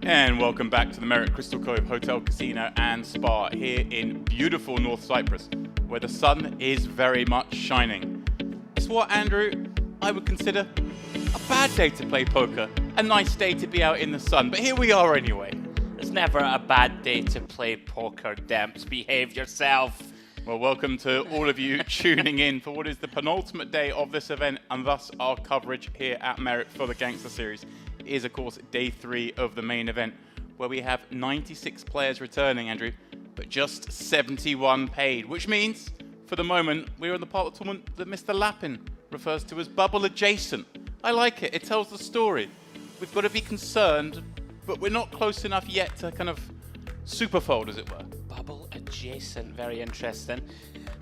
And welcome back to the Merit Crystal Cove Hotel, Casino and Spa here in beautiful North Cyprus, where the sun is very much shining. It's what, Andrew, I would consider a bad day to play poker, a nice day to be out in the sun, but here we are anyway. It's never a bad day to play poker, Demps. Behave yourself. Well, welcome to all of you tuning in for what is the penultimate day of this event and thus our coverage here at Merit for the Gangster series. It is, of course, day 3 of the main event, where we have 96 players returning, Andrew, but just 71 paid, which means, for the moment, we're in the part of the tournament that Mr. Lapin refers to as bubble adjacent. I like it. It tells the story. We've got to be concerned, but we're not close enough yet to kind of superfold, as it were. Bubble adjacent, very interesting.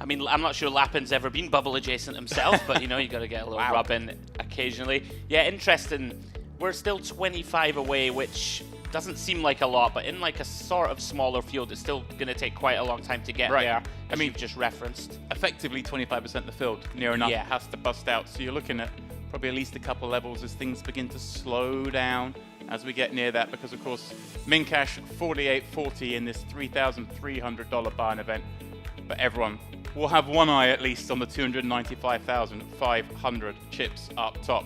I mean, I'm not sure Lapin's ever been bubble adjacent himself, but you know, you got to get a little rub in occasionally. Yeah, interesting. We're still 25 away, which doesn't seem like a lot, but in like a sort of smaller field, it's still going to take quite a long time to get there. I mean, you've just referenced. Effectively 25% of the field, near enough, has to bust out. So you're looking at probably at least a couple levels as things begin to slow down as we get near that, because of course, min cash 48.40 in this $3,300 buy-in event. But everyone will have one eye at least on the 295,500 chips up top.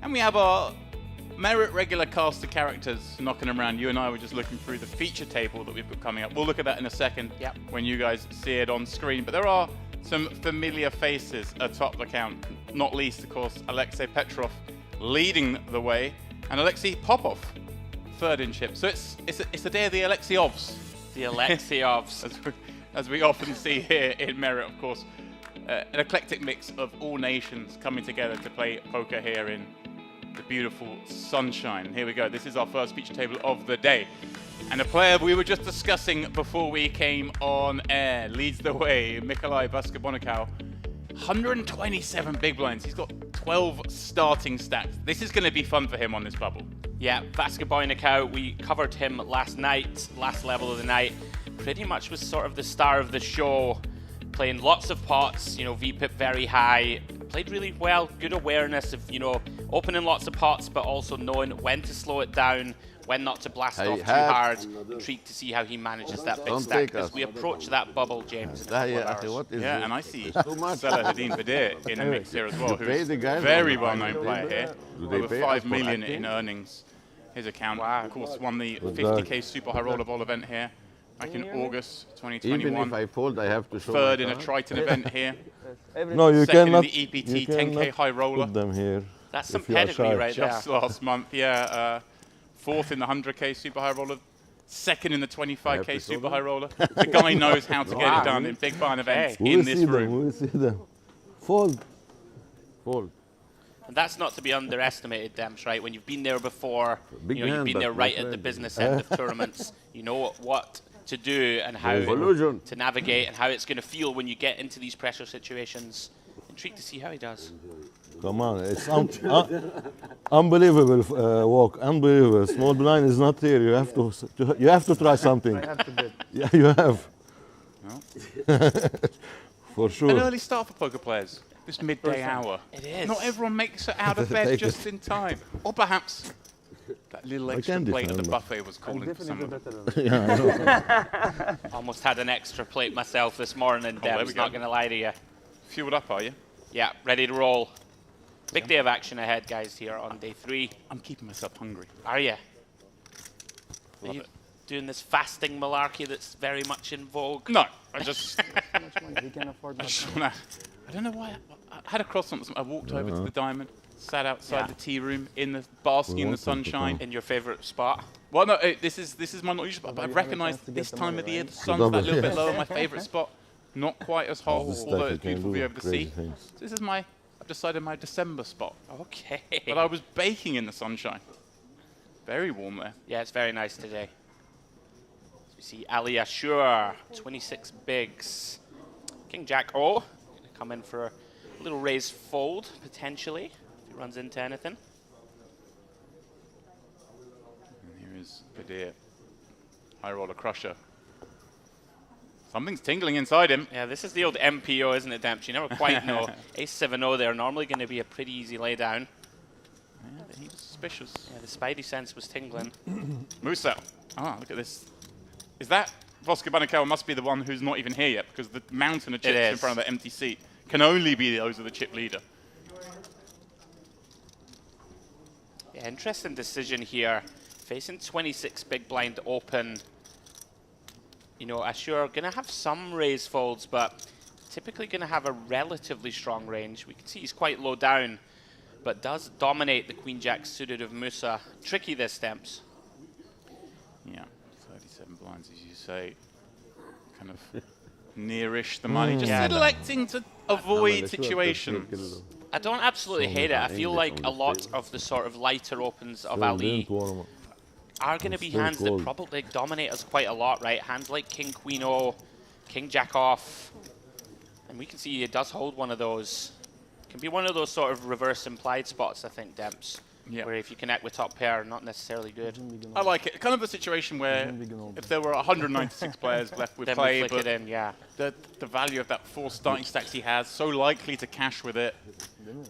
And we have our Merit regular cast of characters knocking around. You and I were just looking through the feature table that we've got coming up. We'll look at that in a second when you guys see it on screen. But there are some familiar faces atop the count, not least, of course, Alexei Petrov leading the way, and Alexei Popov third in chip. So it's a day of the Alexiovs. The Alexiovs. as we often see here in Merit, of course. An eclectic mix of all nations coming together to play poker here in the beautiful sunshine. Here we go. This is our first feature table of the day. And a player we were just discussing before we came on air leads the way, Mikolai Vaskabonikau. 127 big blinds. He's got 12 starting stacks. This is going to be fun for him on this bubble. Yeah, Vaskabonikau, we covered him last night, last level of the night. Pretty much was sort of the star of the show, playing lots of pots, you know, VPIP very high. Played really well, good awareness of, you know, opening lots of pots, but also knowing when to slow it down, when not to blast off too hard. Intrigued to see how he manages that big stack as we approach that bubble, James. And I see Salahuddin Badir in the mix here as well, who's a very well-known player here, over 5 million in earnings. His account, of course, won the 50k Super High Roller Ball event here back in August 2021. Even if I fold, I have to show third in a Triton event here. No, you Second cannot. in the EPT 10k High Roller. Put them here. That's some pedigree right there. Just last month, fourth in the 100k Super High Roller. Second in the 25k Super High Roller. The guy knows how to get it done in big buy-in events in this room. We'll see them. Fold. fold. And that's not to be underestimated, Dems, right? When you've been there before, you know, you've been there right at the business end of tournaments, you know what to do and how to navigate and how it's going to feel when you get into these pressure situations. Intrigued to see how he does. Come on, it's unbelievable walk, unbelievable. Small blind is not here. You have to try something. I have to bet. Yeah, you have. No. For sure. An early start for poker players. This midday hour. It is. Not everyone makes it out of bed just in time. Or perhaps that little extra plate at the buffet was calling for some of them. Yeah, I know. Almost had an extra plate myself this morning, Dems, not going to lie to you. Fueled up, are you? Yeah, ready to roll. Big day of action ahead, guys, here on day 3. I'm keeping myself hungry. Are you? Are you doing this fasting malarkey that's very much in vogue? No, I just... How much money he can afford? I don't know why. I had a cross on. I walked over to the Diamond, sat outside the tea room, basking in the sunshine. In your favourite spot? Well, no, this is my not usual spot, but I've recognised this time of the year the sun's that little bit lower. My favourite spot, not quite as hot, although it's beautiful to be able to see. So this is I've decided my December spot. Okay. But I was baking in the sunshine. Very warm there. Yeah, it's very nice today. So we see Ali Ashur, 26 bigs. King Jack O, gonna come in for a little raise fold, potentially, if he runs into anything. And here is Badir. High roller crusher. Something's tingling inside him. Yeah, this is the old MPO, isn't it, Demps? You never quite know. Ace 7-0 there, normally going to be a pretty easy laydown. Yeah, he was suspicious. Yeah, the spidey sense was tingling. Musa. Ah, look at this. Is that Voska Banakawa must be the one who's not even here yet, because the mountain of chips in front of the empty seat can only be those of the chip leader. Yeah, interesting decision here. Facing 26 big blind open. You know, Ashur going to have some raise folds, but typically going to have a relatively strong range. We can see he's quite low down, but does dominate the Queen-Jack suited of Musa. Tricky this, Stemps. Yeah, 37 blinds, as you say. Kind of nearish the money. Just electing to avoid situations. I don't absolutely hate it. I feel like a lot of the sort of lighter opens of Ali are going to be hands that probably dominate us quite a lot, right? Hands like King Queen O, King Jack off. And we can see he does hold one of those. Can be one of those sort of reverse implied spots, I think, Demps. Yeah. Where if you connect with top pair, not necessarily good. I like it. Kind of a situation where if there were 196 players left with play, but it in, the value of that 4 starting stacks he has, so likely to cash with it,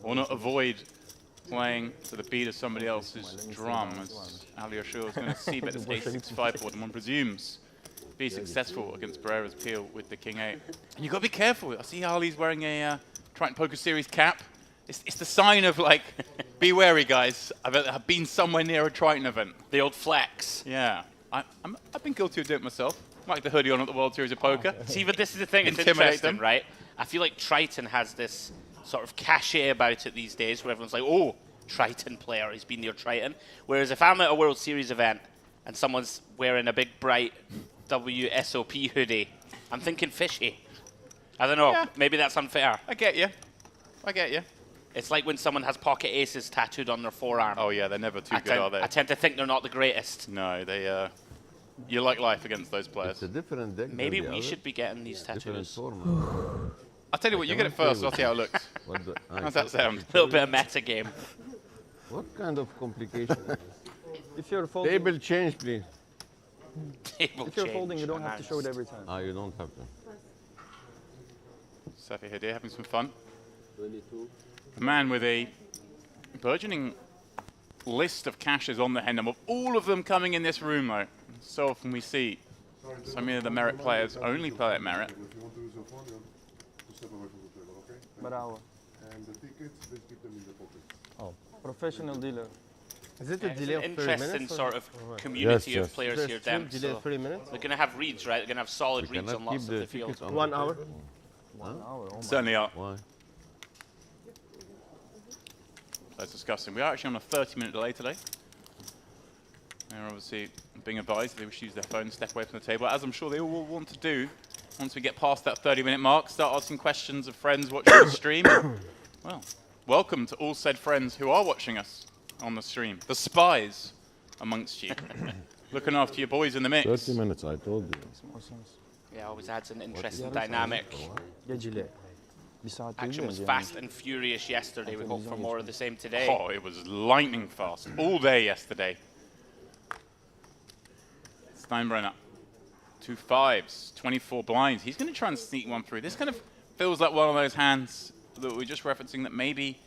or not avoid playing to the beat of somebody else's drum, as Ali Ashur is going to see bet this ace-6-5 board, and one presumes be successful against Pereira's peel with the King 8. And you've got to be careful. I see Ali's wearing a Triton Poker Series cap. It's the sign of, like, be wary, guys. I've been somewhere near a Triton event. The old flex. Yeah. I've been guilty of doing it myself. Like the hoodie on at the World Series of Poker. See, but this is the thing. It's interesting, right? I feel like Triton has this sort of cachet about it these days where everyone's like, oh, Triton player, he's been near Triton. Whereas if I'm at a World Series event and someone's wearing a big, bright WSOP hoodie, I'm thinking fishy. I don't know. Yeah. Maybe that's unfair. I get you. I get you. It's like when someone has pocket aces tattooed on their forearm. Oh, yeah, they're never too good, are they? I tend to think they're not the greatest. No, they... you like life against those players. It's a different deck. Maybe we should be getting these tattoos. I'll tell you what, you get it first, I'll see how it looks. How's that sound? A little bit of meta game. What kind of complication? If you're folding, Table change, please. If you're folding, you don't have to show it every time. Ah, you don't have to. Safi Hadir having some fun. 22. A man with a burgeoning list of caches on the hand number. All of them coming in this room, though. So often we see so many of the Merit players only play at Merit. Bravo. And the tickets, they keep them in the pocket. Oh, professional dealer. Is it a delay of 30 interesting minutes? sort of community of Yes. players There's here, still Dem. delay So of 30 minutes? they're going to have reads, right? They're going to have solid You reads on cannot lots keep of the the field. tickets on 1 hour? 1 hour. Oh my. Certainly are. Why? That's disgusting. We are actually on a 30-minute delay today. They're obviously being advised they wish to use their phone, step away from the table, as I'm sure they all will want to do once we get past that 30-minute mark, start asking questions of friends watching the stream. Well, welcome to all said friends who are watching us on the stream. The spies amongst you. Looking after your boys in the mix. 30 minutes, I told you. Yeah, always adds an interesting dynamic. Gecile. Bir saat Action was uyuyoruz yani. fast and furious yesterday. We hope for more of the same today. Oh, it was lightning fast all day yesterday. Steinbrenner, 2 5s, 24 blinds. He's going to try and sneak one through. This kind of feels like one of those hands that we were just referencing that maybe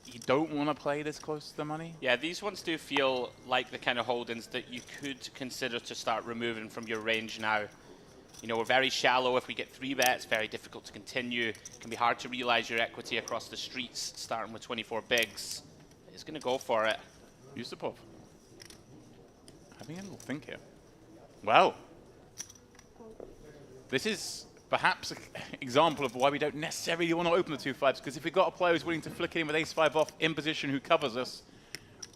you don't want to play this close to the money. Yeah, these ones do feel like the kind of holdings that you could consider to start removing from your range now. You know, we're very shallow. If we get 3 bets, very difficult to continue. It can be hard to realize your equity across the streets, starting with 24 bigs. He's going to go for it. Yusupov. Having a little think here. Well, this is perhaps an example of why we don't necessarily want to open the 2 5s, because if we've got a player who's willing to flick it in with ace-5 off in position who covers us,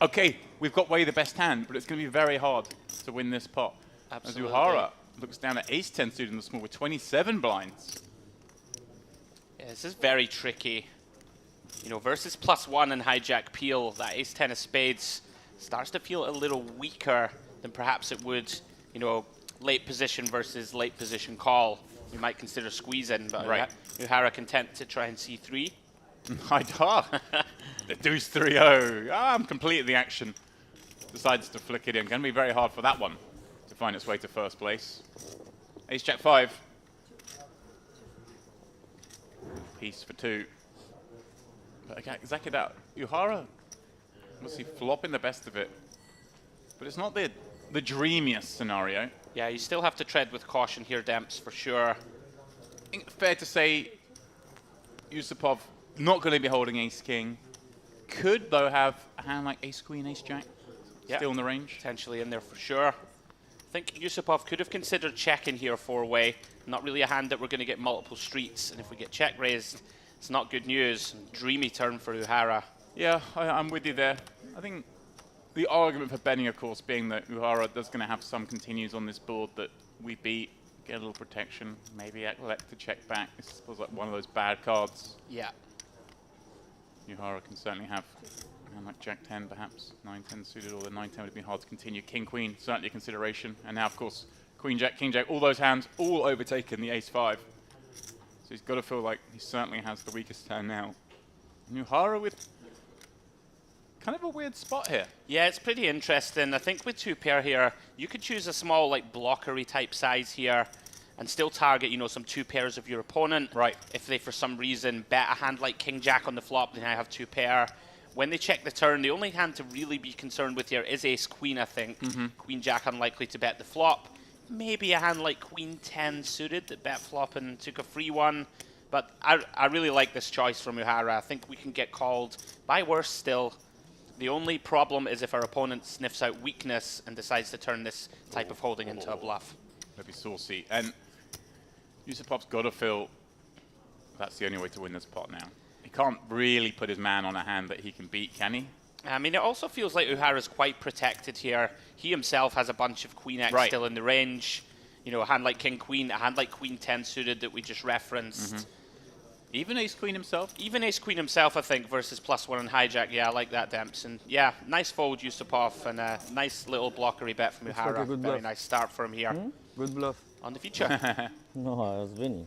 okay, we've got way the best hand, but it's going to be very hard to win this pot. Absolutely. As Uhara looks down at ace-10 suited in the small with 27 blinds. Yeah, this is very tricky. You know, versus +1 and hijack peel, that ace-10 of spades starts to feel a little weaker than perhaps it would, you know, late position versus late position call. You might consider squeezing, but right. Uhara content to try and C3. Haidar. The deuce 3-0. I'm complete the action. Decides to flick it in. Going to be very hard for that one to find its way to first place. Ace-Jack 5. Piece for 2. But again, exactly that. Uhara, obviously flopping the best of it. But it's not the dreamiest scenario. Yeah, you still have to tread with caution here, Demps, for sure. I think it's fair to say Yusupov not going to be holding ace-king. Could, though, have a hand like ace-queen, ace-jack still in the range. Potentially in there for sure. I think Yusupov could have considered checking here four-way. Not really a hand that we're going to get multiple streets. And if we get check raised, it's not good news. Dreamy turn for Uhara. Yeah, I'm with you there. I think the argument for betting, of course, being that Uhara is going to have some continues on this board that we beat, get a little protection, maybe elect to check back. This was like one of those bad cards. Yeah. Uhara can certainly have like Jack 10 perhaps, 9-10 suited, or the 9-10 would have been hard to continue. King-Queen, certainly a consideration. And now, of course, Queen-Jack, King-Jack, all those hands, all overtaken the ace-5. So he's got to feel like he certainly has the weakest hand now. Uhara with kind of a weird spot here. Yeah, it's pretty interesting. I think with two pair here, you could choose a small like blockery type size here and still target, you know, some two pairs of your opponent. Right. If they, for some reason, bet a hand like King-Jack on the flop, then I have two pair. When they check the turn, the only hand to really be concerned with here is Ace-Queen, I think. Queen-Jack unlikely to bet the flop. Maybe a hand like Queen-10 suited that bet flop and took a free one. But I really like this choice from Uhara. I think we can get called by worse still. The only problem is if our opponent sniffs out weakness and decides to turn this type of holding into a bluff. That'd be saucy. And Yusupov's got to feel that's the only way to win this pot now. He can't really put his man on a hand that he can beat, can he? I mean, it also feels like Uhara's quite protected here. He himself has a bunch of Queen X still in the range. You know, a hand like King-Queen, a hand like Queen-10 suited that we just referenced. Even Ace-Queen himself? Even Ace-Queen himself, I think, versus +1 on hijack. Yeah, I like that, Demps. And yeah, nice fold, Yusupov, and a nice little blockery bet from Looks Uhara. like a good Very bluff. nice start for him here. Good bluff. On the future. No, I was winning.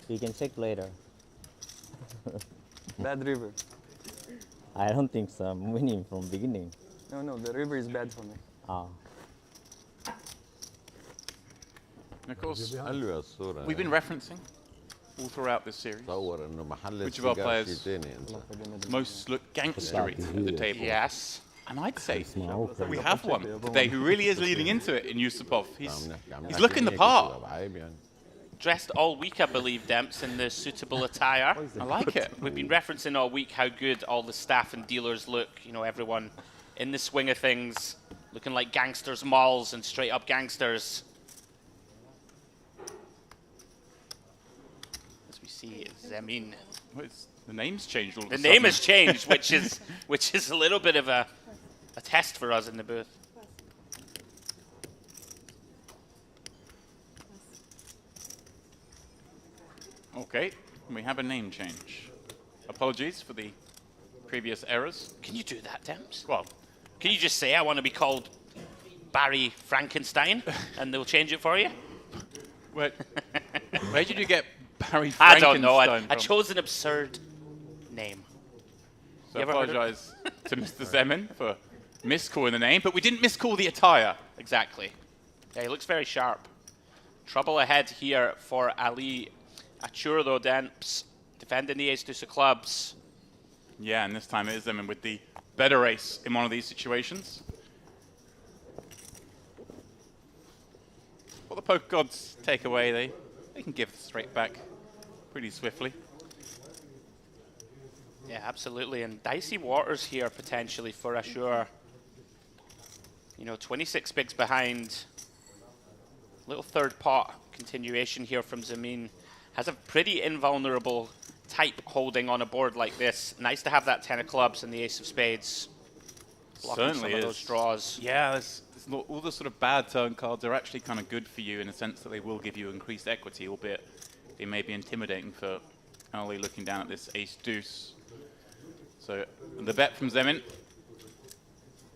You can check later. Bad river. I don't think so. I'm winning from beginning. No, the river is bad for me. Ah. And of course, قال له يا الصورة we've been referencing all throughout this series. تصور انه محل Which of our السيجار players شي تاني انت. Most look gangstery at the table. Yes. And I'd say No, we have one today who really is leading into it in Yusupov. عم He's نحكي looking the هيك part. شباب، عيب يعني. Dressed all week, I believe, Demps, in the suitable attire. I like it. We've been referencing all week how good all the staff and dealers look. You know, everyone in the swing of things, looking like gangsters, malls, and straight up gangsters. As we see, Zemin. Well, the name's changed all of a The sudden. name has changed, which is a little bit of a test for us in the booth. Okay, we have a name change. Apologies for the previous errors. Can you do that, Demps? Well, Can you just say, I want to be called Barry Frankenstein, and they'll change it for you? where did you get Barry I Frankenstein don't know. I from? chose an absurd name. So I You ever heard of- apologize to Mr. Zemin for miscalling the name, but we didn't miscall the attire. Exactly. Yeah, he looks very sharp. Trouble ahead here for Ali Achur, though, Demps. Defending the ace-deuce of clubs. Yeah, and this time it is Zemin with the better ace in one of these situations. What the poker gods take away, they can give straight back pretty swiftly. Yeah, absolutely. And dicey waters here, potentially, for Ashur. You know, 26 bigs behind. Little third pot continuation here from Zamin. Has a pretty invulnerable type holding on a board like this. Nice to have that 10 of clubs and the ace of spades. Blocking Certainly some is. of those draws. Yeah, all the sort of bad turn cards are actually kind of good for you in a sense that they will give you increased equity, albeit they may be intimidating for Ali looking down at this ace-deuce. So the bet from Zemin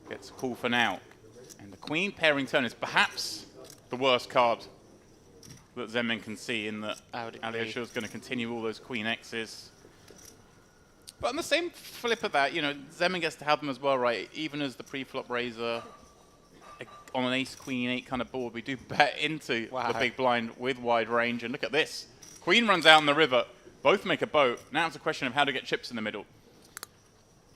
gets a call for now. And the queen pairing turn is perhaps the worst card that Zemin can see, in that I would Ali agree. Ashur is going to continue all those queen X's. But on the same flip of that, you know, Zemin gets to have them as well, right? Even as the pre-flop raiser on an ace-queen 8 kind of board, we do bet into the big blind with wide range. And look at this. Queen runs out in the river. Both make a boat. Now it's a question of how to get chips in the middle.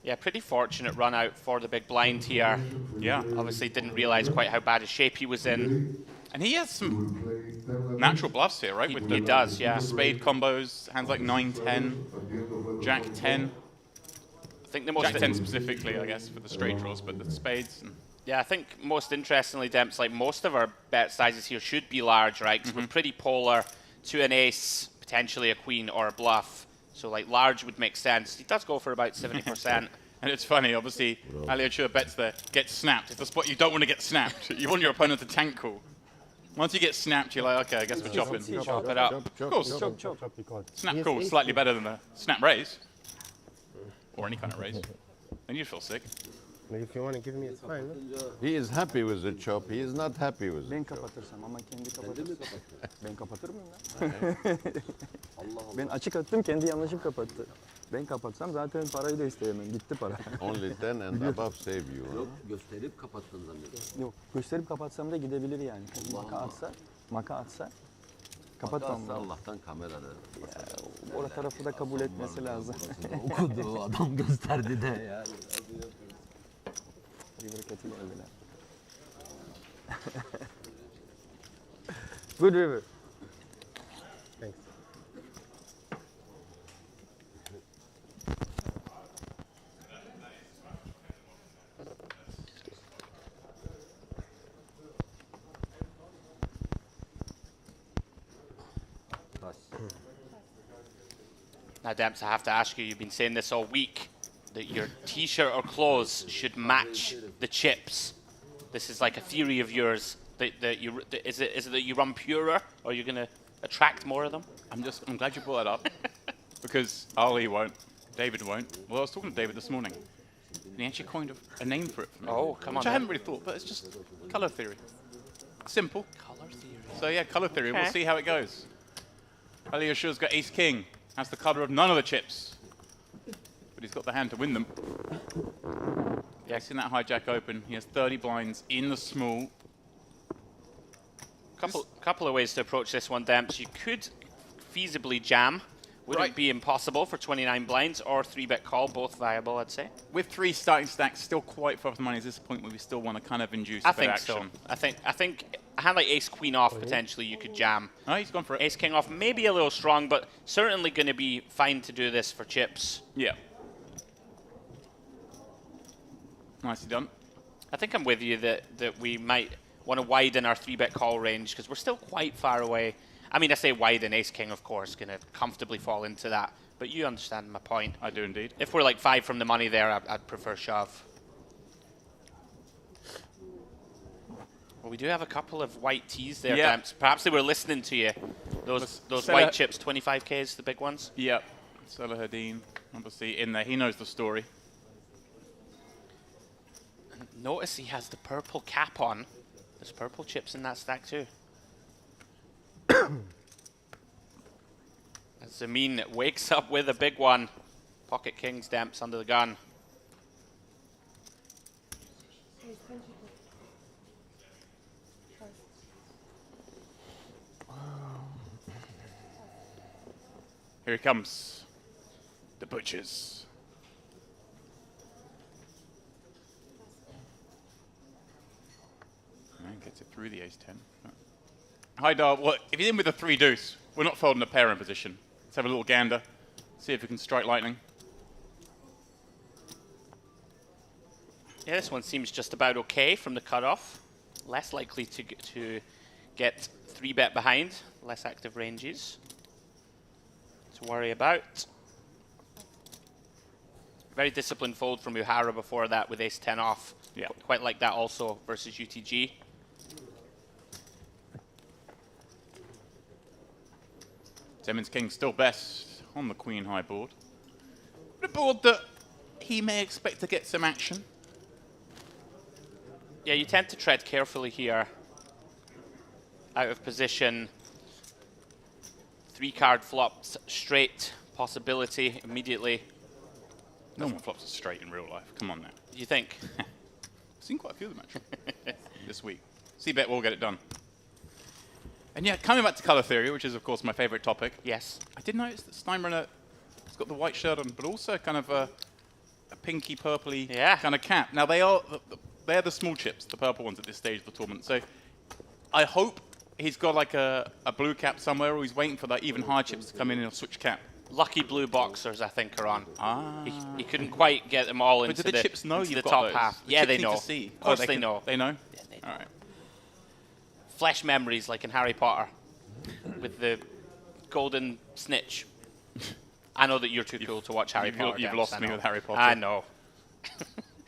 Yeah, pretty fortunate run out for the big blind here. Yeah. Obviously didn't realize quite how bad a shape he was in. And he has some natural bluffs here, right? He does, yeah. Spade combos, hands like 9-10, Jack 10. I think the most Jack 10 specifically, I guess, for the straight draws, but the spades. Yeah, I think most interestingly, Demps, like most of our bet sizes here should be large, right? Because we're pretty polar to an ace, potentially a queen or a bluff. So like large would make sense. He does go for about 70%. And it's funny, obviously, Aliachua bets there, gets snapped. It's the spot you don't want to get snapped. You want your opponent to tank call. Once you get snapped, you're like, okay, I guess we're chopping. Chop it up. Of course. Snap call is slightly better than a snap raise. Or any kind of raise. Then you'd feel sick. If you want to give me, it's fine. He is happy with the chop. He is not happy with Ben the chop. kapatırsam ama kendi kapatırsa. Ben kapatır mıyım lan? Ben açık attım, kendi yanlışım kapattı. Ben kapatsam zaten parayı da isteyemem. Gitti para. Only 10 and above save you. Huh? Gösterip kapattın zannediyorum. Yok, gösterip kapatsam da gidebilir yani. Maka atsa kapatmam lazım. Allah'tan kamerada. O tarafı da kabul etmesi lazım. Okudu, adam gösterdi de yani. River Cat'i geldiler. Good river. Thanks. Now, Demps, I have to ask you, you've been saying this all week, that your t-shirt or clothes should match the chips. This is like a theory of yours. Is it that you run purer, or you're going to attract more of them? I'm glad you brought that up. Because Ali won't, David won't. Well, I was talking to David this morning. And he actually coined a name for it for me. Oh, come on. Which I hadn't really thought, but it's just color theory. Simple. Color theory. So yeah, color theory. Okay. We'll see how it goes. Aliashua's got ace king. That's the color of none of the chips. But he's got the hand to win them. Yeah, seen that hijack open. He has 30 blinds in the small. Couple of ways to approach this one, Demps. You could feasibly jam. Wouldn't be impossible for 29 blinds, or 3-bet call, both viable, I'd say. With 3 starting stacks, still quite far from the money. Is this a point where we still want to kind of induce a bit action? I think a hand like ace queen off, potentially you could jam. Oh, he's gone for it. Ace king off, maybe a little strong, but certainly going to be fine to do this for chips. Yeah. Nicely done. I think I'm with you that we might want to widen our 3-bet call range, because we're still quite far away. I mean, I say widen, ace king, of course, going to comfortably fall into that. But you understand my point. I do indeed. If we're like 5 from the money there, I'd prefer shove. Well, we do have a couple of white tees there, Yeah. Demps. Perhaps they were listening to you. Those white chips, 25Ks, the big ones. Yep. Salahadin, obviously in there. He knows the story. Notice he has the purple cap on. There's purple chips in that stack too. As Zamin wakes up with a big one. Pocket kings, Demps under the gun. Here he comes. The butchers. And gets it through the ace-10. Hi, Dar. Well, if he's in with a 3 deuce, we're not folding a pair in position. Let's have a little gander. See if we can strike lightning. Yeah, this one seems just about okay from the cutoff. Less likely to get 3-bet behind. Less active ranges to worry about. Very disciplined fold from Uhara before that with ace-10 off. Yeah. Quite like that also versus UTG. Zemin's king still best on the queen high board. But a board that he may expect to get some action. Yeah, you tend to tread carefully here. Out of position. 3-card flops straight possibility immediately. No one flops it straight in real life. Come on now. You think? I've seen quite a few of them actually this week. C-bet will get it done. And yeah, coming back to color theory, which is of course my favorite topic. Yes. I did notice that Steinbrenner has got the white shirt on, but also kind of a pinky purpley Yeah. kind of cap. Now they're the small chips, the purple ones at this stage of the tournament. So I hope he's got like a blue cap somewhere, or he's waiting for that even higher chips to come in and he'll switch cap. Lucky blue boxers, I think, are on. Ah. He couldn't quite get them all But into do the chips know into you've the got top those? half. The Yeah, chips they need know. to see. Of course they they know. They know? Yeah, they know. All right. Flesh memories, like in Harry Potter, with the golden snitch. I know that you're too cool to watch Harry Potter. You've Dems, lost I me know. with Harry Potter. I know.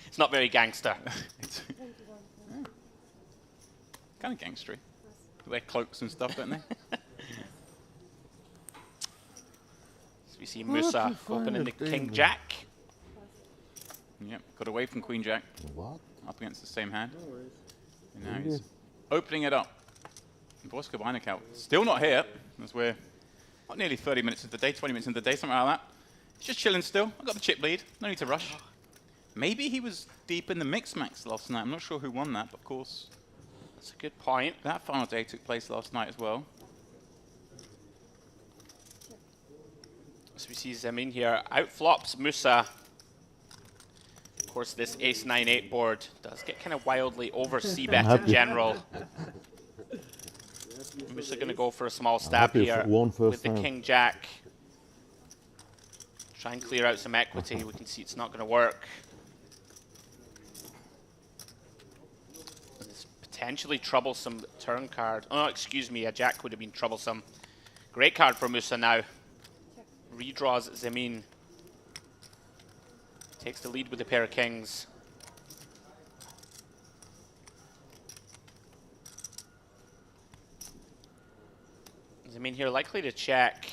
It's not very gangster. Kind of gangstery. They wear cloaks and stuff, don't they? So we see Musa opening the King Jack. Yep, got away from Queen Jack. What? Up against the same hand. And now he's opening it up. Bosko Beinecke still not here, as we're nearly 30 minutes into the day, 20 minutes into the day, something like that. He's just chilling still. I got the chip lead. No need to rush. Maybe he was deep in the mix max last night. I'm not sure who won that, but of course, That's a good point. that final day took place last night as well. So we see Zemin here outflops Musa. Of course, this ace 9-8 board does get kind of wildly over c-bet in general. Musa going to go for a small stab happy here if it won first with the time. King Jack. Try and clear out some equity. We can see it's not going to work. This potentially troublesome turn card. Oh, excuse me, a jack would have been troublesome. Great card for Musa now. Redraws Zemin. Takes the lead with a pair of kings. Zemin here likely to check.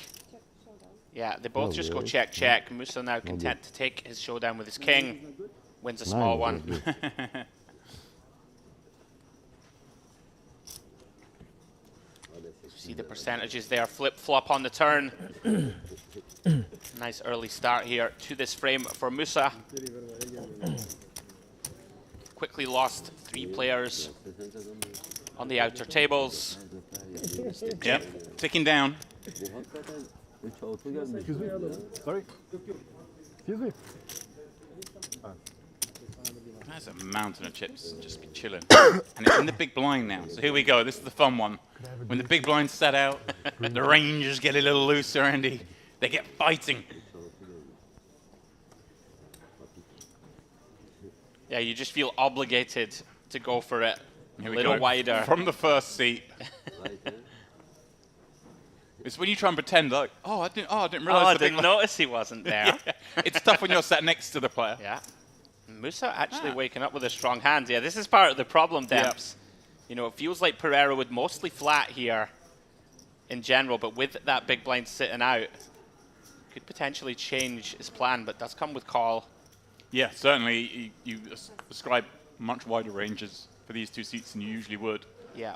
Yeah, they both just go check, check. Musa now content to take his showdown with his king. Wins a small one. See the percentages there. Flip-flop on the turn. Nice early start here to this frame for Musa. Quickly lost 3 players on the outer tables. Yep, ticking down. Sorry? Excuse me? That's a mountain of chips, just be chilling. And it's in the big blind now, so here we go. This is the fun one. When the big blind's set out, the rangers get a little looser, Andy. They get fighting. Yeah, you just feel obligated to go for it Here a we little go. wider. From the first seat. It's when you try and pretend like, I didn't Oh, realize I the big didn't notice he wasn't there. Yeah. It's tough when you're sat next to the player. Yeah. Musa actually waking up with a strong hand. Yeah, this is part of the problem, Demps. You know, it feels like Pereira would mostly flat here in general, but with that big blind sitting out, could potentially change his plan, but does come with call. Yeah, certainly you ascribe much wider ranges for these two seats than you usually would. Yeah.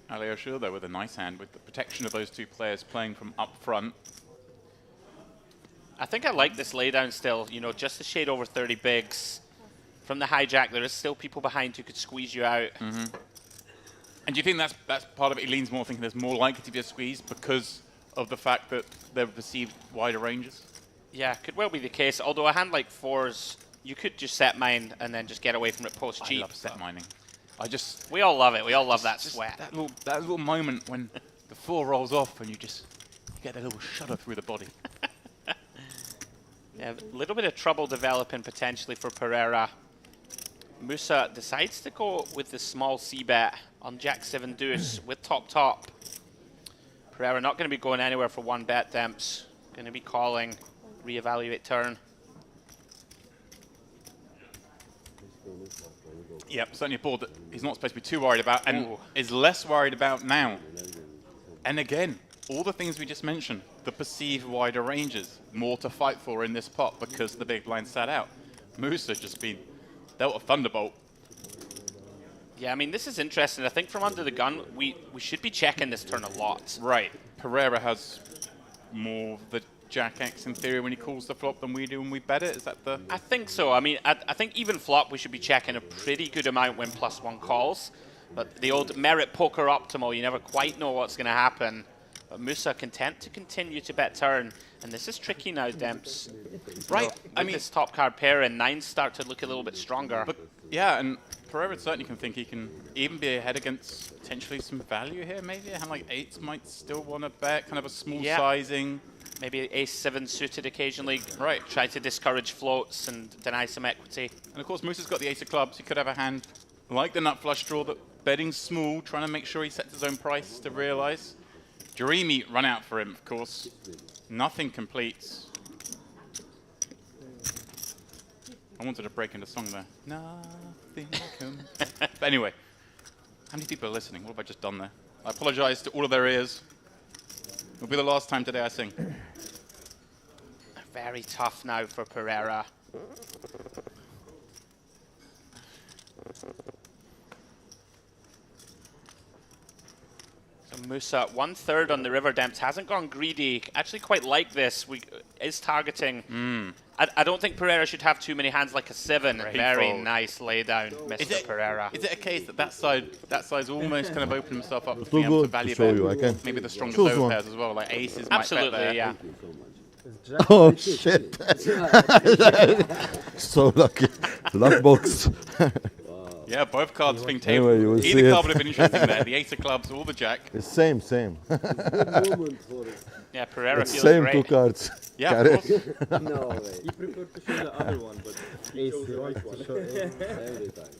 Alyosha, though, with a nice hand, with the protection of those two players playing from up front. I think I like this laydown still, you know, just a shade over 30 bigs. From the hijack, there is still people behind who could squeeze you out. And do you think that's part of it? He leans more thinking there's more likely to be a squeeze because of the fact that they're perceived wider ranges? Yeah, could well be the case. Although a hand like 4s, you could just set mine and then just get away from it post-cheap. I love set mining. We all love it. We all love that just sweat. that little moment when the 4 rolls off and you get a little shudder through the body. Yeah, a little bit of trouble developing potentially for Pereira. Musa decides to go with the small c-bet on Jack 7 deuce with top. Pereira not going to be going anywhere for 1 bet, Demps. Going to be calling, reevaluate turn. Yep, certainly a board that he's not supposed to be too worried about and is less worried about now. And again, all the things we just mentioned, the perceived wider ranges, more to fight for in this pot because the big blind sat out. Musa just been dealt a thunderbolt. Yeah, I mean, this is interesting. I think from under the gun, we should be checking this turn a lot. Right. Pereira has more the Jack X in theory when he calls the flop than we do when we bet it. Is that the... I think so. I mean, I think even flop, we should be checking a pretty good amount when +1 calls. But the old merit poker optimal, you never quite know what's going to happen But Musa content to continue to bet turn. And this is tricky now, Demps. Right. I mean, this top card pair and nines start to look a little bit stronger. But yeah, and Pereira certainly can think he can even be ahead against potentially some value here, maybe. A hand like eights might still want to bet, kind of a small sizing. Maybe ace-7 suited occasionally. Right. Try to discourage floats and deny some equity. And of course, Musa's got the ace of clubs. He could have a hand like the nut flush draw, but betting small, trying to make sure he sets his own price to realize. Dreamy run out for him, of course. Nothing completes. I wanted to break into song there. Nothing but anyway, how many people are listening? What have I just done there? I apologize to all of their ears. It'll be the last time today I sing. Very tough now for Pereira. So Musa, 1/3 on the river Demps, hasn't gone greedy. Actually quite like this. Is targeting. I don't think Pereira should have too many hands like a 7. Very nice laydown, Mr. Pereira. Is it a case that side's almost kind of opened himself up to Too being able to good value to show bet you, I can maybe the strongest choose over one. pairs as well, like aces Absolutely, might bet there. yeah. Oh shit! So lucky. Luck box. Yeah, both cards being tabled. Anyway, you will see Either it. card would have been interesting there. The ace of clubs or the jack. It's same. Yeah, Pereira feels Same great. 2 cards. Yeah, Got of it? course. No way. He preferred to show the other one, but he chose the right one. Every time.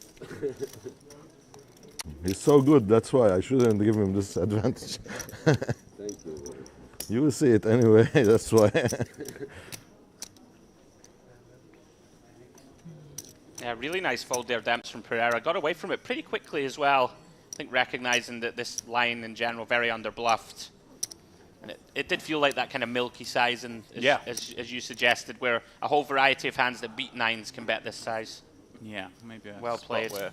He's so good. That's why I shouldn't give him this advantage. Thank you. You will see it anyway. That's why. Yeah, really nice fold there, Demps from Pereira. Got away from it pretty quickly as well. I think recognizing that this line in general very underbluffed. And it did feel like that kind of milky size, and as you suggested, where a whole variety of hands that beat 9s can bet this size. Yeah, maybe a Well spot played. where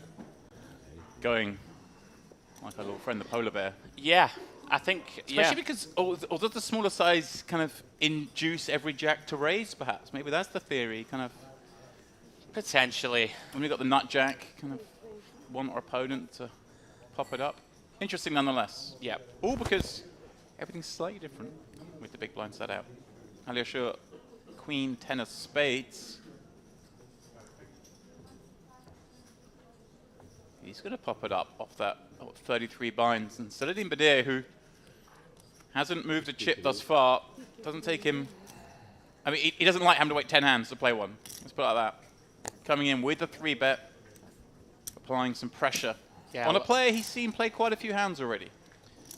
going like our little friend the polar bear. Yeah, I think, Especially because, or does the smaller size kind of induce every jack to raise, perhaps? Maybe that's the theory, kind of. Potentially. When we got the nut jack, kind of want our opponent to pop it up. Interesting nonetheless. Yeah. All because everything's slightly different with the big blind set out. Alyosha, queen, 10 of spades. He's going to pop it up off that 33 binds. And Saladin Badir, who hasn't moved a chip thus far, doesn't take him. I mean, he doesn't like having to wait 10 hands to play one. Let's put it like that. Coming in with a 3-bet, applying some pressure. Yeah, On a player he's seen play quite a few hands already.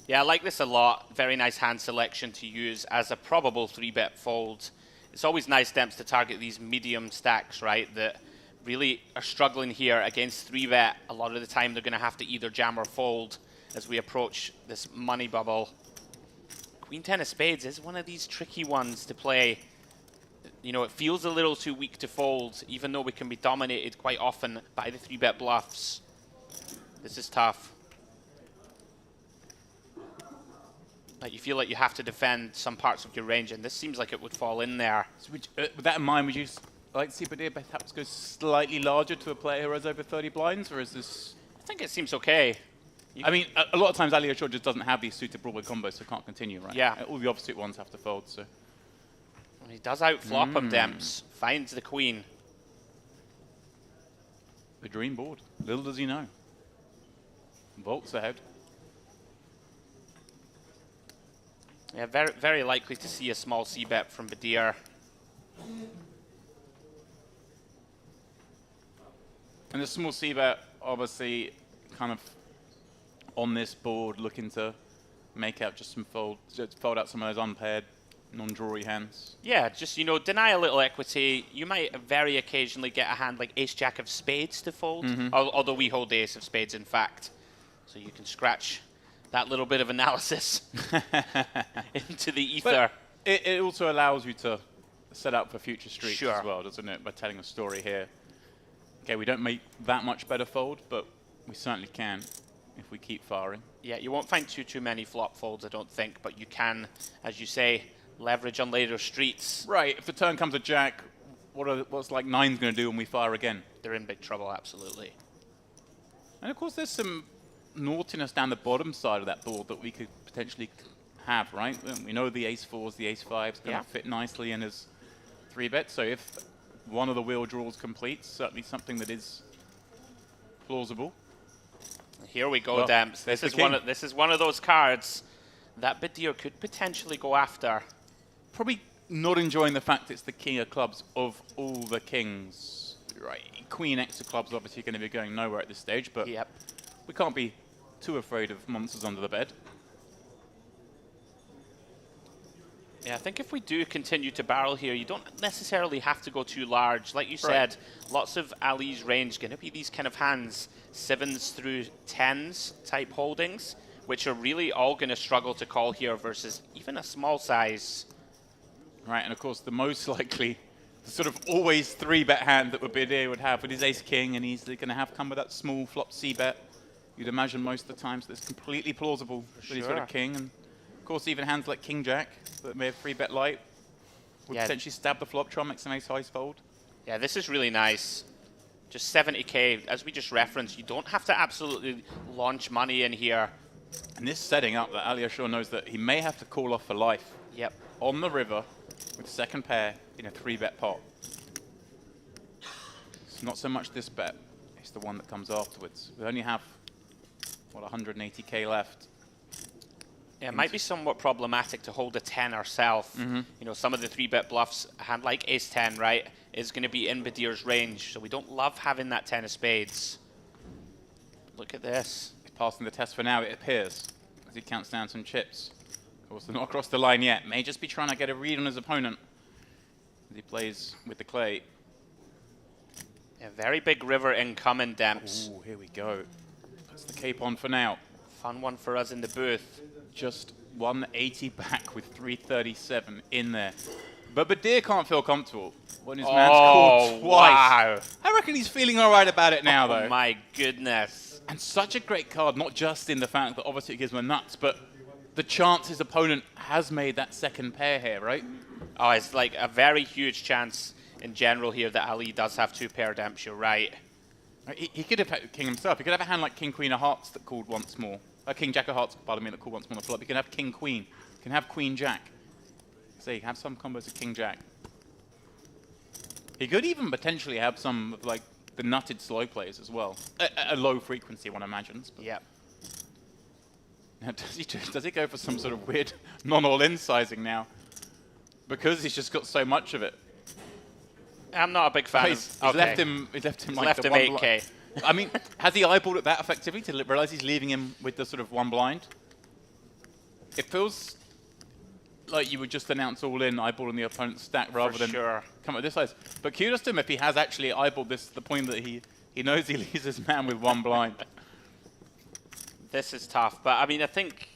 Yeah, I like this a lot. Very nice hand selection to use as a probable 3-bet fold. It's always nice, Demps, to target these medium stacks, right, that really are struggling here against 3-bet. A lot of the time they're going to have to either jam or fold as we approach this money bubble. Queen 10 of spades is one of these tricky ones to play. You know, it feels a little too weak to fold, even though we can be dominated quite often by the 3-bet bluffs. This is tough. Like, you feel like you have to defend some parts of your range, and this seems like it would fall in there. So with that in mind, would you like to see Badir perhaps go slightly larger to a player who has over 30 blinds, or is this... I think it seems okay. I mean, a lot of times Alyosha just doesn't have these suited Broadway combos, so can't continue, right? Yeah. All the offsuit ones have to fold, so... He does outflop him, Demps. Finds the queen. The dream board. Little does he know. Vaults ahead. Yeah, very, very likely to see a small c-bet from Badir. And the small c-bet, obviously, kind of on this board, looking to make out just some fold out some of those unpaired, non-drawy hands. Yeah, just, you know, deny a little equity. You might very occasionally get a hand like ace-jack of spades to fold, although we hold the ace of spades, in fact. So you can scratch that little bit of analysis into the ether. But it also allows you to set up for future streaks Sure. as well, doesn't it? By telling a story here. Okay, we don't make that much better fold, but we certainly can if we keep firing. Yeah, you won't find too many flop folds, I don't think, but you can, as you say, leverage on later streets. Right, if the turn comes a jack, what's like 9's going to do when we fire again? They're in big trouble, absolutely. And of course there's some naughtiness down the bottom side of that board that we could potentially have, right? We know the ace-4s, the ace-5s going to fit nicely in his 3-bet. So if one of the wheel draws completes, certainly something that is plausible. Here we go, Well, Demps. This is one of those cards that Badir could potentially go after. Probably not enjoying the fact it's the king of clubs of all the kings. Right, queen X of clubs obviously going to be going nowhere at this stage, but we can't be too afraid of monsters under the bed. Yeah, I think if we do continue to barrel here, you don't necessarily have to go too large. Like you said, lots of Ali's range going to be these kind of hands, 7s through 10s type holdings, which are really all going to struggle to call here versus even a small size. Right, and of course the most likely, the sort of always 3-bet hand that Badir would have with his ace-king, and he's going to have come with that small flop c-bet. You'd imagine most of the time, so it's completely plausible that he's got a king. And of course, even hands like king-jack that may have 3-bet light would potentially stab the flop, try and make some ace-highs fold. Yeah, this is really nice. Just 70k, as we just referenced, you don't have to absolutely launch money in here. And this setting up that Ali sure knows that he may have to call off for life. Yep. On the river with second pair in a 3-bet pot. It's not so much this bet, it's the one that comes afterwards. We only have, what, 180k left. Yeah, it might be somewhat problematic to hold a 10 ourselves. You know, some of the 3-bet bluffs, a hand like ace-10, right, is going to be in Badir's range, so we don't love having that 10 of spades. Look at this. He's passing the test for now, it appears, as he counts down some chips. Of course, they're not across the line yet. May just be trying to get a read on his opponent as he plays with the clay. A very big river incoming, Demps. Ooh, here we go. Puts the cape on for now. Fun one for us in the booth. Just 180 back with 337 in there. But Badir can't feel comfortable when his man's called twice. Wow. I reckon he's feeling all right about it now, though. Oh, my goodness. And such a great card, not just in the fact that obviously it gives him a nuts, but the chance his opponent has made that second pair here, right? Oh, it's like a very huge chance in general here that Ali does have 2-pair Demps, you're right. He could have had king himself. He could have a hand like King Queen of Hearts that called once more. King Jack of Hearts, pardon me, that called once more on the flop. You can have King Queen. You can have Queen Jack. So you can have some combos of King Jack. He could even potentially have some of like the nutted slow plays as well. A low frequency, one imagines. Yep. Now, does he go for some sort of weird non-all-in sizing now? Because he's just got so much of it. I'm not a big fan. He's left him like the 8k. I mean, has he eyeballed it that effectively to realize he's leaving him with the sort of one blind? It feels like you would just announce all in, eyeballing the opponent's stack rather than come up with this size. But kudos to him if he has actually eyeballed this to the point that he knows he leaves his man with one blind. This is tough, but I mean, I think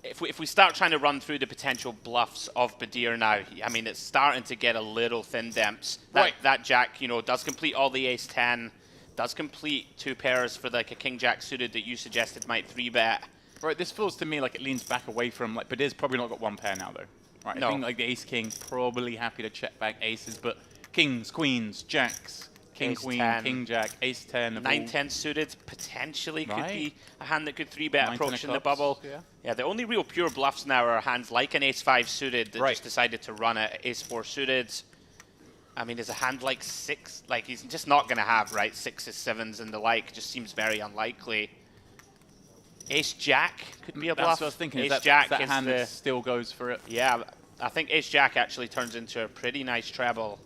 if we start trying to run through the potential bluffs of Badir now, I mean, it's starting to get a little thin, Demps. That Jack, you know, does complete all the ace-10, does complete 2 pairs for like a King Jack suited that you suggested might 3-bet. Right, this feels to me like it leans back away from, like, Badir's probably not got 1 pair now, though. Right, no. I think like the ace-king, probably happy to check back aces, but kings, queens, jacks, king, Ace queen, 10. king, jack, ace-10. 9-10 suited potentially could Right. be a hand that could 3-bet 9-10 approaching the clubs, bubble. yeah. The only real pure bluffs now are hands like an ace-5 suited that Right. just decided to run it, ace-4 suited. I mean, there's a hand like 6, like he's just not going to have, right, 6s, 7s and the like, just seems very unlikely. Ace-Jack could be a bluff. That's what I was thinking. Ace-Jack that is hand the, that still goes for it. yeah, I think Ace-Jack actually turns into a pretty nice treble.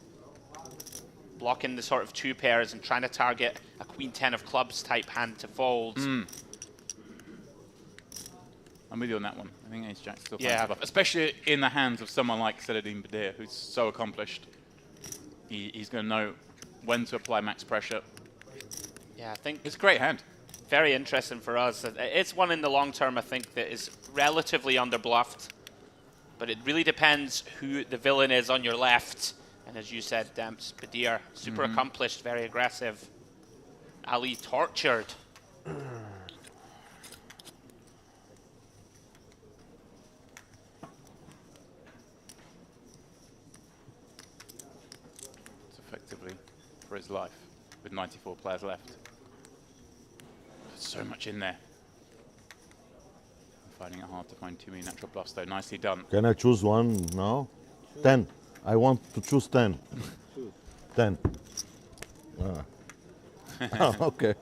Blocking the sort of 2 pairs and trying to target a Queen-10 of clubs type hand to fold. I'm with you on that one. I think ace-jack still finds Yeah. the bluff, especially in the hands of someone like Saladin Badir, who's so accomplished. He's going to know when to apply max pressure. Yeah, I think It's a great hand. very interesting for us. It's one in the long term, I think, that is relatively underbluffed. But it really depends who the villain is on your left. And as you said, Demps, Badir, super accomplished, very aggressive. Ali tortured. It's effectively for his life, with 94 players left. There's so much in there. Finding it hard to find too many natural bluffs, though. Nicely done. Can I choose one now? 10. I want to choose 10. 10. Ah. Okay.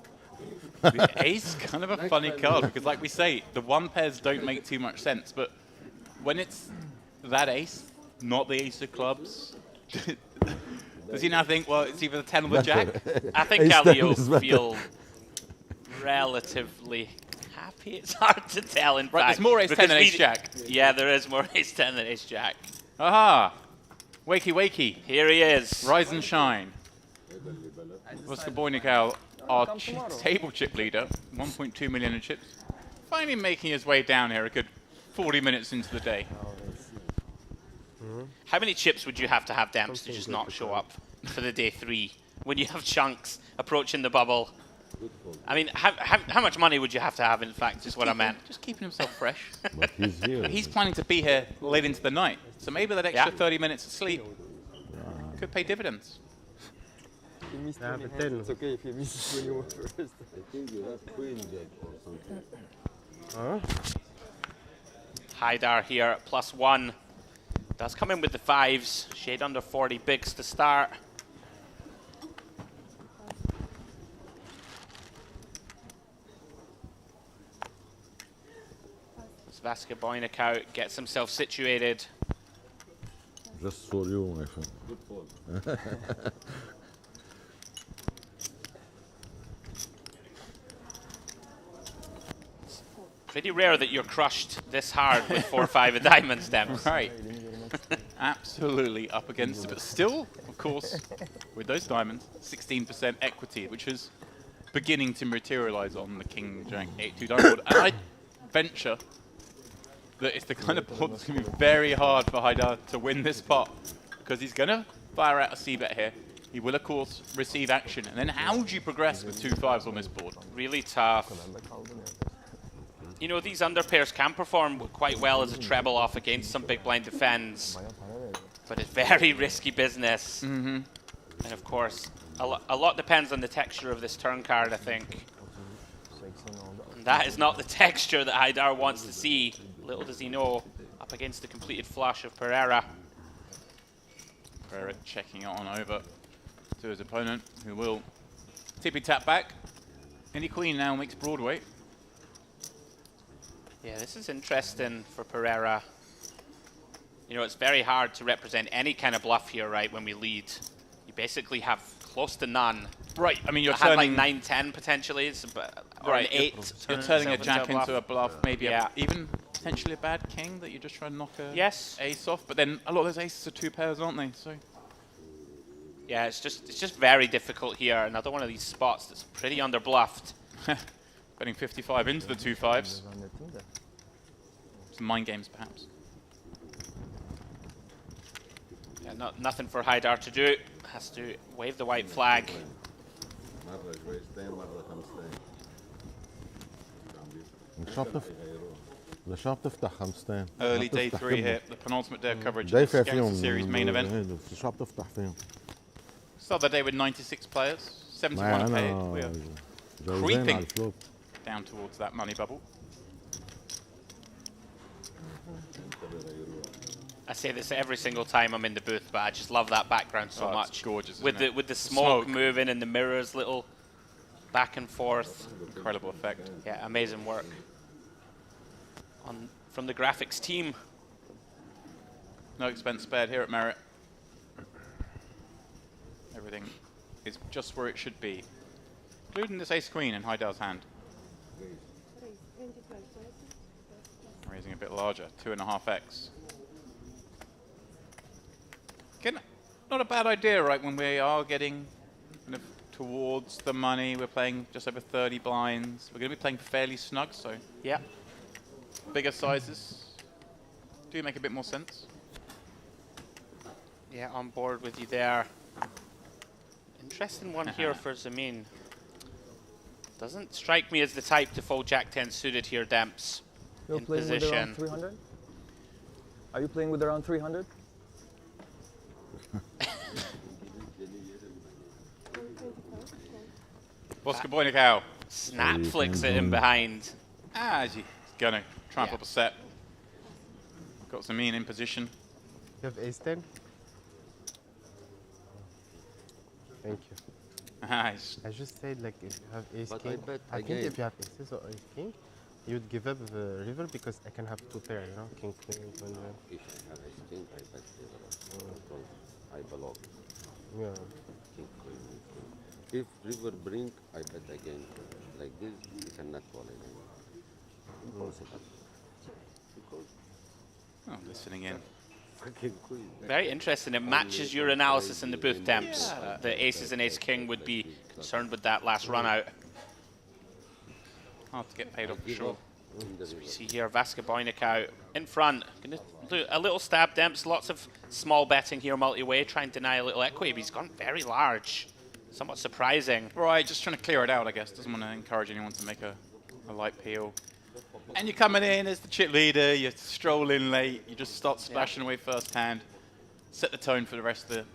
The ace, kind of a funny card, because like we say, the one pairs don't make too much sense, but when it's that ace, not the ace of clubs, does he now think, well, it's either the 10 or the jack? I think Ace Ali 10 will is better. feel relatively happy. It's hard to tell, in Right, fact. there's more ace 10 because than ace jack. Yeah, there is more ace 10 than ace jack. Aha! Wakey, wakey. Here he is. Rise and shine. Oscar Boynikau, our table chip leader, 1.2 million in chips, finally making his way down here a good 40 minutes into the day. How many chips would you have Demps, to just not show up for the day 3 when you have chunks approaching the bubble? I mean, how much money would you have, in fact, is what I meant. Just keeping himself fresh. But he's here. He's planning to be here late into the night, so maybe that extra 30 minutes of sleep could pay dividends. You missed when you had. It's okay if you missed when you were first. I think you have queen jack or something. Haidar here at +1. Does come in with the 5s. Shade under 40 bigs to start. Vaska Boynikau gets himself situated. Just for you, my friend. Good fold. Pretty rare that you're crushed this hard with 4 or 5 of diamonds, Demps. Right. Absolutely up against it, but still, of course, with those diamonds, 16% equity, which is beginning to materialize on the King Jack 8-2 diamond board. And I venture that it's the kind of board that's going to be very hard for Haidar to win this pot, because he's going to fire out a c-bet here. He will, of course, receive action. And then how do you progress with 2 5s on this board? Really tough. You know, these underpairs can perform quite well as a treble off against some big blind defends, but it's very risky business. And of course, a lot depends on the texture of this turn card, I think. And that is not the texture that Haidar wants to see. Little does he know, up against the completed flush of Pereira. Pereira checking it on over to his opponent, who will tippy-tap back. Any queen now makes Broadway. Yeah, this is interesting for Pereira. You know, it's very hard to represent any kind of bluff here, right, when we lead. You basically have close to none. Right, I mean, you're I had turning... like 9-10 potentially, or right, an 8. You're turning a jack into a bluff, maybe Yeah. even potentially a bad king that you just try and knock a Yes. ace off. But then a lot of those aces are 2 pairs, aren't they? So Yeah, it's just very difficult here. Another one of these spots that's pretty underbluffed. betting 55 into the 2 5s. Some mind games, perhaps. Yeah, nothing for Haidar to do. Has to wave the white flag. مرة شويتين مرة 5 الشاب تفتح 5 Early day 3 here, the penultimate day of coverage of دايفة this Gangster فيهم Series main event. الشاب تفتح فيهم Start the day with 96 players, 71 paid. We are جايزين creeping على الفلوب. down towards that money bubble. I say this every single time I'm in the booth, but I just love that background so Oh, it's much. gorgeous, With isn't it? the smoke moving and the mirrors, little back and forth. Incredible effect. Yeah, amazing work from the graphics team. No expense spared here at Merit. Everything is just where it should be, including this ace queen in Haidar's hand. Raising a bit larger, 2.5x. Again, not a bad idea, right? When we are getting kind of towards the money, we're playing just over 30 blinds. We're going to be playing fairly snug, so Yeah. bigger sizes do make a bit more sense. Yeah, on board with you there. Interesting one here for Zamin. Doesn't strike me as the type to fold Jack-10 suited here, Demps. You're in playing with around position. 300? Are you playing with around 300? Oscar Boynikau. Snap flicks it in behind. As he's going to Try and flip a set. Got some mean in position. You have ace 10? Thank you. Nice. I just said like if you have ace But king. I bet think again. if you have aces or ace king, you'd give up the river because I can have two pair, you know, king queen. When, If I have a king, I bet river. Because I block yeah. king, queen, queen. If river bring, I bet again. Like this, you cannot call again. Impossible. Because Oh, listening in. fucking queen. Very interesting. It matches your analysis in the booth temps. The aces and ace king would be concerned with that last run out. Hard to get paid off for Give sure. up in the river. You see here, Vasca Boynik out in front. Gonna do a little stab demps, lots of small betting here multi-way, try and deny a little equity, but he's gone very large. Somewhat surprising. Right, just trying to clear it out, I guess. Doesn't want to encourage anyone to make a light peel. And you're coming in as the chip leader, you stroll in late, you just start splashing away first hand. Set the tone for the rest of the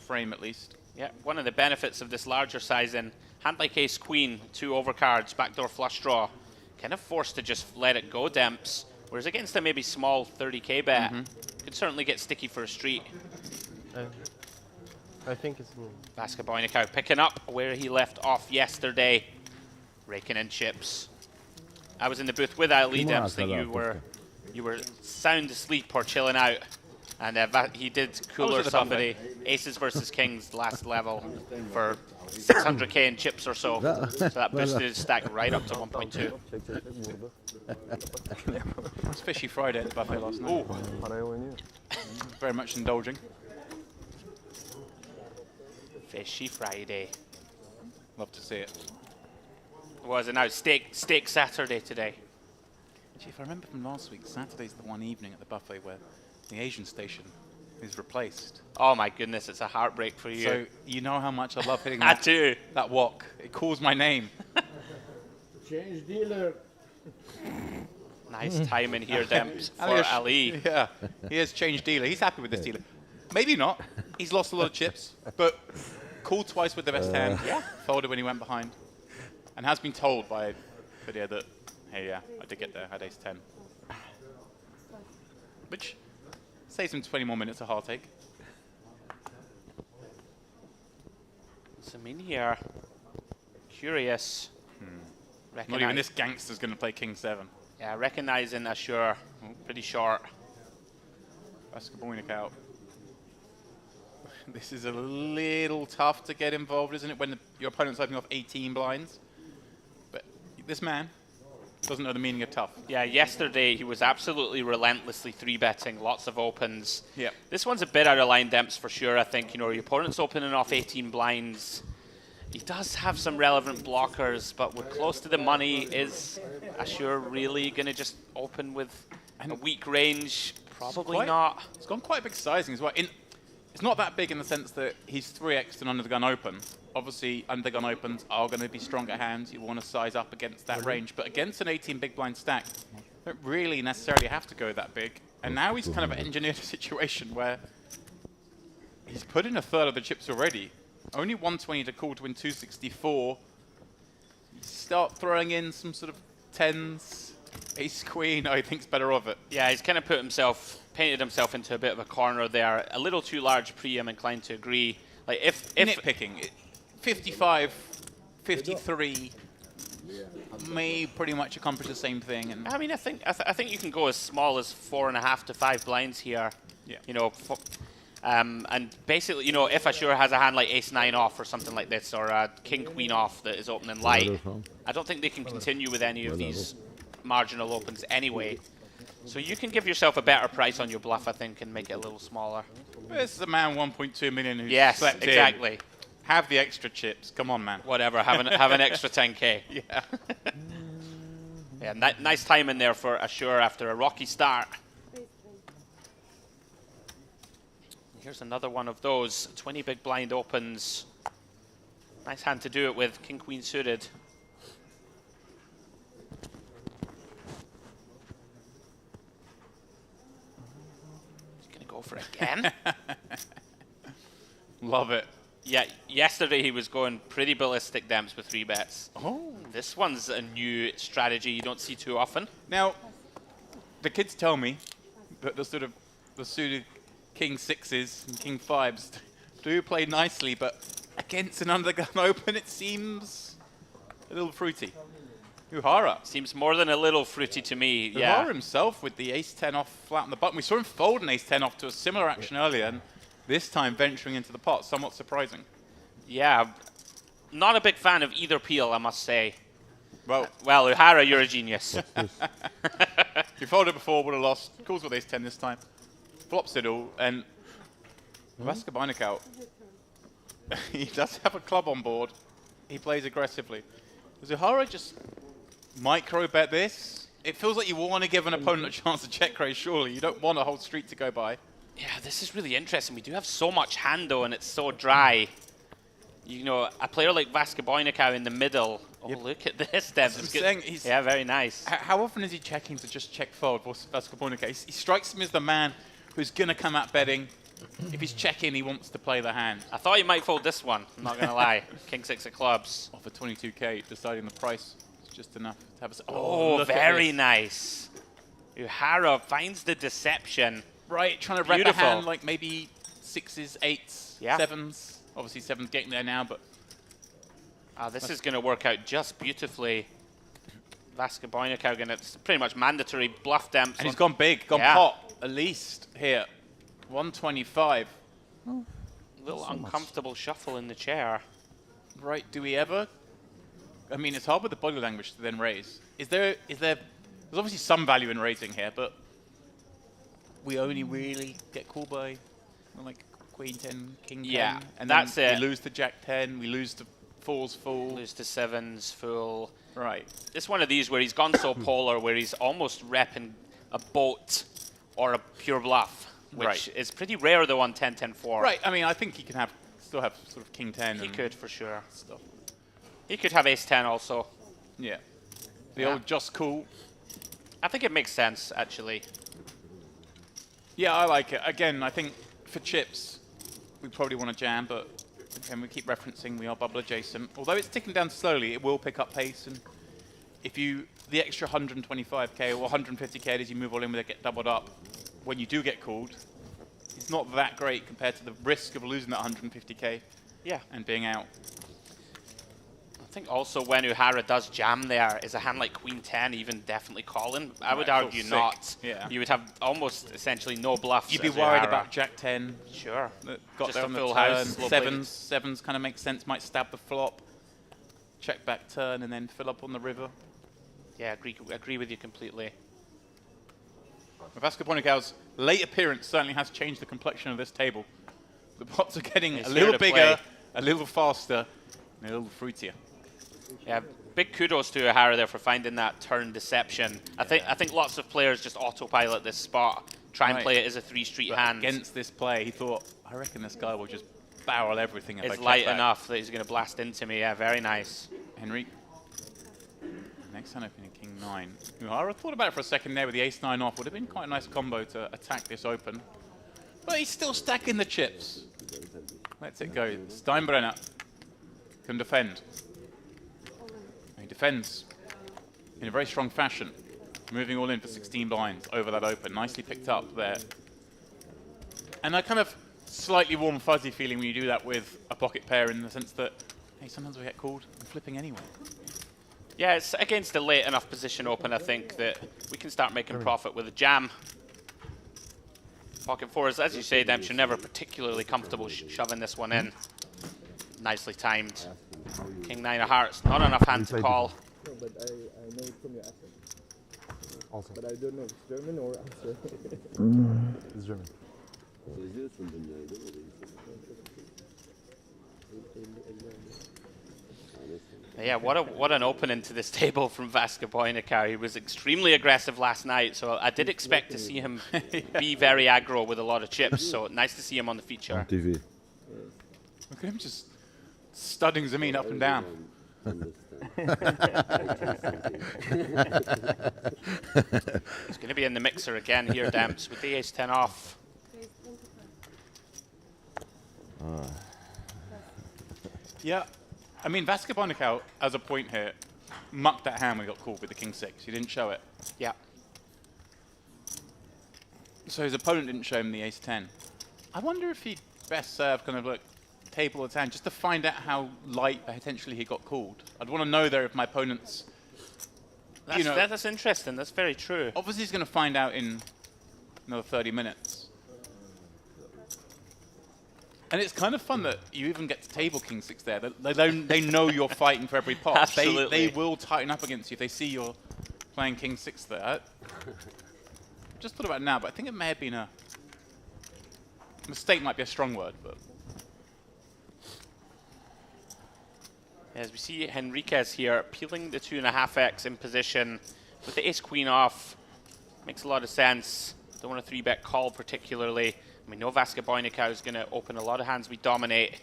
frame at least. Yeah, one of the benefits of this larger sizing, hand like ace queen, 2 overcards, backdoor flush draw, kind of forced to just let it go demps. Whereas against a maybe small 30k bet, could certainly get sticky for a street. I think it's Vasca Boynikau picking up where he left off yesterday, raking in chips. I was in the booth with Ali Demps that you were sound asleep or chilling out, and he did cooler somebody. Aces versus kings last level for 600k in chips or so. So that boosted his stack right up to 1.2. It's Fishy Friday at the buffet last night. Ooh, Paraya oynuyor. Very much indulging. Fishy Friday. Love to see it. Was it now steak Saturday today? Actually, if I remember from last week, Saturday's the one evening at the buffet where the Asian station is replaced. Oh my goodness, it's a heartbreak for you. So you know how much I love hitting I do. that wok. It calls my name. Change dealer. Nice timing here, Demps, for Ali. Yeah, he has changed dealer. He's happy with this dealer. Maybe not. He's lost a lot of chips, but called twice with the best hand. Yeah. Folded when he went behind. And has been told by video that, hey, yeah, I did get there, had ace 10. Which saves him 20 more minutes of heartache. So in here, curious. Not even this gangster's going to play king 7. Yeah, recognizing Ashur, pretty short. Vasca Boynik out. This is a little tough to get involved, isn't it, when your opponent's opening off 18 blinds? But this man doesn't know the meaning of tough. Yeah, yesterday he was absolutely relentlessly 3-betting, lots of opens. Yeah. This one's a bit out of line, Demps, for sure. I think, you know, your opponent's opening off 18 blinds. He does have some relevant blockers, but we're close to the money. Is Ashur really going to just open with a weak range? Probably not. It's gone quite big sizing as well. It's not that big in the sense that he's 3x'd and under the gun open. Obviously, under the gun opens are going to be stronger hands. You want to size up against that range. But against an 18 big blind stack, you don't really necessarily have to go that big. And now he's kind of engineered a situation where he's put in a third of the chips already. Only 120 to call to win 264. You start throwing in some sort of 10s. Ace Queen, I think's better of it. Yeah, he's kind of painted himself into a bit of a corner there. A little too large pre, I'm inclined to agree. Like if nitpicking, 55, 53 may pretty much accomplish the same thing. And I mean, I think you can go as small as 4.5 to 5 blinds here. Yeah. You know, and basically, you know, if Ashur has a hand like Ace 9 off or something like this, or a King Queen off that is opening light, I don't think they can continue with any of these marginal opens anyway. So you can give yourself a better price on your bluff, I think, and make it a little smaller. This is a man 1.2 million who's yes, slept exactly. in. Have the extra chips. Come on, man. Whatever. Have an extra 10k. Yeah. Yeah. Nice timing there for Ashur after a rocky start. Here's another one of those 20 big blind opens. Nice hand to do it with. King Queen suited. Go for it again. Love it. Yeah, yesterday he was going pretty ballistic Demps with 3 bets. Oh. This one's a new strategy you don't see too often. Now, the kids tell me that the suited king 6s and king 5s do play nicely, but against an undergun open, it seems a little fruity. Uhara. Seems more than a little fruity to me. Uhara Yeah. himself with the ace-10 off flat on the button. We saw him fold an ace-10 off to a similar action earlier, and this time venturing into the pot, somewhat surprising. Yeah. Not a big fan of either peel, I must say. Well, Uhara, you're a genius. you folded before, would have lost. Calls with ace-10 this time. Flops it all, and Vaskabinakau, he does have a club on board. He plays aggressively. Does Uhara just micro bet this? It feels like you want to give an opponent a chance to check raise, surely. You don't want a whole street to go by. Yeah, this is really interesting. We do have so much hand, though, and it's so dry. You know, a player like Vaskabinakau in the middle. Oh, look at this, Devs. I'm saying yeah, very nice. How often is he checking to just check fold for Vaskabinakau? He strikes me as the man who's going to come out betting. If he's checking, he wants to play the hand. I thought he might fold this one, I'm not going to lie. King 6 of clubs. Offer 22k, deciding the price is just enough to have a... Oh, very nice. Uhara finds the deception. Right, trying to rep a hand like maybe 6s, 8s, Yeah. 7s. Obviously 7's getting there now, but... This is going to work out just beautifully. Vaskabinakau going to pretty much mandatory bluff dumps. And he's gone big, gone pot, at least here. 125. A little uncomfortable shuffle in the chair. Right, do we ever? I mean, it's hard with the body language to then raise. There's obviously some value in raising here, but we only really get called by like Queen 10, King 10. Yeah, and that's then it. We lose to Jack 10, we lose to 4s full. Lose to 7s full. Right. It's one of these where he's gone so polar where he's almost repping a boat or a pure bluff. Which is pretty rare, though, on 10-10-4. Right, I mean, I think he can still have sort of King 10. He could, for sure. Stuff. He could have Ace-10 also. Yeah. The old just cool. I think it makes sense, actually. Yeah, I like it. Again, I think for chips, we probably want to jam, but again, we keep referencing we are bubble adjacent. Although it's ticking down slowly, it will pick up pace, and if the extra 125k or 150k as you move all in with it get doubled up, when you do get called, it's not that great compared to the risk of losing that 150k and being out. I think also when Uhara does jam there, is a hand like Queen 10 even definitely calling? I would argue not. Yeah. You would have almost essentially no bluffs. You'd be as worried Uhara. about Jack 10. Sure. Got Just there a on the full turn. house, slow play. Sevens kind of makes sense. Might stab the flop, check back turn, and then fill up on the river. Yeah, agree with you completely. Vaskabinakau's late appearance certainly has changed the complexion of this table. The pots are getting He's a here little to bigger, play. a little faster, and a little fruitier. Yeah, big kudos to Uhara there for finding that turn deception. I think lots of players just autopilot this spot, try and play it as a 3-street hand. Against this play, he thought, I reckon this guy will just barrel everything if I It's check light back. enough that he's going to blast into me. Yeah, very nice. Henry. Next hand opening King 9. Uhara thought about it for a second there with the Ace 9 off. Would have been quite a nice combo to attack this open. But he's still stacking the chips. Lets it go. Steinbrenner can defend. He defends in a very strong fashion. Moving all in for 16 blinds over that open. Nicely picked up there. And a kind of slightly warm fuzzy feeling when you do that with a pocket pair, in the sense that, hey, sometimes we get called and flipping anyway. Yeah, it's against a late enough position open, I think, that we can start making profit with a jam. Pocket fours, as you say, Dempster, never particularly comfortable shoving this one in. Nicely timed. King 9 of hearts, not enough hand to call. No, but I know it from your accent. Also. But I don't know if it's German or answer. It's German. Yeah, what an opening to this table from Vaskabinakau. He was extremely aggressive last night, so I did expect to see him be very aggro with a lot of chips, so nice to see him on the feature. On TV. Look at him just studding Zameen up and down. He's going to be in the mixer again here, Demps, with the Ace-10 off. Yeah, I mean, Vaskabinakau, as a point here, mucked that hand when he got called with the King 6. He didn't show it. Yeah. So his opponent didn't show him the ace-10. I wonder if he'd best serve kind of like table or 10, just to find out how light potentially he got called. I'd want to know there if my opponent's... That's interesting. That's very true. Obviously he's going to find out in another 30 minutes. And it's kind of fun that you even get to table King 6 there. They know you're fighting for every pot. Absolutely. They will tighten up against you if they see you're playing King 6 there. Just thought about it now, but I think it may have been a... Mistake might be a strong word, but... As we see Henriquez here, peeling the 2.5x in position with the ace-queen off. Makes a lot of sense. Don't want a 3-bet call particularly. We know Vasca Boynikau is going to open a lot of hands we dominate.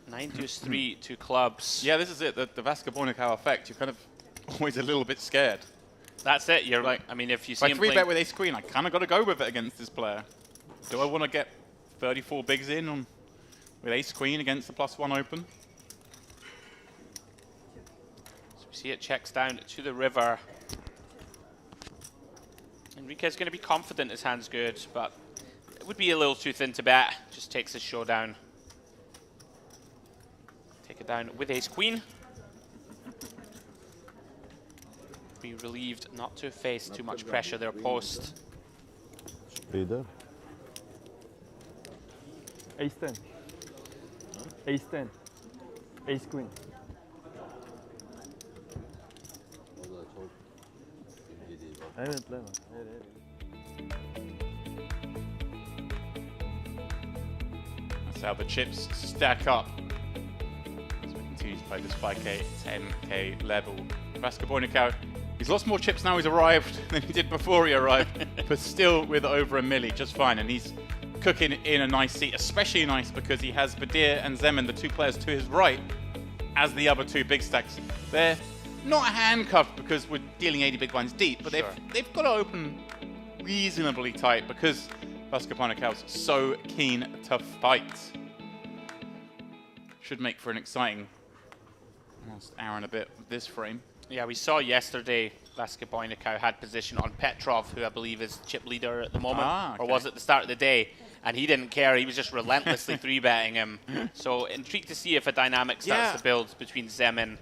9 deuce 3, 2 clubs. Yeah, this is it, the Vasca Boynikau effect. You're kind of always a little bit scared. That's it. You're like, I mean, if you see him 3-bet with ace-queen, I kind of got to go with it against this player. Do I want to get 34 bigs in on with ace-queen against the +1 open? So we see it checks down to the river. Enrique's going to be confident his hand's good, but it would be a little too thin to bet. Just takes his showdown. Take it down with ace-queen. Be relieved not to face too much pressure there post. Leader. Ace-10. Ace-10. Ace-queen. Evet lan. That's how the chips stack up. As we continue to play this 5K, 10K level. Vasca Boynikau, he's lost more chips now he's arrived than he did before he arrived, but still with over a milli, just fine. And he's cooking in a nice seat, especially nice because he has Badir and Zeman, the two players to his right, as the other two big stacks. They're not handcuffed because we're dealing 80 big blinds deep, but they've got to open reasonably tight because Vasca Boynikau's so keen to fight. Should make for an exciting almost hour and a bit with this frame. Yeah, we saw yesterday Vasca Boynikau had position on Petrov, who I believe is chip leader at the moment, or was at the start of the day, and he didn't care. He was just relentlessly 3-betting him. So intrigued to see if a dynamic starts to build between Zeman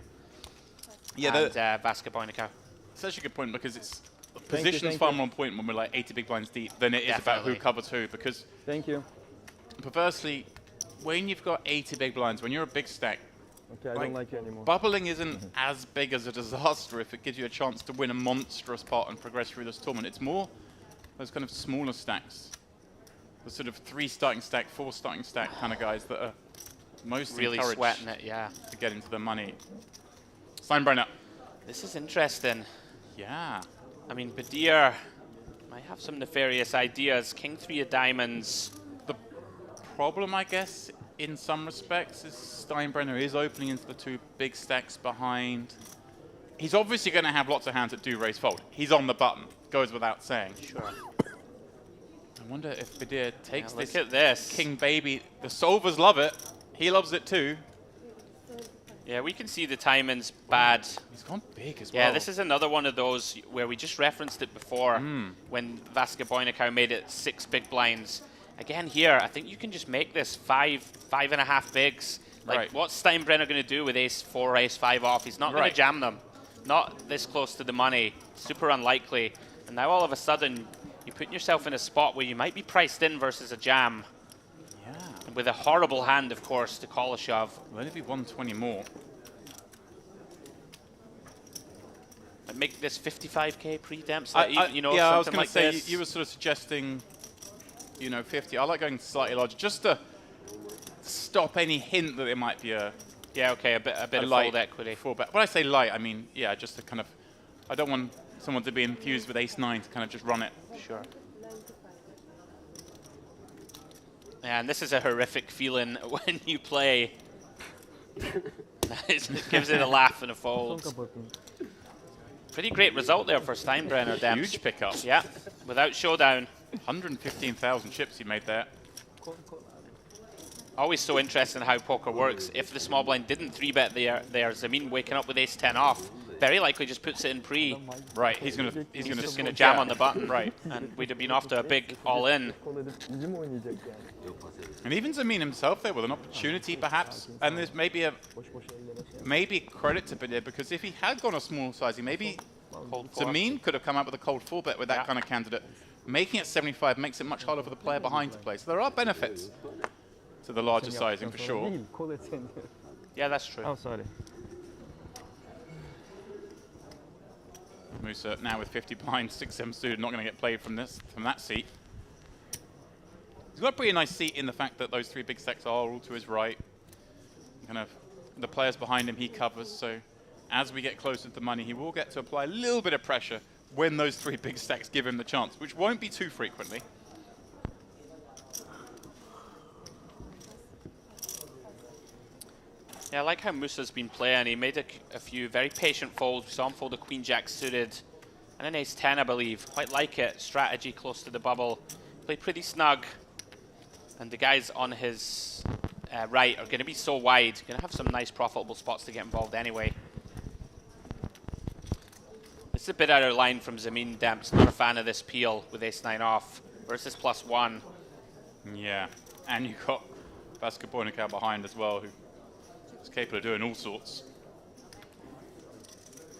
and Vasca Boynikau. It's such a good point because it's position's far more important when we're like 80 big blinds deep than it is about who covers who. Because perversely, when you've got 80 big blinds, when you're a big stack, okay, I don't like it anymore. Bubbling isn't as big as a disaster if it gives you a chance to win a monstrous pot and progress through this tournament. It's more those kind of smaller stacks, the sort of 3 starting stack, 4 starting stack kind of guys that are most really encouraged sweating it, to get into the money. Steinbrenner. This is interesting. Yeah. I mean, Badir might have some nefarious ideas. King 3 of diamonds. The problem, I guess, in some respects, is Steinbrenner is opening into the 2 big stacks behind. He's obviously going to have lots of hands that do raise fold. He's on the button. Goes without saying. Sure. I wonder if Badir takes look at this. King baby. The solvers love it. He loves it too. Yeah, we can see the timing's bad. He's gone big as well. Yeah, this is another one of those where we just referenced it before when Vasca Boynikau made it 6 big blinds. Again here, I think you can just make this 5.5 bigs. Like, what's Steinbrenner going to do with ace-4, ace-5 off? He's not going to jam them. Not this close to the money. Super unlikely. And now all of a sudden, you're putting yourself in a spot where you might be priced in versus a jam. Yeah. And with a horrible hand, of course, to call a shove. Will only be 120 more. I'd make this 55k pre-demps. You know, yeah, I was something going like to say, this. you were sort of suggesting, you know, 50. I like going slightly larger, just to stop any hint that it might be a... Yeah, okay, a bit of light fold equity. When I say light, I mean, yeah, just to kind of... I don't want someone to be infused with ace-9 to kind of just run it. Sure. And this is a horrific feeling when you play. It gives it a laugh and a fold. Pretty great result there for Steinbrenner. Huge pickup. Yeah, without showdown. 115,000 chips he made there. Always so interesting how poker works. If the small blind didn't 3-bet there, Zamin waking up with ace-10 off, very likely just puts it in pre. Right, he's just gonna jam on the button, right? And we'd have been off to a big all-in. Kol edip iyi mi oynayacak yani? And even Zamin himself there with an opportunity perhaps, and there's maybe Boş boş ellere şey. maybe credit to Badir, because if he had gone a small sizing, maybe Cold four. Zamin could have come out with a cold 4-bet with that Yeah. kind of candidate. Making it 75 makes it much harder for the player behind to play. So there are benefits to the larger Seni sizing yaptıktan for sonra sure. Değil, kol et seni. Yeah, that's true. Oh, sorry. Musa now with 50 blinds, 6-7 suited, not going to get played from that seat. He's got a pretty nice seat in the fact that those 3 big stacks are all to his right. Kind of the players behind him he covers, so as we get closer to the money, he will get to apply a little bit of pressure when those 3 big stacks give him the chance, which won't be too frequently. Yeah, I like how Musa's been playing. He made a few very patient folds. We saw him fold a Queen Jack suited and an Ace 10, I believe. Quite like it. Strategy close to the bubble. Played pretty snug. And the guys on his right are going to be so wide. Going to have some nice profitable spots to get involved anyway. This is a bit out of line from Zamin Demps. Not a fan of this peel with Ace 9 off versus +1. Yeah, and you've got Vasco Boynicao behind as well, who is capable of doing all sorts.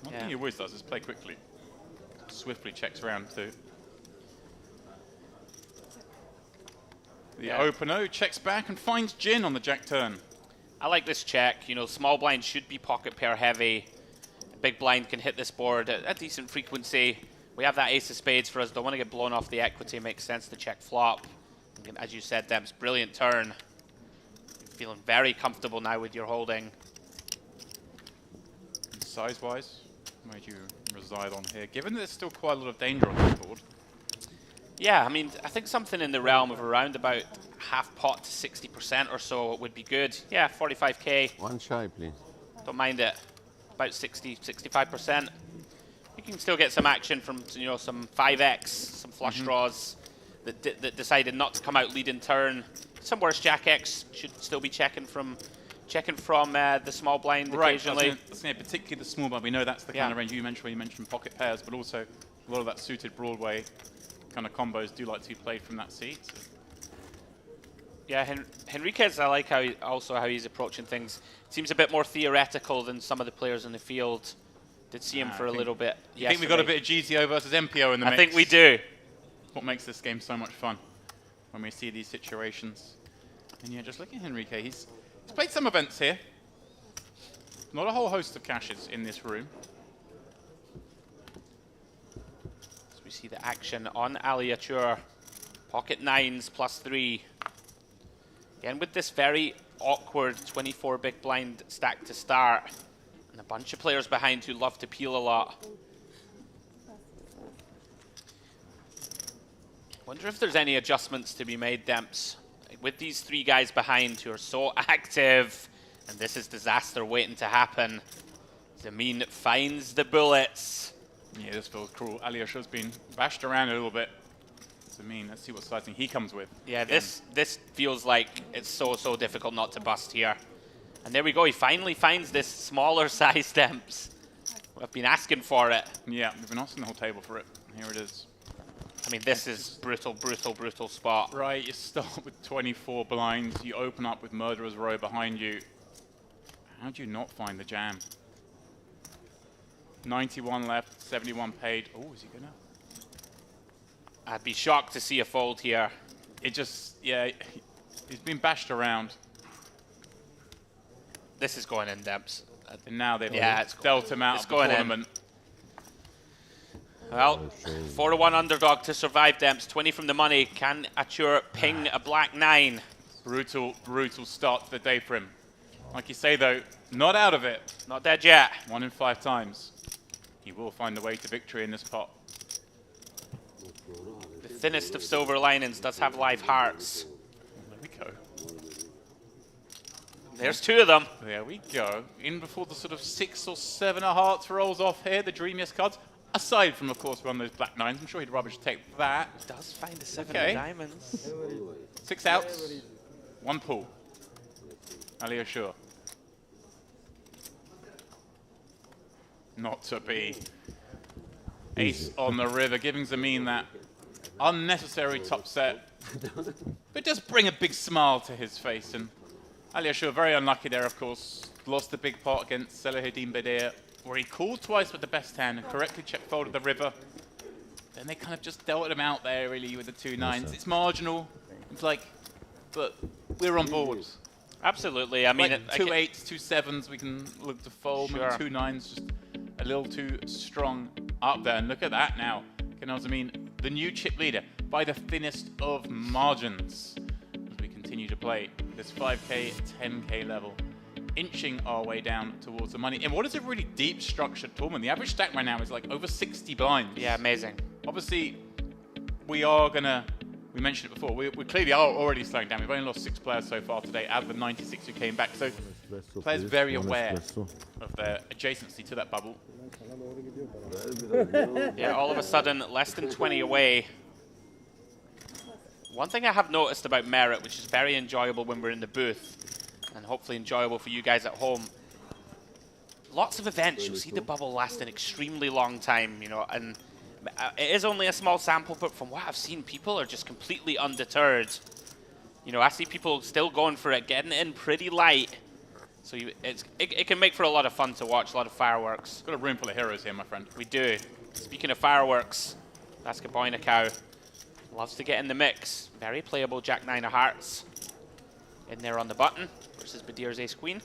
One thing he always does is play quickly. Swiftly checks around too. The opener checks back and finds Jin on the jack turn. I like this check. You know, small blind should be pocket pair heavy. Big blind can hit this board at a decent frequency. We have that ace of spades for us. Don't want to get blown off the equity. Makes sense to check flop. And as you said, Demps, brilliant turn. Feeling very comfortable now with your holding. Size-wise, where do you reside on here? Given that there's still quite a lot of danger on this board. Yeah, I mean, I think something in the realm of around about half pot to 60% or so would be good. Yeah, 45k. One shy, please. Don't mind it. About 60, 65%. You can still get some action from, you know, some 5x, some flush draws that decided not to come out lead in turn. Some worse jack X should still be checking from the small blind occasionally. Right, particularly the small blind. We know that's the kind of range you mentioned when you mentioned pocket pairs, but also a lot of that suited Broadway kind of combos do like to be played from that seat. Yeah, Henriquez, I like how he's approaching things. Seems a bit more theoretical than some of the players in the field. Did see him for a little bit. I think we got a bit of GTO versus MPO in the mix. I think we do. What makes this game so much fun when we see these situations. And yeah, just look at Henrique. He's played some events here. Not a whole host of caches in this room. So we see the action on Aliature. Pocket 9s +3. Again with this very awkward 24 big blind stack to start. And a bunch of players behind who love to peel a lot. Wonder if there's any adjustments to be made, Demps. With these 3 guys behind who are so active, and this is disaster waiting to happen. Zamin finds the bullets. Yeah, this feels cruel. Aliasha's been bashed around a little bit. Zamin, let's see what sizing he comes with. Yeah, this feels like it's so difficult not to bust here. And there we go, he finally finds this smaller size Demps. I've been asking for it. Yeah, we've been asking the whole table for it. Here it is. I mean, this is brutal spot. Right, you start with 24 blinds, you open up with Murderer's Row behind you. How do you not find the jam? 91 left, 71 paid. Oh, is he gonna? I'd be shocked to see a fold here. It just, yeah, he's been bashed around. This is going in, Demps. And now they've it's dealt him out of the tournament. Well, 4-1 underdog to survive, Demps. 20 from the money. Can Ature ping a black 9? Brutal start to the day for him. Like you say, though, not out of it. Not dead yet. 1 in 5 times. He will find the way to victory in this pot. The thinnest of silver linings does have live hearts. There we go. There's 2 of them. There we go. In before the sort of 6 or 7 of hearts rolls off here, the dreamiest cards. Aside from, of course, one of those black 9s. I'm sure he'd rubbish take that. Does find a 7 of diamonds. 6 outs. 1 pull. Ali Ashur. not to be. Ace on the river, giving Zamin that unnecessary top set. But does bring a big smile to his face. And Alyashur, very unlucky there, of course. Lost the big pot against Selahattin Badir, where he called twice with the best hand and correctly check folded the river. Then they kind of just dealt him out there, really, with the 2-9s. It's marginal. It's like, but we're on board. Absolutely. I mean, like 2 8s, 2 7s, we can look to fold. Sure. 2 9s, just a little too strong up there. And look at that now. Zamin, the new chip leader, by the thinnest of margins, as we continue to play this 5K, 10K level, inching our way down towards the money. And what is a really deep structured tournament? The average stack right now is like over 60 blinds. Yeah, amazing. Obviously, we are gonna. We mentioned it before. We clearly are already slowing down. We've only lost 6 players so far today, out of the 96 who came back. So players very aware of their adjacency to that bubble. Yeah, all of a sudden, less than 20 away. One thing I have noticed about Merit, which is very enjoyable when we're in the booth, and hopefully enjoyable for you guys at home, lots of events, you'll see the bubble last an extremely long time, you know, and it is only a small sample, but from what I've seen, people are just completely undeterred. You know, I see people still going for it, getting it in pretty light. So it can make for a lot of fun to watch, a lot of fireworks. Got a room full of heroes here, my friend. We do. Speaking of fireworks, that's Cow. Loves to get in the mix. Very playable Jack 9 of hearts. In there on the button versus Badir's Ace Queen.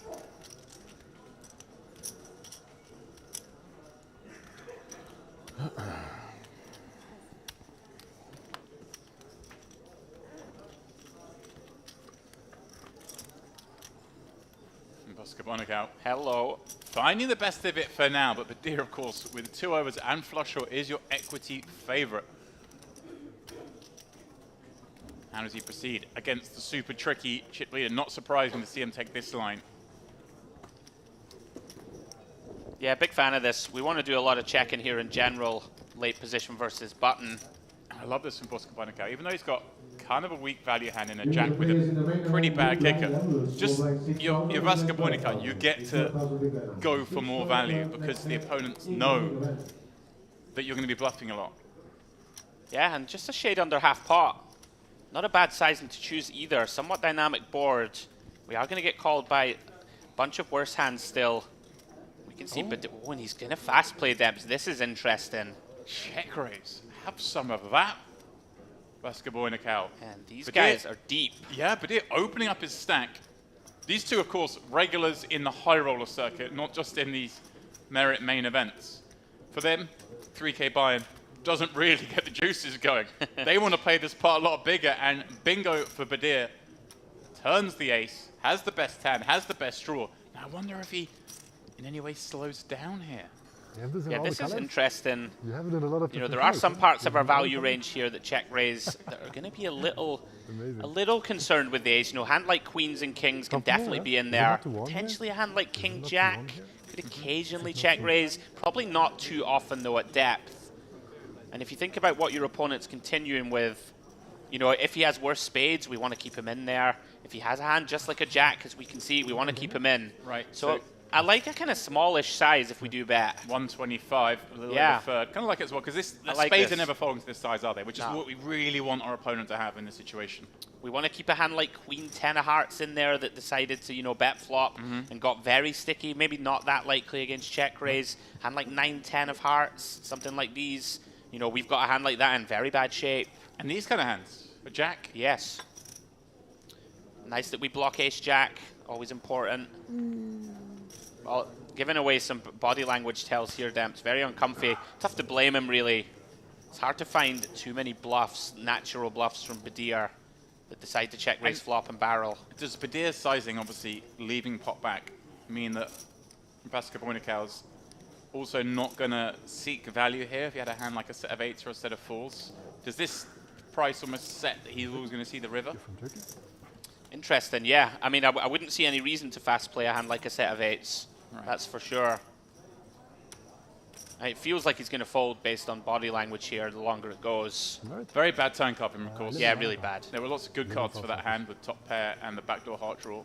Out. Hello. Finding the best of it for now, but Badir, of course, with 2 overs and flush draw, is your equity favorite. How does he proceed against the super tricky chip leader? Not surprising to see him take this line. Yeah, big fan of this. We want to do a lot of checking here in general, late position versus button. I love this from Bosco. Even though he's got kind of a weak value hand in a jack with a pretty bad kicker, just your Vasca, you get to go for more value because the opponents know that you're going to be bluffing a lot. Yeah, and just a shade under half pot. Not a bad sizing to choose either. Somewhat dynamic board. We are going to get called by a bunch of worse hands still. We can see, but when he's going to fast play Debs, this is interesting. Check raise. Have some of that. Vasca. And these guys are deep. Yeah, Badir opening up his stack. These two, of course, regulars in the high roller circuit, not just in these Merit main events. For them, 3K buy-in doesn't really get the juices going. They want to play this part a lot bigger, and bingo for Badir. Turns the ace, has the best hand, has the best draw. Now I wonder if he in any way slows down here. Yeah, this is interesting. You know, there are some parts of our value range here that check raise that are going to be a little concerned with the ace. You know, hand like queens and kings can definitely be in there. Potentially a hand like king jack could occasionally check raise. Probably not too often though at depth. And if you think about what your opponent's continuing with, you know, if he has worse spades, we want to keep him in there. If he has a hand just like a jack, as we can see, we want to keep him in. Right. So I like a kind of smallish size if we do bet. 125, a little yeah. third. Kind of like it as well, because like spades this. are never folding to this size, are they? Which is what we really want our opponent to have in this situation. We want to keep a hand like Queen 10 of hearts in there that decided to, you know, bet flop and got very sticky. Maybe not that likely against check raise. Hand like 9-10 of hearts, something like these. You know, we've got a hand like that in very bad shape. And these kind of hands, a jack? Yes. Nice that we block ace jack, always important. Well, giving away some body language tells here, Demps. Very uncomfy. Tough to blame him, really. It's hard to find too many bluffs, natural bluffs from Badir that decide to check raise, flop, and barrel. Does Badir's sizing, obviously, leaving pot back, mean that Vasca Boynikow's also not going to seek value here if he had a hand like a set of 8s or a set of 4s? Does this price almost set that he's always going to see the river? Interesting, yeah. I mean, I wouldn't see any reason to fast play a hand like a set of 8s. Right. That's for sure. It feels like he's going to fold based on body language here the longer it goes. Very bad turn card, of course. Yeah, really bad. There were lots of good cards for that hand with top pair and the backdoor heart draw.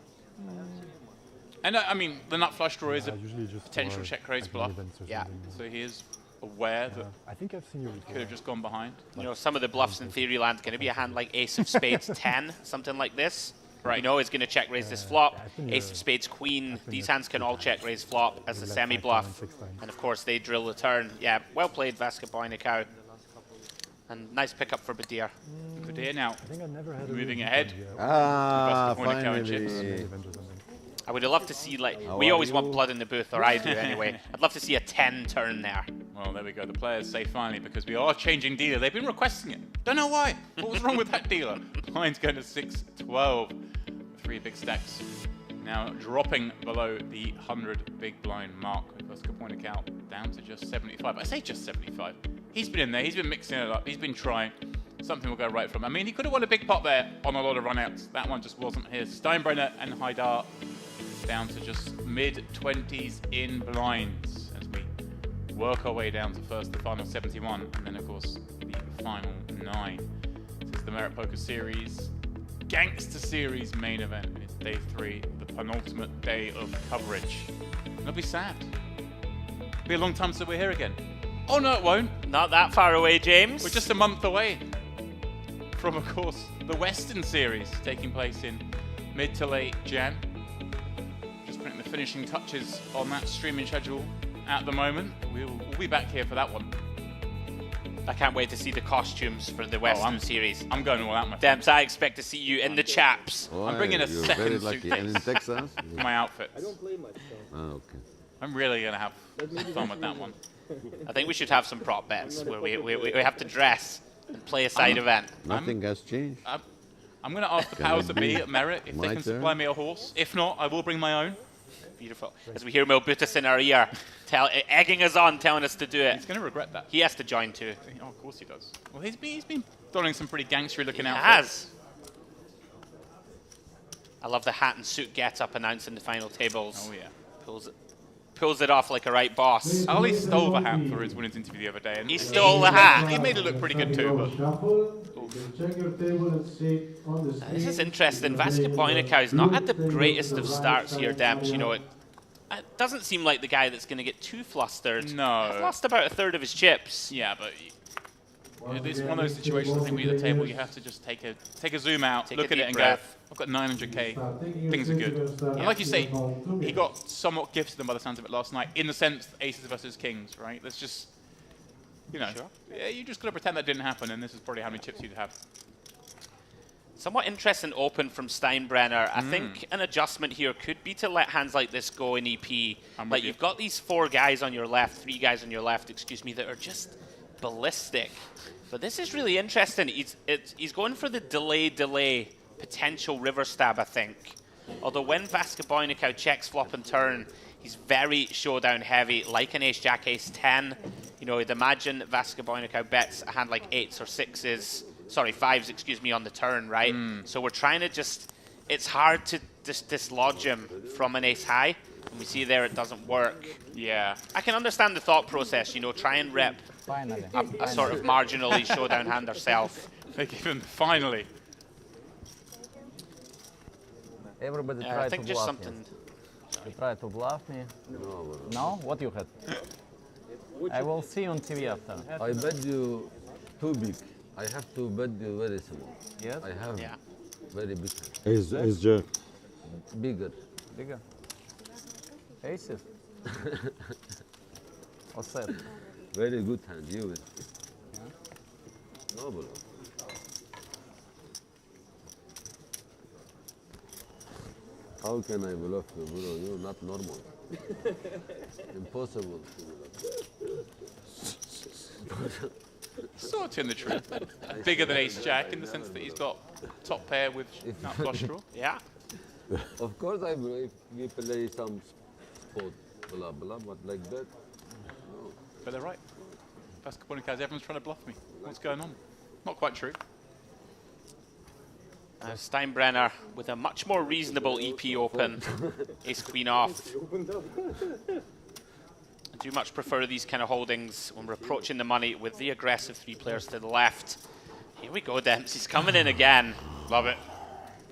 And I mean, the nut flush draw is a usually just potential for, check raise like, bluff. events or Yeah. something. So he is aware that I think I've seen you before. could have just gone behind. You know, some of the bluffs in theory land going to be a hand like Ace of Spades 10, something like this. Right. You know, is going to check raise this flop. I think Ace of Spades Queen. These hands can all check raise flop as a Maybe like semi 5 bluff. times, 6 times. And of course, they drill the turn. Yeah, well played, Vasca Boynikau. And nice pickup for Badir. Good here now. I think I've never had a Moving really ahead. good idea. Ah, Vasca Boynikau and finally. chips. Event or something. I would have loved to see, like, How we are always want you? blood in the booth, or I do anyway. I'd love to see a 10 turn there. Well, there we go. The players say finally because we are changing dealer. They've been requesting it. Don't know why. What was wrong with that dealer? Blind's going to 6-12. 3 big stacks. Now dropping below the 100 big blind mark. Vasca Boynikau down to just 75. I say just 75. He's been in there. He's been mixing it up. He's been trying. Something will go right from him. I mean, he could have won a big pot there on a lot of runouts. That one just wasn't his. Steinbrenner and Haidar down to just mid-20s in blinds as we work our way down to first the final 71, and then of course the final 9. This is the Merit Poker Series Gangster Series main event. It's day 3, the penultimate day of coverage. It'll be sad. It'll be a long time till we're here again. Oh no, it won't. Not that far away, James. We're just a month away from, of course, the Western Series taking place in mid to late Jan. Just putting the finishing touches on that streaming schedule at the moment. We'll be back here for that one. I can't wait to see the costumes for the Western Series. I'm going all out, my Dems, I expect to see you in the chaps. Why? I'm bringing a You're second very lucky. And in suitcase Texas? for my outfits. I don't play much, so. Ah, okay. I'm really going to have fun with that one. I think we should have some prop bets where we have to dress and play a side event. Nothing has changed. I'm going to ask the Can powers it that be be at Merit if they my can turn? supply me a horse. If not, I will bring my own. Beautiful. As we hear Milbutis in our ear, egging us on, telling us to do it. He's going to regret that. He has to join too. Oh, of course he does. Well, he's been donning some pretty gangstery looking He outfits. has. I love the hat and suit get-up announcing the final tables. Oh, yeah. Pulls it off like a right boss. Ali stole the hat for his winners interview the other day. And He stole the hat. He made it look pretty good too. This is interesting. Vasca Boynikau is not at the greatest of starts here, Demps. You know, it doesn't seem like the guy that's going to get too flustered. No. He's lost about a third of his chips. Yeah, but it's one of those situations, I think, where you're at the table, you have to just take a zoom out, look at it and go, I've got 900k, things are good. And like you say, he got somewhat gifted them by the sounds of it last night, in the sense aces versus kings, right? Let's just, you know, yeah, you just got to pretend that didn't happen, and this is probably how many chips you'd have. Somewhat interesting open from Steinbrenner. I think an adjustment here could be to let hands like this go in EP. Like, you've got these 4 guys on your left, 3 guys on your left, excuse me, that are just ballistic. But this is really interesting. He's going for the delay, potential river stab, I think. Although when Vasca Boynikau checks flop and turn, he's very showdown heavy, like an ace, jack, ace, 10. You know, you'd imagine Vasca Boynikau bets a hand like 8s or 6s, sorry, 5s, excuse me, on the turn, right? So we're trying to just, it's hard to just dislodge him from an ace high. And we see there it doesn't work. Yeah. I can understand the thought process, you know, try and rep a sort of marginally showdown hand herself. They give him finally. Everybody I try think to just bluff something. me. You try to bluff me. No? What you had? I will see you on TV after. I bet you too big. I have to bet you very small. Yes? I have very big. Ace jack. Bigger. Bigger. Aces. What's that? Very good hand. You will. No bro. How can I bluff you, bro? You're not normal. Impossible to bluff. Sort of in the truth. Bigger than ace jack in the sense that he's got top pair with nut flush draw. Yeah. Of course, I believe we play some sport, blah blah, but like that, no. But they're right. Vasca Boynikau, everyone's trying to bluff me. What's going on? Not quite true. Steinbrenner with a much more reasonable EP open. Ace queen off. I do much prefer these kind of holdings when we're approaching the money with the aggressive 3 players to the left. Here we go, Demps. He's coming in again. Love it.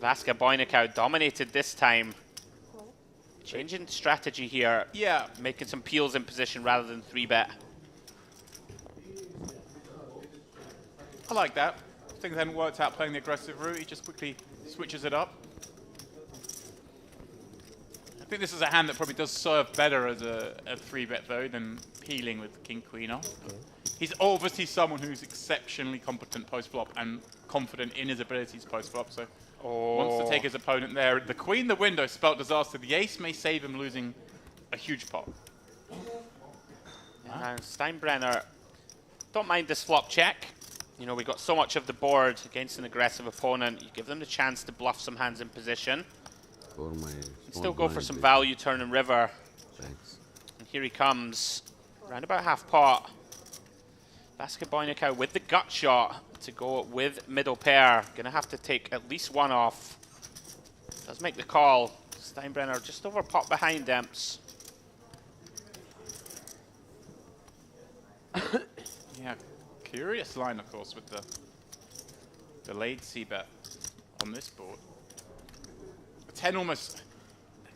Vasca Boynikau dominated this time. Changing strategy here. Yeah. Making some peels in position rather than 3-bet. I like that. Things hadn't worked out playing the aggressive route. He just quickly switches it up. I think this is a hand that probably does serve better as a 3-bet though than peeling with King Queen off. Okay. He's obviously someone who's exceptionally competent post-flop and confident in his abilities post-flop, so wants to take his opponent there. The Queen, the window, spelt disaster. The ace may save him losing a huge pot. Now Steinbrenner, don't mind this flop check. You know, we got so much of the board against an aggressive opponent. You give them the chance to bluff some hands in position. Still go for some value turn and river. Thanks. And here he comes, round about half pot. Vasco with the gut shot to go with middle pair. Gonna have to take at least one off. Does make the call. Steinbrenner just over pot behind Demps. Yeah, curious line, of course, with the delayed c-bet on this board. 10 almost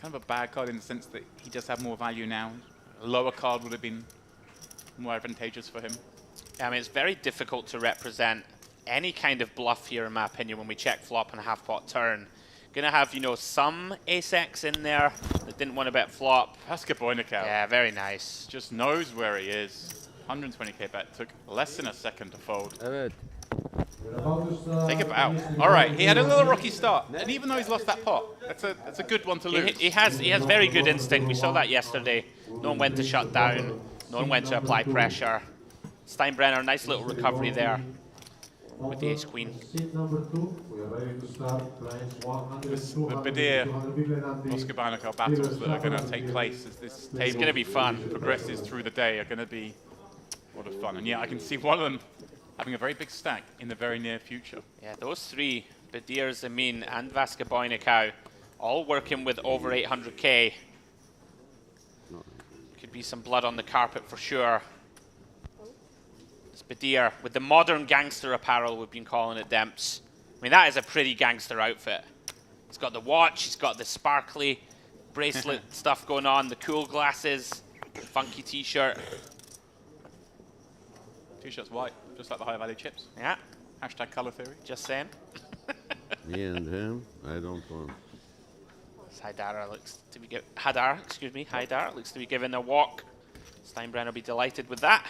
kind of a bad card in the sense that he does have more value now. A lower card would have been more advantageous for him. I mean, it's very difficult to represent any kind of bluff here, in my opinion, when we check flop and a half pot turn. Gonna have, you know, some ace-x in there that didn't want to bet flop. Vasco Boynikau. Yeah, very nice. Just knows where he is. 120k bet, took less than a second to fold. Take it out. All right, he had a little rocky start, and even though he's lost that pot, that's a good one to lose. He has very good instinct. We saw that yesterday. Knowing when to shut down, knowing when to apply pressure. Steinbrenner, nice little recovery there with the ace queen. The Badir Oscar Banachal battles that are going to take place as this table it's going to be fun. Progresses through the day are going to be a lot of fun. And yeah, I can see one of them having a very big stack in the very near future. Yeah, those three, Badir, Zamin, and Vasco Boynikau, all working with over 800k. Could be some blood on the carpet for sure. It's Badir with the modern gangster apparel we've been calling it, Demps. I mean, that is a pretty gangster outfit. He's got the watch, he's got the sparkly bracelet stuff going on, the cool glasses, the funky t-shirt. T-shirt's white, just like the higher value chips. Yeah. Hashtag color theory. Just saying. Me and him, I don't want. Haidar looks to be Haidar looks to be given a walk. Steinbrenner will be delighted with that.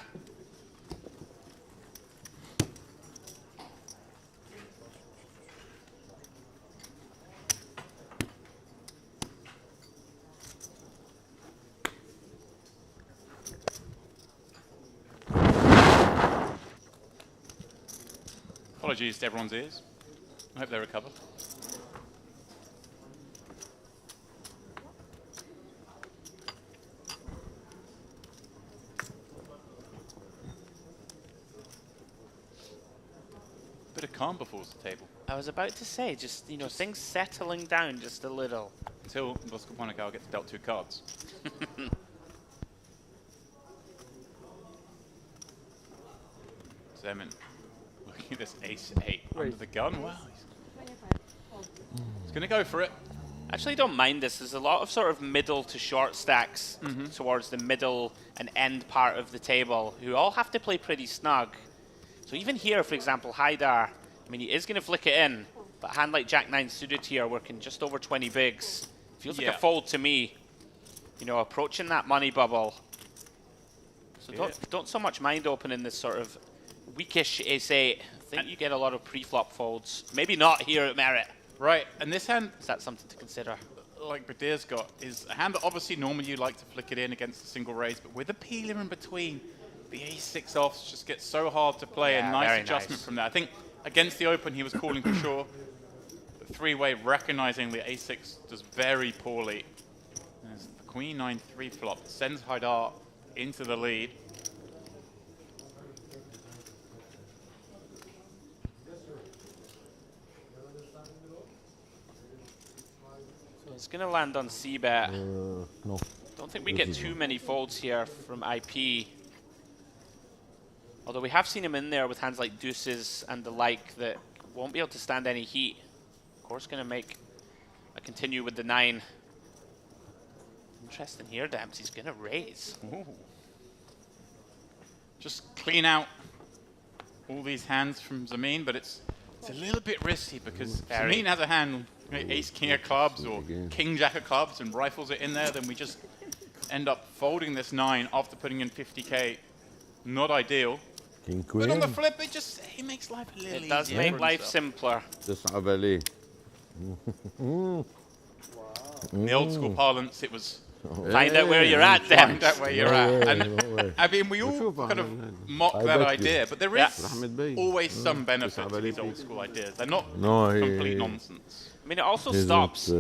Apologies to everyone's ears. I hope they recover. Bit of calm before the table. I was about to say, just, you know, things settling down just a little. Until Vasco Boynikau gets dealt 2 cards. Zemin, looking at this ace-8 under the gun. Wow, he's going to go for it. Actually, don't mind this. There's a lot of sort of middle to short stacks towards the middle and end part of the table who all have to play pretty snug. So even here, for example, Haidar, I mean, he is going to flick it in, but a hand like Jack-9 suited here, working just over 20 bigs, feels like a fold to me. You know, approaching that money bubble. So don't so much mind opening this sort of weakish ace-8. I think you get a lot of pre-flop folds. Maybe not here at Merit. Right, and this hand, is that something to consider? Like Badir's got, is a hand that obviously normally you like to flick it in against a single raise, but with a peeler in between, the ace-6 offs just get so hard to play. Yeah, a nice adjustment from there. I think against the open he was calling for sure. The 3-way recognizing the ace-6 does very poorly. There's the queen 9-3 flop sends Haidar into the lead. It's going to land on c-bet. No. Don't think we get too many folds here from IP. Although we have seen him in there with hands like deuces and the like that won't be able to stand any heat. Of course, going to make a continue with the 9. Interesting here, Demps. He's going to raise. Ooh. Just clean out all these hands from Zamin, but it's a little bit risky because Zamin has a hand, ace king of clubs or king jack of clubs, and rifles it in there. Then we just end up folding this 9 after putting in 50k. Not ideal. King queen. But on the flip, it makes life a little easier. It does make life simpler. تصعب عليه. In the old school parlance, it was find out where you're at, Demps. find out where you're at. And I mean, we all kind of mock that idea, but there is always some benefit to these old school ideas. They're not complete nonsense. I mean, it also stops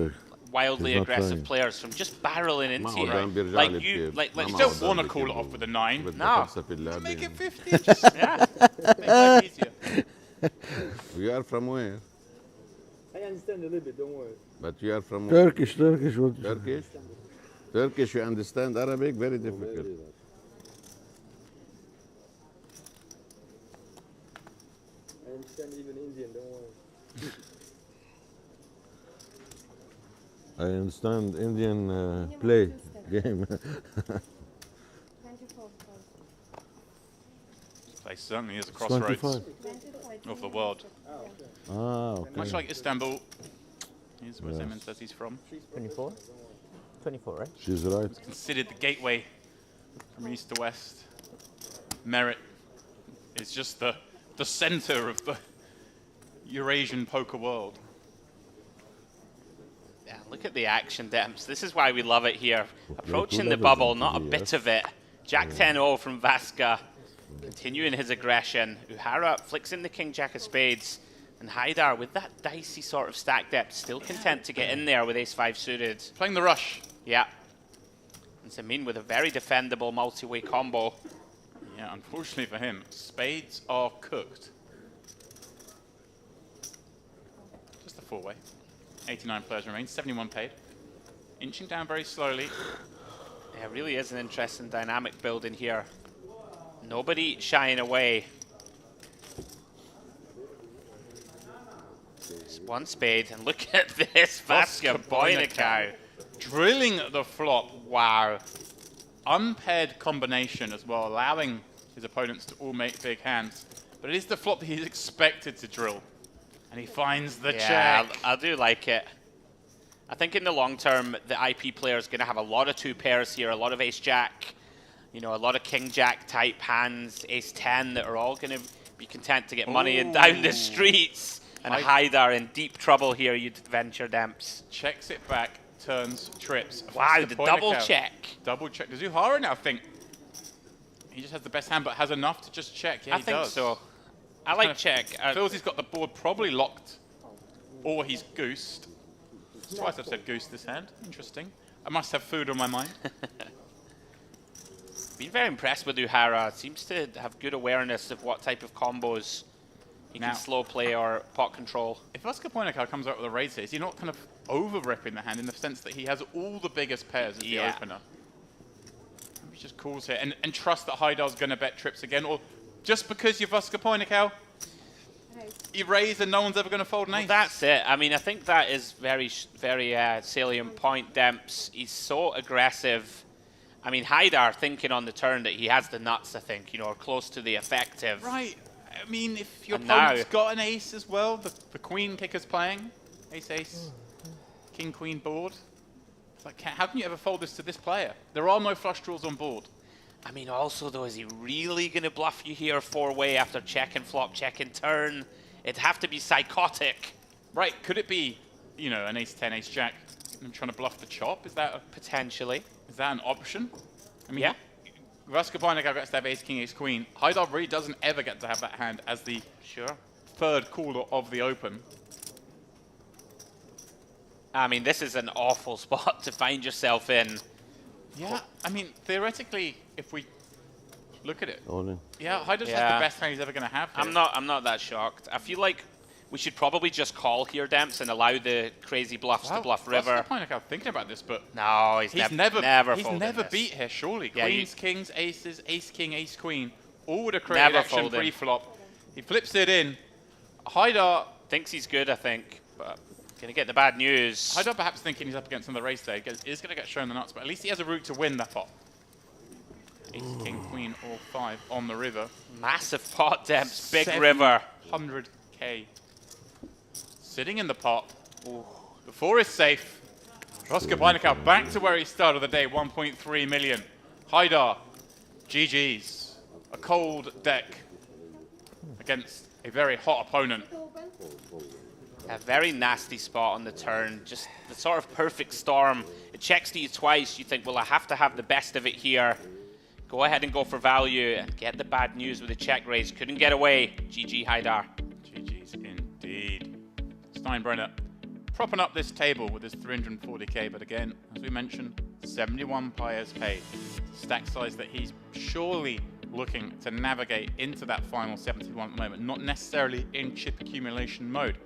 wildly aggressive players from just barreling into you. Like you, like You don't want to call it off with a 9. No. Make it 50. Just make life easier. You are from where? I understand a little bit, don't worry. But you are from where? Turkish. What? Turkish? Turkish, you understand Arabic? Very difficult. I understand even Indian, don't worry. I understand Indian play game. This place certainly is a crossroads 25. of the world. Ah, okay. Much like Istanbul. Here's where Zeman says he's from. 24? 24, right? She's right. Considered the gateway from east to west. Merit is just the center of the Eurasian poker world. Yeah, look at the action, Demps. This is why we love it here. Approaching the bubble, not a bit of it. Jack 10-0 from Vasca, continuing his aggression. Uhara flicks in the king jack of spades. And Haidar, with that dicey sort of stack depth, still content to get in there with ace-5 suited. Playing the rush. Yeah. And Zamin with a very defendable multi-way combo. Yeah, unfortunately for him, spades are cooked. Just a 4-way. 89 players remain, 71 paid. Inching down very slowly. Yeah, it really is an interesting dynamic building here. Nobody shying away. Just one spade, and look at this, Vasca Boynikau. Drilling the flop, wow. Unpaired combination as well, allowing his opponents to all make big hands. But it is the flop that he's expected to drill. And he finds the check. I do like it. I think in the long term, the IP player is going to have a lot of 2 pairs here, a lot of ace-jack, you know, a lot of king-jack type hands, ace-10 that are all going to be content to get money and down the streets. And Haidar in deep trouble here, you'd venture, Demps. Checks it back, turns, trips. Wow, the double check. Double check. Does Uhara now think he just has the best hand, but has enough to just check? Yeah, I think so. I like check. Feels he's got the board probably locked, or he's goosed. Twice I've said goose this hand. Interesting. I must have food on my mind. Been very impressed with Uhara. Seems to have good awareness of what type of combos he can slow play or pot control. If Vasca Boynikau comes out with a raise here, is he not kind of over-ripping the hand in the sense that he has all the biggest pairs as the opener? He just calls here and trust that Haidar's going to bet trips again, or just because you're Vasca Boynikau, you raise and no one's ever going to fold an ace. Well, that's it. I mean, I think that is very salient point, Demps. He's so aggressive. I mean, Haidar thinking on the turn that he has the nuts, I think, you know, or close to the effective. Right. I mean, if your opponent's got an ace as well, the queen kicker's playing, ace, king, queen board. It's like, how can you ever fold this to this player? There are no flush draws on board. I mean, also, though, is he really going to bluff you here 4-way after check and flop, check and turn? It'd have to be psychotic. Right, could it be, you know, an ace-10, ace-jack, and trying to bluff the chop? Is that potentially? Is that an option? I mean, yeah. Vasca Boynikau gets to have ace-king, ace-queen. Haidar really doesn't ever get to have that hand as the third caller of the open. I mean, this is an awful spot to find yourself in. Yeah, I mean, theoretically, if we look at it, All in. yeah, Haidar's has the best hand he's ever going to have here. I'm not that shocked. I feel like we should probably just call here, Demps, and allow the crazy bluffs to bluff river. Vasca Boynikau thinking about this, but no, he's never beat here. Surely, yeah, queens, kings, aces, ace, king, ace, queen, all would have created action pre-flop. He flips it in. Haidar thinks he's good, I think, but Gonna get the bad news. Haidar perhaps thinking he's up against another race there. He's going to get shown the nuts, but at least he has a route to win that pot. Ace, king, queen, or 5 on the river. Massive pot depths, big river. 100k. Sitting in the pot. Ooh. The 4 is safe. Roscoe Beinecke back to where he started the day, 1.3 million. Haidar, GG's. A cold deck against a very hot opponent. A very nasty spot on the turn, just the sort of perfect storm. It checks to you twice, you think, well, I have to have the best of it here. Go ahead and go for value and get the bad news with a check raise. Couldn't get away. GG Haidar. GG's indeed. Steinbrenner propping up this table with his 340k, but again, as we mentioned, 71 players paid. Stack size that he's surely looking to navigate into that final 71 at the moment, not necessarily in chip accumulation mode.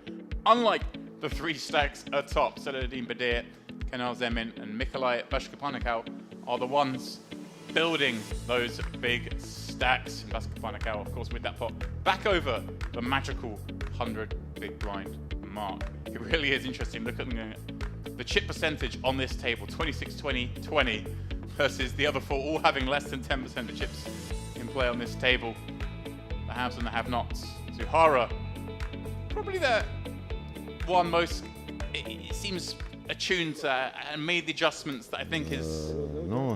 Unlike the 3 stacks atop, Saladin Badir, Kenal Zemin, and Mikolai Bashkapanikau are the ones building those big stacks. And Bashkapanikau, of course, with that pot back over the magical 100 big blind mark. It really is interesting. Look at the chip percentage on this table, 26, 20, 20, versus the other 4 all having less than 10% of chips in play on this table. The haves and the have-nots. Zuhara, probably the one most, it seems, attuned to and made the adjustments that I think is...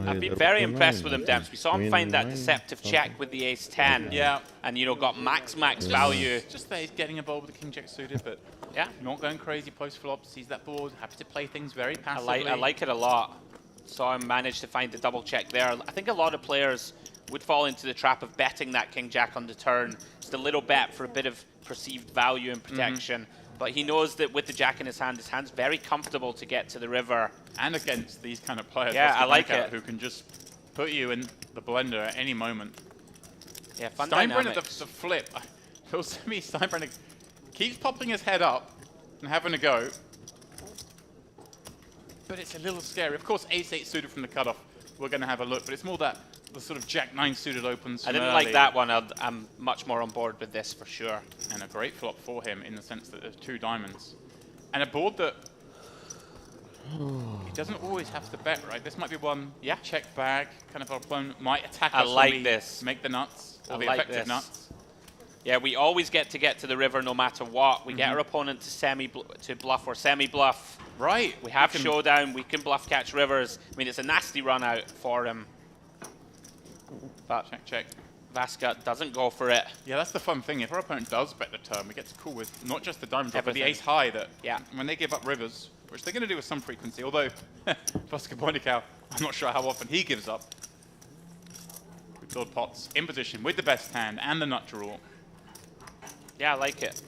I've been very impressed with him, Demps. We saw him find that deceptive check with the ace-10. Yeah. And, you know, got max value. Just that he's getting involved with the king-jack suited, but yeah, not going crazy post-flop, sees that board, happy to play things very passively. I like it a lot. Saw him manage to find the double check there. I think a lot of players would fall into the trap of betting that king-jack on the turn. Just a little bet for a bit of perceived value and protection. But he knows that with the jack in his hand's very comfortable to get to the river. And against these kind of players, yeah, I like it, who can just put you in the blender at any moment. Yeah, fun Steinbrenner, dynamics. the flip. Feels to me, Steinbrenner keeps popping his head up and having a go. But it's a little scary. Of course, ace-8 suited from the cutoff, we're going to have a look. But it's more that the sort of jack-9 suited opens. I didn't like that one. I'm much more on board with this for sure. And a great flop for him in the sense that there's 2 diamonds. And a board that he doesn't always have to bet, right? This might be one check bag, kind of our opponent might attack us. I like when we this. Make the nuts, or I the like effective this. nuts. Yeah, we always get to the river no matter what. We get our opponent to bluff or semi-bluff. Right. We have showdown. We can bluff catch rivers. I mean, it's a nasty run out for him. But check. Vasca doesn't go for it. Yeah, that's the fun thing. If our opponent does bet the turn, we get to call with not just the diamond drop, but the Everything. ace high that when they give up rivers, which they're going to do with some frequency, although Vasca Beinecke, I'm not sure how often he gives up. We build pots in position with the best hand and the nut draw. Yeah, I like it.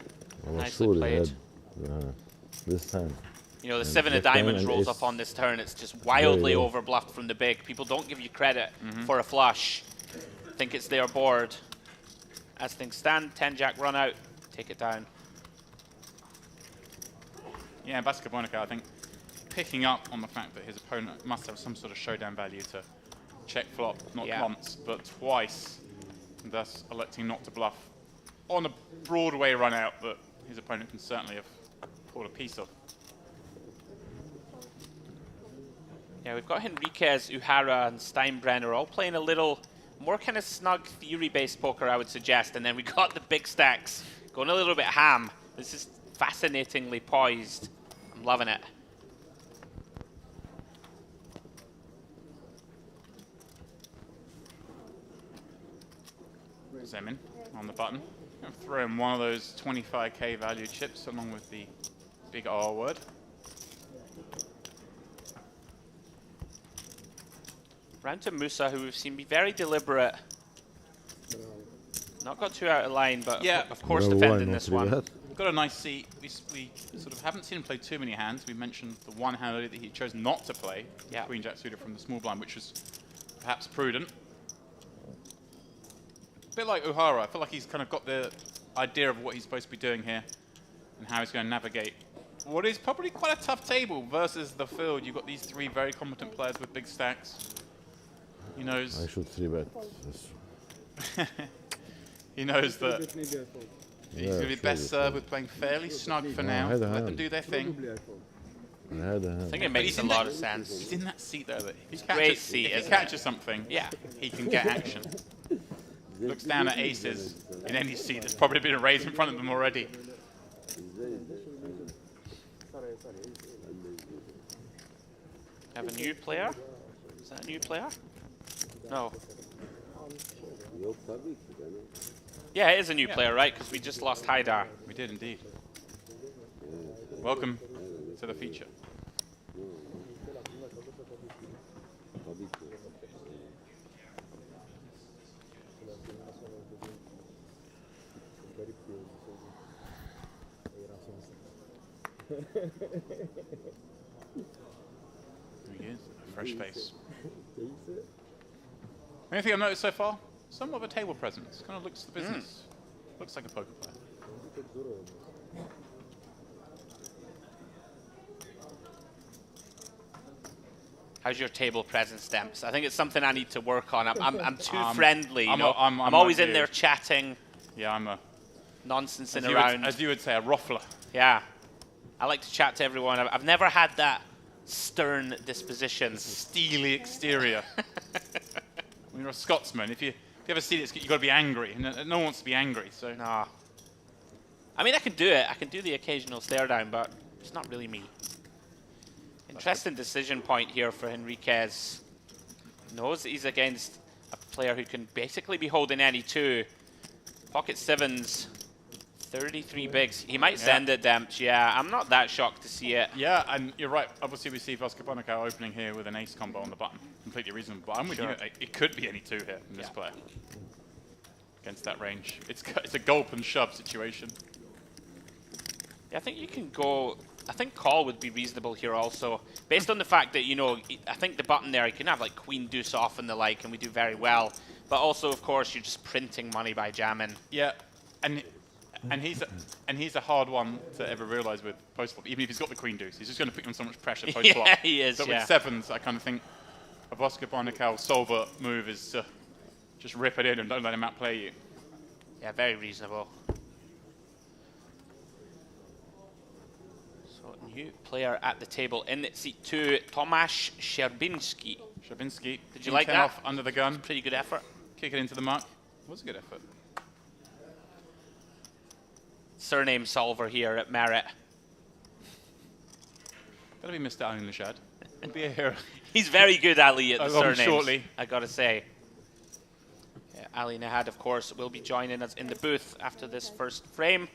I was Nicely sure he played. had this time. You know, the And 7 of left hand diamonds and rolls ace up on this turn. It's just wildly very low. overbluffed from the big. People don't give you credit for a flush. Think it's their board. As things stand, 10 jack run out, take it down. Yeah, Vasca Beinecke, I think, picking up on the fact that his opponent must have some sort of showdown value to check flop, not once, but twice, and thus electing not to bluff on a Broadway run out that his opponent can certainly have pulled a piece of. Yeah, we've got Henriquez, Uhara, and Steinbrenner all playing a little more kind of snug theory-based poker, I would suggest. And then we got the big stacks going a little bit ham. This is fascinatingly poised. I'm loving it. Zemin on the button. I've thrown one of those 25k value chips along with the big R word. Round to Musa, who we've seen be very deliberate. Not got too out of line, but of course defending this one. We've got a nice seat. We sort of haven't seen him play too many hands. We mentioned the one hand earlier that he chose not to play, Queen Jack suited from the small blind, which was perhaps prudent. A bit like Uhara, I feel like he's kind of got the idea of what he's supposed to be doing here and how he's going to navigate what is probably quite a tough table versus the field. You've got these 3 very competent players with big stacks. He knows. I should 3-bet. He knows that He's going to be best served with playing fairly snug for now. ahead, Let ahead. them do their thing. I think it makes a lot of sense. He's in that seat though. That if he Great catches, seat, if he isn't it? catches something, Yeah. he can get action. Looks down at aces in any seat. There's probably been a raise in front of them already. Have a new player? Is that a new player? No. Yeah, it is a new player, right? Because we just lost Haidar. We did indeed. Welcome to the feature. There he is, a fresh face. Anything I've noticed so far? Somewhat of a table presence. Kind of looks the business. Looks like a poker player. How's your table presence, Demps? I think it's something I need to work on. I'm too friendly, you I'm know. I'm always like in you. there chatting, Yeah, I'm a, nonsensing as around. you would say, a ruffler. Yeah. I like to chat to everyone. I've never had that stern disposition. Steely exterior. When you're a Scotsman, if you ever see it, you've got to be angry. And no one wants to be angry, so. Nah. I mean, I can do it. I can do the occasional stare down, but it's not really me. Interesting decision point here for Henriquez. Knows that he's against a player who can basically be holding any two. Pocket sevens, 33 bigs. He might send it, Demps. Yeah, I'm not that shocked to see it. Yeah, and you're right. Obviously, we see Vasco Bonaco opening here with an ace combo on the button. Completely reasonable. But I'm with you. It could be any two here in this player. Against that range. It's a gulp and shove situation. Yeah, I think you can go... I think call would be reasonable here also. Based on the fact that, you know, I think the button there, you can have like queen deuce off and the like, and we do very well. But also, of course, you're just printing money by jamming. Yeah, and he's a hard one to ever realize with post flop. Even if he's got the queen deuce, he's just going to put you on so much pressure post flop. Yeah, he is. So yeah. with sevens, I kind of think a Vasco Bonaco solver move is to just rip it in and don't let him outplay you. Yeah, very reasonable. So, new player at the table in seat 2, Tomasz Szczerbinski. Szczerbinski. Did you like that? Off under the gun. Pretty good effort. Kick it into the mark. Was a good effort. Surname solver here at Merit. Gotta be Mr. Ali Nashad. Would be a hero. He's very good, Ali, at the surnames. Shortly. I gotta say. Yeah, Ali Nahad, of course, will be joining us in the booth after this first frame.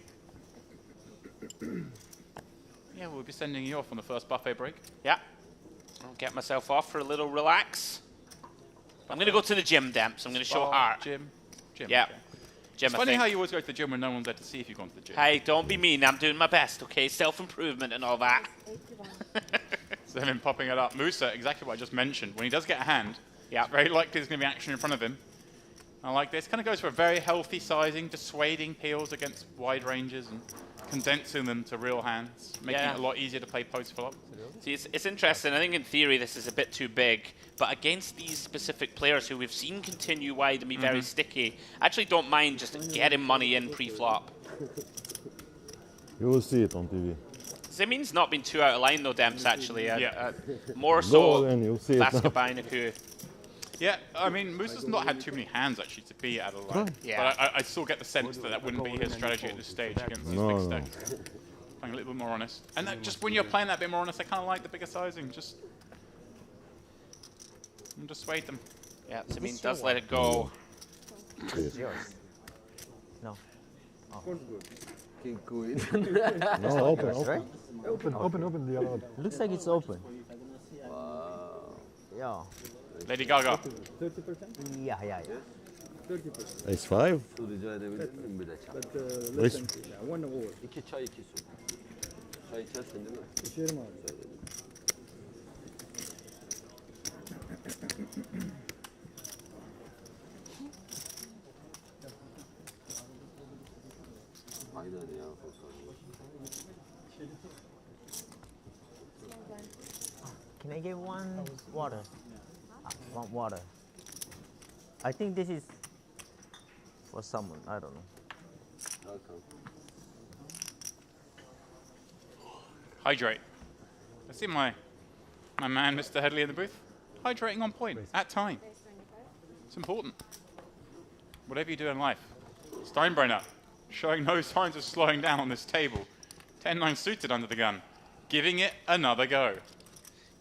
Yeah, we'll be sending you off on the first buffet break. Yeah. I'll get myself off for a little relax. I'm going to go to the gym, Demps. I'm going to show heart. Gym. Yeah. Okay. Gym, It's funny how you always go to the gym when no one's there to see if you've gone to the gym. Hey, don't be mean. I'm doing my best, okay? Self-improvement and all that. So him popping it up. Musa, exactly what I just mentioned. When he does get a hand, it's very likely there's going to be action in front of him. I like this. Kind of goes for a very healthy sizing, dissuading peels against wide ranges and condensing them to real hands, making it a lot easier to play post-flop. See, it's interesting. I think in theory this is a bit too big, but against these specific players who we've seen continue wide and be very sticky, I actually don't mind just getting money in pre-flop. You will see it on TV. Zamin's not been too out of line though, Demps, actually. More Go so then, you'll see it now. Vasco Bonaco. Yeah, I mean, Musa's not had too many hands, actually, to be out of line. Yeah. But I still get the sense that that wouldn't be his strategy at this stage against this big stack. Playing a little bit more honest. And that, just when you're playing that bit more honest, I kind of like the bigger sizing. Just dissuade them. Yeah, Zamin does let it go. It's yours. No. King queen. No, open, open. Right? Open the other one. Looks like it's open. Wow. Yeah. Lady Gaga. 30%? Yeah. Ace 5. Su rica edebilir miyim bir de çay? But Ace. less than, yeah, 1 over. 2 çay 2 su. Çay içersin değil mi? İçerim abi. Aynen ya. Can I get one water? One water. I think this is for someone. I don't know. Welcome. Hydrate. I see my man, Mr. Headley, in the booth. Hydrating on point, at time. It's important. Whatever you do in life. Steinbrenner, showing no signs of slowing down on this table. 10-9 suited under the gun, giving it another go.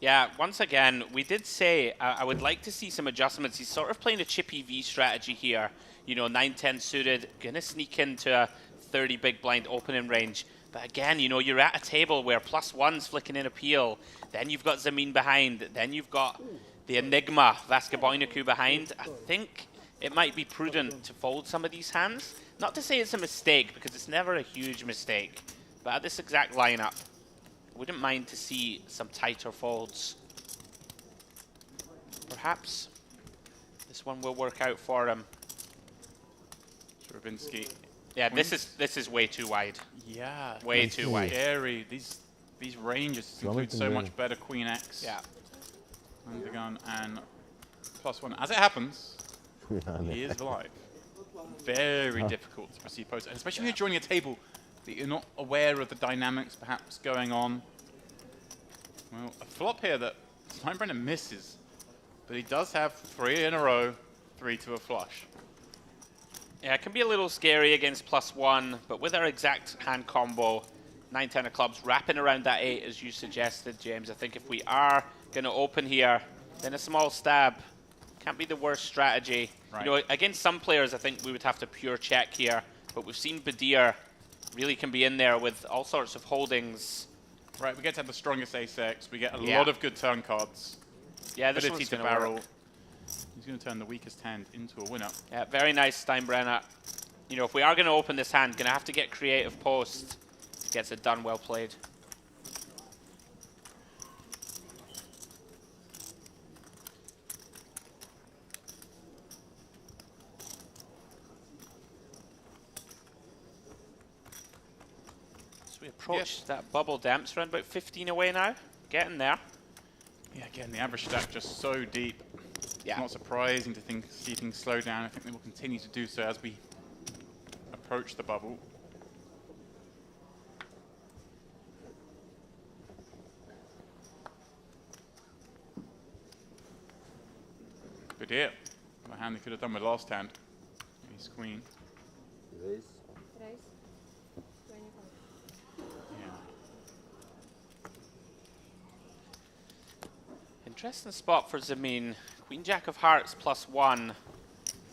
Yeah, once again, we did say I would like to see some adjustments. He's sort of playing a chippy V strategy here. You know, 9-10 suited, gonna sneak into a 30 big blind opening range. But again, you know, you're at a table where +1's flicking in appeal. Then you've got Zamin behind. Then you've got the Enigma, Vaskaboyniku behind. I think it might be prudent to fold some of these hands. Not to say it's a mistake, because it's never a huge mistake. But at this exact lineup, I wouldn't mind to see some tighter folds. Perhaps this one will work out for him. Stravinsky. Yeah, this is way too wide. Yeah. Way too wide. Scary. These ranges include so much better Queen X. Yeah. Under the gun and +1. As it happens, he is live. Very difficult to proceed post, and especially when you're joining a table that you're not aware of the dynamics perhaps going on. Well, a flop here that Steinbrenner misses, but he does have 3 in a row, 3 to a flush. Yeah, it can be a little scary against +1, but with our exact hand combo, 9-10 of clubs wrapping around that 8 as you suggested, James. I think if we are going to open here, then a small stab can't be the worst strategy. Right. You know, against some players, I think we would have to pure check here, but we've seen Badir really can be in there with all sorts of holdings. Right, we get to have the strongest ace-X. We get a lot of good turn cards. Yeah, this Ability one's to going to barrel. work. He's going to turn the weakest hand into a winner. Yeah, very nice, Steinbrenner. You know, if we are going to open this hand, going to have to get creative post. Gets it done, well played. So we approach that bubble damps around about 15 away now. Getting there. Yeah, again, the average stack just so deep. Yeah. It's not surprising to see things slow down. I think they will continue to do so as we approach the bubble. But yeah, the hand they could have done with last hand. Ace queen. Raise. Yeah. Interesting spot for Zamin. Queen Jack of Hearts +1.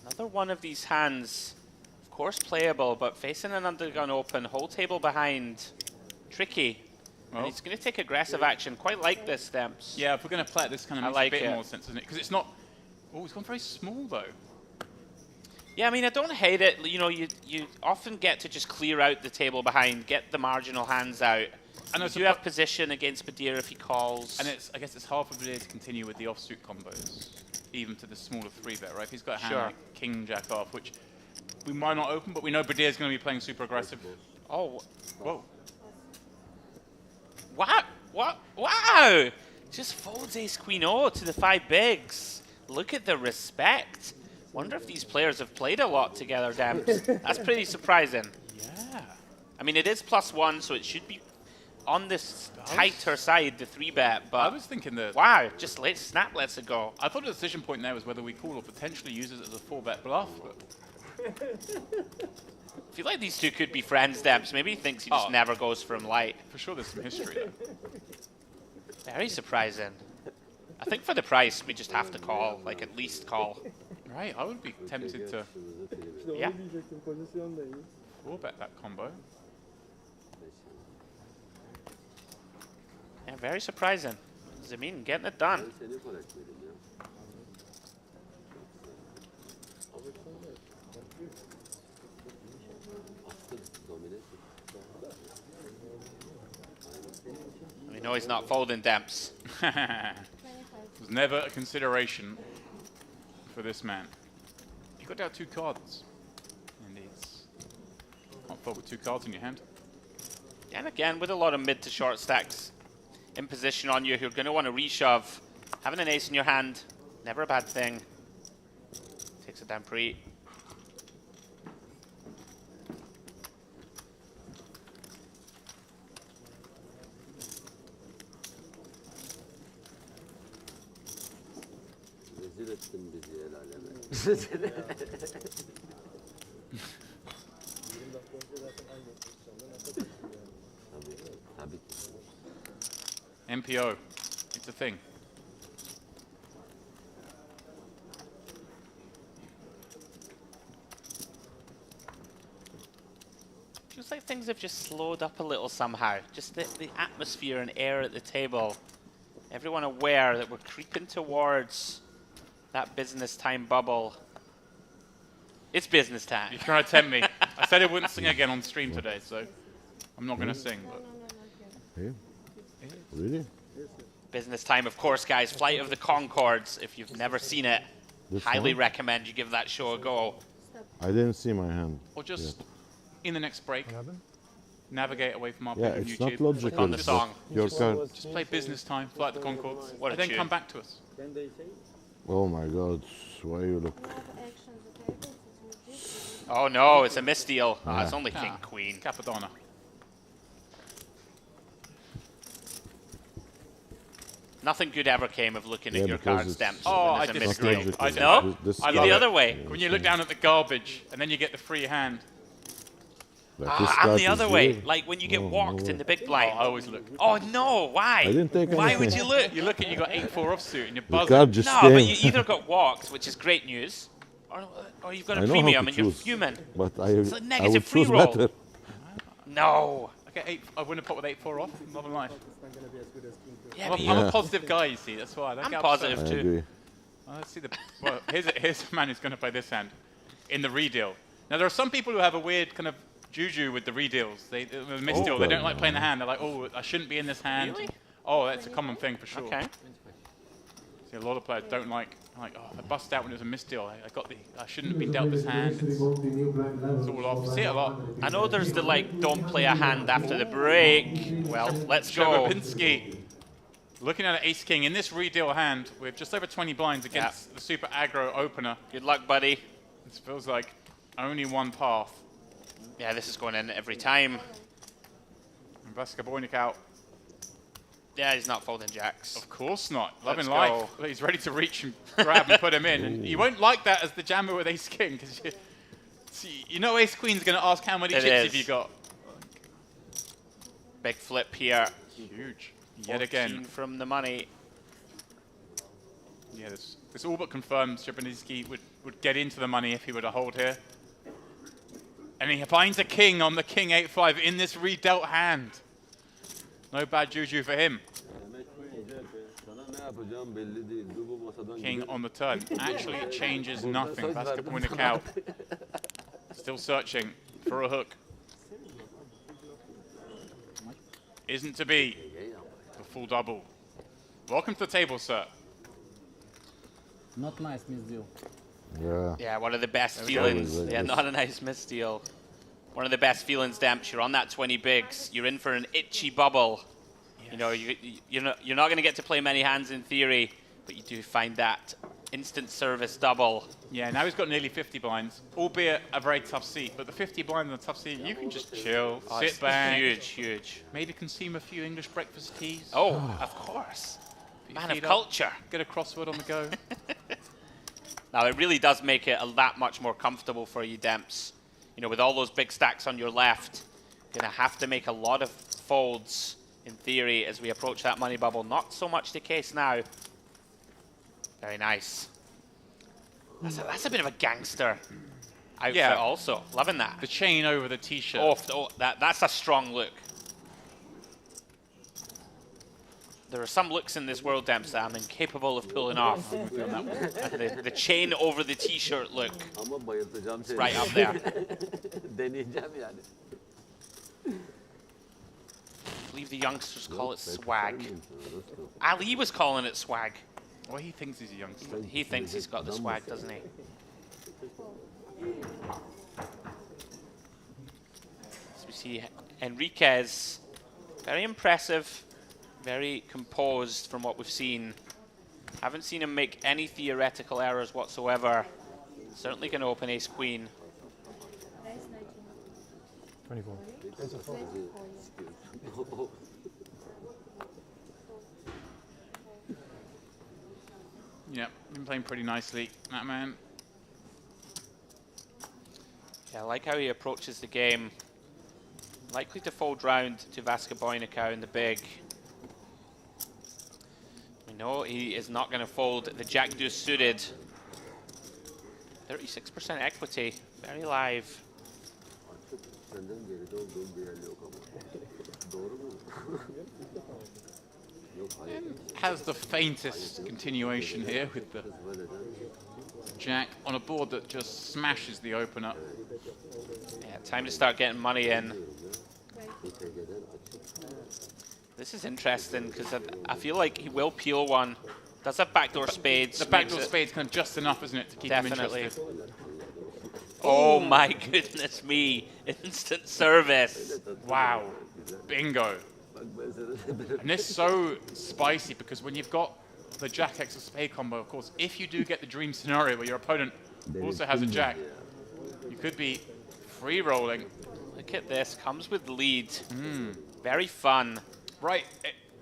Another one of these hands, of course playable, but facing an undergun open, whole table behind. Tricky. And he's going to take aggressive action. Quite like this, Stamps. Yeah, if we're going to play it, this kind of makes like a bit it. more sense, doesn't it? Because it's not... Oh, it's gone very small, though. Yeah, I mean, I don't hate it. You know, you often get to just clear out the table behind, get the marginal hands out. And you do have position against Badir if he calls. And I guess it's hard for Badir to continue with the offsuit combos, even to the smaller 3-bet, right? If he's got a hand like King Jack off, which we might not open, but we know Badir's going to be playing super aggressive. Oh, whoa. What? Wow! Just folds ace queen O to the 5 bigs. Look at the respect. Wonder if these players have played a lot together, Damps. That's pretty surprising. Yeah. I mean, it is +1, so it should be on this tighter side, the 3-bet, but... I was thinking that... Wow, just snap lets it go. I thought the decision point there was whether we call or potentially use it as a 4-bet bluff, but... I feel like these two could be friends, Damps. Maybe he thinks he just never goes for him light. For sure there's some history there. Very surprising. I think for the price, we just have to call, like at least call. Right, I would be tempted to... Yeah. 4-bet that combo. Yeah, very surprising. Zamin getting it done. We know he's not folding Damps. It was never a consideration for this man. You got down 2 cards. Indeed. Can't fold with 2 cards in your hand. And again, with a lot of mid to short stacks in position on you, who're going to want to reshove. Having an ace in your hand, never a bad thing. Takes it down pre. Rezil ettin bizi el aleme. Tabii ki. MPO. It's a thing. Feels like things have just slowed up a little somehow. Just the atmosphere and air at the table. Everyone aware that we're creeping towards that business time bubble. It's business time. You're trying to tempt me. I said I wouldn't sing again on stream today, so I'm not going to sing. But Hey? Really? Business time, of course, guys. Flight of the Conchords. If you've never seen it, This highly one? recommend you give that show a go. I didn't see my hand. or just in the next break, navigate away from our Yeah, page on it's YouTube. not logical. Click on the but song. Your card. Just play business time, Flight of the Conchords, What a and then tune. come back to us. Can they say? Oh my God! Why you look? Oh no, it's a misdeal. Oh, it's Yeah. only King Queen. Capadonna. Nothing good ever came of looking Yeah, at your because card it's stamps. Oh, when I there's a Not disagree. misdeal. logical. No? This I You're love the it. other way. When you look down at the garbage and then you get the free hand. Like this I'm card the is other way. here. Like when you get No, walked no in the big Oh, blind. I always look. Oh no, why? I didn't take Why anything. would you look? You look at you got 8-4 offsuit and you're The buzzing. card just No, came. but you either got walked, which is great news, or you've got I a know how premium to and you're choose, fuming. But It's a I negative would free choose roll. better. No. I get 8. I win a pot with 8-4 off. Not in life. Yeah, I'm but a, you, I'm a positive guy, you see. That's why. I don't I'm get upset. positive I too. agree. Let's see the. Well, here's a man who's going to play this hand in the redeal. Now there are some people who have a weird kind of juju with the redeals. They the misdeal. They don't like playing the hand. They're like, oh, I shouldn't be in this hand. Really? Oh, that's a common thing for sure. Okay. See, a lot of players don't like oh, I bust out when it was a misdeal. I shouldn't have been dealt this hand. It's all off. You see it a lot. I know there's the like, don't play a hand after the break. Well, let's go. Pinsky looking at an ace king in this redeal hand with just over 20 blinds against the super aggro opener. Good luck, buddy. This feels like only one path. Yeah, this is going in every time. And Vaska Bojnik out. Yeah, he's not folding jacks. Of course not. Loving Let's life. go. He's ready to reach and grab and put him in. And you won't like that as the jammer with ace king because you know ace queen's going to ask how many It chips is. have you got. Big flip here. Huge. Yet again. 14 from the money. Yeah, this all but confirms Szczepanski would get into the money if he were to hold here. And he finds a king on the king 8-5 in this redealt hand. No bad juju for him. King on the turn. Actually, it changes nothing. Vaska Bojnik out. Still searching for a hook. Isn't to be. The full double. Welcome to the table, sir. Not nice misdeal. Yeah. Yeah, one of the best go. feelings. Like Yeah, this. not a nice misdeal. One of the best feelings, Demps. You're on that 20 bigs. You're in for an itchy bubble. You know, you're not going to get to play many hands in theory, but you do find that instant service double. Yeah, now he's got nearly 50 blinds, albeit a very tough seat. But the 50 blinds on a tough seat, you can just chill, Oh, sit it's back. Huge, huge. Maybe consume a few English breakfast teas. Oh, of course. Put your Man of feet up, culture. Get a crossword on the go. Now, it really does make it that much more comfortable for you, Demps. You know, with all those big stacks on your left, you're going to have to make a lot of folds, in theory, as we approach that money bubble. Not so much the case now. Very nice. That's a bit of a gangster outfit Yeah. also. Loving that. The chain over the t-shirt. Oh, that's a strong look. There are some looks in this world, Demps, that I'm incapable of pulling off. And the chain over the t-shirt look. It's right up there. I believe the youngsters call it swag. Ali was calling it swag. Well, he thinks he's a youngster. He thinks he's got the swag, doesn't he? So we see Enriquez, very impressive, very composed from what we've seen. Haven't seen him make any theoretical errors whatsoever. Certainly can open ace-queen. 24. Yeah, been playing pretty nicely, that man. Yeah, I like how he approaches the game. Likely to fold round to Vasca Boynicao in the big. We know he is not going to fold the Jack Deuce suited. 36% equity, very live. Has the faintest continuation here with the Jack on a board that just smashes the opener. Yeah, time to start getting money in. This is interesting because I feel like he will peel one. Does have backdoor spades. The backdoor spades kind of just enough, isn't it, to keep him interested? Oh my goodness me. Instant service. Wow. Bingo. And this is so spicy because when you've got the Jack X of spade combo, of course, if you do get the dream scenario where your opponent also has a Jack, you could be free rolling. Look at this, comes with lead. Very fun. Right,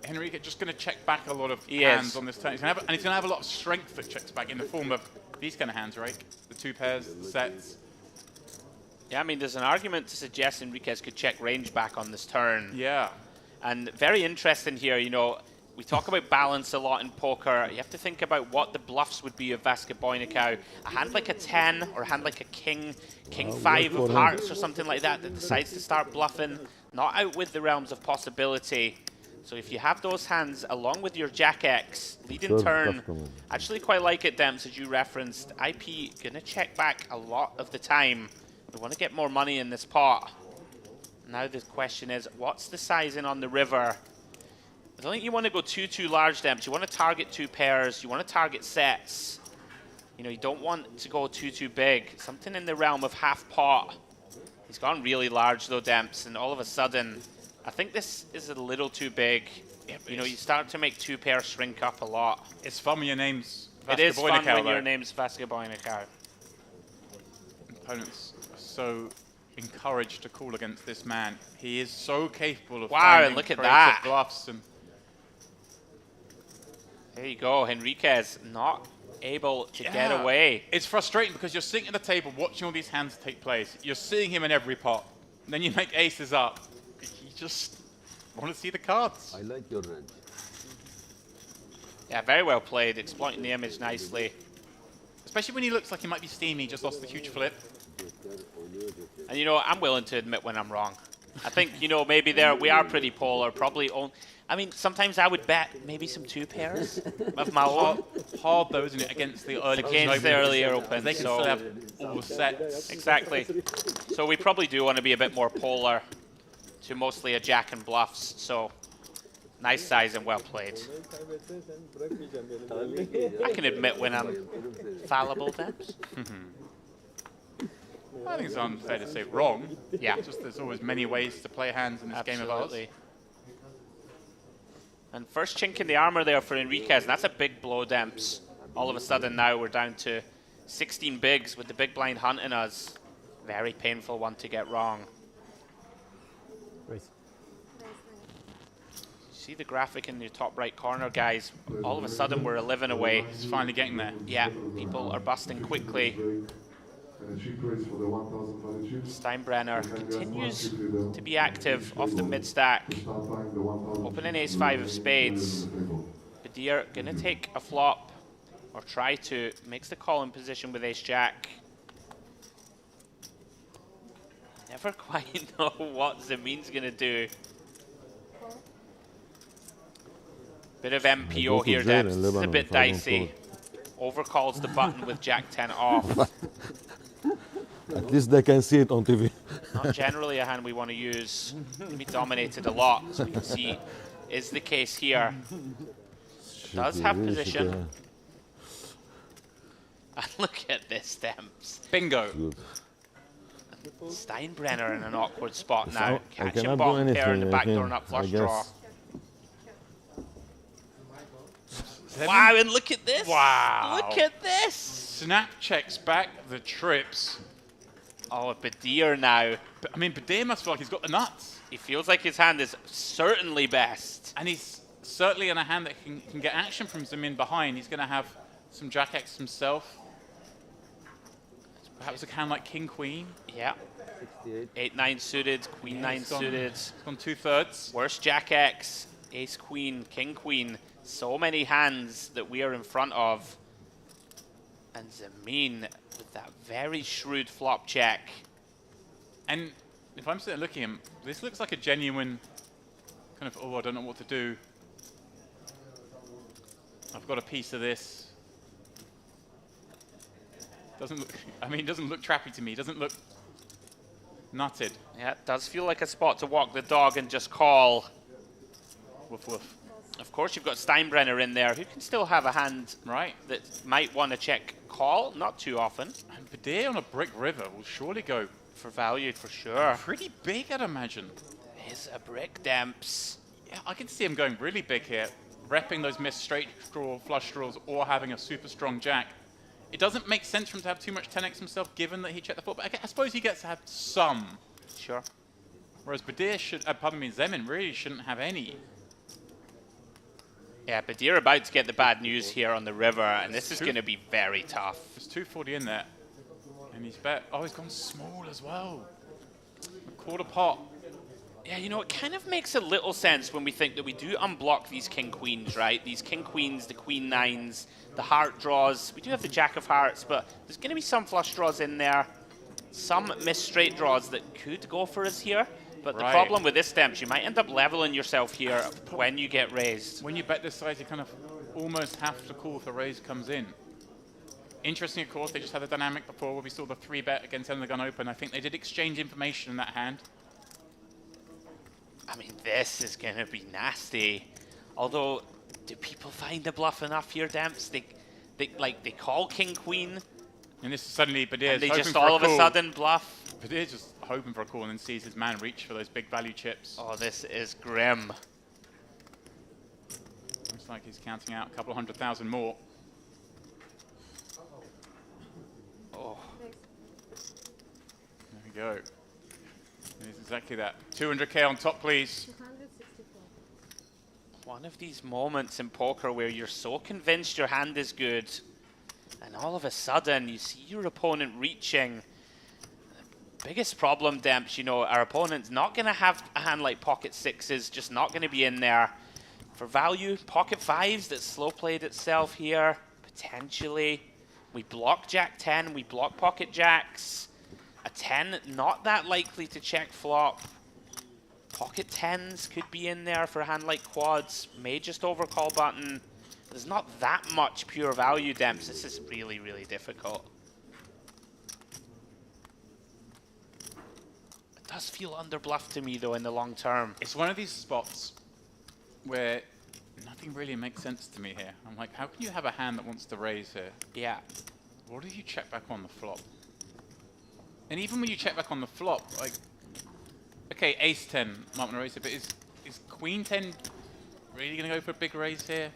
Henrique just going to check back a lot of hands on this turn. He's gonna have, and he's going to have a lot of strength that checks back in the form of these kind of hands, right? The two pairs, the sets. Yeah, I mean, there's an argument to suggest Enriquez could check range back on this turn. Yeah. And very interesting here, you know, we talk about balance a lot in poker. You have to think about what the bluffs would be of Vasca Boynicao. A hand like a 10 or a hand like a king 5 of hearts or something like that that decides to start bluffing, not out with the realms of possibility. So if you have those hands along with your Jack X, leading turn, actually quite like it, Demps, as you referenced. IP gonna check back a lot of the time. We want to get more money in this pot. Now the question is, what's the sizing on the river? I don't think you want to go too large, Demps. You want to target two pairs. You want to target sets. You know, you don't want to go too big. Something in the realm of half pot. He's gone really large though, Demps, and all of a sudden, I think this is a little too big. You know, you start to make two pairs shrink up a lot. It's fun when your name's Vasca It is Boynicao, fun when though. your name's Vasca Boynicao. Opponents are so encouraged to call against this man. He is so capable of Wow, finding look at creative that. bluffs. And There you go, Enriquez not able to get away. It's frustrating because you're sitting at the table watching all these hands take place. You're seeing him in every pot. And then you make aces up. You just want to see the cards. I like your range. Yeah, very well played, exploiting the image nicely. Especially when he looks like he might be steamy, just lost the huge flip. And you know, I'm willing to admit when I'm wrong. I think, you know, maybe there we are pretty polar, probably own. I mean, sometimes I would bet maybe some two pairs of my own. Hard though, isn't it, against the early Against the earlier open. They can so still have all the sets. Exactly. So we probably do want to be a bit more polar to mostly a jack and bluffs. So nice size and well played. I can admit when I'm fallible, Debs. I think it's unfair to say wrong. Yeah. Just there's always many ways to play hands in this game of ours. And first chink in the armor there for Enriquez, and that's a big blow, Demps. All of a sudden now we're down to 16 bigs with the big blind hunting us. Very painful one to get wrong. See the graphic in the top right corner, guys? All of a sudden we're 11 away. It's finally getting there. Yeah, people are busting quickly. Steinbrenner continues to be active off the mid stack. Opening ace-5 of spades. Badir gonna take a flop, or try to. Makes the call in position with ace-jack. Never quite know what Zamin's gonna do. Bit of MPO here, Debs. This is a bit dicey. Overcalls the button with Jack 10 off. At least they can see it on TV. Not generally a hand we want to use. We dominated a lot, so we can see is the case here. Does have position. And look at this, Demps. Bingo. Good. Steinbrenner in an awkward spot now. I Catching cannot do bottom pair in the anything, back door I nut flush guess. draw. Wow, and look at this. Wow. Look at this. Snap checks back the trips. Oh, Badir now. But, I mean, Badir must feel like he's got the nuts. He feels like his hand is certainly best. And he's certainly in a hand that can get action from Zamin behind. He's going to have some Jack X himself. Perhaps a hand like King Queen. Yeah. 68. 8-9 suited, Queen 9 suited. It's gone 2/3. Worst Jack X, Ace Queen, King Queen. So many hands that we are in front of. And Zamin with that very shrewd flop check. And if I'm sitting looking at him, this looks like a genuine kind of, oh, I don't know what to do. I've got a piece of this. Doesn't look, I mean, it doesn't look trappy to me. It doesn't look nutted. Yeah, it does feel like a spot to walk the dog and just call. Woof woof. Of course, you've got Steinbrenner in there, who can still have a hand right that might want to check call, not too often. And Badir on a brick river will surely go for value, for sure. Pretty big, I'd imagine. Is a brick Demps. Yeah, I can see him going really big here, repping those missed straight draw, flush draws, or having a super strong jack. It doesn't make sense for him to have too much 10x himself, given that he checked the flop, but I suppose he gets to have some. Sure. Whereas Badir should, pardon me, Zemin really shouldn't have any. Yeah, Badir about to get the bad news here on the river, and this is going to be very tough. There's 240 in there, and he's bet. Oh, he's gone small as well. A quarter pot. Yeah, you know, it kind of makes a little sense when we think that we do unblock these King Queens, right? These King Queens, the Queen Nines, the heart draws. We do have the Jack of Hearts, but there's going to be some flush draws in there. Some missed straight draws that could go for us here. But the problem with this stamps, you might end up leveling yourself here when you get raised. When you bet this size, you kind of almost have to call if the raise comes in. Interesting, of course, they just had the dynamic before where we saw the 3-bet against ending the gun open. I think they did exchange information in that hand. I mean, this is going to be nasty. Although, do people find the bluff enough here, Demps? They call King Queen. And this is suddenly Badir's and they hoping just for all a of a call. Sudden bluff. Badir's just hoping for a call and then sees his man reach for those big value chips. Oh, this is grim. Looks like he's counting out a couple of 100,000 more. Oh. There we go. It is exactly that. 200K on top, please. One of these moments in poker where you're so convinced your hand is good, and all of a sudden you see your opponent reaching. The biggest problem, Demps, you know, our opponent's not going to have a hand like pocket sixes, just not going to be in there. For value, pocket fives that slow played itself here, potentially. We block Jack 10, we block pocket jacks. A 10, not that likely to check flop. Pocket 10s could be in there for a hand like quads. May just overcall button. There's not that much pure value, Demps. This is really, really difficult. It does feel underbluffed to me, though, in the long term. It's one of these spots where nothing really makes sense to me here. I'm like, how can you have a hand that wants to raise here? Yeah. What if you check back on the flop? And even when you check back on the flop, like, okay, ace 10 might want to raise it, but is queen 10 really going to go for a big raise here?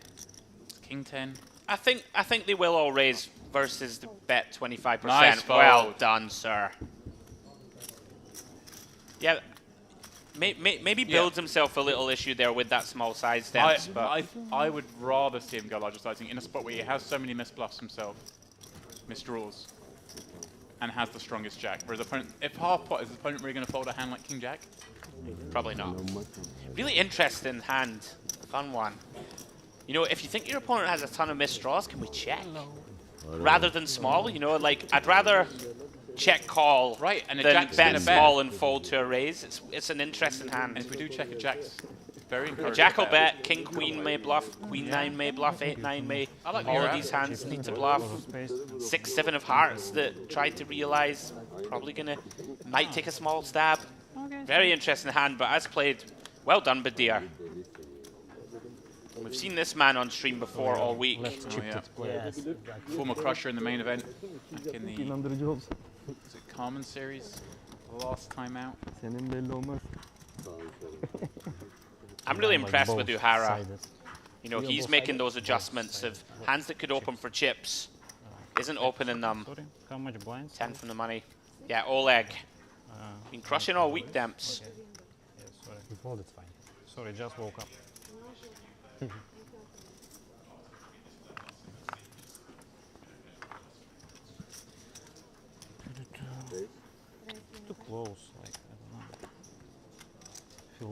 Is king 10? I think they will all raise versus the bet 25%. Nice fold. Well done, sir. Yeah, maybe builds himself a little issue there with that small size stance. I would rather see him go larger sizing in a spot where he has so many misbluffs himself, misdraws, and has the strongest jack. For his opponent, if half pot, is his opponent really going to fold a hand like king jack? Probably not. Really interesting hand, fun one. You know, if you think your opponent has a ton of misdraws, can we check? Rather than small, you know, like I'd rather check call and a than jack's bet gonna small and fold to a raise. It's an interesting hand. And if we do check a jack's very A encouraging. jack will bet, king queen may bluff, queen 9 may bluff, 8-9 may. I like All your of these hands need to bluff. 6-7 of hearts that tried to realize, probably gonna, might take a small stab. Very interesting hand, but as played, well done, Badir. We've seen this man on stream before all week. Yes. Former crusher in the main event back in the is it Carmen series last time out. I'm really impressed with Uhara. You know, he's making those adjustments of hands that could open for chips. Isn't opening them. How much blinds? 10 from the money. Yeah, Oleg. Been crushing all week, Demps. Yeah, sorry. You fold, it's fine. Sorry, just woke up.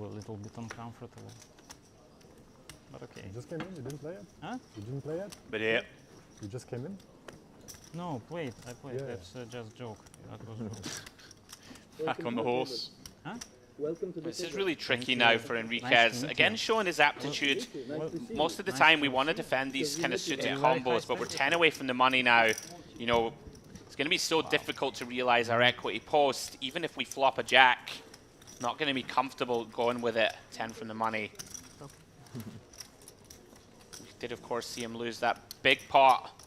a little bit uncomfortable. But okay. You just came in, you didn't play it? Huh? You didn't play it? But yeah. You just came in? No, played. I played. Yeah. That's just joke. That was joke. Back on the horse. Huh? Welcome to the This is table. really tricky now for Enriquez. Again, showing his aptitude. Most of the time, we want to defend these kind of suited combos, but we're 10 away from the money now. You know, it's going to be so difficult to realize our equity post. Even if we flop a jack, not going to be comfortable going with it. 10 from the money. We did, of course, see him lose that big pot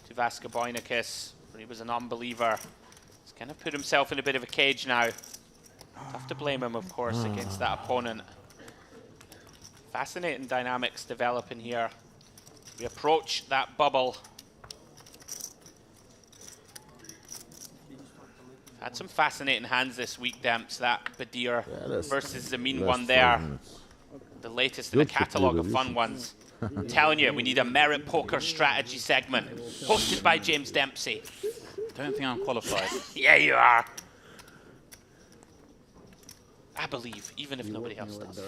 to Vaskaboinikis, but he was an unbeliever. He's kind of put himself in a bit of a cage now. Tough to blame him, of course, against that opponent. Fascinating dynamics developing here. We approach that bubble. Had some fascinating hands this week, Demps. That Badir versus the mean one there. The latest in a catalogue of fun ones. I'm telling you, we need a merit poker strategy segment hosted by James Dempsey. Don't think I'm qualified. Yeah, you are. I believe, even if nobody else does.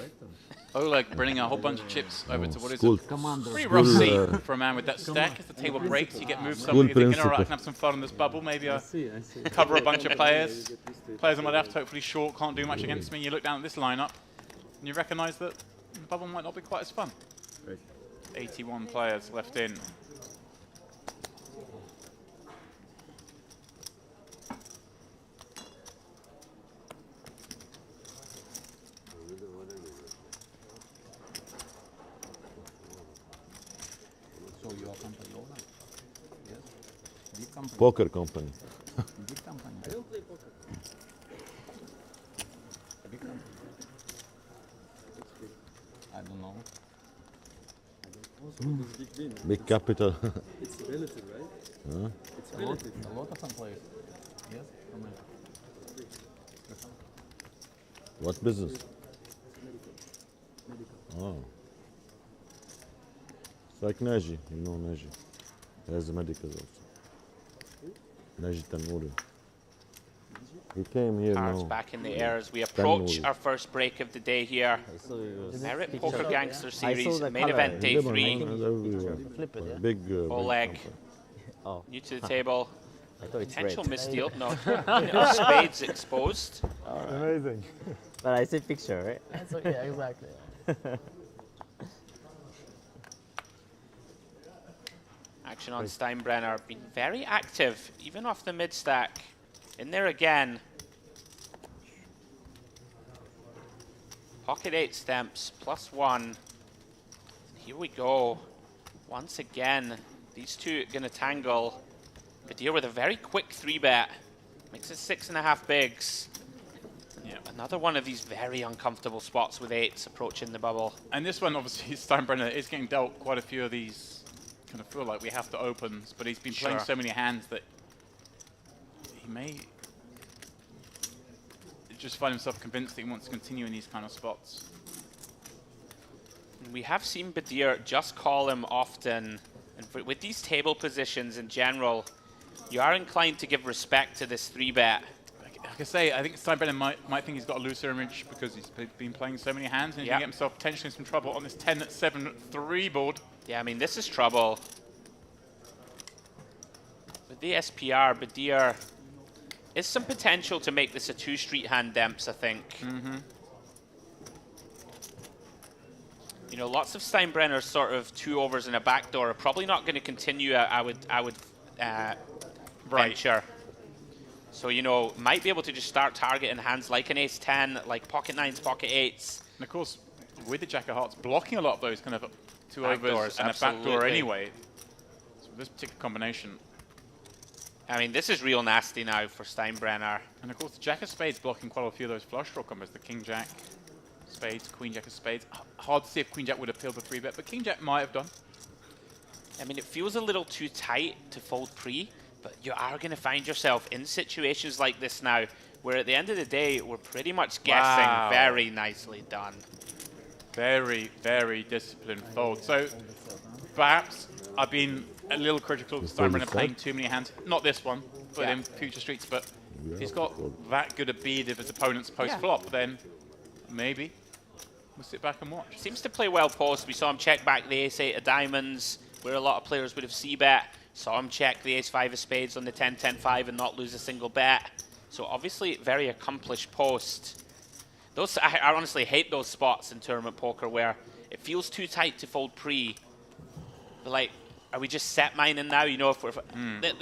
Oleg bringing a whole bunch of chips over to what is School. a pretty rough seat for a man with that stack. As the table breaks, you get moved somewhere. You're thinking, all right, I can have some fun in this bubble. Maybe cover a bunch of players. Players on my left, hopefully short, can't do much against me. You look down at this lineup, and you recognise that the bubble might not be quite as fun. 81 players left in. So your company owner? Yes. Big company. Poker company. Big company. I don't play poker. Big company. I don't know. Big capital. It's relative, right? Huh? It's relative. A lot of some players. Yes. What business? Oh. It's like Naji, you know Naji. He has a medical also. Naji Tanuri. He came here Cards now. back in the air as we approach Tanuri. our first break of the day here. Merit Poker Gangster Series, the main color. event day Lebanon, 3. everywhere. Flip it, yeah? Big, Oleg, company. Oh, new to the table. I thought it's Potential red. misdeal. No. No, spades exposed. Amazing. But I see picture, right? That's okay, yeah, exactly. Action on Steinbrenner. Been very active, even off the mid stack. In there again. Pocket 8 stamps, +1. Here we go. Once again, these two are going to tangle. Badir with a very quick 3-bet. Makes it 6.5 bigs. Yeah, another one of these very uncomfortable spots with 8s approaching the bubble. And this one, obviously, Steinbrenner is getting dealt quite a few of these. Kind of feel like we have to open, but he's been playing so many hands that he may just find himself convinced that he wants to continue in these kind of spots. We have seen Badir just call him often, and with these table positions in general, you are inclined to give respect to this 3-bet. Like I say, I think Steinbrenner might think he's got a looser image because he's been playing so many hands and he can get himself potentially in some trouble on this 10-7-3 board. Yeah, I mean, this is trouble. With the SPR, Badir is some potential to make this a 2-street hand, Demps, I think. You know, lots of Steinbrenner's sort of 2 overs and a backdoor are probably not going to continue, I would venture. So, you know, might be able to just start targeting hands like an ace-10, like pocket 9s, pocket 8s. And of course, with the Jack of Hearts, blocking a lot of those kind of 2 overs and a backdoor absolutely. anyway. So this particular combination. I mean, this is real nasty now for Steinbrenner. And of course, the Jack of Spades blocking quite a few of those flush draw combos. The King Jack, Spades, Queen Jack of Spades. Hard to see if Queen Jack would appeal the 3-bet, but King Jack might have done. I mean, it feels a little too tight to fold pre, but you are going to find yourself in situations like this now, where at the end of the day, we're pretty much guessing. Very nicely done. Very, very disciplined fold. So perhaps I've been a little critical of Steinbrenner playing too many hands. Not this one, but in future streets. But if he's got that good a bead of his opponent's post-flop, then maybe. we'll sit back and watch. Seems to play well post. We saw him check back the ace-8 of diamonds, where a lot of players would have c-bet. Saw him check the ace-5 of spades on the 10-10-5 and not lose a single bet. So obviously, very accomplished post. Those I honestly hate those spots in tournament poker where it feels too tight to fold pre. But like, are we just set mining now? You know, if we're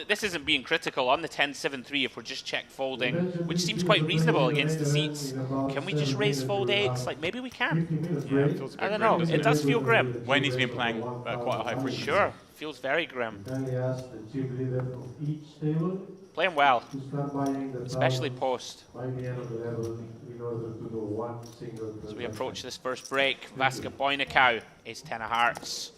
this isn't being critical on the 10-7-3 if we're just check folding, which seems quite reasonable against the seats. Can we just raise fold eights? Like maybe we can. Yeah, it feels a bit I don't know. grim, It does feel grim. when he's been playing quite a high frequency. Sure, feels very grim. Kindly ask the chief leader of each table Playing well, to start buying the especially towels post. by the end of the level in order to do one single As we approach this first break, Vasca Boynikau, ace 10 of hearts.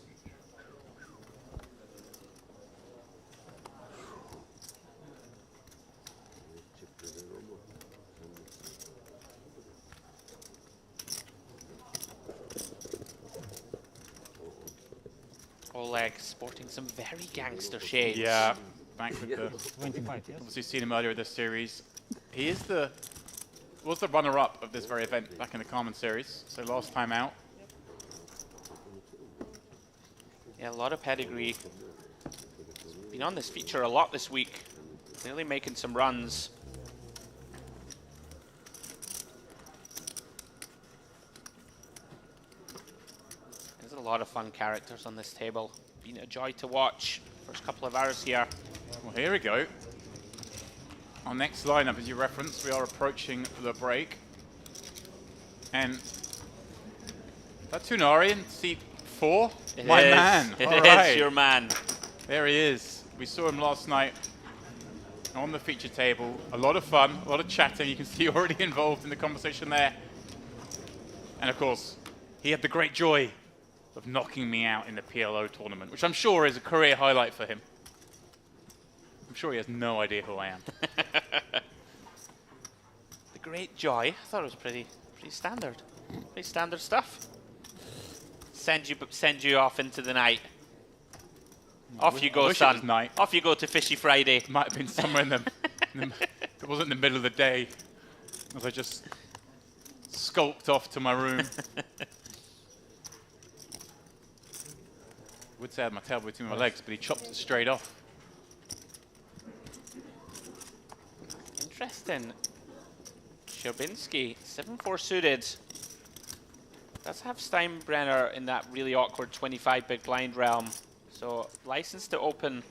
Oleg sporting some very gangster shades. Yeah, back with the 25, yes. obviously seen him earlier this series. He is was the runner-up of this very event back in the Carmen series. So last time out. Yeah, a lot of pedigree. Been on this feature a lot this week. Really making some runs. There's a lot of fun characters on this table. Been a joy to watch. First couple of hours here. Well, here we go. Our next lineup, as you referenced, we are approaching the break. And that Tunari in C4, my man. It All is right. your man. There he is. We saw him last night on the feature table. A lot of fun, a lot of chatting. You can see already involved in the conversation there. And of course, he had the great joy of knocking me out in the PLO tournament, which I'm sure is a career highlight for him. I'm sure he has no idea who I am. The great joy. I thought it was pretty standard. Pretty standard stuff. Send you off into the night. Off you go, wish it was son. night. Off you go to Fishy Friday. Might have been somewhere in the, it wasn't in the middle of the day, as I just skulked off to my room. Would say I had my tail between my legs, but he chopped it straight off. Interesting. Szczerbinski, 7-4 suited. Does have Steinbrenner in that really awkward 25 big blind realm. So license to open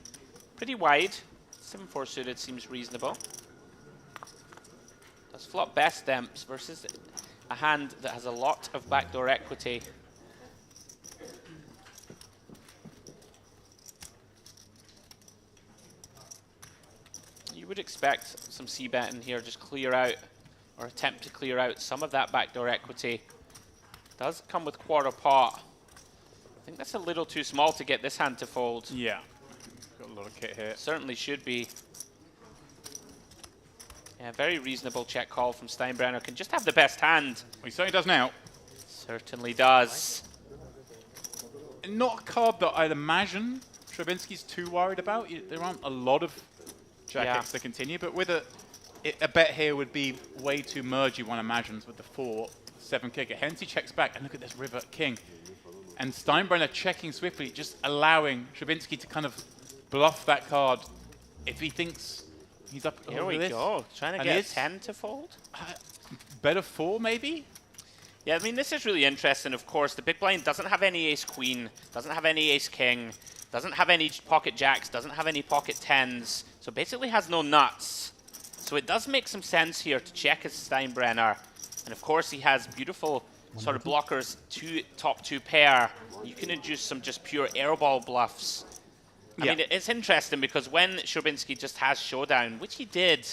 pretty wide. 7-4 suited seems reasonable. Does flop best demps versus a hand that has a lot of backdoor equity. You would expect some c-bet in here, just clear out or attempt to clear out some of that backdoor equity. Does come with quarter pot. I think that's a little too small to get this hand to fold. Yeah, got a lot of kit here. Certainly should be. Yeah, very reasonable check call from Steinbrenner. Can just have the best hand. Well, he certainly does now. Certainly does. Not a card that I'd imagine Szczerbinski's too worried about. There aren't a lot of jackets to continue, but with a bet here would be way too mergy, one imagines, with the 4-7 kicker. Hence he checks back, and look at this river king. And Steinbrenner checking swiftly, just allowing Szczerbinski to kind of bluff that card if he thinks he's up Here over we this. go. Trying to And get it's a 10 to fold. Better 4, maybe? Yeah, I mean, this is really interesting, of course. The big blind doesn't have any ace-queen, doesn't have any ace-king, doesn't have any pocket jacks, doesn't have any pocket 10s, so basically has no nuts. So it does make some sense here to check his Steinbrenner. And of course, he has beautiful sort of blockers, top two pair. You can induce some just pure airball bluffs. I mean, it's interesting because when Szczerbinski just has showdown, which he did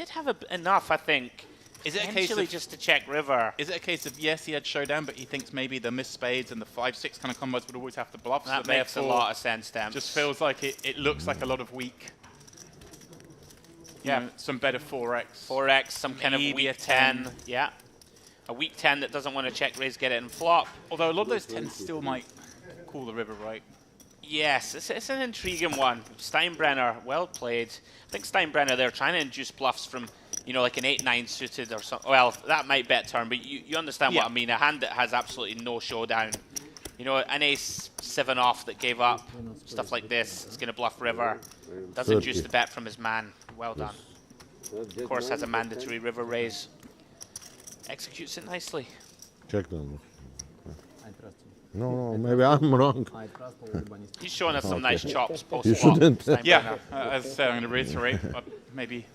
have enough, I think. Is it a case of just to check river? Is it a case of yes, he had showdown, but he thinks maybe the missed spades and the 5-6 kind of combos would always have to bluff? That so makes a lot of sense, then. Just feels like it looks like a lot of weak. Yeah, some better 4x. 4x, some kind of Maybe weak a 10. Yeah. A weak 10 that doesn't want to check raise, get it, and flop. Although a lot of those 10s still might call the river, right? Yes, it's an intriguing one. Steinbrenner, well played. I think Steinbrenner there trying to induce bluffs from you know, like an 8-9 suited or something. Well, that might bet turn, but you understand what I mean. A hand that has absolutely no showdown. You know, an ace 7 off that gave up, stuff like this. It's going to bluff river. Doesn't juice the bet from his man. Well done. Of course, has a mandatory river raise. Executes it nicely. Check them. I trust you. No, maybe I'm wrong. I trust all the bunnies. He's showing us some nice chops post You shouldn't. Yeah, as I said, I'm going to reiterate. Maybe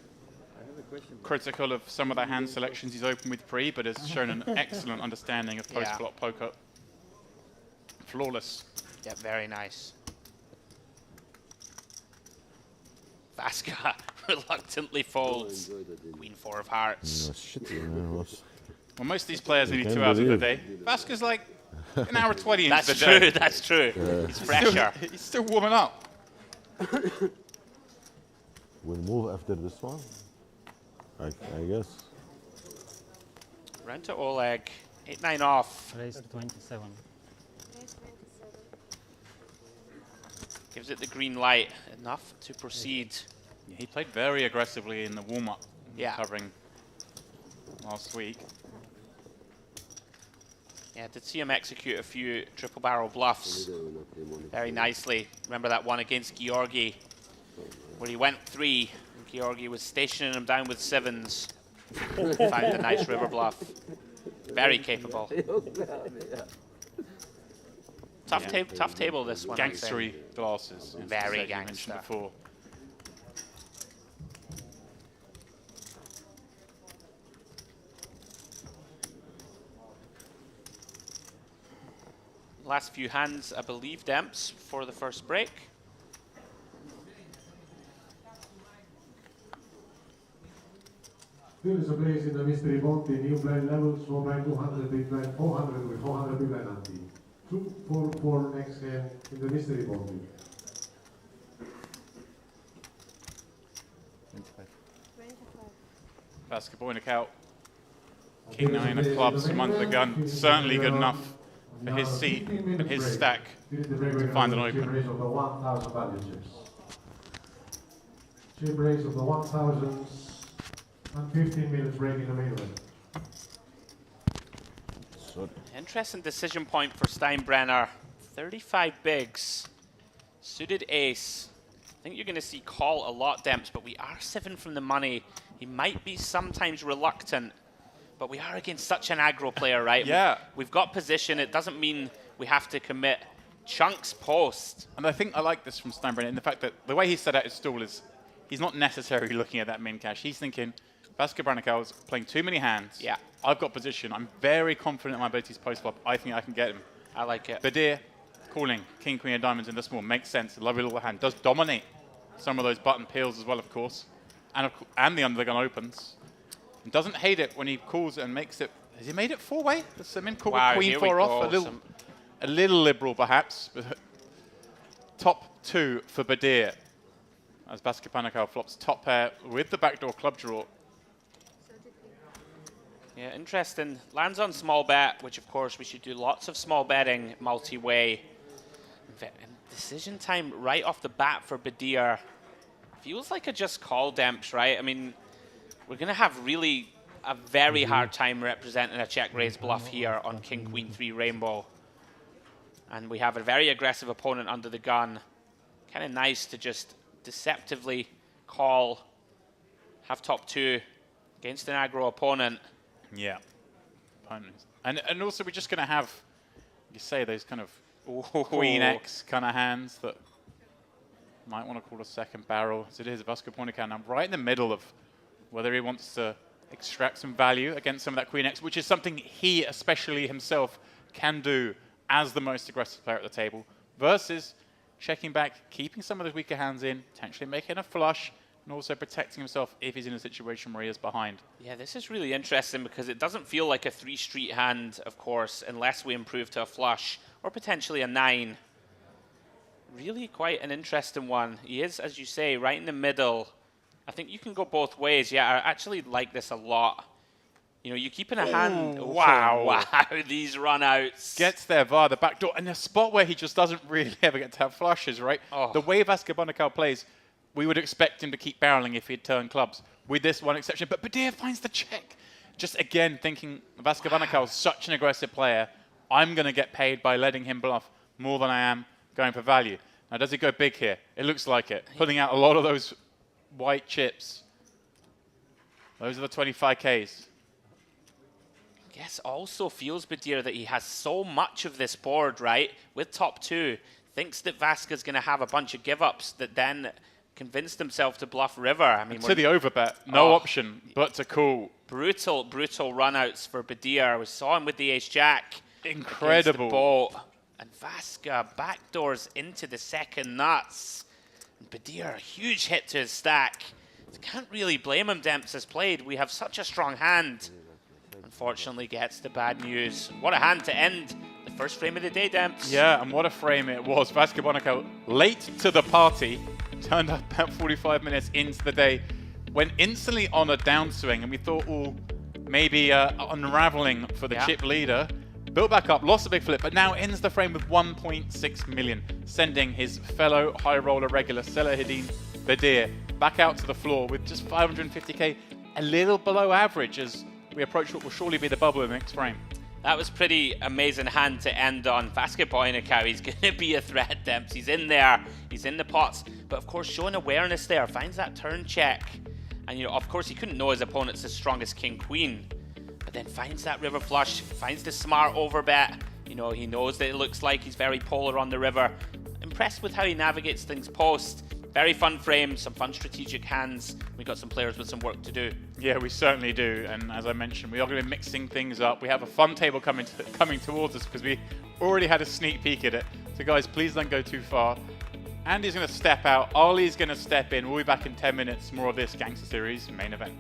critical of some of the hand selections he's opened with pre, but has shown an excellent understanding of post-flop poker. Flawless. Yeah, very nice. Vasca reluctantly folds. Queen 4 of hearts. Well, most of these players need 2 hours of the day. Vasca's like an hour 20 into That's the true, day. that's true. Yeah. He's fresher. He's still warming up. We'll move after this one, I guess. Round to Oleg. 8-9 off. Raise 27. Gives it the green light. Enough to proceed. Yeah, he played very aggressively in the warm-up. Covering last week. Yeah, did see him execute a few triple barrel bluffs very nicely. Remember that one against Georgi, where he went 3, and Georgi was stationing him down with 7s. Found a nice river bluff. Very capable. Tough table this one. Gangstery glasses. Very as you mentioned gangster. before. Last few hands, I believe, Demps for the first break. Here is a place in the mystery boat, the new blind levels, 4 by 200, big blind 400 with 400 big blind anti. 2, 4, 4 next hand in the mystery boat. 25. Vasca pointing out. King 9 of clubs among the gun. Certainly good enough for his seat and his stack to find an open. Raise of the 1,000 value chips. Chip raise of the 1,000 and 15 minutes break in the main event. Interesting decision point for Steinbrenner. 35 bigs. Suited ace. I think you're going to see call a lot, Demps, but we are 7 from the money. He might be sometimes reluctant, but we are against such an aggro player, right? Yeah. We've got position. It doesn't mean we have to commit chunks post. And I think I like this from Steinbrenner in the fact that the way he set out his stall is he's not necessarily looking at that min cash. He's thinking, Vasca Brannikal's playing too many hands. Yeah. I've got position. I'm very confident in my abilities post-flop. I think I can get him. I like it. Badir calling King, Queen of Diamonds in the small makes sense. Lovely little hand. Does dominate some of those button peels as well, of course. And the under the gun opens. And doesn't hate it when he calls it and makes it. Has he made it 4-way? Does Simin call Wow, Queen here we 4 off? go. A little liberal, perhaps. But top 2 for Badir. As Vasca Brannikal flops top pair with the backdoor club draw. Yeah, interesting. Lands on small bet, which of course we should do lots of small betting multi-way. Decision time right off the bat for Badir. Feels like a just call, Demps, right? I mean, we're going to have really a very hard time representing a check raise bluff here on King, Queen 3 Rainbow. And we have a very aggressive opponent under the gun. Kind of nice to just deceptively call, have top 2 against an aggro opponent. Yeah. And also we're just going to have, you say, those kind of Queen X kind of hands that might want to call a second barrel. As it is, Vasca Brannikal now right in the middle of whether he wants to extract some value against some of that Queen X, which is something he, especially himself, can do as the most aggressive player at the table, versus checking back, keeping some of those weaker hands in, potentially making a flush, and also protecting himself if he's in a situation where he is behind. Yeah, this is really interesting because it doesn't feel like a 3 street hand, of course, unless we improve to a flush or potentially a 9. Really quite an interesting one. He is, as you say, right in the middle. I think you can go both ways. Yeah, I actually like this a lot. You know, you keep in a hand. Wow. Wow, these runouts. Gets there via the back door, and a spot where he just doesn't really ever get to have flushes, right? Oh. The way Vasca Brannikal plays, we would expect him to keep barreling if he'd turned clubs, with this one exception. But Badir finds the check. Just again thinking, Vasco Banacao is such an aggressive player. I'm going to get paid by letting him bluff more than I am going for value. Now, does he go big here? It looks like it. Putting out a lot of those white chips. Those are the 25Ks. Guess also feels, Badir, that he has so much of this board, right? With top 2, thinks that Vasca's going to have a bunch of give-ups that then convinced himself to bluff river. I mean, to the overbet, no option but to call. Brutal runouts for Badir. We saw him with the ace-jack. Incredible. The boat. And Vasca backdoors into the second nuts. And Badir, a huge hit to his stack. Can't really blame him, Demps has played. We have such a strong hand. Unfortunately, gets the bad news. What a hand to end the first frame of the day, Demps. Yeah, and what a frame it was. Vasco Banacao, late to the party, turned up about 45 minutes into the day, went instantly on a downswing, and we thought, oh, maybe unraveling for the chip leader. Built back up, lost a big flip, but now ends the frame with 1.6 million, sending his fellow high roller regular, Selahattin Badir, back out to the floor with just 550k, a little below average as we approach what will surely be the bubble in the next frame. That was pretty amazing hand to end on. Vasco Banacao, he's going to be a threat, Demps. He's in there, he's in the pots, but of course showing awareness there, finds that turn check. And you know, of course he couldn't know his opponent's as strong as king-queen, but then finds that river flush, finds the smart overbet. You know, he knows that it looks like he's very polar on the river. Impressed with how he navigates things post. Very fun frame, some fun strategic hands. We got some players with some work to do. Yeah, we certainly do. And as I mentioned, we are going to be mixing things up. We have a fun table coming towards us because we already had a sneak peek at it. So guys, please don't go too far. Andy's going to step out. Ali's going to step in. We'll be back in 10 minutes. More of this Gangster Series main event.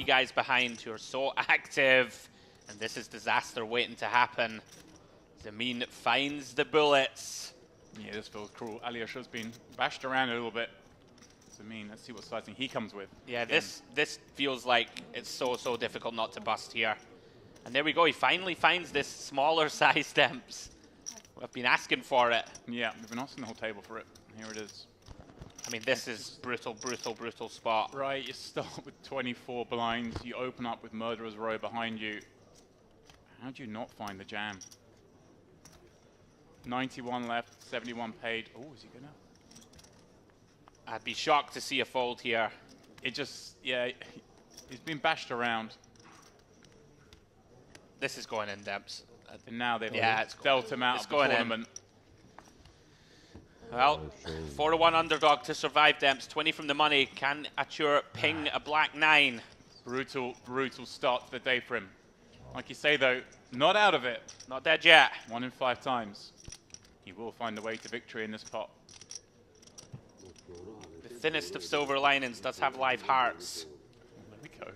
Guys behind who are so active, and this is disaster waiting to happen. Zamin finds the bullets. Yeah, this feels cruel. Alyosha's been bashed around a little bit. Zamin, let's see what sizing he comes with. Yeah, this feels like it's so difficult not to bust here. And there we go, he finally finds this smaller size Demps. We've been asking for it. Yeah, we've been asking the whole table for it. Here it is. I mean, this is brutal spot. Right, you start with 24 blinds, you open up with Murderer's Row behind you, How do you not find the jam? 91 left, 71 paid. Oh, is he gonna? I'd be shocked to see a fold here. It just, yeah, he's been bashed around. This is going in, Demps. And now they've it's dealt him out of the tournament. Well, 4-1 underdog to survive, Demps. 20 from the money. Can Atur ping a black 9? Brutal, brutal start to the day for him. Like you say, though, not out of it. Not dead yet. 1 in 5 times. He will find the way to victory in this pot. The thinnest of silver linings does have live hearts. There we go.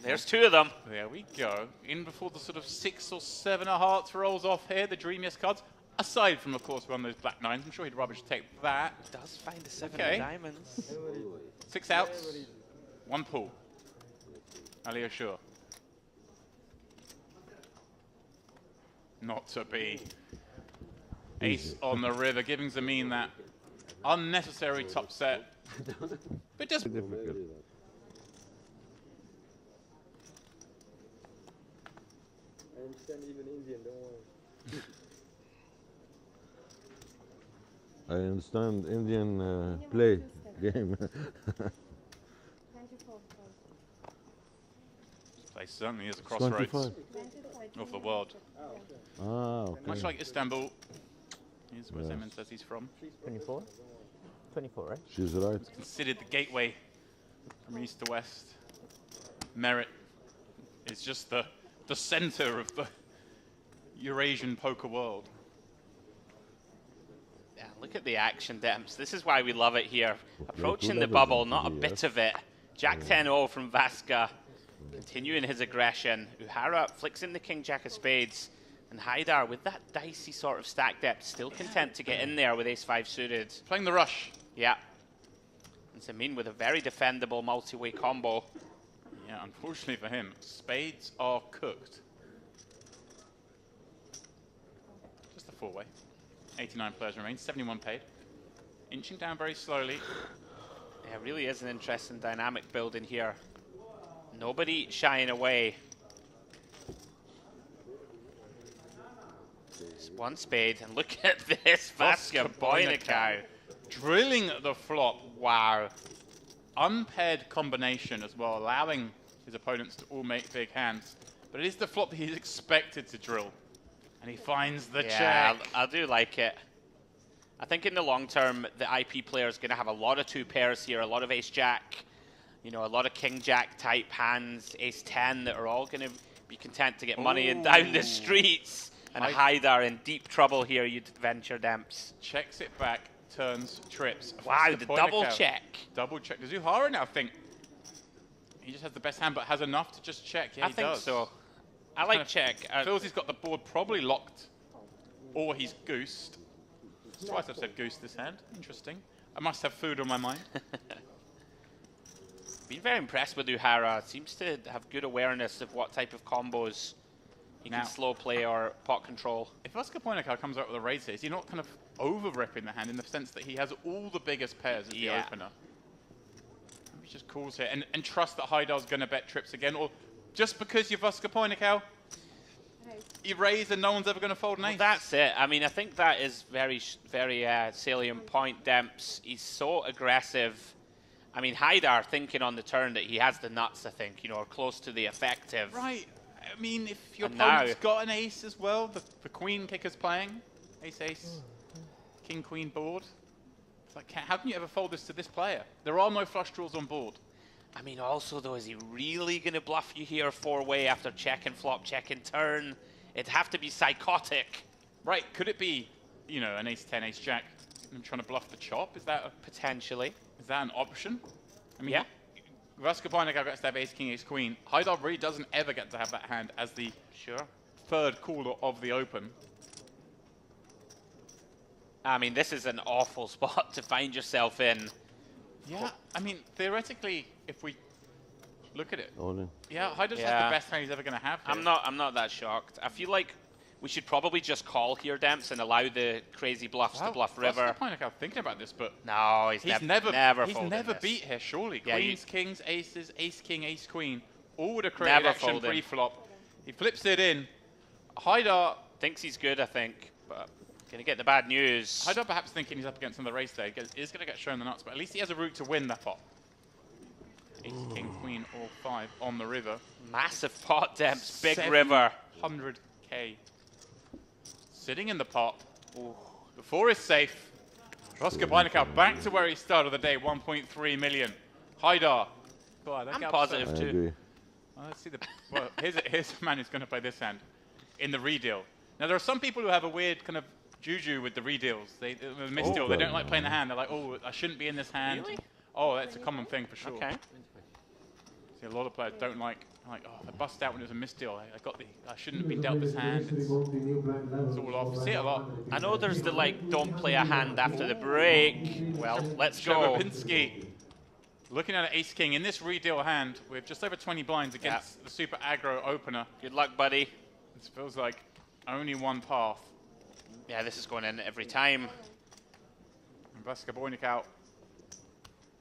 There's 2 of them. There we go. In before the sort of 6 or 7 of hearts rolls off here, the dreamiest cards. Aside from, of course, one of those black 9s. I'm sure he'd rubbish take that. Does find a 7 of diamonds. 6 outs. 1 pull. Ali Ashur. Not to be. Ace on the river, giving Zamin that unnecessary top set. But just difficult. I understand even Indian, don't worry. I understand Indian play game. This place certainly is a crossroads 25. of the world. Ah, okay. Much like Istanbul. Here's where Zeman says he's from. 24? 24, right? She's right. Considered the gateway from east to west. Merit is just the center of the Eurasian poker world. Yeah, look at the action, Demps. This is why we love it here. Approaching the levels bubble, on not a TV, bit yes. of it. Jack 10-0 from Vasca. Continuing his aggression. Uhara flicks in the King Jack of Spades. And Haidar, with that dicey sort of stack depth, still content to get in there with Ace-5 suited. Playing the rush. Yeah. And Zamin with a very defendable multi-way combo. Yeah, unfortunately for him, spades are cooked. Just a 4-way. 89 players remain, 71 paid. Inching down very slowly. Yeah, it really is an interesting dynamic building here. Nobody shying away. Just 1 spade, and look at this, Vasca Boynikau. Drilling the flop, wow. Unpaired combination as well, allowing his opponents to all make big hands. But it is the flop that he's expected to drill. And he finds the check. I do like it. I think in the long term, the IP player is going to have a lot of 2 pairs here, a lot of Ace-Jack, you know, a lot of King-Jack type hands, Ace-10 that are all going to be content to get money in down the streets. And Haidar in deep trouble here, you'd venture, Demps. Checks it back, turns, trips. Wow, the double check. Double check. Does Uhara now think he just has the best hand but has enough to just check? Yeah, I think so. I like check. Feels he's got the board probably locked or he's goosed. Twice I've said goose this hand. Interesting. I must have food on my mind. Been very impressed with Uhara. Seems to have good awareness of what type of combos he can slow play or pot control. If Vasca Boynikau comes out with a raise here, is he not kind of over-ripping the hand in the sense that he has all the biggest pairs as the opener? He just calls here and trust that Haidar's going to bet trips again, or just because you're Vasca Boynikau, you raise and no one's ever going to fold an ace. Well, that's it. I mean, I think that is very salient point, Demps. He's so aggressive. I mean, Haidar thinking on the turn that he has the nuts, I think, you know, or close to the effective. Right. I mean, if your And opponent's now- got an ace as well, the queen kicker's playing, ace, king, queen board. It's like, how can you ever fold this to this player? There are no flush draws on board. I mean, also, though, is he really going to bluff you here 4-way after checking flop, checking turn? It'd have to be psychotic. Right, could it be, you know, an ace-10, ace-jack, and trying to bluff the chop? Is that potentially? Is that an option? I mean, yeah. Vasca Boynikau gets to have ace-king, ace-queen. Haidar really doesn't ever get to have that hand as the third caller of the open. I mean, this is an awful spot to find yourself in. Yeah, I mean, theoretically, if we look at it, All in. yeah, Haidar's has the best hand he's ever going to have here. I'm not that shocked. I feel like we should probably just call here, Demps, and allow the crazy bluffs to bluff river. Vasca Boynikau thinking about this, but no, he's never he's folding never this. beat here. Surely, Yeah, queens, kings, aces, ace-king, ace-queen, all would have created Never action folding. pre-flop. He flips it in. Haidar thinks he's good, I think, but gonna get the bad news. Haidar perhaps thinking he's up against another race there. He's going to get shown the nuts, but at least he has a route to win that pot. Ace, king, queen, all 5 on the river. Massive pot depths, big river. 100k. Sitting in the pot. Ooh. The 4 is safe. Roscoe Beinecke back to where he started the day, 1.3 million. Haidar. I'm positive too. Well, let's see well, here's a man who's going to play this hand in the redeal. Now, there are some people who have a weird kind of juju with the redeals. The misdeal, they don't like playing the hand. They're like, oh, I shouldn't be in this hand. Really? Oh, that's a common thing for sure. Okay. See, a lot of players don't like oh, I bust out when it was a misdeal. I shouldn't have been dealt this hand. It's all off. You see it a lot. I know there's the don't play a hand after the break. Well, let's go. Shevapinski looking at an ace king in this redeal hand with just over 20 blinds against the super aggro opener. Good luck, buddy. This feels like only one path. Yeah, this is going in every time. And Vaska Bojnik out.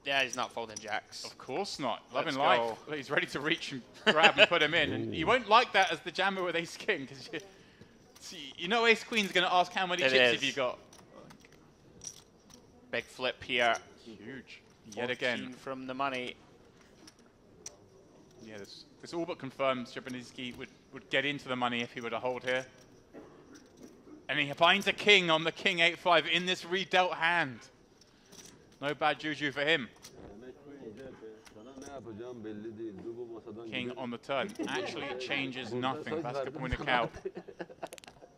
Yeah, he's not folding jacks. Of course not. Loving Let's life. go. He's ready to reach and grab and put him in. And you won't like that as the jammer with ace king, because you know ace queen's going to ask how many chips have you got. Big flip here. Huge. Yet again. From the money. Yeah, this all but confirms Szczepanicki would get into the money if he were to hold here. And he finds a king on the king 8-5 in this redealt hand. No bad juju for him. King on the turn. Actually, it changes nothing. Vaska Bojnik out.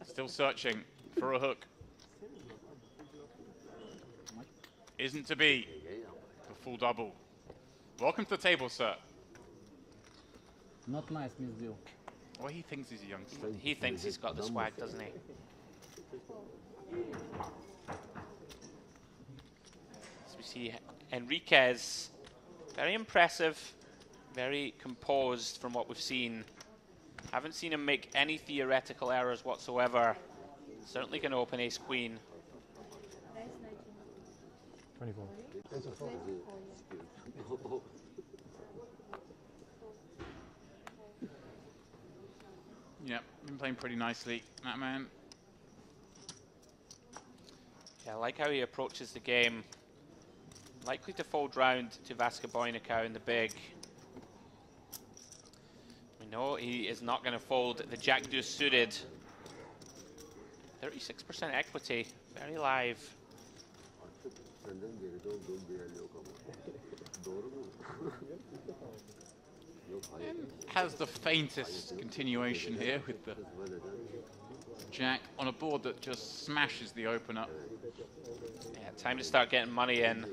Still searching for a hook. Isn't to be. The full double. Welcome to the table, sir. Not nice, Miss Bill. Well, he thinks he's a youngster. He thinks he's got the swag, doesn't he? So we see Enriquez, very impressive, very composed from what we've seen. Haven't seen him make any theoretical errors whatsoever. Certainly can open ace queen. 24. Yeah, been playing pretty nicely, that man. Yeah, I like how he approaches the game. Likely to fold round to Vaska Bojnik in the big. We know he is not going to fold the Jack Deuce suited. 36% equity, very live. Has the faintest continuation here with the Jack on a board that just smashes the opener. Yeah, time to start getting money in.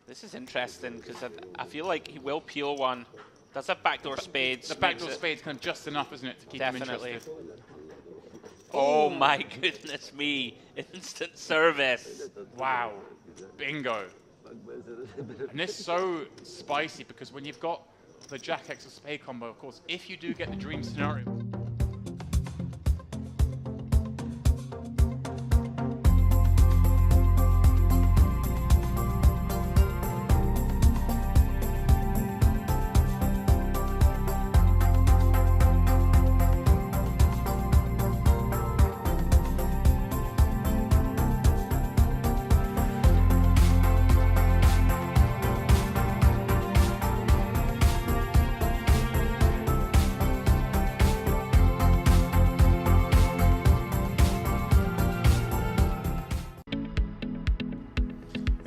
This is interesting because I feel like he will peel one. Does have backdoor spades. The backdoor spades kind of just enough, isn't it, to keep him interested? Oh my goodness me. Instant service. Wow. Bingo. And this is so spicy because when you've got the Jack X of spade combo, of course, if you do get the dream scenario.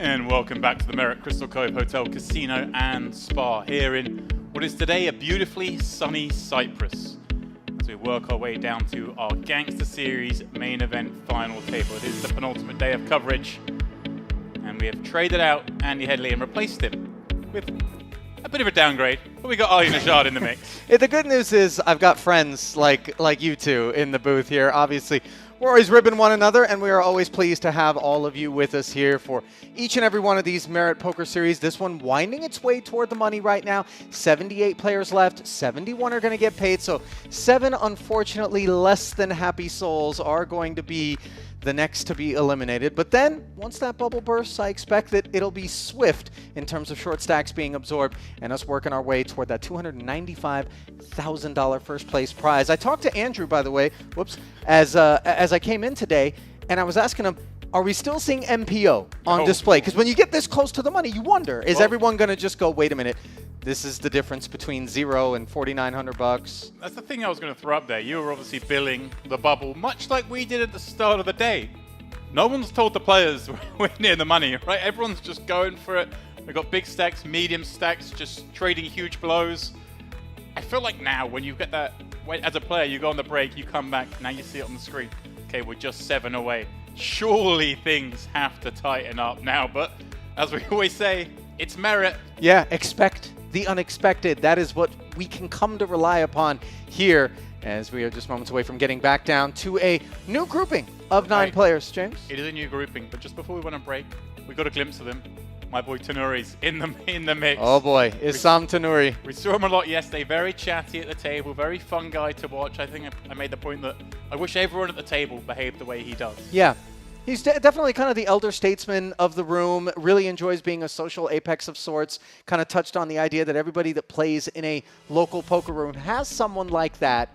And welcome back to the Merit Crystal Cove Hotel, Casino and Spa here in what is today a beautifully sunny Cyprus as we work our way down to our Gangster Series main event final table. It is the penultimate day of coverage and we have traded out Andy Headley and replaced him with a bit of a downgrade, but we got Ali Najad in the mix. The good news is I've got friends like you two in the booth here. Obviously, we're always ribbing one another, and we are always pleased to have all of you with us here for each and every one of these Merit Poker Series. This one winding its way toward the money right now. 78 players left. 71 are going to get paid, so 7 unfortunately less than happy souls are going to be the next to be eliminated. But then, once that bubble bursts, I expect that it'll be swift in terms of short stacks being absorbed and us working our way toward that $295,000 first place prize. I talked to Andrew, by the way, as I came in today, and I was asking him, are we still seeing MPO on display? Because when you get this close to the money, you wonder, is everyone going to just go, wait a minute, this is the difference between 0 and $4,900? That's the thing I was going to throw up there. You were obviously billing the bubble, much like we did at the start of the day. No one's told the players we're near the money, right? Everyone's just going for it. We've got big stacks, medium stacks, just trading huge blows. I feel like now, when you get that, as a player, you go on the break, you come back, now you see it on the screen. Okay, we're just 7 away. Surely things have to tighten up now, but as we always say, it's merit. Yeah, expect the unexpected. That is what we can come to rely upon here, as we are just moments away from getting back down to a new grouping of 9 players. James? It is a new grouping, but just before we went on break, we got a glimpse of him. My boy Tanuri's in the mix. Oh boy, Issam Tanuri. We saw him a lot yesterday, very chatty at the table, very fun guy to watch. I think I made the point that I wish everyone at the table behaved the way he does. Yeah. He's definitely kind of the elder statesman of the room, really enjoys being a social apex of sorts, kind of touched on the idea that everybody that plays in a local poker room has someone like that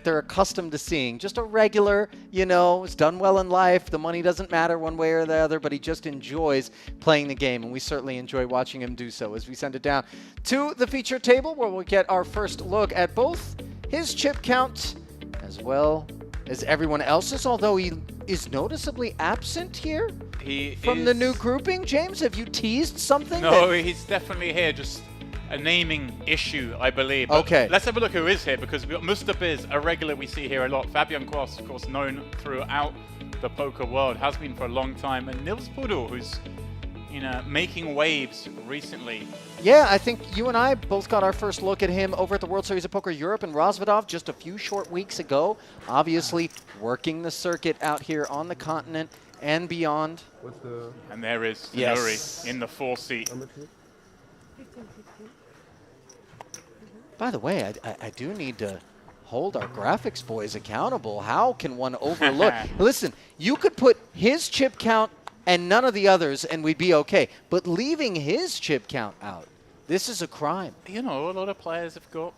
they're accustomed to seeing. Just a regular, has done well in life, the money doesn't matter one way or the other, but he just enjoys playing the game, and we certainly enjoy watching him do so as we send it down to the feature table, where we'll get our first look at both his chip count as well as everyone else's, although he is noticeably absent here from the new grouping. James, have you teased something? No, he's definitely here, just a naming issue, I believe. But okay. Let's have a look who is here, because we've got Mustabiz, a regular we see here a lot. Fabian Quas, of course, known throughout the poker world, has been for a long time. And Nils Pudel, who's making waves recently. Yeah, I think you and I both got our first look at him over at the World Series of Poker Europe in Rosvadov just a few short weeks ago. Obviously, working the circuit out here on the continent and beyond. And there is Nuri in the 4 seat. By the way, I do need to hold our graphics boys accountable. How can one overlook? Listen, you could put his chip count and none of the others, and we'd be okay. But leaving his chip count out, this is a crime. A lot of players have got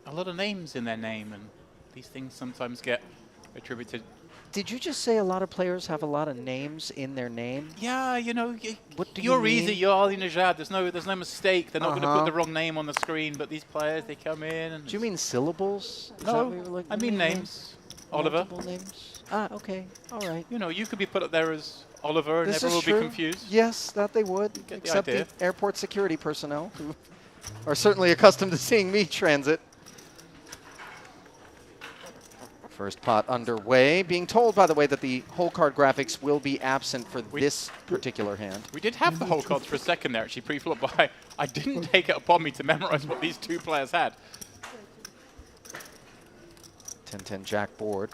a lot of names in their name, and these things sometimes get attributed. Did you just say a lot of players have a lot of names in their name? Yeah, what do you're you easy, you're Ali Najad. There's no mistake. They're not going to put the wrong name on the screen, but these players, they come in. And do you mean syllables? Is no, that what you're I mean names. Oliver. Multiple names. Ah, okay. All right. You could be put up there as Oliver, and everyone will be confused. Yes, that they would, except the airport security personnel, who are certainly accustomed to seeing me transit. First pot underway. Being told, by the way, that the whole card graphics will be absent for this particular hand. We did have the whole cards for a second there, actually, pre-flop, but I didn't take it upon me to memorize what these two players had. 10-10 jack board.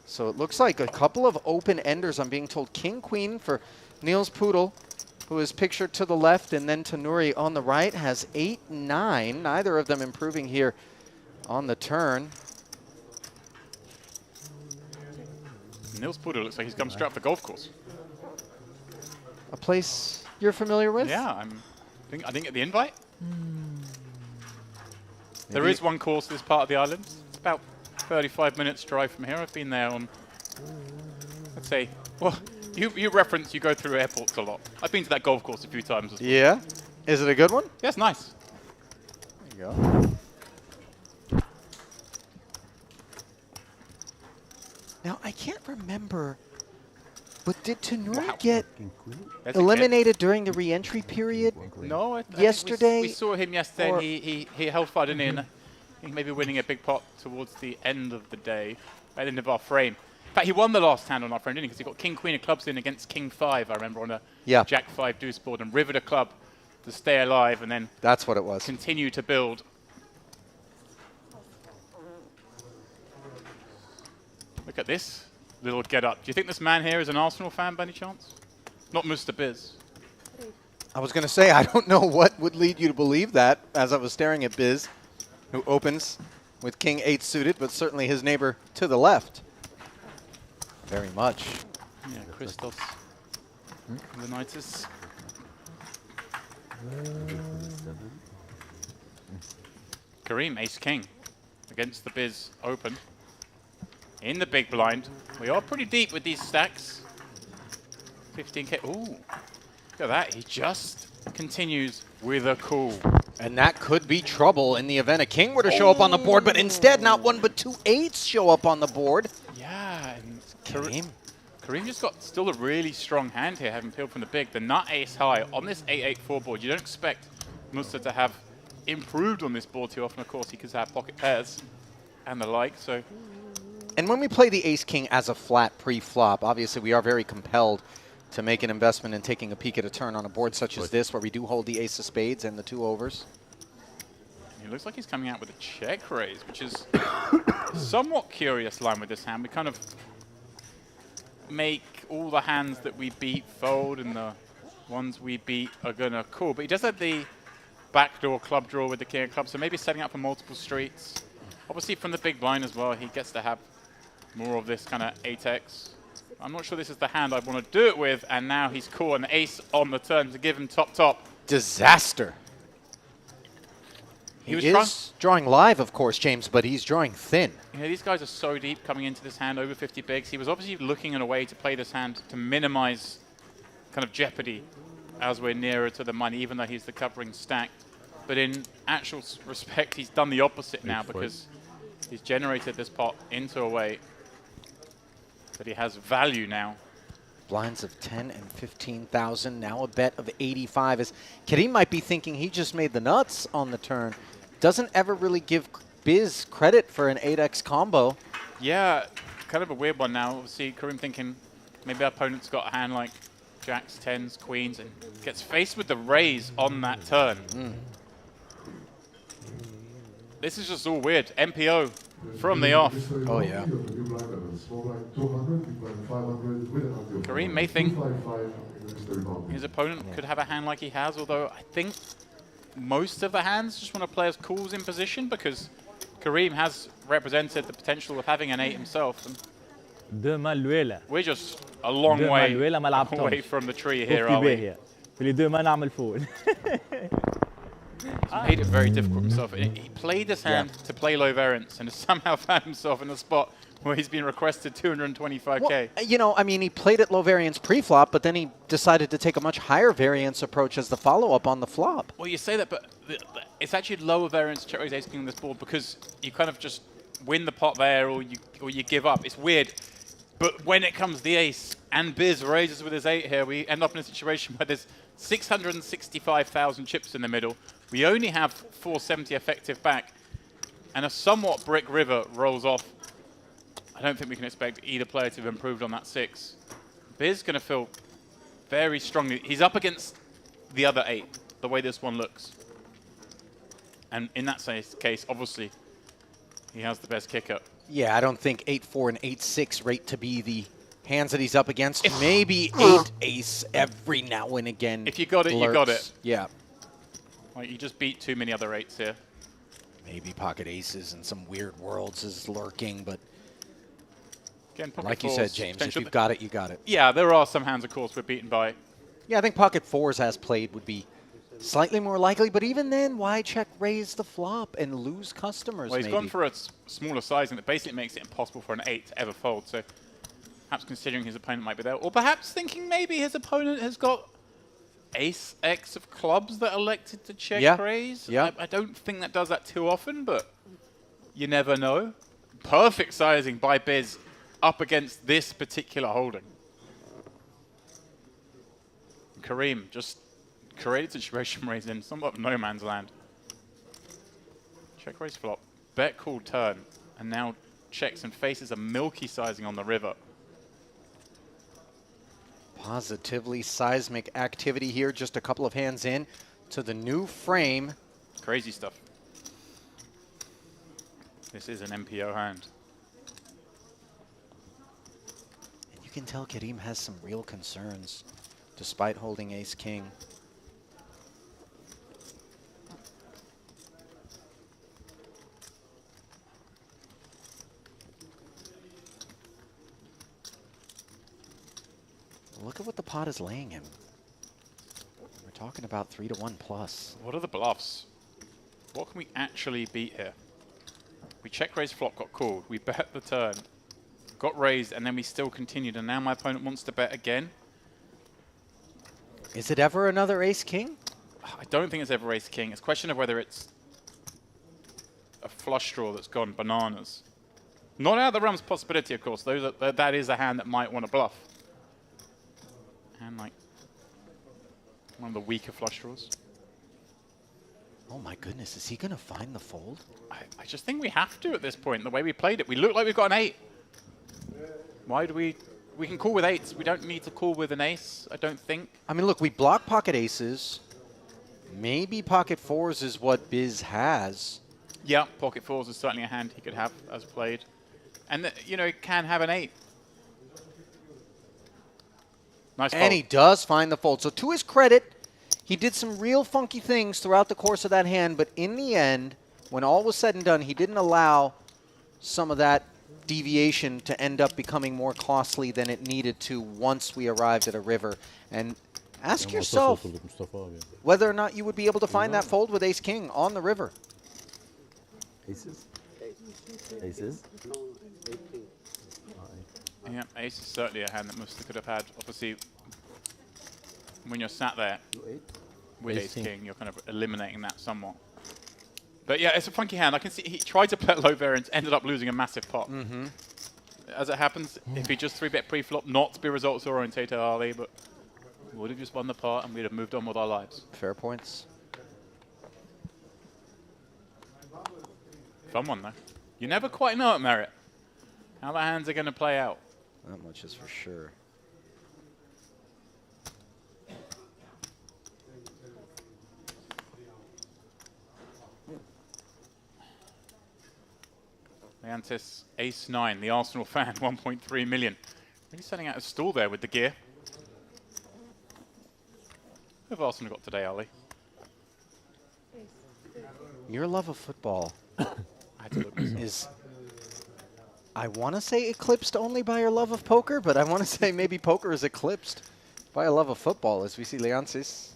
So it looks like a couple of open enders. I'm being told King Queen for Niels Pudel, who is pictured to the left, and then Tanuri on the right has 8-9. Neither of them improving here on the turn. Niels Pudel looks like he's come straight off the golf course. A place you're familiar with? Yeah, I think at the invite. There is one course this part of the island. It's about 35 minutes drive from here. I've been there on, let's say, well, you reference you go through airports a lot. I've been to that golf course a few times as well. Yeah? Is it a good one? Yeah, it's nice. There you go. Now, I can't remember, but did Tanuri get eliminated during the re-entry period? No, yesterday? We saw him yesterday, and he held far in. I think maybe winning a big pot towards the end of the day, at the end of our frame. In fact, he won the last hand on our frame, didn't he? Because he got King Queen of clubs in against King 5, I remember, on a Jack 5 deuce board, and rivered a club to stay alive, and then that's what it was. Continue to build. Look at this little get up. Do you think this man here is an Arsenal fan by any chance? Not Mr. Biz. I was going to say, I don't know what would lead you to believe that as I was staring at Biz, who opens with King 8 suited, but certainly his neighbor to the left. Very much. Yeah, Christos. The Knights. Kareem, ace king against the Biz open. In the big blind. We are pretty deep with these stacks. 15k. Ooh, look at that. He just continues with a cool. And that could be trouble in the event a king were to show up on the board, but instead not one but 2 8s show up on the board. Yeah, and Kareem just got still a really strong hand here, having peeled from the big. The nut ace high on this 8-8-4 board. You don't expect Musa to have improved on this board too often. Of course, he could have pocket pairs and the like. So, and when we play the ace-king as a flat pre-flop, obviously we are very compelled to make an investment in taking a peek at a turn on a board such as this, where we do hold the ace of spades and the 2 overs. He looks like he's coming out with a check raise, which is a somewhat curious line with this hand. We kind of make all the hands that we beat fold, and the ones we beat are going to call. But he does have the backdoor club draw with the king of clubs, so maybe setting up for multiple streets. Obviously from the big blind as well, he gets to have more of this kind of 8x. I'm not sure this is the hand I want to do it with, and now he's caught an ace on the turn to give him top. Disaster. He is drawing live, of course, James, but he's drawing thin. You know, these guys are so deep coming into this hand, over 50 bigs. He was obviously looking at a way to play this hand to minimize kind of jeopardy as we're nearer to the money, even though he's the covering stack. But in actual respect, he's done the opposite now, because he's generated this pot into a way that he has value now. Blinds of 10 and 15,000, now a bet of 85. As Kareem might be thinking he just made the nuts on the turn. Doesn't ever really give Biz credit for an 8x combo. Yeah, kind of a weird one now. Obviously, Kareem thinking maybe our opponent's got a hand like jacks, 10s, queens, and gets faced with the raise on that turn. This is just all weird. MPO from the off. Oh, yeah. Kareem may think his opponent could have a hand like he has, although I think most of the hands just want to play as calls in position, because Kareem has represented the potential of having an 8 himself. And we're just a long way away from the tree here, are we? He's made it very difficult himself. He played this hand to play low variance and has somehow found himself in a spot where he's been requested 225k. Well, you know, I mean, he played at low variance pre-flop, but then he decided to take a much higher variance approach as the follow-up on the flop. Well, you say that, but it's actually lower variance check raise ace king on this board, because you kind of just win the pot there, or you give up. It's weird. But when it comes the ace and Biz raises with his 8 here, we end up in a situation where there's 665,000 chips in the middle. We only have 470 effective back, and a somewhat brick river rolls off. I don't think we can expect either player to have improved on that 6. Biz going to feel very strongly. He's up against the other 8, the way this one looks. And in that case, obviously, he has the best kicker. Yeah, I don't think 8-4 and 8-6 rate to be the hands that he's up against. Maybe 8-ace every now and again. If you got it, you got it. Yeah. Like, you just beat too many other 8s here. Maybe pocket aces and some weird worlds is lurking, but again, like you said, James, if you've got it, you got it. Yeah, there are some hands, of course, we're beaten by. Yeah, I think pocket 4s as played would be slightly more likely, but even then, why check raise the flop and lose customers? Well, he's gone for a smaller sizing that basically makes it impossible for an 8 to ever fold. So perhaps considering his opponent might be there, or perhaps thinking maybe his opponent has got ace X of clubs that elected to check raise. Yeah. I don't think that does that too often, but you never know. Perfect sizing by Biz up against this particular holding. Kareem just created situation raise in somewhat of no man's land. Check raise flop, bet call turn, and now checks and faces a milky sizing on the river. Positively seismic activity here, just a couple of hands in to the new frame. Crazy stuff. This is an MPO hand. And you can tell Kareem has some real concerns, despite holding ace-king. look at what the pot is laying him. We're talking about 3-1 plus. What are the bluffs? What can we actually beat here? We check raise flop, got called. We bet the turn, got raised, and then we still continued. And now my opponent wants to bet again. Is it ever another ace-king? I don't think it's ever ace-king. It's a question of whether it's a flush draw that's gone bananas. Not out of the realm's possibility, of course. That is a hand that might want to bluff. And like one of the weaker flush draws. Oh my goodness, is he going to find the fold? I just think we have to at this point, the way we played it. We look like we've got an 8. Why do we can call with 8s. We don't need to call with an ace, I don't think. I mean, look, we block pocket aces. Maybe pocket 4s is what Biz has. Yeah, pocket 4s is certainly a hand he could have as played. And, you know, he can have an 8. Nice fold. And he does find the fold. So to his credit, he did some real funky things throughout the course of that hand, but in the end, when all was said and done, he didn't allow some of that deviation to end up becoming more costly than it needed to once we arrived at a river. And ask yourself whether or not you would be able to find that fold with ace-king on the river. Aces? Aces? Yeah, ace is certainly a hand that Musta could have had. Obviously, when you're sat there with ace-king, you're kind of eliminating that somewhat. But yeah, it's a funky hand. I can see he tried to play low variance, ended up losing a massive pot. As it happens, if he just 3-bet pre-flop, not to be results orientated, Ali, but we would have just won the pot and we'd have moved on with our lives. Fair points. Fun one, though. You never quite know at Merit how the hands are going to play out. That much is for sure. Leontis, ace-9, the Arsenal fan, 1.3 million. Really setting out a stall there with the gear. Who have Arsenal got today, Ali? Your love of football is, I want to say eclipsed only by your love of poker, but I want to say maybe poker is eclipsed by a love of football as we see Leontis.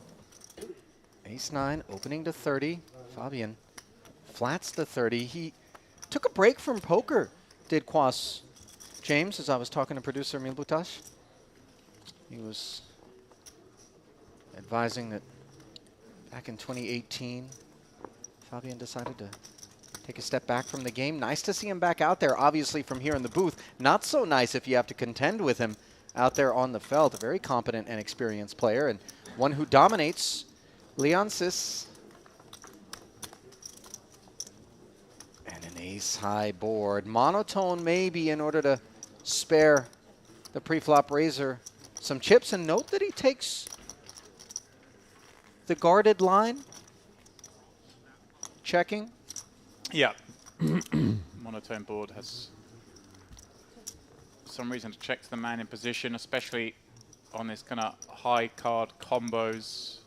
Ace-9, opening to 30. Fabian flats the 30. He took a break from poker, did Quas James, as I was talking to producer Emil Butash. He was advising that back in 2018, Fabian decided to take a step back from the game. Nice to see him back out there, obviously, from here in the booth. Not so nice if you have to contend with him out there on the felt. A very competent and experienced player, and one who dominates Leonsis. And an ace-high board. Monotone maybe in order to spare the pre-flop raiser some chips. And note that he takes the guarded line. Checking. Yeah. Monotone board has some reason to check to the man in position, especially on this kind of high card combos.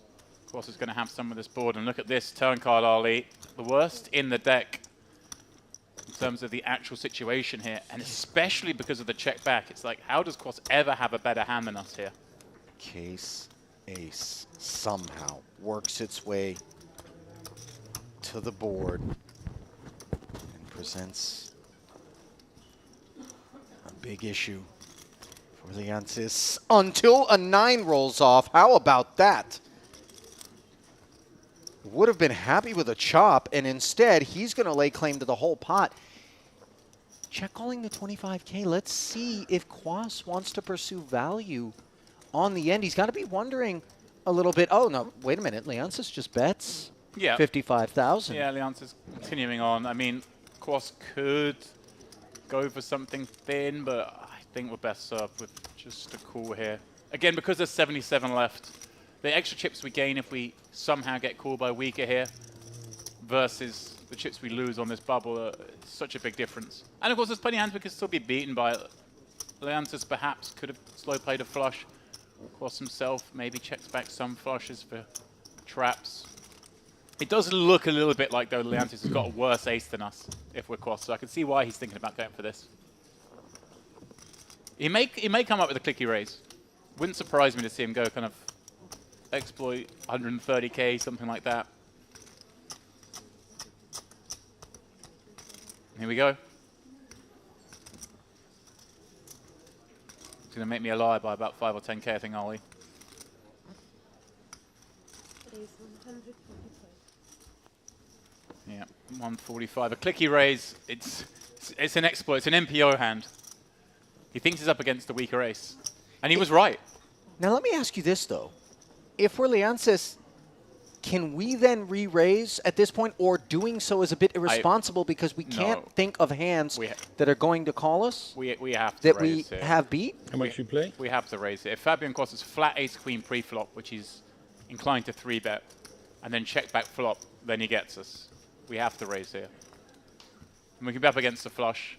Of course, is going to have some of this board. And look at this turn card, Ali. The worst in the deck in terms of the actual situation here. And especially because of the check back. It's like, how does Quas ever have a better hand than us here? Case ace somehow works its way to the board and presents a big issue for Leontis until a 9 rolls off. How about that? Would have been happy with a chop, and instead he's going to lay claim to the whole pot. Check calling the 25K. Let's see if Quas wants to pursue value on the end. He's got to be wondering a little bit. Oh, no, wait a minute. Leontis just bets. Yeah. 55,000. Yeah, Leontis continuing on. I mean, Quas could go for something thin, but I think we're best served with just a call here. Again, because there's 77 left, the extra chips we gain if we somehow get called by weaker here versus the chips we lose on this bubble are such a big difference. And of course, there's plenty of hands we could still be beaten by. Leontis perhaps could have slow played a flush. Quas himself maybe checks back some flushes for traps. It does look a little bit like, though, Leontis has got a worse ace than us if we're Quas, so I can see why he's thinking about going for this. He may come up with a clicky raise. Wouldn't surprise me to see him go kind of exploit 130k, something like that. Here we go. It's going to make me a lie by about 5 or 10k, I think, Ollie. Yeah, 145. A clicky raise. It's an exploit. It's an MPO hand. He thinks he's up against a weaker ace. And he was right. Now let me ask you this, though. If we're Liansis, can we then re-raise at this point, or doing so is a bit irresponsible because we can't think of hands that are going to call us? We have to raise that we it. have beat? How much you play? We have to raise it. If Fabian Kos is flat ace-queen pre-flop, which he's inclined to 3-bet, and then check back flop, then he gets us. We have to raise here. And we can be up against the flush.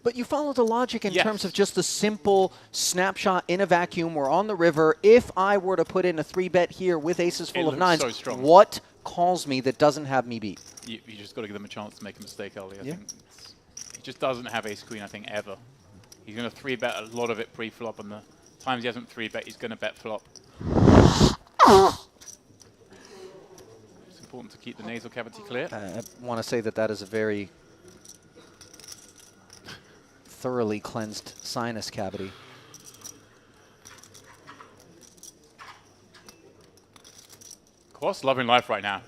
But you follow the logic in terms of just the simple snapshot in a vacuum. We're on the river. If I were to put in a 3-bet here with aces full of nines, what calls me that doesn't have me beat? You just got to give them a chance to make a mistake, Ollie. I think he just doesn't have ace-queen, I think, ever. He's going to 3-bet a lot of it pre-flop, and the times he hasn't 3-bet, he's going to bet flop. It's important to keep the nasal cavity clear. I want to say that that is a very thoroughly cleansed sinus cavity. Kos loving life right now.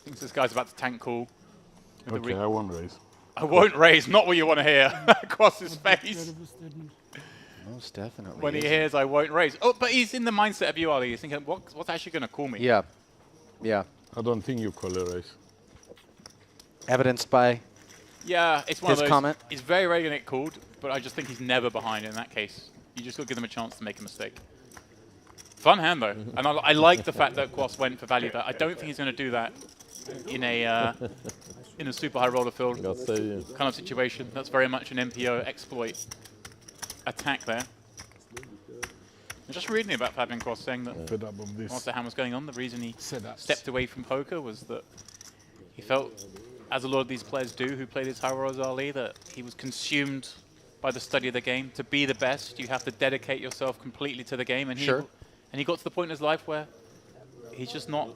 Thinks this guy's about to tank cool. Okay, I won't raise. I won't raise. Not what you want to hear. Across his face. Most definitely. When he hears I won't raise. Oh, but he's in the mindset of you, Ollie. He's thinking, what's actually going to call me? Yeah. Yeah. I don't think you call a raise. Evidenced by yeah, it's one his of those. comment. He's very rarely going to get called, but I just think he's never behind in that case. You just got to give them a chance to make a mistake. Fun hand, though. And I like the fact that Kos went for value. That I don't think he's going to do that in a super high roller field kind of situation. That's very much an MPO exploit attack there. I'm just reading about Fabian Kos saying that whilst the hand was going on, the reason he stepped away from poker was that he felt, as a lot of these players do who play this high rollers Ali, that he was consumed by the study of the game. To be the best, you have to dedicate yourself completely to the game. And he got to the point in his life where he's just not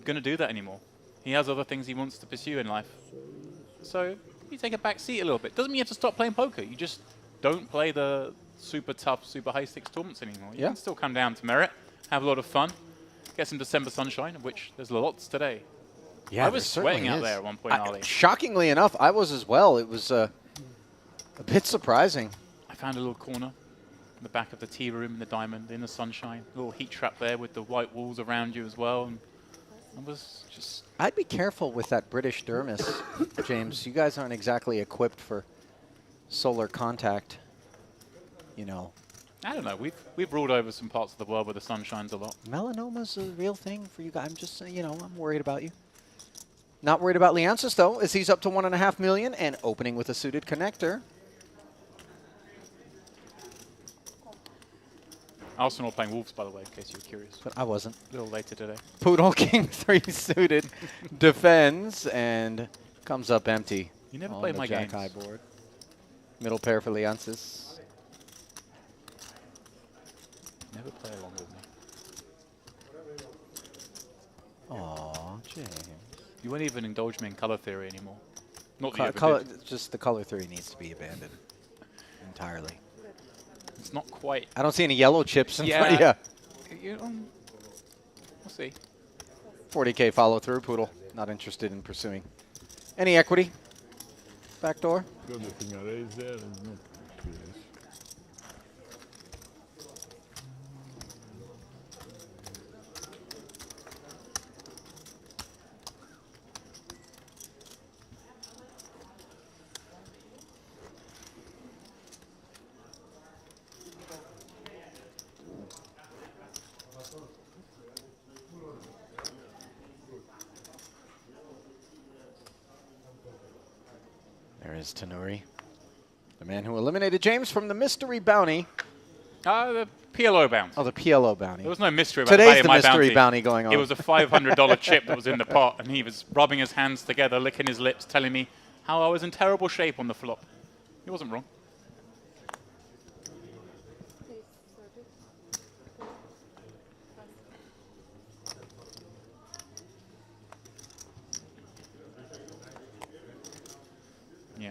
going to do that anymore. He has other things he wants to pursue in life. So you take a back seat a little bit. Doesn't mean you have to stop playing poker. You just don't play the super tough, super high stakes tournaments anymore. You can still come down to Merit, have a lot of fun, get some December sunshine, of which there's lots today. Yeah, I was sweating out there at one point, Ollie. Shockingly enough, I was as well. It was a bit surprising. I found a little corner in the back of the tea room in the Diamond, in the sunshine. A little heat trap there with the white walls around you as well. And I was just... I'd be careful with that British dermis, James. You guys aren't exactly equipped for solar contact, you know. I don't know. We've ruled over some parts of the world where the sun shines a lot. Melanoma's a real thing for you guys. I'm just saying, you know, I'm worried about you. Not worried about Liansis, though, as he's up to 1.5 million and opening with a suited connector. Arsenal playing Wolves, by the way, in case you were curious. But I wasn't. A little later today. Poodle King 3 suited defends and comes up empty. You never on play the my Jack games. high board. Middle pair for Liansis. Never play along with me. Aw, James. You won't even indulge me in color theory anymore. Not that you ever Color, did. just the color theory needs to be abandoned entirely. It's not quite. I don't see any yellow chips in front of you. We'll see. 40K follow through. Poodle not interested in pursuing any equity. Backdoor. Got the thing I raise there and not to raise. There is Tanuri, the man who eliminated James from the mystery bounty. The PLO bounty. Oh, the PLO bounty. There was no mystery about Today's the my mystery bounty going on. It was a $500 chip that was in the pot, and he was rubbing his hands together, licking his lips, telling me how I was in terrible shape on the flop. He wasn't wrong.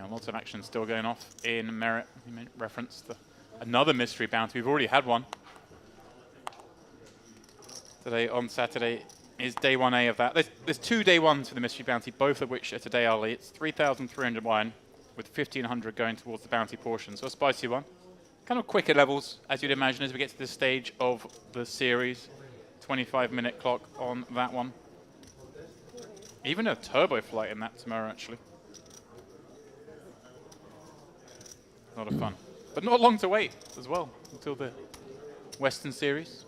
Yeah, lots of action still going off in Merit. You referenced another mystery bounty. We've already had one. Today on Saturday is day 1A of that. There's 2 day 1s for the mystery bounty, both of which are today early. It's 3,300 wine with 1,500 going towards the bounty portion. So a spicy one. Kind of quicker levels, as you'd imagine, as we get to this stage of the series. 25-minute clock on that one. Even a turbo flight in that tomorrow, actually. A lot of fun. But not long to wait as well until the Western Series.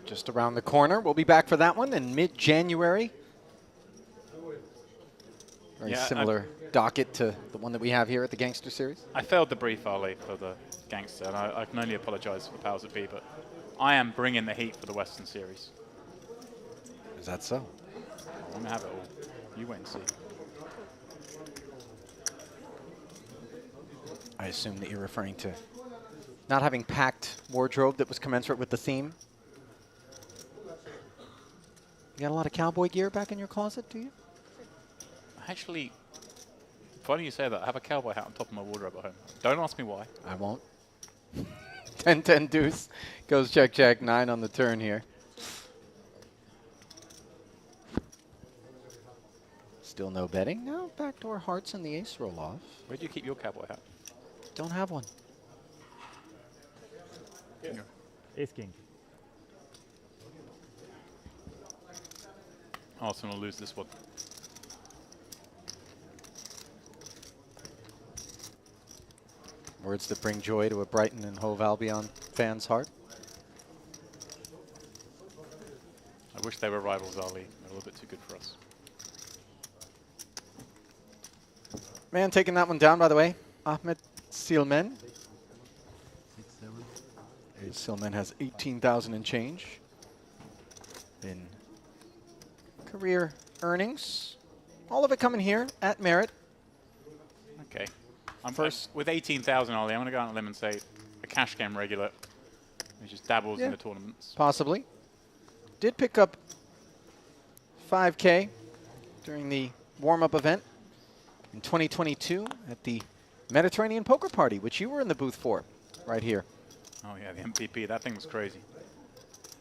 Just around the corner. We'll be back for that one in mid-January. Very similar docket to the one that we have here at the Gangster Series. I failed the brief early for the Gangster, and I can only apologize for the powers that be, but I am bringing the heat for the Western Series. Is that so? I'm going to have it all. You wait and see. I assume that you're referring to not having packed wardrobe that was commensurate with the theme. You got a lot of cowboy gear back in your closet, do you? Actually, funny you say that. I have a cowboy hat on top of my wardrobe at home. Don't ask me why. I won't. 10-10 deuce. Goes check, check. 9 on the turn here. Still no betting. No, backdoor hearts and the ace roll off. Where do you keep your cowboy hat? Don't have one. Yeah. Ace king. Arsenal will lose this one. Words that bring joy to a Brighton and Hove Albion fan's heart. I wish they were rivals, Ali. They're a little bit too good for us. Man taking that one down, by the way. Ahmed Silmen. 6-7. Silmen has 18,000 and change in career earnings. All of it coming here at Merit. Okay. I'm first with 18,000, Ollie. I'm going to go out on a limb and say a cash game regular. He just dabbles in the tournaments. Possibly. Did pick up 5K during the warm-up event in 2022 at the Mediterranean Poker Party, which you were in the booth for right here. Oh, yeah, the MPP. That thing was crazy.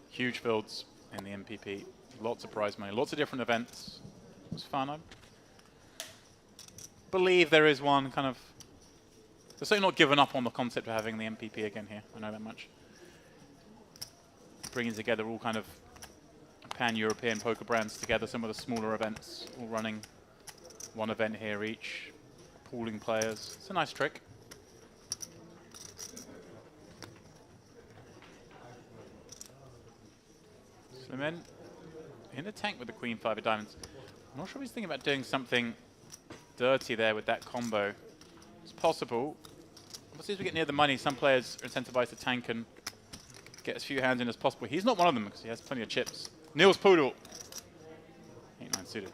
Huge fields in the MPP. Lots of prize money. Lots of different events. It was fun. I believe there is one kind of... They're certainly not given up on the concept of having the MPP again here. I know that much. Bringing together all kind of pan-European poker brands together. Some of the smaller events all running one event here each. Pooling players. It's a nice trick. Slimen in the tank with the Queen 5 of diamonds. I'm not sure if he's thinking about doing something dirty there with that combo. It's possible. Obviously, as we get near the money, some players are incentivized to tank and get as few hands in as possible. He's not one of them because he has plenty of chips. Niels Poodle. 8-9 suited.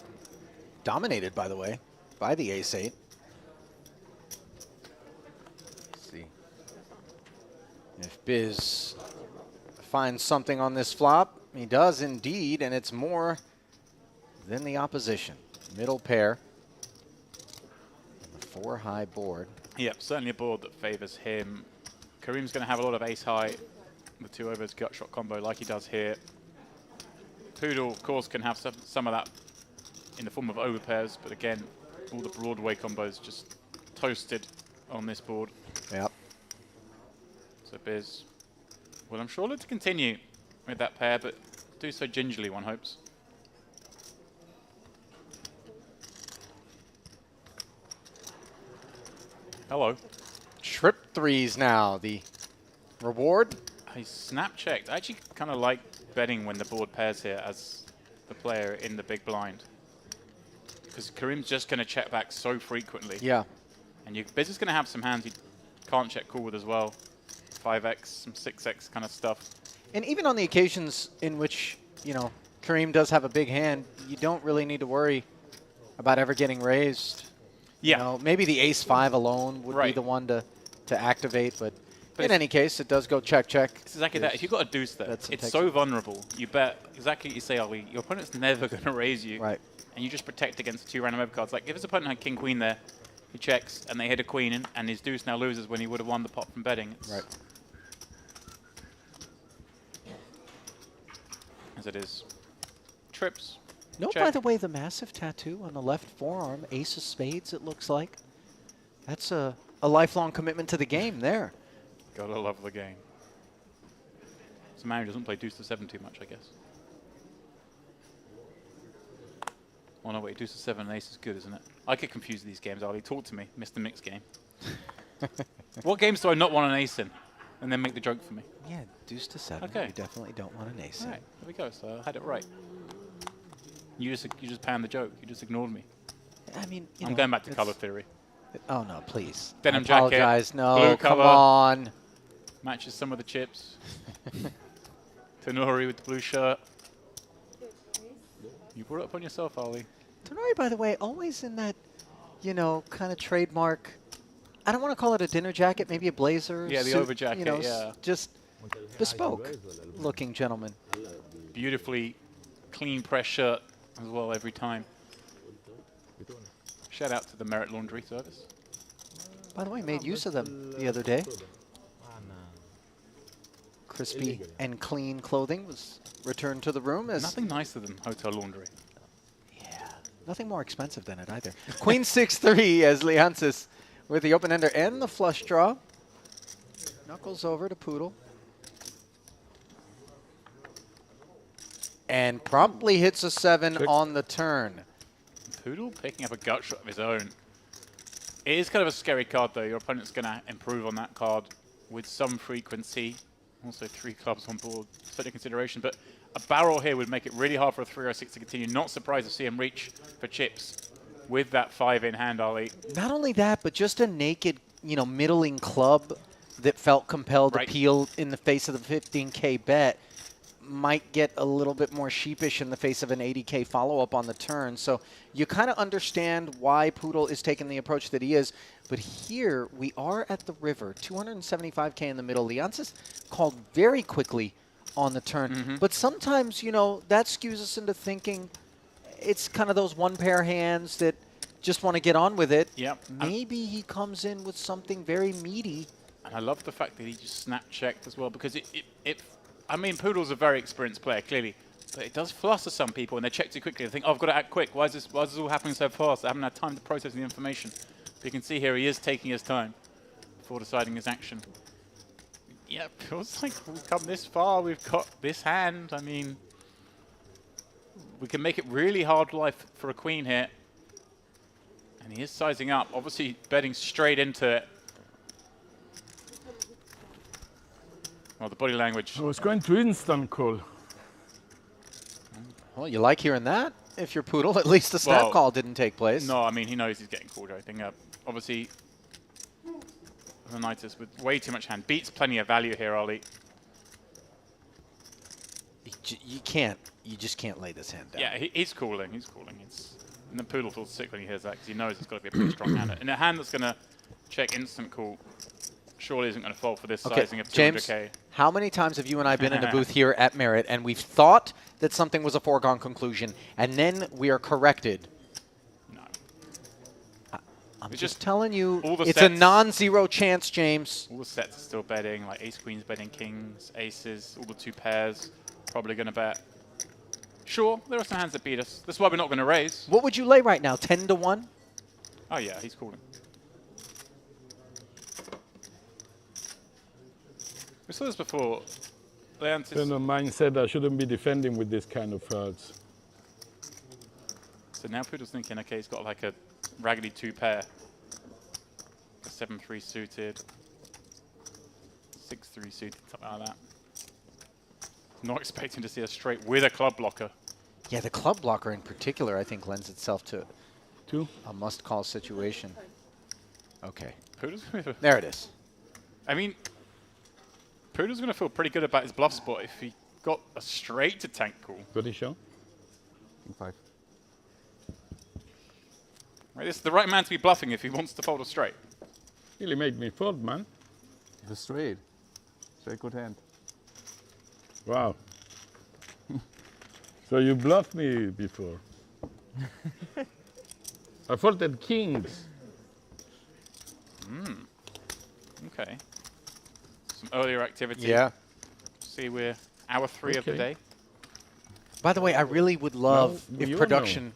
Dominated, by the way, by the ace-8. Let's see if Biz finds something on this flop. He does indeed, and it's more than the opposition. Middle pair. The 4-high board. Yep, certainly a board that favors him. Kareem's going to have a lot of ace-high. The 2 overs gut shot combo like he does here. Poodle, of course, can have some of that in the form of overpairs, but again, all the Broadway combos just toasted on this board. Yep. So Biz, well, I'm sure to continue with that pair, but do so gingerly, one hopes. Hello. Trip threes now. The reward. I snap checked. I actually kind of like betting when the board pairs here as the player in the big blind. Because Kareem's just going to check back so frequently. Yeah. And Biz is going to have some hands he can't check cool with as well. 5x, some 6x kind of stuff. And even on the occasions in which, you know, Kareem does have a big hand, you don't really need to worry about ever getting raised. Yeah. You know, maybe the ace-5 alone would be the one to activate, but in any case, it does go check, check. It's exactly that. If you've got a deuce there, it's so vulnerable. You bet, exactly what you say, Ali, your opponent's never going to raise you. Right. and you just protect against 2 random overcards. Like if his opponent had king queen there, he checks and they hit a queen in, and his deuce now loses when he would have won the pot from betting. It's Right. As it is. Trips. Note, check. by the way, the massive tattoo on the left forearm, ace of spades, it looks like. That's a lifelong commitment to the game there. Gotta love the game. It's a man who doesn't play deuce to 7 too much, I guess. Oh no, wait, deuce to 7 and ace is good, isn't it? I get confused with these games, Ali. Talk to me, Mr. Mix game. What games do I not want an ace in? And then make the joke for me. Yeah, deuce to 7. Okay. You definitely don't want an ace. All right, there we go. So I had it right. You just panned the joke. You just ignored me. I mean, I'm going back to color theory. Oh no, please. Denim I apologize. jacket. No, blue come color, on. Matches some of the chips. Tenori with the blue shirt. You brought it upon yourself, Ali. Tenori, by the way, always in that, you know, kind of trademark. I don't want to call it a dinner jacket, maybe a blazer. Yeah, the suit, over jacket. You know, yeah, just bespoke-looking gentleman. Beautifully clean press shirt as well every time. Shout out to the Merit Laundry service. By the way, made use of them the other day. Crispy and clean clothing was returned to the room as Nothing nicer than hotel laundry. nothing more expensive than it either. Queen 6-3 as Leonsis with the open ender and the flush draw. Knuckles over to Poodle. And promptly hits a 7 on the turn. Poodle picking up a gut shot of his own. It is kind of a scary card, though. Your opponent's going to improve on that card with some frequency. Also 3 clubs on board, certainly consideration. But a barrel here would make it really hard for a 3 or 6 to continue. Not surprised to see him reach for chips with that 5 in hand, Ali. Not only that, but just a naked, you know, middling club that felt compelled to peel in the face of the 15K bet might get a little bit more sheepish in the face of an 80K follow-up on the turn. So you kind of understand why Poodle is taking the approach that he is. But here we are at the river, 275K in the middle. Leonsis called very quickly on the turn. But sometimes, you know, that skews us into thinking it's kind of those one-pair hands that just want to get on with it. Yep. Maybe he comes in with something very meaty. And I love the fact that he just snap-checked as well, because I mean, Poodle's a very experienced player, clearly, but it does fluster some people, and they check too quickly. They think, oh, I've got to act quick. Why is this all happening so fast? I haven't had time to process the information. But you can see here he is taking his time before deciding his action. Yeah, it feels like we've come this far. We've got this hand. I mean, we can make it really hard life for a queen here. And he is sizing up, obviously betting straight into it. Well, the body language. I was going to instant call. Well, you like hearing that? If you're Poodle, at least the snap call didn't take place. No, I mean, he knows he's getting called, I think. Obviously, the Knightus with way too much hand. Beats plenty of value here, Ollie. You just can't lay this hand down. Yeah, he's calling. And the Poodle feels sick when he hears that, because he knows it's got to be a pretty strong hand. And a hand that's going to check instant call surely isn't going to fall for this sizing of 200K. James, how many times have you and I been in a booth here at Merit and we've thought that something was a foregone conclusion, and then we are corrected? No. I'm just telling you, all the it's sets, a non-zero chance, James. All the sets are still betting, like ace queens betting kings, aces, all the 2 pairs probably going to bet. Sure, there are some hands that beat us. That's why we're not going to raise. What would you lay right now, 10 to 1? Oh yeah, he's calling. We saw this before. A friend of mine said I shouldn't be defending with this kind of cards. So now Poodle's thinking, okay, he's got like a raggedy 2 pair. A 7-3 suited. 6-3 suited, something like that. Not expecting to see a straight with a club blocker. Yeah, the club blocker in particular, I think, lends itself to a must-call situation. Okay. There it is. I mean, Poodle's going to feel pretty good about his bluff spot if he got a straight to tank call. What did he show? 5. Right, this is the right man to be bluffing if he wants to fold a straight. Really made me fold, man. The straight. Straight good hand. Wow. So you bluffed me before. I folded kings. Okay. Some earlier activity. Yeah. See, we're hour 3 of the Okay. day. By the way, I really would love No, if you production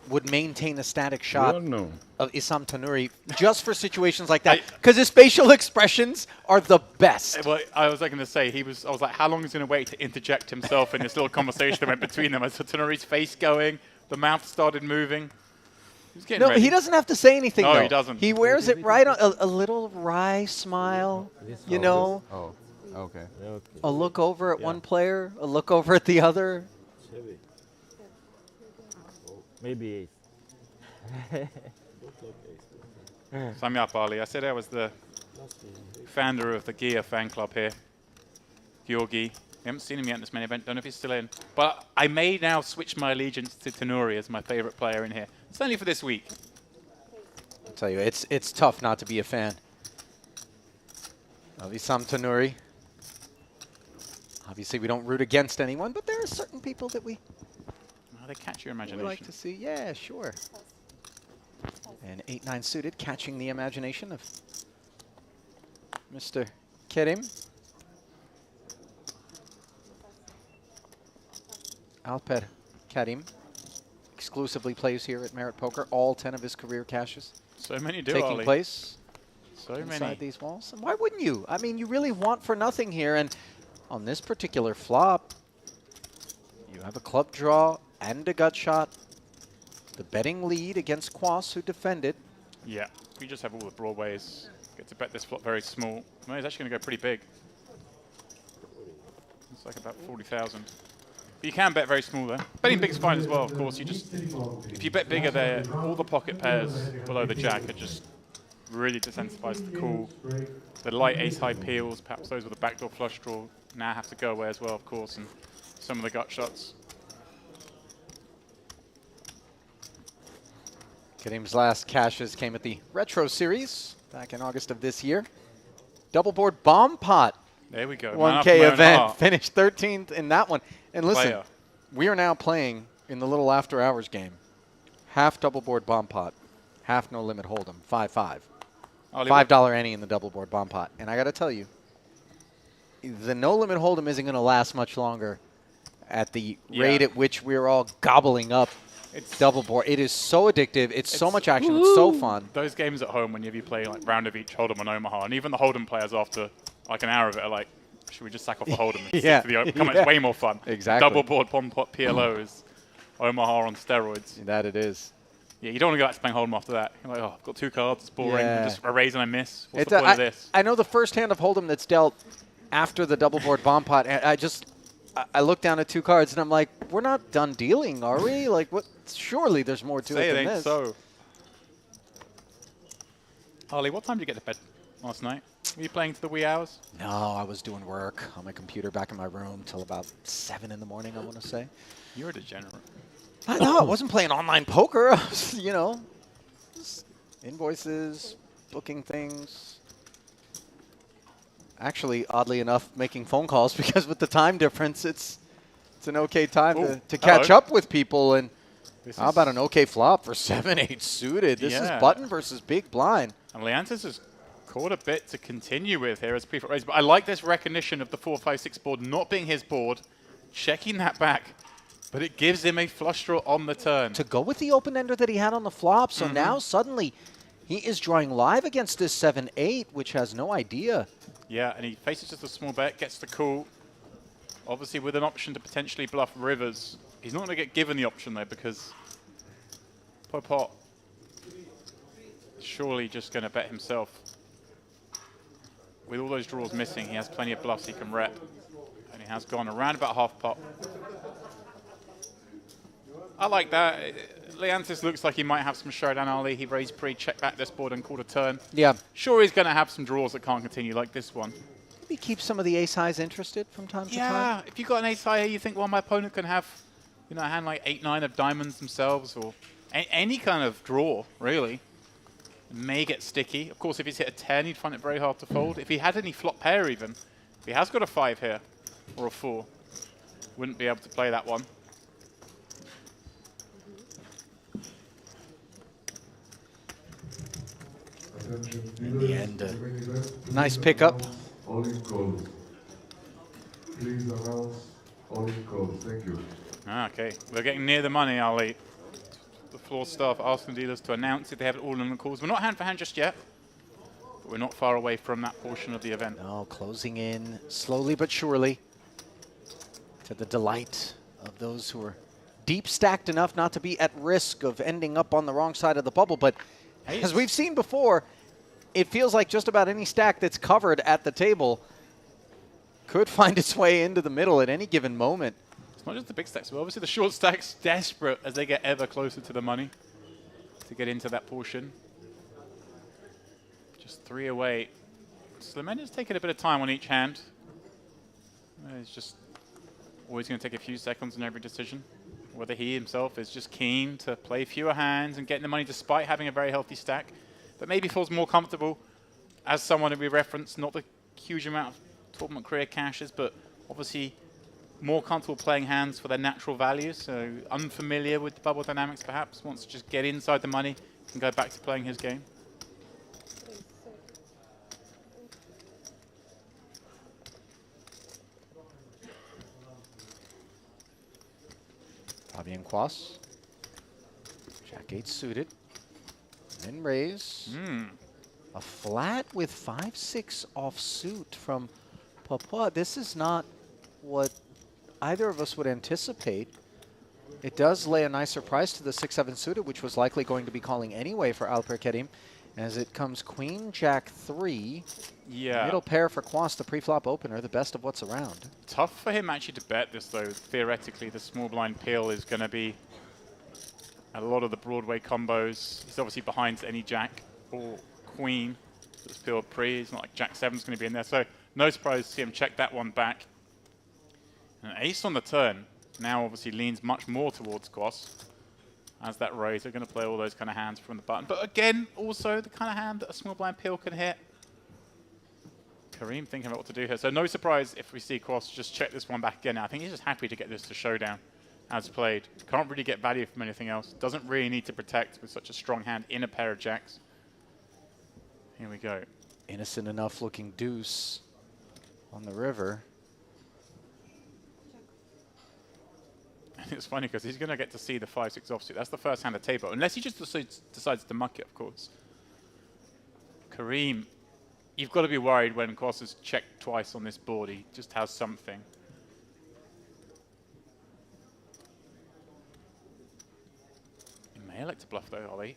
would maintain a static shot know. of Issam Tanuri just for situations like that, because his facial expressions are the best. Well, I was going to say, I was like, how long is he going to wait to interject himself in this little conversation that went between them? I saw Tanuri's face going, the mouth started moving. He's getting No, ready. he doesn't have to say anything, No, though. he doesn't. He wears it right on, a little wry smile, you know, Oh, okay. a look over at one player, a look over at the other. Maybe Sign me up, Ali. I said I was the founder of the Gia fan club here. Georgi. We haven't seen him yet in this main event. Don't know if he's still in. But I may now switch my allegiance to Tanuri as my favorite player in here. It's only for this week. I'll tell you, it's tough not to be a fan of Issam Tanuri. Obviously, we don't root against anyone, but there are certain people that we They catch your we imagination. like to see. Yeah, sure. And 8-9 suited, catching the imagination of Mr. Kerim. Alper Karim exclusively plays here at Merit Poker. All 10 of his career caches So many do, taking Ali. place So inside many. these walls. And why wouldn't you? I mean, you really want for nothing here. And on this particular flop, you have a club draw and a gut shot. The betting lead against Quas, who defended. Yeah, we just have all the broadways. Get to bet this flop very small. Well, he's actually going to go pretty big. It's like about 40,000. But you can bet very small though. Betting big's fine as well, of course. You just, if you bet bigger there, all the pocket pairs below the jack are just really desensitized to call. The light ace-high peels, perhaps those with a backdoor flush draw, now have to go away as well, of course, and some of the gut shots. Karim's last caches came at the Retro Series back in August of this year. Double board bomb pot. There we go. 1K event. Finished 13th in that one. And listen, Player. we are now playing in the little after hours game. Half double board bomb pot, half no limit hold'em, 5-5. $5 ante in the double board bomb pot. And I got to tell you, the no limit hold'em isn't going to last much longer at the rate at which we're all gobbling up double board. It is so addictive. It's so much action. It's so fun. Those games at home when you play like round of each hold'em and Omaha, and even the hold'em players after like an hour of it are like, should we just sack off the hold'em and stick to the open? Come on, it's way more fun. Exactly. Double board bomb pot PLO is Omaha on steroids. That it is. Yeah, you don't want to go back to playing hold'em after that. You're like, oh, I've got 2 cards. It's boring. Yeah. Just a raise and I miss. What's It's the point of this? I know the first hand of hold'em that's dealt after the double board bomb pot. And I look down at 2 cards and I'm like, we're not done dealing, are we? Like, what? Surely there's more to it than ain't this. so. Harley, what time did you get to bed last night? Were you playing to the wee hours? No, I was doing work on my computer back in my room till about 7 in the morning, I want to say. You're a degenerate. No, I wasn't playing online poker. I was, you know, just invoices, booking things. Actually, oddly enough, making phone calls because with the time difference, it's an okay time to catch up with people. And how about an okay flop for 7-8 suited? This is button versus big blind. And Leantis has caught a bit to continue with here as pre-flop raise. But I like this recognition of the 4-5-6 board not being his board, checking that back. But it gives him a flush draw on the turn. To go with the open-ender that he had on the flop. So now suddenly he is drawing live against this 7-8, which has no idea. Yeah, and he faces just a small bet, gets the call. Obviously with an option to potentially bluff rivers. He's not going to get given the option though because Pot is surely just going to bet himself. With all those draws missing, he has plenty of bluffs he can rep. And he has gone around about half pot. I like that. Leantis looks like he might have some showdown early. He raised pre, checked back this board and called a turn. Yeah. Sure, he's going to have some draws that can't continue like this one. Maybe keep some of the ace-highs interested from time to time. Yeah, if you've got an ace-high here, you think, well, my opponent can have, you know, a hand like 8-9 of diamonds themselves or any kind of draw, really. It may get sticky. Of course, if he's hit a 10, he'd find it very hard to fold. If he had any flop pair even, if he has got a 5 here or a 4, wouldn't be able to play that one. In the end, nice pickup. All in calls. Please announce all in calls. Thank you. Okay, we're getting near the money, Ali. The floor staff asking dealers to announce if they have it all in the calls. We're not hand for hand just yet, but we're not far away from that portion of the event. No, closing in slowly but surely to the delight of those who are deep stacked enough not to be at risk of ending up on the wrong side of the bubble. But as we've seen before, it feels like just about any stack that's covered at the table could find its way into the middle at any given moment. It's not just the big stacks, but obviously the short stacks desperate as they get ever closer to the money to get into that portion. Just 3 away. Slimania's taking a bit of time on each hand. He's just always going to take a few seconds in every decision. Whether he himself is just keen to play fewer hands and getting the money despite having a very healthy stack, but maybe feels more comfortable as someone who we referenced, not the huge amount of tournament career cashes, but obviously more comfortable playing hands for their natural values, so unfamiliar with the bubble dynamics perhaps, wants to just get inside the money and go back to playing his game. Fabian Quas. Jack 8 suited. Then raise. A flat with 5-6 offsuit from Papa. This is not what either of us would anticipate. It does lay a nicer price to the 6-7 suited, which was likely going to be calling anyway for Alper Kerim, as it comes Queen Jack 3. Yeah. Middle pair for Quas, the pre-flop opener, the best of what's around. Tough for him actually to bet this though. Theoretically, the small blind peel is going to be a lot of the Broadway combos. He's obviously behind any Jack or Queen that's peeled pre. It's not like Jack 7's going to be in there. So no surprise to see him check that one back. And ace on the turn now obviously leans much more towards Quas. As that raise, they're going to play all those kind of hands from the button. But again, also the kind of hand that a small blind peel can hit. Kareem thinking about what to do here. So no surprise if we see Quas just check this one back again. I think he's just happy to get this to showdown as played. Can't really get value from anything else. Doesn't really need to protect with such a strong hand in a pair of jacks. Here we go. Innocent enough looking deuce on the river. It's funny because he's going to get to see the 5-6 offsuit. That's the first hand at table, unless he just decides to muck it, of course. Kareem, you've got to be worried when Quas has checked twice on this board. He just has something. He may elect to bluff though, Ollie.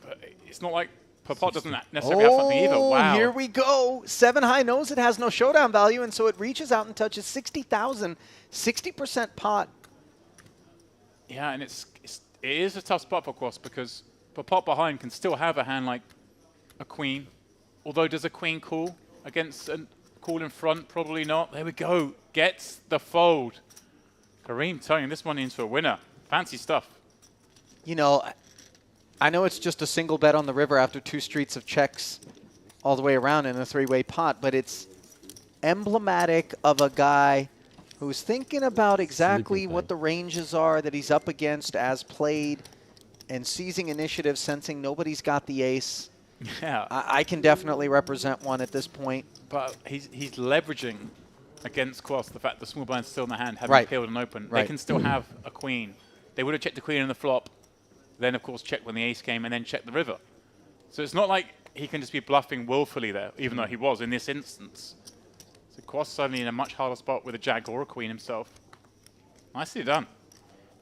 But it's not like Popot doesn't necessarily have something either. Wow. Here we go. 7 high knows it has no showdown value, and so it reaches out and touches 60,000, 60% pot. Yeah, and it is a tough spot for Quas because Popot behind can still have a hand like a queen. Although does a queen call against a call in front? Probably not. There we go. Gets the fold. Kareem turning this one into a winner. Fancy stuff. You know, I know it's just a single bet on the river after 2 streets of checks all the way around in a 3-way pot, but it's emblematic of a guy who's thinking about exactly what the ranges are that he's up against as played and seizing initiative, sensing nobody's got the ace. Yeah. I can definitely represent one at this point. But he's leveraging against Quas the fact the small blind's still in the hand, having peeled and open. They can still have a queen. They would have checked the queen in the flop, then of course check when the ace came, and then check the river. So it's not like he can just be bluffing willfully there, even though he was in this instance. So Quas suddenly in a much harder spot with a jack or a queen himself. Nicely done.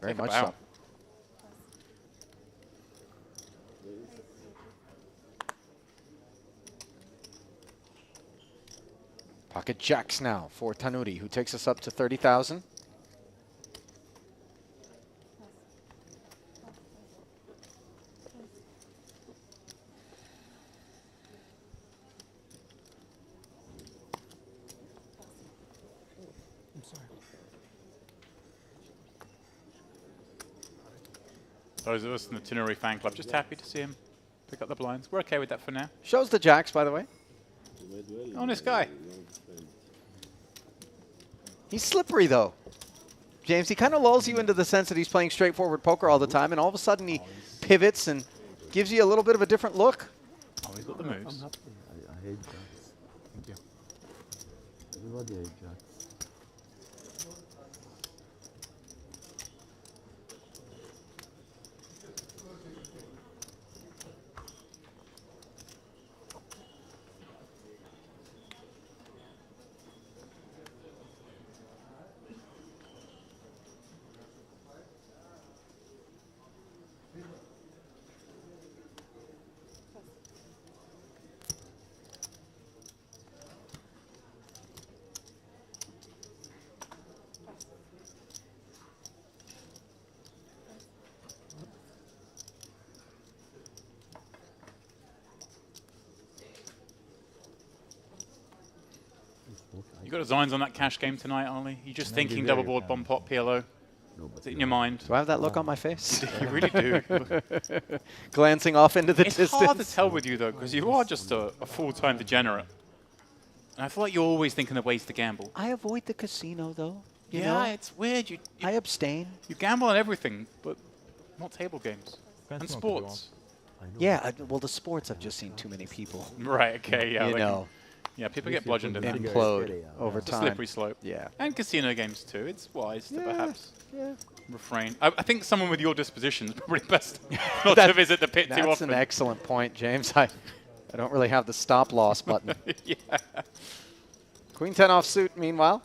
Very much so. Pocket jacks now for Tanuri, who takes us up to 30,000. Those of us in the Tanuri fan club, just happy to see him pick up the blinds. We're okay with that for now. Shows the jacks, by the way. Honest guy. He's slippery, though. James, he kind of lulls you into the sense that he's playing straightforward poker all the time, and all of a sudden he pivots and gives you a little bit of a different look. Oh, he's got the moves. I'm happy. I hate jacks. Thank you. Everybody hates jacks. You got designs on that cash game tonight, Ollie? You just thinking double board, bomb pot, PLO? Is it in your mind? Do I have that look on my face? You really do. Glancing off into the distance. It's hard to tell with you, though, because you are just a full-time degenerate. And I feel like you're always thinking of ways to gamble. I avoid the casino, though. You Yeah, know? it's weird. I abstain. You gamble on everything, but not table games. And sports. Yeah, well, the sports, I've just seen too many people. Right, okay, yeah. You they know. Yeah, people get bludgeoned in that. Implode over It's a time. slippery slope. Yeah. And casino games, too. It's wise to Yeah, perhaps yeah. refrain. I think someone with your disposition is probably best not to visit the pit too That's often. an excellent point, James. I don't really have the stop-loss button. Yeah. Queen 10 offsuit, meanwhile.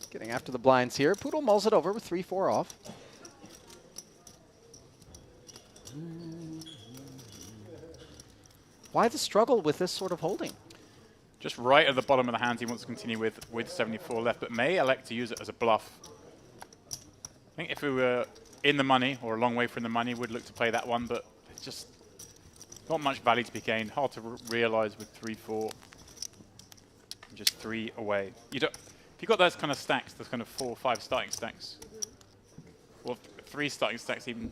Getting after the blinds here. Poodle mulls it over with 3-4 off. Why the struggle with this sort of holding? Just right at the bottom of the hand he wants to continue with 74 left, but may elect to use it as a bluff. I think if we were in the money or a long way from the money, we'd look to play that one, but it's just not much value to be gained. Hard to realize with 3-4. Just 3 away. You don't. If you've got those kind of stacks, those kind of 4 or 5 starting stacks, or 3 starting stacks even,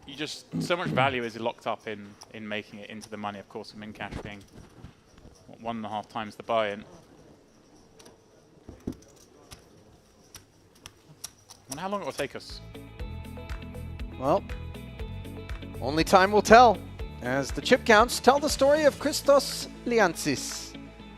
you just, so much value is locked up in making it into the money, of course, min cash being 1.5 times the buy-in. I wonder how long it will take us. Well, only time will tell, as the chip counts tell the story of Christos Liantsis.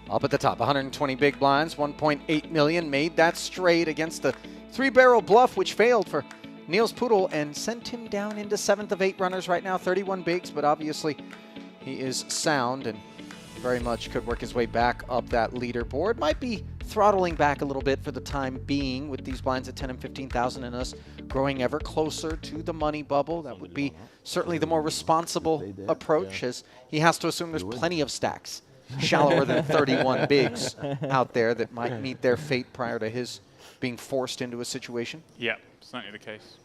Up at the top, 120 big blinds, 1.8 million, made that straight against the 3-barrel bluff, which failed for Niels Poodle and sent him down into 7th of 8 runners right now, 31 bigs, but obviously he is sound and very much could work his way back up that leaderboard. Might be throttling back a little bit for the time being with these blinds at 10 and 15,000 and us growing ever closer to the money bubble. That would be certainly the more responsible approach, as he has to assume there's plenty of stacks shallower than 31 bigs out there that might meet their fate prior to his being forced into a situation. Yeah, certainly the case.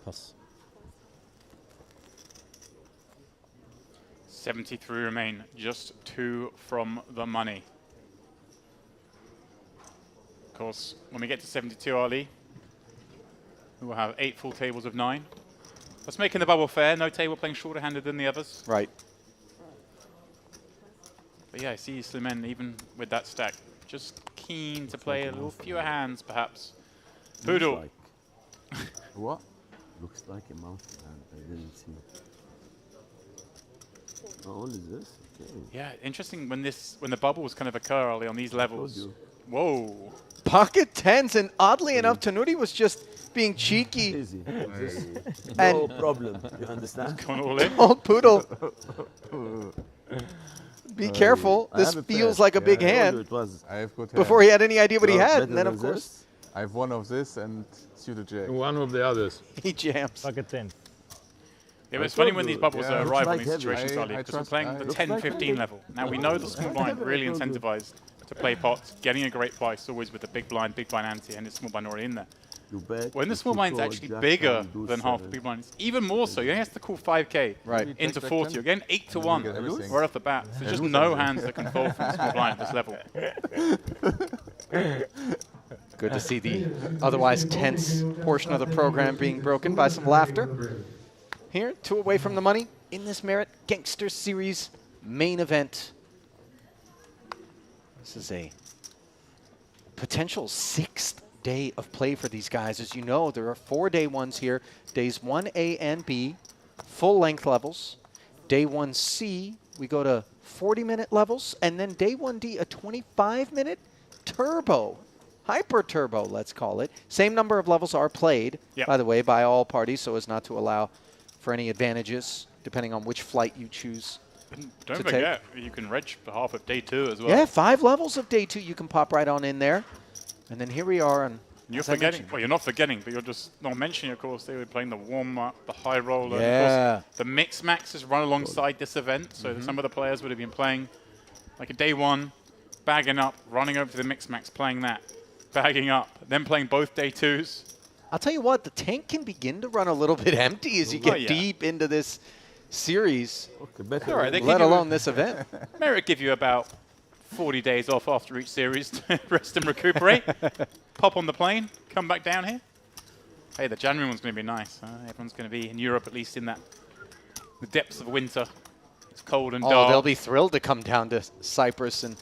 Pass. 73 remain, just 2 from the money. Of course, when we get to 72, Ali, we will have 8 full tables of 9. That's making the bubble fair. No table playing shorter-handed than the others. Right. But yeah, I see Slimen, even with that stack, just keen to play a little fewer hands, perhaps. Poodle. What? Looks like a mouse hand. I didn't see. Oh, what is this? Okay. Yeah, interesting when the bubbles kind of occur early on these levels. Whoa. Pocket tens, and oddly enough, Tanuri was just being cheeky. Easy. And No problem. You understand? Going all in. Old Poodle. Be careful. I This have a feels pair. like a big Yeah, I hand. told you it was. I have good Before hands. he had any idea what he had, and then of course I have one of this and suited jack. One of the others. he jams. Pocket 10. Yeah, but it's funny when these bubbles Yeah, arrive on looks these like situations, heavy. Ali, I because we're trust- playing I- the Looks 10, like 15 heavy. level. Now we know the small blind really incentivized to play pots, getting a great price always with the big blind ante, and the small blind already in there. You bet. When the if small you blind's call actually Jack bigger and do than half the 7. big blind, it's even more so. You only have to call 5k Right. into Jack 40. 10. You're getting 8 to And then 1 you get everything. right off the bat. There's just no hands that can fold from the small blind at this level. Good to see the otherwise tense portion of the program being broken by some laughter. Here, 2 away from the money. in this Merit Gangster Series main event. This is a potential 6th day of play for these guys. As you know, there are 4 day ones here. Days 1A and B, full length levels. Day 1C, we go to 40-minute levels. And then day 1D, a 25-minute turbo. Hyper turbo, let's call it. Same number of levels are played, by the way, by all parties, so as not to allow for any advantages, depending on which flight you choose. Don't forget, you can reg for half of day 2 as well. Yeah, 5 levels of day 2 you can pop right on in there. And then here we are. And you're forgetting, well, you're not forgetting, but you're just not mentioning, of course, they were playing the warm-up, the high roller. Yeah. And of course, the mix maxes run alongside this event, so some of the players would have been playing like a day 1, bagging up, running over to the mix max, playing that, bagging up, then playing both day 2s. I'll tell you what, the tank can begin to run a little bit empty as you get deep into this series, let alone this event. Merit give you about 40 days off after each series to rest and recuperate. Pop on the plane, come back down here. Hey, the January one's going to be nice. Everyone's going to be in Europe, at least in the depths of winter. It's cold and dark. Oh, they'll be thrilled to come down to Cyprus, and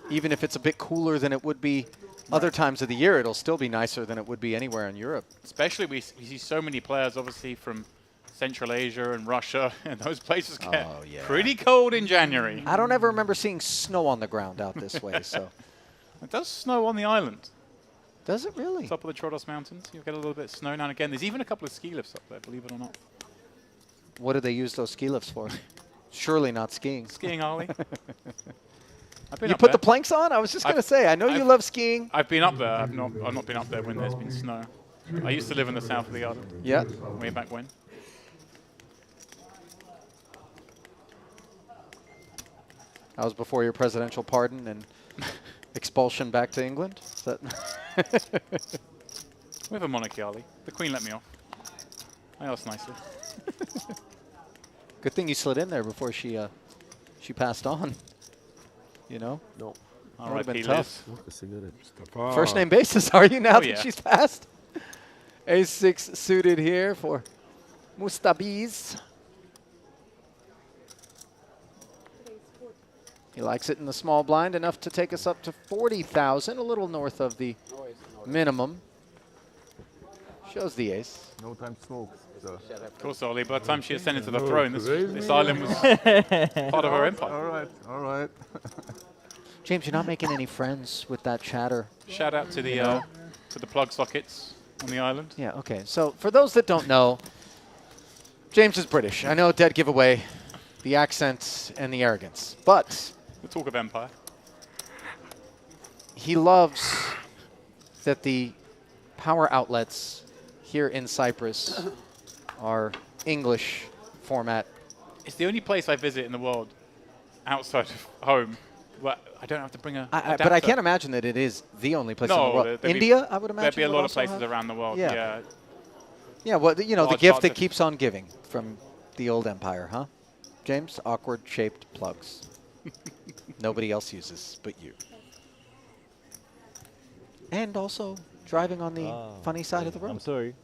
even if it's a bit cooler than it would be other times of the year, it'll still be nicer than it would be anywhere in Europe. Especially we see so many players, obviously, from Central Asia and Russia, and those places get pretty cold in January. I don't ever remember seeing snow on the ground out this way, so. It does snow on the island. Does it really? Top of the Troodos Mountains, you'll get a little bit of snow now and again. There's even a couple of ski lifts up there, believe it or not. What do they use those ski lifts for? Surely not skiing. Skiing, Ollie. You put the planks on? I was just going to say, I know you love skiing. I've been up there. I've not been up there when there's been snow. I used to live in the south of the island. Yeah. Way back when. That was before your presidential pardon and expulsion back to England? Is that We have a monarchy, Ollie. The Queen let me off. I asked nicely. Good thing you slid in there before she passed on. You know? No. That would have been tough. Oh. First name basis, are you now that yeah. she's passed? A6 suited here for Mustabiz. He likes it in the small blind, enough to take us up to 40,000, a little north of the minimum. Shows the ace. No time to smoke. So. Of course, Ollie, by the time she ascended to the throne, this island was part of her empire. All right. James, you're not making any friends with that chatter. Shout out to the plug sockets on the island. Yeah, okay. So for those that don't know, James is British. I know, dead giveaway, the accent and the arrogance. But we'll talk of empire. He loves that the power outlets here in Cyprus are English format. It's the only place I visit in the world outside of home where I don't have to bring a but I can't imagine that it is the only place in the world. India, I would imagine. There'd be a lot of places around the world. Yeah. Yeah, well, you know, the gift that keeps on giving from the old empire, huh? James, awkward shaped plugs. Nobody else uses but you. And also driving on the funny side of the road. I'm sorry.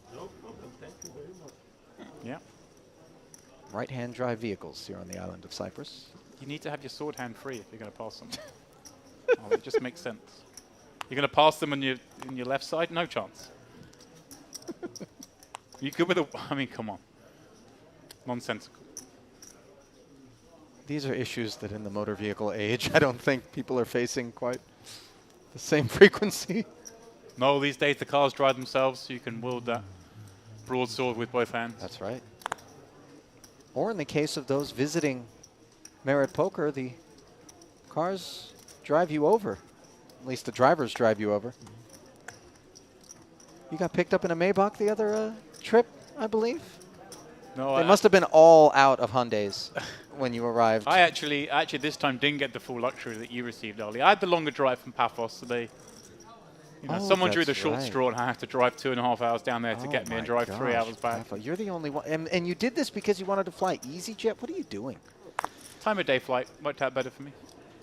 Yeah. Right-hand drive vehicles here on the island of Cyprus. You need to have your sword hand free if you're going to pass them. It just makes sense. You're going to pass them on your left side? No chance. You good with a... I mean, come on. Nonsensical. These are issues that in the motor vehicle age, I don't think people are facing quite the same frequency. No, these days the cars drive themselves, so you can wield that broadsword with both hands. That's right. Or in the case of those visiting Merit Poker, the cars drive you over. At least the drivers drive you over. You got picked up in a Maybach the other trip, I believe? No, they must have been all out of Hyundais when you arrived. I actually this time didn't get the full luxury that you received, Ollie. I had the longer drive from Paphos, so they... someone drew the short straw and I have to drive 2.5 hours down there to get me and drive 3 hours back. You're the only one. And you did this because you wanted to fly EasyJet? What are you doing? Time of day flight worked out better for me.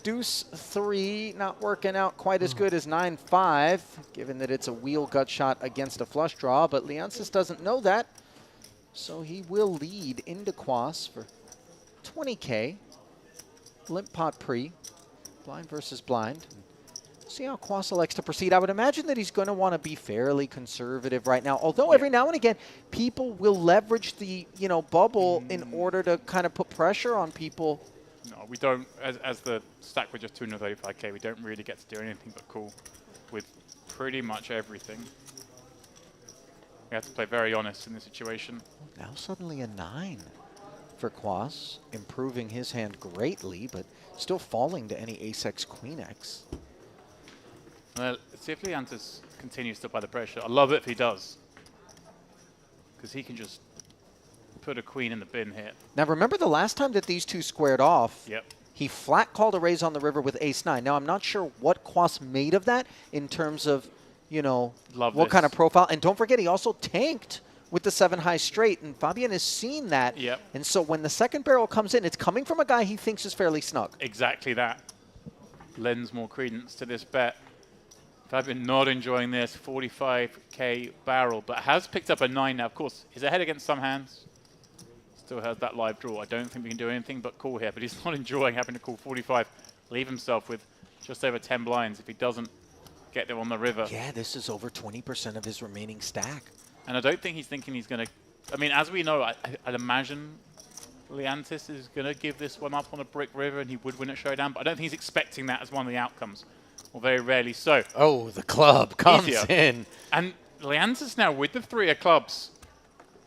Deuce 3 not working out quite as good as 9-5, given that it's a wheel gut shot against a flush draw. But Leonsis doesn't know that, so he will lead into Quas for 20K. Limp pot pre. Blind versus blind. See how Kwasa likes to proceed. I would imagine that he's going to want to be fairly conservative right now. Although every now and again, people will leverage the bubble in order to kind of put pressure on people. No, we don't. As the stack with just 235K, we don't really get to do anything but cool with pretty much everything. We have to play very honest in this situation. Now suddenly a 9 for Kwas, improving his hand greatly, but still falling to any ace-x, queen-x. Well, let's see if Leantis continues to apply the pressure. I love it if he does, because he can just put a queen in the bin here. Now remember the last time that these two squared off, Yep. he flat called a raise on the river with ace-9. Now I'm not sure what Kwas made of that in terms of, what kind of profile. And don't forget, he also tanked with the 7 high straight, and Fabian has seen that. Yep. And so when the second barrel comes in, it's coming from a guy he thinks is fairly snug. Exactly that. Lends more credence to this bet. Fabian not enjoying this 45K barrel, but has picked up a 9 now. Of course, he's ahead against some hands. Still has that live draw. I don't think we can do anything but call here, but he's not enjoying having to call 45. Leave himself with just over 10 blinds if he doesn't get there on the river. Yeah, this is over 20% of his remaining stack. And I don't think he's thinking he's going to... I mean, as we know, I'd imagine Leantis is going to give this one up on a brick river and he would win at Showdown, but I don't think he's expecting that as one of the outcomes. Or very rarely so. Oh, the club comes in. And Leantis now with the 3 of clubs,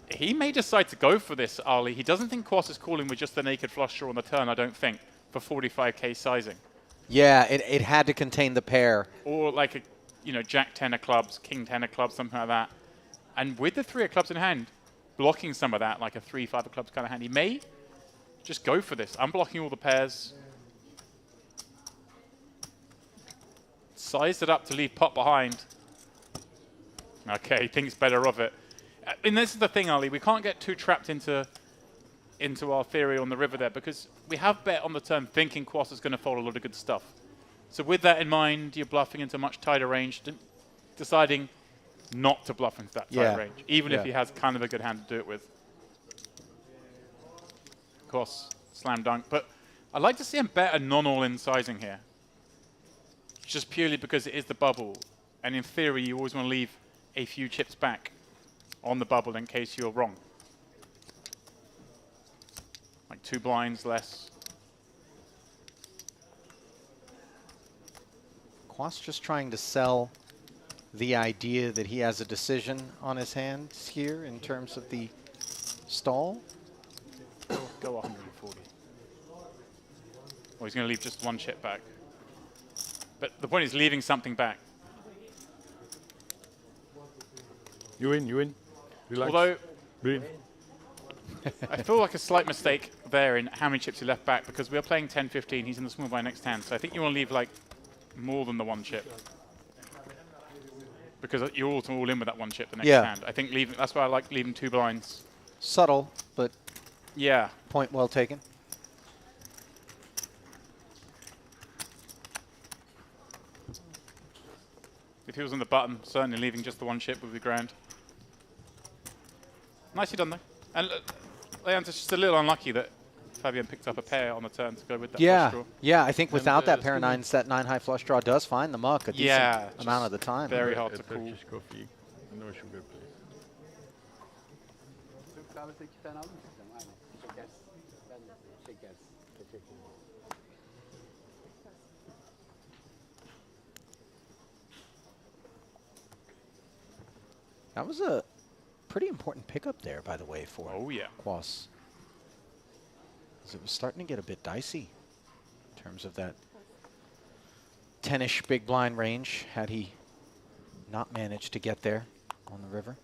he may decide to go for this, Ali. He doesn't think Kwas is calling with just the naked flush draw on the turn, I don't think, for 45K sizing. Yeah, it had to contain the pair. Or like a, Jack 10 of clubs, King 10 of clubs, something like that. And with the 3 of clubs in hand, blocking some of that, like a 3-5 of clubs kind of hand, he may just go for this. Unblocking all the pairs. Sized it up to leave pot behind. Okay, thinks better of it. And this is the thing, Ali. We can't get too trapped into our theory on the river there because we have bet on the turn thinking Kwas is going to fold a lot of good stuff. So with that in mind, you're bluffing into much tighter range, deciding not to bluff into that tight range, even if he has kind of a good hand to do it with. Of course, slam dunk. But I'd like to see him bet a non-all-in sizing here. Just purely because it is the bubble. And in theory, you always want to leave a few chips back on the bubble in case you're wrong. Like 2 blinds less. Kwas just trying to sell the idea that he has a decision on his hands here in terms of the stall. Go 140. Or he's going to leave just 1 chip back. But the point is leaving something back. You win. Relax. Although, Breathe. I feel like a slight mistake there in how many chips he left back because we are playing 10-15. He's in the small blind next hand. So I think you want to leave like more than the 1 chip. Because you're all in with that 1 chip the next hand. I think that's why I like leaving 2 blinds. Subtle, but yeah, point well taken. If he was on the button, certainly leaving just the 1 chip would be grand. Nicely done, though. And Leantis just a little unlucky that Fabian picked up a pair on the turn to go with that flush draw. Yeah, I think without that pair of 9s, that 9 high flush draw does find the muck a decent amount of the time. Very hard to call. Turkish coffee, no sugar, please. That was a pretty important pickup there, by the way, for Kwas. It was starting to get a bit dicey in terms of that 10-ish big blind range had he not managed to get there on the river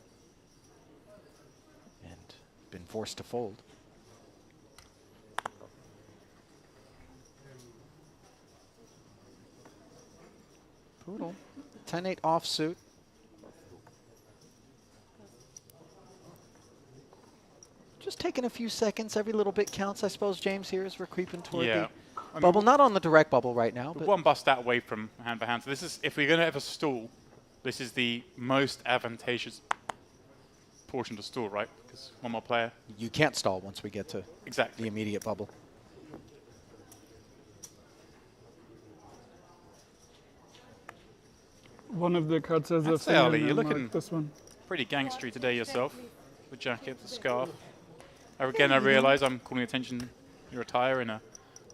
and been forced to fold. Poodle, 10-8 offsuit. Just taking a few seconds. Every little bit counts, I suppose, James, here as we're creeping toward the bubble. Not on the direct bubble right now. But 1 bust out away from hand by hand. So this is, if we're going to have a stall, this is the most advantageous portion to stall, right? Because 1 more player. You can't stall once we get to the immediate bubble. One of the cards has a I'd say, Ali, you're fingernail mark, looking this one. pretty gangstery today yourself. The jacket, the scarf. Again, I realise I'm calling attention to your attire in a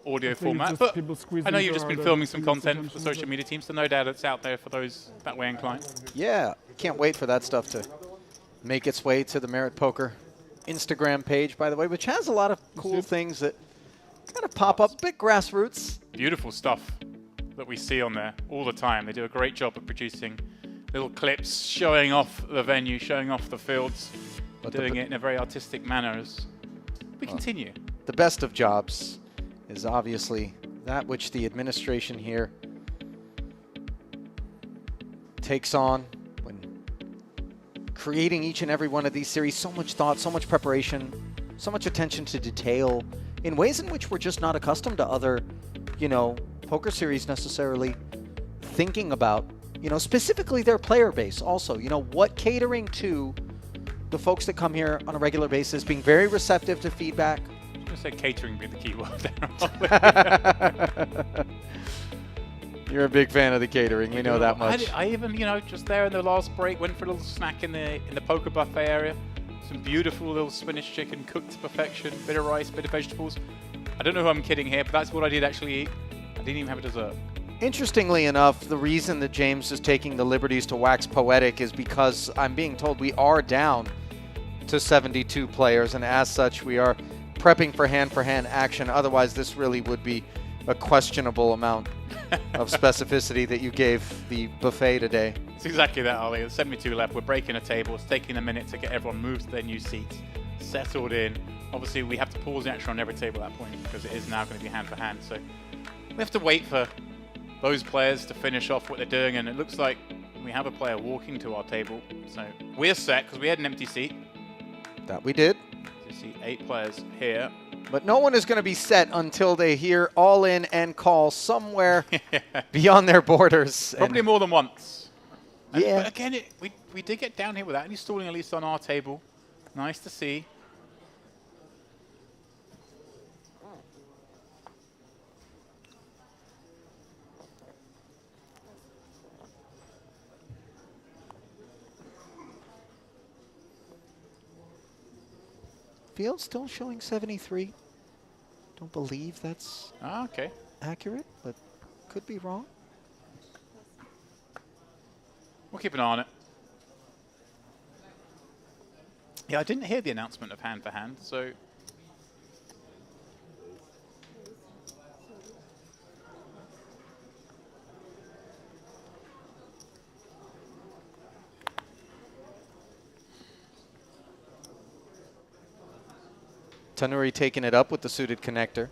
audio format, but I know you've just been filming some content for the social media team, so no doubt it's out there for those that way inclined. Yeah, can't wait for that stuff to make its way to the Merit Poker Instagram page, by the way, which has a lot of cool things that kind of pop up, bit grassroots. Beautiful stuff that we see on there all the time. They do a great job of producing little clips, showing off the venue, showing off the fields, but doing it in a very artistic manner as we continue. The best of jobs is obviously that which the administration here takes on when creating each and every one of these series. So much thought, so much preparation, so much attention to detail in ways in which we're just not accustomed to other, you know, poker series necessarily thinking about, you know, specifically their player base also, you know, what catering to the folks that come here on a regular basis, being very receptive to feedback. I'm going to say catering be the key word there. You're a big fan of the catering. We know that much. I even, you know, just there in the last break, went for a little snack in the poker buffet area. Some beautiful little spinach chicken cooked to perfection, bit of rice, bit of vegetables. I don't know who I'm kidding here, but that's what I did actually eat. I didn't even have a dessert. Interestingly enough, the reason that James is taking the liberties to wax poetic is because I'm being told we are down to 72 players, and as such, we are prepping for hand-for-hand action. Otherwise, this really would be a questionable amount of specificity that you gave the buffet today. It's exactly that, Ali. There's 72 left. We're breaking a table. It's taking a minute to get everyone moved to their new seats, settled in. Obviously, we have to pause the action on every table at that point because it is now going to be hand-for-hand. So we have to wait for those players to finish off what they're doing, and it looks like we have a player walking to our table. So we're set because we had an empty seat. That we did. You see 8 players here. But no one is going to be set until they hear all in and call somewhere beyond their borders. Probably more than once. Yeah. But again, we did get down here without any stalling, at least on our table. Nice to see. Field still showing 73. Don't believe that's accurate, but could be wrong. We'll keep an eye on it. Yeah, I didn't hear the announcement of hand-for-hand, so... Tanuri taking it up with the suited connector.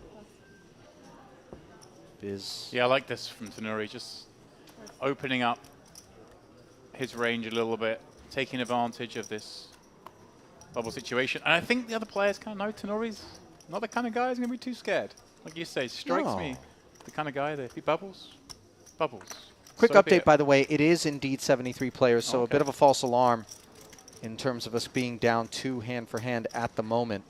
Yeah, I like this from Tanuri, just opening up his range a little bit, taking advantage of this bubble situation. And I think the other players kind of know Tanuri's not the kind of guy who's going to be too scared. Like you say, strikes me the kind of guy that if he bubbles, bubbles. Quick update, by the way, it is indeed 73 players, so a bit of a false alarm in terms of us being down 2 hand-for-hand at the moment.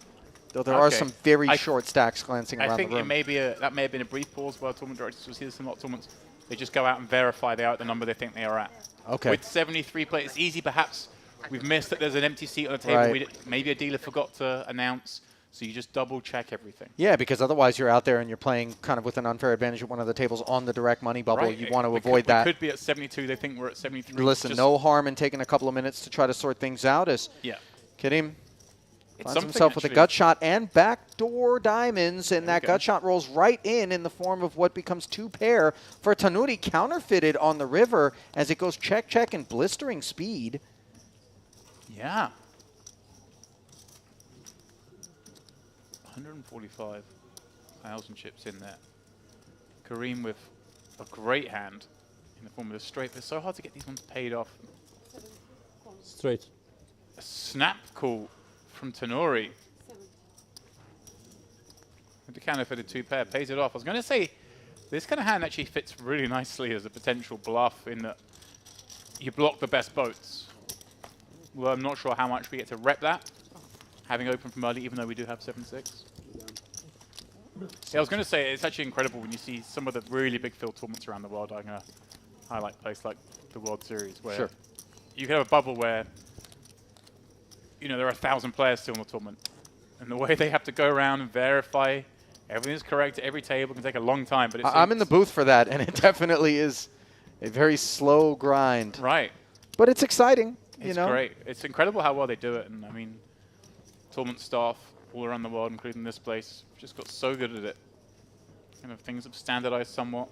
Though there are some very short stacks glancing around the room. I think it may be that may have been a brief pause where tournament directors will see this in a lot of tournaments. They just go out and verify they are at the number they think they are at. Okay. With 73 players, it's easy perhaps we've missed that there's an empty seat on the table. Maybe a dealer forgot to announce, so you just double check everything. Yeah, because otherwise you're out there and you're playing kind of with an unfair advantage at one of the tables on the direct money bubble. You want to avoid that. We could be at 72. They think we're at 73. Listen, no harm in taking a couple of minutes to try to sort things out as Karim finds himself with a gut shot and backdoor diamonds, and that gut shot rolls right in the form of what becomes 2 pair for Tanuri, counterfeited on the river as it goes check, check, and blistering speed. Yeah. 145,000 chips in there. Kareem with a great hand in the form of a straight. It's so hard to get these ones paid off. Straight. A snap call from Tanuri. With the counterfeited 2 pair, pays it off. I was going to say, this kind of hand actually fits really nicely as a potential bluff in that you block the best boats. Well, I'm not sure how much we get to rep that, having opened from early, even though we do have 7-6. Yeah, I was going to say, it's actually incredible when you see some of the really big field tournaments around the world. I'm highlight place like the World Series, where Sure. you can have a bubble where, you know, there are 1,000 players still in the tournament. And the way they have to go around and verify everything's correct at every table can take a long time. But I'm in the booth for that, and it definitely is a very slow grind. Right. But it's exciting, It's great. It's incredible how well they do it. And, I mean, tournament staff all around the world, including this place, just got so good at it. Kind of things have standardized somewhat.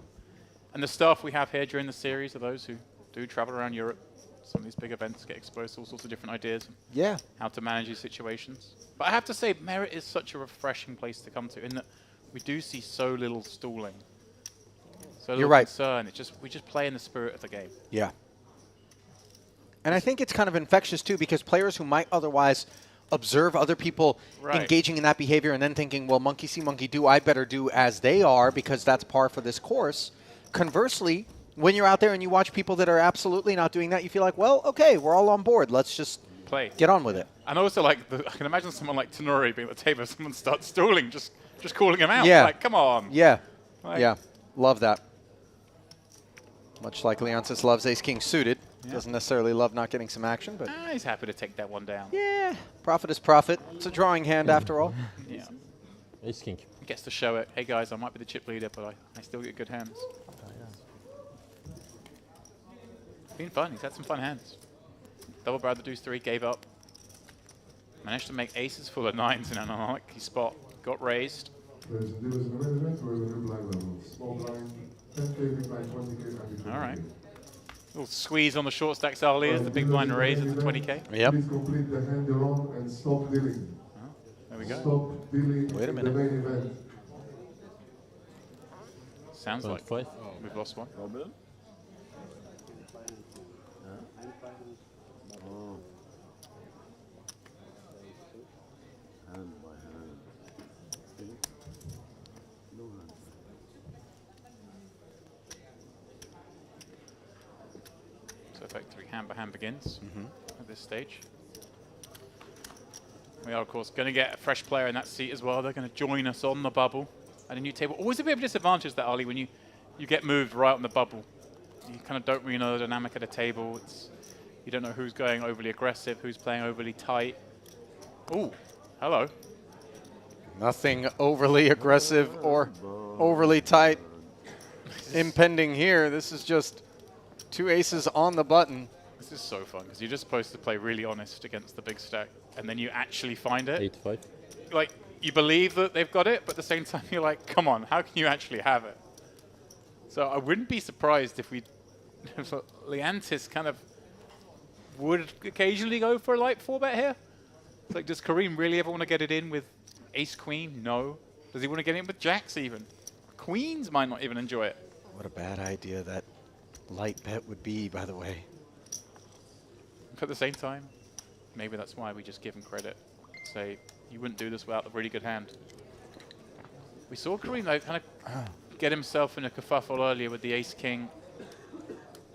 And the staff we have here during the series are those who do travel around Europe. Some of these big events get exposed to all sorts of different ideas. Yeah. How to manage these situations. But I have to say, Merit is such a refreshing place to come to in that we do see so little stalling. So little concern. It's just, we just play in the spirit of the game. Yeah. And I think it's kind of infectious, too, because players who might otherwise observe other people engaging in that behavior and then thinking, well, monkey see, monkey do, I better do as they are because that's par for this course. Conversely, when you're out there and you watch people that are absolutely not doing that, you feel like, well, okay, we're all on board. Let's just get on with it. And also, like, I can imagine someone like Tenori being at the table if someone starts stalling, just calling him out. Yeah. Like, come on. Yeah. Like, yeah. Love that. Much like Leontis loves ace-king suited. Yeah. Doesn't necessarily love not getting some action, but he's happy to take that one down. Yeah. Profit is profit. It's a drawing hand after all. Yeah. Ace-king. Gets to show it. Hey, guys, I might be the chip leader, but I still get good hands. Been fun. He's had some fun hands. Double barrel the deuce 3, gave up. Managed to make aces full of 9s in an unlucky spot. Got raised. There's an event where the new blind level. Small blind, 10K, big blind, 20K, All right. Little squeeze on the short stacks early as the big blind raise at the 20K. Yep. Please complete the hand you're on and stop dealing. Oh, there we go. Stop dealing Wait a in minute. the main event. Sounds like we've lost one. So effectively hand by hand begins at this stage. We are, of course, going to get a fresh player in that seat as well. They're going to join us on the bubble at a new table. Always a bit of a disadvantage, that, Ali, when you get moved right on the bubble. You kind of don't really know the dynamic at a table. You don't know who's going overly aggressive, who's playing overly tight. Ooh, hello. Nothing overly aggressive or overly tight impending here. This is just two aces on the button. This is so fun, because you're just supposed to play really honest against the big stack, and then you actually find it. 8-5. Like, you believe that they've got it, but at the same time you're like, come on, how can you actually have it? So I wouldn't be surprised if Leontis kind of would occasionally go for a light 4-bet here. It's like, does Kareem really ever want to get it in with ace-queen? No. Does he want to get it in with jacks even? Queens might not even enjoy it. What a bad idea that light bet would be, by the way. But at the same time, maybe that's why we just give him credit. Say, you wouldn't do this without a really good hand. We saw Kareem, though, kind of get himself in a kerfuffle earlier with the ace-king.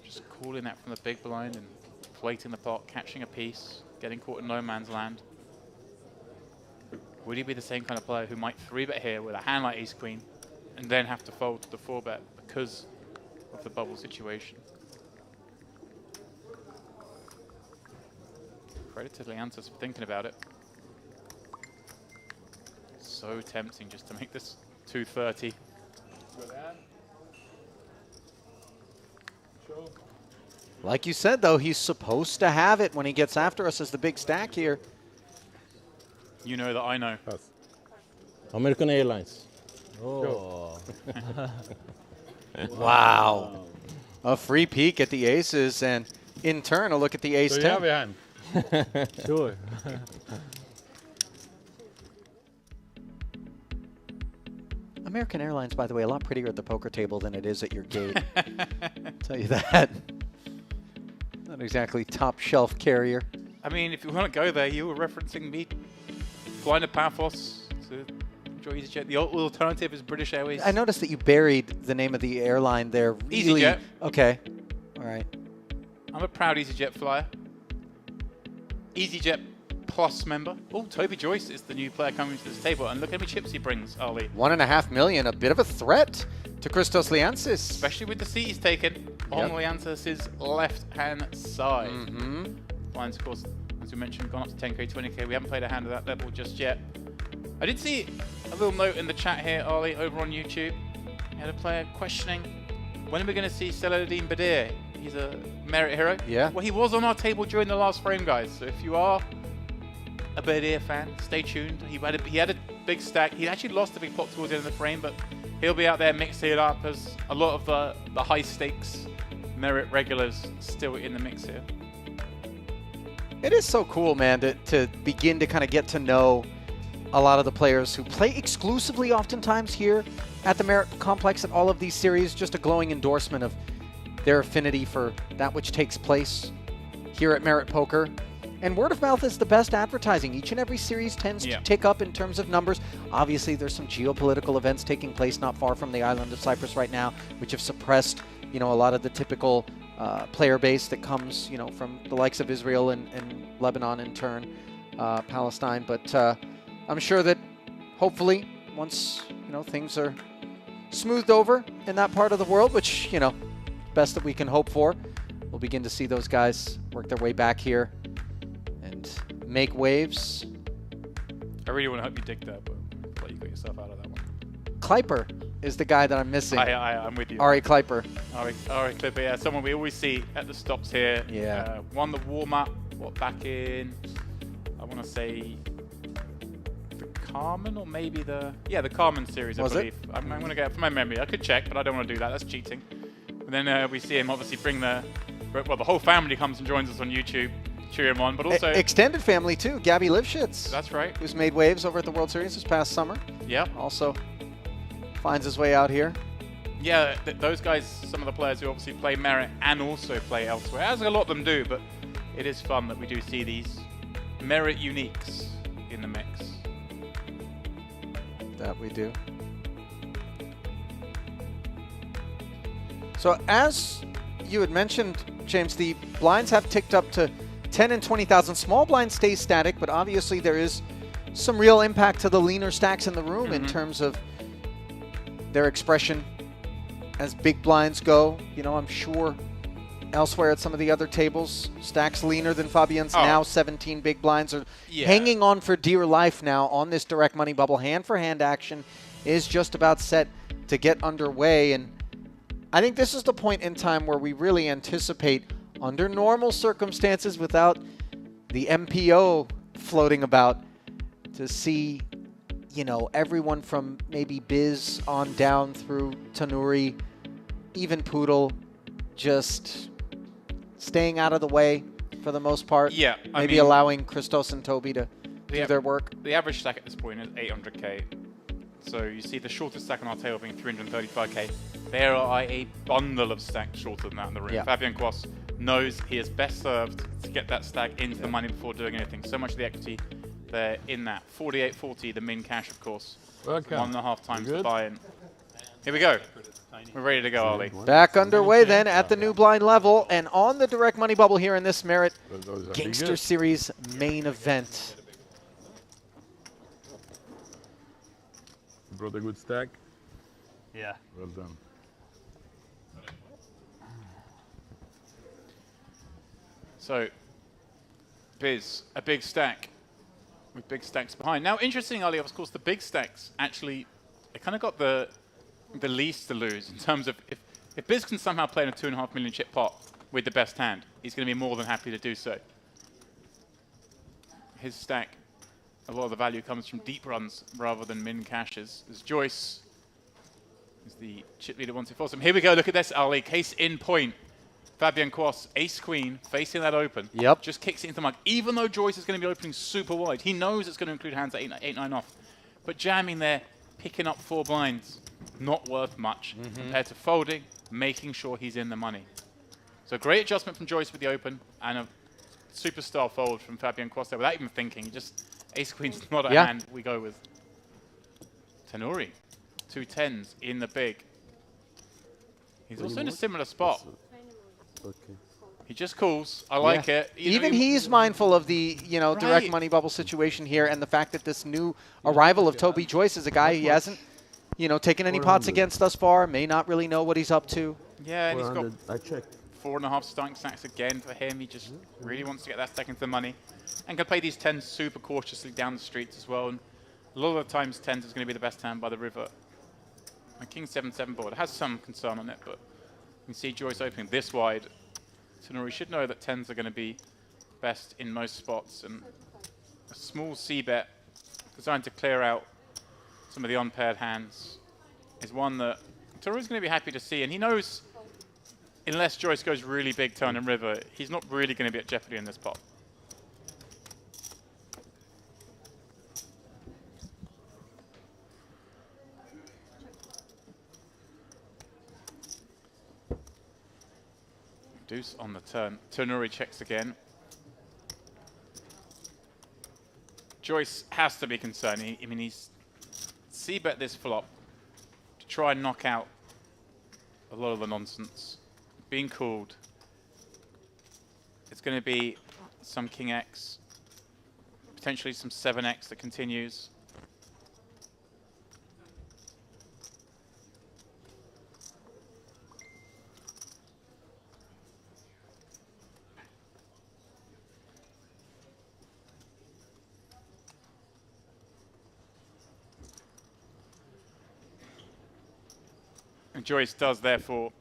Just calling that from the big blind and inflating the pot, catching a piece, getting caught in no man's land. Would he be the same kind of player who might 3-bet here with a hand like ace-queen and then have to fold to the 4-bet because of the bubble situation? Credit to Leontis for thinking about it. So tempting just to make this 230. Like you said, though, he's supposed to have it when he gets after us as the big stack here. You know that I know. American Airlines. Oh. Wow. A free peek at the aces, and in turn, a look at the ace-10. So you have your hand. Sure. American Airlines, by the way, a lot prettier at the poker table than it is at your gate. I'll tell you that. Not exactly top shelf carrier. I mean, if you want to go there, you were referencing me flying to Paphos to enjoy EasyJet. The alternative is British Airways. I noticed that you buried the name of the airline there. Really? EasyJet. Okay. All right. I'm a proud EasyJet flyer. EasyJet Plus member. Oh, Toby Joyce is the new player coming to this table. And look how many chips he brings, Ali. 1.5 million, a bit of a threat to Christos Liansis. Especially with the seat he's taken on Liansis' left-hand side. Blinds, of course, as we mentioned, gone up to 10k, 20k. We haven't played a hand at that level just yet. I did see a little note in the chat here, Ollie, over on YouTube. We had a player questioning, when are we going to see Saladin Badir? He's a merit hero. Yeah. Well, he was on our table during the last frame, guys. So if you are a Badir fan, stay tuned. He had a big stack. He actually lost a big pot towards the end of the frame, but he'll be out there mixing it up as a lot of the high stakes merit regulars still in the mix here. It is so cool, man, to begin to kind of get to know a lot of the players who play exclusively oftentimes here at the Merit Complex at all of these series. Just a glowing endorsement of their affinity for that which takes place here at Merit Poker. And word of mouth is the best advertising. Each and every series tends to tick up in terms of numbers. Obviously, there's some geopolitical events taking place not far from the island of Cyprus right now, which have suppressed, a lot of the typical player base that comes, from the likes of Israel and Lebanon in turn, Palestine. But I'm sure that hopefully once, things are smoothed over in that part of the world, which, best that we can hope for, we'll begin to see those guys work their way back here and make waves. I really want to help you dig that, but I'll let you get yourself out of that one. Kleiper is the guy that I'm missing. I'm with you. Ari Kleiper. Ari Kleiper, yeah, someone we always see at the stops here. Yeah. Won the warm-up, back in, I want to say, the Carmen or maybe the Carmen series, I believe. I'm going to get from my memory. I could check, but I don't want to do that. That's cheating. And then we see him obviously bring the whole family comes and joins us on YouTube, cheer him on, but also extended family too. Gabby Lifshitz. That's right. Who's made waves over at the World Series this past summer. Yeah. Also finds his way out here. Yeah, those guys, some of the players who obviously play Merit and also play elsewhere, as a lot of them do, but it is fun that we do see these Merit uniques in the mix. That we do. So as you had mentioned, James, the blinds have ticked up to 10 and 20,000. Small blind stays static, but obviously there is some real impact to the leaner stacks in the room in terms of their expression as big blinds go. I'm sure elsewhere at some of the other tables, stacks leaner than Fabian's now 17 big blinds are hanging on for dear life now on this direct money bubble. Hand-for-hand action is just about set to get underway, and I think this is the point in time where we really anticipate, under normal circumstances without the MPO floating about, to see, everyone from maybe Biz on down through Tanuri, even Poodle, just staying out of the way for the most part. Yeah. Maybe allowing Christos and Toby to do their work. The average stack at this point is 800k. So you see the shortest stack on our table being 335k. There are a bundle of stacks shorter than that in the room. Yeah. Fabian Quas knows he is best served to get that stack into the money before doing anything. So much of the equity there in that. 48.40, the min cash, of course. Welcome. 1.5 times the buy-in. Here we go. We're ready to go, Ollie. Back underway then at the new blind level and on the direct money bubble here in this Merit Gangster Series main event. Brought a good stack. Yeah. Well done. So, Biz, a big stack with big stacks behind. Now, interesting, Ali, of course, the big stacks actually, they kind of got the least to lose in terms of if Biz can somehow play in a 2.5 million chip pot with the best hand, he's going to be more than happy to do so. His stack, a lot of the value comes from deep runs rather than min cashes. As Joyce is the chip leader once he forces him. Here we go, look at this, Ali. Case in point. Fabian Quas, ace-queen, facing that open. Yep. Just kicks it into the mug. Even though Joyce is going to be opening super wide, he knows it's going to include hands at 8-9 off. But jamming there, picking up 4 blinds, not worth much compared to folding, making sure he's in the money. So great adjustment from Joyce with the open, and a superstar fold from Fabian Quas there without even thinking. Just ace-queen's not a hand we go with. Tanuri, 2 10s in the big. He's also in a similar spot. Okay. He just calls. I like it. Even he's mindful of the direct money bubble situation here, and the fact that this new arrival of Toby Joyce is a guy he hasn't you know, taken any pots against thus far. May not really know what he's up to. Yeah, and he's got I checked. 4.5 starting stacks again for him. He just really wants to get that stack into the money. And can play these 10s super cautiously down the streets as well. And a lot of the times 10s is going to be the best hand by the river. And King 7-7 board has some concern on it, but you can see Joyce opening this wide. Tonuri should know that 10s are going to be best in most spots. And a small c-bet designed to clear out some of the unpaired hands is one that Tonuri's going to be happy to see. And he knows, unless Joyce goes really big turn and river, he's not really going to be at jeopardy in this pot. Deuce on the turn. Tonuri checks again. Joyce has to be concerned. I mean, he's c-bet this flop to try and knock out a lot of the nonsense. Being called. It's going to be some King X, potentially some 7X that continues. And Joyce does therefore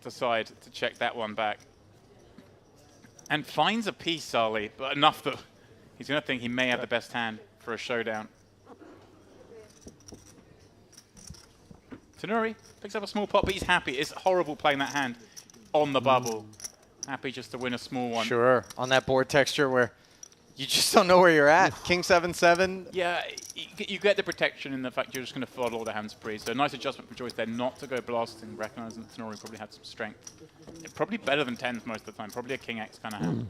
decide to check that one back. And finds a piece, Ali, but enough that he's going to think he may have the best hand for a showdown. Tonuri picks up a small pot, but he's happy. It's horrible playing that hand on the bubble. Happy just to win a small one. Sure, on that board texture where you just don't know where you're at. King 7-7. Yeah, you get the protection in the fact you're just going to flood all the hands free. So a nice adjustment for Joyce there not to go blasting, recognizing that Tonuri probably had some strength. Probably better than 10s most of the time. Probably a King X kind of hand.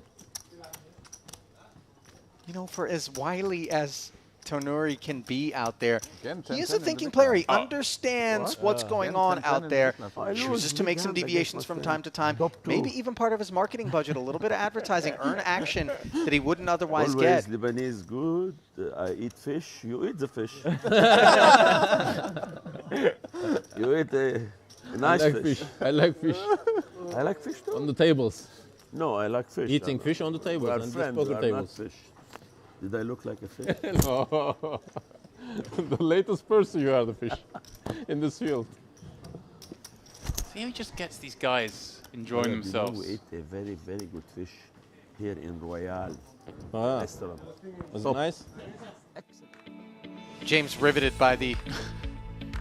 You know, for as wily as Tonuri can be out there, Again, he is 10-10 a in thinking the player. He What? understands what's going Again, on 10-10 out in there. the Chooses to make some deviations from time to time. Maybe even part of his marketing budget, a little bit of advertising, earn action that he wouldn't otherwise Always get. Lebanese good. I eat fish. You eat the fish. You eat a nice I like fish. I like fish. I like fish too. On the tables. No, I like fish. Eating fish on the tables We are and just friends, poker we are tables. not fish. Did I look like a fish? No. The latest person you are the fish in this field. See how he just gets these guys enjoying You know, themselves. we ate a very, very good fish here in Royal restaurant. Was So- it nice? James riveted by the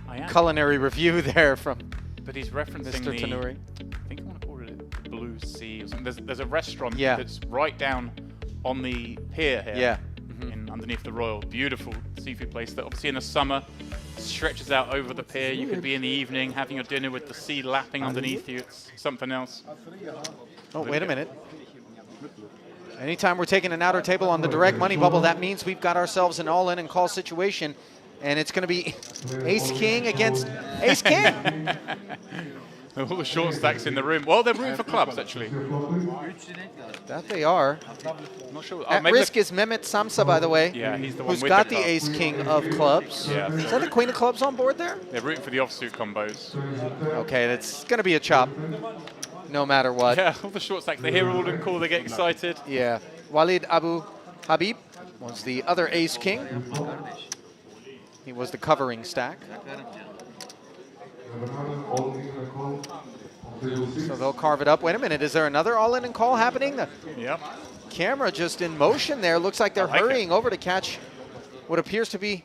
I am. culinary review there from But he's referencing Mr. the, Tonuri. I think I want to call it Blue Sea or something. There's a restaurant Yeah. that's right down on the pier here. Yeah. Underneath the Royal. Beautiful seafood place that obviously in the summer stretches out over the pier. You could be in the evening having your dinner with the sea lapping underneath you. It's something else. Oh, wait a minute. Anytime we're taking an outer table on the direct money bubble, that means we've got ourselves an all-in and call situation. And it's going to be Ace-King against Ace-King. All the short stacks in the room. Well, they're rooting for clubs, actually. That they are. I'm not sure. At maybe risk is Mehmet Samsa, by the way. Yeah, he's the one who's with got the the club. Ace-King of clubs. Yeah. Is that the Queen of clubs on board there? They're rooting for the offsuit combos. Okay, that's going to be a chop, no matter what. Yeah, all the short stacks. They hear all and call, they get excited. Yeah. Walid Abu Habib was the other Ace-King. He was the covering stack. So they'll carve it up. Wait a minute, is there another all-in and call happening? The Yep. camera just in motion there. Looks like they're hurrying over to catch what appears to be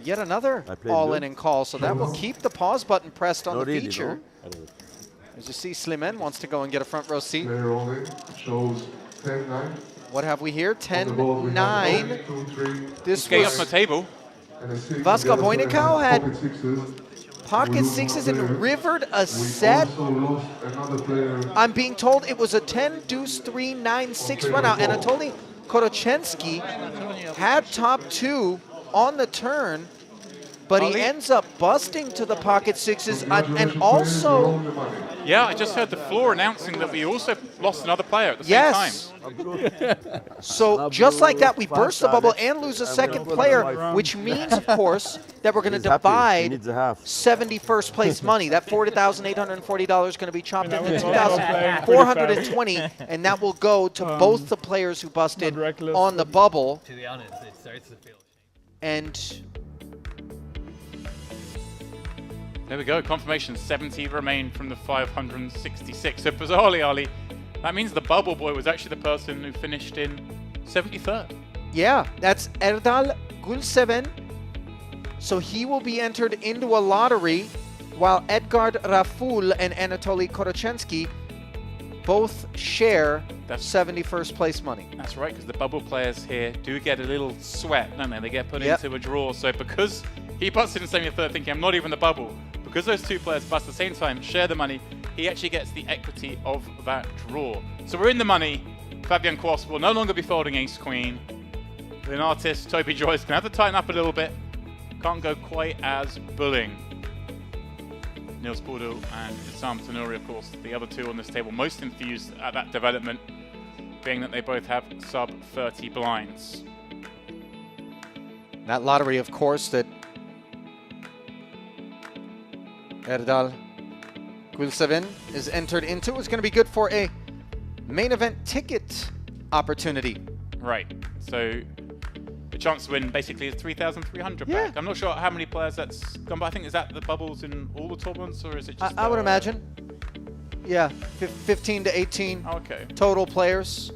yet another all-in and call. So that will keep the pause button pressed on the feature. As you see, Sliman wants to go and get a front row seat. Player all-in shows 10-9. What have we here? 10-9. This Getting was off the table. Vaska Boynikau had pocket sixes and rivered a set. I'm being told it was a 10-deuce-3-9-6 run out. but he ends up busting to the pocket sixes, and also... Yeah, I just heard the floor announcing that we also lost another player at the same time. So just like that, we burst the bubble and lose a second player, which means, of course, that we're going to divide 71st place money. That $40,840 is going to be chopped into $2,420, and that will go to both the players who busted on the bubble. To be honest, it starts to feel And there we go, confirmation, 70 remain from the 566. So bizarrely, Ali, that means the bubble boy was actually the person who finished in 73rd. yeah, that's Erdal Gulseven. So he will be entered into a lottery, while Edgard Raful and Anatoly Korochensky both share 71st place money. That's right, because the bubble players here do get a little sweat, don't they? They get put into a draw. So because he busted in 73rd thinking, I'm not even the bubble, because those two players bust at the same time, share the money, he actually gets the equity of that draw. So we're in the money. Fabian Quast will no longer be folding ace-queen. The artist, Toby Joyce, going to have to tighten up a little bit. Can't go quite as bullying. Niels Boudou and Issam Tanuri, of course, the other two on this table, most enthused at that development, being that they both have sub 30 blinds. That lottery, of course, that Erdal Gulseven is entered into is going to be good for a main event ticket opportunity. Right. So the chance to win basically is 3,300 back. I'm not sure how many players that's gone by. I think, is that the bubbles in all the tournaments, or is it just... I would imagine. Yeah, 15 to 18 total players.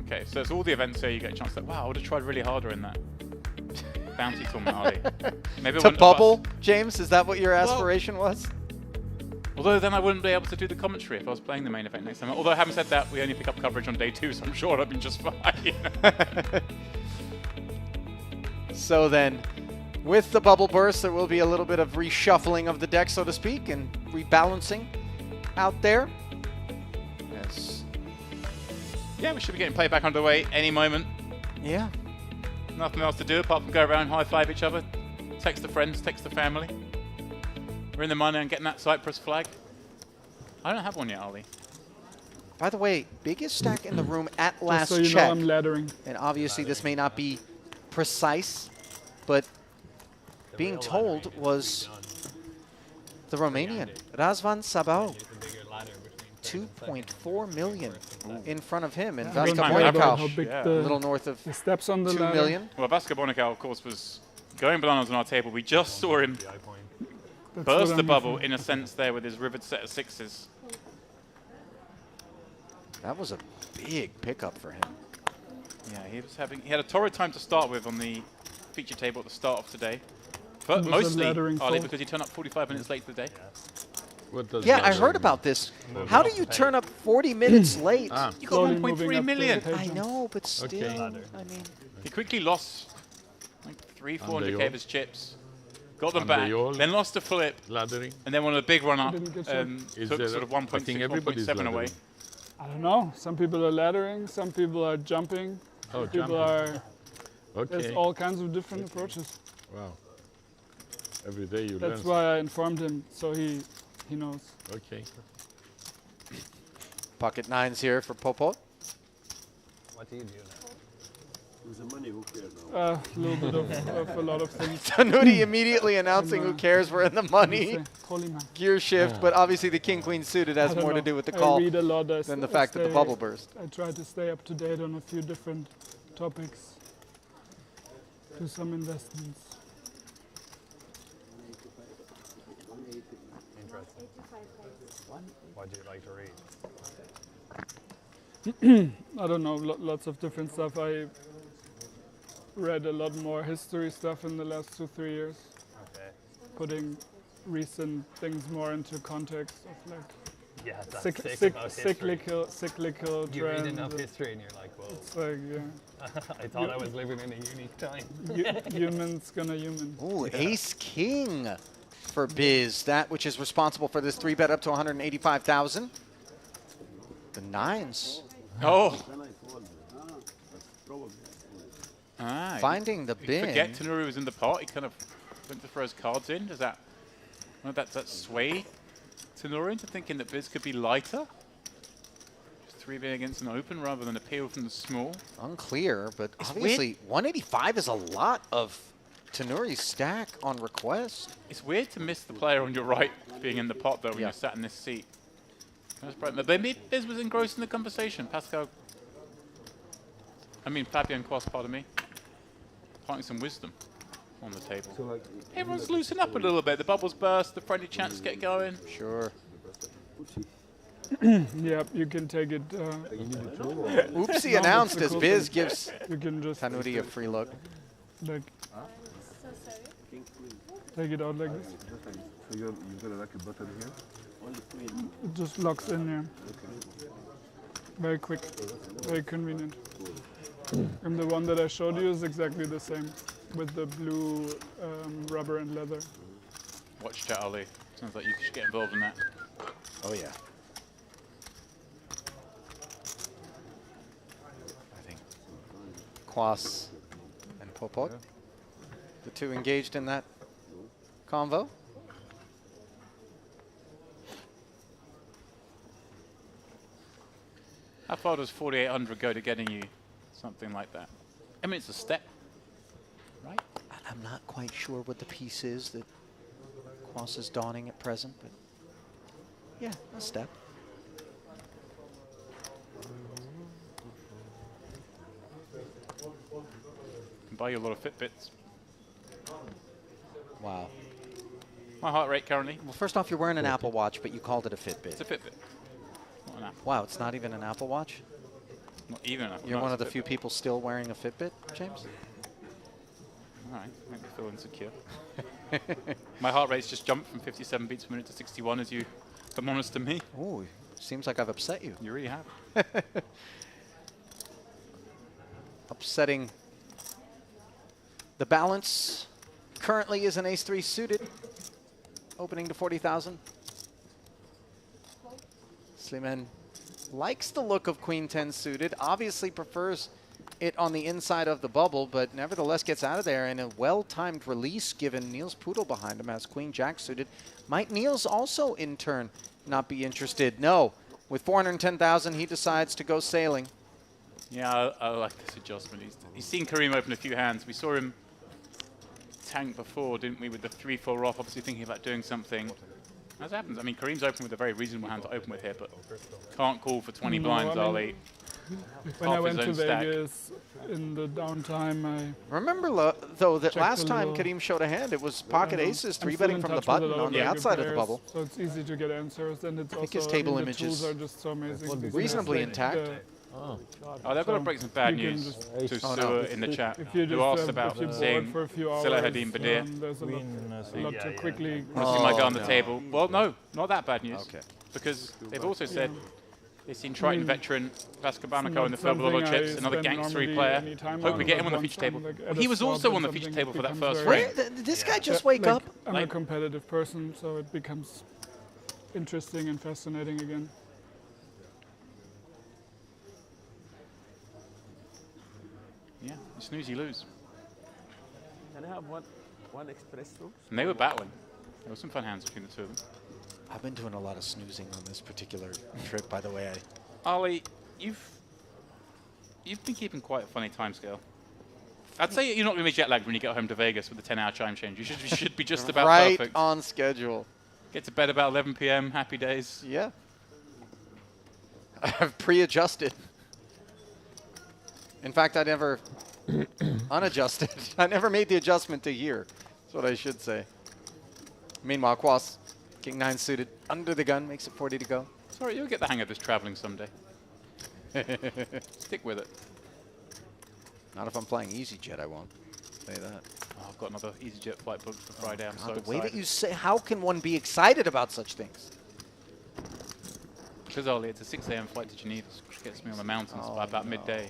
Okay, so it's all the events here you get a chance to... Wow, I would have tried really harder in that bounty tournament, Ali. Maybe To bubble, James? Is that what your aspiration was? Although then I wouldn't be able to do the commentary if I was playing the main event next time. Although having said that, we only pick up coverage on day 2, so I'm sure I'd have been just fine. So then, with the bubble burst, there will be a little bit of reshuffling of the deck, so to speak, and rebalancing out there. Yes. Yeah, we should be getting play back underway any moment. Yeah. Nothing else to do apart from go around, high-five each other, text the friends, text the family. We're in the money and getting that Cyprus flag. I don't have one yet, Ali. By the way, biggest stack in the room at last so you check. know, I'm laddering. And obviously this may not be precise, but being told was the Romanian, Razvan Sabau. 2.4 million in front of him, and Vasca Bonicau, a little north of the steps on the 2 million. Well, Vasca Bonicau, of course, was going bananas on our table. We just saw him That's burst what the I'm bubble looking in a sense there with his rivered set of sixes. That was a big pickup for him. Yeah, he had a torrid time to start with on the feature table at the start of today. But Was a mostly, laddering Ali, fold. because he turned up 45 minutes late to the day. Yeah, I heard about this. How do you turn up 40 minutes late? You got 1.3 million. I know, but still, I mean... He quickly lost like 400k Under of his chips. Got them Under back, your then lost a flip, laddering. and then won a big run up, Didn't get Is took there sort of I think 1.6, everybody's 1.7 away. laddering. I don't know. Some people are laddering, some people are jumping, Oh, some people jumping. are... There's Okay. all kinds of different approaches. Wow. Every day you learn. That's why I informed him, so he knows. Okay. Pocket nines here for Popot. What do you do now? Who's the money? Who cares now? A little bit of a lot of things. Tanuri immediately announcing who cares, we're in the money. Holy man. Gear shift, but obviously the king-queen suited has I don't more to know. do with the I call read a lot, than the fact that the bubble burst. I try to stay up to date on a few different topics. Do some investments. Interesting. What do you like to read? I don't know, lots of different stuff. I read a lot more history stuff in the last 2-3 years. Okay. Putting recent things more into context of like Yeah, that's sick about history. cyclical You read trends. enough history and you're like, whoa. It's like, yeah. I thought I was living in a unique time. Humans gonna human. Ooh, ace king for Biz, that which is responsible for this 3-bet up to 185,000. The nines. Oh. Finding the bin. Forget Tanuri was in the pot. He kind of Went to throw his cards in. Does that... Well, that sway Tenori into thinking that Biz could be lighter? Just 3-betting against an open rather than appeal from the small? Unclear, but It's obviously weird. 185 is a lot of Tenori's stack on request. It's weird to miss the player on your right being in the pot, though, when you're sat in this seat. Maybe Biz was engrossed in the conversation. Fabian Quas, pardon me. Planting some wisdom on the table. So like, Everyone's loosened up a little bit. The bubbles burst, the friendly chants get going. Sure. Yeah, you can take it. Oopsie announced as Biz gives Tanuri a free look. Like, take it out like this. So you've got like a button here? It just locks in here. Very quick, very convenient. And the one that I showed you is exactly the same, with the blue rubber and leather. Watch chat, Ali. Sounds like you should get involved in that. Oh, yeah. I think Quas and Popot, the two engaged in that convo. How far does 4,800 go to getting you something like that? I mean, it's a step, right? I'm not quite sure what the piece is that Quas is donning at present, but yeah, a step. Can buy you a lot of Fitbits. Wow. My heart rate currently. Well, first off, you're wearing an Apple Watch, but you called it a Fitbit. It's a Fitbit. Not an Apple. Wow, it's not even an Apple Watch? Not even an Apple. You're no, one it's of a the few Fitbit. people still wearing a Fitbit, James? All right, make me feel insecure. My heart rate's just jumped from 57 beats per minute to 61 as you admonished to me. Oh, seems like I've upset you. You really have. Upsetting. The balance currently is an ace-3 suited, opening to 40,000. Sliman likes the look of queen 10 suited, obviously prefers it on the inside of the bubble, but nevertheless gets out of there in a well-timed release given Niels Poodle behind him as queen jack suited. Might Niels also in turn not be interested? No. With 410,000, he decides to go sailing. Yeah, I like this adjustment. He's seen Kareem open a few hands. We saw him tank before, didn't we, with the 3-4 off, obviously thinking about doing something. As happens, I mean, Kareem's open with a very reasonable hand to open with here, but can't call for 20 blinds, I mean, Ali. When I went to Vegas in the downtime, I remember though that checked last a time little. Kareem showed a hand, it was pocket aces, I'm 3-betting still from in the touch with a button lot on of the very good outside of the players, bubble. so it's easy to get answers, and it's I think also his table the images tools are just so amazing. these reasonably days. intact. Oh, they've got to break some bad you can news just- to Sewer in the chat, If you who just, asked about if you're bored seeing for a few hours, Silla Hadim Badir. there's a lot to quickly. Want to see my guy on the table? Well, no, not that bad news. Okay. Because they've also said they've seen Triton veteran Vasco Banaco not in the Third Level something chips, I another spend Gangster normally player. any time Hope on, we get him but on the feature once table. I'm, like, Well, at he a was swap also and on the feature something, table it for that becomes first very- frame. This guy just wake like, up. I'm a competitive person, so it becomes interesting and fascinating again. Yeah, you snooze, you lose. Can I have one espresso? And they were battling. There were some fun hands between the two of them. I've been doing a lot of snoozing on this particular trip, by the way. Ali, you've been keeping quite a funny timescale. I'd say you're not going to be jet lagged when you get home to Vegas with the 10-hour chime change. You should be just about right perfect. on schedule. Get to bed about 11 p.m. Happy days. Yeah. I've pre-adjusted. In fact, I never unadjusted. I never made the adjustment to here. That's what I should say. Meanwhile, Quas, King 9 suited, under the gun, makes it 40 to go. Sorry, you'll get the hang of this traveling someday. Stick with it. Not if I'm playing EasyJet, I won't. Say that. Oh, I've got another EasyJet flight booked for Friday. I'm so God, the way excited. that you say, how can one be excited about such things? Because, Oli, it's a 6 a.m. flight to Geneva, which gets me on the mountains by about midday.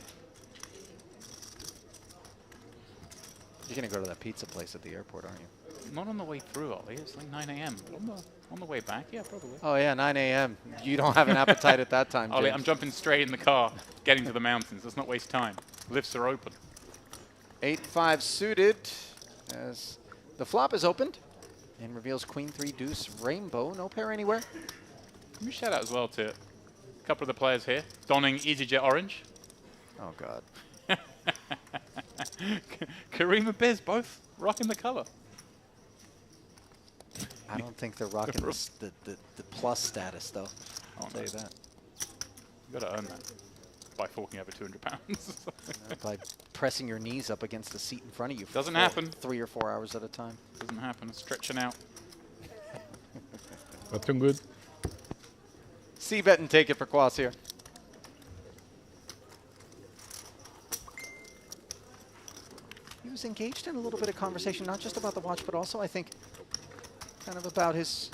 You're going to go to that pizza place at the airport, aren't you? Not on the way through, Oli. It's like 9 a.m. But on the way back, yeah, probably. Oh, yeah, 9 a.m. You don't have an appetite at that time, Oli, James. I'm jumping straight in the car, getting to the mountains. Let's not waste time. Lifts are open. 8-5 suited as The flop is opened and reveals queen 3 deuce rainbow. No pair anywhere. Let me shout out as well to a couple of the players here, donning EasyJet orange. Oh, God. Kareem and Biz both rocking the color. I don't think they're rocking the plus status, though. I'll tell you that. You got to earn that by forking over 200 pounds. By pressing your knees up against the seat in front of you for Doesn't happen. 3 or 4 hours at a time. Doesn't happen. Stretching out. Nothing good. C-bet and take it for Quas here. He was engaged in a little bit of conversation, not just about the watch, but also, I think, kind of about his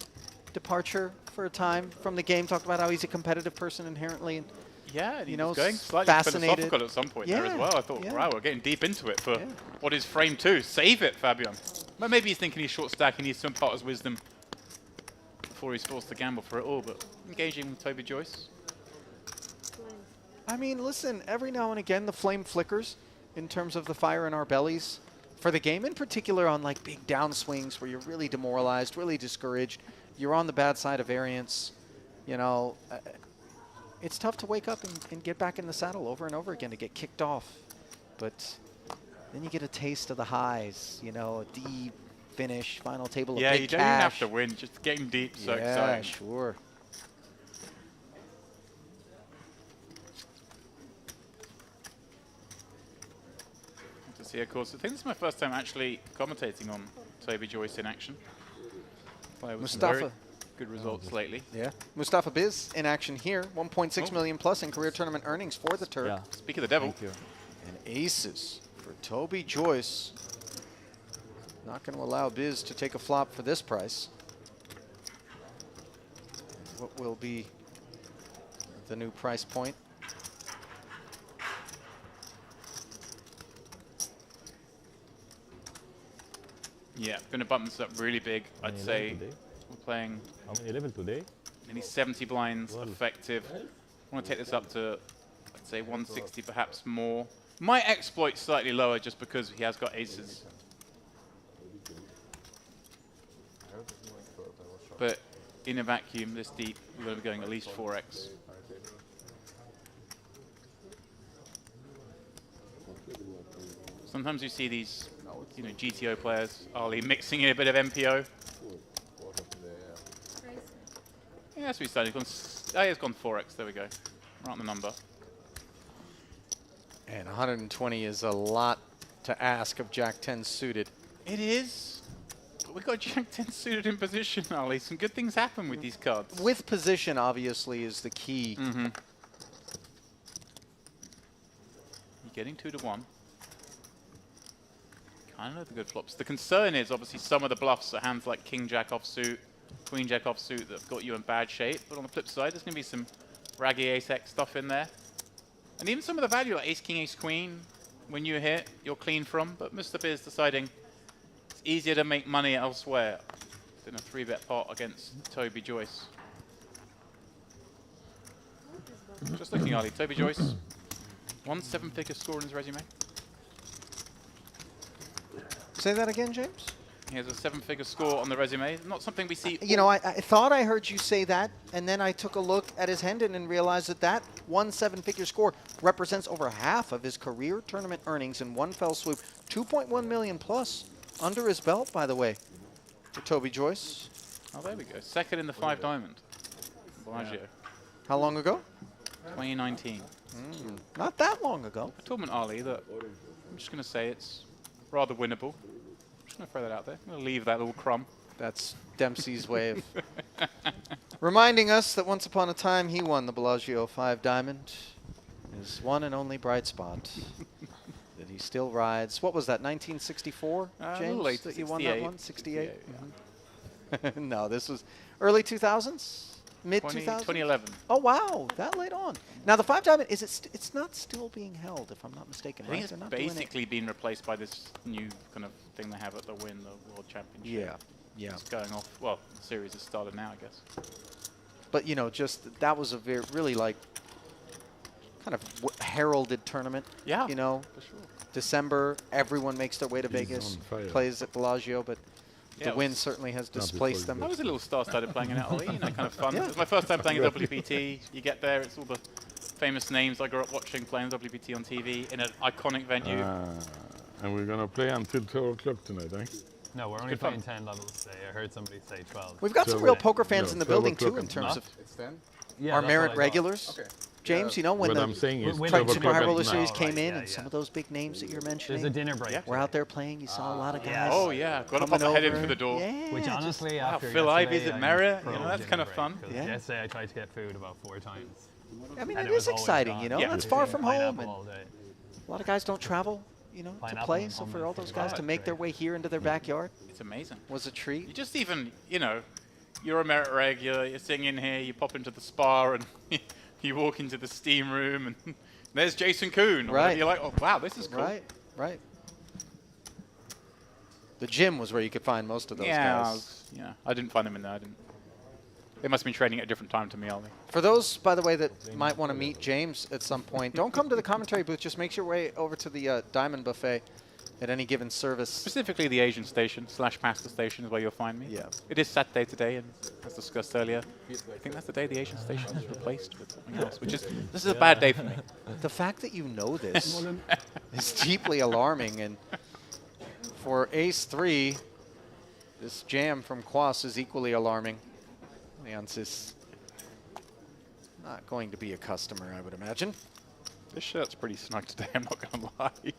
departure for a time from the game. Talked about how he's a competitive person inherently. And, yeah, and you he know, was going slightly fascinated. philosophical at some point there as well. I thought, wow, we're getting deep into it for what is frame 2. Save it, Fabian. But maybe he's thinking he's short stack, he needs to impart his wisdom before he's forced to gamble for it all. But engaging with Toby Joyce. I mean, listen, every now and again the flame flickers in terms of the fire in our bellies for the game, in particular on like big downswings where you're really demoralized, really discouraged. You're on the bad side of variance. You know, it's tough to wake up and get back in the saddle over and over again to get kicked off. But then you get a taste of the highs, you know, a D finish, final table of big cash. Yeah, you don't even have to win, just getting deep, so exciting. Yeah, sure. To see, of course, I think this is my first time actually commentating on Toby Joyce in action. Player with some very good results lately. Yeah. Mustafa Biz in action here. 1.6 million plus in career tournament earnings for the Turk. Yeah. Speak of the devil. And aces for Toby Joyce. Not going to allow Biz to take a flop for this price. What will be the new price point? Yeah, going to bump this up really big. I'd say we're playing. How many level today? Nearly 70 blinds effective. I want to take this up to, I'd say 160, perhaps more. Might exploit slightly lower just because he has got aces. But in a vacuum this deep, we're going to be going at least 4x. Sometimes you see these, you know, GTO players, Ali, mixing in a bit of MPO. Yeah, that's what he's done. He's gone 4x. There we go. Right on the number. And 120 is a lot to ask of Jack 10 suited. It is. But we've got Jack 10 suited in position, Ali. Some good things happen with these cards. With position, obviously, is the key. Mm-hmm. You're getting 2 to 1. Kind of the good flops. The concern is obviously some of the bluffs are hands like King Jack offsuit, Queen Jack offsuit that have got you in bad shape. But on the flip side, there's going to be some raggy Ace X stuff in there. And even some of the value like Ace King, Ace Queen, when you hit, you're clean from. But Mr. Biz deciding it's easier to make money elsewhere than a 3-bet pot against Toby Joyce. Just looking, Ali, Toby Joyce, 1 7-figure score in his resume. Say that again, James? He has a 7-figure score on the resume. Not something we see. You know, I thought I heard you say that, and then I took a look at his Hendon and realized that that 1 7-figure score represents over half of his career tournament earnings in one fell swoop. 2.1 million plus under his belt, by the way, for Toby Joyce. Oh, there we go. Second in the 5 diamond. Bellagio. How long ago? 2019. Not that long ago. A tournament, Ali, that I'm just going to say it's rather winnable. I'm just going to throw that out there. I'm going to leave that little crumb. That's Dempsey's way of reminding us that once upon a time he won the Bellagio 5 diamond. His one and only bright spot that he still rides. What was that, 1964, James, late, that you won that one? 68? Yeah. No, this was early 2000s? Mid-2000s? 2011. Oh, wow, that late on. Now, the 5 diamond, it's not still being held, if I'm not mistaken, I think right? They're it's not doing it. basically been replaced by this new kind of thing they have at the Win, the World Championship. Yeah. It's going off. Well, the series has started now, I guess. But, you know, just that was a really, like, kind of heralded tournament. Yeah, you know, for sure. December, everyone makes their way to Vegas, plays at Bellagio, but Yeah, the it wind was- certainly has displaced them. I was a little star-studded playing in LE, you know, kind of fun. Yeah. It was my first time playing a WPT. You get there, it's all the famous names I grew up watching playing WPT on TV in an iconic venue. And we're gonna play until 12 o'clock tonight, eh? No, we're only good fun. playing 10 levels today. I heard somebody say 12. We've got some real poker fans in the building too, in terms of It's 10? Yeah, our that's Merit what I thought. regulars. Okay. James, you know, when What the I'm saying is Super 12 High o'clock Roller at Series night. came in, yeah, and some of those big names that you're mentioning There's a dinner break. were out there playing. You saw a lot of guys. Yeah. Oh yeah, got to pop coming my head in over. through the door. Yeah, Which just- honestly, Wow, after Phil yesterday, Ivy's at I'm Marriott, you pro know, that's dinner kind of break, fun. 'cause Yeah. Yesterday I tried to get food about 4 times. I mean, and it is was always exciting, gone. you know. Yeah. It's far from home, Pineapple and all day. a lot of guys don't travel, you know, to Pineapple play. and So hummus for all is those guys to great. make their way here into their backyard It's amazing. was a treat. You just even, you know, you're a Merit regular, you're sitting in here, you pop into the spa and you walk into the steam room and there's Jason Kuhn. Or Right. You're like, oh wow, this is cool. Right, right. The gym was where you could find most of those guys. I didn't find them in there. They must have been training at a different time to me, Ollie. For those, by the way, that might want to meet James at some point, don't come to the commentary booth. Just make your way over to the Diamond Buffet at any given service. Specifically the Asian station / pasta station is where you'll find me. Yeah. It is Saturday today, and as discussed earlier, I think that's the day the Asian station is replaced with something else, which is, this is a bad day for me. The fact that you know this is deeply alarming, and for Ace 3, this jam from Quas is equally alarming. Leonce is not going to be a customer, I would imagine. This shirt's pretty snug today, I'm not going to lie.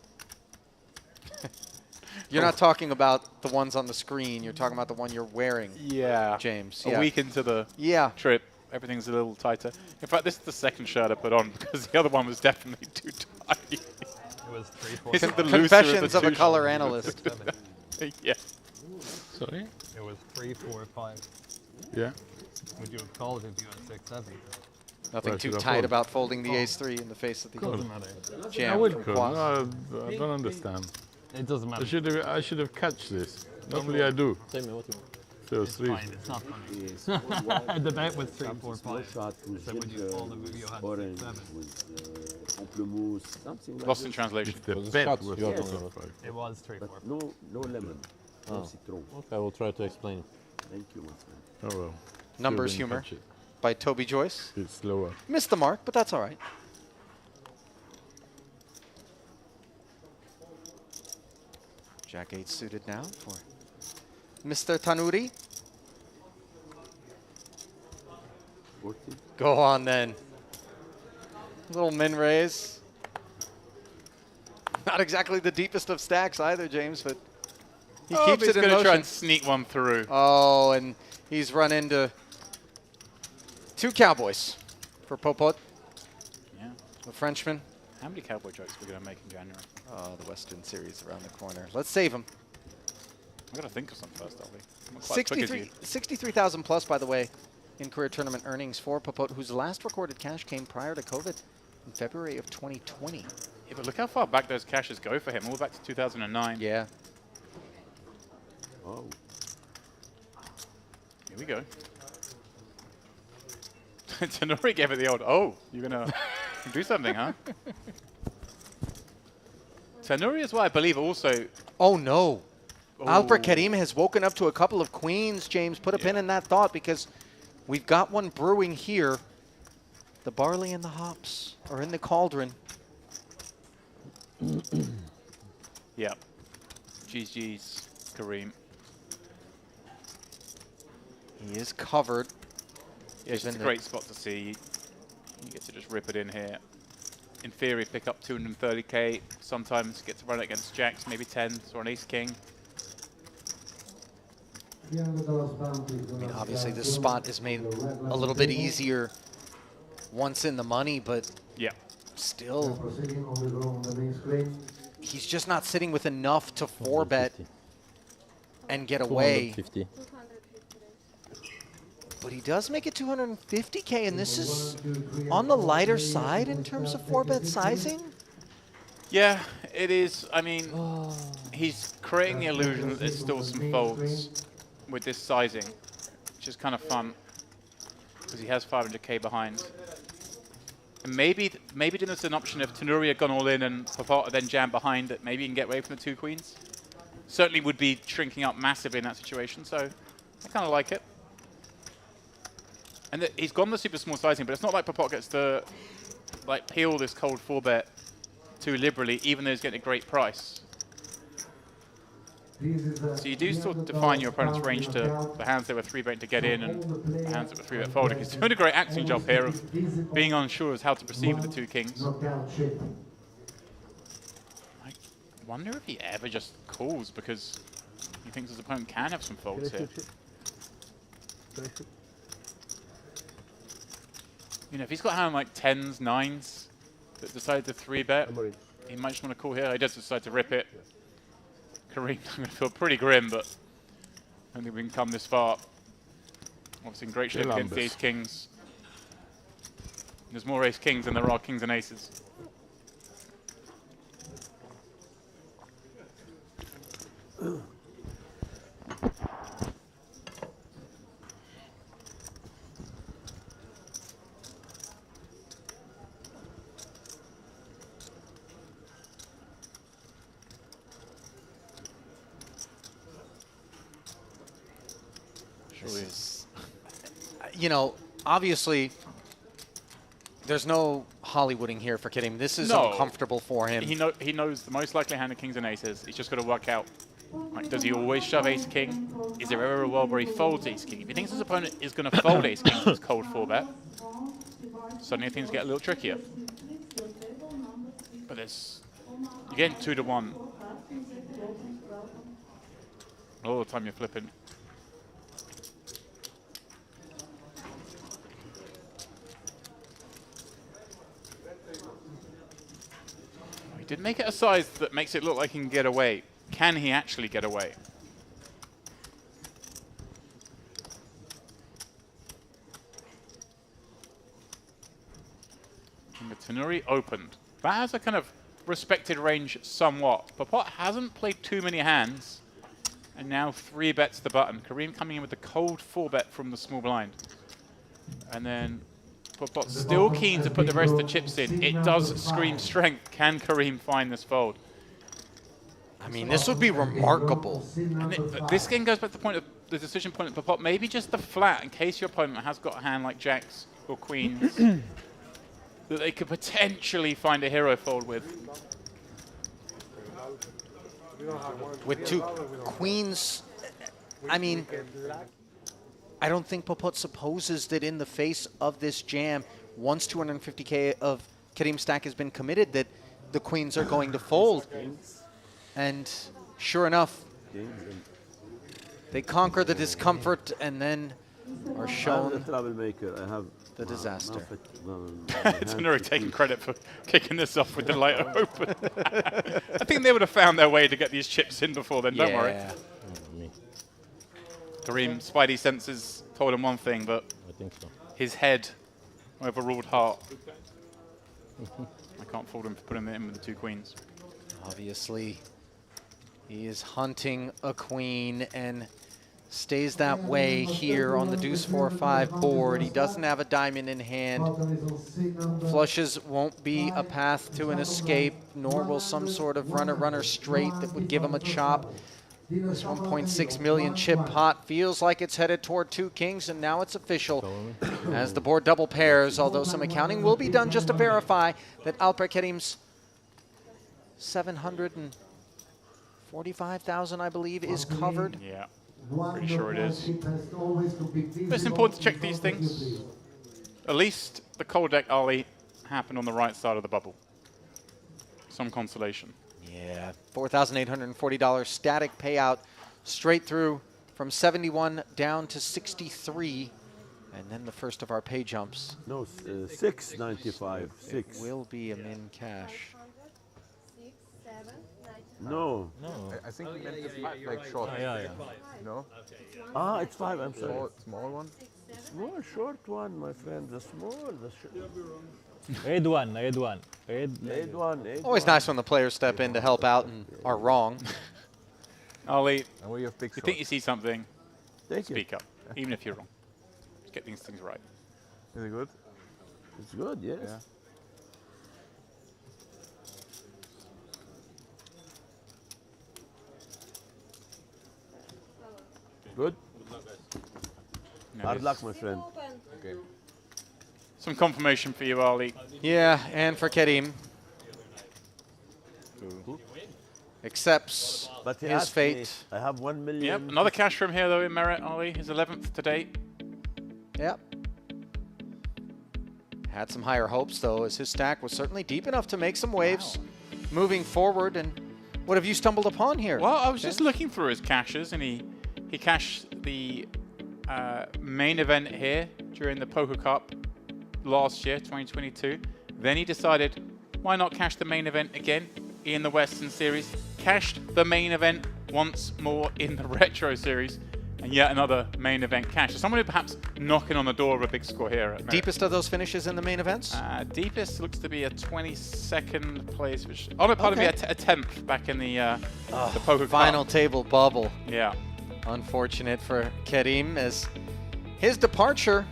You're not talking about the ones on the screen. You're talking about the one you're wearing. Yeah. James. A Yeah. week into the Yeah. trip, everything's a little tighter. In fact, this is the second shirt I put on because the other one was definitely too tight. It was 3, 4, This is the 5. looser Confessions the of a two color shirts. analyst. Yeah. Sorry? It was 3, 4, 5. Yeah. Would you have called it if you had 6, 7? Nothing Why too should I tight fold? about folding the Ace 3 in the face of the Doesn't matter. jam I would from could. Quas. No, I don't understand. It doesn't matter. I should have catched this. Normally I do. So It's three. fine, it's not funny. The bet was 3, 4, 5. Shot with So would you call the movie you had orange 6, 7? with pamplemousse, something like Lost in this. translation. The Was it bet shots was you are Yes. talking about? It was 3, 4, 5. But no lemon, no Oh. citron. Okay, we'll try to explain. Thank you, my friend. Oh well. Numbers Still didn't Humor catch it. by Toby Joyce. It's slower. Missed the mark, but that's all right. Jack 8 suited now for Mr. Tanuri. 40. Go on then. Little min raise. Not exactly the deepest of stacks either, James, but he Oh, keeps but it he's in going to try motion. and sneak one through. Oh, and he's run into 2 Cowboys for Popot, Yeah. the Frenchman. How many cowboy jokes are we going to make in January? Oh, the Western Series around the corner. Let's save him. I've got to think of some first, Ollie. I'm not quite quick as you. 63,000 plus, by the way, in career tournament earnings for Popot, whose last recorded cash came prior to COVID in February of 2020. Yeah, but look how far back those cashes go for him, all back to 2009. Yeah. Oh, Here we go. Tanuri gave it the old, oh, you're going to do something, huh? Tanuri is what I believe also... Oh, no. Oh. Albert Karim has woken up to a couple of queens, James. Put a pin in that thought because we've got one brewing here. The barley and the hops are in the cauldron. Yeah. GG's, Kareem. He is covered. Yeah, it's just a great spot to see. You get to just rip it in here. In theory, pick up 230k. Sometimes get to run it against jacks, maybe 10s or an ace king. I mean, obviously, this spot is made a little bit easier once in the money, but yeah, still, he's just not sitting with enough to 4-bet and get away. 250. But he does make it 250k, and this is on the lighter side in terms of 4-bet sizing. Yeah, it is. I mean, he's creating the illusion that there's still some folds with this sizing, which is kind of fun because he has 500k behind. And maybe there's an option if Tanuri had gone all in and Popot then jammed behind that maybe he can get away from the 2 queens. certainly would be shrinking up massively in that situation. So I kind of like it. And he's gone the super small sizing, but it's not like Popot gets to like peel this cold 4-bet too liberally, even though he's getting a great price. So you do sort of define your opponent's range to the hands that were 3-betting to get in and the hands that were 3-bet folding. He's doing a great acting job here of being unsure as how to proceed with the 2 kings. I wonder if he ever just calls because he thinks his opponent can have some folds here. You know, if he's got a hand like 10s, 9s that decided to 3-bet, he might just want to call here. He does decide to rip it. Kareem, I'm going to feel pretty grim, but I don't think we can come this far. Obviously in great shape against the ace-kings. There's more ace-kings than there are kings and aces. You know, obviously, there's no Hollywooding here for Kareem. This is uncomfortable for him. He knows the most likely hand of kings and aces. He's just got to work out, like, does he always shove ace-king? Is there ever a world where he folds ace-king? If he thinks his opponent is going to fold ace-king with his cold 4-bet, suddenly things get a little trickier. But you're getting 2 to 1. All the time you're flipping. He did make it a size that makes it look like he can get away. Can he actually get away? And the Tenuri opened. That has a kind of respected range somewhat. Popot hasn't played too many hands. And now 3-bets the button. Kareem coming in with the cold 4-bet from the small blind. And then Popot still keen to put the rest of the chips in. It does scream strength. Can Kareem find this fold? I mean, this would be remarkable. And this game goes back to the point of the decision point of Popot. Maybe just the flat, in case your opponent has got a hand like jacks or queens, that they could potentially find a hero fold with. With 2 queens, I mean, I don't think Popot supposes that in the face of this jam, once 250K of Kareem's stack has been committed, that the queens are going to fold. And sure enough, they conquer the discomfort and then are shown I'm the troublemaker. I have the disaster. Tenuri taking credit for kicking this off with the light open. I think they would have found their way to get these chips in before then, don't worry. Kareem, Spidey senses told him one thing, but I think so. His head overruled heart. I can't fault him for putting it in with the 2 queens. Obviously, he is hunting a queen and stays that way here on the deuce 4-5 board. He doesn't have a diamond in hand. Flushes won't be a path to an escape, nor will some sort of runner straight that would give him a chop. This 1.6 million chip pot feels like it's headed toward 2 kings, and now it's official as the board double pairs, although some accounting will be done just to verify that Alper Kareem's 745,000, I believe, is covered. Yeah, pretty sure it is. But it's important to check these things. At least the cold deck Ali happened on the right side of the bubble. Some consolation. Yeah, $4,840 static payout straight through from 71 down to 63. And then the first of our pay jumps. No, 695. 6. It will be a min cash. No. I think we meant the like short. Yeah. No? Ah, it's 5. I'm sorry. Small one? Small, short one, my friend. The small. Red one. Red one. Always nice when the players step in to help out and are wrong. Ali, you think you see something, speak up, even if you're wrong. Just get these things right. Is it good? It's good, yes. Yeah. Good? No, Hard it's- luck, my friend. Okay. Some confirmation for you, Ali. Yeah, and for Kerim. Accepts But he his asked me, fate. I have 1 million. Yep, another cash from here though in merit, Ali. His 11th to date. Yep. Had some higher hopes though, as his stack was certainly deep enough to make some waves moving forward. And what have you stumbled upon here? Well, I was just looking through his caches, and he cashed the main event here during the Poker Cup last year, 2022. Then he decided, why not cash the main event again in the Western Series? Cashed the main event once more in the Retro Series, and yet another main event cash. So someone who perhaps knocking on the door of a big score here. At Merit. Deepest of those finishes in the main events? Deepest looks to be a 22nd place, which, oh no, pardon me, a 10th back in the Poker Cup. Final table bubble. Yeah. Unfortunate for Kerim, as his departure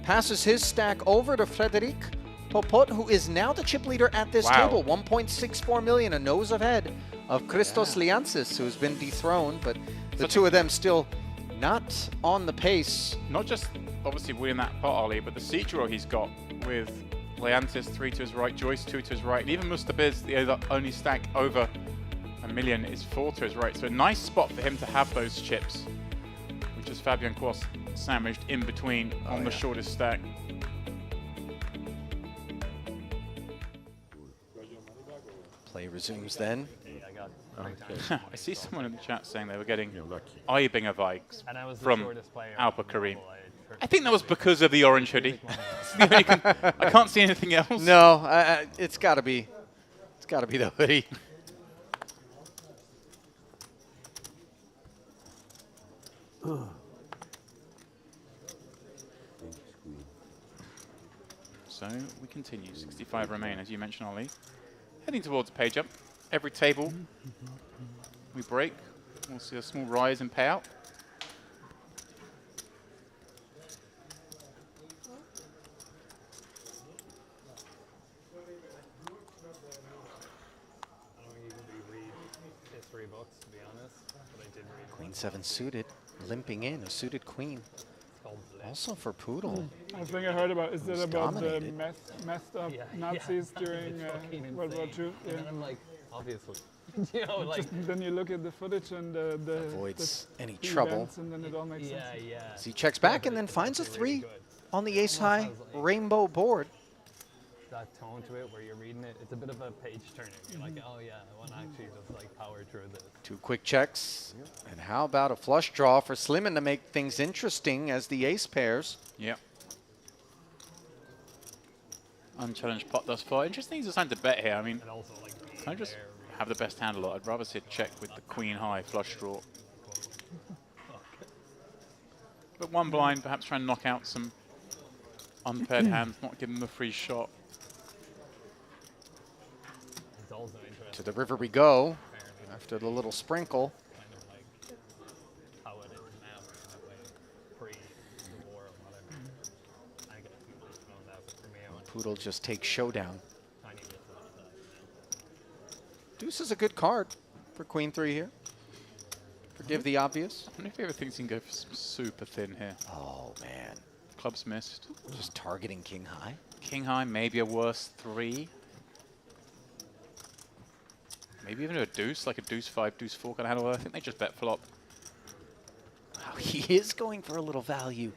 passes his stack over to Frederic Popot, who is now the chip leader at this table. 1.64 million, a nose ahead of Christos Liansis, who's been dethroned, but the two of them still not on the pace. Not just obviously winning that pot, Ali, but the seat draw he's got with Leantis 3 to his right, Joyce 2 to his right, and even Mustabiz, the only stack over a million, is 4 to his right. So a nice spot for him to have those chips, which is Fabian Quas sandwiched in between on the shortest stack. Play resumes then. I see someone in the chat saying they were getting Ibinger vibes And I was the from shortest player Alpa on the Karim. table. I think that was because of the orange hoodie. It's the only I can't see anything else. No, it's got to be. It's got to be the hoodie. So we continue. 65 remain, as you mentioned, Ali. Heading towards the page up. Every table we break, we'll see a small rise in payout. History books, to be honest, but I did read Queen 7 suited, limping in, a suited queen. Also for Poodle. I think I heard about, is that Who's about the dominated. messed up Nazis during World War II? And then I'm like, obviously. You know, like. Then you look at the footage and the Avoids any the trouble. events, and then it all makes sense. Yeah. So he checks back and then finds a 3 on the ace-high rainbow board. That tone to it where you're reading it, it's a bit of a page turner. You're like, oh yeah, I want to actually just like power through this. 2 quick checks. And how about a flush draw for Slimin to make things interesting as the ace pairs? Yep. Unchallenged pot thus far. Interesting he's decided to bet here. I mean, can I just have the best hand a lot? I'd rather see a check with the queen high flush draw. But one blind, perhaps try and knock out some unpaired hands, not give them the free shot. It's also interesting. To the river we go after the little sprinkle. Kind of like how it is now, in a way, pre the war or whatever. I get people know that, but for me, I want Poodle just takes showdown. tiny bits of that. Deuce is a good card for Queen 3 here. Forgive the obvious. I wonder if he ever thinks he can go for some super thin here. Oh, man. Club's missed. Just targeting King High. King high, maybe a worse 3. Maybe even a deuce, like a deuce 5, deuce 4 kind of handle. I think they just bet flop. Wow, he is going for a little value.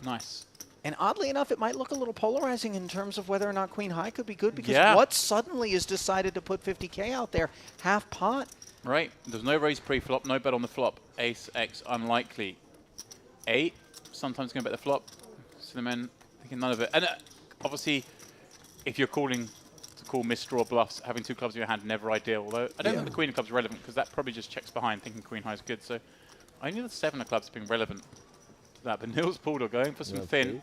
Nice. And oddly enough, it might look a little polarizing in terms of whether or not Queen High could be good, because Yeah. what suddenly is decided to put 50K out there? Half pot. Right, there's no raise pre-flop, no bet on the flop. Ace, X, unlikely. 8, sometimes going to bet the flop. Cinnamon, thinking none of it. And obviously, if you're calling to call misdraw bluffs, having 2 clubs in your hand, never ideal. Although I don't think the queen of clubs is relevant, because that probably just checks behind, thinking queen high is good. So only the 7 of clubs have been relevant to that. But Nils Poodle going for some thin.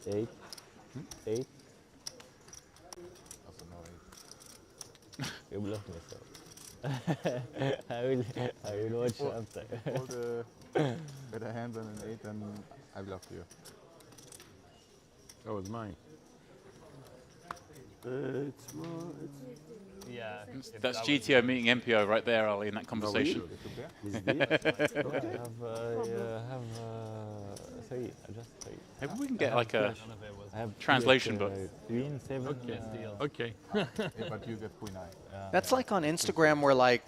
Eight. 8. You bluff myself. I will watch after. Hold with a hand on an 8 and I bluff you. That was mine. It's more. Yeah. That's GTO meeting MPO right there, Ali, in that conversation. Say, just say. Maybe we can get like a translation book. Queen 7. Okay. Yeah, but you get queen eye. That's like on Instagram where like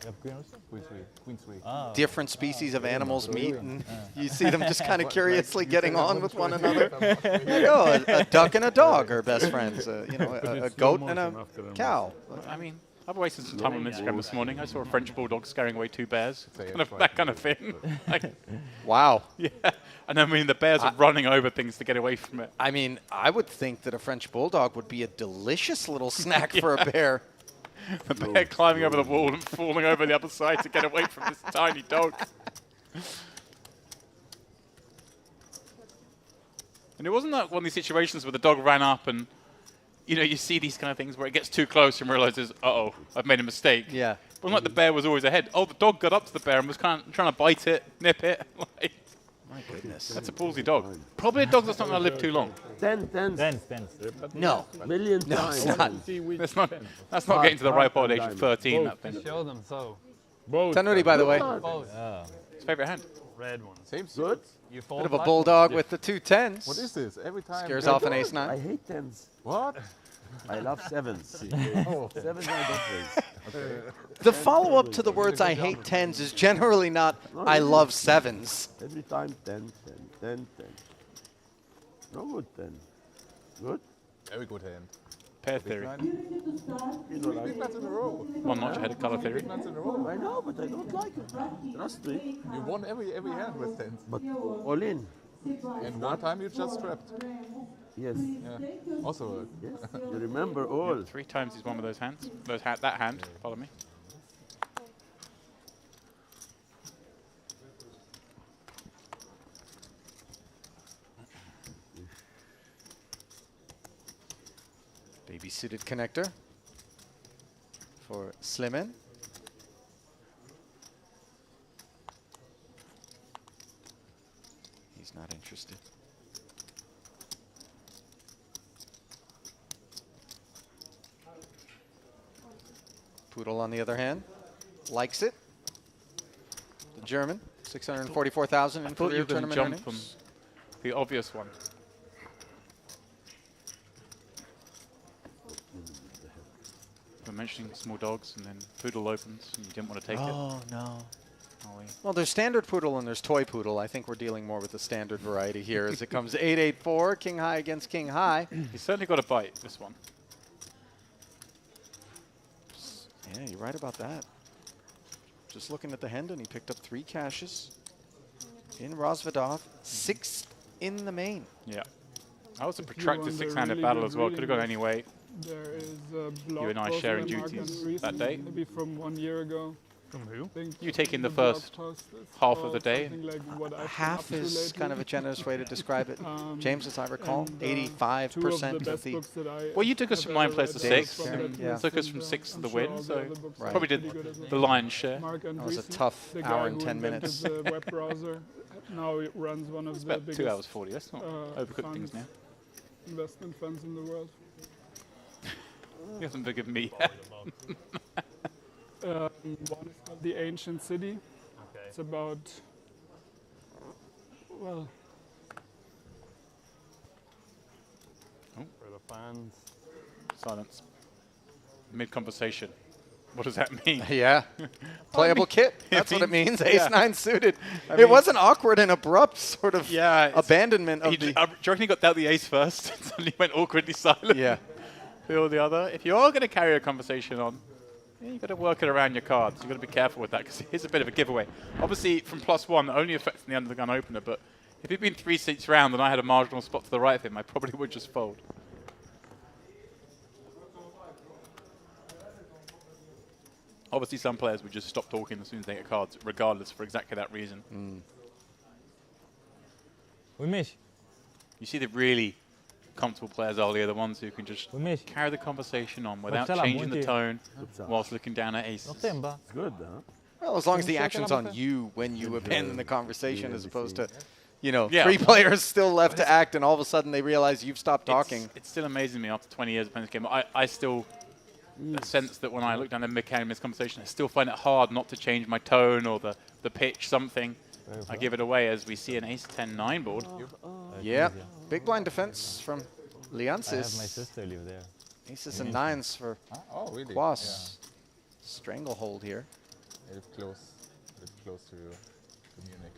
Queen 3. different species of animals meet and you see them just kind of curiously getting on with one another. Like, oh, a duck and a dog are best friends. You know, a goat and a cow. I mean, I've wasted some time on Instagram this morning. I saw a French bulldog scaring away 2 bears. Kind of, that kind of thing. Like, wow. Yeah. And I mean, the bears are running over things to get away from it. I mean, I would think that a French bulldog would be a delicious little snack for a bear. The bear climbing over the wall and falling over the other side to get away from this tiny dog. And it wasn't like one of these situations where the dog ran up and, you know, you see these kind of things where it gets too close and realizes, uh-oh, I've made a mistake. Yeah. But like the bear was always ahead. Oh, the dog got up to the bear and was kind of trying to bite it, nip it. Like, my goodness. That's a ballsy dog. Probably a dog that's not going to live too long. 10. No. Million No, times. it's not. That's not getting to the ripe old age of 13, that thing. Show them so. Tanuri, by the way. His favorite hand. Red one. Same Good. You Bit of a bulldog with the 2 10s. What is this? Every time. Scares off an ace 9. I hate 10s. What? I love 7s. Oh. 7s I don't raise. Okay. The follow-up to the words I hate 10s is generally not I love 7s. Every time 10. No good 10. Good? Very good hand. Pair theory. You know, like Big nuts in a row. One notch ahead of color theory. Big nuts in a row. I know, but I don't like it. Trust me. You won every hand with tens. But all in. And one time you just trapped. Yes. Yeah. Also. Yes. You remember all. 3 times he's won with those hands. That hand. Follow me. Baby-suited connector for Slimin. He's not interested. Poodle, on the other hand, likes it. The German, 644,000 in I thought you career were going to tournament jump earnings. from the obvious one. We're mentioning small dogs, and then Poodle opens, and you didn't want to take it. Oh, no. Ollie. Well, there's standard poodle and there's toy poodle. I think we're dealing more with the standard variety here as it comes 8-8-4, king high against king high. He's certainly got a bite, this one. Yeah, you're right about that. Just looking at the Hendon, he picked up 3 caches in Rosvadov, 6 in the main. Yeah. That was a If you protracted want a 6-handed really battle good as well. Could have gone reading, any way. There is a blog You and I post sharing by Mark duties Andreessen, that day. Maybe from 1 year ago. From who? You taking the blog first post is half of the called day. something like what I've been Half up to is lately. kind of a generous way to describe it. James, as I recall, and, 85% of the... books that I Well, you took us have from 9 ever players to read 6, from and that yeah. list, took us and, from 6 to I'm the sure win, all the so other books are probably pretty did good as well. the lion's share. Mark That was a Andreessen, tough the hour guy and who 10 invented minutes. the web browser, now he runs one of It's the about 2 biggest hours 40. Let's not overcook things now. investment funds in the world. He hasn't forgiven me. One is called The Ancient City. It's about, well, For the fans. Silence. Mid-conversation. What does that mean? Yeah. Playable kit. That's what it means. yeah. Ace-9 suited. I It mean- wasn't awkward and abrupt sort of abandonment of Do the... you reckon he got dealt the ace first and suddenly went awkwardly silent? Yeah. Or the other. If you are going to carry a conversation on, yeah, you've got to work it around your cards. You've got to be careful with that because it is a bit of a giveaway. Obviously, from +1, only affecting the under the gun opener, but if he'd been 3 seats round and I had a marginal spot to the right of him, I probably would just fold. Obviously, some players would just stop talking as soon as they get cards, regardless, for exactly that reason. You see the really comfortable players earlier, the ones who can just carry the conversation on without changing the tone whilst looking down at aces. It's good, huh? Well, as long as the action's on you when you abandon the conversation as opposed to, you know, Yeah. 3 players still left to act, and all of a sudden they realize you've stopped talking. It's still amazing me after 20 years of playing this game. I still sense that when I look down the mechanic of this conversation, I still find it hard not to change my tone or the pitch, something. I give it away as we see an ace 10-9 board. Yeah, big blind defense from I have my Liansis. sister live there. Aces and 9s for Oh, really? Quas. Stranglehold here. Yeah. It's close to Munich.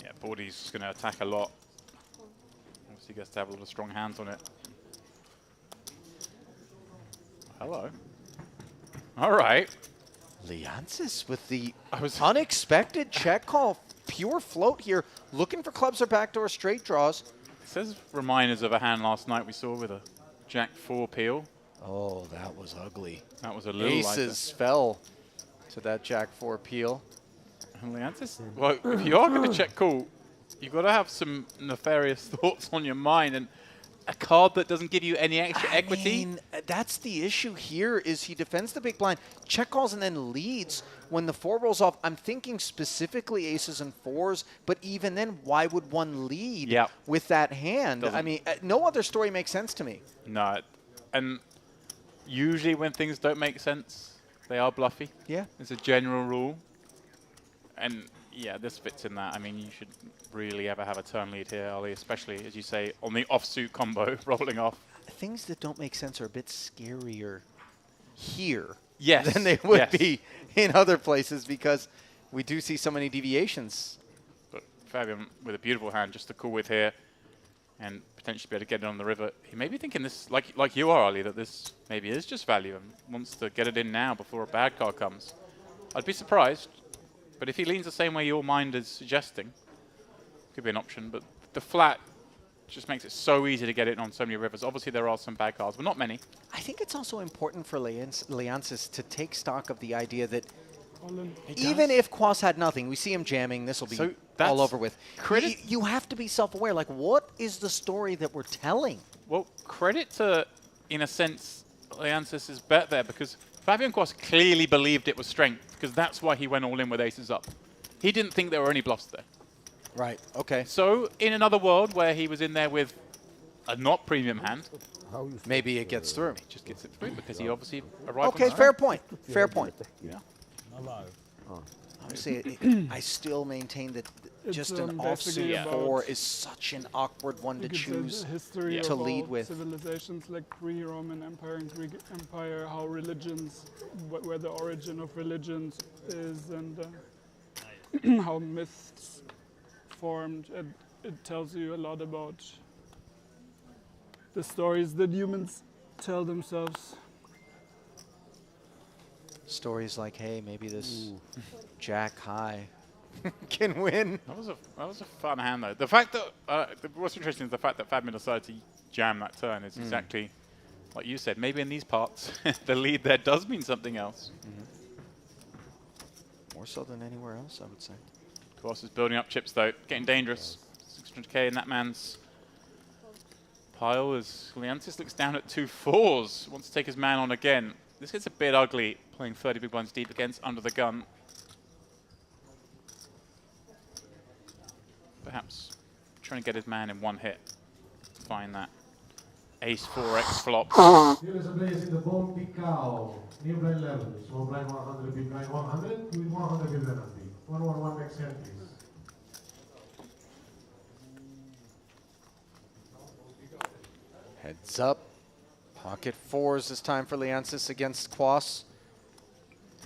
Yeah, Bordy's going to attack a lot. Obviously, he gets to have a lot of strong hands on it. Hello. All right. Liansis with the unexpected check call. Pure float here. Looking for clubs or backdoor straight draws. It says reminders of a hand last night we saw with a Jack 4 peel. Oh, that was ugly. That was a little Aces fell to that Jack 4 peel. And Liansis, well, if you are going to check call, you've got to have some nefarious thoughts on your mind. And a card that doesn't give you any extra equity. I mean, that's the issue here is he defends the big blind, check calls, and then leads when the 4 rolls off. I'm thinking specifically aces and 4s, but even then, why would one lead with that hand? I mean, no other story makes sense to me. No. And usually when things don't make sense, they are bluffy. Yeah. It's a general rule. And yeah, this fits in that. I mean, you should really ever have a turn lead here, Ali, especially, as you say, on the offsuit combo rolling off. Things that don't make sense are a bit scarier here Yes. than they would be in other places because we do see so many deviations. But Fabian with a beautiful hand just to cool with here and potentially be able to get it on the river. He may be thinking this, like you are, Ali, that this maybe is just value and wants to get it in now before a bad card comes. I'd be surprised, but if he leans the same way your mind is suggesting, could be an option, but the flat just makes it so easy to get it on so many rivers. Obviously, there are some bad cards, but not many. I think it's also important for Liansis to take stock of the idea that even if Quas had nothing, we see him jamming, this will be all over with. You have to be self-aware. Like, what is the story that we're telling? Well, credit to, in a sense, Liansis' bet there, because Fabian Quas clearly believed it was strength, because that's why he went all in with aces up. He didn't think there were any bluffs there. Right, okay. So, in another world where he was in there with a not premium hand, maybe it gets through. He just gets it through because he obviously arrived. Okay, fair point. Fair point. Yeah. Obviously, I still maintain that It's, just an basically offsuit 4 is such an awkward one to choose history to of lead all with. civilizations like pre-Roman Empire and Greek Empire, how religions, where the origin of religions is, and how myths formed. And it tells you a lot about the stories that humans tell themselves. Stories like, hey, maybe this Jack high can win. That was a fun hand, though. The fact that, what's interesting is the fact that Fabian decided to jam that turn is exactly like you said. Maybe in these parts, the lead there does mean something else. More so than anywhere else, I would say. Quas is building up chips, though. Getting dangerous. 600k in that man's pile as Liansis looks down at 2 4s. Wants to take his man on again. This gets a bit ugly, playing 30 big blinds deep against under the gun. Perhaps trying to get his man in one hit. Find that ace 4x flop. Here is a place in the bone Picao. New blind level. Small blind 100, big blind 100, with 100 big blind empty. 111 next hand, please. Heads up. Pocket 4s this time for Liansis against Quas.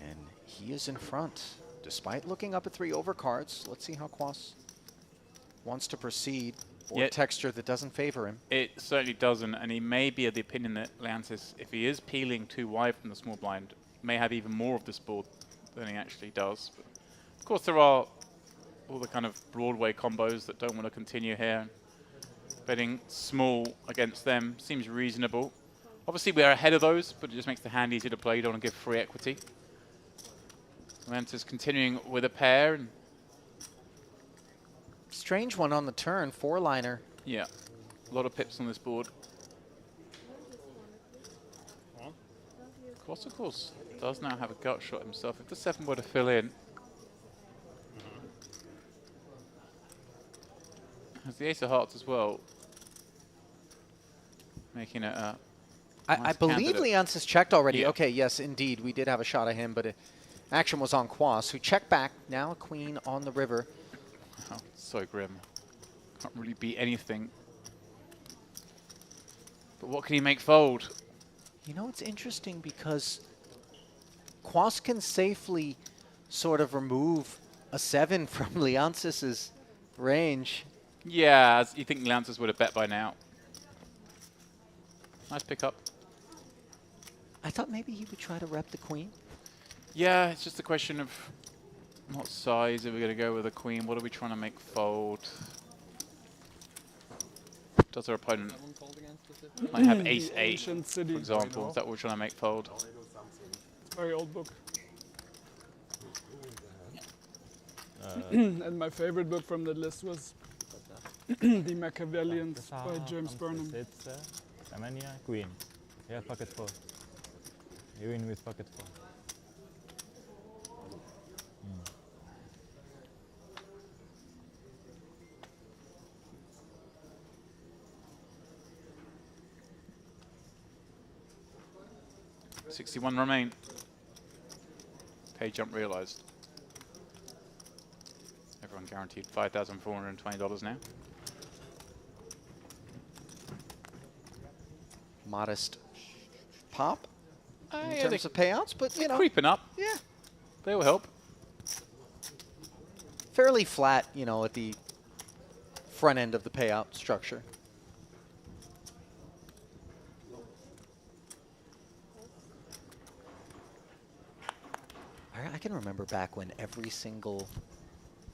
And he is in front, despite looking up at 3 overcards. Let's see how Quas wants to proceed. Board texture that doesn't favor him. It certainly doesn't, and he may be of the opinion that Liansis, if he is peeling too wide from the small blind, may have even more of this board than he actually does. But of course, there are all the kind of Broadway combos that don't want to continue here. Betting small against them seems reasonable. Obviously, we are ahead of those, but it just makes the hand easier to play. You don't want to give free equity. Liansis continuing with a pair. And strange one on the turn, 4-liner. Yeah, a lot of pips on this board. Quas, of course, does now have a gut shot himself. If the 7 were to fill in, has the Ace of Hearts as well, making it a I nice believe candidate. Leonsis checked already. Yeah. Okay, yes, indeed. We did have a shot at him, but action was on Quas, who checked back. Now a queen on the river. Oh, so grim. Can't really beat anything. But what can he make fold? You know, it's interesting because Quas can safely sort of remove a 7 from Leonsis's range. Yeah, you think Leonsis would have bet by now. Nice pickup. I thought maybe he would try to rep the queen. Yeah, it's just a question of what size are we going to go with a queen? What are we trying to make fold? Does our opponent might have ace 8, Ancient City. for example? Is that what we're trying to make fold? Very old book. And my favorite book from the list was The Machiavellians by James Burnham. 8 queen. Yeah, pocket 4. You win with pocket 4. 61 remain. Pay jump realized. Everyone guaranteed $5,420 now. Modest pop in yeah, terms of payouts, but you know, creeping up. Yeah, they will help. Fairly flat, you know, at the front end of the payout structure. I can remember back when every single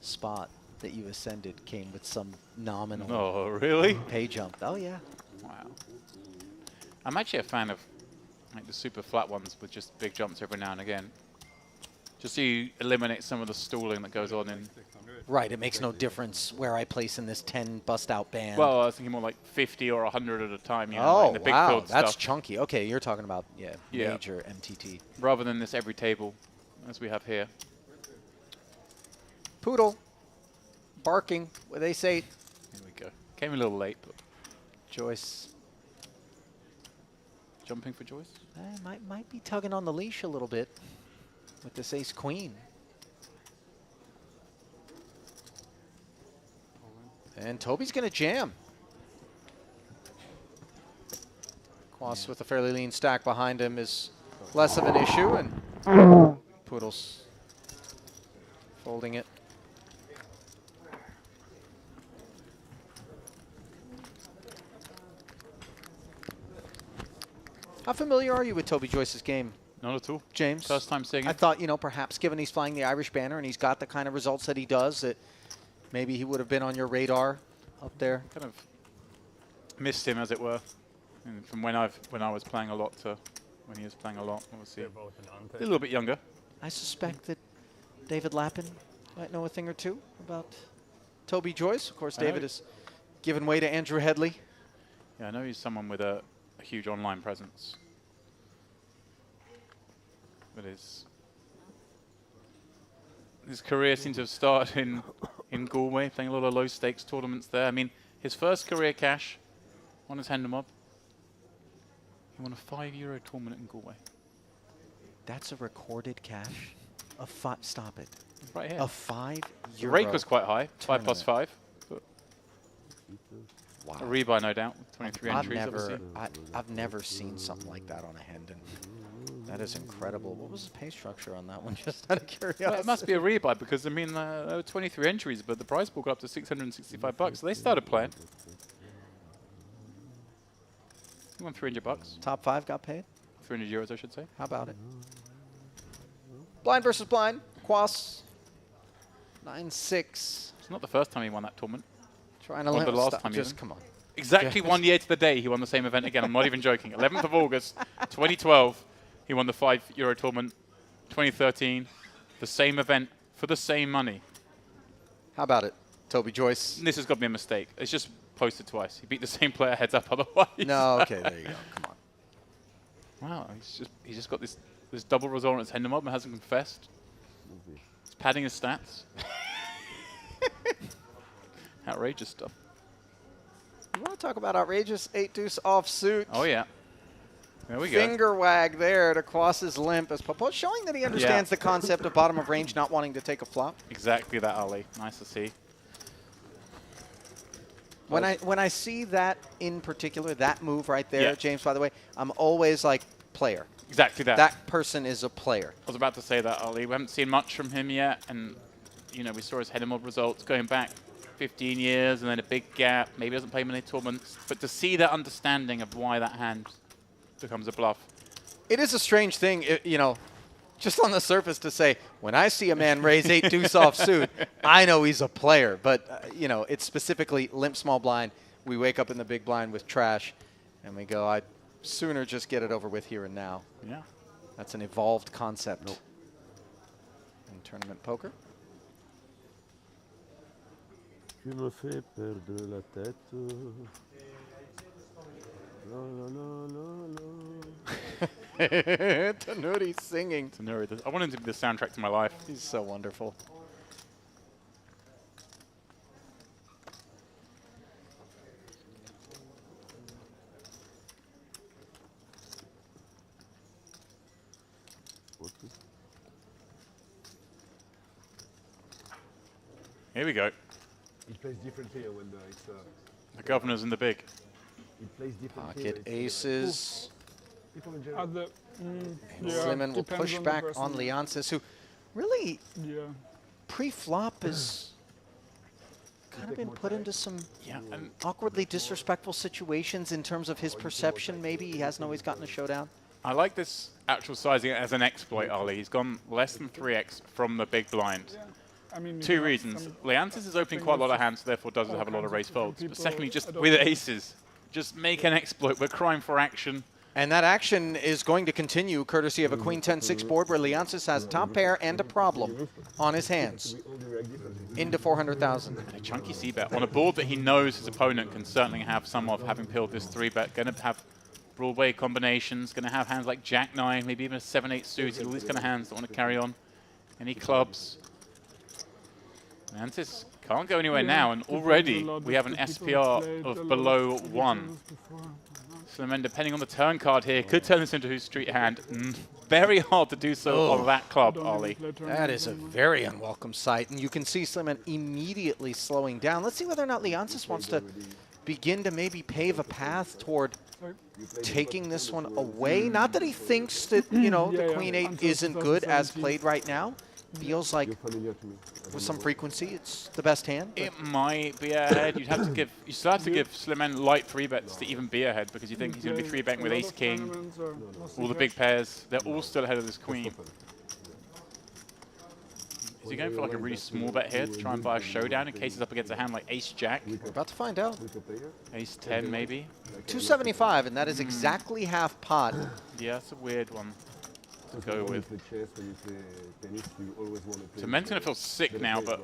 spot that you ascended came with some nominal Oh, really? pay jump. Oh, yeah. Wow. I'm actually a fan of like the super flat ones with just big jumps every now and again. Just so you eliminate some of the stalling that goes on in... Right, it makes no difference where I place in this 10 bust-out band. Well, I was thinking more like 50 or 100 at a time, you know, like Oh, the big wow, field that's stuff. chunky. Okay, you're talking about, yeah, major MTT. Rather than this every table, as we have here. Poodle, barking with ace 8. Here we go. Came a little late, but... Joyce. Jumping for Joyce? Might be tugging on the leash a little bit with this ace queen. And Toby's going to jam. Quas with a fairly lean stack behind him is less of an issue, and Poodle's folding it. How familiar are you with Toby Joyce's game? Not at all. James? First time seeing it. I thought, you know, perhaps given he's flying the Irish banner and he's got the kind of results that he does, that maybe he would have been on your radar up there. Kind of missed him, as it were, and from when I was playing a lot to when he was playing a lot. Obviously, a little bit younger. I suspect that David Lappin might know a thing or two about Toby Joyce. Of course, David has given way to Andrew Headley. Yeah, I know he's someone with a huge online presence. But his career seems to have started in Galway, playing a lot of low-stakes tournaments there. I mean, his first career cash on his hand mob, he won a €5 tournament in Galway. That's a recorded cash of stop it. Right here. A €5. The rake was quite high, 5 plus 5. Wow. A rebuy, no doubt, with 23 entries, obviously. I've never seen something like that on a Hendon. That is incredible. What was the pay structure on that one, just out of curiosity? Well, it must be a rebuy because, I mean, there were 23 entries, but the prize pool got up to $665, so they started playing. He won $300. Top 5 got paid? €300, I should say. How about it? Blind versus blind. Quas. 9-6. It's not the first time he won that tournament. Trying to Or the limit last stuff. time, Just even. come on. Exactly 1 year to the day, he won the same event again. I'm not even joking. 11th of August, 2012, he won the €5 tournament. 2013, the same event for the same money. How about it, Toby Joyce? This has got to be a mistake. It's just posted twice. He beat the same player heads up otherwise. No, okay, there you go. Come on. Wow, he's just got this double result on his Hender mob and hasn't confessed. He's padding his stats. Outrageous stuff. You want to talk about outrageous 8-deuce offsuit? Oh, yeah. There we go. Finger wag there to cross his limp as Popo, showing that he understands the concept of bottom of range, not wanting to take a flop. Exactly that, Ali. Nice to see. When I see that in particular, that move right there, James, by the way, I'm always like, player. Exactly that. That person is a player. I was about to say that, Ali. We haven't seen much from him yet, and you know we saw his Hender mob results going back 15 years, and then a big gap. Maybe he doesn't play many tournaments, but to see that understanding of why that hand becomes a bluff. It is a strange thing, you know, just on the surface to say, when I see a man raise 8-deuce offsuit, I know he's a player. But, you know, it's specifically limp small blind. We wake up in the big blind with trash, and we go, I'd sooner just get it over with here and now. Yeah. That's an evolved concept in tournament poker. Tu me fais perdre la tête. La, la, la, la, la. Tanuri singing. Tanuri, I want him to be the soundtrack to my life. He's so wonderful. Here we go. He plays differently when it's... The governor's in the big. He plays differently. Pocket aces. depends Sliman will push on the back person. on Leonsis, who really pre-flop is kind of been put into some awkwardly disrespectful situations in terms of his perception. Maybe he hasn't always gotten a showdown. I like this actual sizing as an exploit, Ali. He's gone less than 3x from the big blind. I mean, Two reasons. Leontis is opening quite a lot of hands, therefore doesn't have a lot of raise folds. But secondly, just with aces, just make an exploit. We're crying for action. And that action is going to continue courtesy of a Queen 10-6 board where Leonsis has top pair and a problem on his hands into 400,000. A chunky c-bet on a board that he knows his opponent can certainly have some of, having pilled this 3-bet. Going to have Broadway combinations, going to have hands like Jack-9, maybe even a 7-8 suited, all these kind of hands that want to carry on. Any clubs. Leontis can't go anywhere now, and already we have an SPR of below 1. Sliman, depending on the turn card here, could turn this into a street hand. Very hard to do so on that club, Ali. That is a very unwelcome sight, and you can see Sliman immediately slowing down. Let's see whether or not Leonsis wants to begin to maybe pave a path toward taking this one away. Not that he thinks that, you know, the Queen 8 isn't good as played right now. Feels like with some frequency it's the best hand. It might be ahead. You still have to give Sliman light 3-bets to even be ahead, because you think he's going to be 3-betting with ace-king, all the big pairs. They're all still ahead of this queen. Is he going for like a really small bet here to try and buy a showdown in case he's up against a hand like ace-jack? We're about to find out. Ace-10 maybe? 275, and that is exactly half pot. Yeah, that's a weird one to go with. So Men's going to feel sick now, but...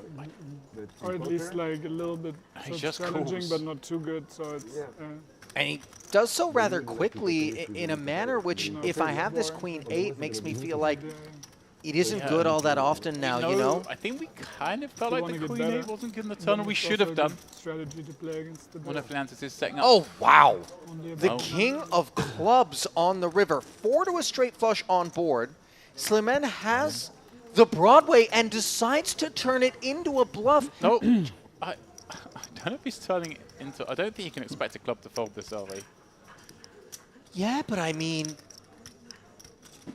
Or at least like a little bit challenging, but not too good. So it's... And he does so rather quickly in a manner which, if I have this Queen 8, makes me feel like it isn't good all that often now, you know? I think we kind of felt like the Queen 8 wasn't good in the turn, we should have done. Strategy to play against the One of Leontis is setting up. Oh, wow. The king of clubs on the river. 4 to a straight flush on board. Sliman has the Broadway and decides to turn it into a bluff. No, I don't know if he's turning it into... I don't think you can expect a club to fold this early. Yeah, but I mean...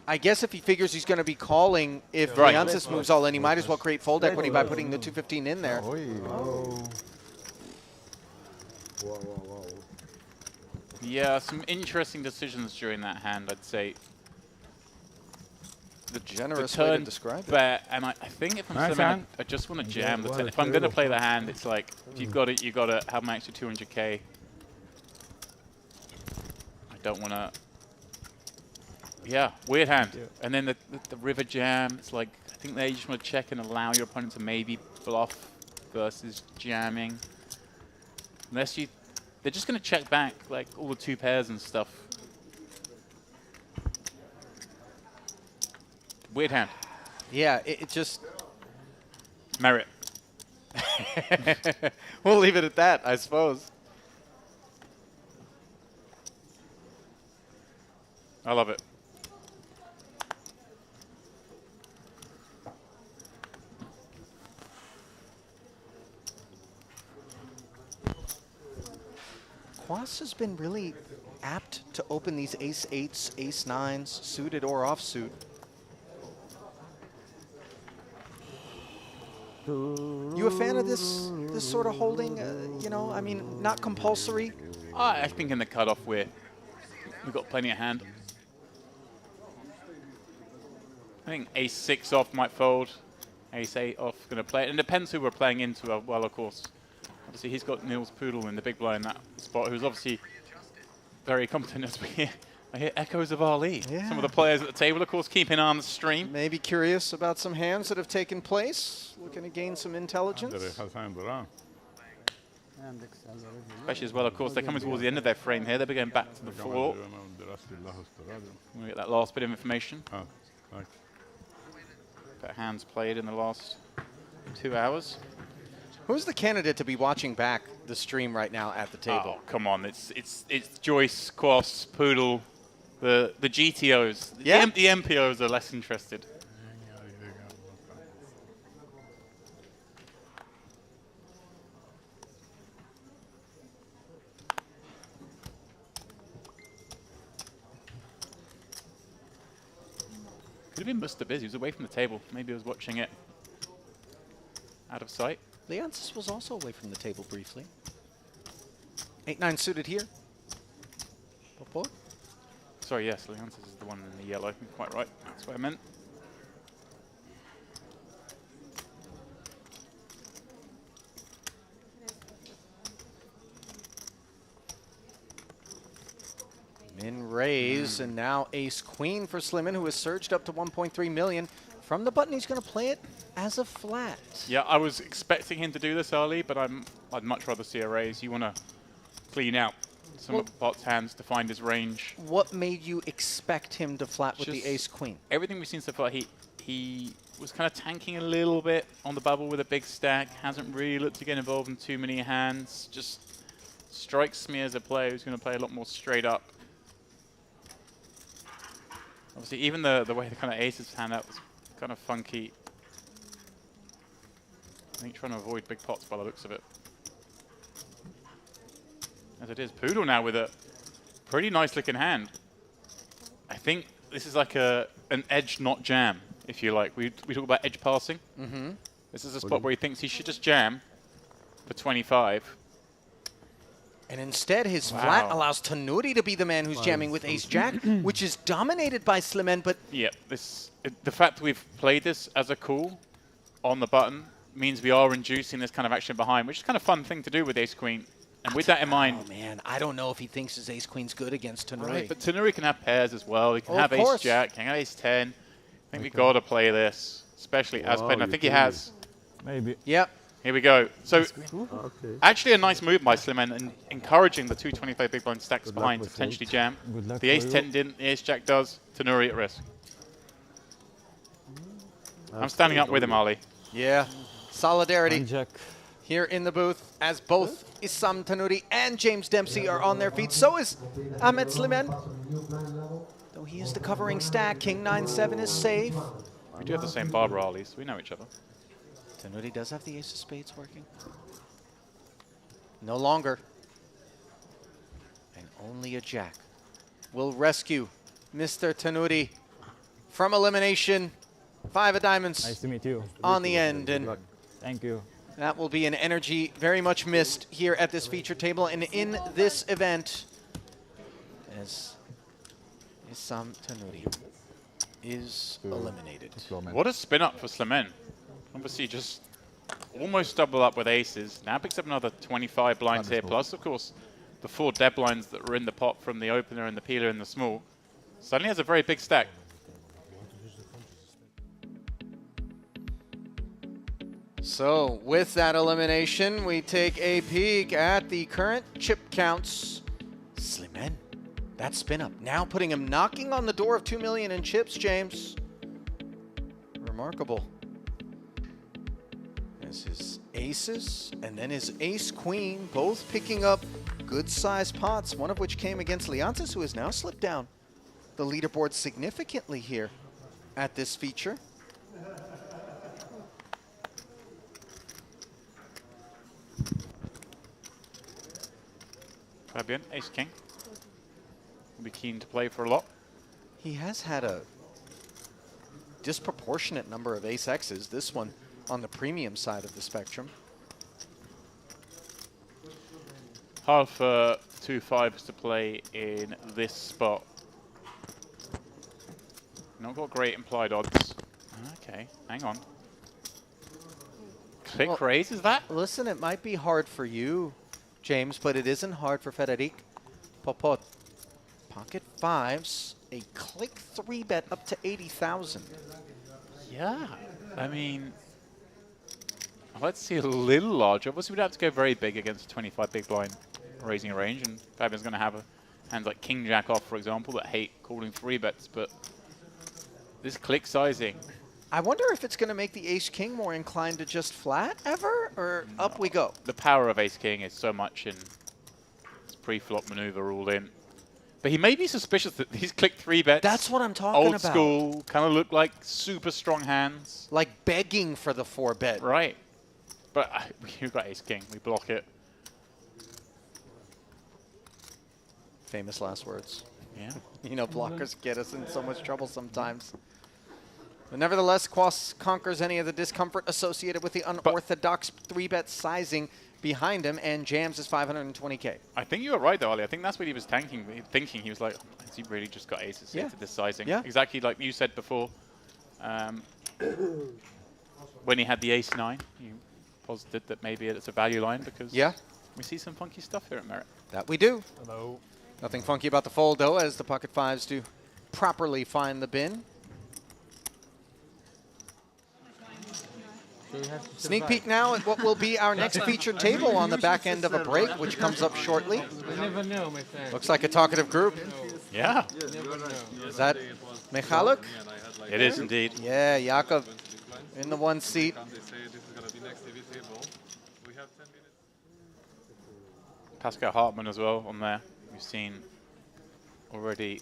I guess if he figures he's going to be calling, if Leonsis moves all in, he might as well create fold equity by putting the 215 in there. Yeah, some interesting decisions during that hand, I'd say. The generous turn way to describe bet, and I think if I'm Sliman, I just want to jam the turn. If I'm going to play the hand, it's like, if you've got it, you got to have my extra 200k. I don't want to... Yeah, weird hand. Yeah. And then the river jam, it's like, I think there you just want to check and allow your opponent to maybe bluff versus jamming. Unless you they're just going to check back like all the 2 pairs and stuff. Weird hand. Yeah, it just... Merit. We'll leave it at that, I suppose. I love it. Quas has been really apt to open these ace-8s, ace-9s, suited or offsuit. You a fan of this sort of holding? You know, I mean, not compulsory. I think in the cutoff we've got plenty of hand. I think ace-6 off might fold. Ace-8 off going to play it. And it depends who we're playing into. Well, of course. Obviously, he's got Niels Poodle in the big blind in that spot, who's obviously very competent as we hear. I hear echoes of Ali. Yeah. Some of the players at the table, of course, keep an eye on the stream. Maybe curious about some hands that have taken place, looking to gain some intelligence. Especially as well, of course, they're coming towards the end of their frame here. They'll be going back to the floor. We'll get that last bit of information. That hands played in the last 2 hours. Who's the candidate to be watching back the stream right now at the table? Oh, come on. It's Joyce, Quas, Poodle, the GTOs. Yeah. The MPOs are less interested. Could have been Mr. Biz. He was away from the table. Maybe he was watching it out of sight. Leonsis was also away from the table briefly. 8-9 suited here. Popo. Sorry, yes, Leonsis is the one in the yellow. You're quite right. That's what I meant. Min raise, and now ace-queen for Slimin, who has surged up to 1.3 million. From the button, he's going to play it as a flat. Yeah, I was expecting him to do this early, but I'd much rather see a raise. You want to clean out some of the pot's hands to find his range. What made you expect him to flat with the ace-queen? Everything we've seen so far, he was kind of tanking a little bit on the bubble with a big stack. Hasn't really looked to get involved in too many hands. Just strikes me as a player who's going to play a lot more straight up. Obviously, even the way the kind of aces hand out was kind of funky. I think trying to avoid big pots by the looks of it. As it is, Poodle now with a pretty nice looking hand. I think this is like an edge, not jam, if you like. We talk about edge passing. Mm-hmm. This is a spot where he thinks he should just jam for 25. And instead, his flat allows Tanuri to be the man who's jamming with ace-jack, which is dominated by Slimen, but... Yeah, the fact that we've played this as a call on the button means we are inducing this kind of action behind, which is kind of fun thing to do with ace-queen. And with that in mind... Oh, man, I don't know if he thinks his ace-queen's good against Tanuri. Right, but Tanuri can have pairs as well. He can have ace-jack, can have ace-10. I think we've got to play this, especially as pen. I think he has. Maybe. Yep. Here we go. So, actually a nice move by Slimen and encouraging the 225 big blind stacks behind to potentially jam. The ace-10 didn't, the ace-jack does. Tanuri at risk. I'm standing up with him, Ali. Yeah. Solidarity here in the booth as both Issam Tanuri and James Dempsey are on their feet. So is Ahmed Slimen. Though he is the covering stack, King 9-7 is safe. We do have the same barber, Ali, so we know each other. Tanuri does have the ace of spades working. No longer. And only a jack will rescue Mr. Tanuri from elimination. 5 of diamonds. Nice to meet you. On the end. And thank you. That will be an energy very much missed here at this feature table and in this event as Issam Tanuri is eliminated. What a spin up for Slimen. Obviously just almost double up with aces. Now picks up another 25 blinds here. Plus, of course, the 4 dead blinds that were in the pot from the opener and the peeler and the small. Suddenly has a very big stack. So with that elimination, we take a peek at the current chip counts. Slimen, that spin up now putting him knocking on the door of 2 million in chips, James. Remarkable. There's his aces and then his ace queen, both picking up good sized pots, one of which came against Leontis, who has now slipped down the leaderboard significantly here at this feature. Fabian, ace king. Will be keen to play for a lot. He has had a disproportionate number of ace X's, this one on the premium side of the spectrum. Hard for 2 5s to play in this spot. Not got great implied odds. Okay, hang on. Click raise, is that? Listen, it might be hard for you, James, but it isn't hard for Frederic Popot. Pocket fives, a click 3-bet up to 80,000. Yeah, I mean, let's see a little larger. Obviously, we'd have to go very big against a 25 big blind raising a range, and Fabian's going to have hands like King Jack off, for example, that hate calling 3-bets, but this click sizing. I wonder if it's going to make the ace king more inclined to just flat ever, or no. Up we go. The power of ace king is so much in his pre-flop maneuver all in. But he may be suspicious that these click 3-bets. That's what I'm talking old about. Old school, kind of look like super strong hands. Like begging for the 4-bet. Right. But you've got ace king. We block it. Famous last words. Yeah. You know, blockers get us in so much trouble sometimes. But nevertheless, Quas conquers any of the discomfort associated with the unorthodox 3-bet sizing behind him and jams his 520K. I think you were right, though, Ali. I think that's what he was thinking. He was like, oh, has he really just got aces here to this sizing? Yeah. Exactly like you said before. When he had the ace-9, you posited that maybe it's a value line because we see some funky stuff here at Merit. That we do. Hello. Nothing funky about the fold, though, as the pocket fives do properly find the bin. Sneak peek now at what will be our next featured table on the back end of a break, which comes up shortly. You never know, my friend. Looks like a talkative group. Yeah. Is that Michaluk? It is indeed. Yeah, Jakov in the one seat. Pascal Hartmann as well on there. We've seen already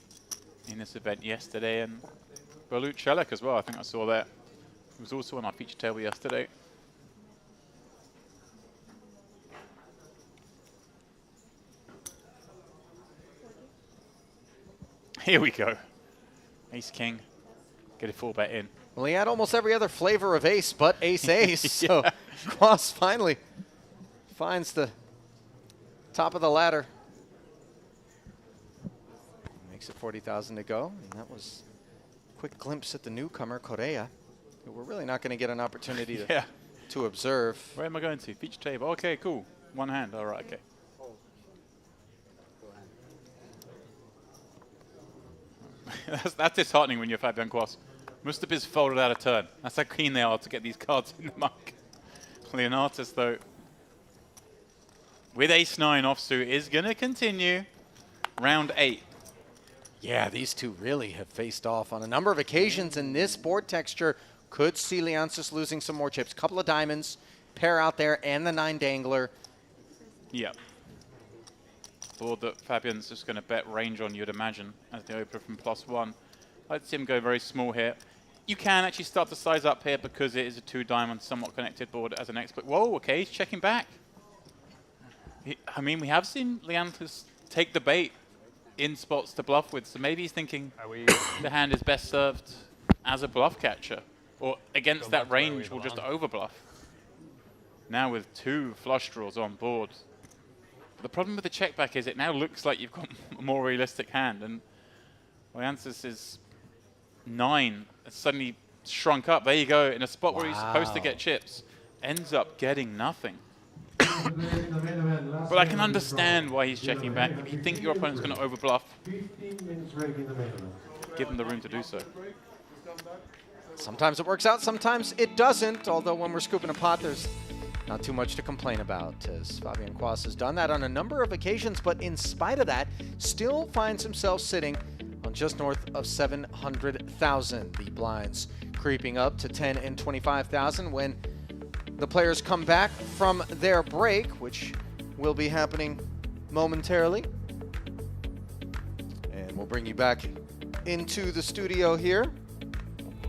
in this event yesterday, and Balut Chelik as well. I think I saw that. He was also on our feature table yesterday. Here we go. Ace King. Get a 4-bet in. Well, he had almost every other flavor of ace but ace-ace. So Quas finally finds the top of the ladder. Makes it 40,000 to go. And that was a quick glimpse at the newcomer, Correa, who we're really not going to get an opportunity to observe. Where am I going to? Feature table. Okay, cool. One hand. All right, okay. That's disheartening when you're Fabian Quas. Mustapi's folded out a turn. That's how keen they are to get these cards in the muck. Leonatus, though, with ace-9 offsuit, is going to continue. Round 8. Yeah, these two really have faced off on a number of occasions, and this board texture could see Leonsis losing some more chips. Couple of diamonds, pair out there, and the 9 dangler. Yep. Board that Fabian's just going to bet range on, you'd imagine, as the opener from +1. I'd see him go very small here. You can actually start to size up here because it is a 2-diamond, somewhat connected board as an expert. Whoa, okay, he's checking back. I mean, we have seen Leontis take the bait in spots to bluff with, so maybe he's thinking the hand is best served as a bluff catcher, or against that range will just overbluff. Now with 2 flush draws on board. The problem with the check back is it now looks like you've got a more realistic hand, and Leontis is 9. It's suddenly shrunk up. There you go, in a spot where he's supposed to get chips. Ends up getting nothing. But I can understand why he's checking back. If you think your opponent's going to overbluff, give him the room to do so. Sometimes it works out, sometimes it doesn't, although when we're scooping a pot, there's not too much to complain about, as Fabian Quas has done that on a number of occasions, but in spite of that, still finds himself sitting on just north of 700,000. The blinds creeping up to 10 and 25,000 when the players come back from their break, which will be happening momentarily. And we'll bring you back into the studio here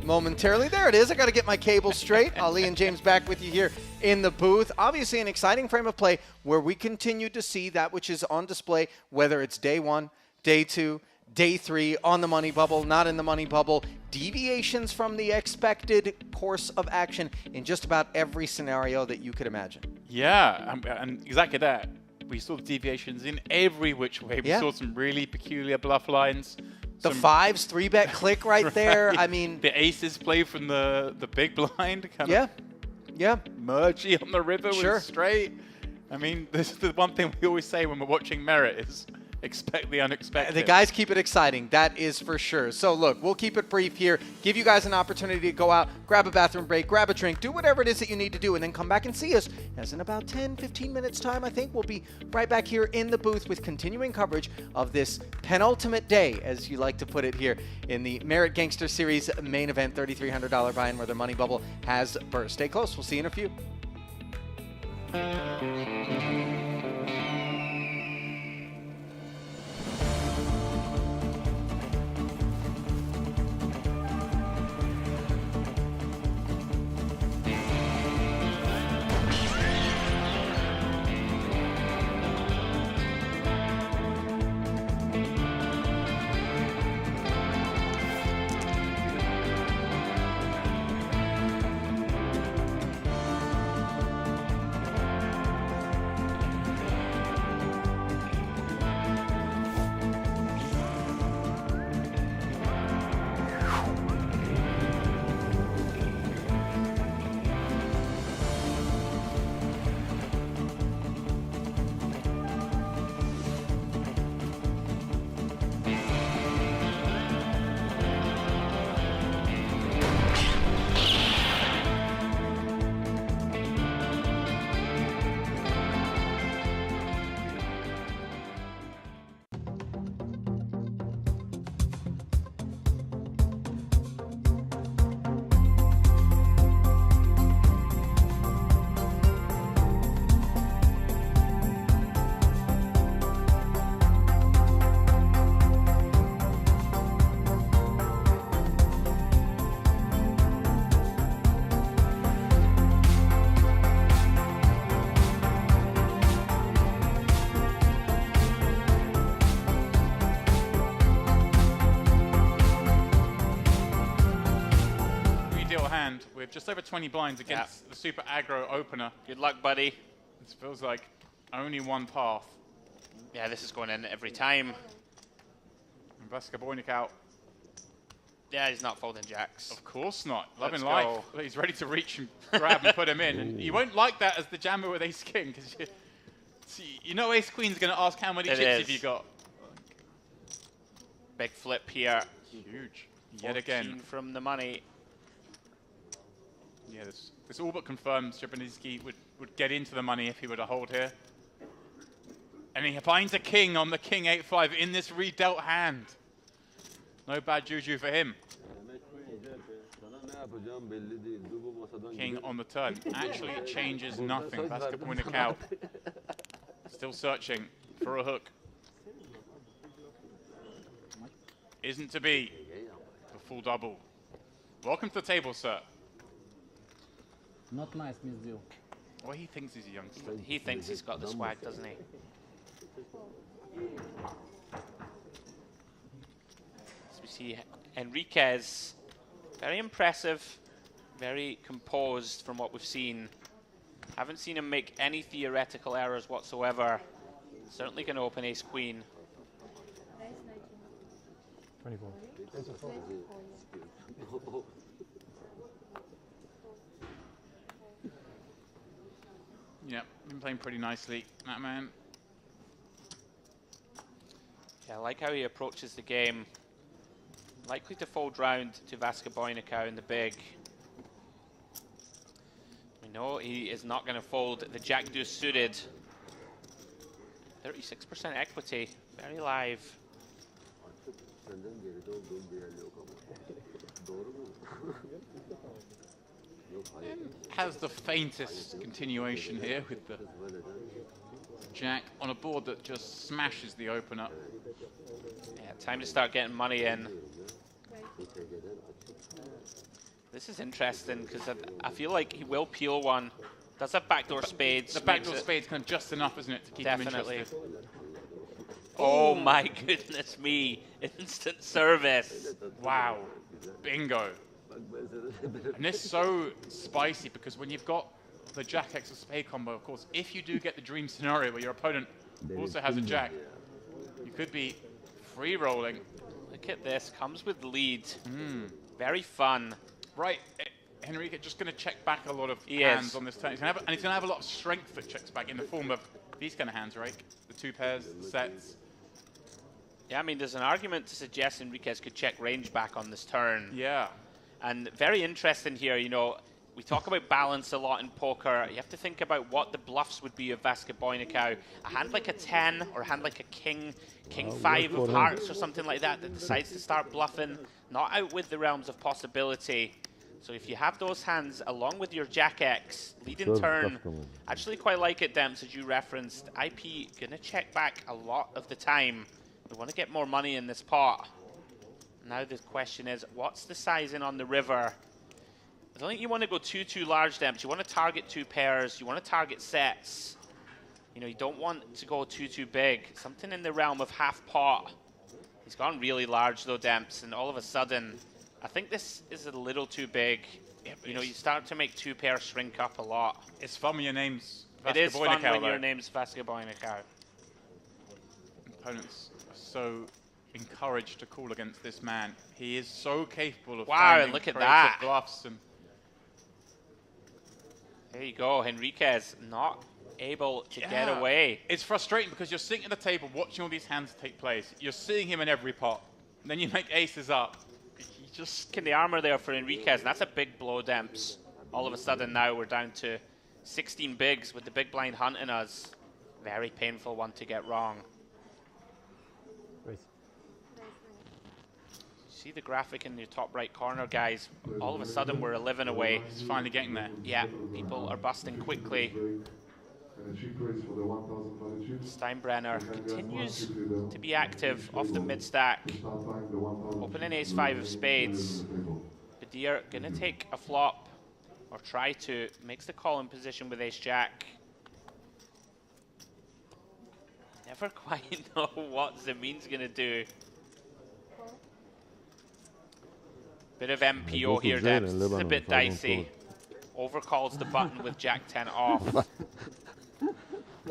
momentarily. There it is. I got to get my cable straight. Ali and James back with you here in the booth. Obviously an exciting frame of play where we continue to see that which is on display, whether it's day 1, day 2, day 3, on the money bubble, not in the money bubble, deviations from the expected course of action in just about every scenario that you could imagine. Yeah, and exactly that. We saw the deviations in every which way. We saw some really peculiar bluff lines. The 5s, 3-bet click right there. I mean, the aces play from the big blind. Kind of mergy on the river Sure. with straight. I mean, this is the one thing we always say when we're watching Merit is expect the unexpected. The guys keep it exciting, that is for sure. So look, we'll keep it brief here, give you guys an opportunity to go out, grab a bathroom break, grab a drink, do whatever it is that you need to do, and then come back and see us, as in about 10, 15 minutes time, I think we'll be right back here in the booth with continuing coverage of this penultimate day, as you like to put it here, in the Merit Gangster Series main event, $3,300 buy-in where the money bubble has burst. Stay close, we'll see you in a few. With just over 20 blinds against the super aggro opener. Good luck, buddy. This feels like only one path. Yeah, this is going in every time. And Vaska Bojnik out. Yeah, he's not folding jacks. Of course not. Loving Let's life. go. He's ready to reach and grab and put him in. And you won't like that as the jammer with ace king, because you know ace queen's going to ask how many chips have you got. Big flip here. Huge. Yet again. From the money. Yeah, this all but confirms Szczepanitsky would get into the money if he were to hold here. And he finds a king on the king 8-5 in this redealt hand. No bad juju for him. King on the turn. Actually changes nothing. Vaska Bojnik out. Still searching for a hook. Isn't to be. The full double. Welcome to the table, sir. Not nice, Miss Deal. Well, he thinks he's a youngster. He thinks he's got the swag, doesn't he? So we see Enriquez, very impressive, very composed from what we've seen. Haven't seen him make any theoretical errors whatsoever. Certainly going to open ace queen. 24. Yeah, been playing pretty nicely, that man. Yeah, I like how he approaches the game. Likely to fold round to Vascoboinicau in the big. We know he is not going to fold the Jack Deuce suited. 36% equity, very live. Has the faintest continuation here with the Jack on a board that just smashes the opener. Yeah, time to start getting money in. This is interesting because I feel like he will peel one. Does have backdoor spades. The backdoor spades kind of just enough, isn't it, to keep him interested? Oh my goodness me. Instant service. Wow. Bingo. And this is so spicy because when you've got the Jack X of spade combo, of course, if you do get the dream scenario where your opponent also has a Jack, you could be free rolling. Look at this. Comes with lead. Very fun. Right. Henrique just going to check back a lot of hands on this turn. He's gonna have, and he's going to have a lot of strength that checks back in the form of these kind of hands, right? The two pairs, the sets. Yeah, I mean, there's an argument to suggest Enriquez could check range back on this turn. Yeah. And very interesting here, you know, we talk about balance a lot in poker. You have to think about what the bluffs would be of Vascoboinicau. A hand like a 10 or a hand like a king, king 5 of hearts or something like that decides to start bluffing, not out with the realms of possibility. So if you have those hands along with your Jack X, lead in turn, actually quite like it, Demps, as you referenced. IP gonna check back a lot of the time. We want to get more money in this pot. Now the question is, what's the sizing on the river? I don't think you want to go too large, Demps. You want to target two pairs. You want to target sets. You know, you don't want to go too big. Something in the realm of half pot. He's gone really large though, Demps, and all of a sudden, I think this is a little too big. You know, you start to make two pairs shrink up a lot. It's fun when your name's Vascoboinicau. It is fun when your name's Vascoboinicau. Opponents are so encouraged to call against this man. He is so capable of finding look at that bluffs. And there you go, Henriquez not able to get away. It's frustrating because you're sitting at the table watching all these hands take place. You're seeing him in every pot. And then you make aces up. He just in the armor there for Enriquez, and that's a big blow, Demps. All of a sudden now we're down to 16 bigs with the big blind hunting us. Very painful one to get wrong. See the graphic in the top right corner, guys. All of a sudden we're 11 away. He's finally getting there. Yeah, people are busting quickly. Steinbrenner continues to be active off the mid-stack. Opening ace-5 of spades. Badir gonna take a flop, or try to. Makes the call in position with ace-jack. Never quite know what Zamin's gonna do. Bit of MPO here, Debs. This is a bit dicey. Overcalls the button with Jack 10 off.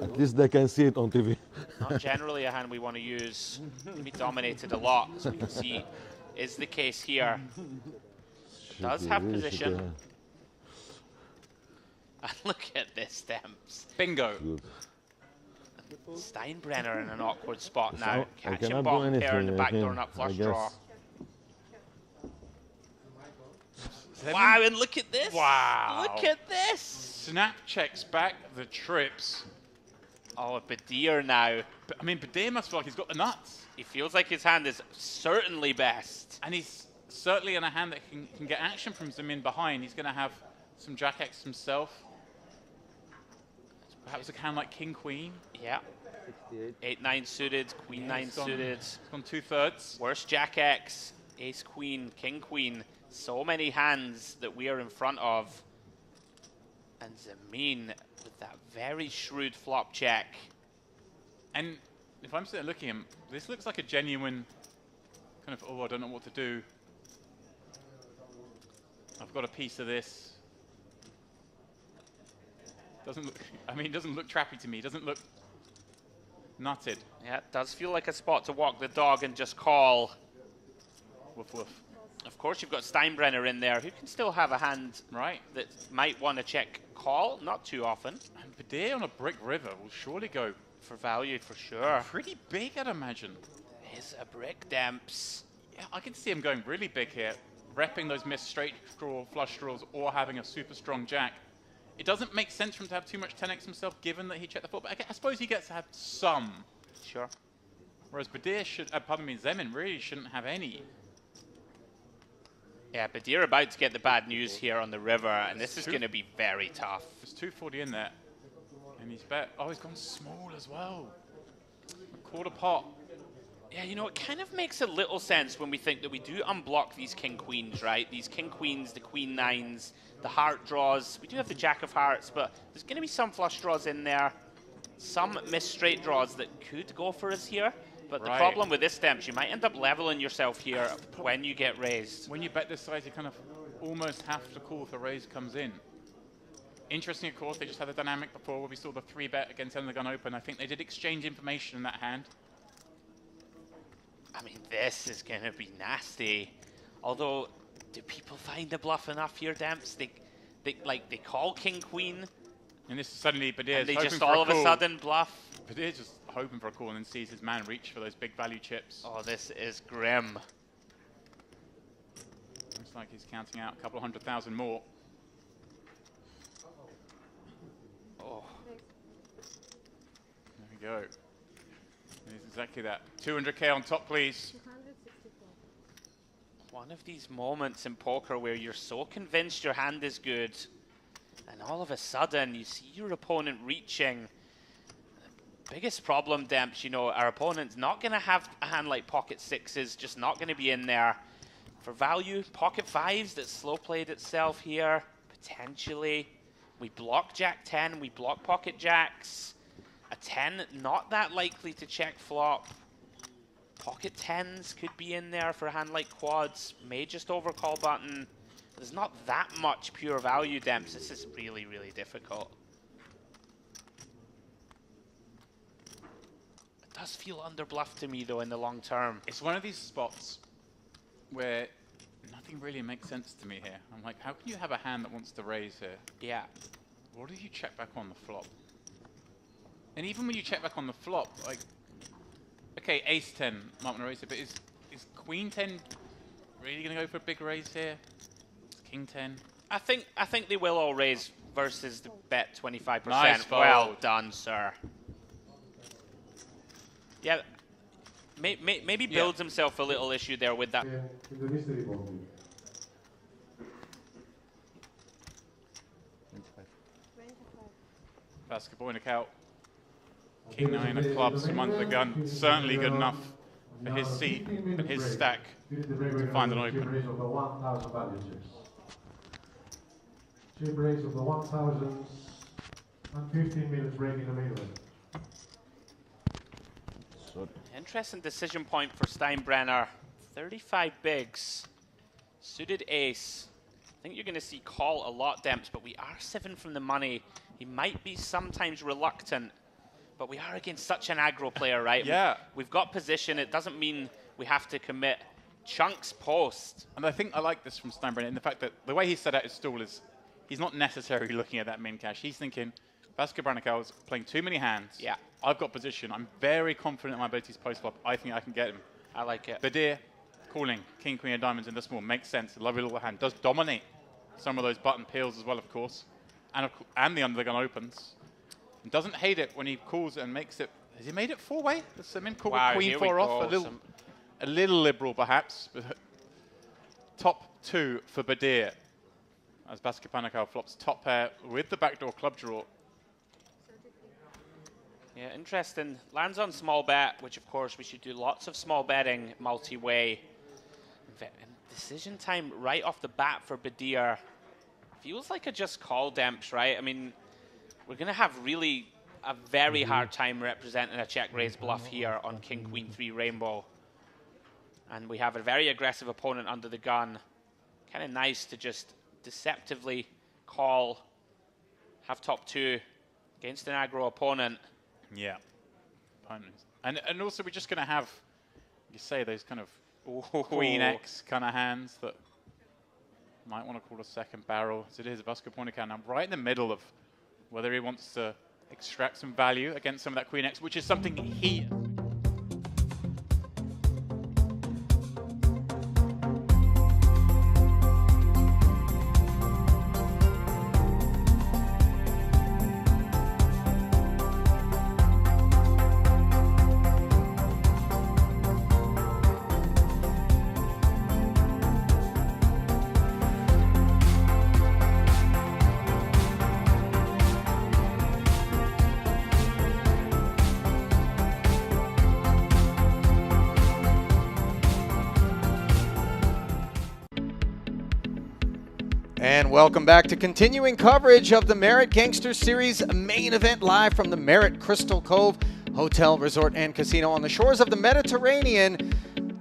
At least they can see it on TV. Not generally a hand we want to use. Be dominated a lot, as we can see is the case here. Does have position. And look at this, Demps. Bingo. Steinbrenner in an awkward spot now. I Catching bottom pair in the backdoor nut flush draw. Wow, and look at this. Wow. Look at this. Snap checks back the trips. Oh, Badir now. But, I mean, Badir must feel like he's got the nuts. He feels like his hand is certainly best. And he's certainly in a hand that can get action from Zamin behind. He's going to have some Jack X himself. Perhaps a hand like King Queen. Yeah. 8-9 suited, Queen 9 suited. It's gone 2/3. Worst Jack X, Ace Queen, King Queen. So many hands that we are in front of. And Zamin with that very shrewd flop check. And if I'm sitting looking at him, this looks like a genuine kind of, oh, I don't know what to do. I've got a piece of this. Doesn't look, I mean, it doesn't look trappy to me. It doesn't look nutted. Yeah, it does feel like a spot to walk the dog and just call. Woof woof. Of course, you've got Steinbrenner in there, who can still have a hand that might want to check call, not too often. And Badir on a brick river will surely go for value for sure. Pretty big, I'd imagine. Is a brick, Demps. Yeah, I can see him going really big here, repping those missed straight draw, flush draws, or having a super strong jack. It doesn't make sense for him to have too much 10x himself, given that he checked the flop. But I suppose he gets to have some. Sure. Whereas Badir should, pardon me, Zemin really shouldn't have any. Yeah, Badir about to get the bad news here on the river, and this is going to be very tough. There's 240 in there, and he's bet. Oh, he's gone small as well. A quarter pot. Yeah, you know, it kind of makes a little sense when we think that we do unblock these king-queens, right? These king-queens, the queen-nines, the heart draws. We do have the jack of hearts, but there's going to be some flush draws in there. Some missed straight draws that could go for us here. But the problem with this stamp, you might end up leveling yourself here when you get raised. When you bet this size, you kind of almost have to call if a raise comes in. Interesting, of course, they just had a dynamic before where we saw the 3-bet against end of the gun open. I think they did exchange information in that hand. I mean, this is going to be nasty. Although, do people find the bluff enough here, Demps? They call king-queen. And this is suddenly Badir's they hoping just for all a of a call. sudden bluff. Badir's just hoping for a call and then sees his man reach for those big value chips. Oh, this is grim. Looks like he's counting out a couple of 100,000 more. Oh. There we go. It's exactly that. 200K on top, please. One of these moments in poker where you're so convinced your hand is good, and all of a sudden you see your opponent reaching. The biggest problem, Demps, you know, our opponent's not going to have a hand like pocket sixes, just not going to be in there. For value, pocket fives that slow played itself here, potentially. We block jack 10, we block pocket jacks. A 10, not that likely to check flop. Pocket 10s could be in there for a hand like quads. May just overcall button. There's not that much pure value, Demps. This is really, really difficult. It does feel underbluffed to me, though, in the long term. It's one of these spots where nothing really makes sense to me here. I'm like, how can you have a hand that wants to raise here? Yeah. What do you check back on the flop? And even when you check back on the flop, like, okay, ace 10 might want to raise it, but is queen 10 really going to go for a big raise here? Is king 10? I think they will all raise versus the bet 25%. Nice fold. Well done, sir. Yeah, maybe builds himself a little issue there with that. In the mystery board. Basketball in a count. King 9 of clubs from under the gun. Certainly good enough for his seat and his stack to find an open. Chip raise of the 1,000 value chips. Chip raise of the 1,000 and 15 minutes break in the middle. Interesting decision point for Steinbrenner. 35 bigs. Suited ace. I think you're going to see call a lot, Demps, but we are 7 from the money. He might be sometimes reluctant, but we are against such an aggro player, right? Yeah. We've got position. It doesn't mean we have to commit chunks post. And I think I like this from Steinbrenner in the fact that the way he set out his stall is he's not necessarily looking at that min cash. He's thinking, Vasco Branacal's playing too many hands. Yeah. I've got position. I'm very confident in my abilities post-flop. I think I can get him. I like it. Badir calling king, queen of diamonds in the small. Makes sense. A lovely little hand. Does dominate some of those button peels as well, of course. And the under the gun opens. And doesn't hate it when he calls it and makes it. Has he made it four-way? Does Simin call Wow, queen here 4 we off? go. A little liberal, perhaps. But top 2 for Badir. As Vasco Branacao flops top pair with the backdoor club draw. Yeah, interesting. Lands on small bet, which of course we should do lots of small betting multi-way. Decision time right off the bat for Badir. Feels like a just call, Demps, right? I mean, we're going to have really a very hard time representing a check raise bluff here on king, queen, 3 rainbow. And we have a very aggressive opponent under the gun. Kind of nice to just deceptively call, have top 2 against an aggro opponent. Yeah. And also we're just going to have, you say, those kind of queen X kind of hands that might want to call a second barrel. As it is, Vasco Branacao now right in the middle of whether he wants to extract some value against some of that queen X, which is something he And welcome back to continuing coverage of the Merit Gangster Series main event live from the Merit Crystal Cove Hotel, Resort, and Casino on the shores of the Mediterranean,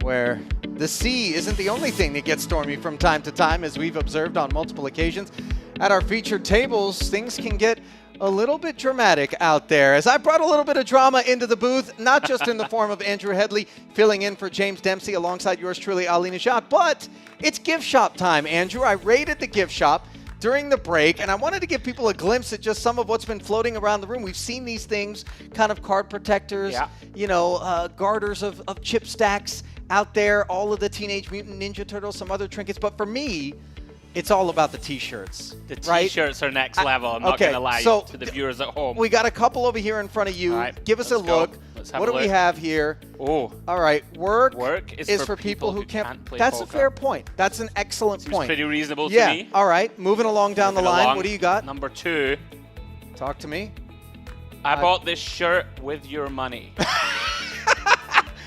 where the sea isn't the only thing that gets stormy from time to time, as we've observed on multiple occasions. At our featured tables, things can get a little bit dramatic out there, as I brought a little bit of drama into the booth, not just in the form of Andrew Headley filling in for James Dempsey alongside yours truly, Ali Najat, but it's gift shop time, Andrew. I raided the gift shop during the break, and I wanted to give people a glimpse at just some of what's been floating around the room. We've seen these things, kind of card protectors, you know, garters of chip stacks out there, all of the Teenage Mutant Ninja Turtles, some other trinkets, but for me, it's all about the T-shirts. The T-shirts are next level. I'm not going to lie to the viewers at home. We got a couple over here in front of you. Right, give us a look. What do we have here? Oh. All right. Work is for people who can't play That's poker. a fair point. That's an excellent Seems point. pretty reasonable to me. All right. Moving along down the line. along. What do you got? Number 2. Talk to me. I bought this shirt with your money.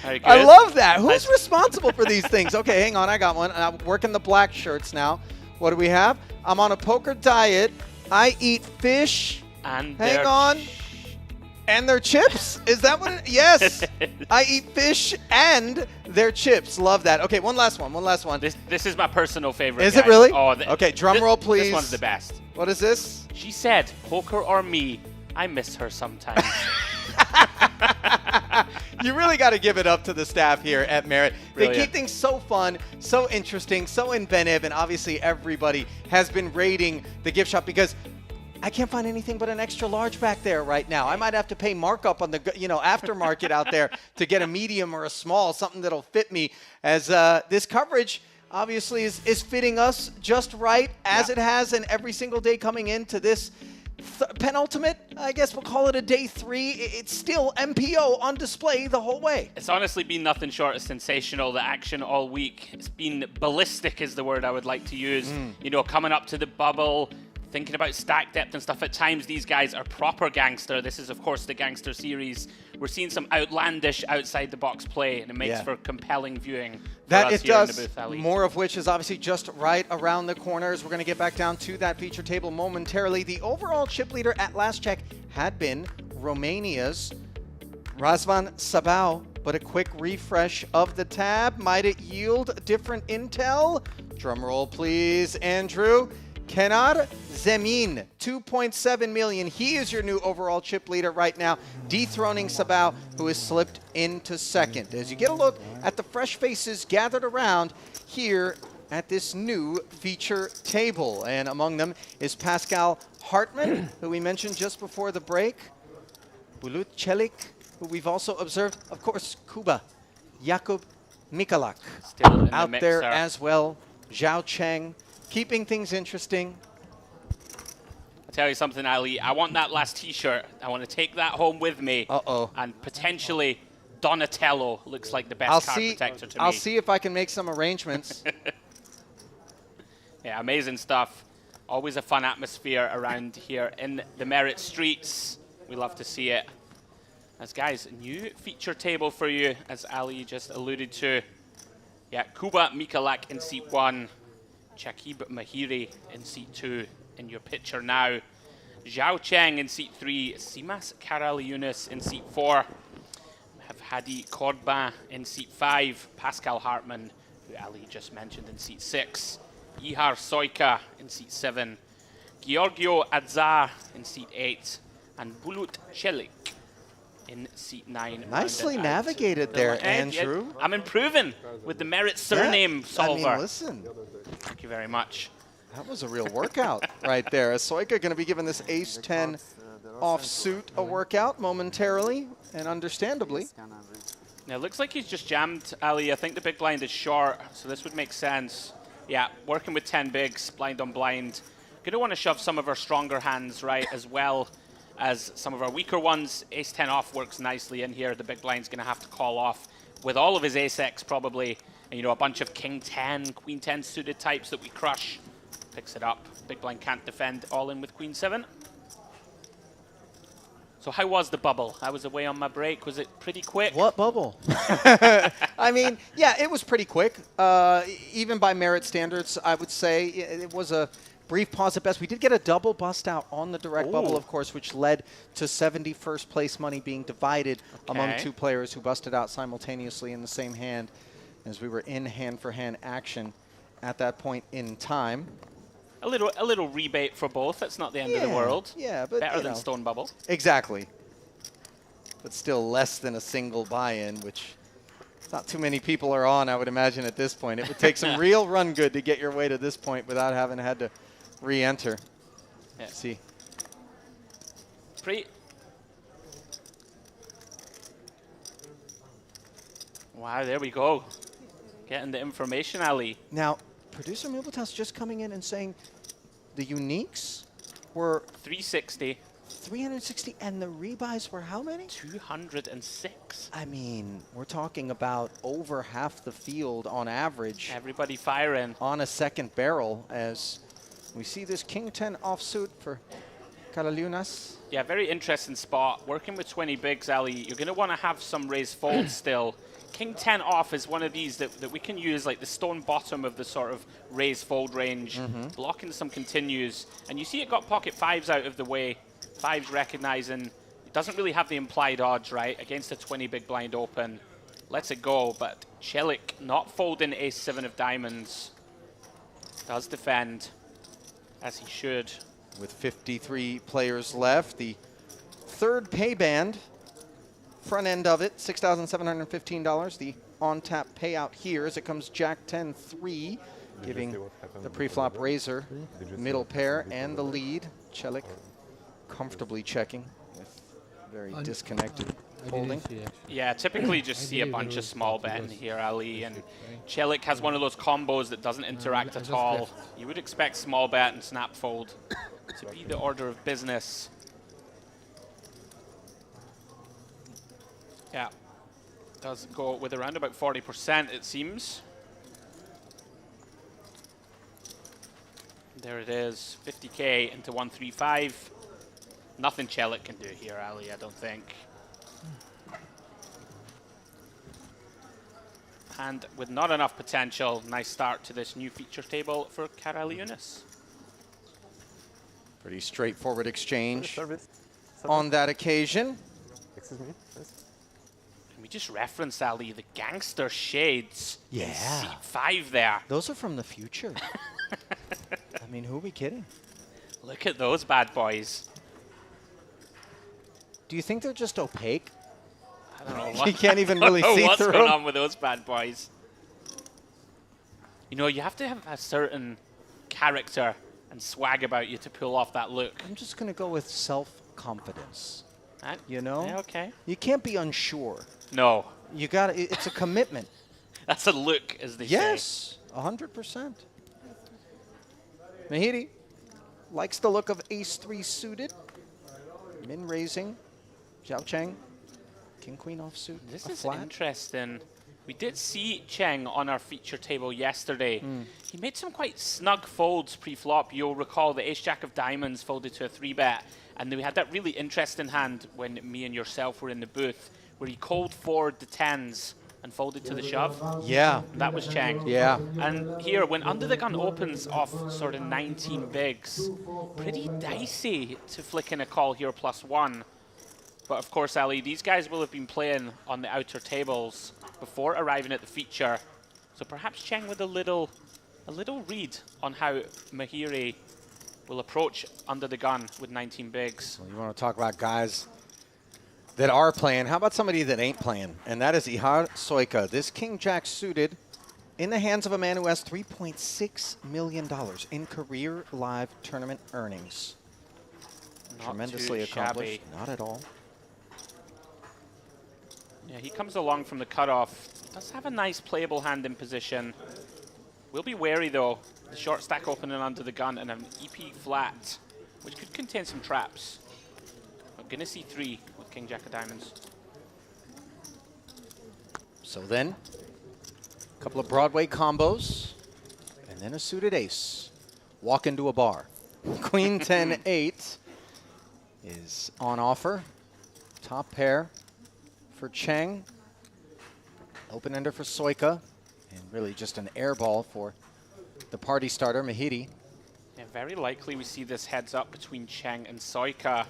Very good. I love that. Who's responsible for these things? Okay, hang on. I got one. I'm working the black shirts now. What do we have? I'm on a poker diet. I eat fish. And hang on. And their chips? Is that what it is? Yes. I eat fish and their chips. Love that. Okay, one last one. One last one. This is my personal favorite. Is it really? Oh, okay, drum roll, please. This one's the best. What is this? She said, poker or me, I miss her sometimes. You really got to give it up to the staff here at Merit. They Brilliant. keep things so fun, so interesting, so inventive, and obviously everybody has been raiding the gift shop because I can't find anything but an extra large back there right now. I might have to pay markup on the aftermarket out there to get a medium or a small, something that'll fit me, as this coverage obviously is fitting us just right, as it has in every single day coming into this penultimate, I guess we'll call it a day 3. It's still MPO on display the whole way. It's honestly been nothing short of sensational, the action all week. It's been ballistic is the word I would like to use. You know, coming up to the bubble, thinking about stack depth and stuff. At times, these guys are proper gangster. This is, of course, the Gangster series. We're seeing some outlandish outside-the-box play, and it makes for compelling viewing. That us it here in does, the booth, Ali. more of which is obviously just right around the corners. We're going to get back down to that feature table momentarily. The overall chip leader at last check had been Romania's Razvan Sabau, but a quick refresh of the tab. Might it yield different intel? Drum roll, please, Andrew. Kenar Zemin, 2.7 million. He is your new overall chip leader right now, dethroning Sabau, who has slipped into second. As you get a look at the fresh faces gathered around here at this new feature table. And among them is Pascal Hartman, who we mentioned just before the break. Bulut Celik, who we've also observed. Of course, Kuba, Jakub Mikalak. Still in the out mix, there sir. as well. Zhao Cheng, keeping things interesting. I'll tell you something, Ali. I want that last T-shirt. I want to take that home with me. And potentially Donatello looks like the best card protector to me. I'll see if I can make some arrangements. Yeah, amazing stuff. Always a fun atmosphere around here in the Merit streets. We love to see it. As guys, new feature table for you, as Ali just alluded to. Yeah, Kuba Mikalak in seat 1. Chakib Mahiri in seat 2 in your picture now. Zhao Cheng in seat 3. Simas Karaliunas in seat 4. We have Hadi Korba in seat 5. Pascal Hartman, who Ali just mentioned, in seat 6. Ihar Soika in seat 7. Georgio Adzar in seat 8. And Bulut Celik in seat 9. Nicely navigated there, Andrew. I'm improving with the Merit surname solver. I mean, listen. Thank you very much. That was a real workout right there. Soika going to be giving this Ace-10 offsuit a workout momentarily and understandably. Now, it looks like he's just jammed, Ali. I think the big blind is short, so this would make sense. Yeah, working with 10 bigs, blind on blind. Going to want to shove some of our stronger hands, right, as well as some of our weaker ones. Ace-10 off works nicely in here. The big blind's going to have to call off with all of his ace-X probably. And, you know, a bunch of King-10, Queen-10 suited types that we crush. Picks it up. Big blind can't defend, all in with Queen-7. So how was the bubble? I was away on my break. Was it pretty quick? What bubble? I mean, yeah, it was pretty quick. Even by Merit standards, I would say it was a brief pause at best. We did get a double bust out on the direct bubble, of course, which led to 71st place money being divided among two players who busted out simultaneously in the same hand, as we were in hand-for-hand action at that point in time. A little rebate for both. That's not the end of the world. Yeah, but better than Stone Bubble. Exactly. But still less than a single buy-in, which not too many people are on, I would imagine, at this point. It would take some real run good to get your way to this point without having had to re-enter. Yeah. See. Wow, there we go. Getting the information, Ali. Now, producer Mobitas just coming in and saying the uniques were 360. 360, and the rebuys were how many? 206. I mean, we're talking about over half the field on average. Everybody firing. On a second barrel, as we see this King 10 offsuit for Caraliunas. Yeah, very interesting spot. Working with 20 bigs, Ali, you're going to want to have some raised folds still. King 10 off is one of these that we can use, like the stone bottom of the sort of raised fold range, blocking some continues. And you see it got pocket fives out of the way. Fives recognizing it doesn't really have the implied odds, right? Against a 20 big blind open. Lets it go, but Celik not folding ace-7 of diamonds. Does defend, as he should. With 53 players left, the third pay band, front end of it, $6,715. The on-tap payout here as it comes Jack 10-3, giving the pre-flop raiser middle pair and the lead. Celik comfortably checking with very disconnected folding. Yeah, typically just see a bunch of small betting here, Ali, and Celik has one of those combos that doesn't interact at all. You would expect small bet and snap fold to be the order of business. Yeah, does go with around about 40%, it seems. There it is, 50K into 135. Nothing Celik can do here, Ali, I don't think. And with not enough potential, nice start to this new feature table for Caraliunas. Pretty straightforward exchange on that occasion. Excuse me. Can we just reference, Ali, the Gangster shades? Yeah. In seat 5 there. Those are from the future. I mean, who are we kidding? Look at those bad boys. Do you think they're just opaque? I don't know. What, you can't even really see what's through going them. on with those bad boys. You know, you have to have a certain character and swag about you to pull off that look. I'm just going to go with self-confidence. You know? Yeah, okay. You can't be unsure. No. You got to, it's a commitment. That's a look, as they say. Yes, 100%. Mahiri likes the look of ace-3 suited. Min raising. Zhao Cheng, King Queen offsuit. This is interesting. We did see Cheng on our feature table yesterday. He made some quite snug folds pre-flop. You'll recall the ace-jack of diamonds folded to a 3-bet. And then we had that really interesting hand when me and yourself were in the booth, where he called forward the 10s and folded to the shove. Yeah. That was Cheng. Yeah. And here, when Under the Gun opens off sort of 19 bigs, pretty dicey to flick in a call here +1. But of course, Ali, these guys will have been playing on the outer tables before arriving at the feature. So perhaps Cheng with a little read on how Mahiri will approach Under the Gun with 19 bigs. Well, you want to talk about guys that are playing. How about somebody that ain't playing? And that is Ihar Soika. This King Jack suited in the hands of a man who has $3.6 million in career live tournament earnings. Not Tremendously too accomplished. shabby. Not at all. Yeah, he comes along from the cutoff. Does have a nice playable hand in position. We'll be wary though. The short stack opening Under the Gun and an EP flat, which could contain some traps. I'm gonna see 3 with King Jack of Diamonds. So then, a couple of Broadway combos, and then a suited ace. Walk into a bar. Queen 10-8 is on offer. Top pair for Cheng. Open ender for Soika. And really just an air ball for the party starter, Mahiri. Yeah, very likely we see this heads up between Cheng and Soika.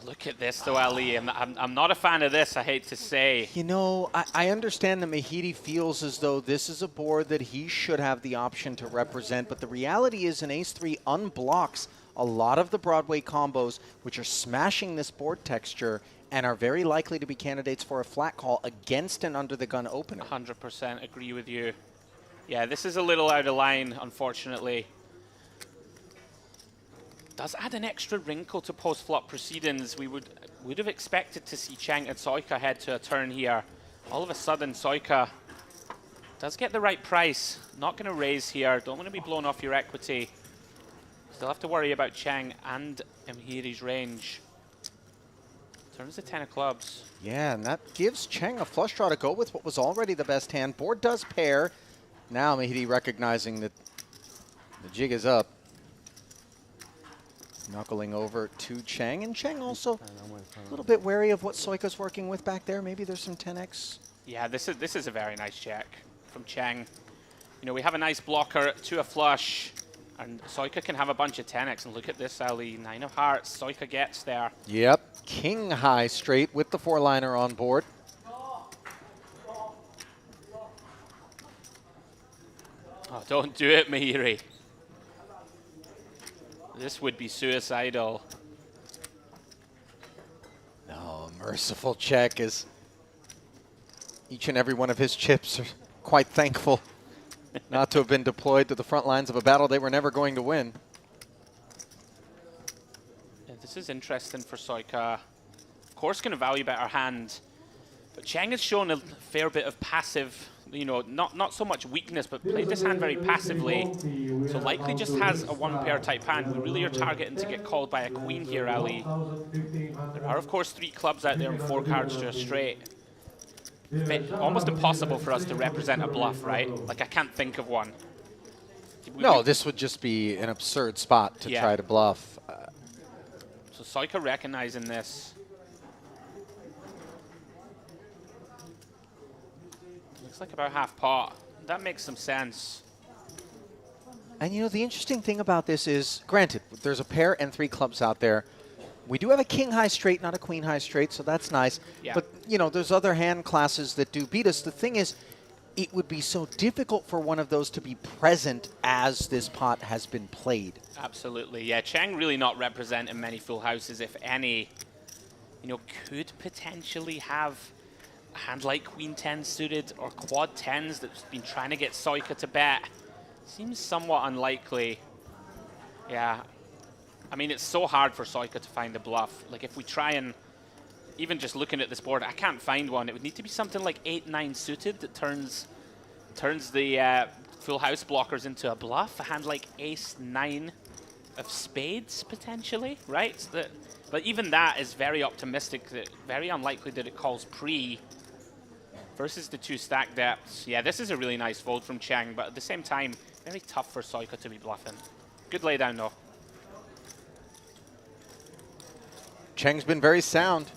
Look at this though, Ali. I'm not a fan of this, I hate to say. You know, I understand that Mehidi feels as though this is a board that he should have the option to represent, but the reality is an ace-3 unblocks a lot of the Broadway combos, which are smashing this board texture and are very likely to be candidates for a flat call against an under-the-gun opener. 100% agree with you. Yeah, this is a little out of line, unfortunately. Does add an extra wrinkle to post-flop proceedings. We would have expected to see Cheng and Soika head to a turn here. All of a sudden, Soika does get the right price. Not going to raise here. Don't want to be blown off your equity. Still have to worry about Cheng and Mhiri's range. Turns to 10 of clubs. Yeah, and that gives Cheng a flush draw to go with what was already the best hand. Board does pair. Now Mehidi recognizing that the jig is up. Knuckling over to Cheng, and Cheng also a little bit wary of what Soika's working with back there. Maybe there's some 10x. Yeah, this is a very nice check from Cheng. You know, we have a nice blocker to a flush, and Soika can have a bunch of 10x. And look at this, Ali. 9 of hearts. Soika gets there. Yep, king high straight with the 4-liner on board. Oh, don't do it, Mihiri. This would be suicidal. No, merciful check as each and every one of his chips are quite thankful not to have been deployed to the front lines of a battle they were never going to win. Yeah, this is interesting for Soika. Of course, going to value better hand, but Cheng has shown a fair bit of passive. You know, not so much weakness, but played this hand very passively. So likely just has a one-pair type hand. We really are targeting to get called by a queen here, Ali. There are, of course, 3 clubs out there and 4 cards to a straight. Almost impossible for us to represent a bluff, right? Like, I can't think of one. No, this would just be an absurd spot to try to bluff. So Soika recognizing this. Looks like about half pot. That makes some sense. And you know, the interesting thing about this is, granted, there's a pair and 3 clubs out there. We do have a king high straight, not a queen high straight, so that's nice. Yeah. But, you know, there's other hand classes that do beat us. The thing is, it would be so difficult for one of those to be present as this pot has been played. Absolutely, yeah. Cheng really not representing many full houses, if any. You know, could potentially have a hand like queen 10 suited or quad 10s that's been trying to get Soika to bet. Seems somewhat unlikely. Yeah. I mean, it's so hard for Soika to find a bluff. Like, if we try and, even just looking at this board, I can't find one. It would need to be something like 8-9 suited that turns the full house blockers into a bluff. A hand like ace-9 of spades, potentially, right? But even that is very optimistic, very unlikely that it calls pre versus the 2 stack depths. Yeah, this is a really nice fold from Cheng, but at the same time, very tough for Soika to be bluffing. Good laydown, though. Cheng's been very sound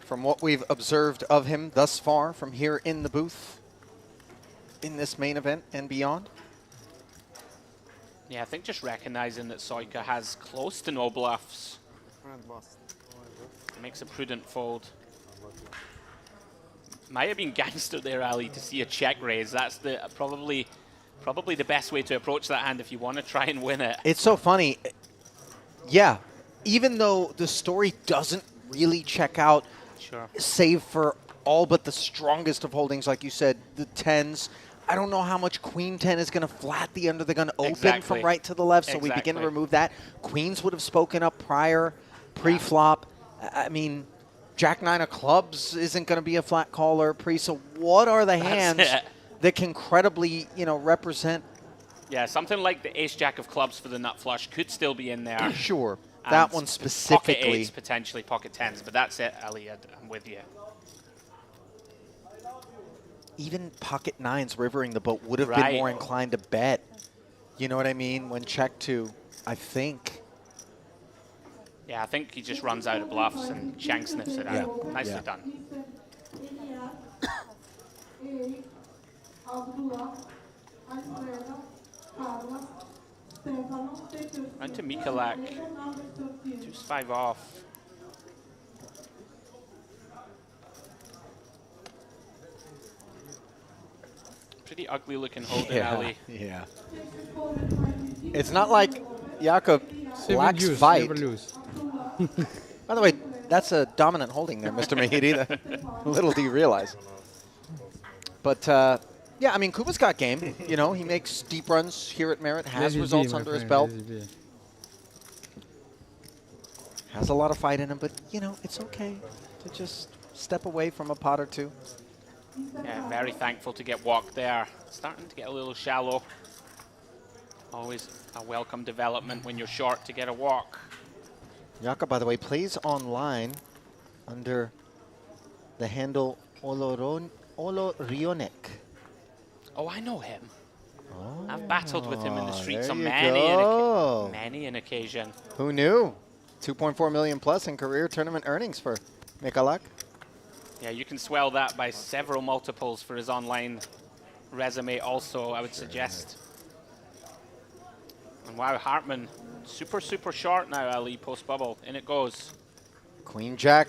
from what we've observed of him thus far from here in the booth in this main event and beyond. Yeah, I think just recognizing that Soika has close to no bluffs makes a prudent fold. Might have been Gangster there, Ali, to see a check raise. That's the probably the best way to approach that hand if you want to try and win it. It's so funny. Yeah, even though the story doesn't really check out, sure, save for all but the strongest of holdings, like you said, the 10s. I don't know how much queen 10 is going to flat the under the gun open from right to the left, so we begin to remove that. Queens would have spoken up prior, pre-flop. I mean, Jack 9 of clubs isn't going to be a flat caller pre, so what are the hands that can credibly, you know, represent? Yeah, something like the ace-jack of clubs for the nut flush could still be in there. Sure, that one specifically. Pocket 8s, potentially pocket 10s, but that's it, Ali, I'm with you. Even pocket 9s rivering the boat would have been more inclined to bet. You know what I mean? When checked to, I think. Yeah, I think he just runs out of bluffs and Cheng sniffs it out. Nicely done. Round to Mikolak. Deuce 5 off. Pretty ugly looking holding alley. Yeah. It's not like Jakob Seven lacks use, fight. never lose. By the way, that's a dominant holding there, Mr. Mahidi. Little do you realize. But, yeah, I mean, Kuba's got game. You know, he makes deep runs here at Merit, has Lazy results B, my under his friend, belt. lazy B. Has a lot of fight in him, but, you know, it's okay to just step away from a pot or two. Yeah, very thankful to get walked there. Starting to get a little shallow. Always a welcome development when you're short to get a walk. Jakob, by the way, plays online under the handle Olorionek. Oh, I know him. I've battled with him in the streets there on you many an occasion. Who knew? 2.4 million plus in career tournament earnings for Mikolak. Yeah, you can swell that by several multiples for his online resume also, I would suggest. And wow, Hartman, super short now, Ali, post-bubble. In it goes. Queen Jack,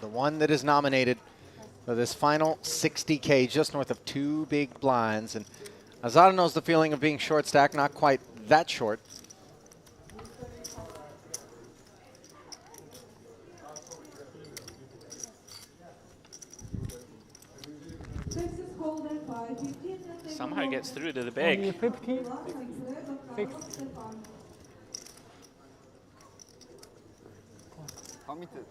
the one that is nominated for this final 60K, just north of 2 big blinds. And Azada knows the feeling of being short stack, not quite that short. Somehow gets through to the big. 50. 60. Committed.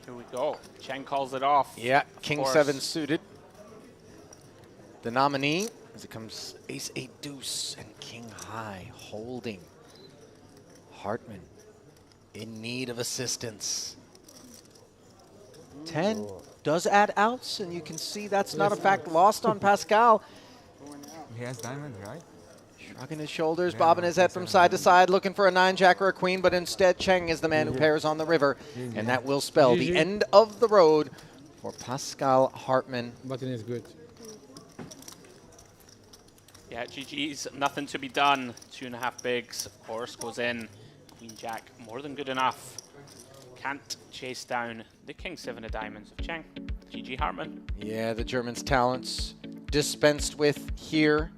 Here we go. Cheng calls it off. Yeah, Of King course. 7 suited. The nominee, as it comes Ace 8 deuce and King High holding. Hartman in need of assistance. 10 does add outs, and you can see that's not a fact lost on Pascal. He has diamond, right? Shrugging his shoulders, bobbing his head from side to side, looking for a 9-jack or a queen, but instead Cheng is the man who pairs on the river, and that will spell the end of the road for Pascal Hartman. Button is good. Yeah, GG's, nothing to be done. 2.5 bigs, of course, goes in. Queen Jack, more than good enough. Can't chase down the King 7 of diamonds of Cheng. GG Hartman. Yeah, the German's talents dispensed with here.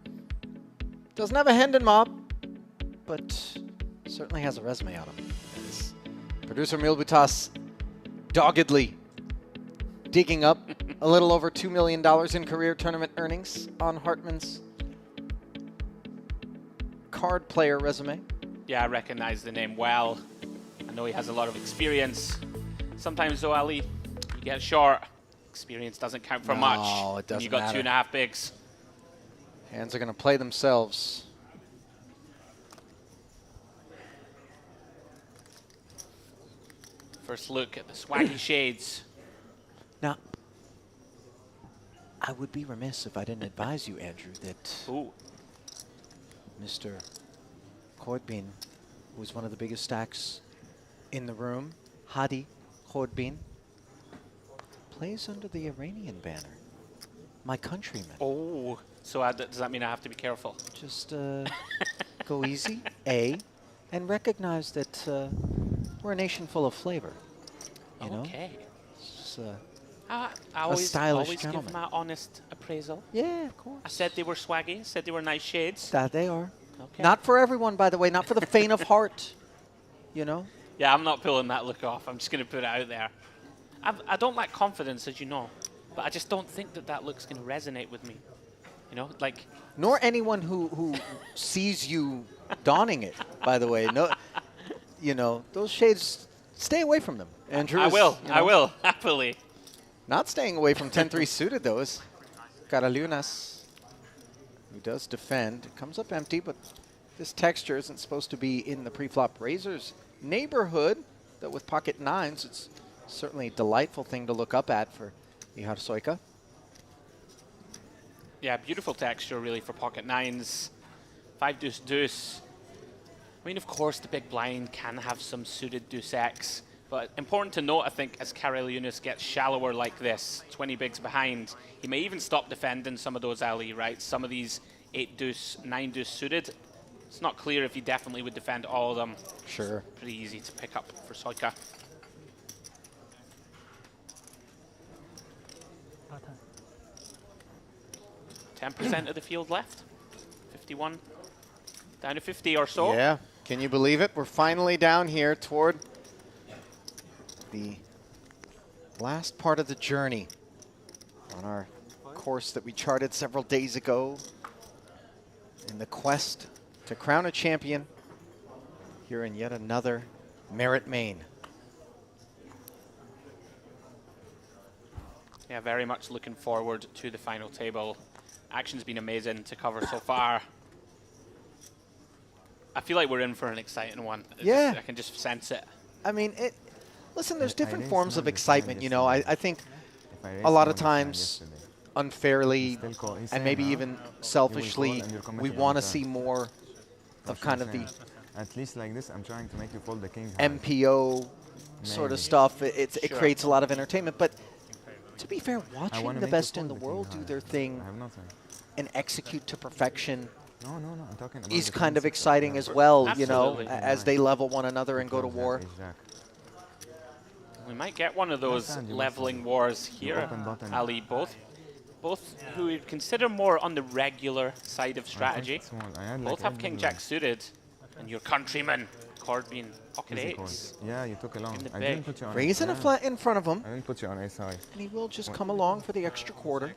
Doesn't have a hand in mob, but certainly has a resume on him. As producer Milbutas doggedly digging up a little over $2 million in career tournament earnings on Hartman's card player resume. Yeah, I recognize the name well. I know he has a lot of experience. Sometimes though, Ali, you get short. Experience doesn't count for much. No, it doesn't when you got matter. 2.5 bigs. Hands are going to play themselves. First look at the swaggy shades. Now, I would be remiss if I didn't advise you, Andrew, that Mr. Khorbin, who is one of the biggest stacks in the room, Hadi Khorbin, plays under the Iranian banner. My countryman. Oh, so does that mean I have to be careful? Just go easy, A, and recognize that we're a nation full of flavor. You know? Okay. It's, I a always stylish give gentleman. my honest appraisal. Yeah, of course. I said they were swaggy. I said they were nice shades. That they are. Okay. Not for everyone, by the way. Not for the faint of heart. You know? Yeah, I'm not pulling that look off. I'm just going to put it out there. I don't lack confidence, as you know, but I just don't think that look's going to resonate with me. You know, like... Nor anyone who sees you donning it, by the way. No, you know, those shades, stay away from them. Andrew I is, will. you know, I will, happily. Not staying away from 10-3 suited, though, is Caralunas, who does defend. Comes up empty, but this texture isn't supposed to be in the pre-flop razors neighborhood, though with pocket nines, it's certainly a delightful thing to look up at for Ihar Soika. Yeah, beautiful texture, really, for pocket nines. 5 deuce deuce. I mean, of course, the big blind can have some suited deuce X, but important to note, I think, as Kareliunas gets shallower like this, 20 bigs behind, he may even stop defending some of those Ali, right? Some of these 8 deuce, 9 deuce suited. It's not clear if he definitely would defend all of them. Sure. It's pretty easy to pick up for Soika. 10% of the field left. 51. Down to 50 or so. Yeah, can you believe it? We're finally down here toward the last part of the journey on our course that we charted several days ago in the quest to crown a champion here in yet another Merit Main. Yeah, very much looking forward to the final table. Action's been amazing to cover so far. I feel like we're in for an exciting one. Yeah. I can just sense it. I mean, listen, there's different forms of excitement, you know. I think a lot of times, unfairly, and maybe even selfishly, we want to see more of kind of the at least like this, I'm trying to make you fold the king. MPO sort of stuff. It creates a lot of entertainment, but to be fair, watching the best in the world do their thing and execute to perfection I'm talking about is kind of exciting as well, Absolutely. you know, as they level one another and go to war. We might get one of those leveling wars here, Ali. Both who we consider more on the regular side of strategy. Both have King Jack suited, and your countryman, Corbin, pocket eights. Yeah, you took a long. I didn't put you on Raising a flat in front of him. I didn't put you on ace high. And he will just come along for the extra quarter.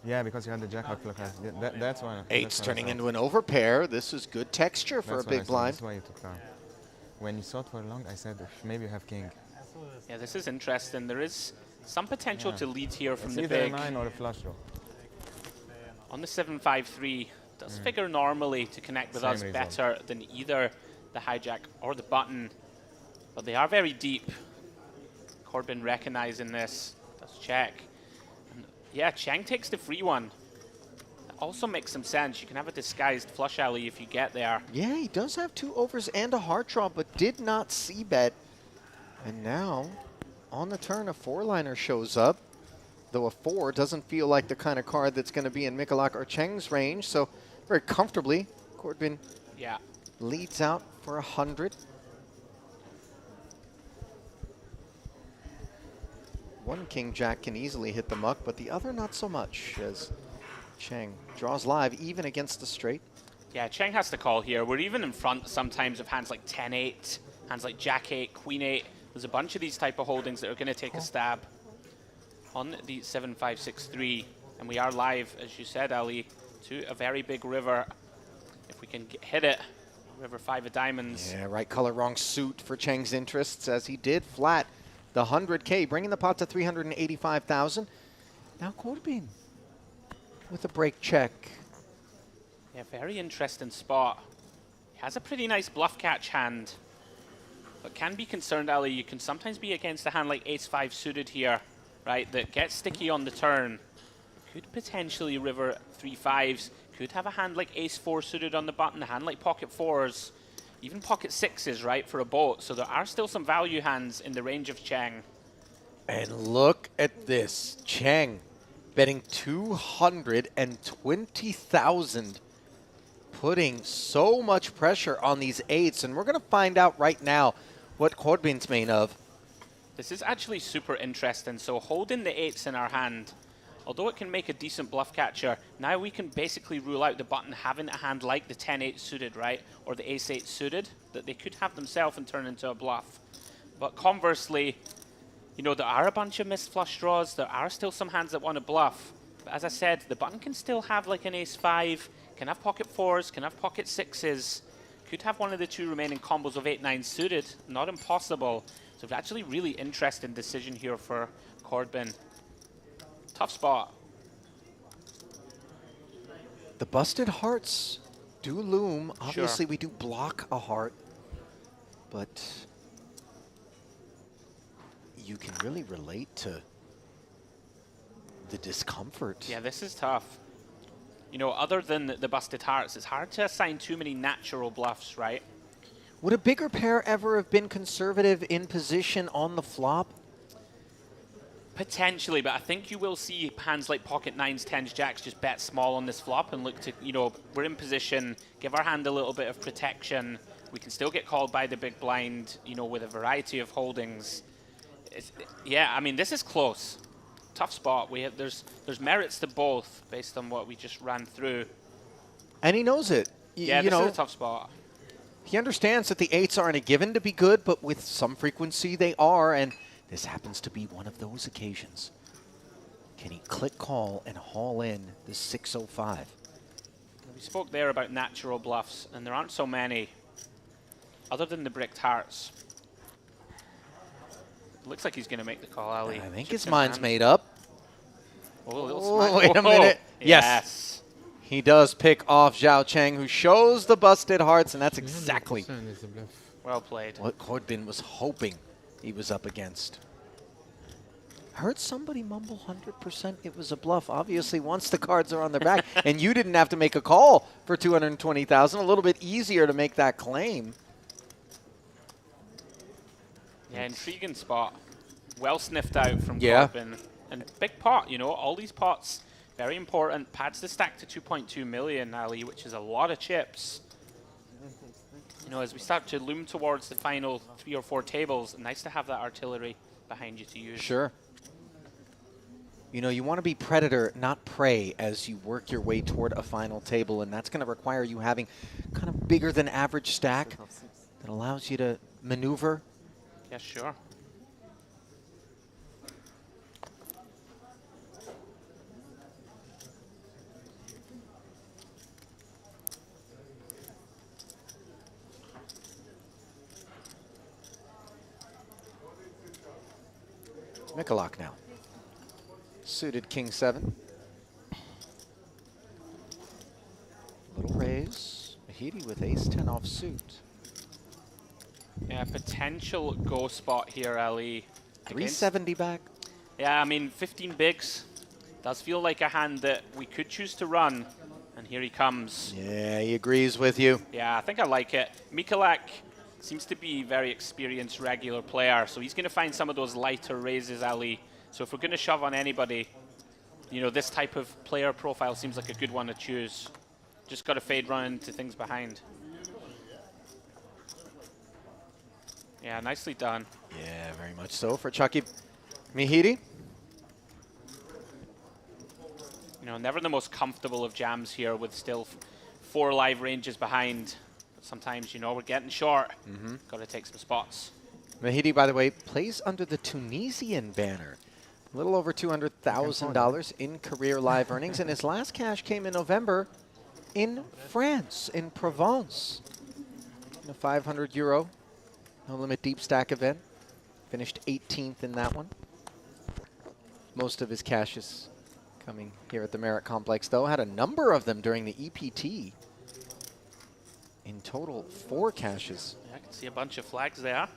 Yeah, because you had the jack high flush. That's why. Eight's turning into an overpair. This is good texture for a big blind. That's why you took down. When you thought for long, I said maybe you have king. Yeah, this is interesting. There is some potential to lead here from the either big. a 9 or a flush draw. On the 7-5-3, does figure normally to connect with us better than either the hijack or the button, but they are very deep. Corbin recognizing this, does check. And yeah, Cheng takes the free one. That also makes some sense. You can have a disguised flush alley if you get there. Yeah, he does have 2 overs and a heart draw, but did not c-bet. And now, on the turn, a 4-liner shows up, though a 4 doesn't feel like the kind of card that's going to be in Mikolak or Cheng's range, so very comfortably, Corbin leads out for 100. One King Jack can easily hit the muck, but the other not so much, as Cheng draws live even against the straight. Yeah, Cheng has to call here. We're even in front sometimes of hands like 10-8, hands like Jack-8, Queen-8. There's a bunch of these type of holdings that are going to take a stab on the 7-5-6-3. And we are live, as you said, Ali, to a very big river. If we can hit it, river 5 of diamonds. Yeah, right color, wrong suit for Cheng's interests, as he did flat the 100K, bringing the pot to 385,000. Now Corbin with a break check. Yeah, very interesting spot. He has a pretty nice bluff catch hand, but can be concerned, Ali. You can sometimes be against a hand like ace-5 suited here, right, that gets sticky on the turn. Could potentially river 3-5s. Could have a hand like ace-4 suited on the button, a hand like pocket 4s, even pocket 6s, right, for a boat. So there are still some value hands in the range of Cheng. And look at this. Cheng betting 220,000, putting so much pressure on these 8s. And we're going to find out right now what Corbin's made of. This is actually super interesting. So holding the 8s in our hand, although it can make a decent bluff catcher, now we can basically rule out the button having a hand like the 10-8 suited, right? Or the ace-8 suited, that they could have themselves and turn into a bluff. But conversely, you know, there are a bunch of missed flush draws. There are still some hands that want to bluff. But as I said, the button can still have like an ace-5, can have pocket 4s, can have pocket 6s, could have one of the 2 remaining combos of 8-9 suited. Not impossible. So it's actually really interesting decision here for Corbin. Tough spot. The busted hearts do loom. Obviously, we do block a heart, but you can really relate to the discomfort. Yeah, this is tough. You know, other than the busted hearts, it's hard to assign too many natural bluffs, right? Would a bigger pair ever have been conservative in position on the flop? Potentially, but I think you will see hands like pocket nines, tens, jacks just bet small on this flop and look to, you know, we're in position, give our hand a little bit of protection. We can still get called by the big blind, you know, with a variety of holdings. Yeah, I mean, this is close. Tough spot. There's merits to both based on what we just ran through. And he knows it. Yeah, this is a tough spot. He understands that the 8s aren't a given to be good, but with some frequency they are, and this happens to be one of those occasions. Can he click call and haul in the 605? We spoke there about natural bluffs, and there aren't so many, other than the bricked hearts. Looks like he's going to make the call, Ali. I think his mind's made up. Oh, wait a minute. Yes. Yes. He does pick off Zhao Cheng, who shows the busted hearts, and that's exactly well played. What Corbin was hoping he was up against. Heard somebody mumble 100% it was a bluff. Obviously, once the cards are on their back, and you didn't have to make a call for 220,000, a little bit easier to make that claim. Yeah, intriguing spot. Well sniffed out from Corbin. And big pot, you know, all these pots, very important. Pads the stack to 2.2 million, Ali, which is a lot of chips. You know, as we start to loom towards the final 3 or 4 tables, nice to have that artillery behind you to use. Sure. You know, you want to be predator, not prey, as you work your way toward a final table, and that's going to require you having kind of bigger than average stack that allows you to maneuver. Yeah, sure. Mikulak now. Suited king 7. Little raise. Mahidi with ace 10 off suit. Yeah, potential go spot here, Ali. 370 back. Yeah, I mean, 15 bigs. Does feel like a hand that we could choose to run. And here he comes. Yeah, he agrees with you. Yeah, I think I like it. Mikulak seems to be a very experienced regular player, so he's going to find some of those lighter raises, Ali. So if we're going to shove on anybody, you know, this type of player profile seems like a good one to choose. Just got to fade run into things behind. Yeah, nicely done. Yeah, very much so for Chucky. Mahidi. You know, never the most comfortable of jams here with still 4 live ranges behind. But sometimes, you know, we're getting short. Got to take some spots. Mahidi, by the way, plays under the Tunisian banner. A little over $200,000 in career live earnings, and his last cash came in November in France, in Provence. In a 500 euro, no limit deep stack event. Finished 18th in that one. Most of his cash is coming here at the Merit Complex, though. Had a number of them during the EPT. In total, 4 caches. Yeah, I can see a bunch of flags there.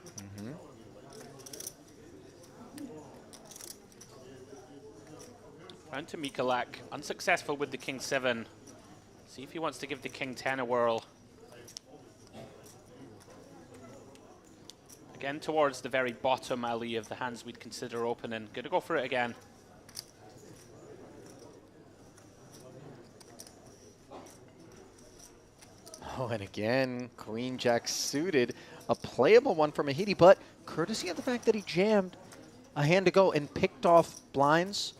Round to Mikulak. Unsuccessful with the king 7. See if he wants to give the king 10 a whirl. Again, towards the very bottom alley of the hands we'd consider opening. Gonna go for it again. Oh, and again, Queen Jack suited. A playable one for Mahidi, but courtesy of the fact that he jammed a hand to go and picked off blinds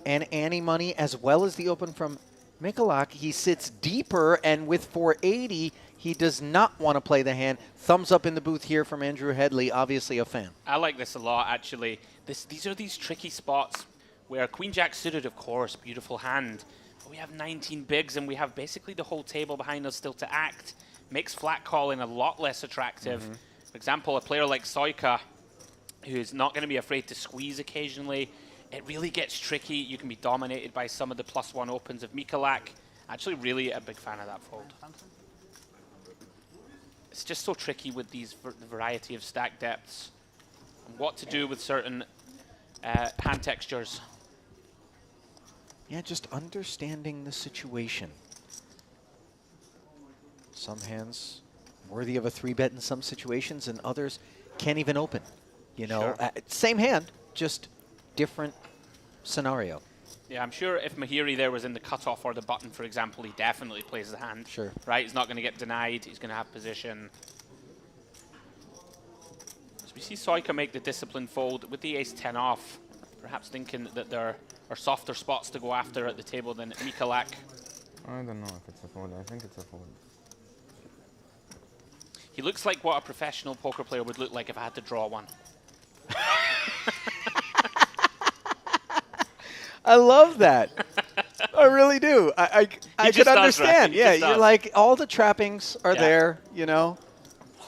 and ante money as well as the open from Mikulak, he sits deeper, and with 480, he does not want to play the hand. Thumbs up in the booth here from Andrew Headley, obviously a fan. I like this a lot, actually. These are these tricky spots where Queen Jack suited, of course, beautiful hand. But we have 19 bigs, and we have basically the whole table behind us still to act. Makes flat calling a lot less attractive. For example, a player like Soika, who's not going to be afraid to squeeze occasionally. It really gets tricky. You can be dominated by some of the +1 opens of Mikulak. Actually, really a big fan of that fold. It's just so tricky with these the variety of stack depths and what to do with certain hand textures. Yeah, just understanding the situation. Some hands worthy of a 3-bet in some situations, and others can't even open. You know, Sure. Same hand, just different scenario. Yeah, I'm sure if Mahiri there was in the cutoff or the button, for example, he definitely plays the hand. Sure. Right, he's not going to get denied. He's going to have position. So we see Soika make the discipline fold with the ace-10 off, perhaps thinking that there are softer spots to go after at the table than Mikolak. I don't know if it's a fold. I think it's a fold. He looks like what a professional poker player would look like if I had to draw one. I love that. I really do. I could understand. Yeah, you're like, all the trappings are there, you know.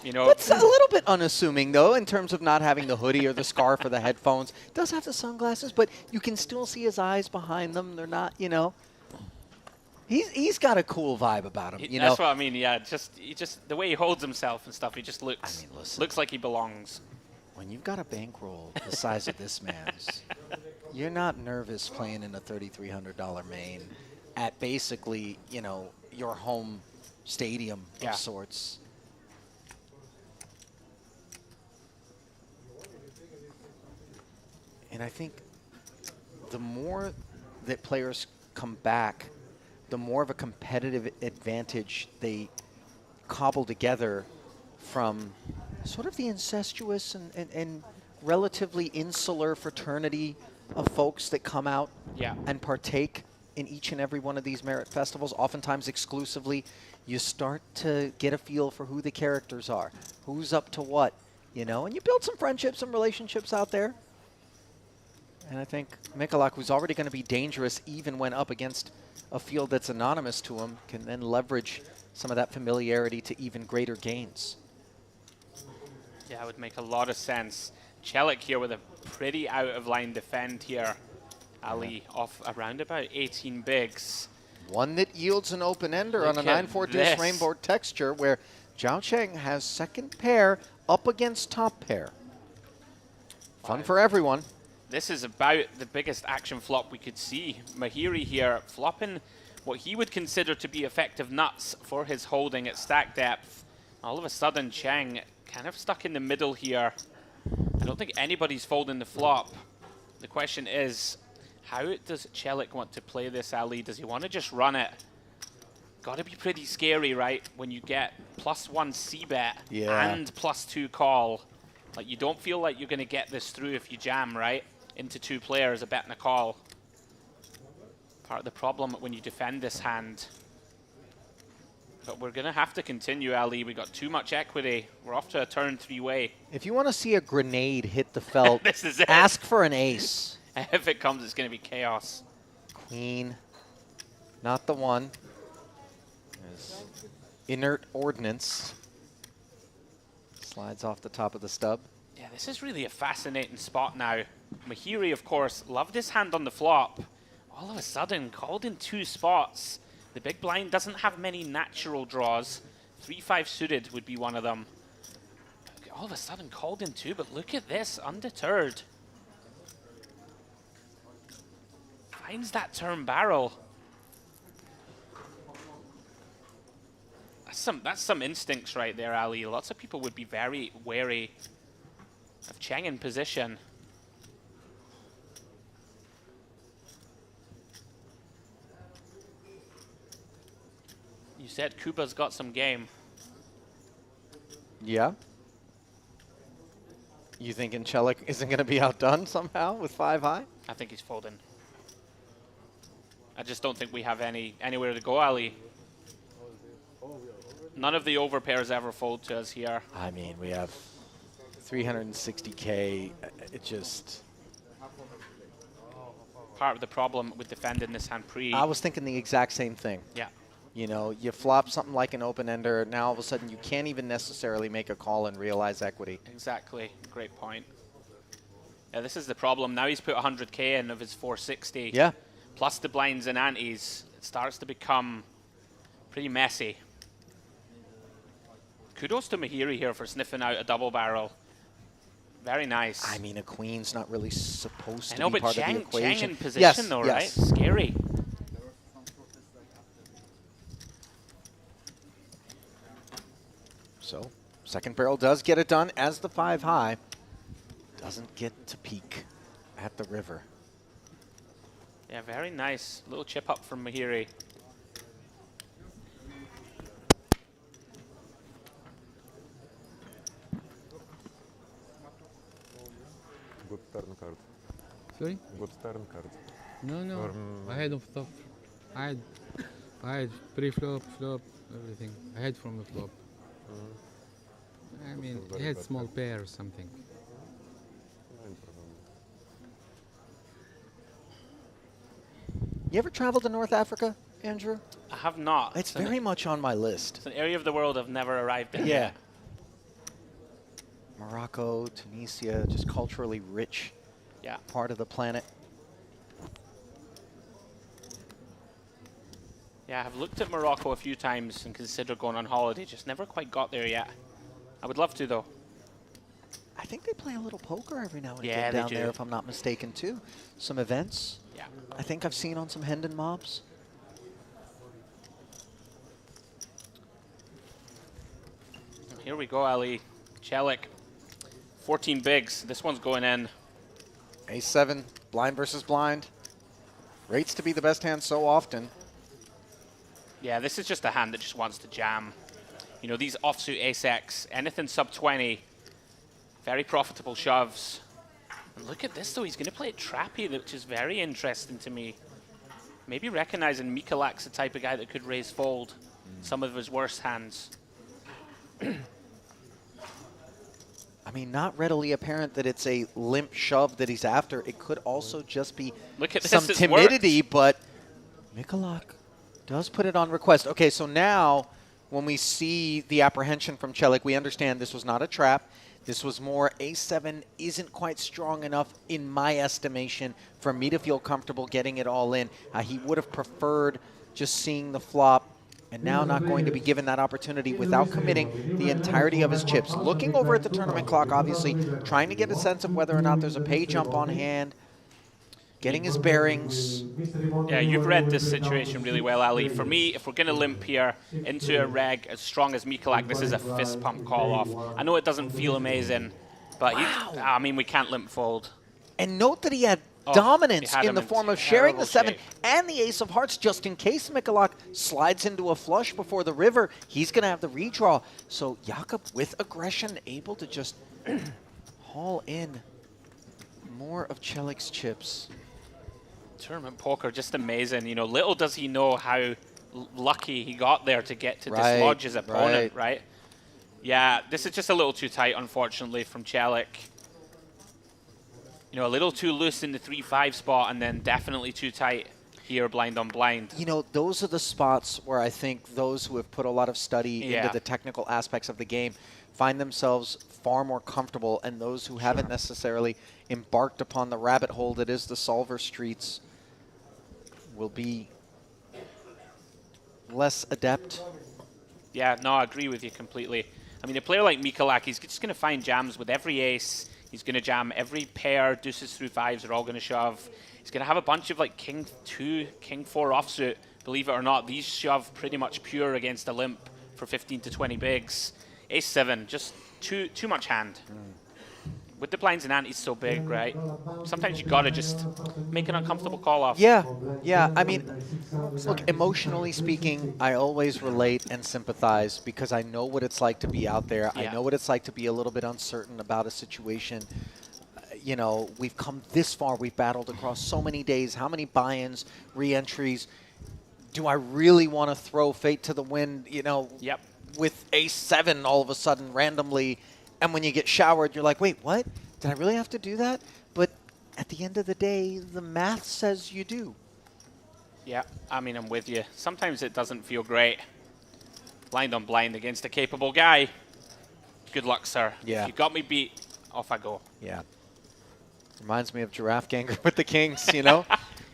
It's a little bit unassuming, though, in terms of not having the hoodie or the scarf or the headphones. Does have the sunglasses, but you can still see his eyes behind them. They're not, you know. He's got a cool vibe about him, you know. That's what I mean. Yeah, he just the way he holds himself and stuff. He just looks looks like he belongs. When you've got a bankroll the size of this man's, you're not nervous playing in a $3,300 main at basically, you know, your home stadium of sorts. And I think the more that players come back, the more of a competitive advantage they cobble together from sort of the incestuous and relatively insular fraternity of folks that come out and partake in each and every one of these merit festivals, oftentimes exclusively. You start to get a feel for who the characters are, who's up to what, you know, and you build some friendships and relationships out there. And I think Mikolak, who's already going to be dangerous even when up against a field that's anonymous to him, can then leverage some of that familiarity to even greater gains. Yeah, it would make a lot of sense. Celik here with a pretty out-of-line defend here. Ali off around about 18 bigs. One that yields an open-ender on a 9-4 deuce rainbow texture where Zhao Cheng has second pair up against top pair. Fun for everyone. This is about the biggest action flop we could see. Mahiri here flopping what he would consider to be effective nuts for his holding at stack depth. All of a sudden, Cheng kind of stuck in the middle here. I don't think anybody's folding the flop. The question is, how does Celik want to play this, Ali? Does he want to just run it? Got to be pretty scary, right? When you get +1 c-bet and +2 call. Like, you don't feel like you're going to get this through if you jam, right? Into 2 players, a bet and a call. Part of the problem when you defend this hand. But we're going to have to continue, Ali. We got too much equity. We're off to a turn 3-way. If you want to see a grenade hit the felt, This is it. ask for an ace. If it comes, it's going to be chaos. Queen, not the one. There's inert ordnance. Slides off the top of the stub. Yeah, this is really a fascinating spot now. Mahiri, of course, loved his hand on the flop. All of a sudden, called in 2 spots. The big blind doesn't have many natural draws. 3-5 suited would be one of them. All of a sudden, called in 2, but look at this, undeterred. Finds that turn barrel. That's some instincts right there, Ali. Lots of people would be very wary of Cheng in position. You said Kuba's got some game. Yeah. You thinking Celik isn't going to be outdone somehow with 5 high? I think he's folding. I just don't think we have anywhere to go, Ali. None of the overpairs ever fold to us here. I mean, we have 360K. It just... Part of the problem with defending this hand pre. I was thinking the exact same thing. Yeah. You know, you flop something like an open-ender, now all of a sudden you can't even necessarily make a call and realize equity. Exactly. Great point. Yeah, this is the problem. Now he's put 100K in of his 460. Yeah. Plus the blinds and antes. It starts to become pretty messy. Kudos to Mahiri here for sniffing out a double barrel. Very nice. I mean, a queen's not really supposed to I know, be but part of the Cheng equation. in position though, yes. right? Scary. So second barrel does get it done as the 5 high. Doesn't get to peak at the river. Yeah, very nice. Little chip up from Mahiri. Good turn card. Sorry? Good turn card. No, no. Or, Ahead of top. I had pre-flop, flop, everything. Ahead from the flop. I mean, Very he had bad small hand. pair or something. You ever traveled to North Africa, Andrew? I have not. It's very much on my list. It's an area of the world I've never arrived in. Yeah. Morocco, Tunisia, just culturally rich part of the planet. Yeah, I've looked at Morocco a few times and considered going on holiday. Just never quite got there yet. I would love to, though. I think they play a little poker every now and Yeah, again they down do. there, if I'm not mistaken, too. Some events. Yeah. I think I've seen on some Hendon mobs. Here we go, Ali. Chelik. 14 bigs. This one's going in. A7, blind versus blind. Rates to be the best hand so often. Yeah, this is just a hand that just wants to jam. You know, these offsuit ace-x, anything sub 20, very profitable shoves. And look at this, though. He's going to play it trappy, which is very interesting to me. Maybe recognizing Mikulak's the type of guy that could raise fold some of his worst hands. I mean, not readily apparent that it's a limp shove that he's after. It could also just be Look at this, some it's timidity, but Mikulak does put it on request. Okay, so now when we see the apprehension from Celik, we understand this was not a trap. This was more A7 isn't quite strong enough, in my estimation, for me to feel comfortable getting it all in. He would have preferred just seeing the flop, and now not going to be given that opportunity without committing the entirety of his chips. Looking over at the tournament clock, obviously, trying to get a sense of whether or not there's a pay jump on hand, getting his bearings. Yeah, you've read this situation really well, Ali. For me, if we're going to limp here into a reg as strong as Mikulak, this is a fist pump call off. I know it doesn't feel amazing, but I mean, we can't limp fold. And note that he had Oh, dominance he had in him the in form of sharing the terrible 7 shape. and the ace of hearts, just in case Mikulak slides into a flush before the river. He's going to have the redraw. So Jakob, with aggression, able to just haul in more of Celik's chips. Tournament poker, just amazing. You know, little does he know how lucky he got there to get to Right, dislodge his opponent, right? Yeah, this is just a little too tight, unfortunately, from Celik. You know, a little too loose in the 3-5 spot, and then definitely too tight here, blind on blind. You know, those are the spots where I think those who have put a lot of study into the technical aspects of the game find themselves far more comfortable, and those who haven't necessarily embarked upon the rabbit hole that is the solver streets will be less adept. Yeah, no, I agree with you completely. I mean, a player like Mikulak, he's just going to find jams with every ace. He's going to jam every pair, deuces through fives are all going to shove. He's going to have a bunch of like king 2, king 4 offsuit. Believe it or not, these shove pretty much pure against a limp for 15 to 20 bigs. Ace 7, just too much hand. With the blinds and antes so big, right? Sometimes you got to just make an uncomfortable call off. Yeah, yeah. I mean, look, emotionally speaking, I always relate and sympathize because I know what it's like to be out there. Yeah. I know what it's like to be a little bit uncertain about a situation. You know, we've come this far. We've battled across so many days. How many buy-ins, re-entries? Do I really want to throw fate to the wind, you know, with A7 all of a sudden randomly? And when you get showered, you're like, wait, what? Did I really have to do that? But at the end of the day, the math says you do. Yeah, I mean, I'm with you. Sometimes it doesn't feel great. Blind on blind against a capable guy. Good luck, sir. Yeah. If you got me beat, off I go. Yeah. Reminds me of Giraffe Ganger with the Kings, you know?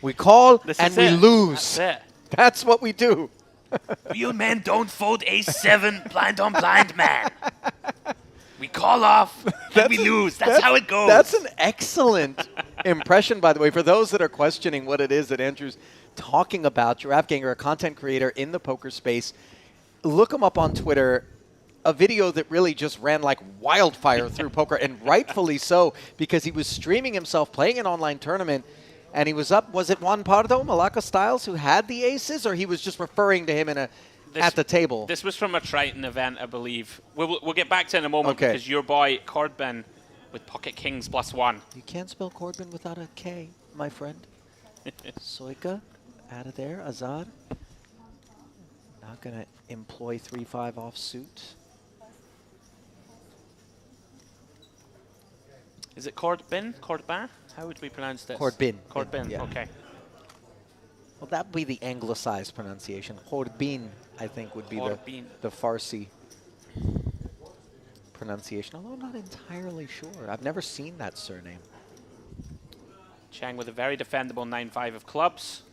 We call and we lose. That's it. That's what we do. Real men don't fold A7 blind on blind, man. We call off and we lose. That's how it goes. That's an excellent impression, by the way. For those that are questioning what it is that Andrew's talking about, Giraffe Ganger, a content creator in the poker space, look him up on Twitter. a video that really just ran like wildfire through poker, and rightfully so, because he was streaming himself playing an online tournament, and he was up. Was it Juan Pardo, Malacca Styles, who had the aces, or he was just referring to him at the table? This was from a Triton event, I believe. We'll get back to it in a moment because your boy Cordbin with pocket kings +1. You can't spell Cordbin without a K, my friend. Soika out of there. Azad not going to employ 3-5 offsuit. Is it Cordbin? Cordbin? How would we pronounce this? Cordbin. Cordbin, Yeah. okay. Well, that would be the anglicized pronunciation. Corbin, I think, would be the Farsi pronunciation, although I'm not entirely sure. I've never seen that surname. Chang with a very defendable 9-5 of clubs.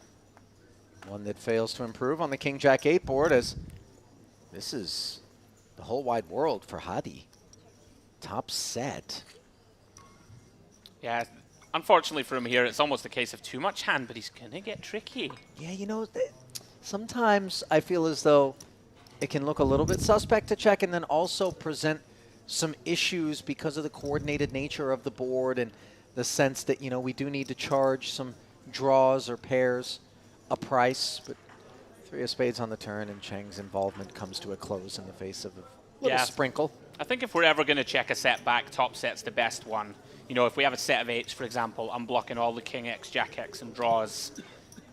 One that fails to improve on the King Jack 8 board, as this is the whole wide world for Hadi. Top set. Yeah, unfortunately for him here, it's almost a case of too much hand, but he's going to get tricky. Yeah, you know, sometimes I feel as though it can look a little bit suspect to check and then also present some issues because of the coordinated nature of the board and the sense that, you know, we do need to charge some draws or pairs a price. But 3 of spades on the turn, and Chang's involvement comes to a close in the face of a little sprinkle. I think if we're ever going to check a set back, top set's the best one. You know, if we have a set of 8s, for example, I'm blocking all the King X, Jack X, and draws.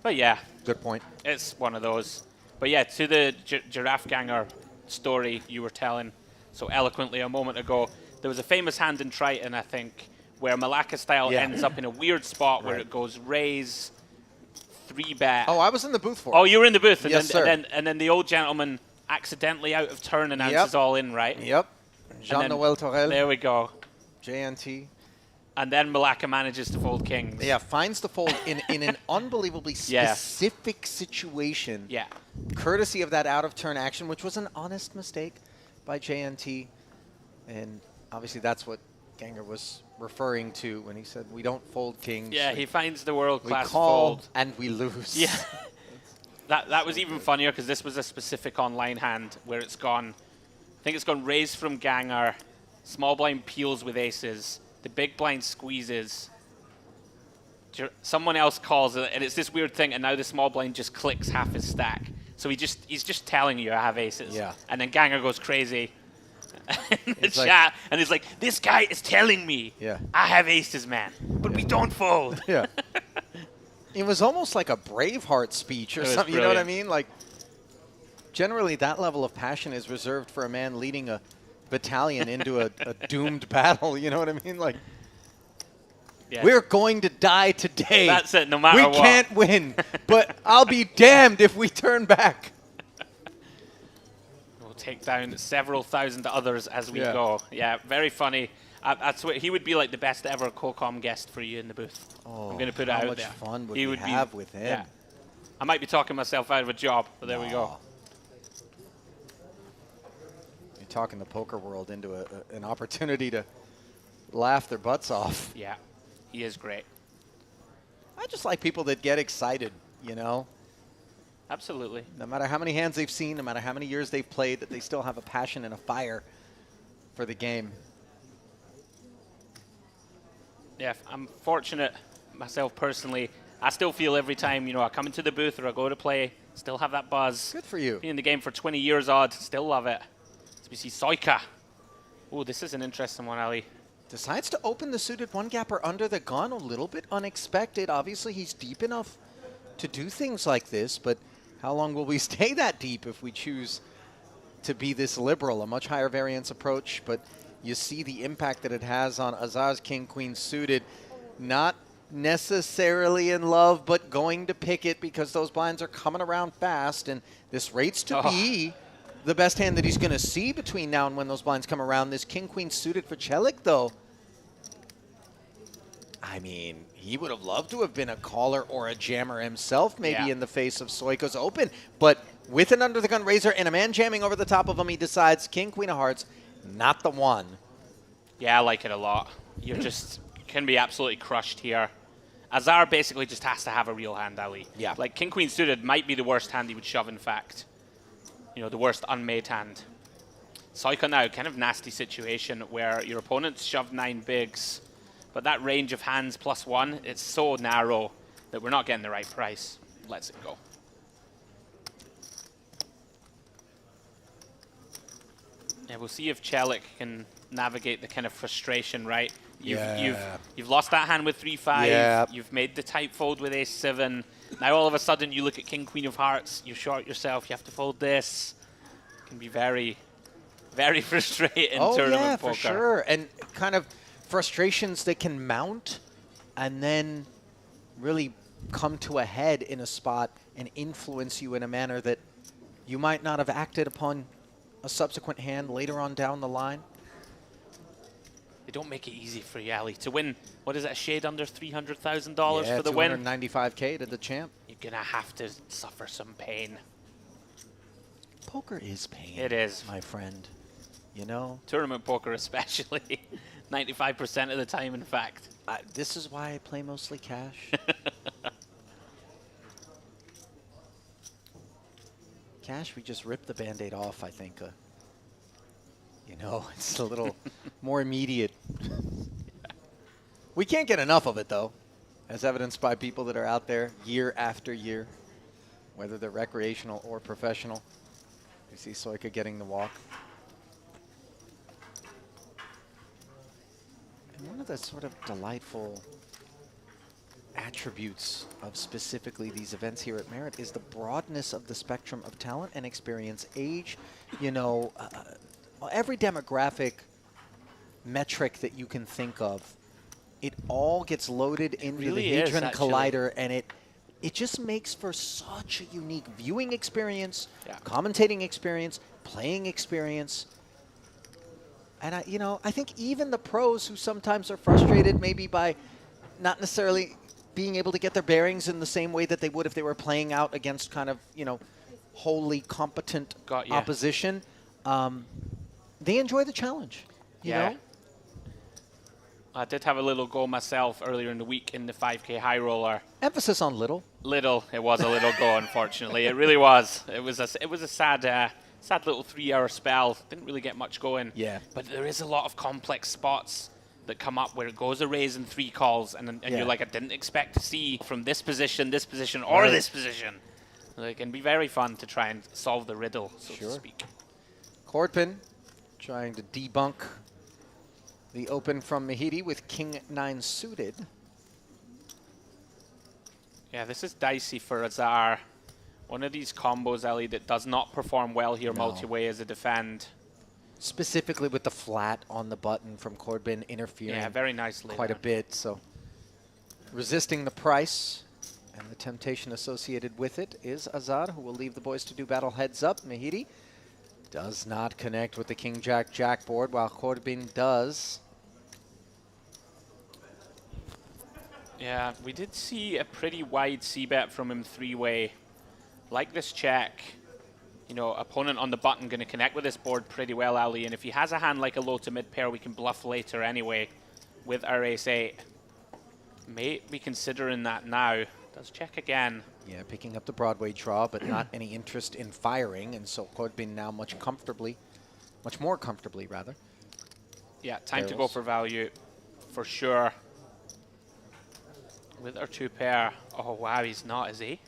But yeah. Good point. It's one of those. But yeah, to the Giraffe Ganger story you were telling so eloquently a moment ago, there was a famous hand in Triton, I think, where Malacca style ends up in a weird spot where it goes raise, 3-bet. Oh, I was in the booth for it. Oh, you were in the booth. And, Yes, sir. and then the old gentleman accidentally out of turn announces all in, right? Yep. Jean-Noel Torel. There we go. JNT. And then Malacca manages to fold kings. Yeah, finds the fold in an unbelievably specific situation. Yeah. Courtesy of that out-of-turn action, which was an honest mistake by JNT. And obviously that's what Ganger was referring to when he said, we don't fold kings. Yeah, he finds the world-class we call fold. and we lose. Yeah. that was even funnier because this was a specific online hand where it's gone, I think it's gone raise from Ganger, small blind peels with aces, the big blind squeezes, someone else calls it, and it's this weird thing, and now the small blind just clicks half his stack. So he's just telling you I have aces. Yeah. And then Ganger goes crazy in the It's like- chat, and he's like, this guy is telling me I have aces, man, but we don't fold. Yeah. It was almost like a Braveheart speech or It was something, you know what I brilliant. mean? Like, generally that level of passion is reserved for a man leading a battalion into a doomed battle, you know what I mean? Like, Yeah. we're going to die today. That's it, no matter what. We can't win, but I'll be damned if we turn back. We'll take down several thousand others as we Yeah. go. Yeah, very funny. I swear, he would be like the best ever CoCom guest for you in the booth. Oh, I'm going to put it how out much there. fun would He we be- have with him? Yeah. I might be talking myself out of a job, but there we go. You're talking the poker world into an opportunity to laugh their butts off. Yeah, he is great. I just like people that get excited, you know? Absolutely. No matter how many hands they've seen, no matter how many years they've played, that they still have a passion and a fire for the game. Yeah, I'm fortunate myself personally. I still feel every time, you know, I come into the booth or I go to play, still have that buzz. Good for you. Been in the game for 20 years odd, still love it. So we see Soika. Oh, this is an interesting one, Ali. Decides to open the suited one-gapper under the gun, a little bit unexpected. Obviously, he's deep enough to do things like this, but how long will we stay that deep if we choose to be this liberal? A much higher variance approach, but you see the impact that it has on Azar's king-queen suited. Not necessarily in love, but going to pick it because those blinds are coming around fast, and this rates to be the best hand that he's going to see between now and when those blinds come around. This king-queen suited for Celik, though, I mean, he would have loved to have been a caller or a jammer himself, maybe in the face of Soika's open. But with an under-the-gun razor and a man jamming over the top of him, he decides king, queen of hearts, not the one. Yeah, I like it a lot. You're just can be absolutely crushed here. Azar basically just has to have a real hand, Ali. Yeah. Like king queen suited might be the worst hand he would shove, in fact. You know, the worst unmade hand. Soika now, kind of nasty situation where your opponent's shoved 9 bigs, but that range of hands +1, it's so narrow that we're not getting the right price. Lets it go. Yeah, we'll see if Chelik can navigate the kind of frustration, right? You've lost that hand with 3-5. Yeah. You've made the tight fold with Ace-7. Now all of a sudden you look at King, Queen of Hearts. You short yourself. You have to fold this. It can be very, very frustrating tournament poker. For sure. And kind of frustrations that can mount and then really come to a head in a spot and influence you in a manner that you might not have acted upon a subsequent hand later on down the line. They don't make it easy for you, Ali, to win. What is it, a shade under $300,000 for the win? $295K to the champ. You're going to have to suffer some pain. Poker is pain. It is. My friend. You know? Tournament poker especially. 95% of the time, in fact. This is why I play mostly cash. Cash, we just rip the Band-Aid off, I think. You know, it's a little more immediate. We can't get enough of it, though, as evidenced by people that are out there year after year, whether they're recreational or professional. You see Soika getting the walk. And one of the sort of delightful attributes of specifically these events here at Merit is the broadness of the spectrum of talent and experience, age, you know, every demographic metric that you can think of. It all gets loaded into really the Hadron is, Collider, and it just makes for such a unique viewing experience, commentating experience, playing experience. And I think even the pros who sometimes are frustrated maybe by not necessarily being able to get their bearings in the same way that they would if they were playing out against kind of, wholly competent opposition, they enjoy the challenge, you know? I did have a little go myself earlier in the week in the 5K high roller. Emphasis on little. Little. It was a little go, unfortunately. It really was. It was a sad little 3-hour spell. Didn't really get much going. Yeah. But there is a lot of complex spots that come up where it goes a raise in 3 calls, and you're like, I didn't expect to see from this position, or this position. It can be very fun to try and solve the riddle, so to speak. Kortpin trying to debunk the open from Mahidi with King 9 suited. Yeah, this is dicey for Azar. One of these combos, Ellie, that does not perform well here multi-way as a defend. Specifically with the flat on the button from Kortpin interfering very nicely quite a bit. So resisting the price and the temptation associated with it is Azar, who will leave the boys to do battle heads up. Mahidi does not connect with the King-Jack-Jack board, while Kortpin does. Yeah, we did see a pretty wide c-bet from him 3-way. Like this check, opponent on the button going to connect with this board pretty well, Ali. And if he has a hand like a low to mid pair, we can bluff later anyway with our ace-8. May be considering that now. Does check again. Yeah, picking up the Broadway draw, but not any interest in firing. And so Kortpin now much more comfortably, rather. Yeah, time to go for value, for sure. With our 2 pair. Oh, wow, he's not, is he?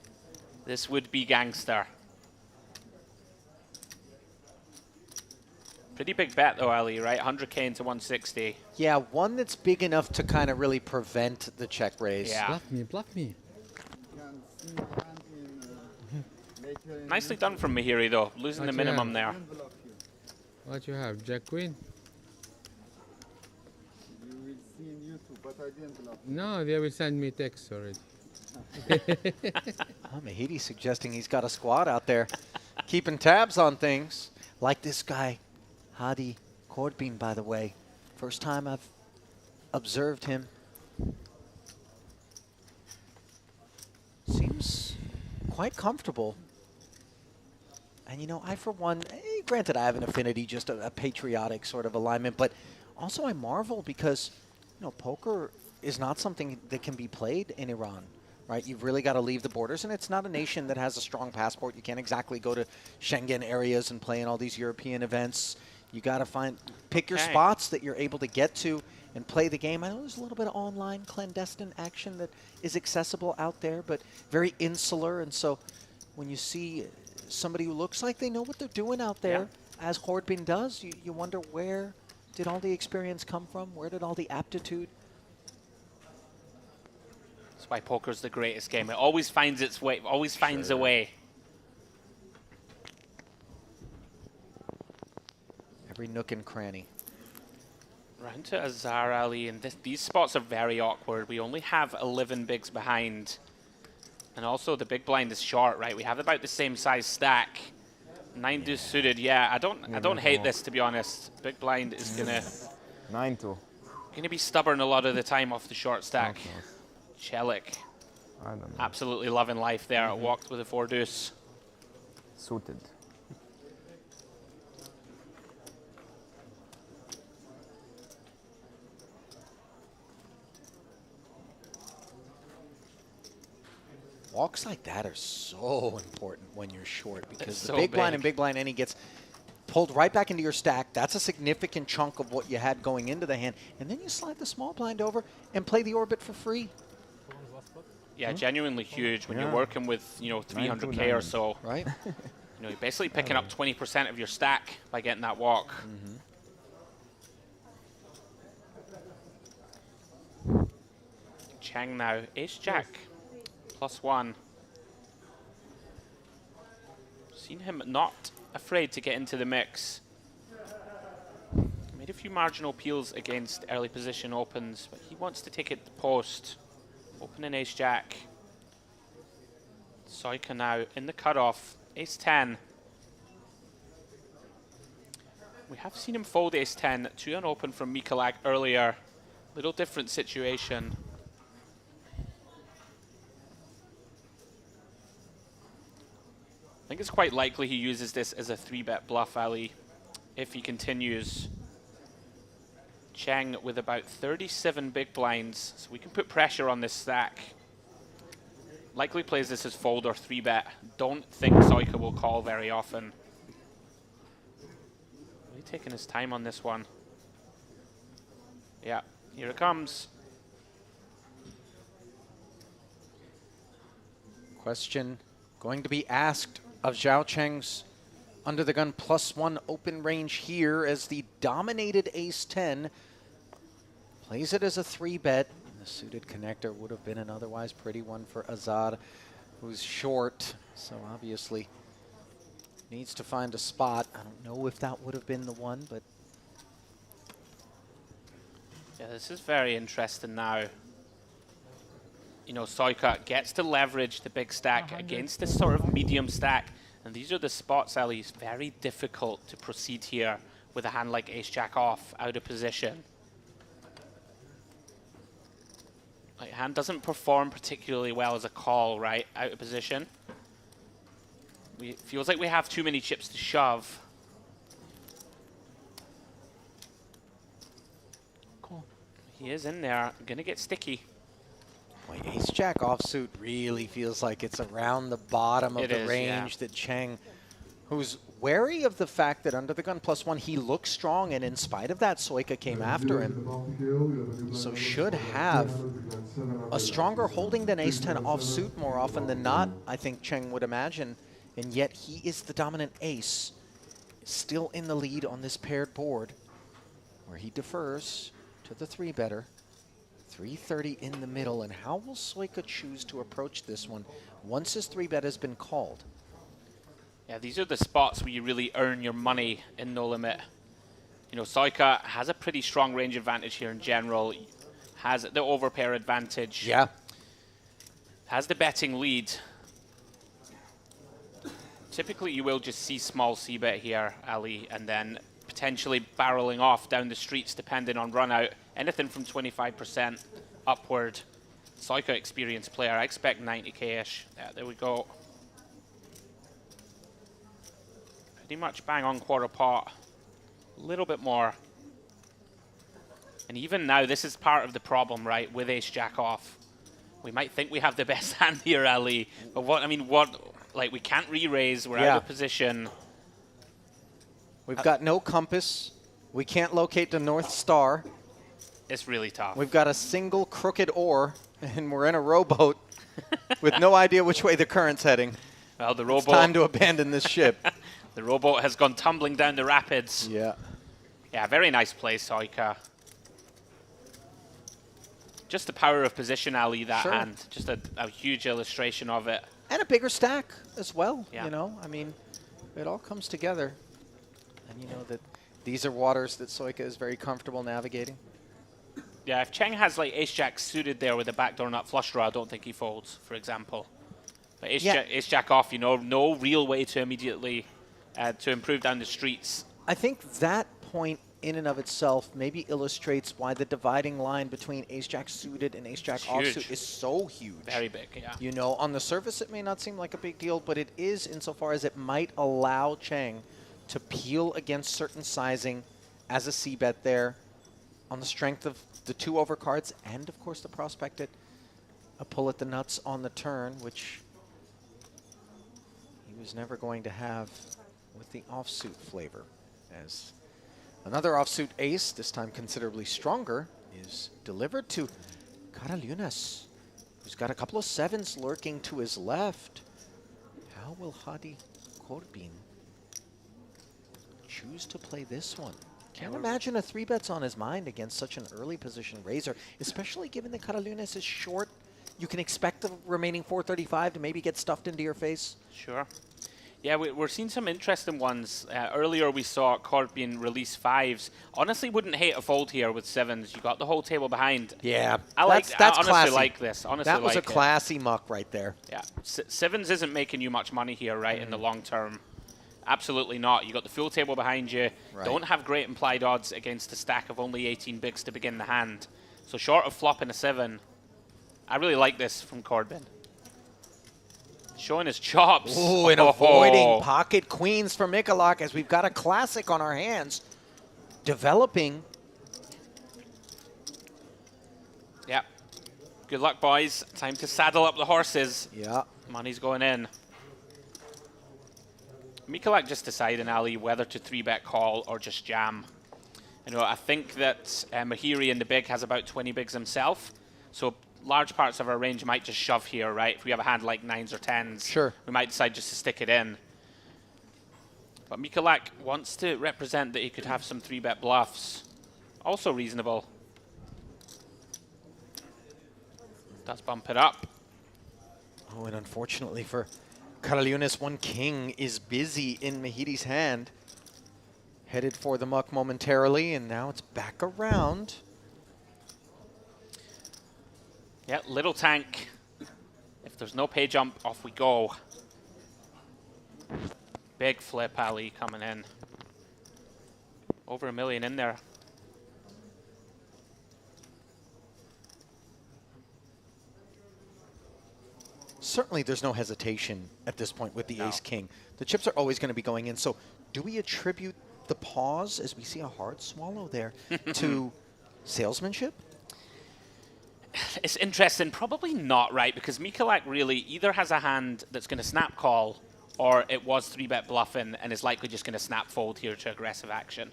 This would be Gangster. Pretty big bet, though, Ali, right? 100K into 160. Yeah, one that's big enough to kind of really prevent the check raise. Yeah. Bluff me. Nicely done from Mahiri, though. Losing the minimum there. What you have? Jack Queen? You will see in YouTube, but I didn't bluff. No, they will send me text already. Mahidi suggesting he's got a squad out there keeping tabs on things. Like this guy, Hadi Kortpin, by the way. First time I've observed him. Seems quite comfortable. And I, for one, granted I have an affinity, just a patriotic sort of alignment, but also I marvel because, poker is not something that can be played in Iran. Right, you've really got to leave the borders, and it's not a nation that has a strong passport. You can't exactly go to Schengen areas and play in all these European events. You got to pick your Okay. spots that you're able to get to and play the game. I know there's a little bit of online clandestine action that is accessible out there, but very insular. And so when you see somebody who looks like they know what they're doing out there, as Hordbin does, you wonder where did all the experience come from? Where did all the aptitude? That's why poker's the greatest game. It always finds its way, always finds a way. Every nook and cranny. Round to Azar Ali, and these spots are very awkward. We only have 11 bigs behind. And also the big blind is short, right? We have about the same size stack. 9 deuce suited, yeah. I don't hate this, to be honest. Big blind is gonna 9-2. gonna be stubborn a lot of the time off the short stack. Chelik, I don't know. absolutely loving life there. Walked with a 4 deuce. Suited. Walks like that are so important when you're short because It's the so big blind big. and big blind any gets pulled right back into your stack. That's a significant chunk of what you had going into the hand. And then you slide the small blind over and play the orbit for free. Yeah, genuinely huge when Yeah. you're working with, you know, 300K or so. Right. You know, you're basically picking up 20% of your stack by getting that walk. Chang now, ace-jack, +1. Seen him not afraid to get into the mix. Made a few marginal peels against early position opens, but he wants to take it to post. Opening ace-jack. Soika now in the cutoff, ace-10. We have seen him fold ace-10 to an open from Mikolak earlier. Little different situation. I think it's quite likely he uses this as a 3-bet bluff, Ali, if he continues. Cheng with about 37 big blinds, so we can put pressure on this stack. Likely plays this as fold or 3-bet. Don't think Soika will call very often. Really taking his time on this one. Yeah, here it comes. Question going to be asked of Zhao Cheng's under the gun +1 open range here as the dominated ace-10 plays it as a 3-bet. The suited connector would have been an otherwise pretty one for Azad, who's short, so obviously needs to find a spot. I don't know if that would have been the one, but Yeah, this is very interesting now. You know, Soika gets to leverage the big stack against this sort of medium stack. And these are the spots, Ali, it's very difficult to proceed here with a hand like ace-jack off, out of position. Like, hand doesn't perform particularly well as a call, right? Out of position. It feels like we have too many chips to shove. Cool. He is in there, gonna get sticky. boy, ace-jack offsuit really feels like it's around the bottom of It the is, range yeah. that Cheng, who's wary of the fact that under the gun +1, he looks strong, and in spite of that, Soika came after him. So should have a stronger holding than ace-10 offsuit more often than not, I think Cheng would imagine. And yet he is the dominant ace, still in the lead on this paired board, where he defers to the 3-better. 330 in the middle, and how will Soika choose to approach this one once his 3-bet has been called? Yeah, these are the spots where you really earn your money in No Limit. You know, Soika has a pretty strong range advantage here in general, has the overpair advantage. Yeah. Has the betting lead. Typically, you will just see small c-bet here, Ali, and then potentially barreling off down the streets depending on run out. Anything from 25% upward. Soika experienced player, I expect 90k-ish. Yeah, there we go. Pretty much bang on quarter pot. A little bit more. And even now, this is part of the problem, right, with ace-jack off. We might think we have the best hand here, Ali, but what, I mean, what, like, we can't re-raise, we're out of position. We've got no compass. We can't locate the North Star. It's really tough. We've got a single crooked oar, and we're in a rowboat with no idea which way the current's heading. Well, the It's rowboat... time to abandon this ship. The rowboat has gone tumbling down the rapids. Yeah. Yeah, very nice play, Soika. Just the power of position, Ali, that Sure. hand. Just a huge illustration of it. And a bigger stack as well, Yeah. you know. I mean, it all comes together. And you know that these are waters that Soika is very comfortable navigating. Yeah, if Cheng has like ace-jack suited there with a backdoor nut flush draw, I don't think he folds, for example. But ace-jack off, you know, no real way to immediately to improve down the streets. I think that point in and of itself maybe illustrates why the dividing line between ace-jack suited and ace-jack offsuit is so huge. Very big, yeah. You know, on the surface it may not seem like a big deal, but it is insofar as it might allow Cheng to peel against certain sizing as a c-bet there on the strength of the 2 overcards and, of course, the prospect at a pull at the nuts on the turn, which he was never going to have with the offsuit flavor. As another offsuit ace, this time considerably stronger, is delivered to Karalunas, who's got a couple of 7s lurking to his left. How will Hadi Corbin choose to play this one? Can't imagine a 3-bet's on his mind against such an early position raiser, especially given that Karalunas is short. You can expect the remaining 435 to maybe get stuffed into your face. Sure. Yeah, we're seeing some interesting ones. Earlier we saw Corbin release 5s. Honestly, wouldn't hate a fold here with 7s. You got the whole table behind. Yeah, I honestly classy. like this. Honestly, that was like a classy muck right there. Yeah, 7s isn't making you much money here, right, in the long term. Absolutely not. You got the full table behind you. Right. Don't have great implied odds against a stack of only 18 bigs to begin the hand. So short of flopping a 7, I really like this from Corbin. Showing his chops. Ooh, and avoiding pocket queens for Mikolak as we've got a classic on our hands developing. Yeah. Good luck, boys. Time to saddle up the horses. Yeah. Money's going in. Mikolak just deciding, Ali, whether to 3-bet call or just jam. You know, I think that Mahiri in the big has about 20 bigs himself, so large parts of our range might just shove here, right? If we have a hand like 9s or 10s, sure, we might decide just to stick it in. But Mikolak wants to represent that he could have some 3-bet bluffs. Also reasonable. Does bump it up. Oh, and unfortunately for Karalunas, 1 king is busy in Mahiri's hand. Headed for the muck momentarily, and now it's back around. Yeah, little tank. If there's no pay jump, off we go. Big flip, Ali, coming in. Over $1 million in there. Certainly there's no hesitation at this point with the ace-king. The chips are always going to be going in. So do we attribute the pause, as we see a hard swallow there, to salesmanship? It's interesting. Probably not, right? Because Mikolak really either has a hand that's going to snap call, or it was 3-bet bluffing and is likely just going to snap fold here to aggressive action.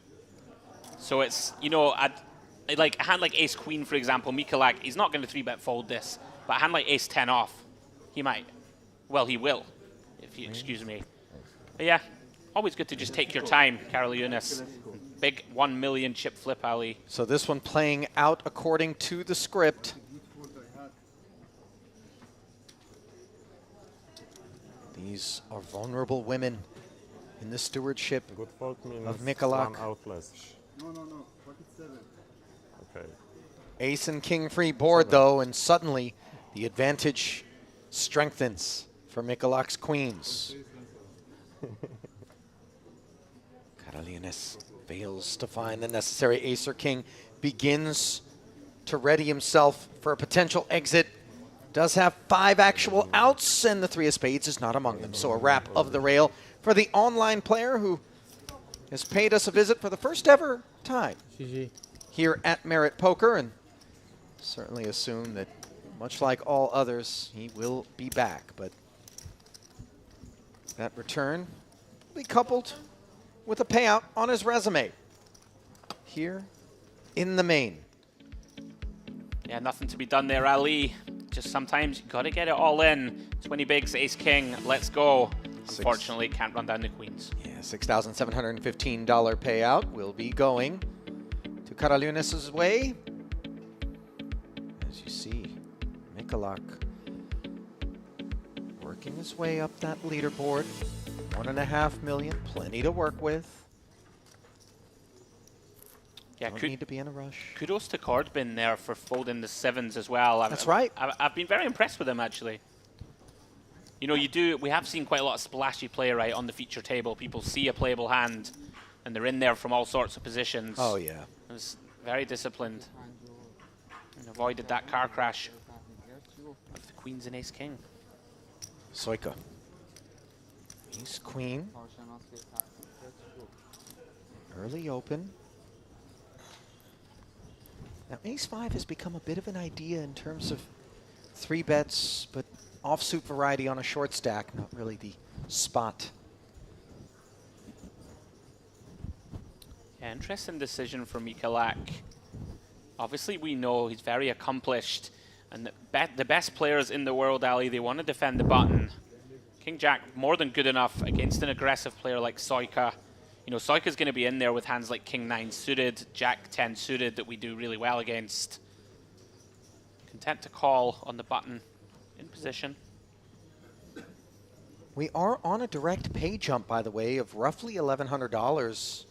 So it's, you know, like a hand like ace-queen, for example, Mikolak, he's not going to 3-bet fold this. But a hand like ace-10 off, he might. Well, he will, if you excuse me. But yeah, always good to just take your time, Karalunas. Big 1 million chip flip, Ali. So this one playing out according to the script. These are vulnerable women in the stewardship of Mikolak. No, no, no. Pocket 7. Okay. Ace and king free board, though, and suddenly the advantage strengthens for Mikolak's queens. Karalunas fails to find the necessary ace or king, begins to ready himself for a potential exit. Does have 5 actual outs, and the 3 of spades is not among them. So a wrap of the rail for the online player who has paid us a visit for the first ever time here at Merit Poker, and certainly assume that, much like all others, he will be back. But that return will be coupled with a payout on his resume here in the main. Yeah, nothing to be done there, Ali. Just sometimes you got to get it all in. 20 bigs, ace king, let's go. Unfortunately, can't run down the queens. Yeah, $6,715 payout will be going to Karalunas' way. As you see, Mikulak working his way up that leaderboard. 1.5 million, plenty to work with. Yeah, Don't need to be in a rush. Kudos to Cordbin there for folding the 7s as well. That's right. I've been very impressed with him, actually. You know, we have seen quite a lot of splashy play, right, on the feature table. People see a playable hand, and they're in there from all sorts of positions. Oh, yeah. It was very disciplined. And avoided that car crash of the queens and ace-king. Soika. Ace-queen. Early open. Now, ace-5 has become a bit of an idea in terms of 3 bets, but offsuit variety on a short stack, not really the spot. Yeah, interesting decision for Mikulak. Obviously, we know he's very accomplished, and the best players in the world, Ali, they want to defend the button. King-Jack, more than good enough against an aggressive player like Soika. You know, Soika's going to be in there with hands like King-9 suited, Jack-10 suited that we do really well against. Content to call on the button in position. We are on a direct pay jump, by the way, of roughly $1,100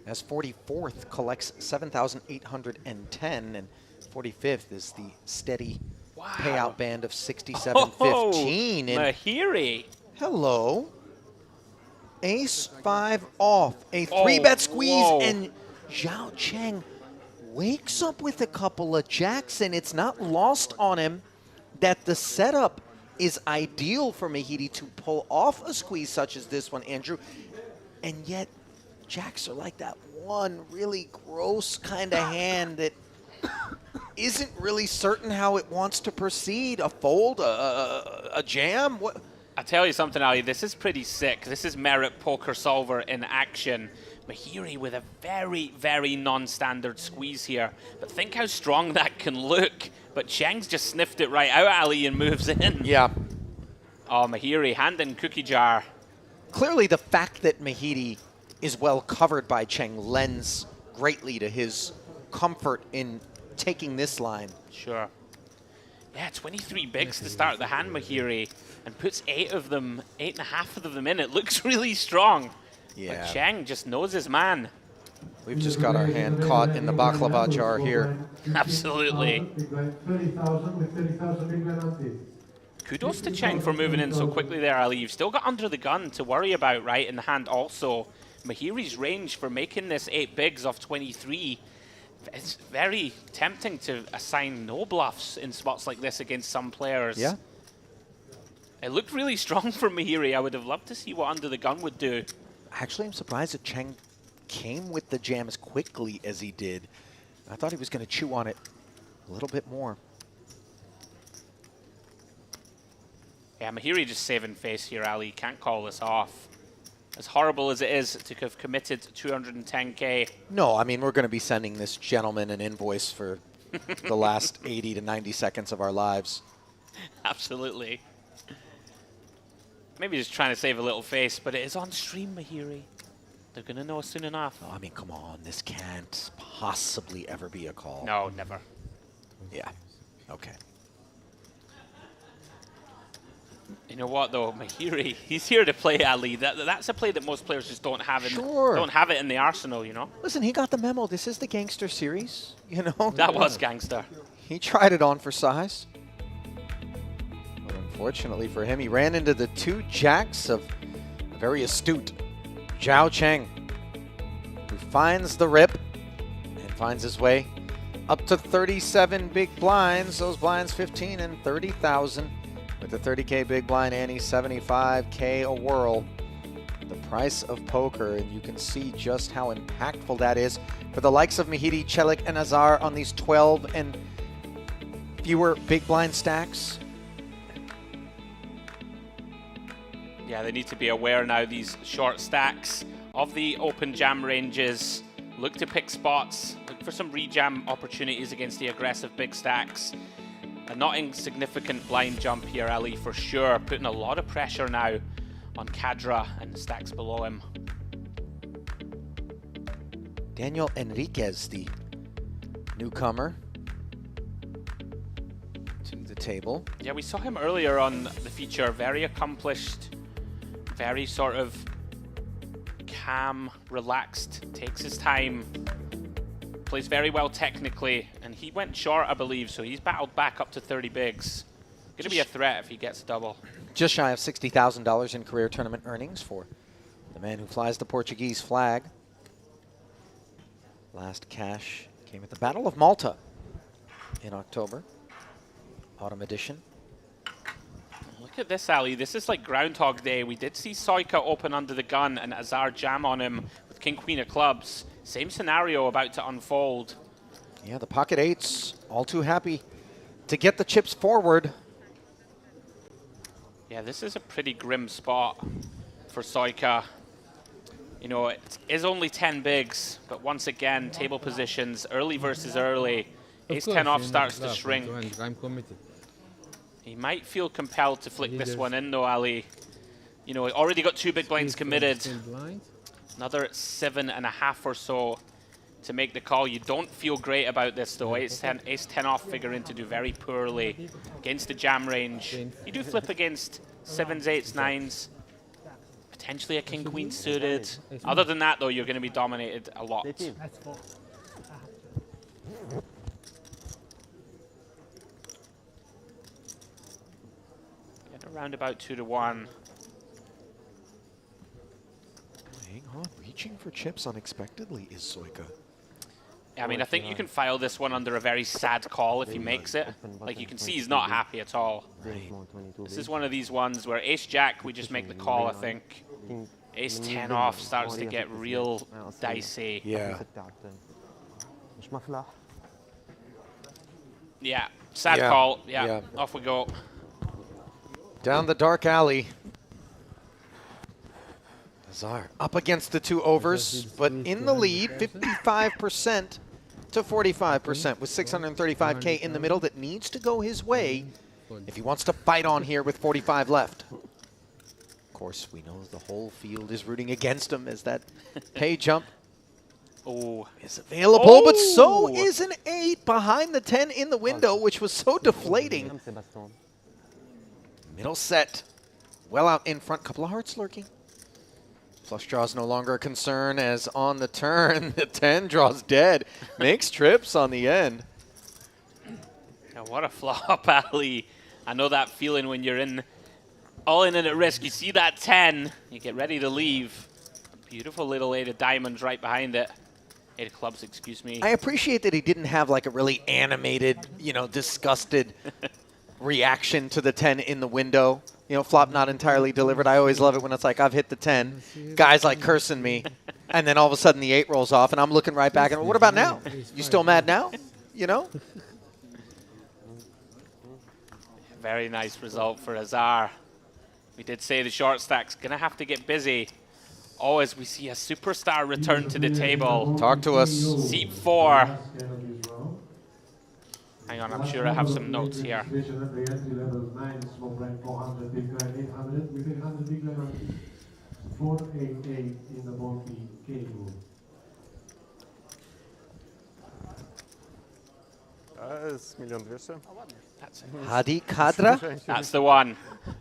as 44th collects 7,810 and 45th is the steady payout band of 67.15. Mahiri. Hello. Ace-5 off, a 3-bet squeeze, and Zhao Cheng wakes up with a couple of jacks, and it's not lost on him that the setup is ideal for Mahiri to pull off a squeeze such as this one, Andrew, and yet jacks are like that one really gross kind of hand that isn't really certain how it wants to proceed. A fold, a jam? What? I'll tell you something, Ali, this is pretty sick. This is Merit Poker Solver in action. Mahiri with a very, very non-standard squeeze here. But think how strong that can look. But Cheng's just sniffed it right out, Ali, and moves in. Yeah. Oh, Mahiri, hand in cookie jar. Clearly the fact that Mahiri is well covered by Cheng lends greatly to his comfort in taking this line. Sure. Yeah, 23 bigs to start the hand, Mahiri, and puts 8.5 of them in. It looks really strong. Yeah. But Cheng just knows his man. We've just got our hand caught in the baklava jar here. Absolutely. Kudos to Cheng for moving in so quickly there, Ali. You've still got under the gun to worry about, right, in the hand also. Mahiri's range for making this 8 bigs off 23, it's very tempting to assign no bluffs in spots like this against some players. Yeah. It looked really strong for Mahiri. I would have loved to see what under the gun would do. Actually, I'm surprised that Cheng came with the jam as quickly as he did. I thought he was going to chew on it a little bit more. Yeah, Mahiri just saving face here, Ali. Can't call this off. As horrible as it is to have committed 210K. No, I mean, we're going to be sending this gentleman an invoice for the last 80 to 90 seconds of our lives. Absolutely. Maybe just trying to save a little face, but it is on stream, Mahiri. They're going to know soon enough. Oh, I mean, come on. This can't possibly ever be a call. No, never. Yeah. Okay. You know what, though? Mahiri, he's here to play, Ali. That's a play that most players just don't have don't have it in the arsenal, you know? Listen, he got the memo. This is the Gangster series, you know? That was Gangster. He tried it on for size. But unfortunately for him, he ran into the 2 jacks of a very astute Zhao Cheng, who finds the rip and finds his way up to 37 big blinds. Those blinds 15 and 30,000. With the 30K big blind ante, 75K a whirl. The price of poker, and you can see just how impactful that is for the likes of Mahiri, Chelik, and Azar on these 12 and fewer big blind stacks. Yeah, they need to be aware now these short stacks of the open jam ranges. Look to pick spots, look for some rejam opportunities against the aggressive big stacks. A not insignificant blind jump here, Ali, for sure, putting a lot of pressure now on Kadra and the stacks below him. Daniel Enriquez, the newcomer to the table. Yeah, we saw him earlier on the feature, very accomplished, very sort of calm, relaxed, takes his time, plays very well technically, and he went short, I believe, so he's battled back up to 30 bigs. Going to be a threat if he gets a double. Just shy of $60,000 in career tournament earnings for the man who flies the Portuguese flag. Last cash came at the Battle of Malta in October, Autumn Edition. Look at this, Ali. This is like Groundhog Day. We did see Soika open under the gun and Azar jam on him with King Queen of Clubs. Same scenario about to unfold. Yeah, the pocket eights all too happy to get the chips forward. Yeah, this is a pretty grim spot for Soika. You know, it is only 10 bigs, but once again, table positions, early versus early. Ace-10 off starts to shrink. I'm committed. He might feel compelled to flick this one in though, Ali. You know, he already got 2 big blinds committed. Another 7.5 or so to make the call. You don't feel great about this though. Ace-10 off figuring to do very poorly against the jam range. You do flip against 7s, 8s, 9s. Potentially a king-queen suited. Other than that though, you're going to be dominated a lot. Around about 2-1. Hang on, reaching for chips unexpectedly is Soika. I mean, I think you can file this one under a very sad call if he makes it. Like, you can see he's not happy at all. This is one of these ones where Ace-Jack, we just make the call, I think. Ace-10 off starts to get real dicey. Yeah. Yeah, sad Yeah. call. Yeah, off we go. Down the dark alley. Azar up against the 2 overs, but in the lead, 55% to 45% with 635K in the middle that needs to go his way if he wants to fight on here with 45 left. Of course, we know the whole field is rooting against him as that pay jump is available, but so is an 8 behind the 10 in the window, which was so deflating. Middle set, well out in front, couple of hearts lurking. Flush draws no longer a concern as on the turn, the 10 draws dead, makes trips on the end. Now what a flop, Ali. I know that feeling when you're all in and at risk. You see that 10, you get ready to leave. A beautiful little 8 of diamonds right behind it. 8 of clubs, excuse me. I appreciate that he didn't have like a really animated, you know, disgusted reaction to the 10 in the window. You know, flop not entirely delivered. I always love it when it's like, I've hit the 10. Guys like cursing me. And then all of a sudden the 8 rolls off and I'm looking right back and what about now? You still mad now? You know? Very nice result for Azar. We did say the short stack's going to have to get busy. Oh, as we see a superstar return to the table. Talk to us. Seat 4. Hang on, I'm sure I have some notes here. Jest 1,200,000. Hadi Kadra? That's the one.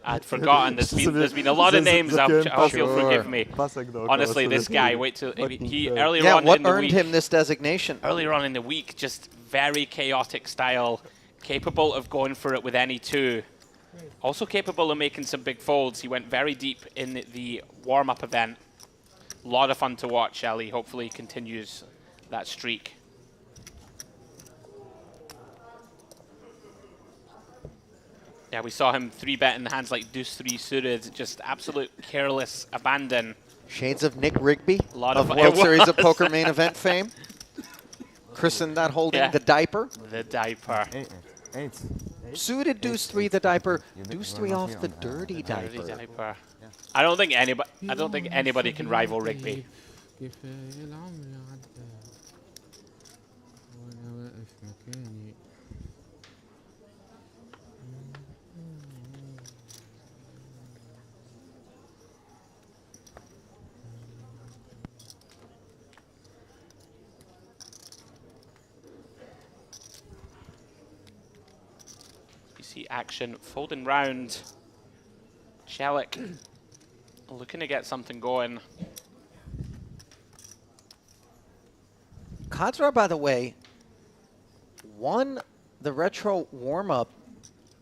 I'd forgotten. There's been a lot of names. I hope you'll forgive me. Honestly, this guy, wait till he earlier on what in the earned week, him this designation? Earlier on in the week, just very chaotic style, capable of going for it with any 2. Also capable of making some big folds. He went very deep in the warm-up event. A lot of fun to watch, Ali. Hopefully he continues that streak. Yeah, we saw him 3-betting hands like deuce 3 suited, just absolute careless abandon. Shades of Nick Rigby A lot of of World Series of Poker main event fame. Christened that holding the diaper. The diaper. Suited deuce 3 the diaper, deuce 3 off the dirty diaper. Dirty diaper. I don't think anybody can rival Rigby. كفاية العمر عدى وأنا واقف مكاني. You see action folding round. Shelik looking to get something going. Kadra, by the way, won the retro warm-up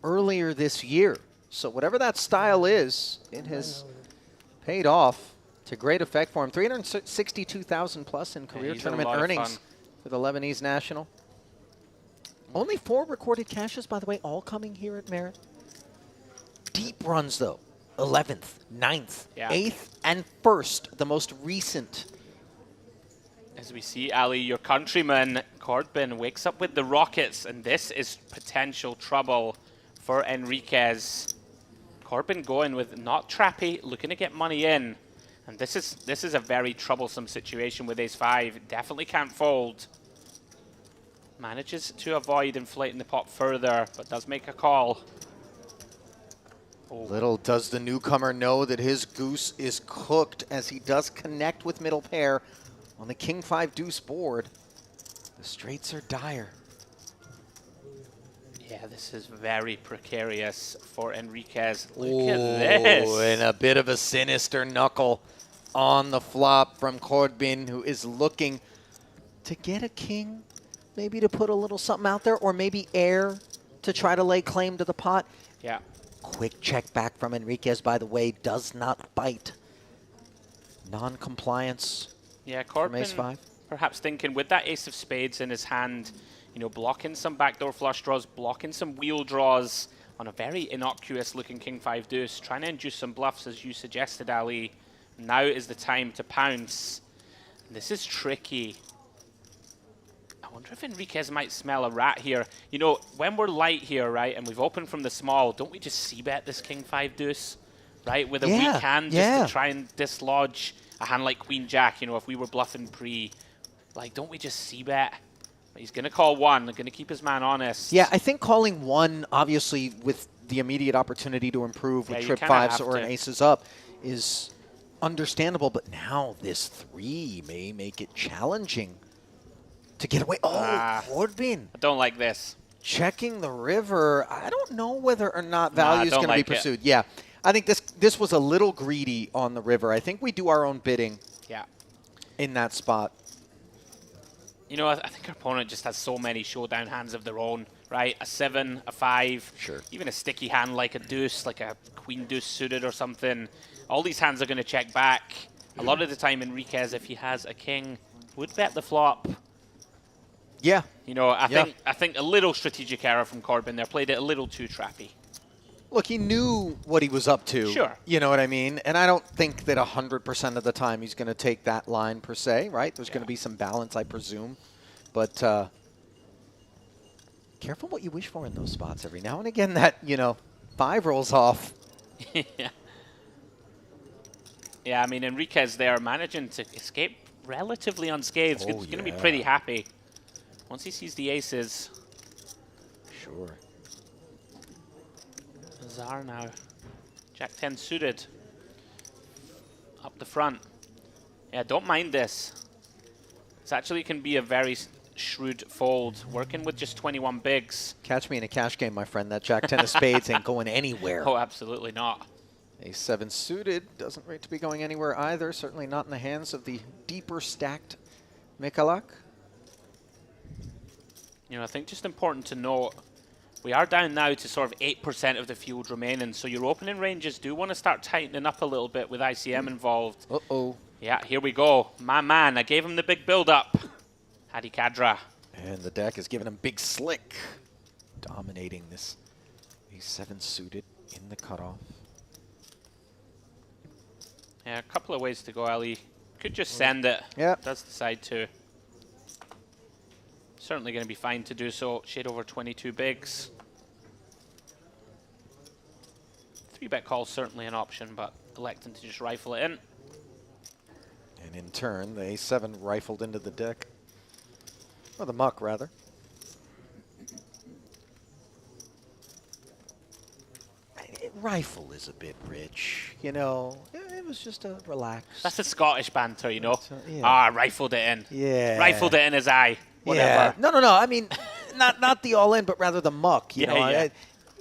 earlier this year. So whatever that style is, it has paid off to great effect for him. 362,000 plus in career tournament earnings for the Lebanese national. Only 4 recorded caches, by the way, all coming here at Merit. Deep runs, though. 11th, 9th, 8th, and 1st, the most recent. As we see, Ali, your countryman, Corbin, wakes up with the rockets, and this is potential trouble for Enriquez. Corbin going with not trappy, looking to get money in. And this is a very troublesome situation with ace-5. Definitely can't fold. Manages to avoid inflating the pot further, but does make a call. Oh. Little does the newcomer know that his goose is cooked as he does connect with middle pair on the king 5 deuce board. The straights are dire. Yeah, this is very precarious for Enriquez. Look at this. And a bit of a sinister knuckle on the flop from Corbin, who is looking to get a king, maybe to put a little something out there, or maybe air to try to lay claim to the pot. Yeah. Quick check back from Enriquez, by the way, does not bite. Non-compliance. Yeah, Corbin ace-5. Perhaps thinking with that ace of spades in his hand, you know, blocking some backdoor flush draws, blocking some wheel draws on a very innocuous looking king 5 deuce, trying to induce some bluffs as you suggested, Ali. Now is the time to pounce. This is tricky. I wonder if Enriquez might smell a rat here. You know, when we're light here, right, and we've opened from the small, don't we just c-bet this king 5 deuce, right, with a weak hand just to try and dislodge a hand like queen jack? You know, if we were bluffing pre, like, don't we just c-bet? He's going to call one, going to keep his man honest. Yeah, I think calling one, obviously, with the immediate opportunity to improve with trip 5s or an aces up is understandable, but now this 3 may make it challenging to get away. Oh, Corbin. I don't like this. Checking the river. I don't know whether or not value is going to be pursued. Yeah, I think this was a little greedy on the river. I think we do our own bidding in that spot. You know, I think our opponent just has so many showdown hands of their own, right? A 7, a 5, even a sticky hand like a deuce, like a queen deuce suited or something. All these hands are going to check back. A lot of the time, Enriquez, if he has a king, would bet the flop. Yeah. You know, I think a little strategic error from Corbin there. Played it a little too trappy. Look, he knew what he was up to. Sure. You know what I mean? And I don't think that 100% of the time he's going to take that line per se, right? There's going to be some balance, I presume. But careful what you wish for in those spots. Every now and again that, you know, 5 rolls off. Yeah, I mean, Enriquez there managing to escape relatively unscathed. He's going to be pretty happy once he sees the aces. Sure. Bizarre now. Jack 10 suited. Up the front. Yeah, don't mind this. This actually can be a very shrewd fold. Working with just 21 bigs. Catch me in a cash game, my friend. That Jack 10 of spades ain't going anywhere. Oh, absolutely not. Ace 7 suited doesn't rate to be going anywhere either. Certainly not in the hands of the deeper stacked Mikalak. You know, I think just important to note, we are down now to sort of 8% of the field remaining, so your opening ranges do want to start tightening up a little bit with ICM involved. Uh-oh. Yeah, here we go. My man, I gave him the big build-up. Hadi Kadra. And the deck is giving him big slick. Dominating this Ace 7 suited in the cutoff. Yeah, a couple of ways to go, Ali. Could just send it. Yeah. Does decide to. Certainly going to be fine to do so. Shade over 22 bigs. 3-bet call certainly an option, but electing to just rifle it in. And in turn, the A7 rifled into the deck. Or the muck, rather. Rifle is a bit rich, you know. It was just a relax. That's the Scottish banter, you know. Yeah. Ah, rifled it in. Yeah. Rifled it in his eye. Whatever. Yeah. No. I mean, not the all in, but rather the muck. You know. Yeah.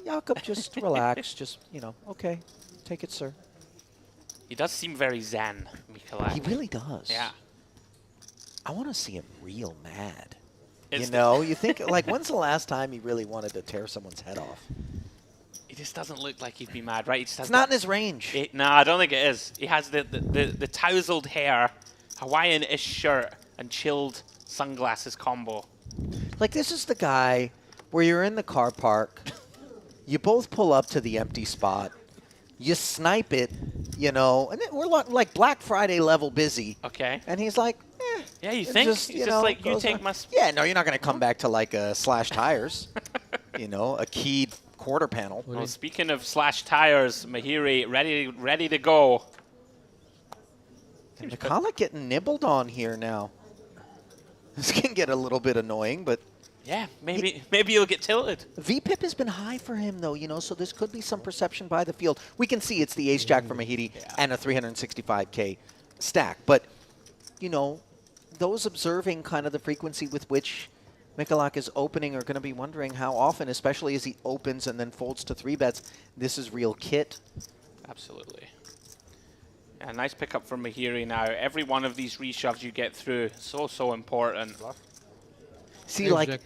Jakob, just relax. Just, you know, okay. Take it, sir. He does seem very zen, Mikolak. He really does. Yeah. I want to see him real mad. It's you know, you think, like, when's the last time he really wanted to tear someone's head off? He just doesn't look like he'd be mad, right? He just has It's not in his range. No, I don't think it is. He has the tousled hair, Hawaiian-ish shirt, and chilled sunglasses combo. Like, this is the guy where you're in the car park, you both pull up to the empty spot, you snipe it, you know, and then we're like Black Friday level busy. Okay. And he's like, Yeah, you think? Just, He's you just know, like, you goes take on. my... Yeah, no, you're not going to come back to like a Slash Tires, you know, a keyed quarter panel. Well, speaking of Slash Tires, Mahiri ready to go. And Mikalik getting nibbled on here now. This can get a little bit annoying, but Yeah, maybe he'll get tilted. VPIP has been high for him, though, you know, so this could be some perception by the field. We can see it's the ace-jack for Mahiri and a 365K stack. But, you know, those observing kind of the frequency with which Mikolak is opening are going to be wondering how often, especially as he opens and then folds to 3-bets, this is real kit. Absolutely. Yeah, nice pickup from Mahiri now. Every one of these reshoves you get through, so important. See, like,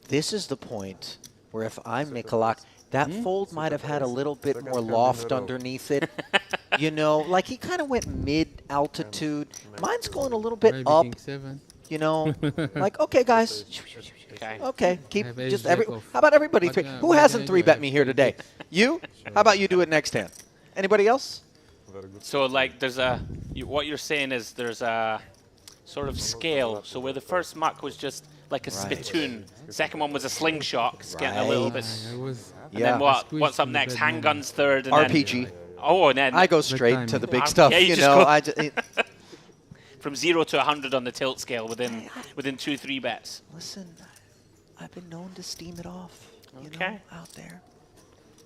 this is the point where if I'm Mikolak, that fold might have had a little bit more loft underneath it. You know, like he kind of went mid-altitude. Mine's going a little bit Maybe up. king 7. You know, like, okay, guys. Okay. Okay, keep Have ace just jack every. off. How about everybody But, three? yeah, Who what hasn't can I do? 3-bet me here today? You? How about you do it next hand? Anybody else? So, like, there's a... what you're saying is there's a sort of scale. So where the first muck was just like a spittoon, second one was a slingshot, it's getting a little bit... And then what's up next? Handguns third. And RPG. Then, oh, and then... I go straight to the big stuff, Yeah, you just know. go from 0 to 100 on the tilt scale within 2-3 bets. Listen, I've been known to steam it off, you Okay. know, out there.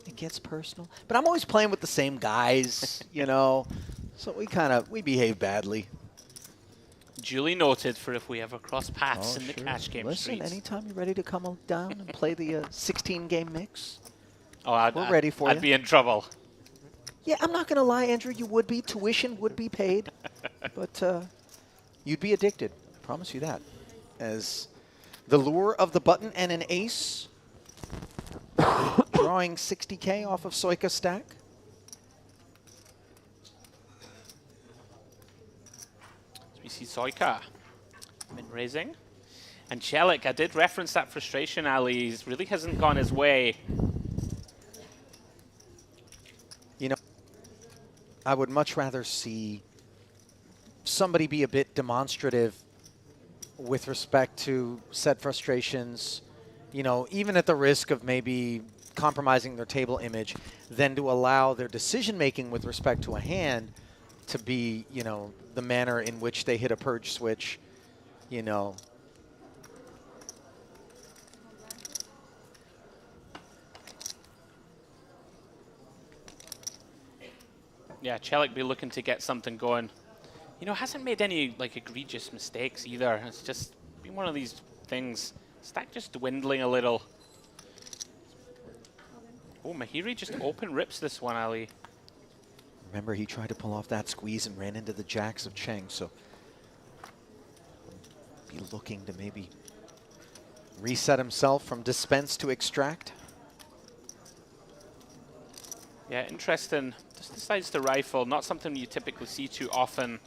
It gets personal. But I'm always playing with the same guys, you know. So we behave badly. Duly noted for if we ever cross paths in the sure. cash game Listen, streets. anytime you're ready to come down and play the 16-game mix, Oh, we're ready for you. I'd be in trouble. Yeah, I'm not going to lie, Andrew. You would be. Tuition would be paid. But you'd be addicted. I promise you that. As the lure of the button and an ace, drawing 60K off of Soika stack. We see Soika been raising. And Chelik, I did reference that frustration, Ali. He really hasn't gone his way. You know, I would much rather see somebody be a bit demonstrative with respect to set frustrations, you know, even at the risk of maybe compromising their table image, than to allow their decision-making with respect to a hand to be, you know, the manner in which they hit a purge switch, you know. Yeah, Chelik be looking to get something going. You know, hasn't made any, like, egregious mistakes either. It's just been one of these things. Stack just dwindling a little. Oh, Mahiri just open rips this one, Ali. Remember, he tried to pull off that squeeze and ran into the jacks of Cheng, so be looking to maybe reset himself from dispense to extract. Yeah, interesting. Just decides to rifle. Not something you typically see too often.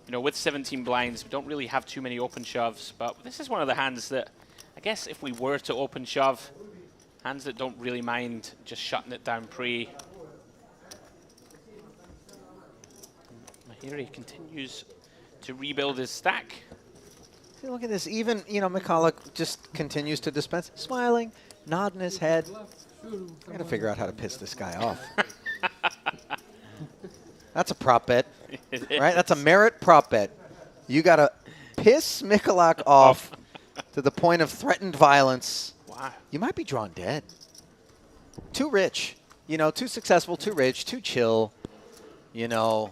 You know, with 17 blinds, we don't really have too many open shoves, but this is one of the hands that, I guess if we were to open shove, hands that don't really mind just shutting it down pre. Mahiri continues to rebuild his stack. See, look at this. Even, you know, Mikalik just continues to dispense, smiling, nodding his head. I gotta figure out how to piss this guy off. That's a prop bet, It right? That's a is. merit prop bet. You got to piss Mikulak off to the point of threatened violence. Wow. You might be drawn dead. Too rich. You know, too successful, too rich, too chill. You know,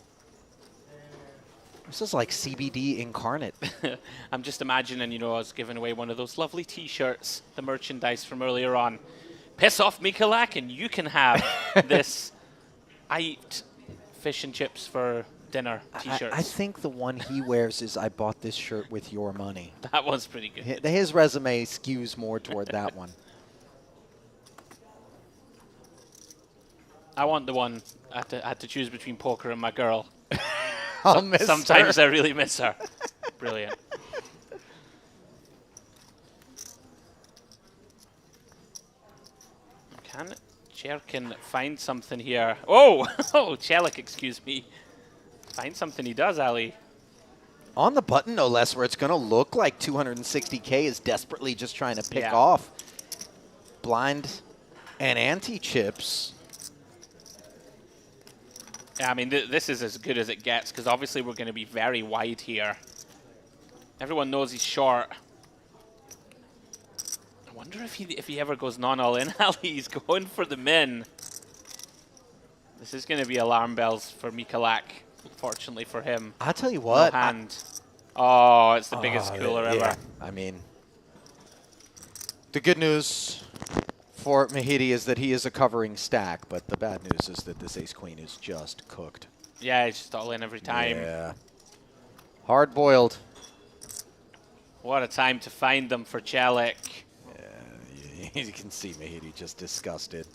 this is like CBD incarnate. I'm just imagining, you know, I was giving away one of those lovely T-shirts, the merchandise from earlier on. Piss off Mikulak and you can have this I eat fish and chips for dinner T-shirts. I think the one he wears is I bought this shirt with your money. That was pretty good. His resume skews more toward that one. I want the one I had to choose between poker and my girl. I'll miss Sometimes her. I really miss her. Brilliant. Can Cherkin find something here? Oh! Oh, Chelik, excuse me. Find something he does, Ali. On the button, no less, where it's going to look like 260K is desperately just trying to pick Yeah. off blind and anti-chips. Yeah, I mean, this is as good as it gets, because obviously we're going to be very wide here. Everyone knows he's short. I wonder if he ever goes non-all-in, Ali. He's going for the min. This is going to be alarm bells for Mikulak, fortunately for him. I'll tell you what. No hand. Oh, it's the biggest cooler yeah. ever. I mean, the good news for Mahidi is that he is a covering stack, but the bad news is that this ace-queen is just cooked. Yeah, he's just all in every time. Yeah. Hard-boiled. What a time to find them for Chelik. Yeah, you can see Mahidi just disgusted.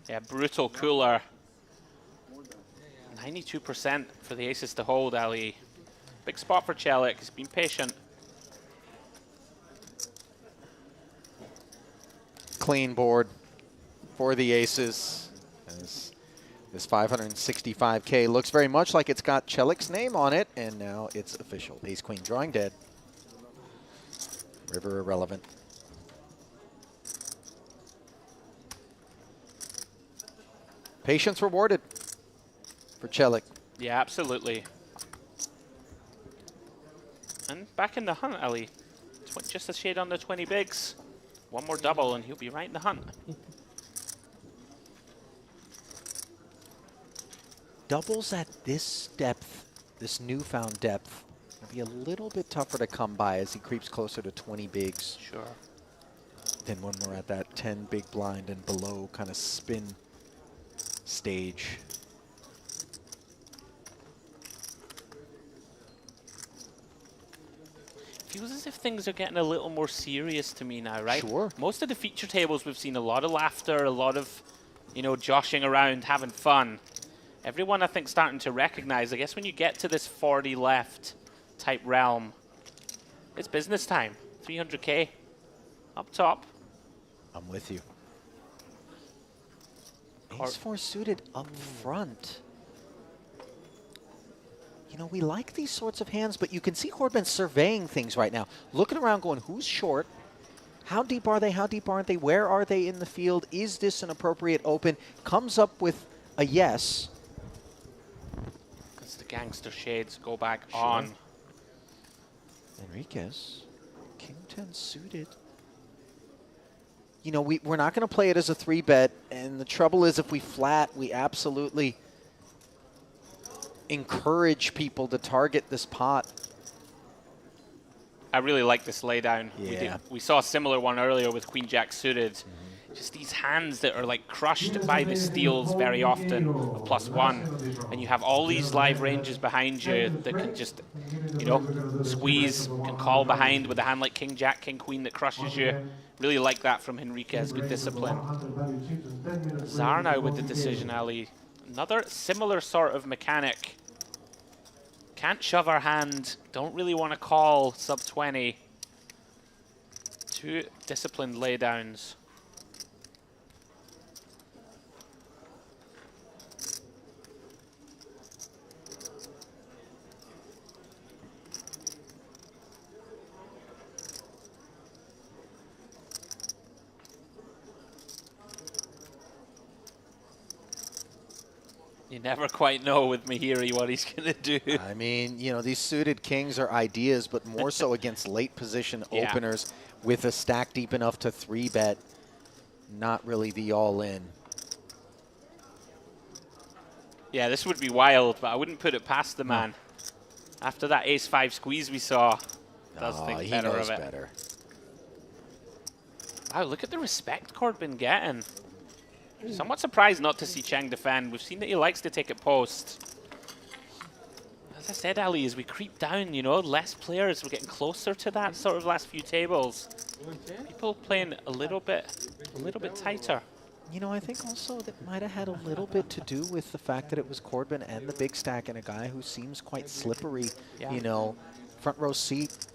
Yeah, brutal cooler. 92% for the aces to hold, Ali. Big spot for Chelik. He's been patient. Clean board for the aces. As this 565K looks very much like it's got Chelik's name on it, and now it's official. Ace-queen drawing dead. River irrelevant. Patience rewarded for Chelik. Yeah, absolutely. And back in the hunt, Ali. Just a shade under 20 bigs. One more double and he'll be right in the hunt. Doubles at this depth, this newfound depth, will be a little bit tougher to come by as he creeps closer to 20 bigs. Sure. Than when we're at that 10 big blind and below kind of spin stage. Feels as if things are getting a little more serious to me now, right? Sure. Most of the feature tables, we've seen a lot of laughter, a lot of, you know, joshing around, having fun. Everyone, I think, starting to recognize, I guess when you get to this 40 left type realm, it's business time. 300K up top. I'm with you. Ace-4 suited up front. You know, we like these sorts of hands, but you can see Hordman surveying things right now. Looking around going, who's short? How deep are they? How deep aren't they? Where are they in the field? Is this an appropriate open? Comes up with a yes. As the gangster shades go back Sure. on. Enriquez, King 10 suited. You know, we're not going to play it as a 3-bet, and the trouble is if we flat, we absolutely encourage people to target this pot. I really like this laydown. Yeah. We saw a similar one earlier with Queen Jack suited. Just these hands that are like crushed by the steals very often, a +1. And you have all these live ranges behind you that can just, you know, squeeze, can call behind with a hand like King Jack, King Queen that crushes you. Really like that from Enriquez, good discipline. Zar now with the decision, Ali. Another similar sort of mechanic. Can't shove our hand, don't really want to call sub 20. Two disciplined laydowns. You never quite know with Mahiri what he's going to do. I mean, you know, these suited kings are ideas, but more so against late position Yeah. openers with a stack deep enough to 3-bet. Not really the all-in. Yeah, this would be wild, but I wouldn't put it past the man. After that ace-5 squeeze we saw, does think he better knows of it. better. Wow, look at the respect Cord been getting. Somewhat surprised not to see Chang defend. We've seen that he likes to take it post. As I said, Ali, as we creep down, you know, less players, we're getting closer to that sort of last few tables. People playing a little bit tighter. You know, I think also that might have had a little bit to do with the fact that it was Corbin and the big stack and a guy who seems quite slippery. Yeah. You know, front row seat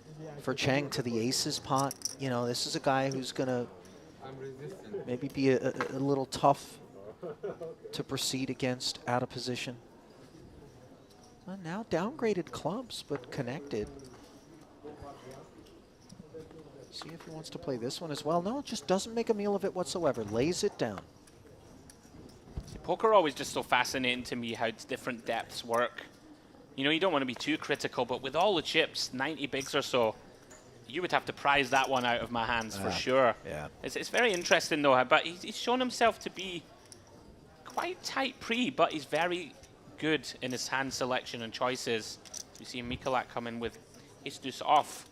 for Chang to the aces pot. You know, this is a guy who's going to maybe be a little tough to proceed against out of position. Well, now downgraded clubs, but connected. See if he wants to play this one as well. No, just doesn't make a meal of it whatsoever. Lays it down. Poker always just so fascinating to me how different depths work. You know, you don't want to be too critical, but with all the chips, 90 bigs or so, you would have to prize that one out of my hands for sure. Yeah. It's very interesting though, but he's shown himself to be quite tight pre, but he's very good in his hand selection and choices. You see Mikolak come in with ace deuce off.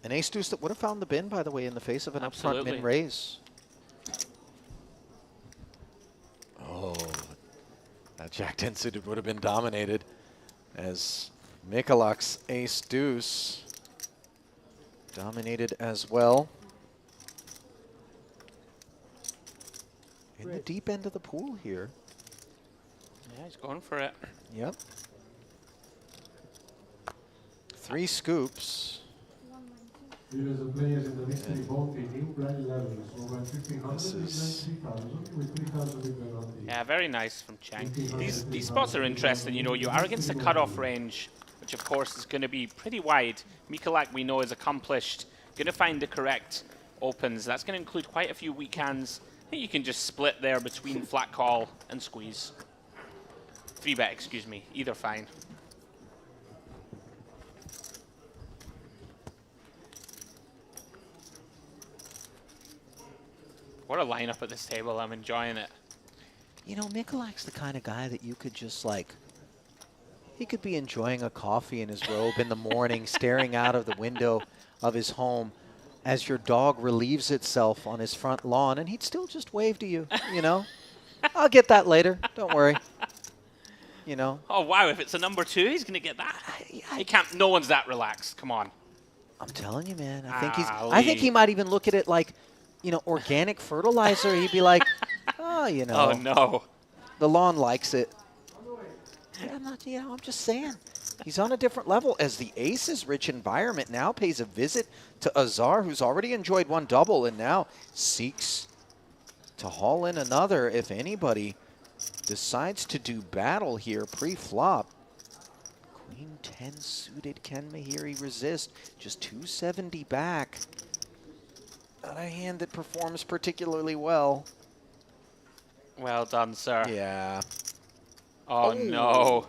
An ace deuce that would have found the bin, by the way, in the face of an upfront min raise. Oh, that Jack 10 suited would have been dominated as Mikolak's ace deuce dominated as well. In the deep end of the pool here. Yeah, he's going for it. Yep. 3 scoops. Leaders and players in the mystery both in new blind levels, over 1,500 and 93,000 with 3,000 in penalty. Yeah, very nice from Chang. These spots are interesting. You know, you are against a cutoff range, which of course is going to be pretty wide. Mikolak, we know, is accomplished. Going to find the correct opens. That's going to include quite a few weak hands. I think you can just split there between flat call and squeeze. 3-bet, excuse me. Either fine. What a lineup at this table. I'm enjoying it. You know, Mikolak's the kind of guy that you could just like, he could be enjoying a coffee in his robe in the morning, staring out of the window of his home as your dog relieves itself on his front lawn, and he'd still just wave to you, you know? I'll get that later. Don't worry. You know? Oh, wow. If it's a number 2, he's going to get that. He can't. No one's that relaxed. Come on. I'm telling you, man. I think he might even look at it like, you know, organic fertilizer. He'd be like, oh, you know. Oh, no. The lawn likes it. Yeah, I'm just saying. He's on a different level as the aces-rich environment now pays a visit to Azar, who's already enjoyed one double and now seeks to haul in another if anybody decides to do battle here pre-flop. Queen 10 suited, can Mahiri resist? Just 270 back. Not a hand that performs particularly well. Well done, sir. Yeah. Oh, no.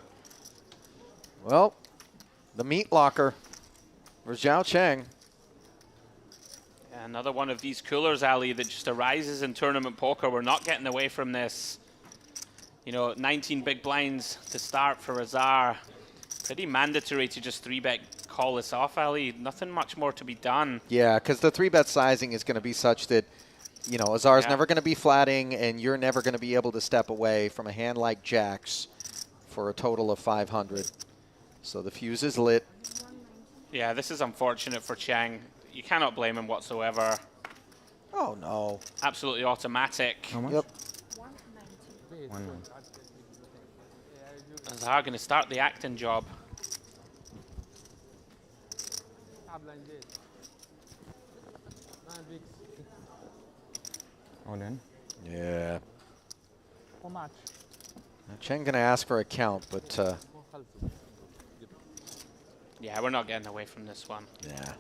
Well, the meat locker for Zhao Cheng. Yeah, another one of these coolers, Ali, that just arises in tournament poker. We're not getting away from this. You know, 19 big blinds to start for Azar. Pretty mandatory to just 3-bet call this off, Ali. Nothing much more to be done. Yeah, because the 3-bet sizing is going to be such that, you know, Azar's never going to be flatting, and you're never going to be able to step away from a hand like Jack's for a total of 500. So the fuse is lit. Yeah, this is unfortunate for Chang. You cannot blame him whatsoever. Oh, no. Absolutely automatic. How much? Yep. 190. Azar going to start the acting job. All in. Yeah. How much? Now, Cheng going to ask for a count, but... Yeah, we're not getting away from this one. Yeah.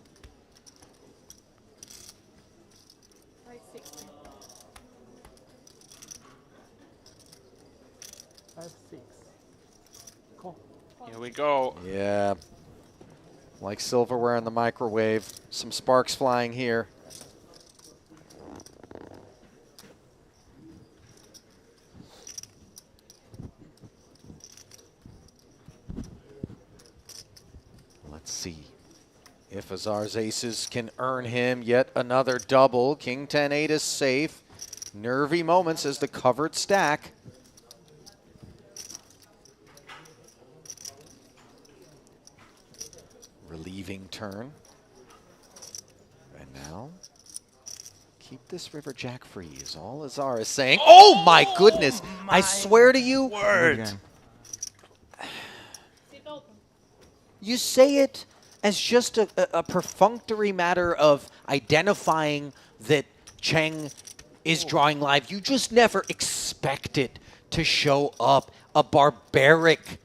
5, 6. Call. Here we go. Yeah. Like silverware in the microwave. Some sparks flying here. Let's see if Azar's aces can earn him yet another double. King 10-8 is safe. Nervy moments as the covered stack. Relieving turn. And now, keep this river jack free is all Azar is saying. Oh my goodness! I swear to you. Word. You say it as just a perfunctory matter of identifying that Cheng is drawing live. You just never expect it to show up. A barbaric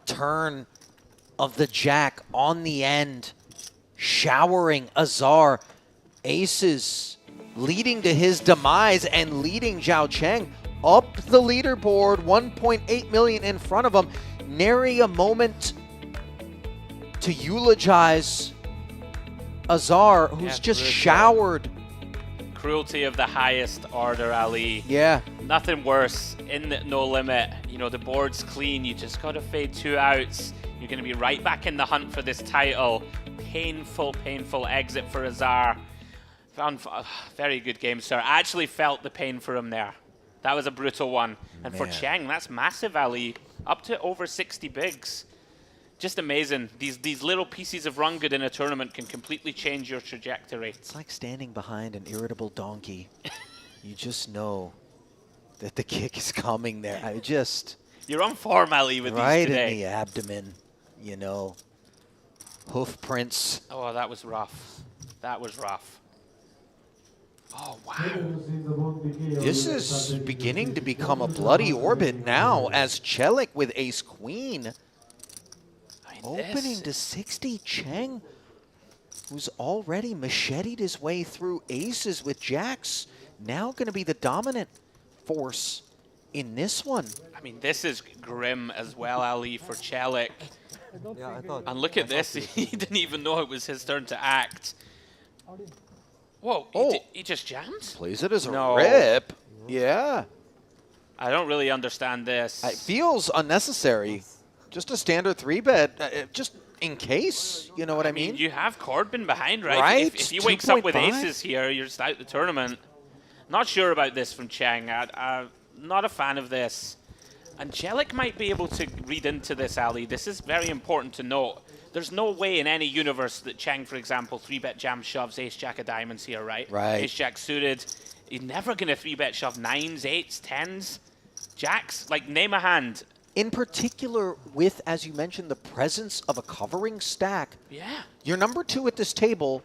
turn of the jack on the end, showering Azar. Aces leading to his demise and leading Zhao Cheng up the leaderboard, 1.8 million in front of him. Nary a moment to eulogize Azar, who's just brutal. showered. Cruelty of the highest order, Ali. Yeah. Nothing worse. In the no limit, you know, the board's clean. You just got to fade 2 outs. You're going to be right back in the hunt for this title. Painful, painful exit for Azar. Very good game, sir. I actually felt the pain for him there. That was a brutal one. And for Man. Cheng, that's massive, Ali. Up to over 60 bigs. Just amazing. These little pieces of run good in a tournament can completely change your trajectory. It's like standing behind an irritable donkey. You just know that the kick is coming there. You're on form, Ali, with right these today. in the abdomen, you know. Hoof prints. Oh, that was rough. That was rough. Oh, wow. This is beginning to become a bloody orbit now as Chelik with ace-queen. Opening to 60, Cheng, who's already macheted his way through aces with jacks, now going to be the dominant force in this one. I mean, this is grim as well, Ali, for Chelik. Yeah, I thought. And look at this. He didn't even know it was his turn to act. Whoa, he just jammed? Plays it as a rip. Yeah. I don't really understand this. It feels unnecessary. Just a standard 3-bet, just in case, you know what I mean? You have Corbin behind, right? Right, If he wakes up with 2.5. aces here, you're just out the tournament. Not sure about this from Cheng. I'm not a fan of this. And Chelik might be able to read into this, Ali. This is very important to note. There's no way in any universe that Cheng, for example, 3-bet jam shoves ace-jack of diamonds here, right? Right. Ace-jack suited. He's never going to 3-bet shove 9s, 8s, 10s. Jacks, like, name a hand. In particular with, as you mentioned, the presence of a covering stack. Yeah. You're number 2 at this table.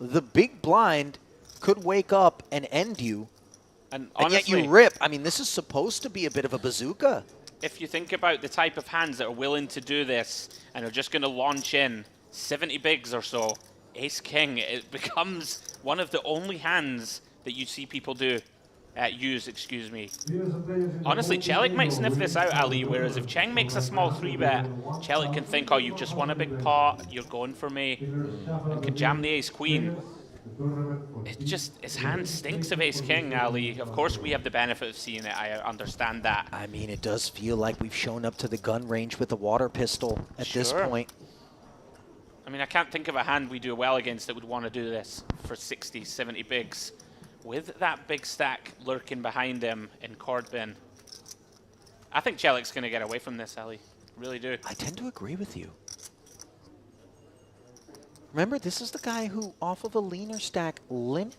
The big blind could wake up and end you. And yet you rip. I mean, this is supposed to be a bit of a bazooka. If you think about the type of hands that are willing to do this and are just going to launch in 70 bigs or so, ace-king, it becomes one of the only hands that you see people use, excuse me. Honestly, Chelik might sniff this out, Ali, whereas if Cheng makes a small 3-bet, Chelik can think, oh, you just won a big pot, you're going for me, and can jam the ace-queen. It's just, his hand stinks of ace-king, Ali. Of course we have the benefit of seeing it, I understand that. I mean, it does feel like we've shown up to the gun range with a water pistol at this point. I mean, I can't think of a hand we do well against that would want to do this for 60, 70 bigs. With that big stack lurking behind him in Corbin, I think Chelik's going to get away from this, Ali. Really do. I tend to agree with you. Remember, this is the guy who, off of a leaner stack, limp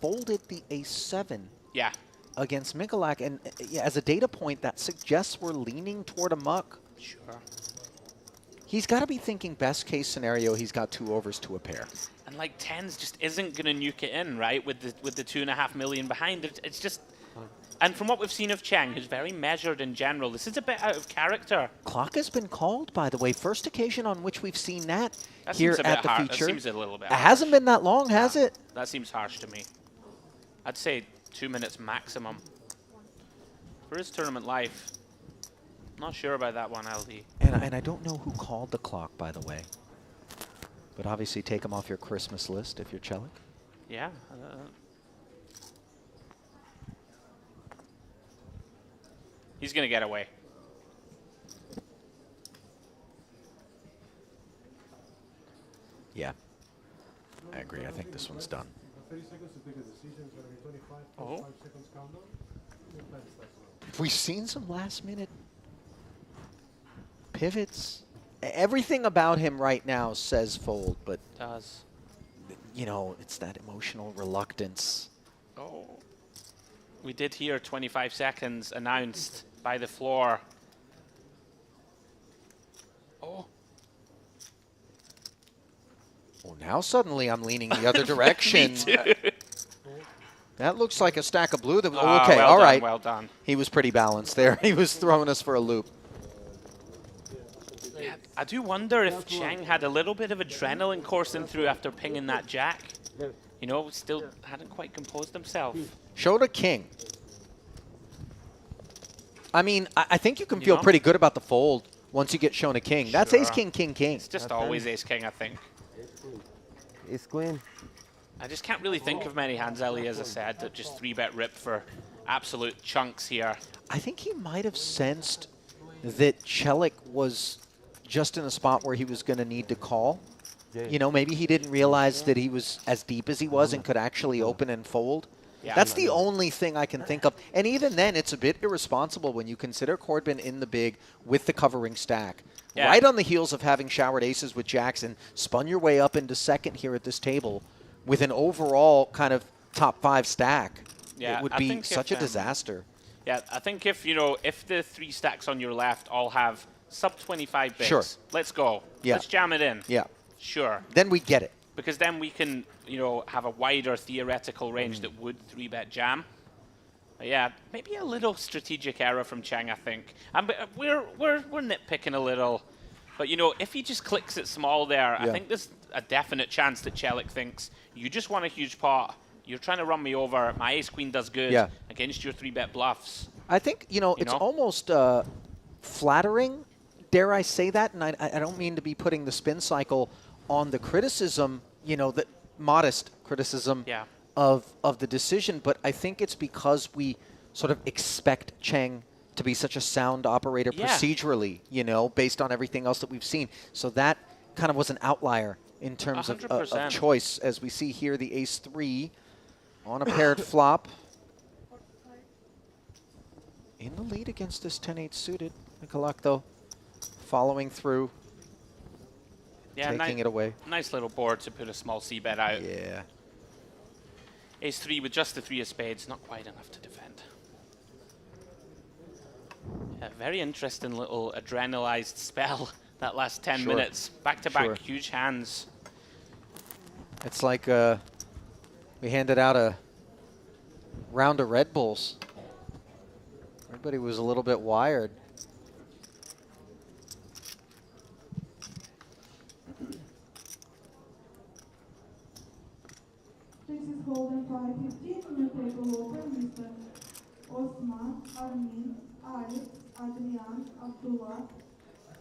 folded the ace-7 against Mikulak. And yeah, as a data point, that suggests we're leaning toward a muck. Sure. He's got to be thinking best case scenario, he's got 2 overs to a pair. And like 10s just isn't going to nuke it in, right? With the 2.5 million behind, it's just. And from what we've seen of Cheng, who's very measured in general, this is a bit out of character. Clock has been called, by the way. First occasion on which we've seen that, That here seems a at bit the hard. feature. That seems a little bit It harsh. hasn't been that long, has it? That seems harsh to me. I'd say 2 minutes maximum. For his tournament life. Not sure about that one, Ali. And I don't know who called the clock, by the way. But obviously take him off your Christmas list if you're Celik. Yeah. He's going to get away. Yeah. I agree. I think this one's done. 30 seconds to take a decision. It's going to be 25, 5 seconds countdown. We've seen some last-minute pivots. Everything about him right now says fold, but does. You know, it's that emotional reluctance. Oh. We did hear 25 seconds announced by the floor. Oh. Oh, now suddenly I'm leaning the other direction. Me too. That looks like a stack of blue. That was, Ah, okay, well all done, right. well done. He was pretty balanced there. He was throwing us for a loop. Yeah, I do wonder if Cheng had a little bit of adrenaline coursing through after pinging that jack. You know, still hadn't quite composed himself. Showed a king. I mean, I think you can You feel know? pretty good about the fold once you get shown a king. That's Sure. ace, king, king, king. It's just always ace king, I think. Ace queen. I just can't really think of many hands, Ellie, as I said, that just 3-bet rip for absolute chunks here. I think he might have sensed that Celik was just in a spot where he was going to need to call. You know, maybe he didn't realize that he was as deep as he was and could actually open and fold. Yeah. That's the only thing I can think of. And even then, it's a bit irresponsible when you consider Cordman in the big with the covering stack. Yeah. Right on the heels of having showered aces with jacks and spun your way up into second here at this table with an overall kind of top 5 stack. Yeah, it would I be think such if, a disaster. Yeah, I think if, you know, if the 3 stacks on your left all have sub 25 bigs, Sure. let's go. Yeah. Let's jam it in. Yeah. Sure. Then we get it. Because then we can, you know, have a wider theoretical range that would 3-bet jam. But yeah, maybe a little strategic error from Cheng, I think. And we're nitpicking a little. But, you know, if he just clicks it small there, I Yeah. think there's a definite chance that Celik thinks, you just want a huge pot. You're trying to run me over. My ace-queen does good Yeah. against your 3-bet bluffs. I think, it's almost flattering, dare I say that, and I don't mean to be putting the spin cycle on the criticism, the modest criticism of the decision, but I think it's because we sort of expect Cheng to be such a sound operator procedurally, based on everything else that we've seen. So that kind of was an outlier in terms of 100%. choice, as we see here the ace-3 on a paired flop. In the lead against this 10-8 suited. Mikulak, though, following through, taking it away. Nice little board to put a small c-bet out. Yeah. Ace-3 with just the 3 of spades, not quite enough to defend. A very interesting little adrenalized spell that last 10 Sure. minutes. Back-to-back Sure. huge hands. It's like we handed out a round of Red Bulls. Everybody was a little bit wired. This is Golden 515. New table open, Mr. Osman, Armin, Alex, Adrian, Abdullah,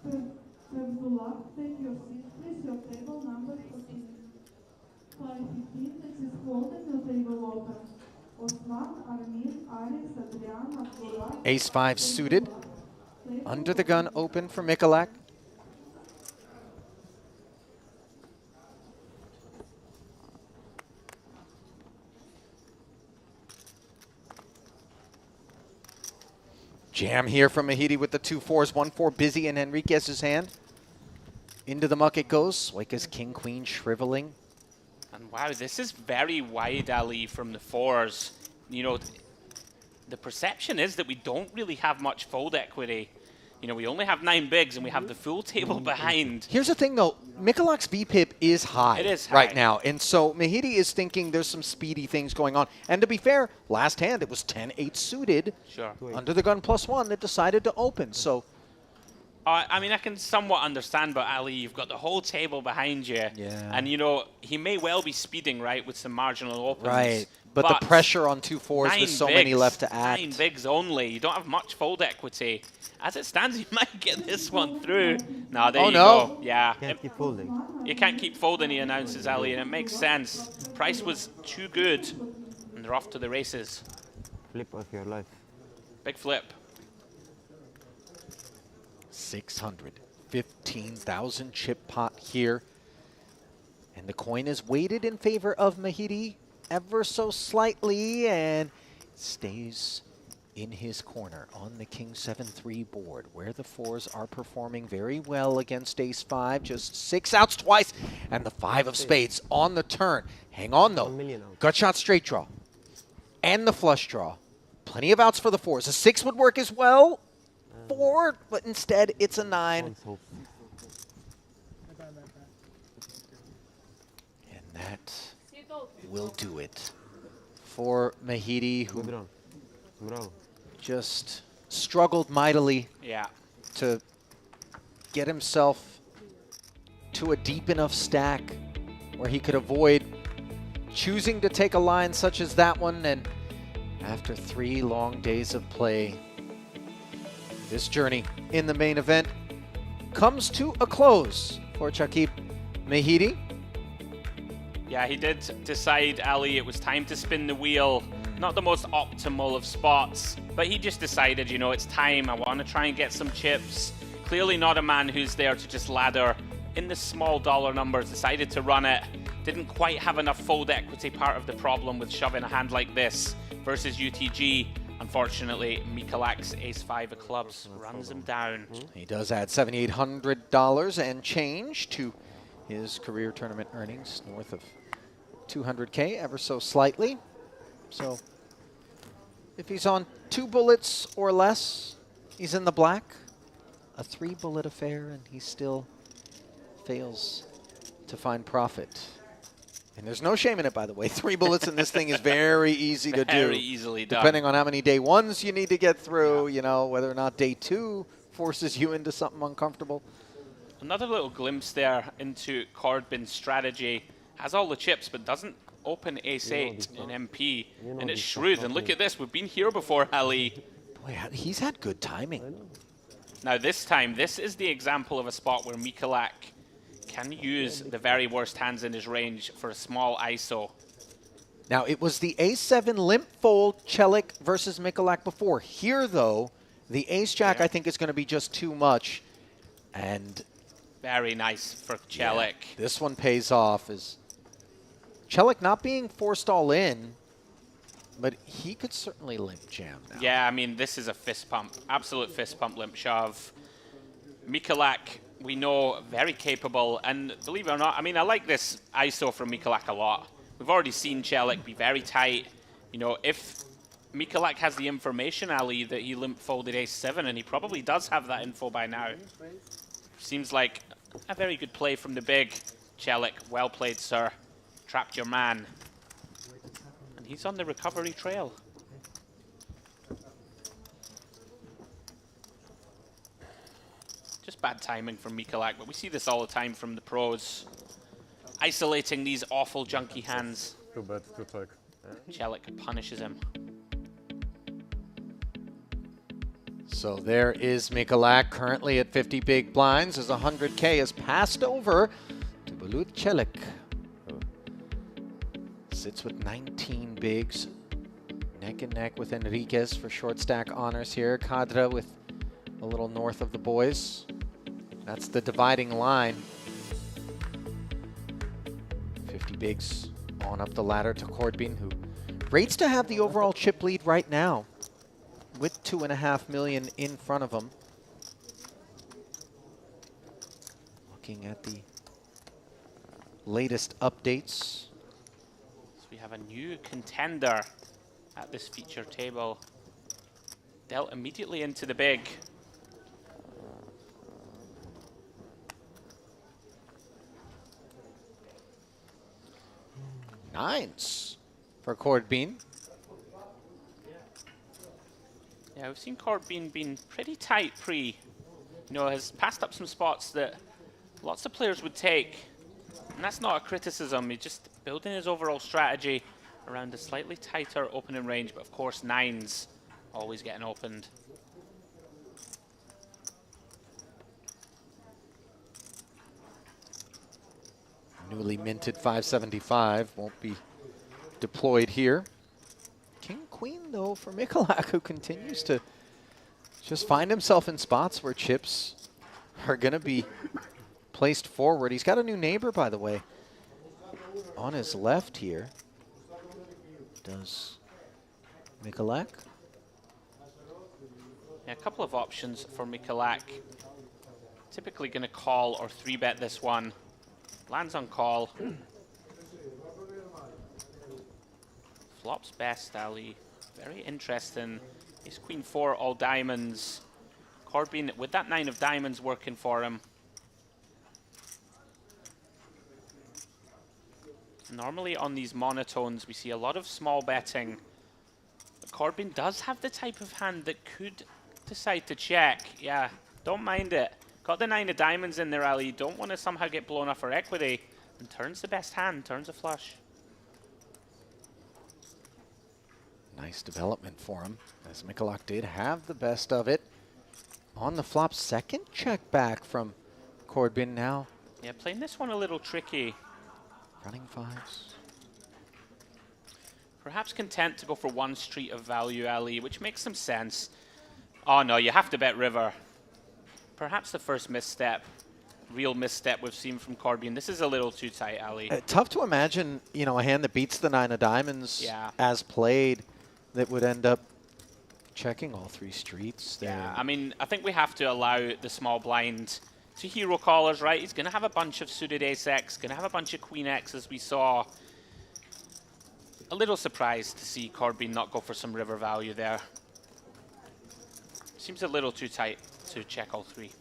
Fevdullah. Take your seat, please. Your table number 14. 515. This is Golden. New table open. Osman, Armin, Alex, Adrian, Abdullah. Ace-5 suited. Under the gun open for Mikulak. Jam here from Mahidi with the 2 4s, 1-4 busy in Enriquez's hand. Into the muck it goes. Suika's king-queen shriveling. And wow, this is very wide, Ali, from the 4s. You know, the perception is that we don't really have much fold equity. You know, we only have 9 bigs and we have the full table behind. Here's the thing, though. Mikulak's VPIP is high, It is high. right now. And so Mahidi is thinking there's some speedy things going on. And to be fair, last hand it was 10-8 suited. Sure. Under the gun +1 that decided to open. So I mean, I can somewhat understand, but Ali, you've got the whole table behind you. Yeah. And, you know, he may well be speeding, right, with some marginal opens. Right. But the pressure on 2 fours with so many left to act. 9 bigs only. You don't have much fold equity. As it stands, you might get this one through. No, there you go. Yeah. Can't keep folding. You can't keep folding, he announces, Ali, and it makes sense. Price was too good, and they're off to the races. Flip of your life. Big flip. 615,000 chip pot here. And the coin is weighted in favor of Mahidi ever so slightly, and stays in his corner on the King 7-3 board, where the 4s are performing very well against Ace-5. Just 6 outs twice, and the 5 of spades on the turn. Hang on, though. Gut shot straight draw, and the flush draw. Plenty of outs for the 4s. A 6 would work as well. 4, but instead it's a 9. And that will do it for Mahidi, who just struggled mightily to get himself to a deep enough stack where he could avoid choosing to take a line such as that one. And after 3 long days of play, this journey in the main event comes to a close for Chakib Mahidi. Yeah, he did decide, Ali, it was time to spin the wheel. Not the most optimal of spots, but he just decided, you know, it's time. I want to try and get some chips. Clearly not a man who's there to just ladder in the small dollar numbers. Decided to run it. Didn't quite have enough fold equity, part of the problem with shoving a hand like this versus UTG. Unfortunately, Mikolak's Ace-5 of clubs runs him down. He does add $7,800 and change to his career tournament earnings, north of 200K, ever so slightly. So if he's on 2 bullets or less, he's in the black. A 3-bullet affair, and he still fails to find profit. And there's no shame in it, by the way. 3 bullets in this thing is very easy to do. Very easily done. Depending on how many day 1s you need to get through, you know, whether or not day 2 forces you into something uncomfortable. Another little glimpse there into Corbin's strategy. Has all the chips, but doesn't open Ace-8 in MP. And it's shrewd. And look at this. We've been here before, Ali. Boy, he's had good timing. Now this time, this is the example of a spot where Mikolak can use the very worst hands in his range for a small ISO. Now, it was the Ace-7 limp fold Celik versus Mikolak before. Here, though, the Ace-Jack, I think, is going to be just too much. And very nice for Celik. Yeah, this one pays off. Is Celik not being forced all in, but he could certainly limp jam now. Yeah, I mean, this is a fist pump. Absolute fist pump limp shove. Mikolak, we know, very capable. And believe it or not, I mean, I like this ISO from Mikolak a lot. We've already seen Celik be very tight. You know, if Mikolak has the information, Ali, that he limp folded Ace-7, and he probably does have that info by now. Seems like a very good play from the big. Celik, well played, sir. Trapped your man. And he's on the recovery trail. Just bad timing from Mikolak, but we see this all the time from the pros. Isolating these awful junky hands. Too bad to take. Celik punishes him. So there is Mikolak, currently at 50 big blinds, as 100K is passed over to Bulut Celik. Sits with 19 bigs, neck and neck with Enriquez for short stack honors here. Cadra with a little north of the boys. That's the dividing line. 50 bigs on up the ladder to Corbin, who rates to have the overall chip lead right now, with 2.5 million in front of him. Looking at the latest updates. So we have a new contender at this feature table. Dealt immediately into the big. Nines for Corbin. Yeah, we've seen Corbin being pretty tight pre. You know, has passed up some spots that lots of players would take. And that's not a criticism. He's just building his overall strategy. around a slightly tighter opening range, but of course 9s always getting opened. Newly minted 575 won't be deployed here. King Queen, though, for Mikulak, who continues to just find himself in spots where chips are going to be placed forward. He's got a new neighbor, by the way, on his left here. Does Mikulak? Yeah, a couple of options for Mikulak. Typically going to call or 3-bet this one. Lands on call. Flops best, Ali. Very interesting. Ace Queen 4, all diamonds. Corbin with that 9 of diamonds working for him. Normally on these monotones, we see a lot of small betting. But Corbin does have the type of hand that could decide to check. Yeah, don't mind it. Got the 9 of diamonds in there, Ali. Don't want to somehow get blown off for equity. And turns the best hand, turns a flush. Nice development for him, as Mikulak did have the best of it. On the flop, second check back from Corbin now. Yeah, playing this one a little tricky. Running 5s. Perhaps content to go for one street of value, Ali, which makes some sense. Oh no, you have to bet river. Perhaps the first misstep, real misstep we've seen from Corbin. This is a little too tight, Ali. Tough to imagine, you know, a hand that beats the 9 of diamonds as played that would end up checking all 3 streets there. Yeah, I mean, I think we have to allow the small blind to hero callers, right? He's going to have a bunch of suited ace-x, going to have a bunch of queen-x, as we saw. A little surprised to see Corbin not go for some river value there. Seems a little too tight to check all 3.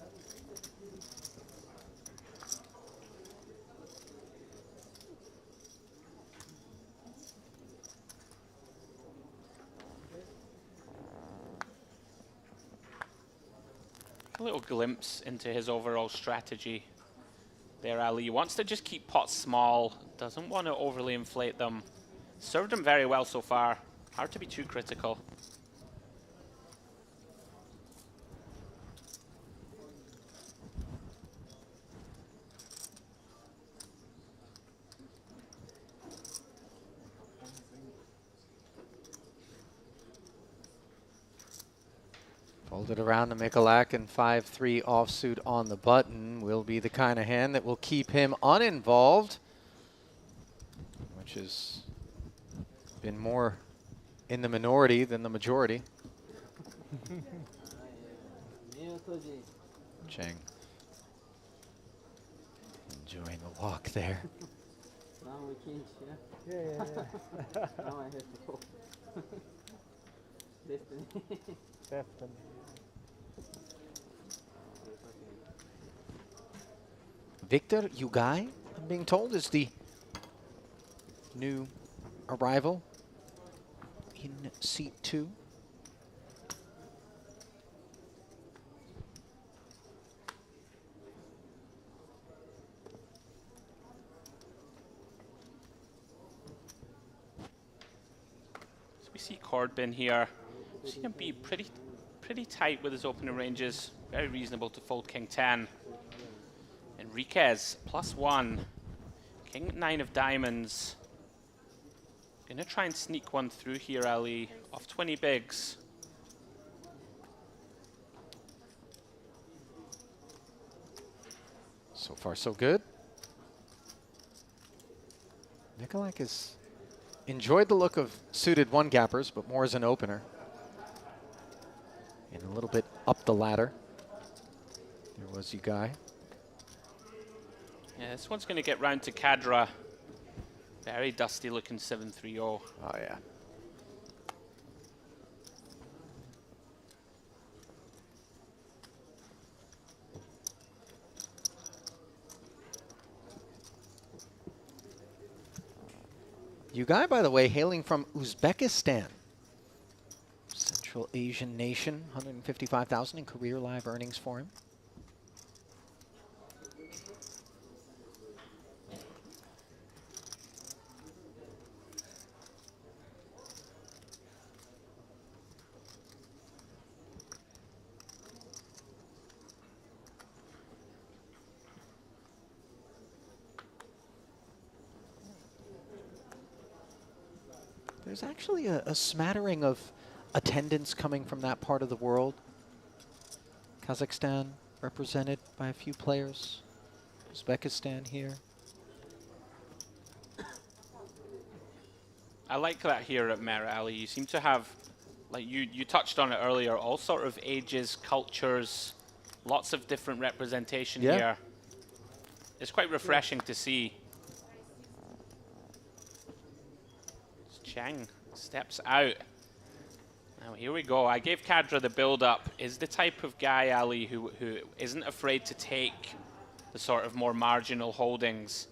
A little glimpse into his overall strategy there, Ali. He wants to just keep pots small, doesn't want to overly inflate them. Served him very well so far. Hard to be too critical. Folded around to Mikulak, and 5-3 offsuit on the button will be the kind of hand that will keep him uninvolved, which has been more in the minority than the majority. Cheng enjoying the walk there. Now we change, yeah? Yeah. Now I have to go. Destiny. Victor Yugai, I'm being told, is the new arrival in seat 2. So we see Corbin here. We've seen him be pretty tight with his opening ranges. Very reasonable to fold King 10. Enriquez, +1. King 9 of diamonds. Gonna try and sneak one through here, Ali. Off 20 bigs. So far, so good. Mikulak has enjoyed the look of suited 1-gappers, but more as an opener. And a little bit up the ladder. There was Yugai. Yeah, this one's going to get round to Cadra. Very dusty looking 7-3-0. Oh, yeah. Yugai, by the way, hailing from Uzbekistan. Central Asian nation, 155,000 in career live earnings for him. There's actually a smattering of attendance coming from that part of the world. Kazakhstan represented by a few players. Uzbekistan here. I like that here at Merit, Ali. You seem to have, like you touched on it earlier, all sort of ages, cultures, lots of different representation here. It's quite refreshing to see. Cheng steps out. Now here we go. I gave Kadra the build-up. Is the type of guy, Ali, who isn't afraid to take the sort of more marginal holdings.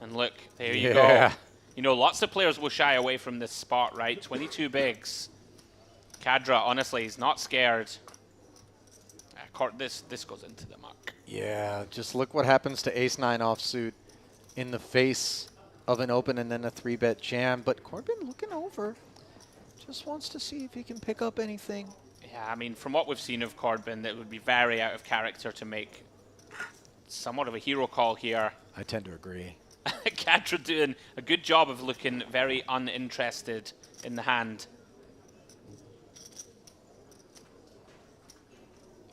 And look, there you go. You know, lots of players will shy away from this spot, right? 22 bigs. Kadra, honestly, he's not scared. This goes into the muck. Yeah, just look what happens to ace-9 offsuit in the face of an open and then a 3-bet jam. But Corbin looking over. Just wants to see if he can pick up anything. Yeah, I mean, from what we've seen of Corbin, it would be very out of character to make somewhat of a hero call here. I tend to agree. Kadra doing a good job of looking very uninterested in the hand.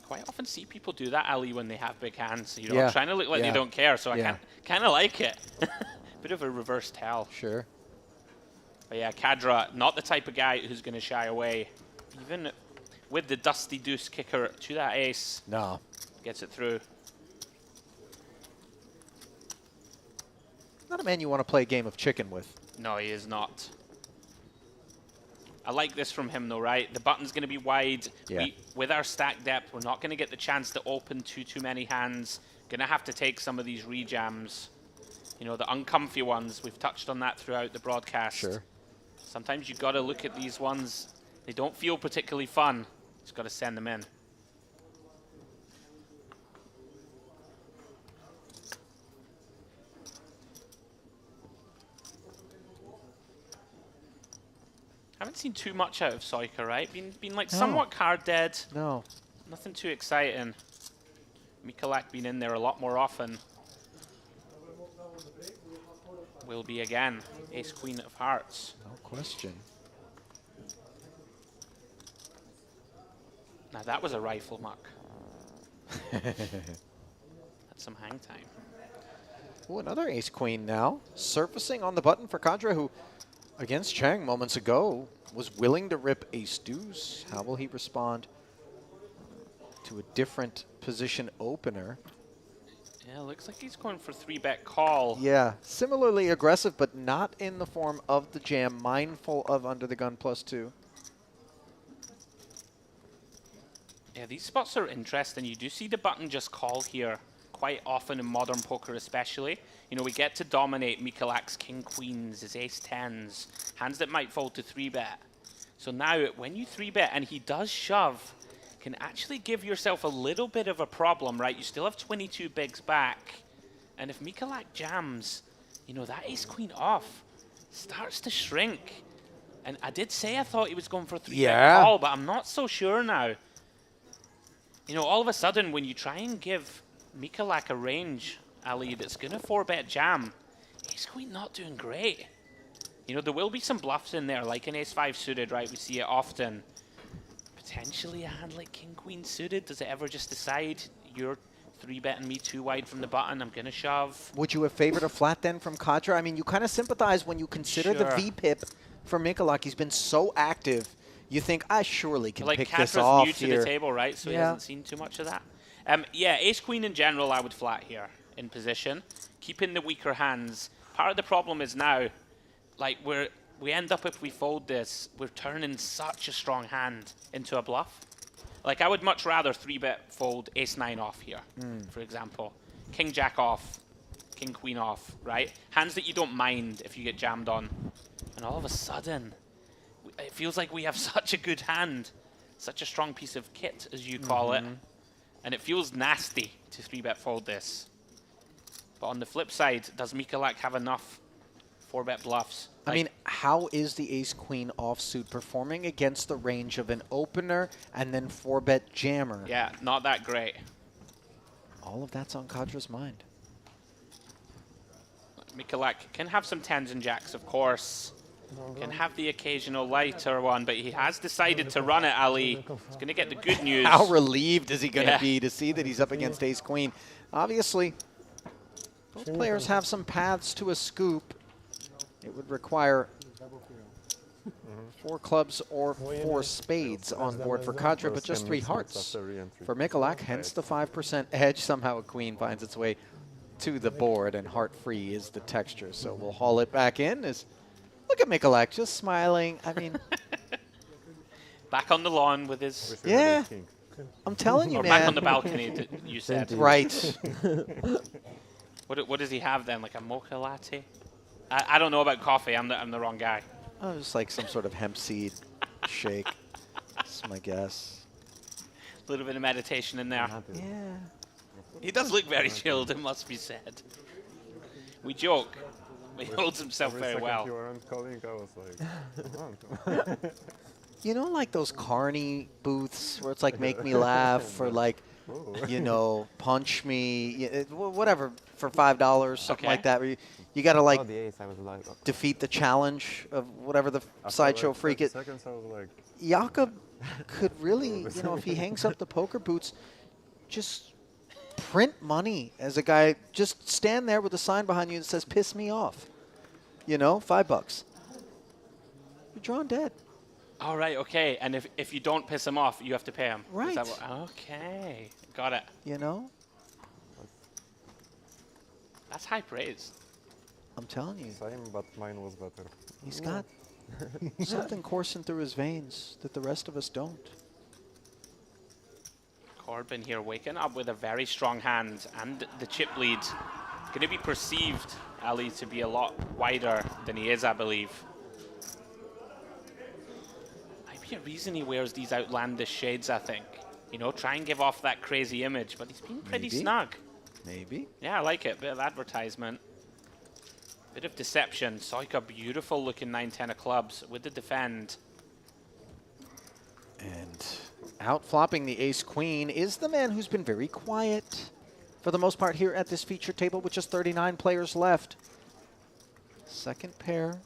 Quite often see people do that, Ali, when they have big hands. You know, trying to look like they don't care. So I kind of like it. Bit of a reverse tell. Sure. But yeah, Kadra, not the type of guy who's going to shy away. Even with the dusty deuce kicker to that ace. No. Gets it through. Not a man you want to play a game of chicken with. No, he is not. I like this from him, though, right? The button's going to be wide. Yeah. With our stack depth, we're not going to get the chance to open too many hands. Going to have to take some of these rejams. You know, the uncomfy ones. We've touched on that throughout the broadcast. Sure. Sometimes you've got to look at these ones. They don't feel particularly fun. Just got to send them in. Haven't seen too much out of Soika, right? Been like somewhat card dead. No. Nothing too exciting. Mikolak been in there a lot more often. Will be again. Ace Queen of Hearts. No question. Now that was a rifle muck. That's some hang time. Oh, another ace queen now. Surfacing on the button for Kadra, who against Chang moments ago was willing to rip ace deuce. How will he respond to a different position opener? Yeah, looks like he's going for 3-bet call. Yeah, similarly aggressive, but not in the form of the jam, mindful of under the gun +2. Yeah, these spots are interesting. You do see the button just call here quite often in modern poker especially. You know, we get to dominate Mikolak's king queens, his ace 10s, hands that might fold to 3-bet. So now when you 3-bet and he does shove, can actually give yourself a little bit of a problem, right? You still have 22 bigs back. And if Mikolak jams, you know, that ace queen off starts to shrink. And I did say I thought he was going for a 3-bet call, but I'm not so sure now. You know, all of a sudden when you try and give Mikolak a range, Ali, that's going to 4-bet jam, ace queen not doing great. You know, there will be some bluffs in there, like an ace-5 suited, right? We see it often. Potentially a hand like king queen suited. Does it ever just decide you're 3-betting me too wide from the button, I'm going to shove? Would you have favored a flat then from Kadra? I mean, you kind of sympathize when you consider the VPIP for Mikolak. He's been so active. You think, I surely can pick this off new here. To the table, right? So he hasn't seen too much of that. Yeah, ace queen in general, I would flat here in position. Keeping the weaker hands. Part of the problem is now, like, we end up, if we fold this, we're turning such a strong hand into a bluff. Like, I would much rather 3-bet fold ace-9 off here, for example. King-jack off, king-queen off, right? Hands that you don't mind if you get jammed on. And all of a sudden, it feels like we have such a good hand, such a strong piece of kit, as you call it. And it feels nasty to 3-bet fold this. But on the flip side, does Mikolak have enough 4-bet bluffs? I mean, how is the ace-queen offsuit performing against the range of an opener and then 4-bet jammer? Yeah, not that great. All of that's on Kadra's mind. Mikolak can have some 10s and jacks, of course. Can have the occasional lighter one, but he has decided to run it, Ali. He's going to get the good news. How relieved is he going to Yeah. be to see that he's up against ace-queen? Obviously, both players have some paths to a scoop. It would require 4 clubs or 4 spades on board for Kadra, but just 3 hearts for Mikulak, hence the 5% edge. Somehow a queen finds its way to the board, and heart-free is the texture. So we'll haul it back in. Look at Mikulak just smiling. I mean, back on the lawn with his... Yeah, I'm telling you, or man. back on the balcony, you said. Right. What does he have then? Like a mocha latte? I don't know about coffee. I'm the wrong guy. Oh, just like some sort of hemp seed shake. That's my guess. A little bit of meditation in there. Yeah. He does look very chilled, it must be said. We joke, but he holds himself very well. You weren't calling, I was like, You know, like those Carney booths where it's like make me laugh or like, you know, punch me, whatever, for $5, something like that. Where you got to like defeat the challenge of whatever the sideshow freak is. Seconds, I was like, Jakob could really, you know, if he hangs up the poker boots, just print money as a guy. Just stand there with a sign behind you that says "piss me off." You know, $5. You're drawn dead. All right, okay. And if you don't piss him off, you have to pay him. Right. Is that okay. Got it. You know? That's high praise. I'm telling you. Same, but mine was better. He's got something coursing through his veins that the rest of us don't. Corbin here waking up with a very strong hand and the chip lead. Going to be perceived, Ali, to be a lot wider than he is, I believe. Might be a reason he wears these outlandish shades, I think. You know, try and give off that crazy image, but he's been pretty snug. Maybe. Yeah, I like it. Bit of advertisement. Bit of deception. Soika, beautiful looking 9-10 of clubs with the defend. And out flopping the ace-queen is the man who's been very quiet for the most part here at this feature table with just 39 players left. Second pair.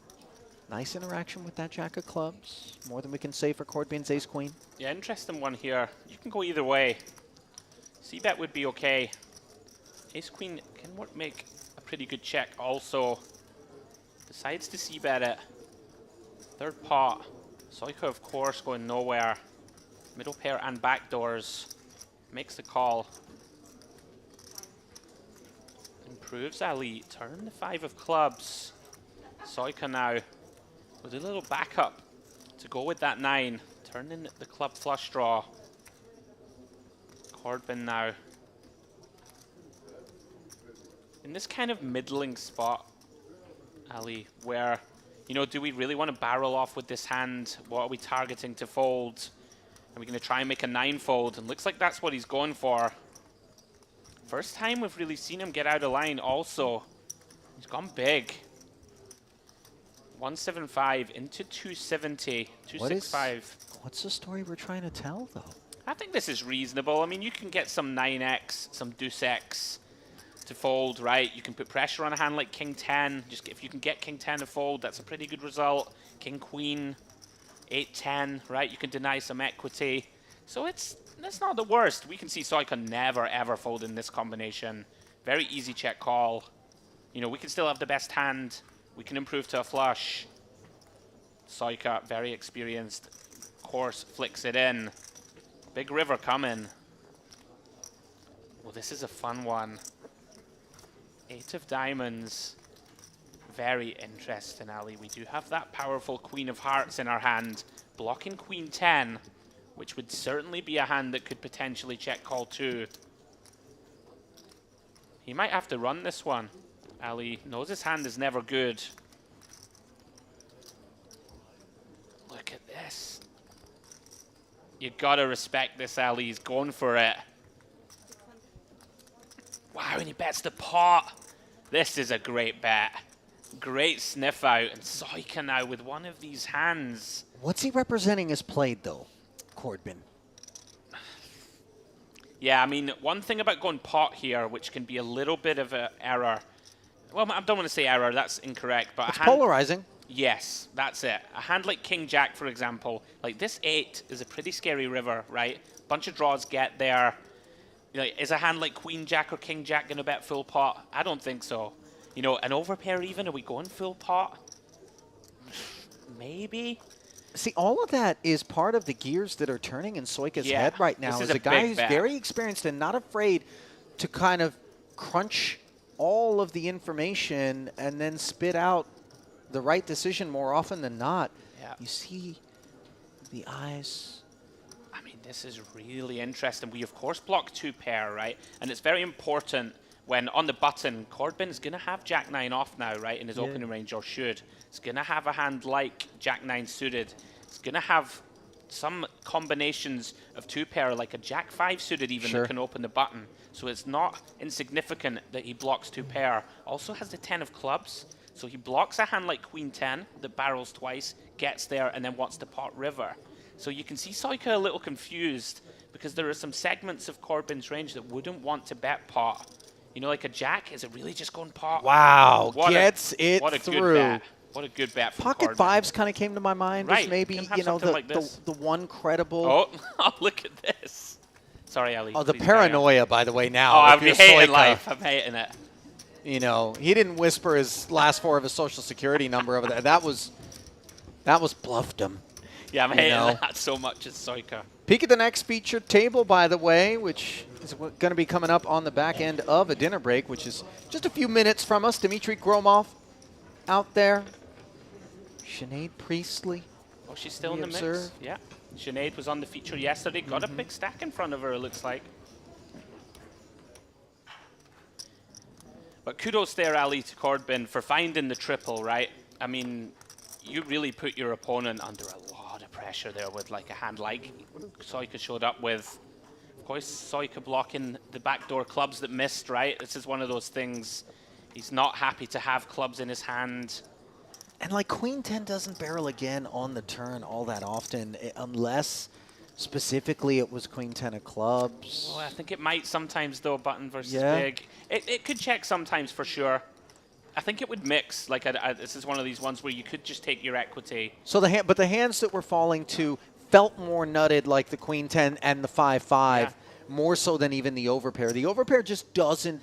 Nice interaction with that jack of clubs. More than we can say for Corbin's ace-queen. Yeah, interesting one here. You can go either way. C-bet would be okay. Ace-queen can make a pretty good check also. Decides to C-bet it. Third pot. Soika, of course, going nowhere. Middle pair and backdoors. Makes the call. Improves Ali. Turn the 5 of clubs. Soika now with a little backup to go with that 9. Turn in the club flush draw. Corbin now. In this kind of middling spot, Ali, where, you know, do we really want to barrel off with this hand? What are we targeting to fold? Are we going to try and make a 9 fold? And looks like that's what he's going for. First time we've really seen him get out of line also. He's gone big. 175 into 270, 265. What's the story we're trying to tell, though? I think this is reasonable. I mean, you can get some 9x, some deuce x to fold, right? You can put pressure on a hand like King 10. Just if you can get King 10 to fold, that's a pretty good result. King Queen, 8-10, right? You can deny some equity. So that's not the worst. We can see Soika never ever fold in this combination. Very easy check call. You know, we can still have the best hand. We can improve to a flush. Soika, very experienced. Of course, flicks it in. Big river coming. Well, this is a fun one. 8 of diamonds. Very interesting, Ali. We do have that powerful Queen of Hearts in our hand, blocking Queen 10, which would certainly be a hand that could potentially check call too. He might have to run this one. Ali knows his hand is never good. Look at this. You gotta respect this, Ali. He's going for it. Wow, and he bets the pot. This is a great bet. Great sniff out. And Soika now with one of these hands. What's he representing as played, though, Corbin? Yeah, I mean, one thing about going pot here, which can be a little bit of an error. Well, I don't want to say error. That's incorrect. But It's polarizing. Yes, that's it. A hand like King Jack, for example, like this 8 is a pretty scary river, right? Bunch of draws get there. You know, is a hand like Queen Jack or King Jack going to bet full pot? I don't think so. You know, an overpair even, are we going full pot? Maybe. See, all of that is part of the gears that are turning in Soika's Yeah, head right now. this is As a a guy big who's bet. very experienced and not afraid to kind of crunch all of the information and then spit out the right decision more often than not. Yeah. You see the eyes. I mean, this is really interesting. We, of course, block 2 pair, right? And it's very important when on the button, Corbin's going to have Jack-9 off now, right, in his Yeah. opening range, or should. It's going to have a hand like Jack-9 suited. It's going to have some combinations of 2 pair, like a Jack-5 suited even, Sure. that can open the button. So it's not insignificant that he blocks 2 pair. Also has the 10 of clubs. So he blocks a hand like Queen-10 that barrels twice, gets there, and then wants to pot river. So you can see Soika a little confused because there are some segments of Corbin's range that wouldn't want to bet pot. You know, like a Jack, is it really just going pot? Wow, What gets it what a through. Good bet. What a good bet from Pocket Corbin. fives kind of came to my mind as Right, maybe, can have you know, something like the this. one credible. Oh, look at this. Sorry, Ali. Oh, the please carry on. paranoia, by the way, now. Oh, if I'm you're hating Soika. life. I'm hating it. You know, he didn't whisper his last 4 of his social security number over there. That was bluffed him. Yeah, I'm You hating know. that so much as Soika. Peek at the next featured table, by the way, which is going to be coming up on the back end of a dinner break, which is just a few minutes from us. Dmitry Gromov out there. Sinead Priestley. Oh, she's still in we the observe. mix. Yeah. Sinead was on the feature yesterday. Got a big stack in front of her, it looks like. But kudos there, Ali, to Corbin for finding the triple, right? I mean, you really put your opponent under a lot of pressure there with like a hand like Soika showed up with. Of course, Soika blocking the backdoor clubs that missed, right? This is one of those things. He's not happy to have clubs in his hand. And like Queen 10 doesn't barrel again on the turn all that often, unless specifically it was Queen 10 of clubs. Well, I think it might sometimes, though, button versus Yeah. big. It could check sometimes for sure. I think it would mix. Like, this is one of these ones where you could just take your equity. So but the hands that were falling to felt more nutted, like the Queen 10 and the 5-5, more so than even the overpair. The overpair just doesn't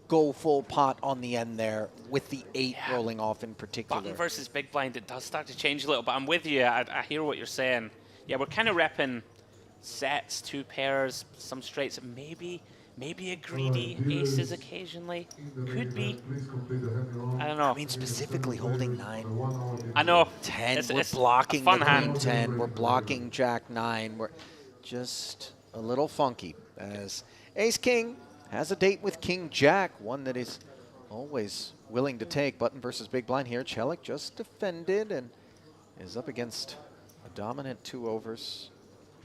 go full pot on the end there with the 8 rolling off in particular. Button versus big blind, it does start to change a little, but I'm with you. I hear what you're saying. Yeah, we're kind of repping sets, 2 pairs, some straights, maybe a greedy aces occasionally. Could be. I don't know. I mean, specifically holding 9. I know. 10, It's we're a blocking fun the hand. Queen 10, we're blocking Jack 9. We're just a little funky as Ace King has a date with King Jack, one that is always willing to take. Button versus big blind here. Chelik just defended and is up against a dominant 2 overs.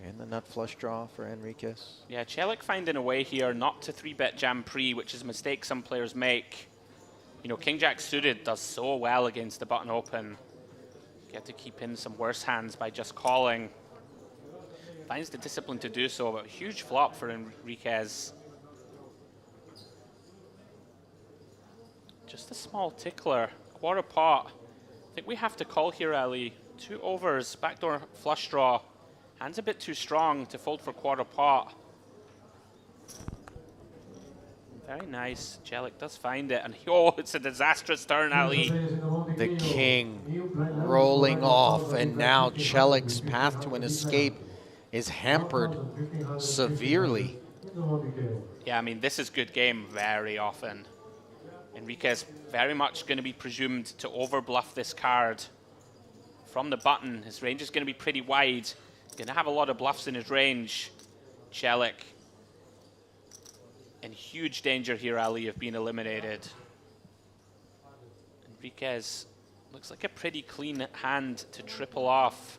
And the nut flush draw for Enriquez. Yeah, Chelik finding a way here not to 3-bet jam pre, which is a mistake some players make. You know, King Jack suited does so well against the button open. You have to keep in some worse hands by just calling. Finds the discipline to do so, but huge flop for Enriquez. Just a small tickler, quarter pot. I think we have to call here, Ali. 2 overs, backdoor flush draw. Hand's a bit too strong to fold for quarter pot. Very nice. Chelik does find it. And oh, it's a disastrous turn, Ali. The king rolling off, and now Chelik's path to an escape is hampered severely. Yeah, I mean, this is good game very often. Enriquez very much going to be presumed to overbluff this card. From the button, his range is going to be pretty wide. Going to have a lot of bluffs in his range. Chelik in huge danger here, Ali, of being eliminated. Enriquez looks like a pretty clean hand to triple off.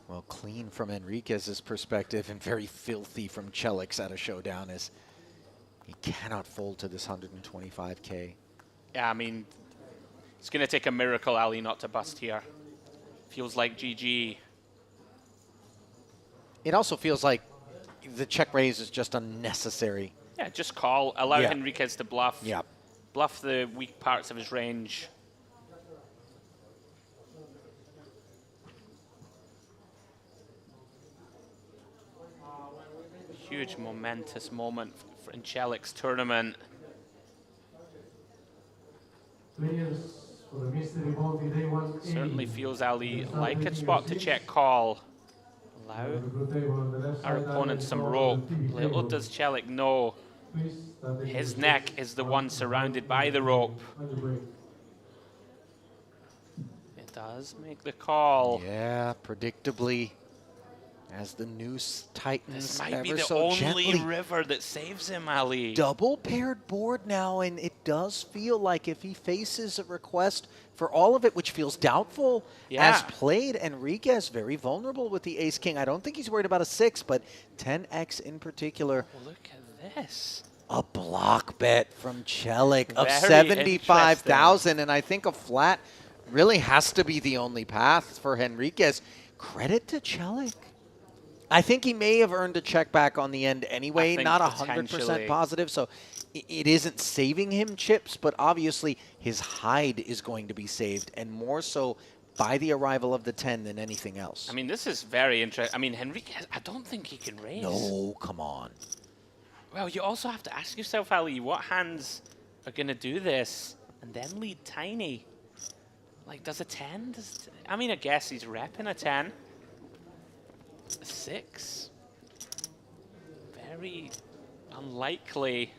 Well, clean from Enriquez's perspective and very filthy from Chelik's at a showdown, as he cannot fold to this 125K. Yeah, I mean, it's going to take a miracle, Ali, not to bust here. Feels like GG. It also feels like the check raise is just unnecessary. Yeah, just call. Allow Yeah. Enriquez to bluff. Yeah. Bluff the weak parts of his range. Huge momentous moment in Celik's tournament. Players for the mystery bounty day 1A. Certainly feels Ali like a spot to check call. Allow our opponent some rope. Little does Celik know his neck is the one surrounded by the rope. It does make the call. Yeah, predictably, as the noose tightens This might ever be the so only gently. river that saves him, Ali. Double paired board now, and it does feel like if he faces a request for all of it, which feels doubtful, Yeah. as played, Enriquez very vulnerable with the ace-king. I don't think he's worried about a 6, but 10x in particular. Look at this. A block bet from Celik of Very 75,000, and I think a flat really has to be the only path for Enriquez. Credit to Celik. I think he may have earned a check back on the end anyway, think not potentially. 100% positive, so it isn't saving him chips, but obviously his hide is going to be saved, and more so by the arrival of the 10 than anything else. I mean, this is very interesting. I mean, Enriquez, I don't think he can raise. No, come on. Well, you also have to ask yourself, Ali, what hands are going to do this and then lead tiny? Like, does a 10? I mean, I guess he's repping a 10. A 6. Very unlikely.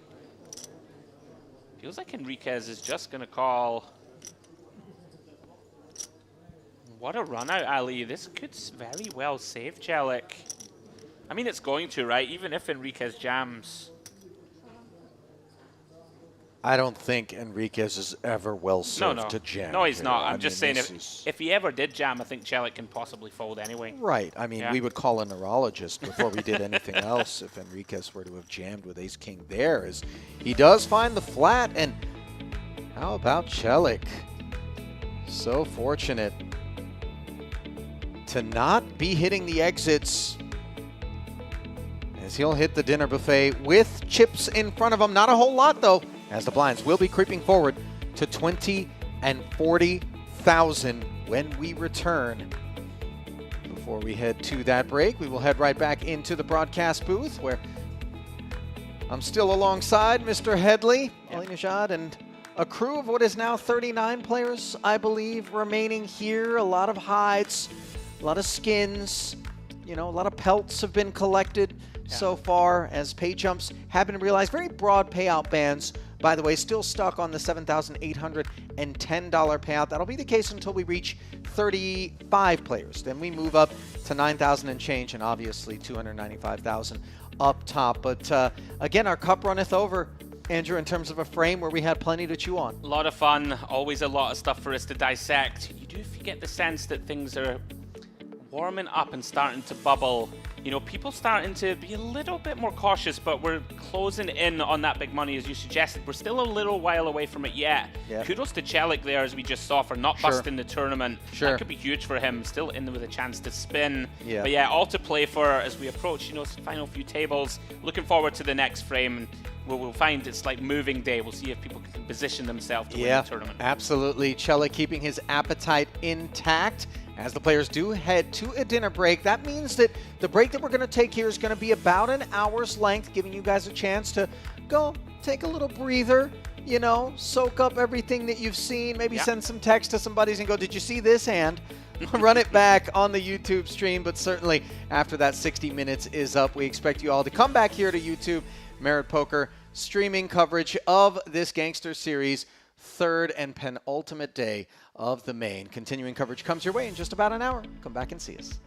Feels like Enriquez is just going to call. What a run out, Ali. This could very well save Celik. I mean, it's going to, right? Even if Enriquez jams. I don't think Enriquez is ever well served to jam. No, he's here. not. I I'm just mean, saying, if he ever did jam, I think Celik can possibly fold anyway. Right. I mean, Yeah. we would call a neurologist before we did anything else if Enriquez were to have jammed with ace-king there. As he does find the flat, and how about Celik? So fortunate to not be hitting the exits, as he'll hit the dinner buffet with chips in front of him. Not a whole lot, though, as the blinds will be creeping forward to 20 and 40,000 when we return. Before we head to that break, we will head right back into the broadcast booth, where I'm still alongside Mr. Headley, Ali Nejad, and a crew of what is now 39 players, I believe, remaining here. A lot of hides, a lot of skins, you know, a lot of pelts have been collected so far as pay jumps have been realized. Very broad payout bands, by the way, still stuck on the $7,810 payout. That'll be the case until we reach 35 players. Then we move up to 9,000 and change, and obviously 295,000 up top. But again, our cup runneth over, Andrew, in terms of a frame where we had plenty to chew on. A lot of fun, always a lot of stuff for us to dissect. You do get the sense that things are warming up and starting to bubble. You know, people starting to be a little bit more cautious, but we're closing in on that big money, as you suggested. We're still a little while away from it yet. Yep. Kudos to Celik there, as we just saw, for not Sure. busting the tournament. Sure. That could be huge for him, still in there with a chance to spin. Yeah. But yeah, all to play for as we approach, you know, final few tables. Looking forward to the next frame. We'll find it's like moving day. We'll see if people can position themselves to win the tournament. Absolutely. Celik keeping his appetite intact as the players do head to a dinner break. That means that the break that we're going to take here is going to be about an hour's length, giving you guys a chance to go take a little breather, you know, soak up everything that you've seen, maybe send some text to some buddies and go, did you see this hand? Run it back on the YouTube stream. But certainly after that 60 minutes is up, we expect you all to come back here to YouTube. Merit Poker streaming coverage of this Gangster series, third and penultimate day of the main. Continuing coverage comes your way in just about an hour. Come back and see us.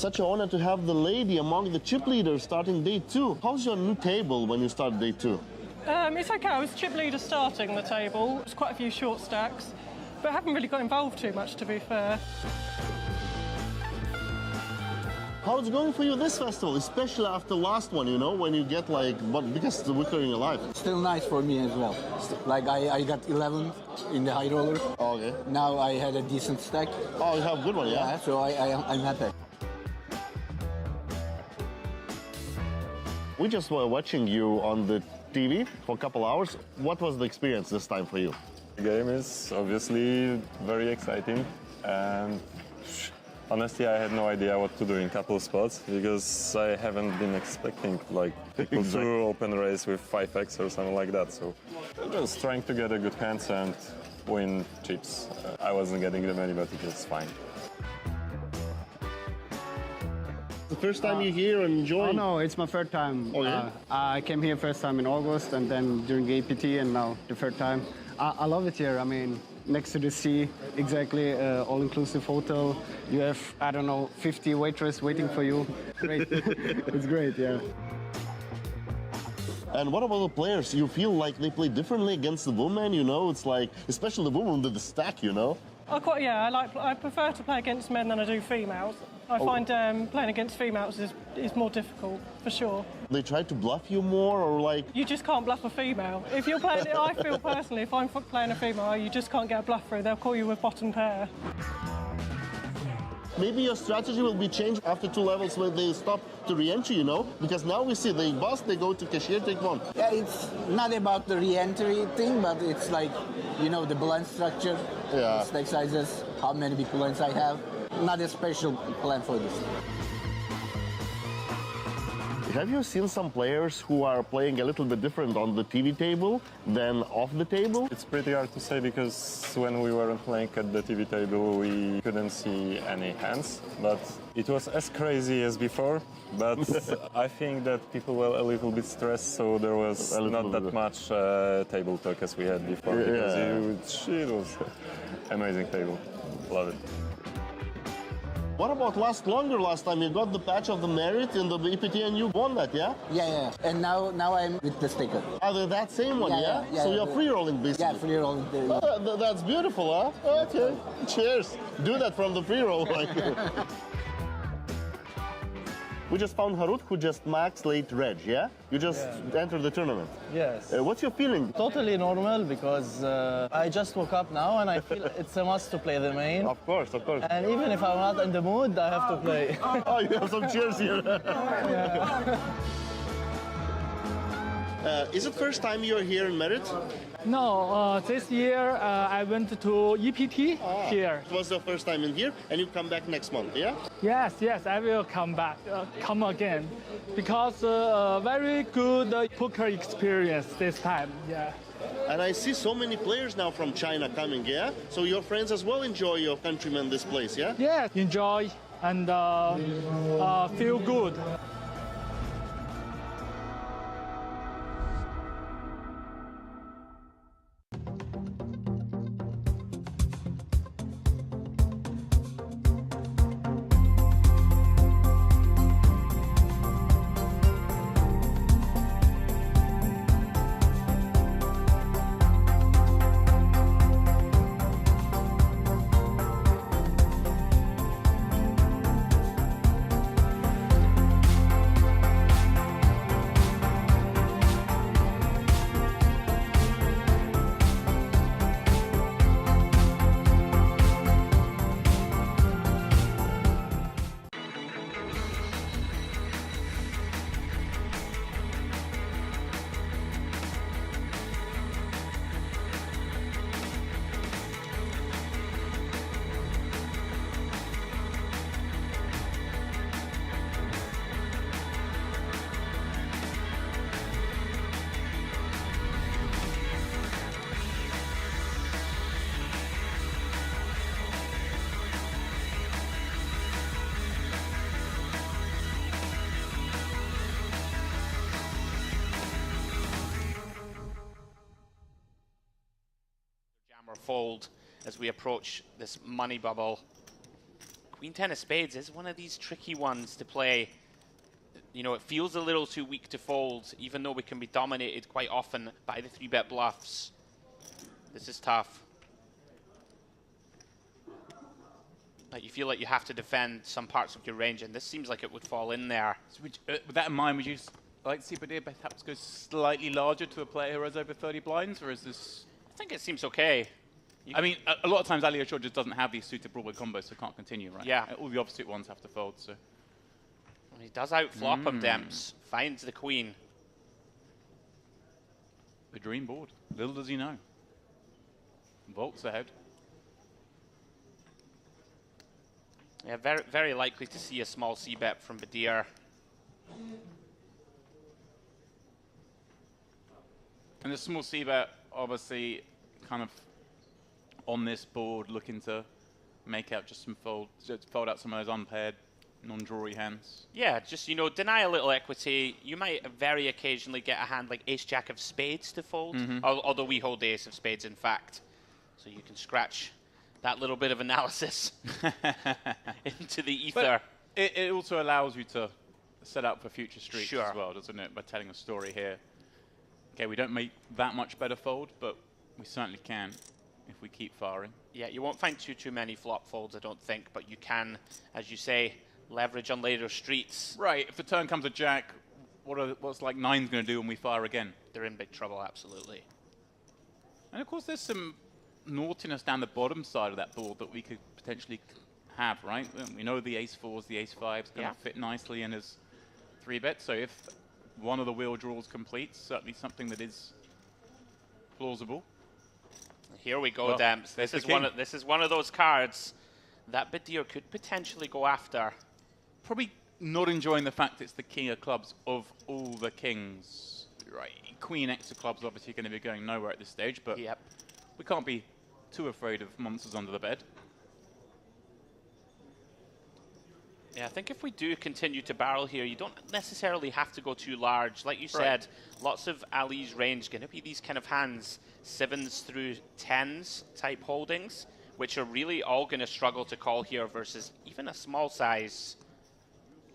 such an honor to have the lady among the chip leaders starting day 2. How's your new table when you start day 2? It's okay. I was chip leader starting the table. There's quite a few short stacks, but I haven't really got involved too much, to be fair. How's it going for you this festival, especially after last one, you know, when you get like, because it's the weaker in your life? Still nice for me as well. Like I got 11 in the high roller. Oh, okay. Now I had a decent stack. Oh, you have a good one, yeah? Yeah, so I'm happy. We just were watching you on the TV for a couple hours. What was the experience this time for you? The game is obviously very exciting, and honestly, I had no idea what to do in couple spots because I haven't been expecting like people to open a race with 5x or something like that. So just trying to get a good hands and win chips. I wasn't getting them many, but it was fine. The first time you're here and enjoying? Oh no, it's my third time. Oh, yeah? I came here first time in August and then during APT and now the third time. I love it here. I mean, next to the sea, exactly, all-inclusive hotel. You have, I don't know, 50 waitresses waiting for you. Great. It's great, yeah. And what about the players? You feel like they play differently against the women, you know? It's like, especially the women with the stack, you know? I prefer to play against men than I do females. I find playing against females is more difficult, for sure. They try to bluff you more, or like... You just can't bluff a female. If you're playing, I feel personally, if I'm playing a female, you just can't get a bluff through. They'll call you a bottom pair. Maybe your strategy will be changed after 2 levels where they stop to re-entry, you know? Because now we see they bust, they go to cashier, take 1. Yeah, it's not about the re-entry thing, but it's like, you know, the balance structure, stack sizes, how many big balance I have. Not a special plan for this. Have you seen some players who are playing a little bit different on the TV table than off the table? It's pretty hard to say because when we weren't playing at the TV table, we couldn't see any hands. But it was as crazy as before. But I think that people were a little bit stressed, so there was not that much table talk as we had before. Because it was amazing table. Love it. What about last time? You got the patch of the merit in the EPT and you won that, yeah? Yeah. And now I'm with the sticker. Oh, they're that same one, yeah? So you're free rolling, basically? Yeah, free rolling. That's beautiful, huh? Okay. Cheers. Do that from the free roll. We just found Harut, who just maxed late reg, yeah? You just entered the tournament. Yes. What's your feeling? Totally normal, because I just woke up now and I feel it's a must to play the main. Of course, of course. And even if I'm not in the mood, I have to play. Oh, you have some cheers here. Is it first time you're here in Merit? No, this year I went to EPT here. It was the first time in here, and you come back next month, yeah? Yes, I will come back, come again, because very good poker experience this time, yeah. And I see so many players now from China coming, yeah? So your friends as well enjoy your countrymen this place, yeah? Yeah, enjoy and feel good. Fold as we approach this money bubble Queen 10 of spades is one of these tricky ones to play. You know, it feels a little too weak to fold, even though we can be dominated quite often by the 3-bet bluffs. This is tough. Like, you feel like you have to defend some parts of your range, and this seems like it would fall in there. So with that in mind, would you like to see Badir perhaps go slightly larger to a player who has over 30 blinds, or is this... I think it seems okay. I mean, a lot of times Ali Ashur just doesn't have these suited Broadway combos, so can't continue, right? Yeah. All the opposite ones have to fold, so... He does outflop him, Demps. Finds the queen. The dream board. Little does he know. Vaults ahead. Yeah, very, very likely to see a small c-bet from Badir. And the small c-bet, obviously, kind of on this board, looking to make out just some fold out some of those unpaired, non-drawy hands. Yeah, just, you know, deny a little equity. You might very occasionally get a hand like ace-jack of spades to fold, although we hold the ace of spades, in fact. So you can scratch that little bit of analysis into the ether. But it also allows you to set up for future streaks as well, doesn't it? By telling a story here. Okay, we don't make that much better fold, but we certainly can if we keep firing. Yeah, you won't find too many flop folds, I don't think, but you can, as you say, leverage on later streets. Right, if the turn comes a jack, what's like 9's going to do when we fire again? They're in big trouble, absolutely. And of course, there's some naughtiness down the bottom side of that board that we could potentially have, right? We know the ace-4s, the ace-5s going to fit nicely in his 3-bet, so if one of the wheel draws completes, certainly something that is plausible. Here we go, Demps. This is one of those cards that Badir could potentially go after. Probably not enjoying the fact it's the king of clubs of all the kings. Right, Queen X of clubs obviously going to be going nowhere at this stage, but we can't be too afraid of monsters under the bed. Yeah, I think if we do continue to barrel here, you don't necessarily have to go too large. Like you said, lots of Ali's range going to be these kind of hands, 7s through 10s type holdings, which are really all going to struggle to call here versus even a small size.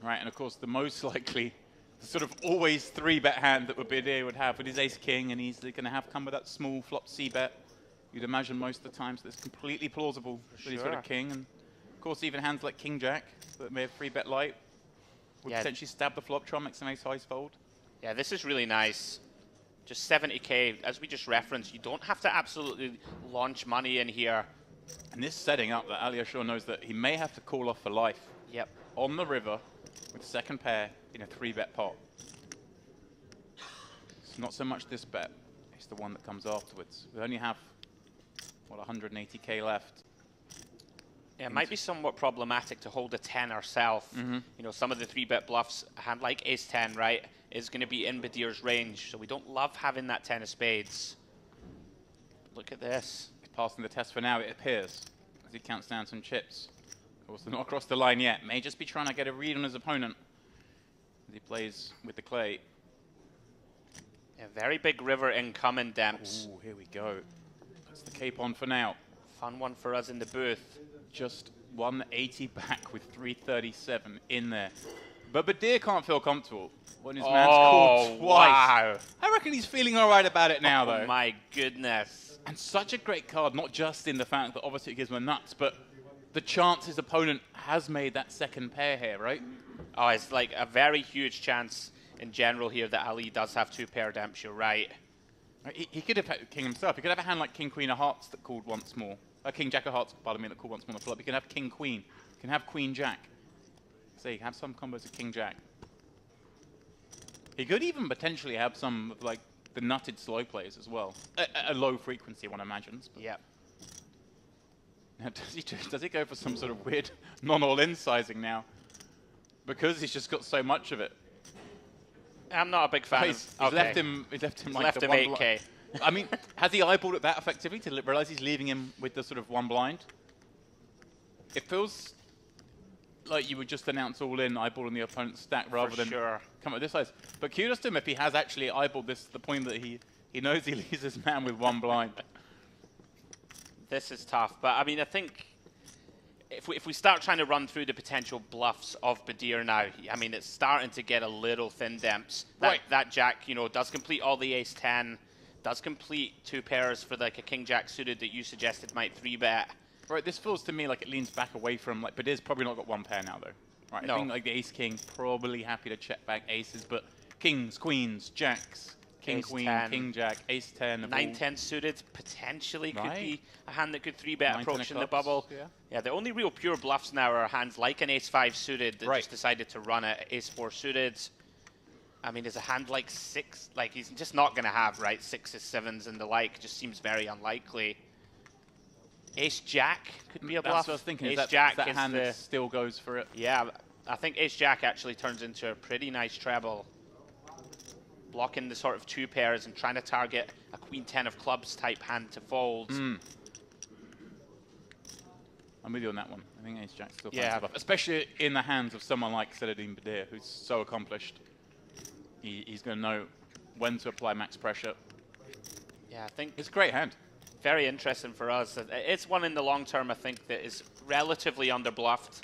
Right, and of course the most likely, the sort of always 3-bet hand that Badir would have with his ace-king, and he's going to have come with that small flop c-bet. You'd imagine most of the times that's completely plausible that he's got a king. And of course, even hands like king-jack that may have 3-bet light would potentially stab the flop, try and make some ace-highs fold. Yeah, this is really nice. Just 70k, as we just referenced, you don't have to absolutely launch money in here. And this setting up that Ali Ashur knows that he may have to call off for life. Yep. On the river with second pair in a 3-bet pot. It's not so much this bet, it's the one that comes afterwards. We only have, what, 180k left. Yeah, it might be somewhat problematic to hold a 10 ourselves. You know, some of the 3-bet bluffs, a hand like ace-10, right, is going to be in Badir's range, so we don't love having that 10 of spades. Look at this. He's passing the test for now, it appears, as he counts down some chips. Of course, they're not across the line yet. May just be trying to get a read on his opponent as he plays with the clay. Yeah, very big river incoming, Demps. Ooh, here we go. That's the cape on for now. Fun one for us in the booth. Just 180 back with 337 in there. But Badir can't feel comfortable when his man's called twice. Wow. I reckon he's feeling all right about it now, though. Oh, my goodness. And such a great card, not just in the fact that obviously it gives him a nuts, but the chance his opponent has made that second pair here, right? Oh, it's like a very huge chance in general here that Ali does have 2-pair Demps, you're right. He could have had king himself. He could have a hand like king, queen of hearts that called once more. King, jack of hearts, pardon me, that called once more on the flop. You can have king, queen. You can have queen, jack. See, have some combos of king, jack. He could even potentially have some of like the nutted slow plays as well. A low frequency, one imagines. Yep. Now, does he go for some sort of weird non-all-in sizing now? Because he's just got so much of it. I'm not a big fan. He's left him like left the him 8k. I mean, has he eyeballed it that effectively to realize he's leaving him with the sort of 1 blind? It feels like you would just announce all in, eyeballing the opponent's stack rather than come at this size. But kudos to him if he has actually eyeballed this to the point that he knows he leaves his man with 1 blind. This is tough, but I mean, I think if we start trying to run through the potential bluffs of Badir now, I mean, it's starting to get a little thin, Demps. That jack, you know, does complete all the ace-10, does complete 2 pairs for like a king-jack suited that you suggested might 3-bet. Right, this feels to me like it leans back away from, like, Badir's probably not got 1 pair now, though. Right, No. I think like the ace-king, probably happy to check back aces, but kings, queens, jacks, king, queen, 10. king, jack, ace-10. 9-10 suited potentially could Right. be a hand that could 3-bet 9-10 approaching the clubs, bubble. yeah. The only real pure bluffs now are hands like an ace-5 suited that just decided to run it, ace-4 suited. I mean, is a hand like 6, like he's just not going to have, right, 6s, 7s and the like, just seems very unlikely. Ace-jack could be a bluff. That's what I was thinking, Ace-jack that is hand the... that still goes for it. Yeah, I think ace-jack actually turns into a pretty nice treble. Blocking the sort of 2 pairs and trying to target a queen-10 of clubs type hand to fold. I'm with you on that one. I think ace-jack still finds Yeah. the bluff, especially in the hands of someone like Saladin Badir, who's so accomplished. He's going to know when to apply max pressure. Yeah, I think it's a great hand. Very interesting for us. It's one in the long term, I think, that is relatively underbluffed.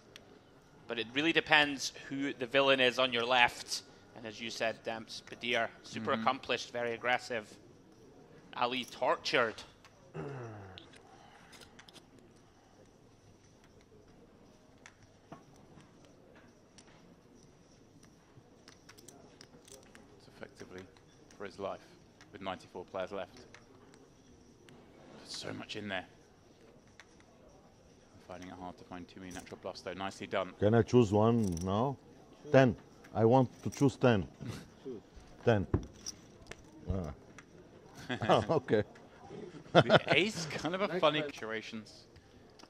But it really depends who the villain is on your left. And as you said, Demps, Badir, super accomplished, very aggressive. Ali tortured. It's effectively for his life with 94 players left. There's so much in there. I'm finding it hard to find too many natural bluffs, though. Nicely done. Can I choose one now? 10. I want to choose 10. 10. Oh, okay. The ace, kind of a funny situations.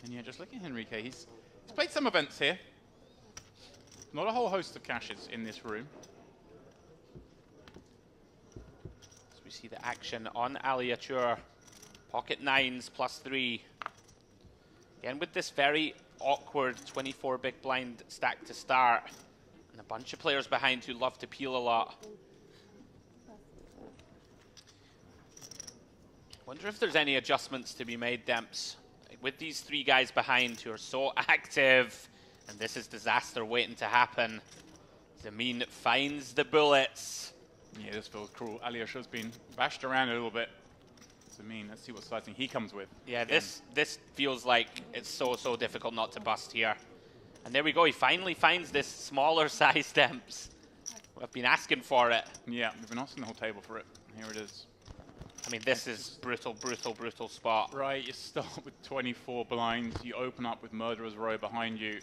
And yeah, just looking at Enrique, he's played some events here. Not a whole host of cashes in this room. So we see the action on Ali Achour. Pocket 9s +3. Again with this very awkward 24 big blind stack to start. And a bunch of players behind who love to peel a lot. Wonder if there's any adjustments to be made, Demps. With these 3 guys behind who are so active, and this is disaster waiting to happen. Zamin finds the bullets. Yeah, this feels cruel. Ali Achour's been bashed around a little bit. Zamin, let's see what sizing he comes with. Yeah, this feels like it's so difficult not to bust here. And there we go, he finally finds this smaller size Demps. We've been asking for it. Yeah, we've been asking the whole table for it. Here it is. I mean, this is brutal spot. Right, you start with 24 blinds, you open up with Murderer's Row behind you.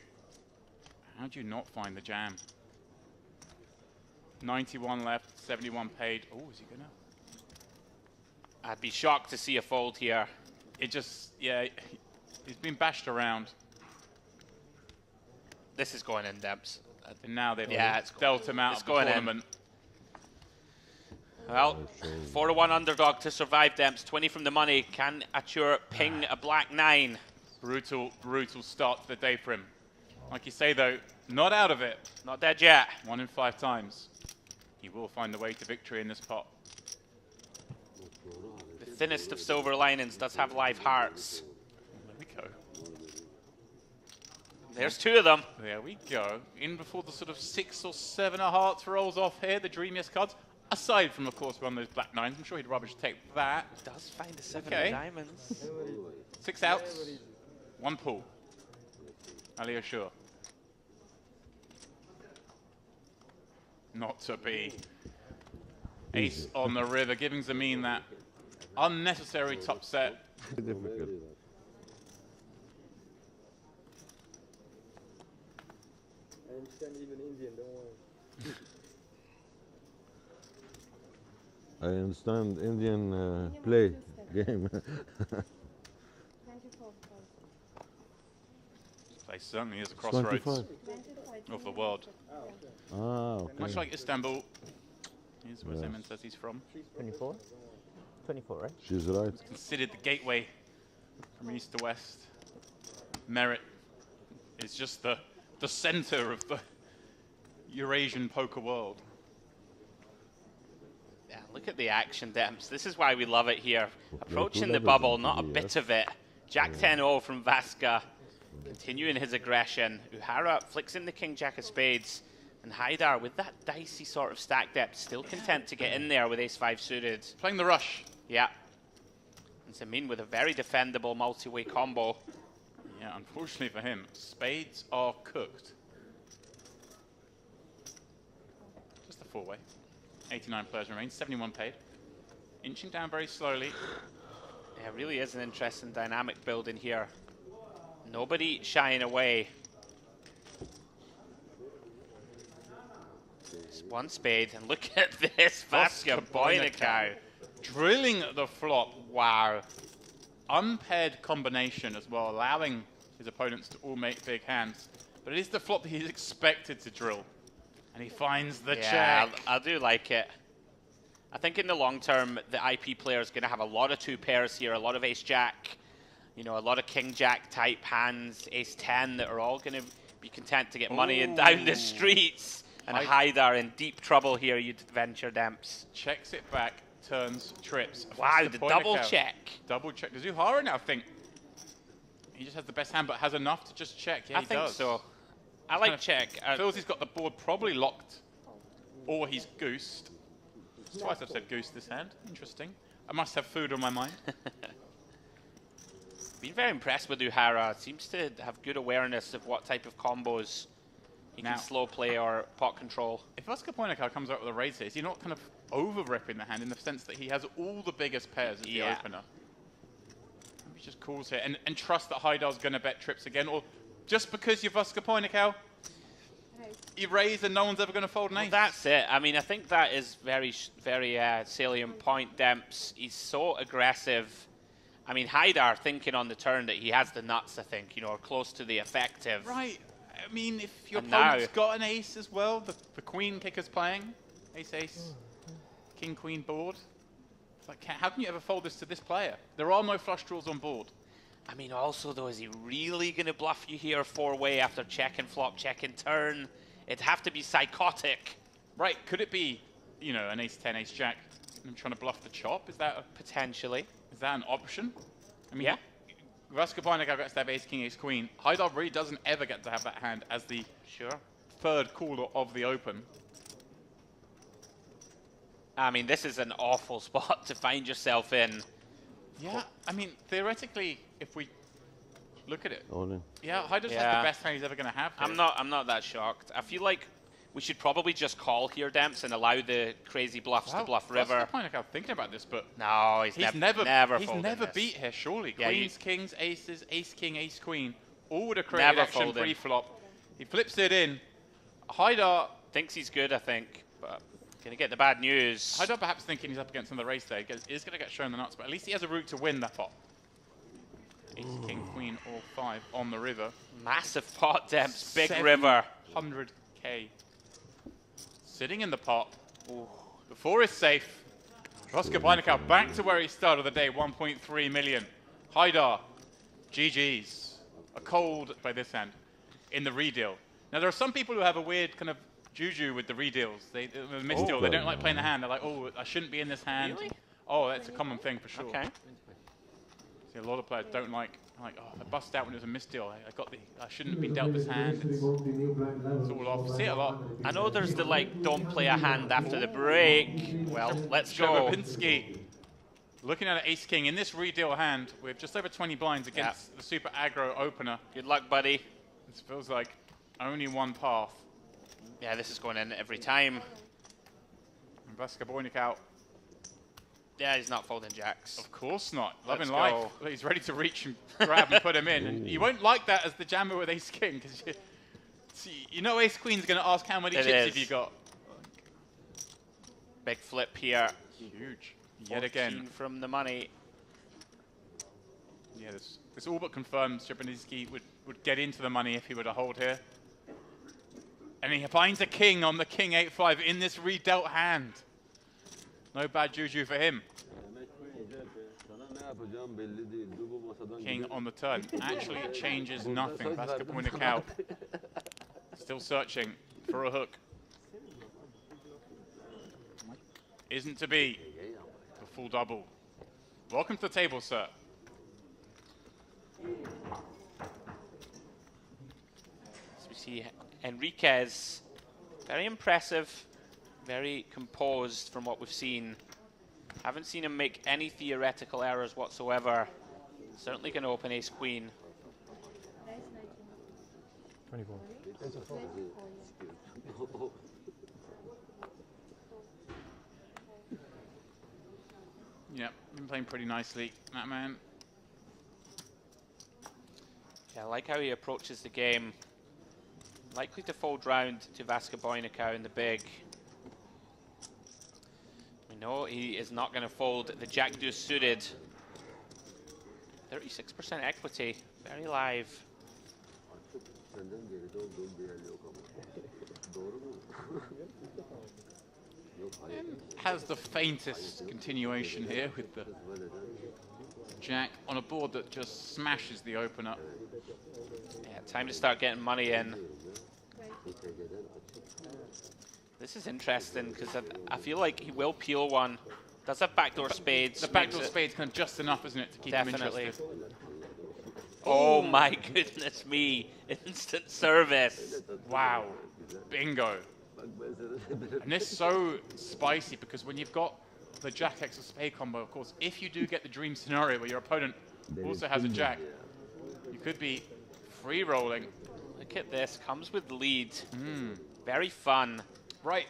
How do you not find the jam? 91 left, 71 paid. Oh, is he gonna? I'd be shocked to see a fold here. It just, yeah, he's been bashed around. This is going in, Demps. And now they've it's dealt him out of the tournament. Well, 4-1 underdog to survive, Demps. 20 from the money. Can Achour ping a black 9? Brutal start to the day for him. Like you say, though, not out of it. Not dead yet. 1 in 5 times. He will find the way to victory in this pot. The thinnest of silver linings does have live hearts. There we go. There's 2 of them. There we go. In before the sort of 6 or 7 of hearts rolls off here, the dreamiest cards. Aside from, of course, one of those black 9s. I'm sure he'd rubbish take that. Does find a 7 Okay. of diamonds. 6 outs, 1 pull. Ali Achour. Not to be. Ace on the river, giving Zamin that unnecessary top set. Difficult. I understand even Indian, don't worry. I understand Indian play game. This place certainly is a crossroads 25. of the world. Ah, okay. Much like Istanbul. Here's where Zeman says he's from. 24? 24, right? She's right. It's considered the gateway from east to west. Merit is just the center of the Eurasian poker world. Yeah, look at the action, Demps. This is why we love it here. Approaching the levels bubble, on not a TV, bit yes. of it. Jack 10-0 from Vasca. Continuing his aggression, Uhara flicks in the King Jack of Spades, and Haidar, with that dicey sort of stack depth, still content to get in there with Ace-5 suited. Playing the rush. Yeah. And Samin with a very defendable multi-way combo. Yeah, unfortunately for him, spades are cooked. Just a 4-way. 89 players remain, 71 paid. Inching down very slowly. Yeah, it really is an interesting dynamic building here. Nobody shying away. Just one spade, and look at this, Vasca Boynikau. Drilling the flop, wow. Unpaired combination as well, allowing his opponents to all make big hands. But it is the flop that he's expected to drill. And he finds the check. I do like it. I think in the long term, the IP player is going to have a lot of 2 pairs here, a lot of Ace-Jack, you know, a lot of King-Jack type hands, Ace-10 that are all going to be content to get money and down the streets. And Haidar in deep trouble here, you'd venture, Demps. Checks it back, turns, trips. Wow, the double check. Double check. Does Uhara now think he just has the best hand, but has enough to just check? Yeah, I think so. I like check. Feels he's got the board probably locked, or he's goosed. Twice I've said goose this hand. Interesting. I must have food on my mind. Been very impressed with Uhara. Seems to have good awareness of what type of combos he can slow play or pot control. If Vasca Boynikau comes out with a raise here, is he not kind of over-ripping the hand in the sense that he has all the biggest pairs as the opener? He just calls here and trusts that Haidar's going to bet trips again, or just because you're Vasca Boynikau, you raise and no one's ever going to fold an ace. Well, that's it. I mean, I think that is very salient point, Demps. He's so aggressive. I mean, Haidar thinking on the turn that he has the nuts, I think, you know, or close to the effective. Right. I mean, if your opponent's got an ace as well, the queen kicker's playing, ace, king, queen board. It's like, how can you ever fold this to this player? There are no flush draws on board. I mean, also, though, is he really going to bluff you here 4-way after check and flop, check and turn? It'd have to be psychotic. Right, could it be, you know, an ace-10, ace-jack, and trying to bluff the chop? Is that potentially? Is that an option? I mean, Vasca Boynikau gets to have ace-king, ace-queen. Haidar really doesn't ever get to have that hand as the third caller of the open. I mean, this is an awful spot to find yourself in. Yeah, I mean, theoretically, if we look at it, all in. Yeah, Haidar's has the best hand he's ever going to have here. I'm not that shocked. I feel like we should probably just call here, Demps, and allow the crazy bluffs to bluff river. I'm thinking about this, but no, he's never beat here. Surely, yeah, queens, kings, aces, ace, king, ace, queen, all would have created action pre-flop. He flips it in. Haidar thinks he's good, I think, but gonna get the bad news. Haidar perhaps thinking he's up against another race there. He's gonna get shown the nuts, but at least he has a route to win that pot. Ace, king, queen, all 5 on the river. Massive pot, Demps, big river. 100k. Sitting in the pot. Ooh. The 4 is safe. Vasca Boynikau back to where he started the day, 1.3 million. Haidar, GG's. A cold by this hand in the redeal. Now, there are some people who have a weird kind of juju with the redeals. The misdeal, they don't like playing the hand. They're like, oh, I shouldn't be in this hand. Really? Oh, that's a common thing for sure. Okay. See, a lot of players don't like oh, I bust out when it was a misdeal. I shouldn't have been dealt this hand. It's all off. See it a lot. I know there's the don't play a hand after the break. Well, let's go. Sherbabinsky looking at an ace-king in this redeal hand with just over 20 blinds against the super aggro opener. Good luck, buddy. This feels like only one path. Yeah, this is going in every time. And Vasca Boynikau. Yeah, he's not folding jacks. Of course not. Loving life. He's ready to reach and grab and put him in. And you won't like that as the jammer with ace-king, because you know ace-queen's going to ask how many chips have you got. Big flip here. Huge. Yet again. From the money. Yeah, this all but confirms Sherbabinsky would get into the money if he were to hold here. And he finds a king on the king 8-5 in this redealt hand. No bad juju for him. King on the turn. Actually changes nothing. Vasca Boynikau still searching for a hook. Isn't to be. The full double. Welcome to the table, sir. see Enriquez, very impressive, very composed from what we've seen. Haven't seen him make any theoretical errors whatsoever. Certainly going to open ace-queen. 24. Yeah, been playing pretty nicely, that man. Yeah, I like how he approaches the game. Likely to fold round to Vasco Boinicao in the big. We know he is not going to fold the Jack-Deuce suited. 36% equity, very live. Has the faintest continuation here with the Jack on a board that just smashes the opener. Yeah, time to start getting money in. This is interesting because I feel like he will peel one. Does have backdoor spades. The backdoor spades kind of just enough, isn't it, to keep him interested? Oh my goodness me. Instant service. Wow. Bingo. And this is so spicy because when you've got the Jack X of spade combo, of course, if you do get the dream scenario where your opponent also has a Jack, you could be free rolling. Look at this, comes with lead. Very fun. Right,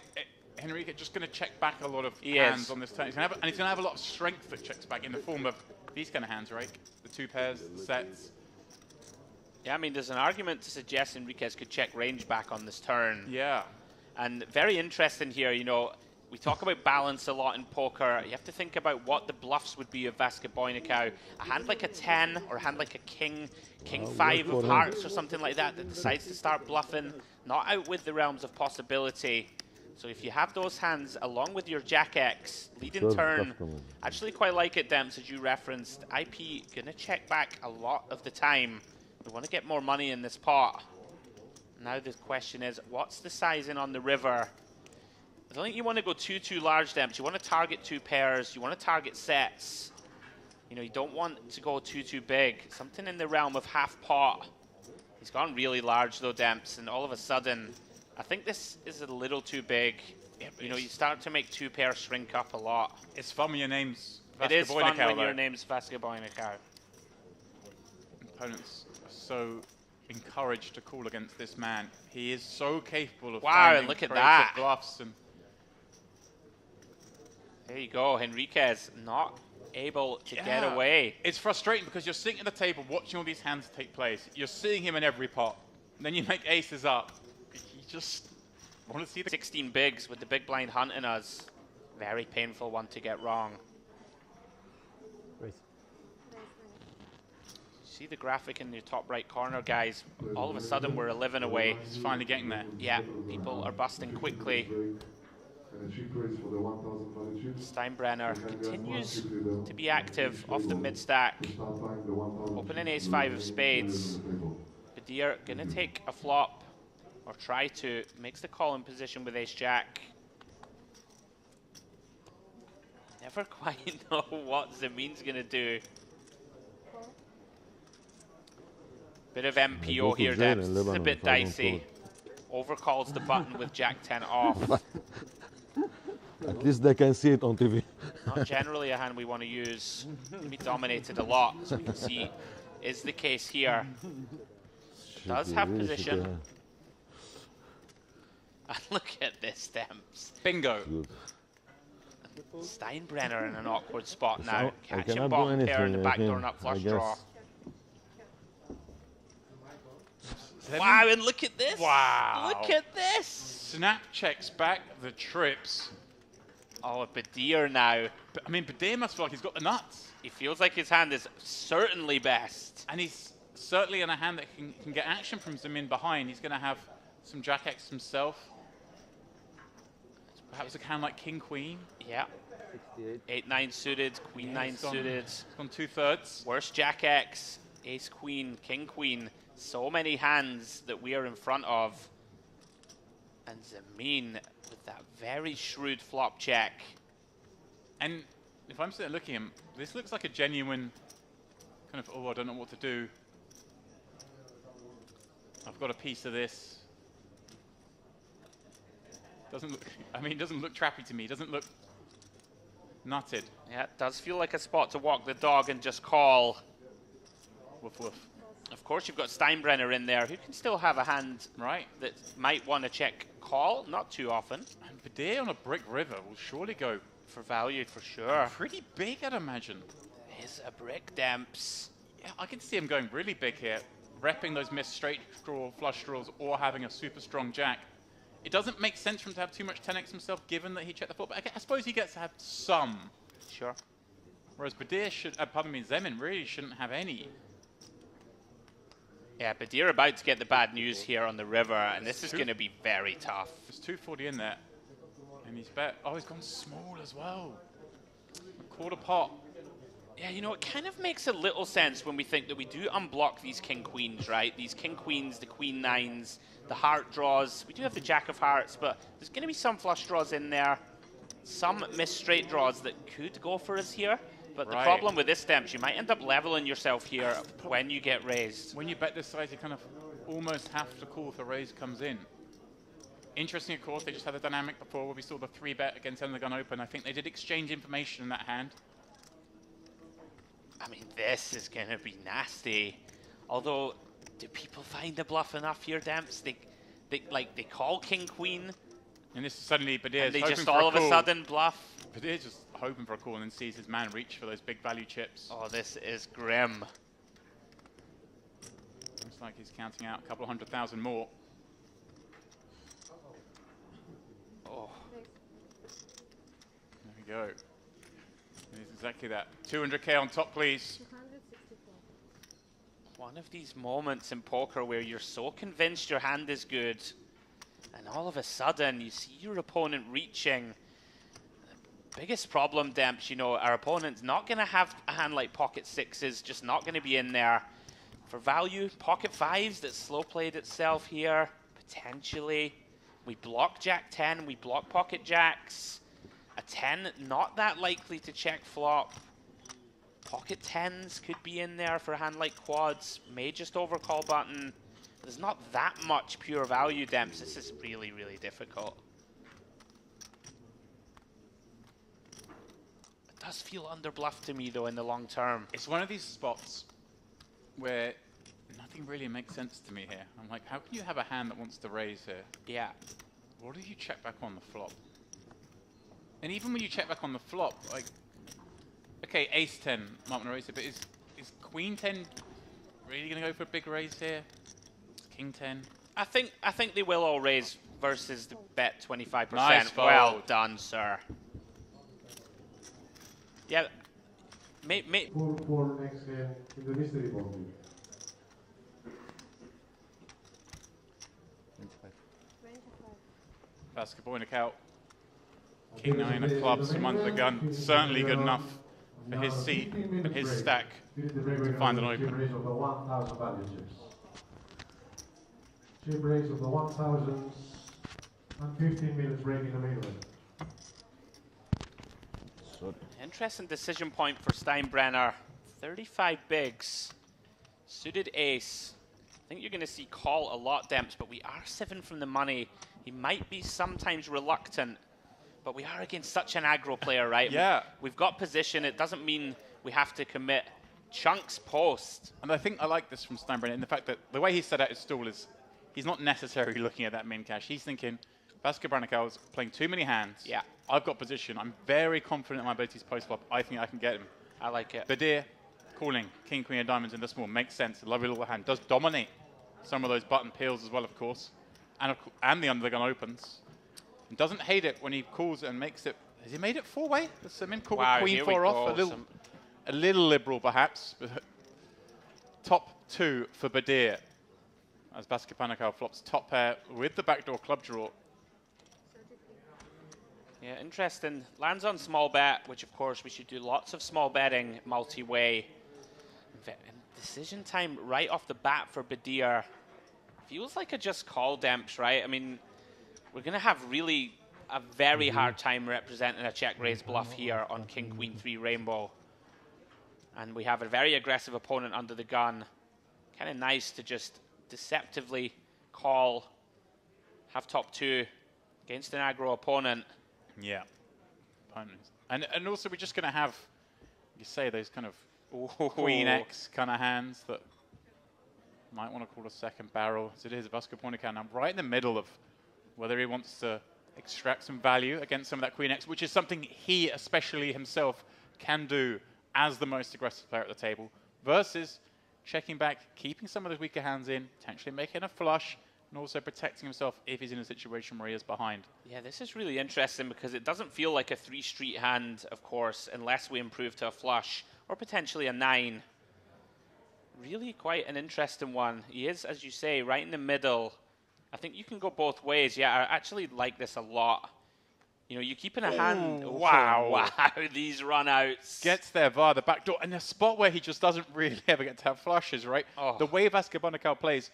Henrique just going to check back a lot of hands on this turn. And he's going to have a lot of strength that checks back in the form of these kind of hands, right? The two pairs, the sets. Yeah, I mean, there's an argument to suggest Enriquez could check range back on this turn. Yeah. And very interesting here, you know, we talk about balance a lot in poker. You have to think about what the bluffs would be of Vasco Boinicao. A hand like a 10 or a hand like a king 5 of hearts or something like that decides to start bluffing, not out with the realms of possibility. So if you have those hands along with your Jack X, leading turn, actually quite like it, Demps, as you referenced. IP gonna check back a lot of the time. We want to get more money in this pot. Now the question is, what's the sizing on the river? I don't think you want to go too large, Demps. You want to target two pairs. You want to target sets. You know, you don't want to go too big. Something in the realm of half pot. He's gone really large though, Demps, and all of a sudden, I think this is a little too big. You know, you start to make two pairs shrink up a lot. It's fun when your name's Vasco It is Boinicao, fun when though. your name's Vasco Boinicao. Opponents are so encouraged to call against this man. He is so capable of Wow, finding look at creative that. bluffs. And there you go, Enriquez not able to get away. It's frustrating because you're sitting at the table watching all these hands take place. You're seeing him in every pot. And then you make aces up. You just want to see the 16 bigs with the big blind hunting us. Very painful one to get wrong. See the graphic in the top right corner, guys. All of a sudden, we're 11 away. It's finally getting there. Yeah, people are busting quickly. Steinbrenner continues to be active off the mid-stack. Opening ace-5 of spades. Badir gonna take a flop, or try to. Makes the call in position with ace-jack. Never quite know what Zamin's gonna do. Bit of MPO here, Debs. This is a bit dicey. Overcalls the button with Jack 10 off. At least they can see it on TV. Not generally a hand we want to use. We dominated a lot, so we can see is the case here. Does have position. And look at this, Demps. Bingo. Steinbrenner in an awkward spot now. I Catching cannot do bottom pair in anything, the I backdoor think, nut flush I guess. draw. Wow, and look at this. Wow. Look at this. Snap checks back the trips. Oh, Badir now. But, I mean, Badir must feel like he's got the nuts. He feels like his hand is certainly best. And he's certainly in a hand that can get action from Zamin behind. He's going to have some Jack X himself. Perhaps a hand like King Queen. Yeah. 8-9 suited, Queen 9 suited. It's gone 2/3. Worst Jack X, Ace Queen, King Queen. So many hands that we are in front of. And Zamin with that very shrewd flop check. And if I'm sitting looking at him, this looks like a genuine kind of, oh, I don't know what to do. I've got a piece of this. Doesn't look, I mean, it doesn't look trappy to me. It doesn't look nutted. Yeah, it does feel like a spot to walk the dog and just call. Woof woof. Of course, you've got Steinbrenner in there, who can still have a hand that might want to check call, not too often. And Badir on a brick river will surely go for value for sure. Pretty big, I'd imagine. There's a brick Demps. Yeah, I can see him going really big here, repping those missed straight draw flush draws or having a super strong jack. It doesn't make sense for him to have too much 10x himself, given that he checked the flop. But I suppose he gets to have some. Sure. Whereas Badir should, pardon me, Zemin really shouldn't have any. Yeah, Badir about to get the bad news here on the river, and this is going to be very tough. There's 240 in there, and he's bet. Oh, he's gone small as well. A quarter pot. Yeah, you know, it kind of makes a little sense when we think that we do unblock these king-queens, right? These king-queens, the queen-nines, the heart draws. We do have the jack of hearts, but there's going to be some flush draws in there. Some missed straight draws that could go for us here. But the problem with this Demps, you might end up leveling yourself here when you get raised. When you bet this size, you kind of almost have to call if the raise comes in. Interesting, of course, they just had a dynamic before where we saw the 3-bet against End of the Gun open. I think they did exchange information in that hand. I mean, this is going to be nasty. Although, do people find the bluff enough here, Demps? They call king-queen. And this is suddenly Badir's they hoping just for all a of a call. sudden bluff. Badir's just hoping for a call and then sees his man reach for those big value chips. Oh, this is grim. Looks like he's counting out a couple of 100,000 more. Oh. There we go. It is exactly that. 200k on top, please. One of these moments in poker where you're so convinced your hand is good, and all of a sudden you see your opponent reaching. The biggest problem, Demps, you know, our opponent's not going to have a hand like pocket sixes, just not going to be in there. For value, pocket fives that slow played itself here, potentially. We block jack 10, we block pocket jacks. A 10, not that likely to check flop. Pocket 10s could be in there for a hand like quads, may just overcall button. There's not that much pure value, Demps. This is really, really difficult. It does feel underbluffed to me, though, in the long term. It's one of these spots where nothing really makes sense to me here. I'm like, how can you have a hand that wants to raise here? Yeah. What do you check back on the flop? And even when you check back on the flop, like, okay, ace 10 might want to raise it, but is queen 10 really going to go for a big raise here? Is king 10? I think they will all raise versus the bet 25%. Nice well fold. done, sir. Yeah. 4-4 next game in the mystery board. Basketball in a count. King 9 of clubs from under the gun. Certainly good enough for his seat and his stack to find an open. Chip raise of the 1,000 value chips. Chip raise of the 1,000 and 15 minutes break in the main event. Interesting decision point for Steinbrenner. 35 bigs. Suited ace. I think you're going to see call a lot, Demps, but we are 7 from the money. He might be sometimes reluctant, but we are against such an aggro player, right? Yeah. We've got position. It doesn't mean we have to commit chunks post. And I think I like this from Steinbrenner in the fact that the way he set out his stall is he's not necessarily looking at that min cash. He's thinking, Vasco Branacal's playing too many hands. Yeah. I've got position. I'm very confident in my abilities post-flop. I think I can get him. I like it. Badir calling king, queen of diamonds in the small makes sense. A lovely little hand. Does dominate some of those button peels as well, of course. And the under the gun opens. And doesn't hate it when he calls it and makes it. Has he made it 4-way? That's some in call with queen 4 off. A little liberal, perhaps. But top 2 for Badir. As Vasco Branacal's flops top pair with the backdoor club draw. Yeah, interesting. Lands on small bet, which of course we should do lots of small betting multi-way. Decision time right off the bat for Badir. Feels like a just call, Demps, right? I mean, we're going to have really a very hard time representing a check raise bluff here on King Queen 3 Rainbow. And we have a very aggressive opponent under the gun. Kind of nice to just deceptively call, have top 2, against an aggro opponent. Yeah. And also we're just going to have, you say, those kind of Queen X kind of hands that might want to call a second barrel. As it is, Vasco Ponica now right in the middle of whether he wants to extract some value against some of that Queen X, which is something he, especially himself, can do as the most aggressive player at the table, versus checking back, keeping some of those weaker hands in, potentially making a flush, and also protecting himself if he's in a situation where he is behind. Yeah, this is really interesting because it doesn't feel like a 3-street hand, of course, unless we improve to a flush or potentially a 9. Really quite an interesting one. He is, as you say, right in the middle. I think you can go both ways. Yeah, I actually like this a lot. You know, you're keeping a hand. Wow. Wow, these run-outs. Gets there via the back door, and a spot where he just doesn't really ever get to have flushes, right? Oh. The way Vasco Ponica plays,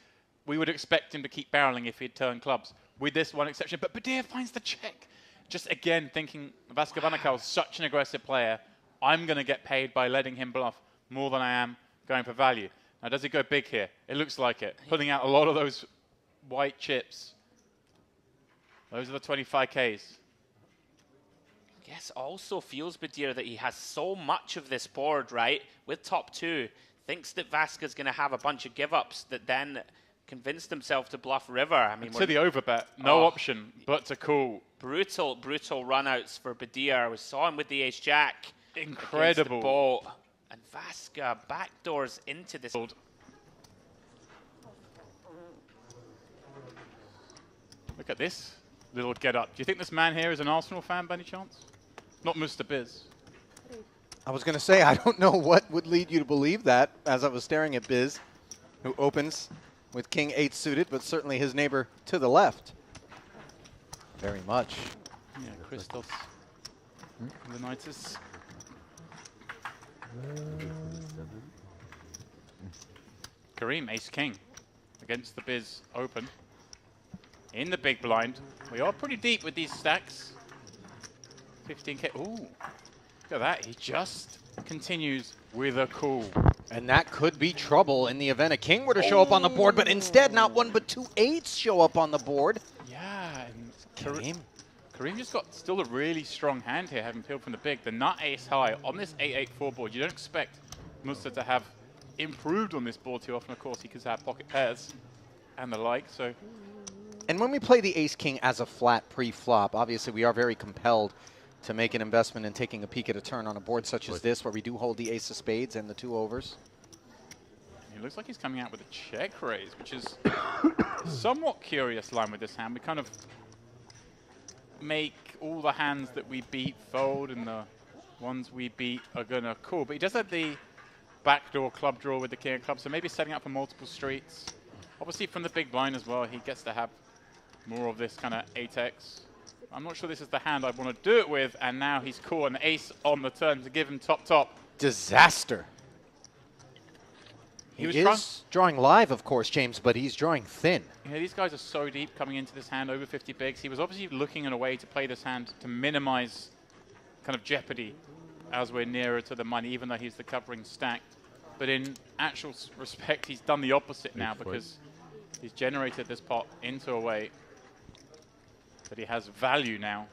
we would expect him to keep barreling if he'd turn clubs, with this one exception. But Badir finds the check. Just again thinking Vasco Ponica is such an aggressive player, I'm going to get paid by letting him bluff more than I am going for value. Now, does he go big here? It looks like it. Pulling out a lot of those white chips. Those are the 25Ks. Yes, also feels, Badir, that he has so much of this board, right? With top 2. Thinks that Vasca's going to have a bunch of give-ups that then convinced himself to bluff river. I mean, to the overbet, no option but to call. Brutal run-outs for Badir. We saw him with the ace-jack. Incredible. The boat. And Vasca backdoors into this. Look at this little get-up. Do you think this man here is an Arsenal fan by any chance? Not Mr. Biz. I was going to say, I don't know what would lead you to believe that, as I was staring at Biz, who opens with King 8 suited, but certainly his neighbor to the left. Very much. Yeah, Christos. The Knights. Kareem, ace-king against the Biz open. In the big blind. We are pretty deep with these stacks. 15K. Ooh, look at that. He just continues with a call. And that could be trouble in the event a king were to show up on the board, but instead not one but 2 8s show up on the board. Yeah, and Kareem just got still a really strong hand here, having peeled from the big. The nut ace high on this 8-8-4 board. You don't expect Musa to have improved on this board too often. Of course, he could have pocket pairs and the like. So, and when we play the ace-king as a flat pre-flop, obviously we are very compelled to make an investment in taking a peek at a turn on a board such as this, where we do hold the ace of spades and the 2 overs. He looks like he's coming out with a check raise, which is a somewhat curious line with this hand. We kind of make all the hands that we beat fold, and the ones we beat are going to call. But he does have the backdoor club draw with the king of clubs, so maybe setting up for multiple streets. Obviously from the big blind as well, he gets to have more of this kind of 8x. I'm not sure this is the hand I want to do it with, and now he's caught an ace on the turn to give him top. Disaster. He is drawing live, of course, James, but he's drawing thin. Yeah, these guys are so deep coming into this hand, over 50 bigs. He was obviously looking at a way to play this hand to minimize kind of jeopardy as we're nearer to the money, even though he's the covering stack. But in actual respect, he's done the opposite now, because he's generated this pot into a way that he has value now.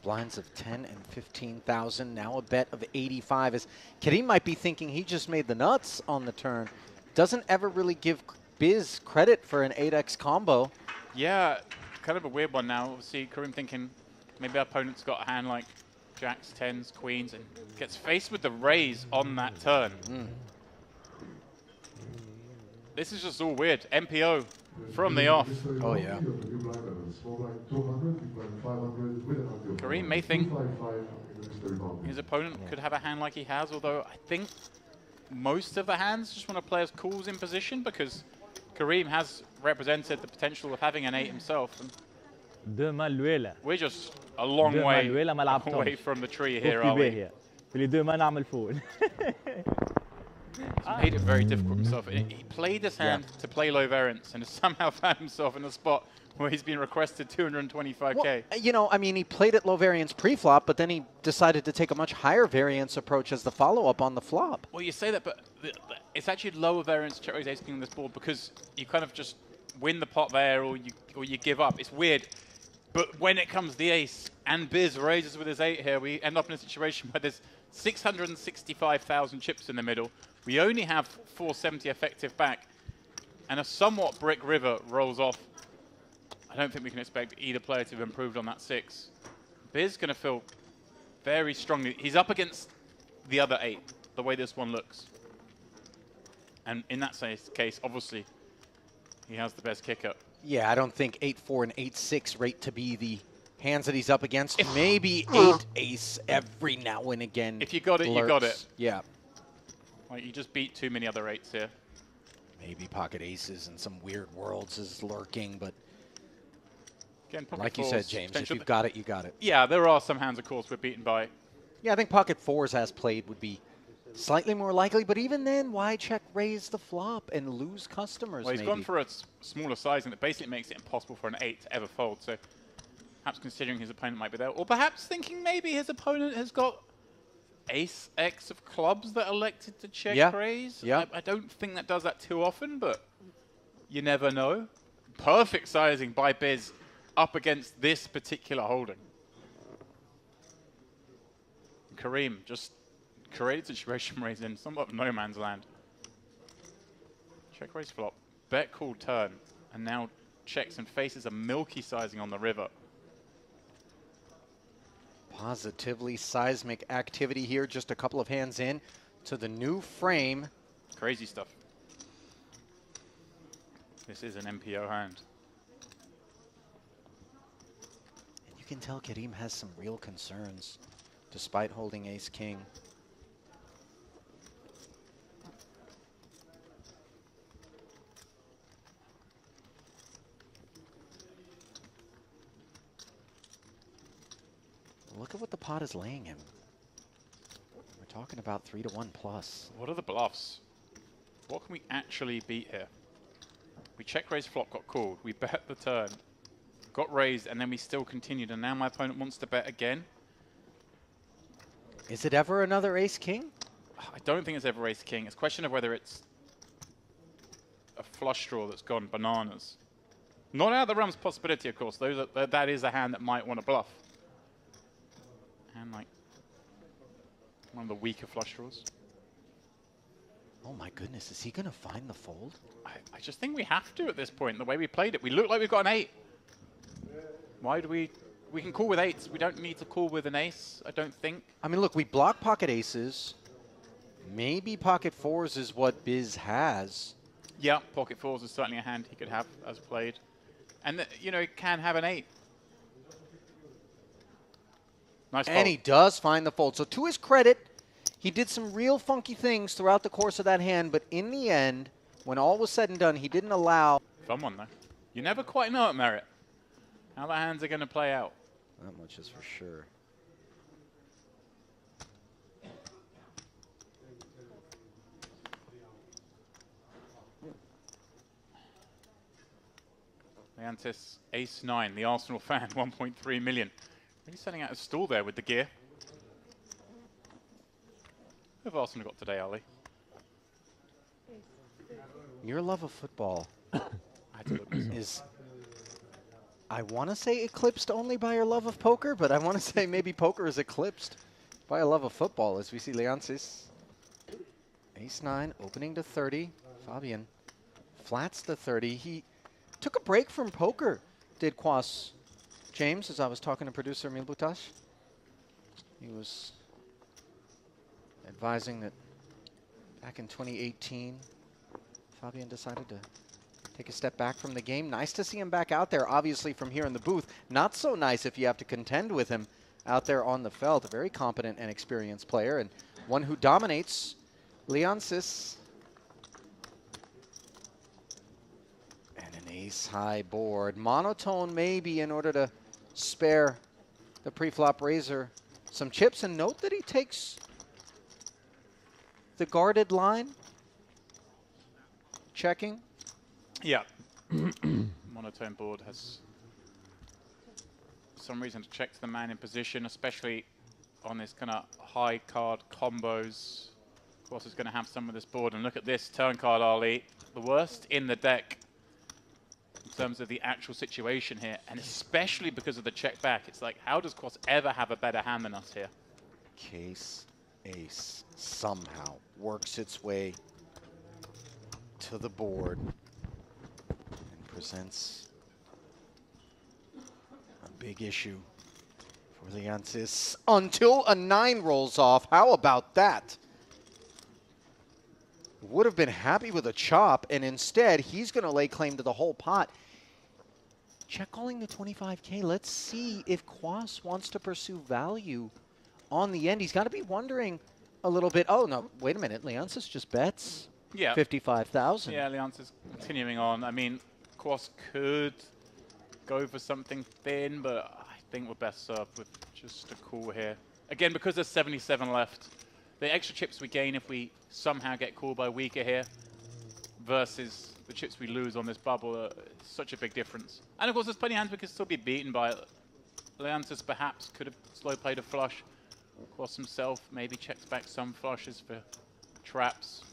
Blinds of 10 and 15,000, now a bet of 85. As Kareem might be thinking he just made the nuts on the turn. Doesn't ever really give Biz credit for an 8x combo. Yeah, kind of a weird one now. Obviously, Kareem thinking maybe our opponent's got a hand like jacks, 10s, queens, and gets faced with the raise on that turn. This is just all weird. MPO from the off. Oh, yeah. Kareem may think his opponent could have a hand like he has, although I think most of the hands just want to play as calls in position, because Kareem has represented the potential of having an 8 himself. And we're just a long way away from the tree here, are we? He's made it very difficult himself. He played this hand to play low variance and has somehow found himself in a spot where he's been requested 225K. Well, you know, I mean, he played at low variance pre-flop, but then he decided to take a much higher variance approach as the follow-up on the flop. Well, you say that, but it's actually lower variance check raise ace king on this board, because you kind of just win the pot there, or you give up. It's weird. But when it comes the ace and Biz raises with his 8 here, we end up in a situation where there's 665,000 chips in the middle. We only have 470 effective back, and a somewhat brick river rolls off. I don't think we can expect either player to have improved on that 6. Biz going to feel very strongly. He's up against the other 8, the way this one looks. And in that case, obviously, he has the best kicker. Yeah, I don't think 8-4 and 8-6 rate to be the hands that he's up against. Maybe 8-ace every now and again. If you got it, you got it. Yeah. Like, you just beat too many other 8s here. Maybe pocket aces and some weird worlds is lurking, but again, like you said, James, if you've got it, you got it. Yeah, there are some hands, of course, we're beaten by. Yeah, I think pocket 4s as played would be slightly more likely, but even then, why check raise the flop and lose customers? Well, he's gone for a smaller sizing that basically makes it impossible for an 8 to ever fold. So perhaps considering his opponent might be there, or perhaps thinking maybe his opponent has got ace X of clubs that elected to check raise. Yeah. I don't think that does that too often, but you never know. Perfect sizing by Biz up against this particular holding. Kareem just created situation raise in somewhat of no man's land. Check raise flop, bet call turn, and now checks and faces a milky sizing on the river. Positively seismic activity here, just a couple of hands in to the new frame. Crazy stuff. This is an MPO hand. And you can tell Kareem has some real concerns despite holding ace-king. Look at what the pot is laying him. We're talking about 3-1 plus. What are the bluffs? What can we actually beat here? We check raise flop, got called. We bet the turn, got raised, and then we still continued. And now my opponent wants to bet again. Is it ever another ace-king? I don't think it's ever ace-king. It's a question of whether it's a flush draw that's gone bananas. Not out of the realm's possibility, of course. That is a hand that might want to bluff. And like one of the weaker flush draws. Oh my goodness, is he going to find the fold? I just think we have to at this point, the way we played it. We look like we've got an 8. Why do we can call with 8s. We don't need to call with an ace, I don't think. I mean, look, we block pocket aces. Maybe pocket 4s is what Biz has. Yeah, pocket 4s is certainly a hand he could have as played. And, you know, he can have an 8. Nice fold. And he does find the fold. So to his credit, he did some real funky things throughout the course of that hand, but in the end, when all was said and done, he didn't allow... Fun one, though. You never quite know at Merit how the hands are going to play out. That much is for sure. Leontis, ace-9, the Arsenal fan, 1.3 million. Really setting out a stall there with the gear. Who have Arsenal got today, Ali? Your love of football is, I want to say eclipsed only by your love of poker, but I want to say maybe poker is eclipsed by a love of football, as we see Leontis. Ace-9, opening to 30. Fabian flats the 30. He took a break from poker, did Kwas James, as I was talking to producer Emil Butash. He was advising that back in 2018, Fabian decided to take a step back from the game. Nice to see him back out there, obviously, from here in the booth. Not so nice if you have to contend with him out there on the felt. A very competent and experienced player, and one who dominates Leontis. And an ace-high board. Monotone maybe in order to spare the pre-flop raiser some chips. And note that he takes the guarded line. Checking. Yeah. Monotone board has some reason to check to the man in position, especially on this kind of high card combos. Of course, is going to have some of this board. And look at this turn card, Ali. The worst in the deck. in terms of the actual situation here, and especially because of the check back. It's like, how does Quas ever have a better hand than us here? Case ace somehow works its way to the board and presents a big issue for Leontis until a 9 rolls off. How about that? Would have been happy with a chop, and instead he's going to lay claim to the whole pot. Check calling the 25K. Let's see if Quas wants to pursue value on the end. He's got to be wondering a little bit. Oh, no, wait a minute. Leonsis just bets 55,000. Yeah, Leontis is continuing on. I mean, Quas could go for something thin, but I think we're best served with just a call here. Again, because there's 77 left, the extra chips we gain if we somehow get called by weaker here versus the chips we lose on this bubble are such a big difference. And of course, there's plenty of hands we could still be beaten by. Leontis perhaps could have slow played a flush. Quas himself maybe checks back some flushes for traps.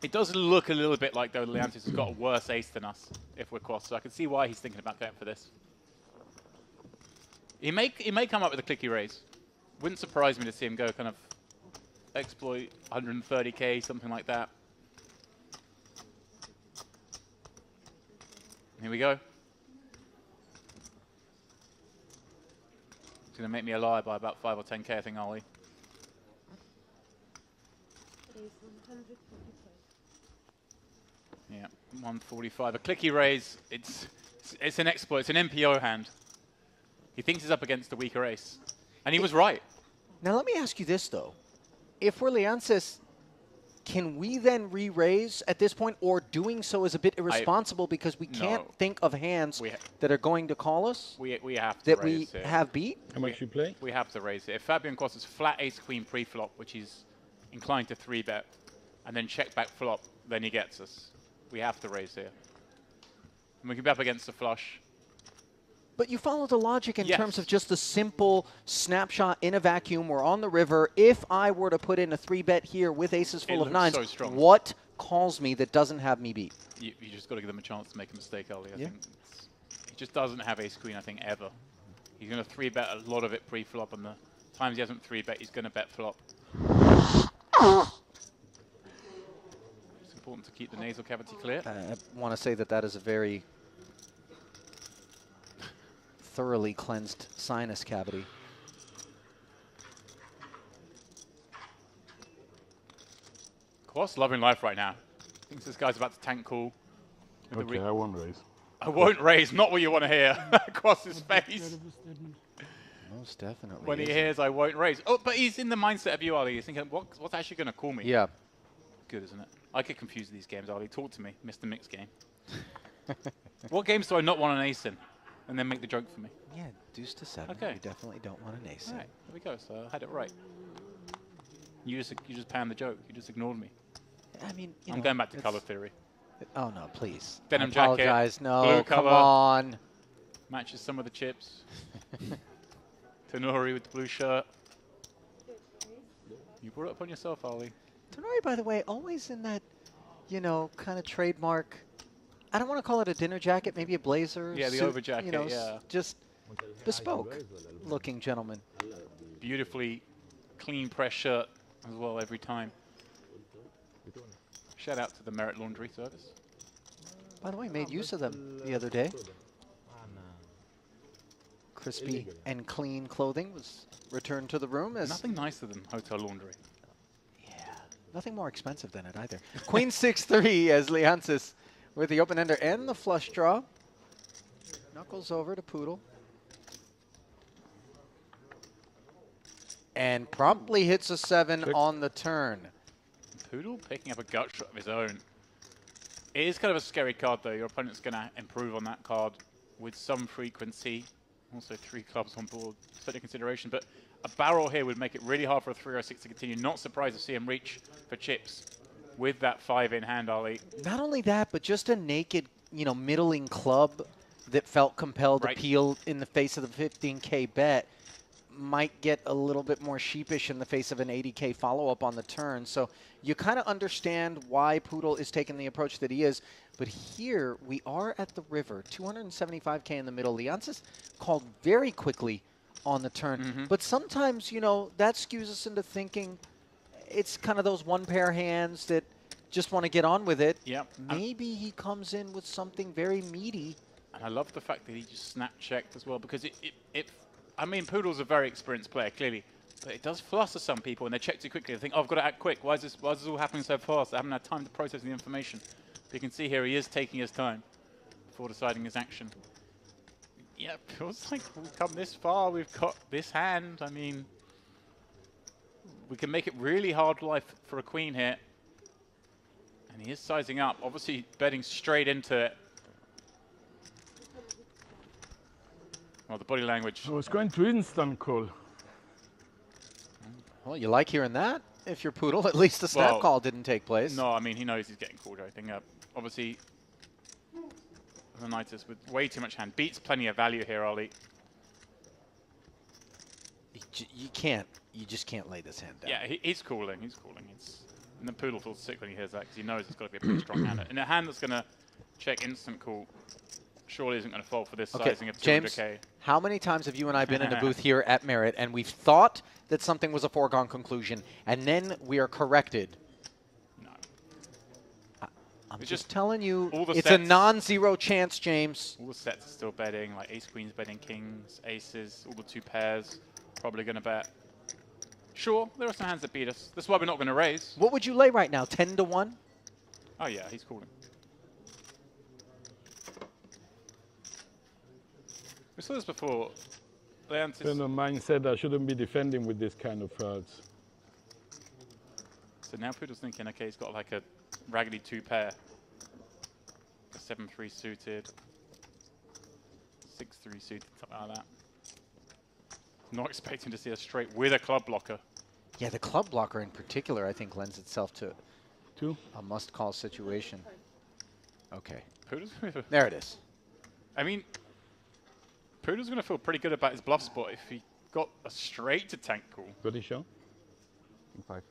It does look a little bit like, though, Leontis has got a worse ace than us if we're Quas, so I can see why he's thinking about going for this. He may come up with a clicky raise. Wouldn't surprise me to see him go kind of exploit 130k, something like that. Here we go. It's going to make me a lie by about 5 or 10k, I think, Ollie. Yeah, 145. A clicky raise, it's an exploit, it's an MPO hand. He thinks he's up against a weaker ace. And he was right. Now let me ask you this, though. If we're Leonsis, can we then re-raise at this point, or doing so is a bit irresponsible because we can't think of hands that are going to call us? We have to that raise we it. have beat? How much you play? We have to raise it. If Fabian Quas is flat ace-queen pre-flop, which he's inclined to 3-bet, and then check back flop, then he gets us. We have to raise here. And we can be up against the flush. But you follow the logic in terms of just the simple snapshot in a vacuum. We're on the river. If I were to put in a 3-bet here with aces full of 9s, so strong. what calls me that doesn't have me beat? You just got to give them a chance to make a mistake, Ollie. I think he just doesn't have ace-queen, I think, ever. He's going to 3-bet a lot of it pre-flop, and the times he hasn't 3-bet, he's going to bet flop. It's important to keep the nasal cavity clear. I want to say that that is a very thoroughly cleansed sinus cavity. Quas loving life right now. Thinks this guy's about to tank call. Okay, I won't raise. I won't raise, not what you want to hear. Quas's face. Most definitely. When he hears I won't raise. Oh, but he's in the mindset of you, Ollie. He's thinking, what's actually going to call me? Yeah. Good, isn't it? I get confused with these games, Ollie. Talk to me, Mr. Mix Game. What games do I not want an ace in? And then make the joke for me. Yeah, deuce to 7. Okay. You definitely don't want an ace. All right, there we go. So I had it right. You just panned the joke. You just ignored me. I mean, I'm going back to color theory. Oh no, please. Denim I apologize. jacket. No, blue come cover, on. Matches some of the chips. Tanuri with the blue shirt. You brought it upon yourself, Ollie. Tanuri, by the way, always in that, you know, kind of trademark. I don't want to call it a dinner jacket, maybe a blazer. Yeah, the suit, over jacket, you know, yeah. Just bespoke looking gentleman. Beautifully clean press shirt as well every time. Shout out to the Merit Laundry Service. By the way, made use of them the other day. Crispy and clean clothing was returned to the room as nothing nicer than hotel laundry. Nothing more expensive than it either. Queen 6-3 as Leonsis with the open ender and the flush draw. Knuckles over to Poodle. And promptly hits a 7 on the turn. Poodle picking up a gut shot of his own. It is kind of a scary card, though. Your opponent's going to improve on that card with some frequency. Also 3 clubs on board, certainly consideration. But a barrel here would make it really hard for a 3 or 6 to continue. Not surprised to see him reach for chips with that 5 in hand, Ollie. Not only that, but just a naked, you know, middling club that felt compelled to peel in the face of the 15K bet. might get a little bit more sheepish in the face of an 80K follow-up on the turn. So you kind of understand why Poodle is taking the approach that he is. But here we are at the river, 275K in the middle. Liansis called very quickly on the turn. But sometimes, you know, that skews us into thinking it's kind of those one-pair hands that just want to get on with it. Yep. Maybe he comes in with something very meaty. And I love the fact that he just snap-checked as well, because I mean, Poodle's a very experienced player, clearly, but it does fluster some people, and they check too quickly. They think, oh, I've got to act quick. Why is this all happening so fast? I haven't had time to process the information. But you can see here he is taking his time before deciding his action. Yeah, it feels like we've come this far. We've got this hand. I mean, we can make it really hard life for a queen here. And he is sizing up, obviously betting straight into it. Well, the body language. I was going to instant call. Well, you like hearing that. If you're Poodle, at least the snap call didn't take place. No, I mean, he knows he's getting called everything up. Obviously, Leonidas with way too much hand. Beats plenty of value here, Ollie. You just can't lay this hand down. Yeah, he's calling. And the Poodle feels sick when he hears that, because he knows it's got to be a pretty strong hand. And a hand that's going to check instant call surely isn't going to fall for this sizing of 200K. James, how many times have you and I been in a booth here at Merit and we've thought that something was a foregone conclusion, and then we are corrected? No. I'm just telling you, it's sets, a non-zero chance, James. All the sets are still betting, like ace queens betting kings, aces, all the two pairs probably going to bet. Sure, there are some hands that beat us. That's why we're not going to raise. What would you lay right now, 10 to 1? Oh yeah, he's calling. We saw this before. A friend of mine said I shouldn't be defending with this kind of cards. So now Poodle's thinking, okay, he's got like a raggedy 2 pair. A 7-3 suited. 6-3 suited, something like that. Not expecting to see a straight with a club blocker. Yeah, the club blocker in particular, I think, lends itself to a must-call situation. Okay. There it is. I mean, Poodle's going to feel pretty good about his bluff spot if he got a straight to tank call. Ready, show? 5.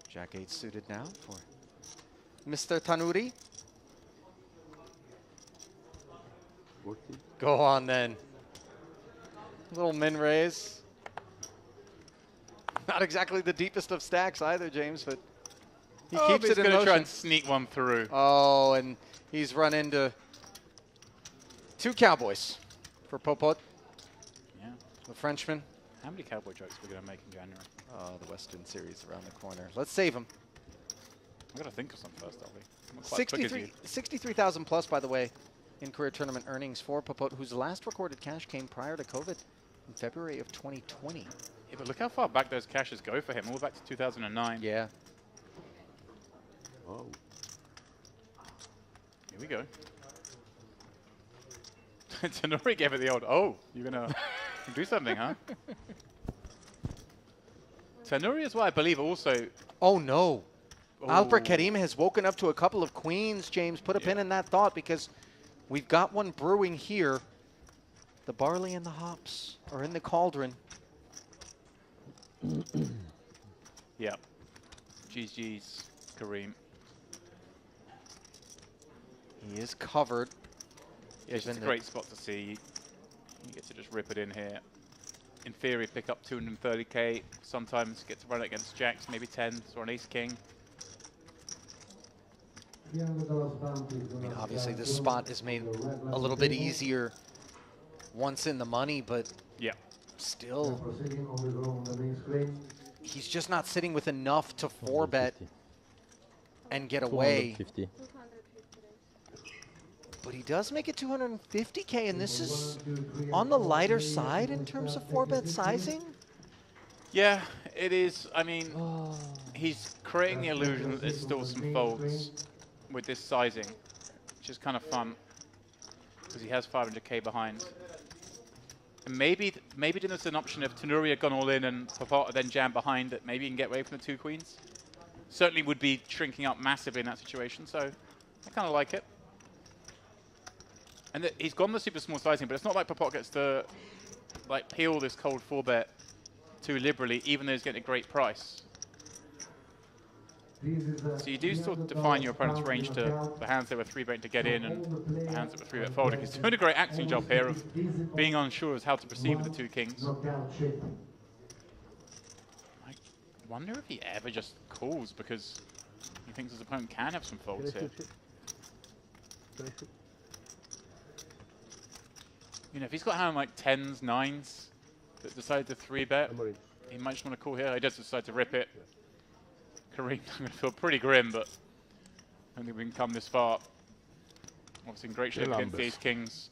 Jack 8 suited now for Mr. Tanuri. Go on then. Little min raise. Not exactly the deepest of stacks either, James, but he keeps it in motion. He's going to try and sneak one through. Oh, and he's run into 2 cowboys for Popot. Yeah. The Frenchman. How many cowboy jokes are we going to make in January? Oh, the Western Series around the corner. Let's save him. I've got to think of some first, Ollie. 63,000 plus, by the way, in career tournament earnings for Popot, whose last recorded cash came prior to COVID in February of 2020. Yeah, but look how far back those cashes go for him, all back to 2009. Yeah. Oh. Here we go. Tanuri gave it the old, oh, you're going to do something, huh? Tanuri is what I believe also... Oh, no. Oh. Albert Karim has woken up to a couple of queens, James. Put a pin in that thought, because we've got one brewing here. The barley and the hops are in the cauldron. Yeah. GG's, Kareem. He is covered. Yeah, it's just a great spot to see. You get to just rip it in here. In theory, pick up 230K. Sometimes get to run it against jacks, maybe 10s or an ace-king. I mean, obviously this spot is made a little bit easier once in the money, but still, he's just not sitting with enough to 4-bet and get away. But he does make it 250K, and this is on the lighter side in terms of 4-bet sizing. Yeah, it is. I mean, he's creating the illusion that there's still some folds with this sizing, which is kind of fun because he has 500K behind. And maybe there's an option if Tanuri had gone all in and Popot then jammed behind it, maybe he can get away from the 2 queens. Certainly would be shrinking up massively in that situation, so I kind of like it. And he's gone the super small sizing, but it's not like Popot gets to like peel this cold 4-bet too liberally, even though he's getting a great price. So you do sort of define your opponent's range to the hands that were 3-betting to get in and the hands that were 3-bet folding. He's doing a great acting job here of being unsure as how to proceed with the 2 kings. I wonder if he ever just calls because he thinks his opponent can have some folds here. You know, if he's got a hand like 10s, 9s that decide to 3-bet, he might just want to call here. He does decide to rip it. Kareem, I'm going to feel pretty grim, but I don't think we can come this far. Obviously in great shape against the ace-kings.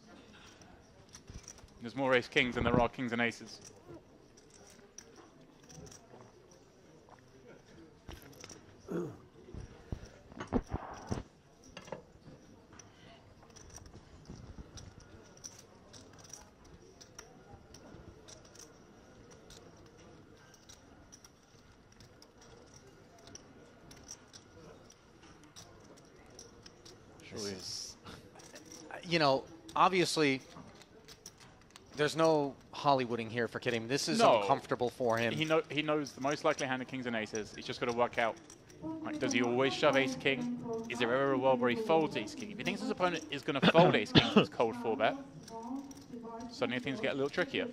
There's more ace-kings than there are kings and aces. You know, obviously, there's no Hollywooding here for Kareem. This is uncomfortable for him. He knows the most likely hand of kings and aces. He's just got to work out, like, does he always shove ace-king? Is there ever a world where he folds ace-king? If he thinks his opponent is going to fold ace-king with his cold 4-bet, suddenly things get a little trickier.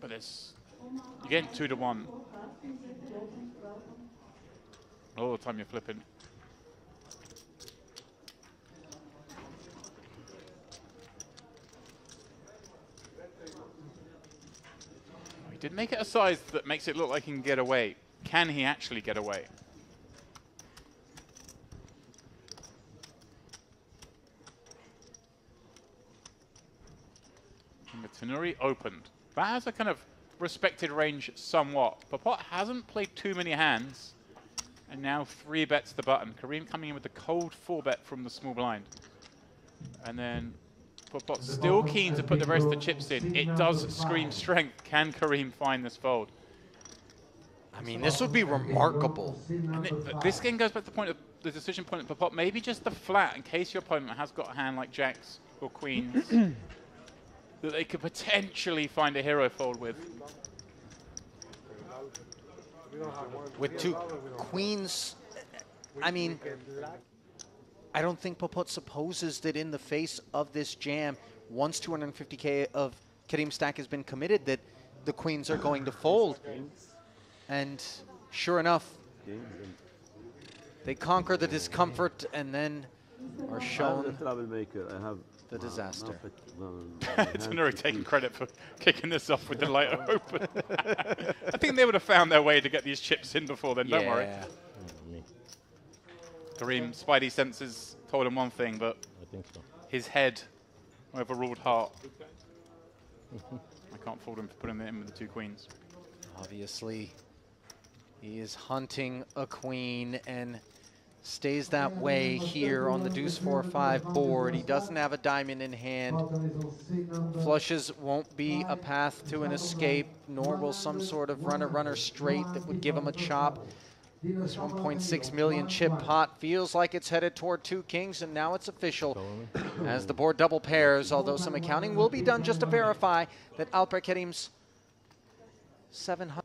But there's, you're getting 2 to 1 all the time you're flipping. He did make it a size that makes it look like he can get away. Can he actually get away? And the Tenuri opened. That has a kind of respected range somewhat. Popot hasn't played too many hands, and now 3-bets the button. Kareem coming in with the cold 4-bet from the small blind. And then Popot still keen to put the rest of the chips in. It does scream strength. Can Kareem find this fold? I mean, this would be remarkable. And this game goes back to the point of the decision point of Popot. Maybe just the flat, in case your opponent has got a hand like jacks or queens, that they could potentially find a hero fold with. With 2 queens, I mean, I don't think Popot supposes that in the face of this jam, once 250k of Kareem's stack has been committed, that the queens are going to fold. And sure enough, they conquer the discomfort and then are shown the disaster. Tenuri taking credit for kicking this off with the light open. I think they would have found their way to get these chips in before then, don't worry. Kareem, Spidey senses told him one thing, but I think so. His head overruled heart. I can't fault him for putting it in with the 2 queens. Obviously, he is hunting a queen and stays that way here on the deuce 4-5 board. He doesn't have a diamond in hand. Flushes won't be a path to an escape, nor will some sort of runner straight that would give him a chop. This 1.6 million chip pot feels like it's headed toward 2 kings, and now it's official as the board double pairs, although some accounting will be done just to verify that Alper Kareem's 700.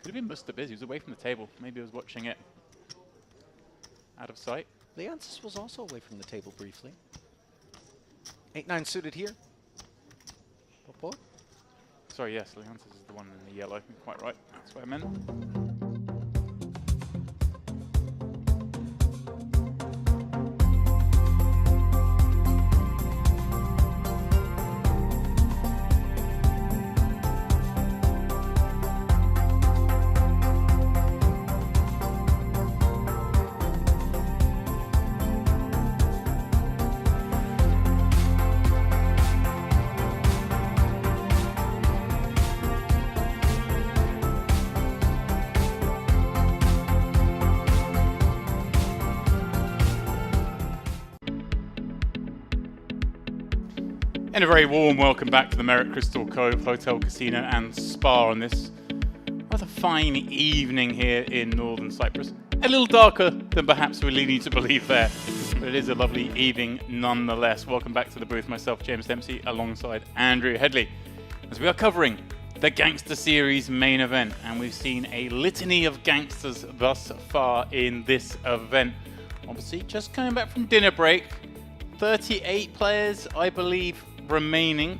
Could have been Mr. Biz. He was away from the table. Maybe he was watching it out of sight. Leonsis was also away from the table briefly. 8-9 suited here. Popot. Sorry, yes, Leonsis is the one in the yellow. You're quite right. That's what I meant. And a very warm welcome back to the Merit Crystal Cove Hotel, Casino and Spa on this rather fine evening here in northern Cyprus. A little darker than perhaps we're leading you to believe there, but it is a lovely evening nonetheless. Welcome back to the booth, myself, James Dempsey, alongside Andrew Headley, as we are covering the Gangster Series main event, and we've seen a litany of gangsters thus far in this event. Obviously, just coming back from dinner break, 38 players, I believe, remaining.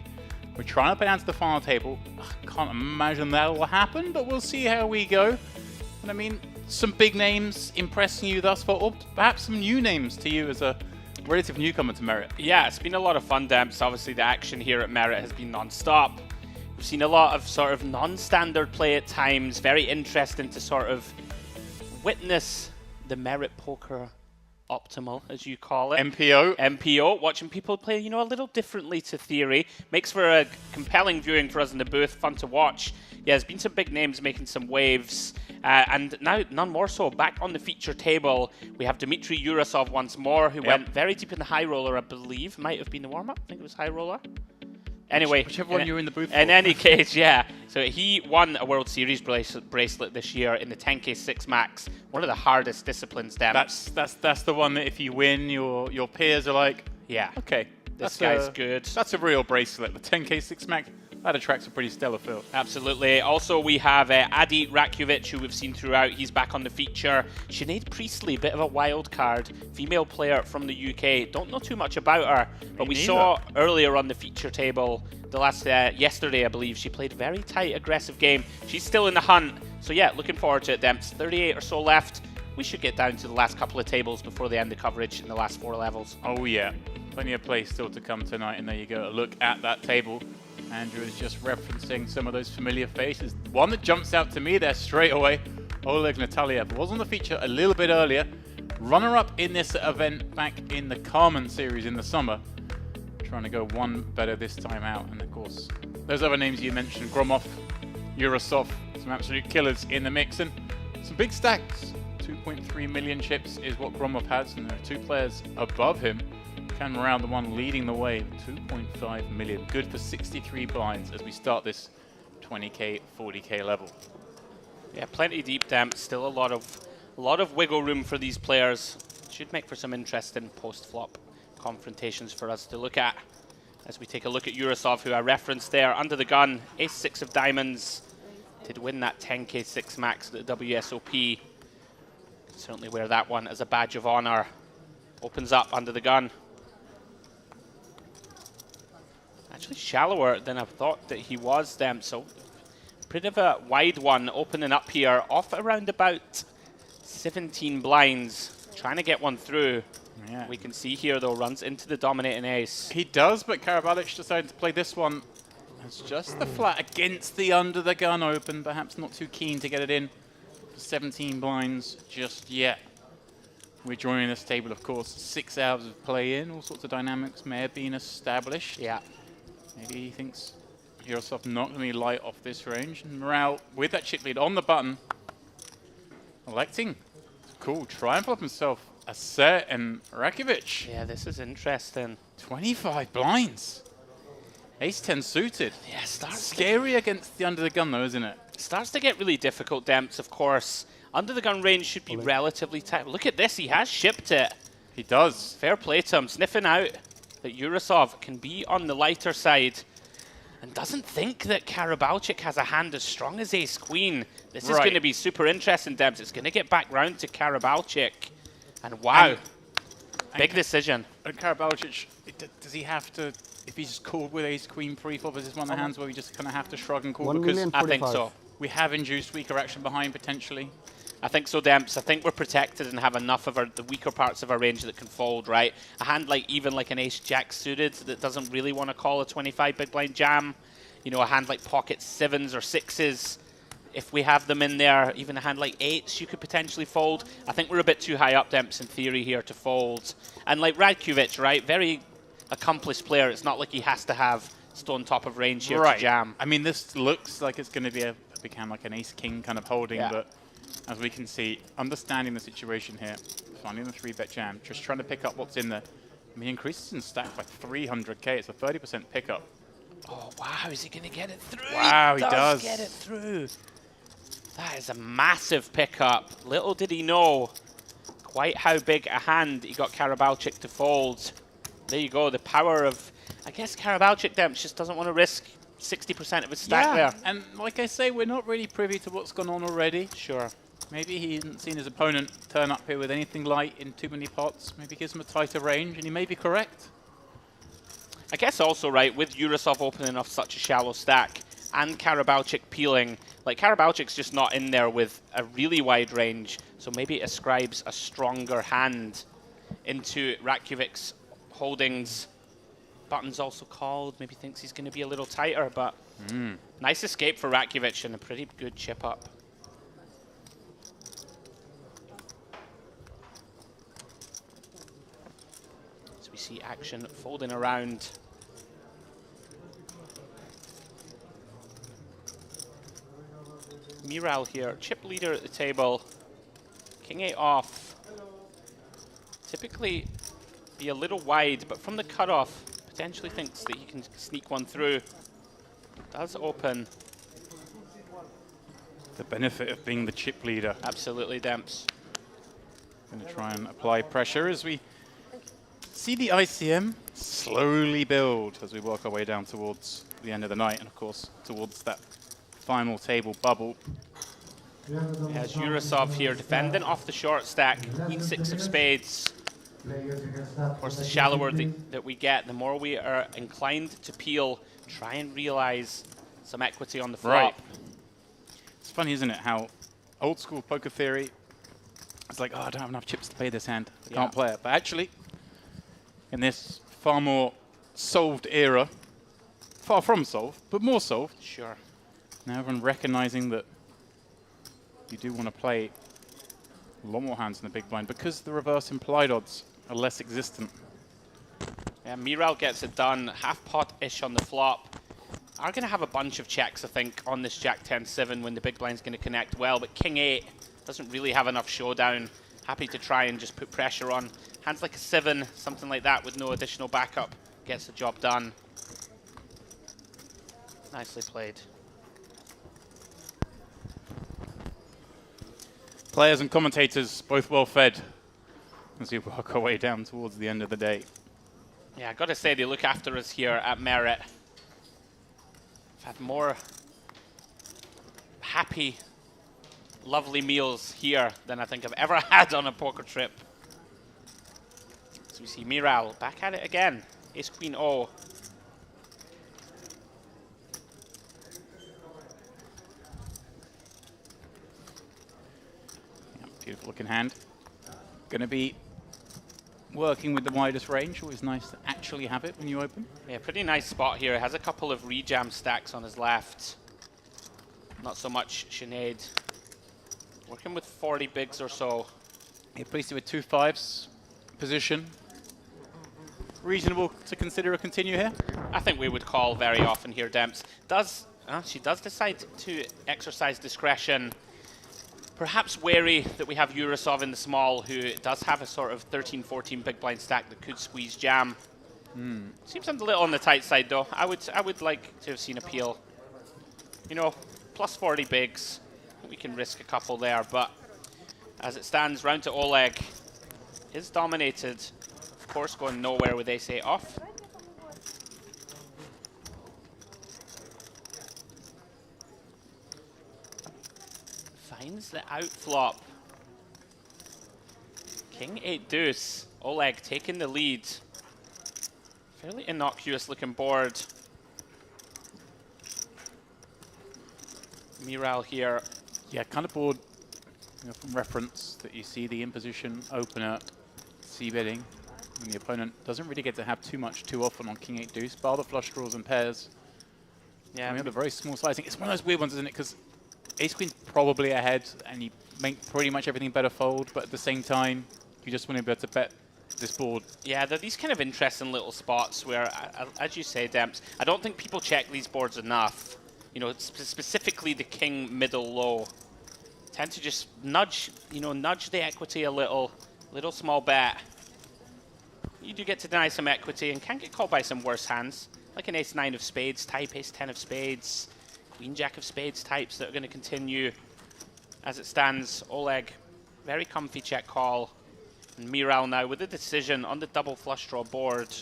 We're trying to put down to the final table. I can't imagine that will happen, but we'll see how we go. And I mean, some big names impressing you thus far, or perhaps some new names to you as a relative newcomer to Merit. Yeah, it's been a lot of fun, Demps. Obviously, the action here at Merit has been non-stop. We've seen a lot of sort of non-standard play at times. Very interesting to sort of witness the Merit poker optimal, as you call it. MPO. Watching people play, you know, a little differently to theory. Makes for a compelling viewing for us in the booth. Fun to watch. Yeah, there's been some big names making some waves. And now, none more so, back on the feature table, we have Dmitry Yurasov once more, who went very deep in the high roller, I believe. Might have been the warm-up. I think it was high roller. Anyway, whichever one you were in the booth for. In any case, yeah. So he won a World Series bracelet this year in the 10K 6 Max, one of the hardest disciplines, Dem. That's the one that if you win, your peers are like, yeah, okay, this guy's good. That's a real bracelet. The 10K 6 Max, that attracts a pretty stellar field. Absolutely. Also, we have Adi Rakovic, who we've seen throughout. He's back on the feature. Sinead Priestley, bit of a wild card, female player from the UK. Don't know too much about her, but we saw earlier on the feature table, the last yesterday, I believe, she played very tight, aggressive game. She's still in the hunt. So yeah, looking forward to it, Demps. 38 or so left. We should get down to the last couple of tables before they end the coverage in the last 4 levels. Oh yeah, plenty of play still to come tonight, and there you go. A look at that table. Andrew is just referencing some of those familiar faces. One that jumps out to me there straight away, Oleg Nataliev. Was on the feature a little bit earlier. Runner-up in this event back in the Carmen series in the summer. Trying to go one better this time out. And of course, those other names you mentioned, Gromov, Yurasov, some absolute killers in the mix. And some big stacks. 2.3 million chips is what Gromov has, and there are 2 players above him. Cam around the one leading the way, 2.5 million. Good for 63 blinds as we start this 20K, 40K level. Yeah, plenty deep, Damp. Still a lot of wiggle room for these players. Should make for some interesting post-flop confrontations for us to look at. As we take a look at Yurasov, who I referenced there, under the gun, ace-6 of diamonds. Did win that 10K 6 Max at the WSOP. Certainly wear that one as a badge of honor. Opens up under the gun. Actually shallower than I thought that he was, them. So pretty of a wide one opening up here, off around about 17 blinds, trying to get one through. Yeah. We can see here though, runs into the dominating ace. He does, but Karabalich decided to play this one as just the flat against the under the gun open, perhaps not too keen to get it in for 17 blinds just yet. We're joining this table, of course, 6 hours of play in, all sorts of dynamics may have been established. Yeah. Maybe he thinks Yurasov not going to be light off this range. And Morale with that chip lead on the button. Electing to call, try and flop himself a set, and Rakovic. Yeah, this is interesting. 25 blinds. Ace-10 suited. Yeah, starts scary against the under the gun though, isn't it? Starts to get really difficult, Demps, of course. Under the gun range should be relatively tight. Look at this, he has shipped it. He does. Fair play to him, sniffing out that Yurasov can be on the lighter side and doesn't think that Karabalchik has a hand as strong as ace-queen. This is going to be super interesting, Debs. It's going to get back round to Karabalchik. And wow, big decision. And Karabalchik, does he have to, if he's just called with ace-queen pre-flop, is this one of the hands where we just kind of have to shrug and call? Because I think so. We have induced weaker action behind potentially. I think so, Demps. I think we're protected and have enough of the weaker parts of our range that can fold, right? A hand like even like an ace-jack suited that doesn't really want to call a 25 big blind jam. You know, a hand like pocket 7s or 6s, if we have them in there, even a hand like 8s you could potentially fold. I think we're a bit too high up, Demps, in theory here to fold. And like Radkovic, right? Very accomplished player. It's not like he has to have stone top of range here to jam. I mean, this looks like it's going to be a big hand like an ace-king kind of holding, but as we can see, understanding the situation here, finding the 3-bet jam, just trying to pick up what's in there. I mean, he increases in stack by 300k. It's a 30% pickup. Oh, wow. Is he going to get it through? Wow, he does. Get it through. That is a massive pickup. Little did he know quite how big a hand he got Karabalchik to fold. There you go. The power of... I guess Karabalchik Demps just doesn't want to risk 60% of his stack there. And like I say, we're not really privy to what's gone on already. Sure. Maybe he hasn't seen his opponent turn up here with anything light in too many pots. Maybe gives him a tighter range, and he may be correct. I guess also, right, with Yurosov opening off such a shallow stack and Karabalchik peeling, like Karabalchik's just not in there with a really wide range, so maybe it ascribes a stronger hand into Raković's holdings. Button's also called, maybe thinks he's going to be a little tighter, but nice escape for Raković and a pretty good chip up. So we see action folding around. Miral here, chip leader at the table. King 8 off. Typically be a little wide, but from the cutoff, potentially thinks that he can sneak one through. Does open. The benefit of being the chip leader. Absolutely, Demps. Going to try and apply pressure as we see the ICM slowly build as we work our way down towards the end of the night, and of course towards that final table bubble. As Yurosov here, defending off the short stack, E6 of spades. Of course, the shallower that we get, the more we are inclined to peel, try and realize some equity on the flop. Right. It's funny, isn't it, how old school poker theory, it's like, oh, I don't have enough chips to play this hand. I can't play it. But actually, in this far more solved era, far from solved, but more solved. Sure. Now everyone recognizing that you do want to play a lot more hands in the big blind because the reverse implied odds are less existent. Yeah, Miral gets it done, half pot-ish on the flop. Are going to have a bunch of checks, I think, on this Jack 10-7 when the big blind's going to connect well, but King 8 doesn't really have enough showdown. Happy to try and just put pressure on. Hands like a 7, something like that with no additional backup, gets the job done. Nicely played. Players and commentators both well fed as we work our way down towards the end of the day. Yeah, I got to say, they look after us here at Merit. I've had more happy, lovely meals here than I think I've ever had on a poker trip. So we see Miral back at it again. Ace Queen O. Yeah, beautiful looking hand. Going to be working with the widest range. Always nice to actually have it when you open. Yeah, pretty nice spot here. Has a couple of rejam stacks on his left. Not so much Sinead. Working with 40 bigs or so. He placed it with 2 5s position. Reasonable to consider a continue here? I think we would call very often here, Demps. She does decide to exercise discretion. Perhaps wary that we have Yurosov in the small, who does have a sort of 13-14 big blind stack that could squeeze jam. Seems a little on the tight side, though. I would like to have seen a peel. You know, plus 40 bigs. We can risk a couple there, but as it stands, round to Oleg is dominated. Of course, going nowhere with ace 8 off. Finds the outflop. King 8 deuce. Oleg taking the lead. Fairly innocuous looking board. Miral here. Yeah, kind of board, you know, from reference that you see the imposition opener c-betting, and the opponent doesn't really get to have too much too often on King 8 deuce, bar the flush draws and pairs. Yeah, we have a very small sizing. It's one of those weird ones, isn't it? Because ace queen's probably ahead, and you make pretty much everything better fold, but at the same time, you just want to be able to bet this board. Yeah, they're these kind of interesting little spots where, as you say, Demps, I don't think people check these boards enough. You know, specifically the king middle low. Tend to just nudge the equity a little small bet. you do get to deny some equity and can get called by some worse hands, like an ace-9 of spades type, ace-10 of spades, queen-jack of spades types that are going to continue. As it stands, Oleg, very comfy check call. And Miral now with a decision on the double flush draw board.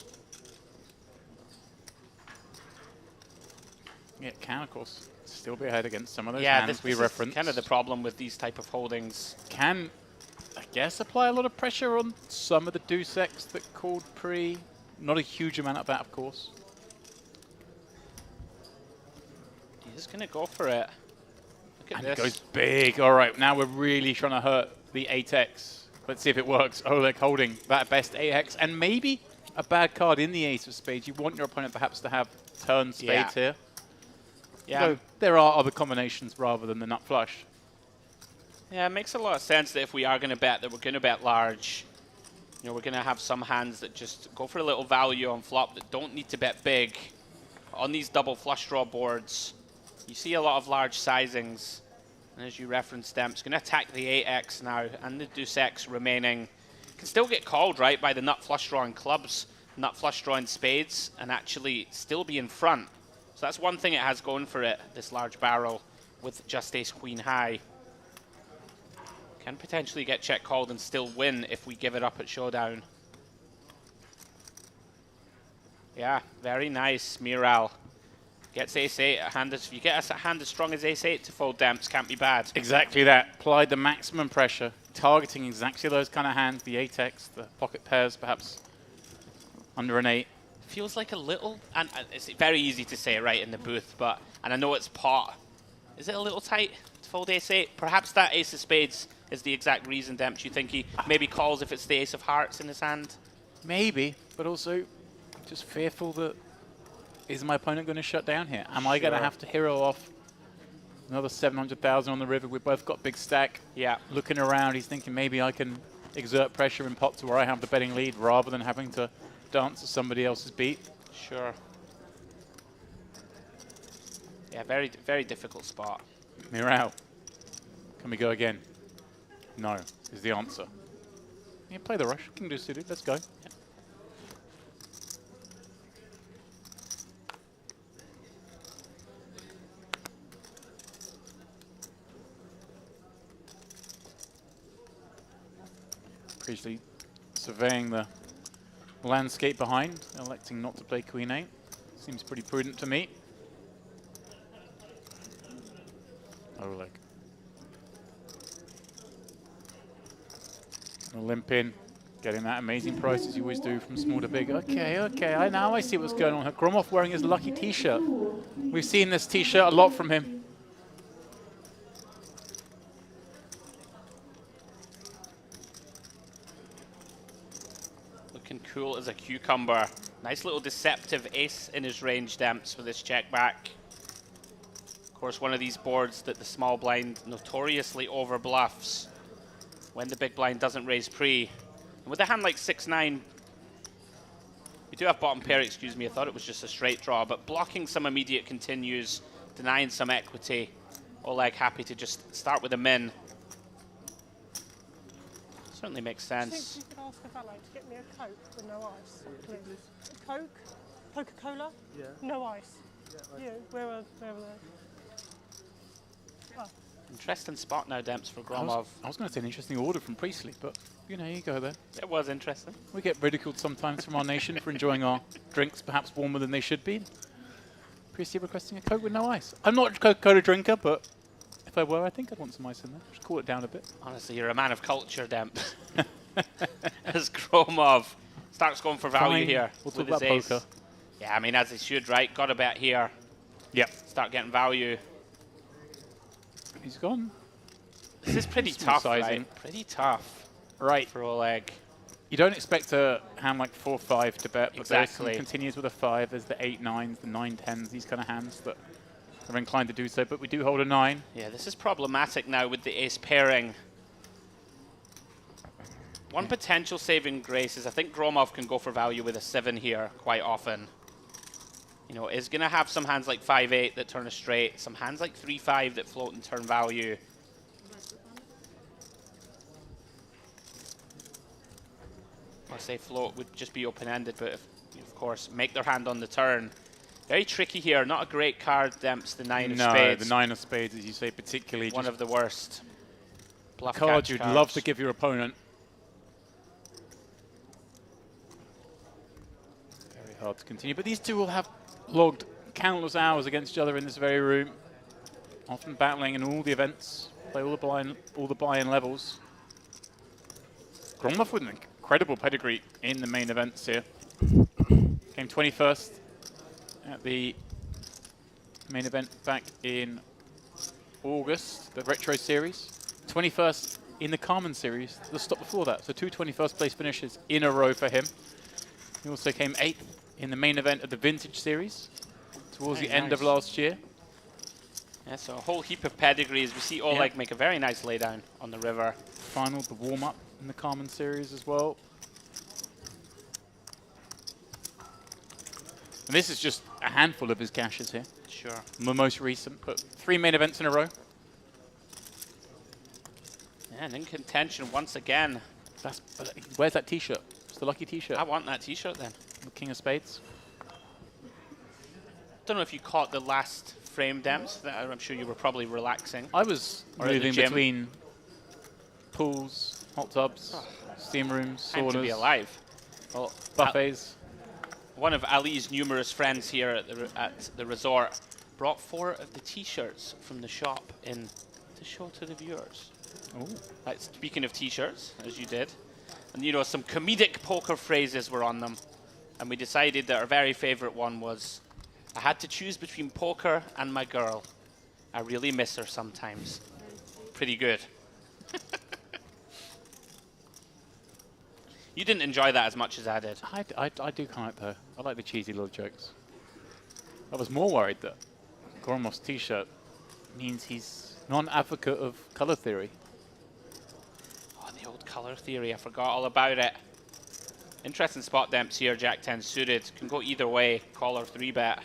Yeah, can, of course, still be ahead against some of those Yeah, hands this we referenced. is kind of the problem with these type of holdings. Can, I guess, apply a lot of pressure on some of the deuce X that called pre. Not a huge amount of that, of course. He's going to go for it. Look at And this. it goes big. All right, now we're really trying to hurt the 8x. Let's see if it works. Oleg holding that best 8x and maybe a bad card in the ace of spades. You want your opponent perhaps to have turn spades here. Yeah. So there are other combinations rather than the nut flush. Yeah, it makes a lot of sense that if we are going to bet, that we're going to bet large. You know, we're going to have some hands that just go for a little value on flop that don't need to bet big. On these double flush draw boards, you see a lot of large sizings. And as you referenced, Demp's going to attack the 8x now, and the deuce X remaining. Can still get called, right, by the nut flush draw in clubs, nut flush draw in spades, and actually still be in front. So that's one thing it has going for it, this large barrel with just ace queen high. Can potentially get check called and still win if we give it up at showdown. Yeah, very nice, Miral. Gets ace-8, a hand as, if you get a hand as strong as ace-8 to fold Demps, can't be bad. Exactly that. Applied the maximum pressure, targeting exactly those kind of hands, the 8x, the pocket pairs, perhaps under an 8. Feels like a little, and it's very easy to say right in the booth, but, and I know it's pot. Is it a little tight to fold ace-8? Perhaps that ace of spades is the exact reason, Demps. You think he maybe calls if it's the ace of hearts in his hand? Maybe, but also just fearful that is my opponent going to shut down here? Am I going to have to hero off another 700,000 on the river? We've both got big stack. Yeah. Looking around, he's thinking maybe I can exert pressure in pot to where I have the betting lead rather than having to dance to somebody else's beat. Sure. Yeah, very, very difficult spot. Miral, can we go again? No, is the answer. Yeah, play the rush. King deuce suited. Let's go. Yeah. Priestley surveying the landscape behind, electing not to play queen 8. Seems pretty prudent to me. Oleg. Limp in, getting that amazing price as you always do from small to big. Okay, okay, now I see what's going on. Gromov wearing his lucky t-shirt. We've seen this t-shirt a lot from him. Looking cool as a cucumber. Nice little deceptive ace in his range, Demps, for this check back. Of course, one of these boards that the small blind notoriously over bluffs when the big blind doesn't raise pre. And with a hand like 6-9, we do have bottom pair, excuse me, I thought it was just a straight draw, but blocking some immediate continues, denying some equity. Oleg happy to just start with a min. Certainly makes I think sense. you could ask a valet to get me a Coke with no ice, please. A Coke? Coca-Cola? Yeah. No ice. Yeah, You, where were they? Oh. Interesting spot now, Demps, for Gromov. I was going to say an interesting order from Priestley, but you know, you go there. It was interesting. We get ridiculed sometimes from our nation for enjoying our drinks perhaps warmer than they should be. Priestley requesting a Coke with no ice. I'm not a Coca-Cola drinker, but if I were, I think I'd want some ice in there. Just cool it down a bit. Honestly, you're a man of culture, Demps. As Gromov starts going for value Fine. here We'll with talk his about ace. poker. Yeah, I mean, as he should, right? Got a bet here. Yep. Start getting value. He's gone. This is pretty Small tough, sizing. right? Pretty tough. Right. For Oleg. You don't expect a hand like 4-5 to bet, but Exactly. there's some continues with a 5. There's the 8-9s, the 9-10s, these kind of hands that are inclined to do so, but we do hold a 9. Yeah, this is problematic now with the ace pairing. One potential saving grace is I think Gromov can go for value with a 7 here quite often. You know, is going to have some hands like 5-8 that turn a straight, some hands like 3-5 that float and turn value. say float would just be open-ended, but of course, make their hand on the turn. Very tricky here. Not a great card, Demps, the 9 of spades. No, the 9 of spades, as you say, particularly. One of the worst. Bluff Cards catch you'd cards. love to give your opponent. Very hard to continue. But these two will have logged countless hours against each other in this very room. Often battling in all the events. Play all the buy-in levels. Gromov with an incredible pedigree in the main events here. Came 21st at the main event back in August, the Retro Series. 21st in the Carmen Series, the stop before that. So 2 21st place finishes in a row for him. He also came 8th in the main event of the Vintage Series towards the end of last year. Yeah, so a whole heap of pedigrees. We see Oleg make a very nice laydown on the river. Final, the warm-up in the Carmen Series as well. And this is just a handful of his caches here. Sure. The most recent, but 3 main events in a row. Yeah, and in contention once again. Where's that T-shirt? It's the lucky T-shirt. I want that T-shirt then. The King of Spades. Don't know if you caught the last frame, Dems. That I'm sure you were probably relaxing. I was moving between pools, hot tubs, steam rooms, Time saunas. to be alive. Well, buffets. One of Ali's numerous friends here at the resort brought 4 of the T-shirts from the shop in to show to the viewers. Oh. Speaking of T-shirts, as you did, and you know, some comedic poker phrases were on them, and we decided that our very favorite one was, "I had to choose between poker and my girl. I really miss her sometimes." Pretty good. You didn't enjoy that as much as I did. I do kind of though. I like the cheesy little jokes. I was more worried that Goromov's T-shirt means he's not an advocate of color theory. Oh, the old color theory. I forgot all about it. Interesting spot Demps here. Jack 10 suited. Can go either way. Call or 3-bet.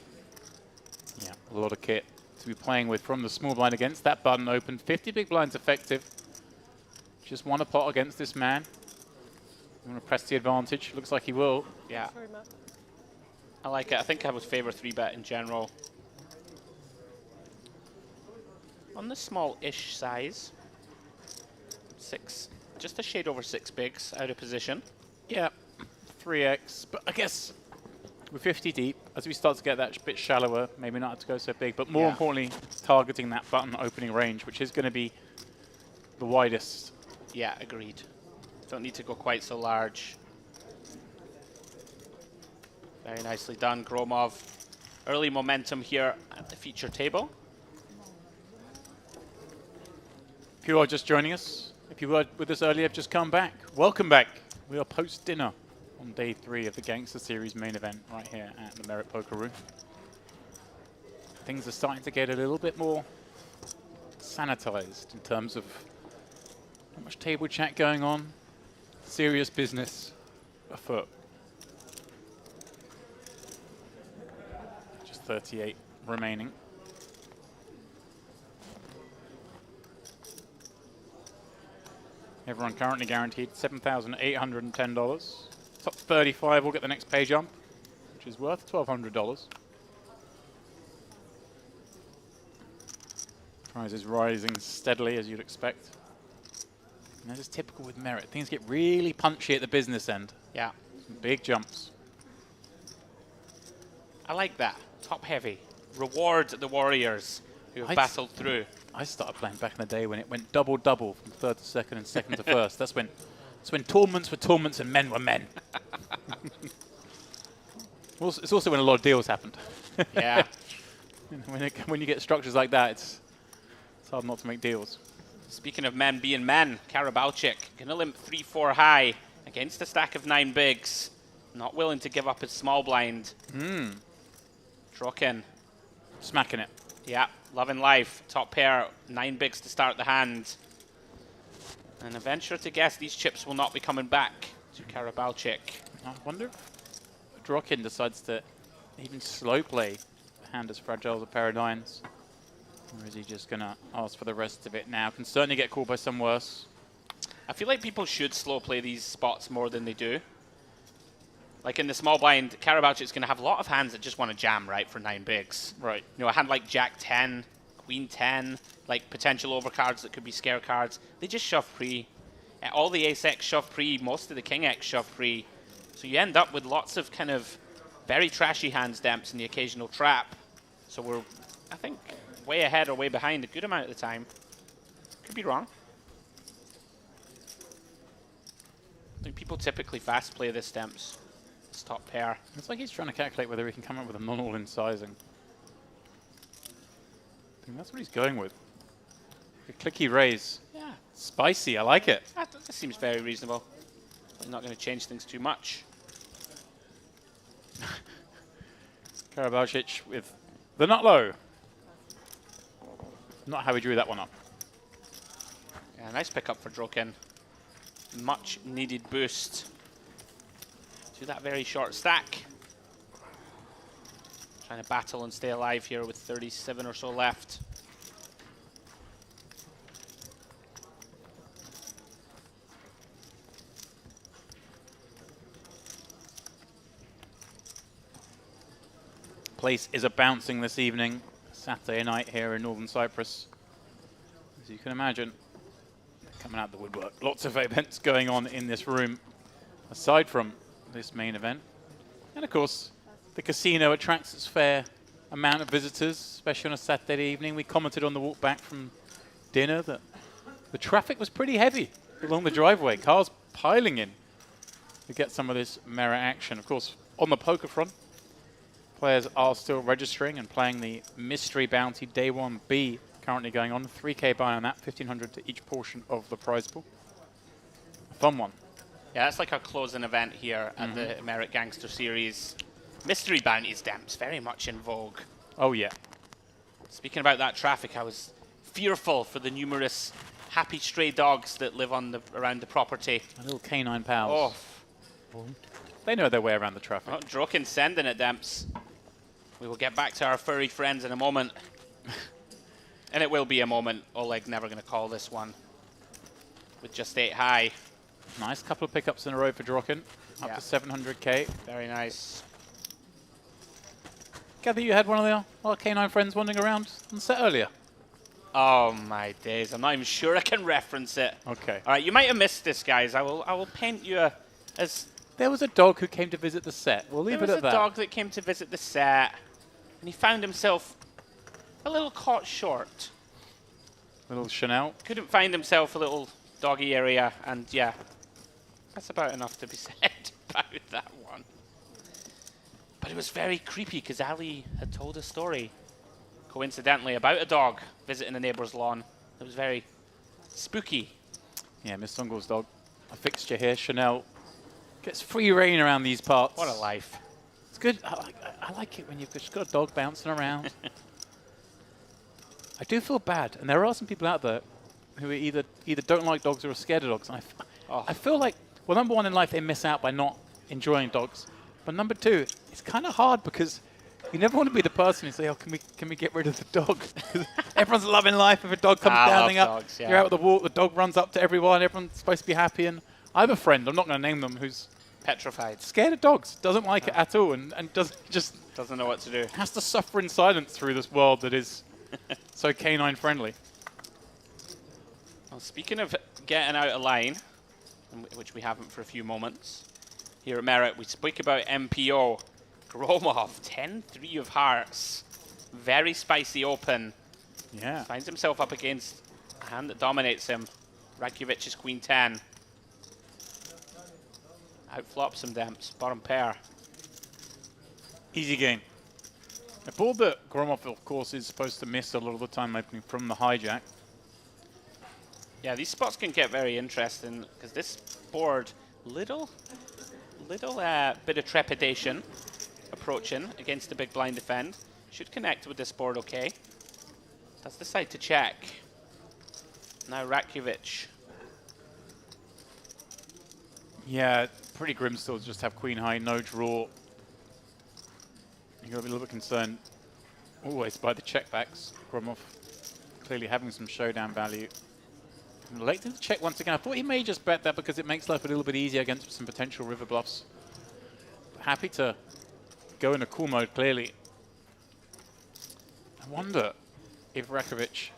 Yeah, a lot of kit to be playing with from the small blind against that button open. 50 big blinds effective. Just one a pot against this man. You want to press the advantage? Looks like he will. Yeah. I like it. I think I would favor 3-bet in general. On the small-ish size. 6. Just a shade over 6 bigs. Out of position. Yeah. 3x. But I guess with 50 deep, as we start to get that bit shallower, maybe not have to go so big, but more importantly, targeting that button opening range, which is going to be the widest. Yeah, agreed. Don't need to go quite so large. Very nicely done, Gromov. Early momentum here at the feature table. If you are just joining us, if you were with us earlier, just come back. Welcome back. We are post-dinner on day 3 of the Gangster Series main event right here at the Merit Poker Room. Things are starting to get a little bit more sanitized in terms of not much table chat going on. Serious business afoot. Just 38 remaining. Everyone currently guaranteed $7,810. Top 35 will get the next pay jump, which is worth $1,200. Prize is rising steadily, as you'd expect. And this is typical with Merit. Things get really punchy at the business end. Yeah. Some big jumps. I like that. Top heavy. Reward the warriors who have battled through. I started playing back in the day when it went double-double from 3rd to 2nd and 2nd to 1st. That's when tournaments were tournaments and men were men. It's also when a lot of deals happened. Yeah. When you get structures like that, it's hard not to make deals. Speaking of men being men, Karabalchik gonna limp 3-4 high against a stack of 9 bigs. Not willing to give up his small blind. Drokin. Smacking it. Yeah, loving life. Top pair, 9 bigs to start the hand. And I venture to guess these chips will not be coming back to Karabalchik. I wonder if Drokin decides to even slow play a hand as fragile as a pair of 9s. Or is he just going to ask for the rest of it now? Can certainly get called by some worse. I feel like people should slow play these spots more than they do. Like in the small blind, Karabalchik's going to have a lot of hands that just want to jam, right, for 9 bigs. Right. You know, a hand like Jack 10, Queen 10, like potential overcards that could be scare cards. They just shove pre. All the Ace X shove pre, most of the King X shove pre. So you end up with lots of kind of very trashy hands demps and the occasional trap. So we're, I think, way ahead or way behind a good amount of the time. Could be wrong. I think people typically fast play this demps. It's top pair. It's like he's trying to calculate whether he can come up with a non-all-in sizing. I think that's what he's going with. A clicky raise. Yeah. Spicy, I like it. That seems very reasonable. I'm not going to change things too much. Karabalchik with the nut low. Not how he drew that one up. Yeah, nice pickup for Drokin. Much needed boost to that very short stack. Trying to battle and stay alive here with 37 or so left. Place is a bouncing this evening, Saturday night here in Northern Cyprus. As you can imagine, coming out the woodwork. Lots of events going on in this room, aside from this main event. And of course, the casino attracts its fair amount of visitors, especially on a Saturday evening. We commented on the walk back from dinner that the traffic was pretty heavy along the driveway. Cars piling in to get some of this merit action. Of course, on the poker front, players are still registering and playing the Mystery Bounty Day 1B currently going on. 3K buy on that, 1,500 to each portion of the prize pool. A fun one. Yeah, that's like our closing event here at the Merit Gangster series. Mystery Bounties demps, very much in vogue. Oh, yeah. Speaking about that traffic, I was fearful for the numerous happy stray dogs that live on around the property. A little canine pals. Oh. They know their way around the traffic. Oh, Drokin sending it, demps. We will get back to our furry friends in a moment. And it will be a moment. Oleg never going to call this one. With just 8 high. Nice couple of pickups in a row for Drokin. Up to 700k. Very nice. Gather you had one of our canine friends wandering around on set earlier. Oh my days. I'm not even sure I can reference it. Okay. All right, you might have missed this, guys. I will paint you as... There was a dog who came to visit the set. We'll leave it at that. There was a dog that came to visit the set. And he found himself a little caught short. Little Chanel. Couldn't find himself a little doggy area, and yeah, that's about enough to be said about that one. But it was very creepy because Ali had told a story, coincidentally, about a dog visiting a neighbour's lawn. It was very spooky. Yeah, Miss Sungle's dog. A fixture here. Chanel gets free reign around these parts. What a life. It's good. I like it when you've just got a dog bouncing around. I do feel bad, and there are some people out there who either don't like dogs or are scared of dogs. And I feel like, well, number one in life, they miss out by not enjoying dogs. But number two, it's kind of hard because you never want to be the person who say, "Oh, can we get rid of the dog?" Everyone's loving life. If a dog comes bounding up, dogs, yeah. you're out at the walk, the dog runs up to everyone. Everyone's supposed to be happy. And I have a friend, I'm not going to name them, who's petrified, scared of dogs, doesn't like it at all, and doesn't know what to do. Has to suffer in silence through this world that is so canine friendly. Well, speaking of getting out of line, which we haven't for a few moments, here at Merit, we speak about MPO. Gromov, 10-3 of hearts. Very spicy open. Yeah. Finds himself up against a hand that dominates him. Rakievic's Queen 10. Outflops some demps. Bottom pair. Easy game. A board that Gromov, of course, is supposed to miss a lot of the time opening from the hijack. Yeah, these spots can get very interesting because this board, little bit of trepidation approaching against the big blind defend. Should connect with this board okay. Does decide to check. Now Rakievich. Yeah, pretty grim still to just have queen high, no draw. You've got to be a little bit concerned always by the checkbacks. Gromov clearly having some showdown value. Late to the check once again. I thought he may just bet that because it makes life a little bit easier against some potential river bluffs. happy to go into cool mode, clearly. I wonder if Rakovic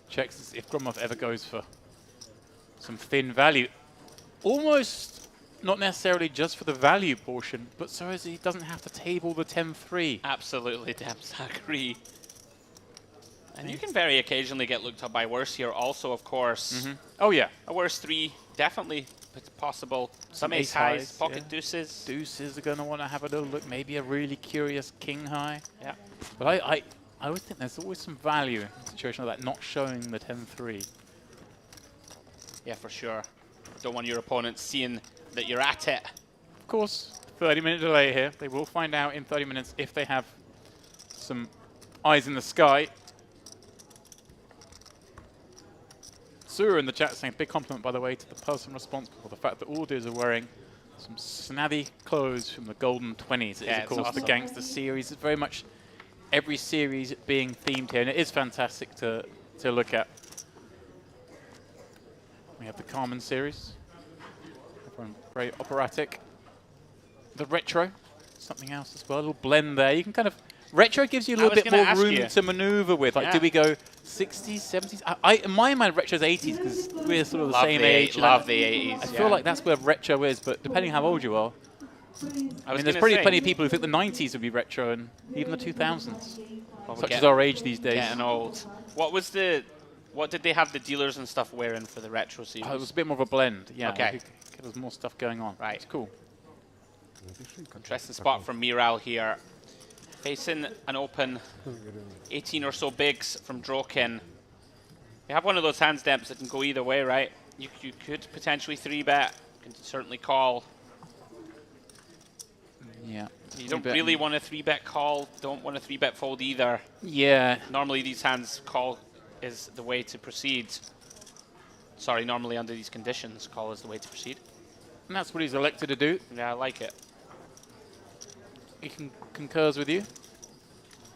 checks if Gromov ever goes for some thin value. Almost not necessarily just for the value portion, but so as he doesn't have to table the 10-3. Absolutely, Dems, I agree. And you can very occasionally get looked up by worse here also, of course. Oh, yeah. A worse 3, definitely possible. Some ace highs, pocket deuces. Deuces are going to want to have a little look, maybe a really curious king high. Yeah. But I always think there's always some value in a situation like that, not showing the 10-3. Yeah, for sure. Don't want your opponent seeing that you're at it. Of course, 30-minute delay here. They will find out in 30 minutes if they have some eyes in the sky. Sura in the chat saying, big compliment, by the way, to the person responsible for the fact that all dudes are wearing some snazzy clothes from the golden 20s. It is, of course, the Gangster series. It's very much every series being themed here, and it is fantastic to look at. We have the Carmen series. Everyone very operatic. The retro, something else as well, a little blend there. You can kind of, retro gives you a little bit more room to maneuver with. Like, do we go 60s, 70s? In my mind, retro's 80s because we're sort of the same age. Love the 80s. I feel like that's where retro is, but depending how old you are. I mean, there's plenty of people who think the 90s would be retro and even the 2000s. Such as our age these days. Getting old. What did they have the dealers and stuff wearing for the retro series? Oh, it was a bit more of a blend. Yeah. Okay. There's more stuff going on. Right. It's cool. Interesting spot from Miral here. Facing an open 18 or so bigs from Drokin. You have one of those hands, Demps, that can go either way, right? You could potentially 3-bet. You can certainly call. Yeah. You don't really want a 3-bet call. Don't want a 3-bet fold either. Yeah. Normally these hands, call is the way to proceed. Sorry, normally under these conditions, call is the way to proceed. And that's what he's elected to do. Yeah, I like it. He concurs with you.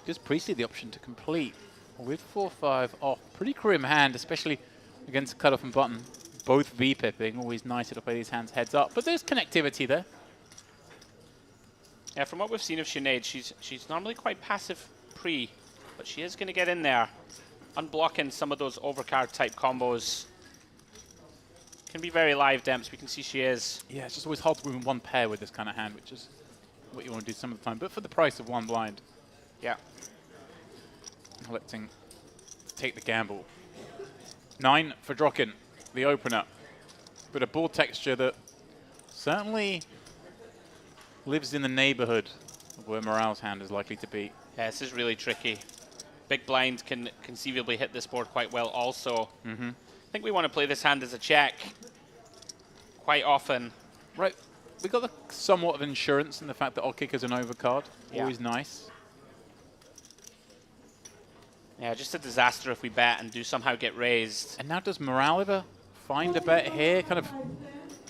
Gives Priestley the option to complete with 4-5 off. Pretty grim hand, especially against cutoff and button. Both V-pipping, always nicer to play these hands heads up. But there's connectivity there. Yeah, from what we've seen of Sinead, she's normally quite passive pre, but she is going to get in there. Unblocking some of those overcard type combos. Can be very live, Demps. We can see she is. Yeah, it's just always hard to win one pair with this kind of hand, which is what you want to do some of the time. But for the price of one blind. Yeah. Electing to take the gamble. 9 for Drokin, the opener. But a board texture that certainly lives in the neighborhood of where Morale's hand is likely to be. Yeah, this is really tricky. Big blind can conceivably hit this board quite well also. I think we want to play this hand as a check quite often. Right. We got the somewhat of insurance in the fact that odd kicker's an overcard. Yeah. Always nice. Yeah, just a disaster if we bet and do somehow get raised. And now does Morale ever find a bet here? Kind of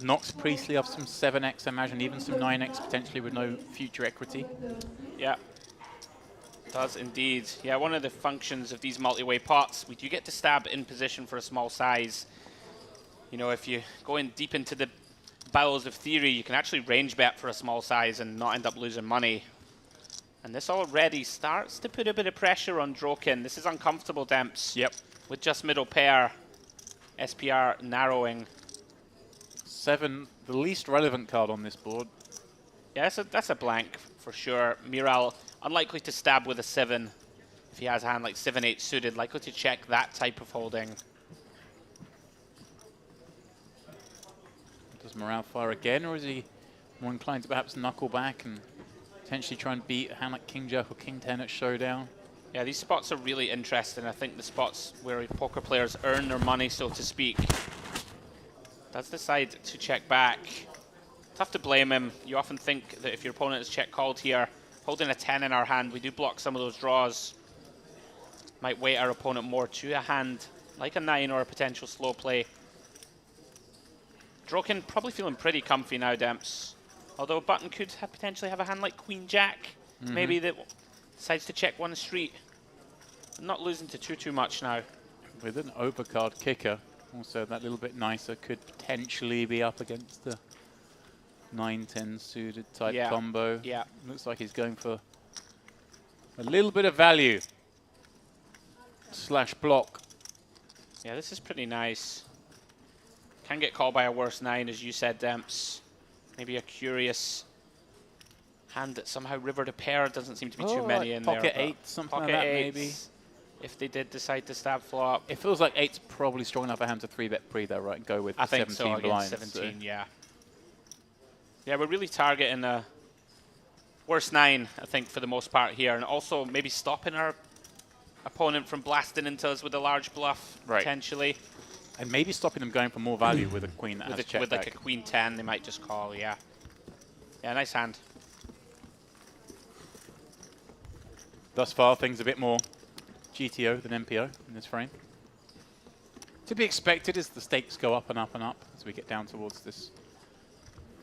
knocks Priestley off some 7x, I imagine, even some 9x potentially with no future equity. Yeah. Does indeed. Yeah, one of the functions of these multi-way pots, we do get to stab in position for a small size. You know, if you go in deep into the bowels of theory, you can actually range bet for a small size and not end up losing money. And this already starts to put a bit of pressure on Drokin. This is uncomfortable, Demps. Yep. With just middle pair, SPR narrowing. 7, the least relevant card on this board. Yeah, that's a blank for sure. Miral, unlikely to stab with a 7 if he has a hand like 7-8 suited. Likely to check that type of holding. Does Morale fire again, or is he more inclined to perhaps knuckle back and potentially try and beat a hand like King Jack or King 10 at Showdown? Yeah, these spots are really interesting. I think the spots where poker players earn their money, so to speak. Does decide to check back. Tough to blame him. You often think that if your opponent is check called here, holding a 10 in our hand, we do block some of those draws. Might weight our opponent more to a hand like a 9 or a potential slow play. Drokin probably feeling pretty comfy now, Demps. Although Button could potentially have a hand like Queen Jack. Maybe that decides to check one street. Not losing to too much now. With an overcard kicker, also that little bit nicer, could potentially be up against the 9-10 suited type Yeah. combo. Yeah. Looks like he's going for a little bit of value / block. Yeah, this is pretty nice. Can get called by a worse 9, as you said, Demps. Maybe a curious hand that somehow rivered a pair. Doesn't seem to be too many in there. Pocket 8, something like Pocket that, 8s, maybe. if they did decide to stab flop. It feels like 8's probably strong enough a hand to 3-bet pre though, right? And go with I the think 17 so, blinds. against 17, yeah. Yeah, we're really targeting a worse 9, I think, for the most part here. And also maybe stopping our opponent from blasting into us with a large bluff, potentially. And maybe stopping them going for more value with a queen that has check with like back. a queen 10, they might just call, yeah. Yeah, nice hand. Thus far, things a bit more GTO than MPO in this frame. To be expected as the stakes go up and up and up as we get down towards this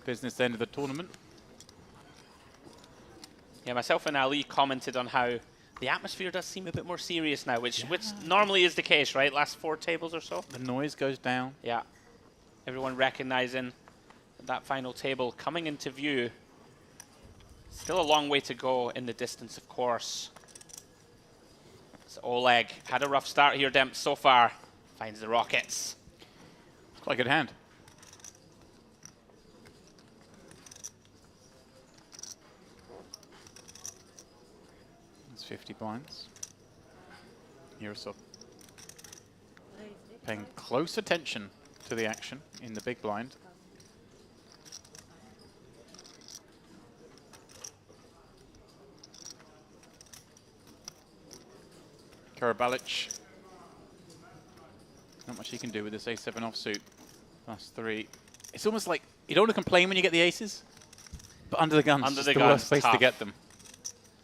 business end of the tournament. Yeah, myself and Ali commented on how the atmosphere does seem a bit more serious now, which normally is the case, right? Last 4 tables or so. The noise goes down. Yeah. Everyone recognizing that final table coming into view. Still a long way to go in the distance, of course. So Oleg had a rough start here, Demp, so far. Finds the rockets. Quite a good hand. It's 50 blinds. Yurosov paying close attention to the action in the big blind. Karabalic. Not much he can do with this ace-7 offsuit. +3. It's almost like you don't want to complain when you get the aces, but under the gun's Under just the the gun's worst place to tough. get them.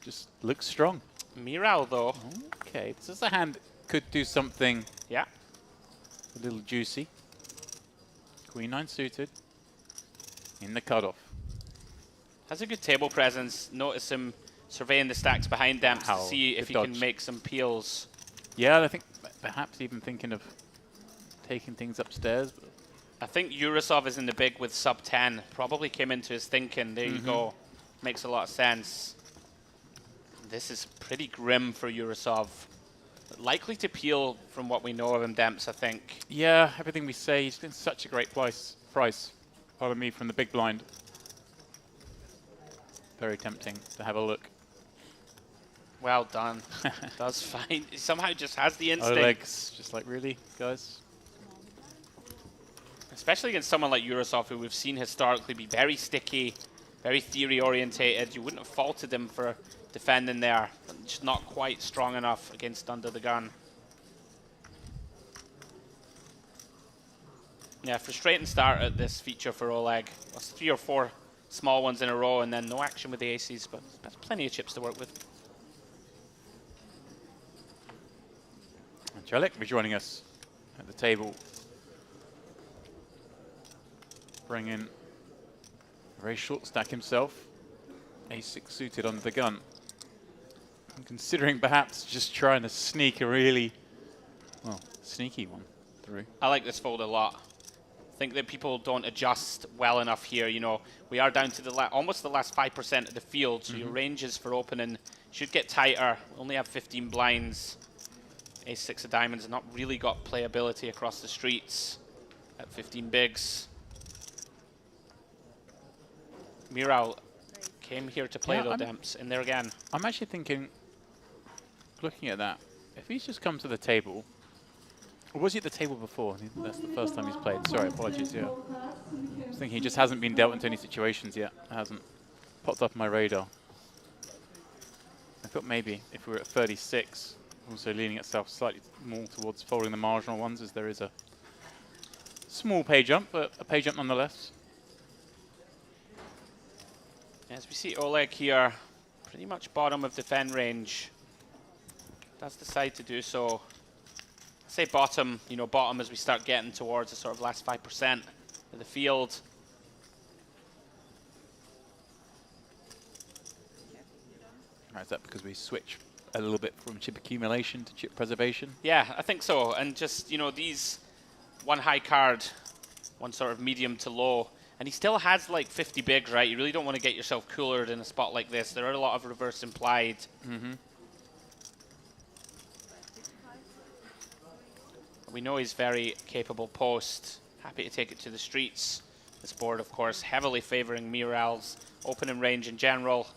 Just looks strong. Miral, though. Okay, this is a hand that could do something a little juicy. Queen 9 suited in the cutoff. Has a good table presence. Notice him surveying the stacks behind them to see if he can make some peels. Yeah, I think perhaps even thinking of taking things upstairs. I think Yurosov is in the big with sub 10. Probably came into his thinking. There you go. Makes a lot of sense. This is pretty grim for Yurosov. Likely to peel from what we know of him, Demps, I think. Yeah, everything we say, he's been such a great price, pardon me, from the big blind. Very tempting to have a look. Well done. Does fine. He somehow just has the instinct. Oleg's just like, really, guys? Especially against someone like Yurosov, who we've seen historically be very sticky, very theory-orientated. You wouldn't have faulted him for defending there. Just not quite strong enough against under the gun. Yeah, frustrating start at this feature for Oleg. That's 3 or 4 small ones in a row, and then no action with the aces, but that's plenty of chips to work with. Celik rejoining us at the table. Bring in a very short stack himself. Ace-6 suited under the gun. I'm considering perhaps just trying to sneak a really, well, sneaky one through. I like this fold a lot. I think that people don't adjust well enough here. You know, we are down to the almost the last 5% of the field, so your ranges for opening should get tighter. We only have 15 blinds. Ace-6 of diamonds have not really got playability across the streets at 15 bigs. Miral came here to play though, Demps, in there again. I'm actually thinking, looking at that, if he's just come to the table, or was he at the table before? That's the first time he's played. Sorry, apologies, yeah. I was thinking he just hasn't been dealt into any situations yet. It hasn't popped up my radar. I thought maybe if we were at 36, also leaning itself slightly more towards folding the marginal ones, as there is a small pay jump, but a pay jump nonetheless. As we see Oleg here, pretty much bottom of defend range. Does decide to do so. I say bottom, you know, bottom as we start getting towards the sort of last 5% of the field. Is that because we switch a little bit from chip accumulation to chip preservation? Yeah, I think so. And just, you know, these one high card, one sort of medium to low, And he still has like 50 bigs, right? You really don't want to get yourself coolered in a spot like this. There are a lot of reverse implied. We know he's very capable post. Happy to take it to the streets. This board, of course, heavily favoring Miral's opening range in general.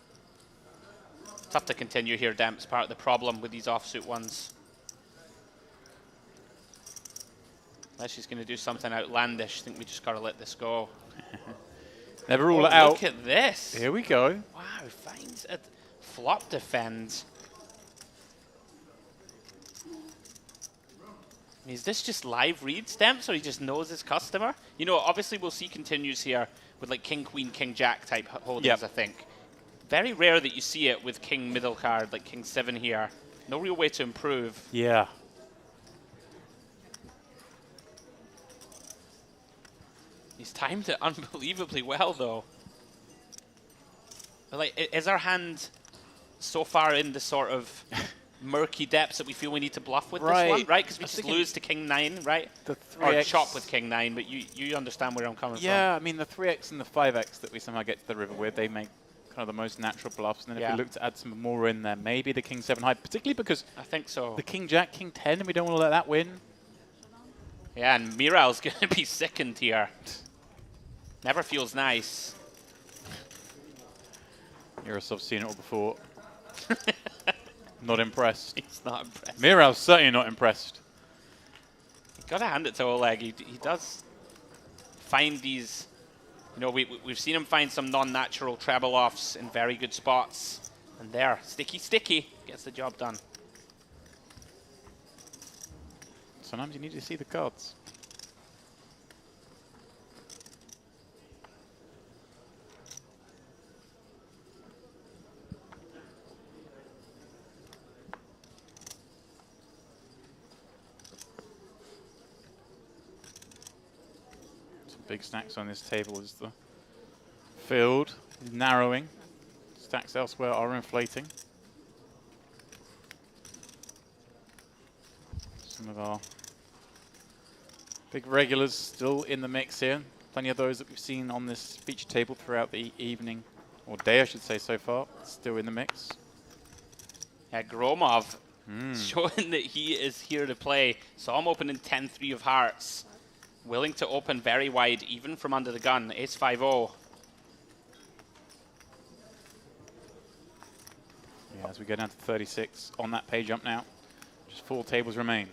Tough to continue here, Demps. Part of the problem with these offsuit ones. Unless she's going to do something outlandish, I think we just got to let this go. Never rule it out. Look at this. Here we go. Wow, finds a flop defend. Is this just live read stamps, or he just knows his customer? You know, obviously we'll see continues here with like king, queen, king, jack type holdings, I think. Very rare that you see it with king middle card, like king 7 here. No real way to improve. Yeah. He's timed it unbelievably well, though. But like, is our hand so far in the sort of murky depths that we feel we need to bluff with this one, right? Because we just lose to king 9, right? Or chop with king 9, but you understand where I'm coming from. Yeah, I mean, the 3x and the 5x that we somehow get to the river with, they make kind of the most natural bluffs. And then if we look to add some more in there, maybe the king 7 high, particularly because I think so. The king jack, king 10, and we don't want to let that win. Yeah, and Miral's going to be sickened here. Never feels nice. Yaroslav's seen it all before. Not impressed. He's not impressed. Miral's certainly not impressed. Got to hand it to Oleg. He does find these. You know, we've seen him find some non-natural treble offs in very good spots, and there, sticky, gets the job done. Sometimes you need to see the cards. Big stacks on this table as the field is narrowing. Stacks elsewhere are inflating. Some of our big regulars still in the mix here. Plenty of those that we've seen on this feature table throughout the evening, or day I should say so far, still in the mix. Yeah, Gromov showing that he is here to play. Saw him open in 10-3 of hearts. Willing to open very wide, even from under the gun. Ace 5-0. Yeah, as we go down to 36 on that pay jump now. Just 4 tables remain.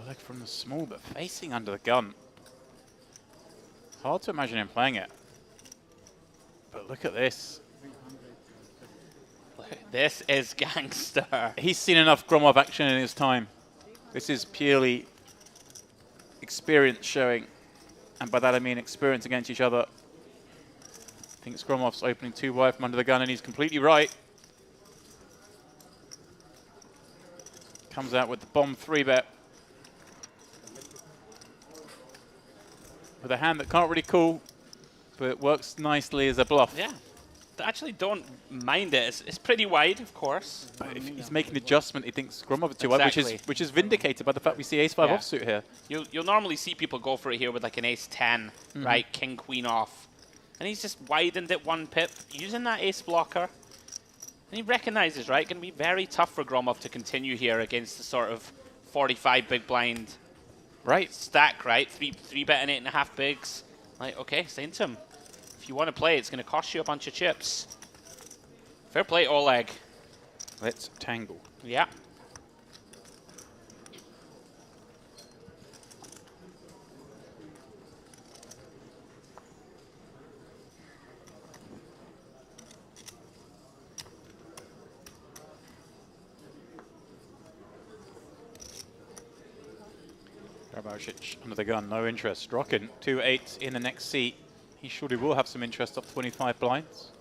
Oleg from the small, but facing under the gun. Hard to imagine him playing it. But look at this. This is Gangster. He's seen enough Gromov action in his time. This is purely experience showing, and by that I mean experience against each other. I think Gromov's opening too wide from under the gun, and he's completely right. Comes out with the bomb 3-bet. With a hand that can't really call, but it works nicely as a bluff. Yeah. Actually don't mind it. It's pretty wide, of course. But if he's making an adjustment, he thinks Gromov is too wide, which is vindicated by the fact we see ace 5 offsuit here. You'll normally see people go for it here with like an ace 10, right? King, queen off. And he's just widened it 1 pip, using that ace blocker. And he recognizes, right? Going to be very tough for Gromov to continue here against the sort of 45 big blind stack, right? 3-bet and 8.5 bigs. Like, okay, say to him. If you want to play, it's going to cost you a bunch of chips. Fair play, Oleg. Let's tangle. Yeah. Grabausic under the gun, no interest. Rockin, 2-8 in the next seat. He surely will have some interest off 25 blinds.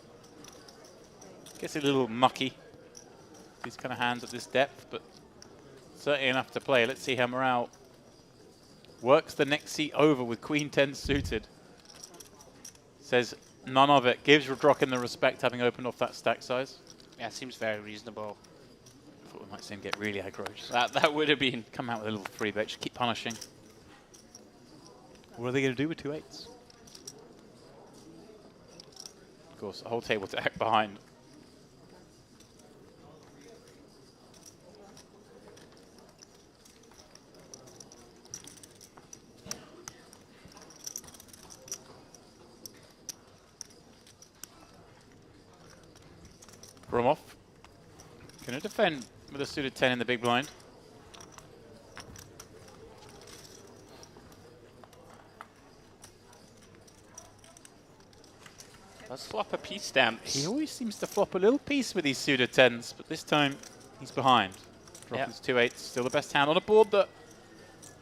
Gets a little mucky, these kind of hands at this depth, but certainly enough to play. Let's see how Morale works the next seat over with Queen 10 suited. Says none of it. Gives Rodrokin the respect having opened off that stack size. Yeah, seems very reasonable. thought we might see him get really aggro. That would have been. Come out with a little 3-bet, just keep punishing. What are they going to do with 2 8s? Of course, the whole table to act behind. Gromov going to defend with a suited 10 in the big blind. Let's flop a piece stamps. He always seems to flop a little piece with these suited 10s, but this time he's behind. Dropping his 2 8s, still the best hand on a board that,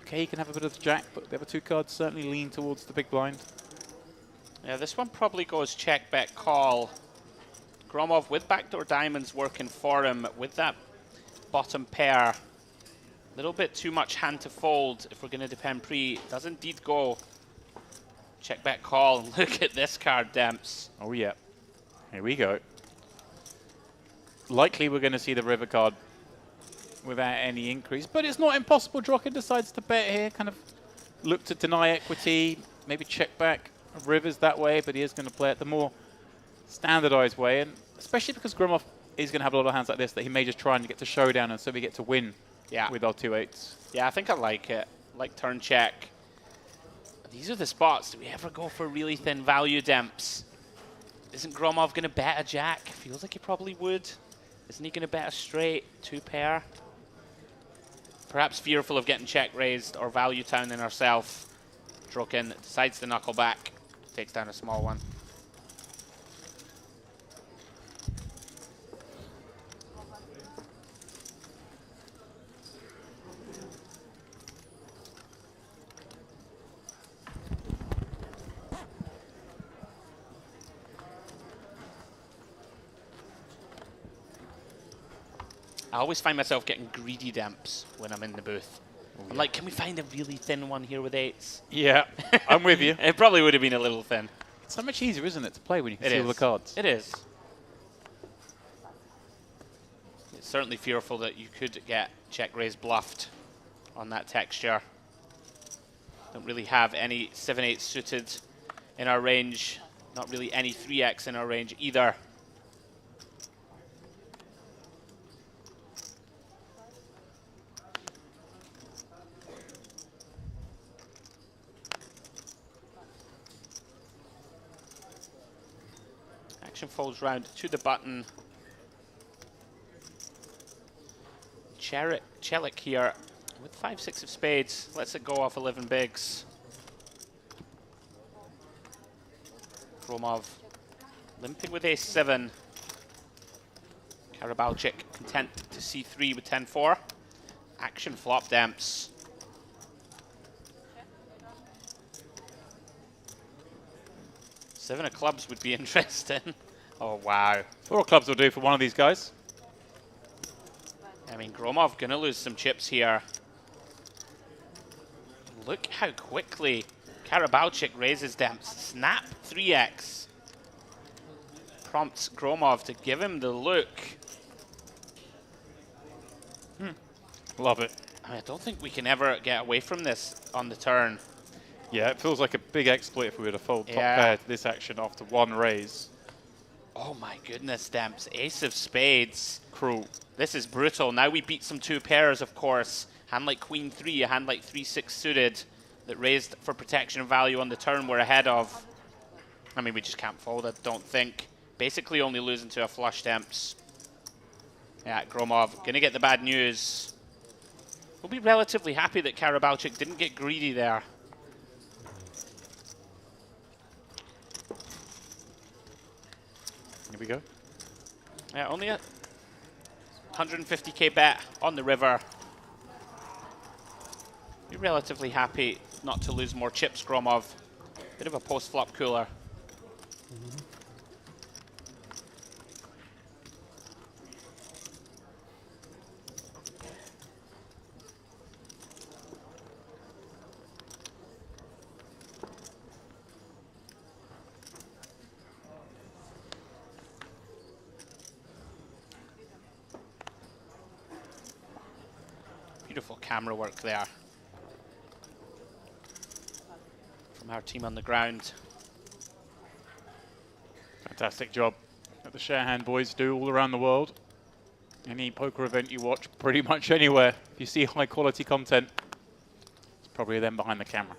okay, he can have a bit of the jack, but the other 2 cards certainly lean towards the big blind. Yeah, this one probably goes check, bet, call. Gromov with backdoor diamonds working for him with that bottom pair. A little bit too much hand to fold if we're going to depend pre. Does indeed go check, bet, call. Look at this card, Demps. Oh, yeah. Here we go. Likely we're going to see the river card without any increase, but it's not impossible. Drocken decides to bet here, kind of look to deny equity, maybe check back rivers that way, but he is going to play it the more standardized way, and especially because Gromov is going to have a lot of hands like this that he may just try and get to showdown, and so we get to win with our 2 8s. Yeah, I think I like it. Like turn check. These are the spots. Do we ever go for really thin value, Demps? Isn't Gromov going to bet a jack? Feels like he probably would. Isn't he going to bet a straight 2 pair? Perhaps fearful of getting check raised or value towning ourselves. Drocken decides to knuckle back. Takes down a small one. I always find myself getting greedy, Demps, when I'm in the booth. I'm like, can we find a really thin one here with 8s? Yeah, I'm with you. It probably would have been a little thin. It's so much easier, isn't it, to play when you can It see is. all the cards? It is. It's certainly fearful that you could get check raise bluffed on that texture. Don't really have any 7-8 suited in our range. Not really any 3x in our range either. Action folds round to the button. Chelik here with 5-6 of spades. Lets it go off 11 bigs. Gromov limping with ace-7. Karabalchik content to c3 with 10-4. Action flop, Demps. Seven of clubs would be interesting. Oh, wow. 4 of clubs will do for one of these guys. I mean, Gromov gonna lose some chips here. Look how quickly Karabalchik raises Demps. Snap 3x. Prompts Gromov to give him the look. Love it. I mean, I don't think we can ever get away from this on the turn. Yeah, it feels like a big exploit if we were to fold top Yeah. pair to this action after one raise. Oh my goodness, Demps. Ace of spades. Cruel. This is brutal. Now we beat some 2 pairs, of course. Hand like queen 3, a hand like 3-6 suited that raised for protection value on the turn we're ahead of. I mean, we just can't fold, I don't think. Basically only losing to a flush, Demps. Yeah, Gromov gonna get the bad news. We'll be relatively happy that Karabalchik didn't get greedy there. Here we go. Yeah, only a 150k bet on the river. Be relatively happy not to lose more chips, Gromov. Bit of a post-flop cooler. Beautiful camera work there from our team on the ground. Fantastic job that the Shanahan boys do all around the world. Any poker event you watch, pretty much anywhere, if you see high quality content, it's probably them behind the camera.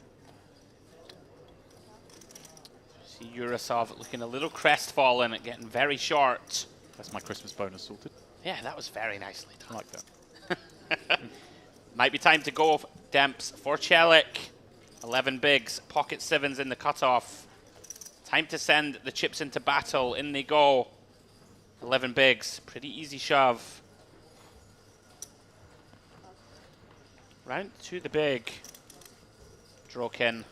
See Yurasov looking a little crestfallen and getting very short. That's my Christmas bonus sorted. Yeah, that was very nicely done. I like that. Might be time to go, Demps, for Celik. 11 bigs, pocket 7s in the cutoff. Time to send the chips into battle. In they go. 11 bigs, pretty easy shove. Round to the big. Drokin,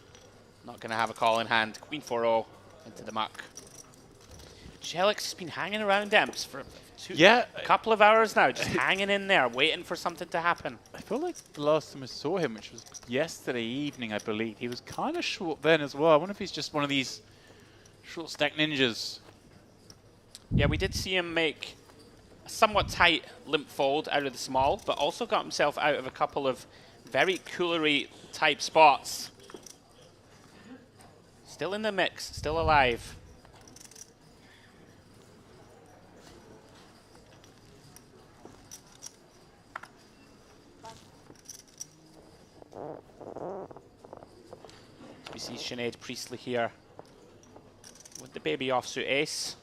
not going to have a call in hand. Queen 4-0 into the muck. Celik's been hanging around Demps for a couple of hours now, just hanging in there, waiting for something to happen. I feel like the last time I saw him, which was yesterday evening, I believe, he was kind of short then as well. I wonder if he's just one of these short stack ninjas. Yeah, we did see him make a somewhat tight limp fold out of the small, but also got himself out of a couple of very coolery type spots. Still in the mix, still alive. We see Sinead Priestley here with the baby offsuit ace.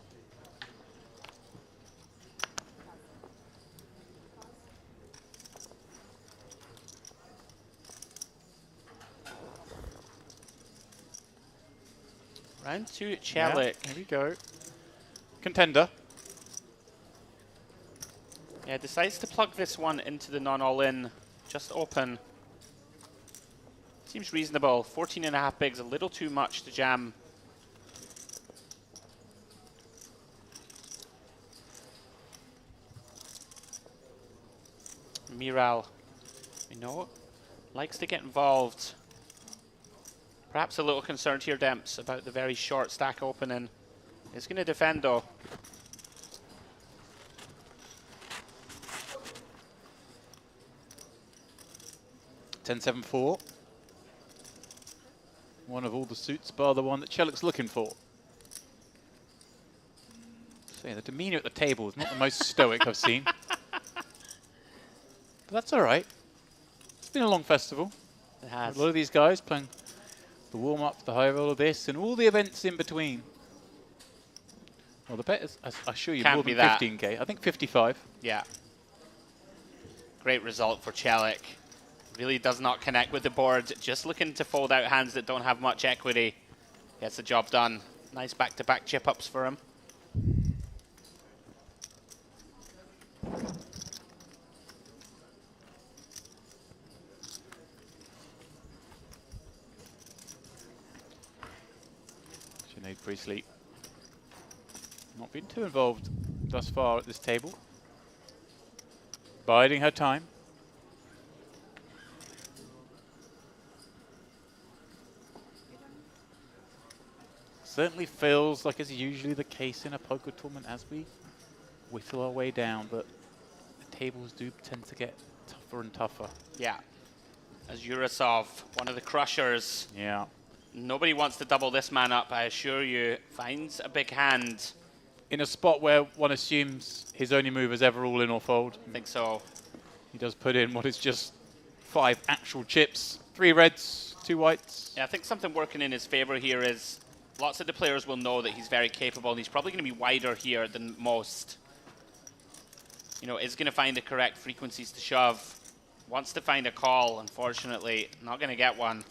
Round 2 Celik. Yeah, there we go. Contender. Yeah, decides to plug this one into the non-all-in, just open. Seems reasonable. 14.5 bigs, a little too much to jam. Miral, you know, likes to get involved. Perhaps a little concerned here, Demps, about the very short stack opening. He's going to defend, though. $10-7-4. One of all the suits, bar the one that Celik's looking for. So yeah, the demeanor at the table is not the most stoic I've seen. But that's all right. It's been a long festival. It has. A lot of these guys playing the warm-up, the high roll of this, and all the events in between. Well, the bet is, I assure you, Can't more be than that. 15K. I think 55. Yeah. Great result for Celik. Really does not connect with the board. Just looking to fold out hands that don't have much equity. Gets the job done. Nice back-to-back chip-ups for him. Sinead Priestley not been too involved thus far at this table. Biding her time. Certainly feels like it's usually the case in a poker tournament as we whittle our way down, but the tables do tend to get tougher and tougher. Yeah. As Yurasov, one of the crushers. Yeah. Nobody wants to double this man up, I assure you. Finds a big hand. In a spot where one assumes his only move is ever all in or fold. I think so. He does put in what is just 5 actual chips. 3 reds, 2 whites. Yeah, I think something working in his favor here is lots of the players will know that he's very capable, and he's probably going to be wider here than most. You know, is going to find the correct frequencies to shove. Wants to find a call, unfortunately. Not going to get one.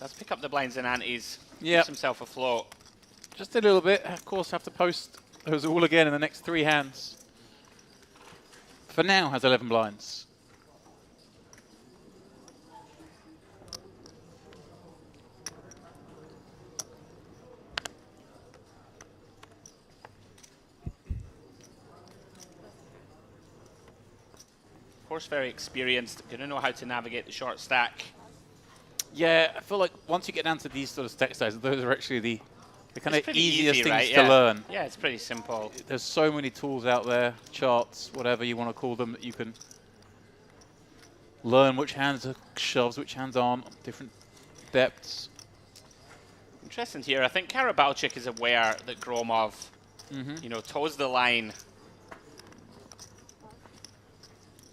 Does pick up the blinds and antes. Yeah. Keeps himself afloat. Just a little bit. Of course, have to post those all again in the next 3 hands. For now, has 11 blinds. course, very experienced. Going to know how to navigate the short stack. Yeah, I feel like once you get down to these sort of stack sizes, those are actually the kind It's of pretty easiest easy, things right? to Yeah. learn. Yeah, it's pretty simple. There's so many tools out there, charts, whatever you want to call them, that you can learn which hands are shoves, which hands aren't, different depths. Interesting here. I think Karabalchik is aware that Gromov, you know, toes the line.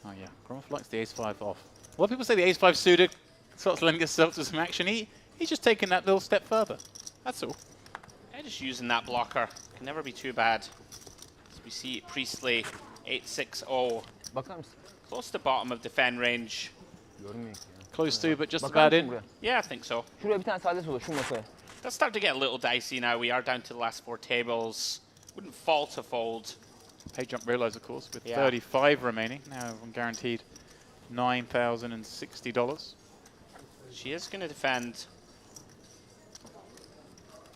Oh yeah, Gromov likes the ace-5 off. A lot of people say the ace-5 suited starts lending itself to some action. He's just taking that little step further. That's all. Yeah, just using that blocker. Can never be too bad. As we see Priestley 8-6-0. Close to bottom of defend range. Close to, but just about in. Yeah, I think so. Let's start to get a little dicey now. We are down to the last 4 tables. Wouldn't fall to fold. Pay jump realize, of course, with Yeah. 35 remaining. Now everyone guaranteed $9,060. She is going to defend.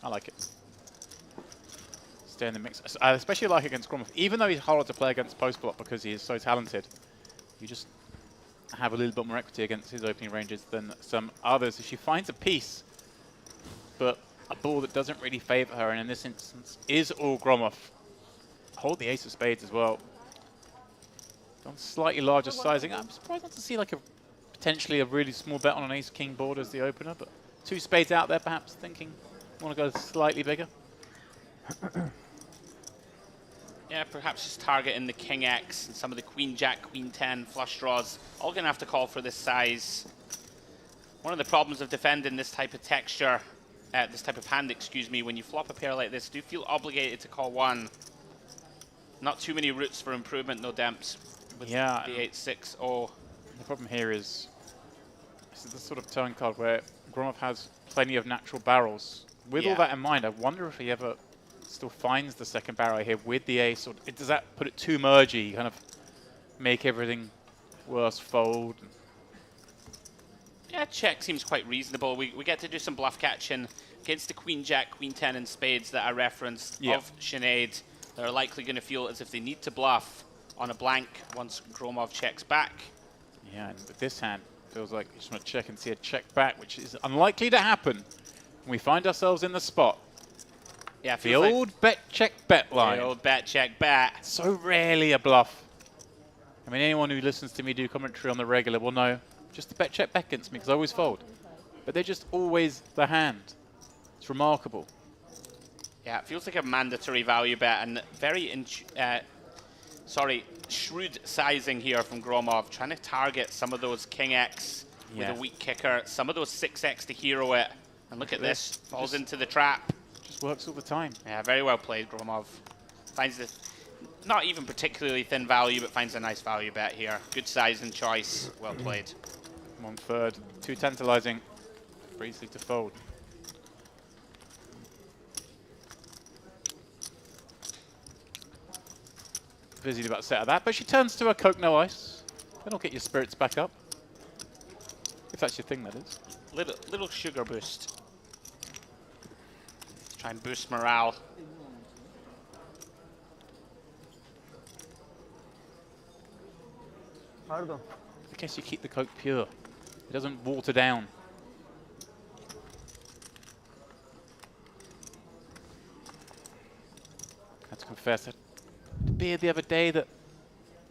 I like it. Stay in the mix. I especially like against Gromov. Even though he's harder to play against post block because he is so talented, you just have a little bit more equity against his opening ranges than some others. If she finds a piece, but a ball that doesn't really favor her, and in this instance is all Gromov. Hold the ace of spades as well. On slightly larger sizing. I'm surprised not to see like a potentially a really small bet on an ace-king board as the opener, but 2 spades out there perhaps thinking want to go slightly bigger. Yeah, perhaps just targeting the King X and some of the Queen Jack, Queen 10 flush draws. All going to have to call for this size. One of the problems of defending this type of texture, this type of hand, excuse me, when you flop a pair like this, do feel obligated to call one. Not too many routes for improvement, no demps with the 8-6-0. The problem here is this is the sort of turn card where Gromov has plenty of natural barrels. With all that in mind, I wonder if he ever still finds the second barrel here with the ace, or does that put it too mergy, kind of make everything worse fold? Yeah, check seems quite reasonable. We get to do some bluff catching against the Queen Jack, Queen 10 and spades that I referenced of Sinead. They're likely going to feel as if they need to bluff on a blank once Gromov checks back. Yeah, and with this hand, feels like you just want to check and see a check back, which is unlikely to happen. And we find ourselves in the spot. Yeah, the old bet check bet line. The old bet check bet. So rarely a bluff. I mean, anyone who listens to me do commentary on the regular will know just the bet check bet against me because I always fold. But they're just always the hand. It's remarkable. Yeah, it feels like a mandatory value bet and very, shrewd sizing here from Gromov, trying to target some of those King X with a weak kicker, some of those 6X to hero it. And look at this, falls into the trap. Just works all the time. Yeah, very well played, Gromov. Finds this, not even particularly thin value, but finds a nice value bet here. Good size and choice, well played. 1/3, too tantalizing for easily to fold. Busy about set of that, but she turns to a Coke no ice. That'll get your spirits back up. If that's your thing, that is. Little sugar boost. Let's try and boost morale. Pardon. I guess you keep the Coke pure. It doesn't water down. I have to confess, I had a beer the other day that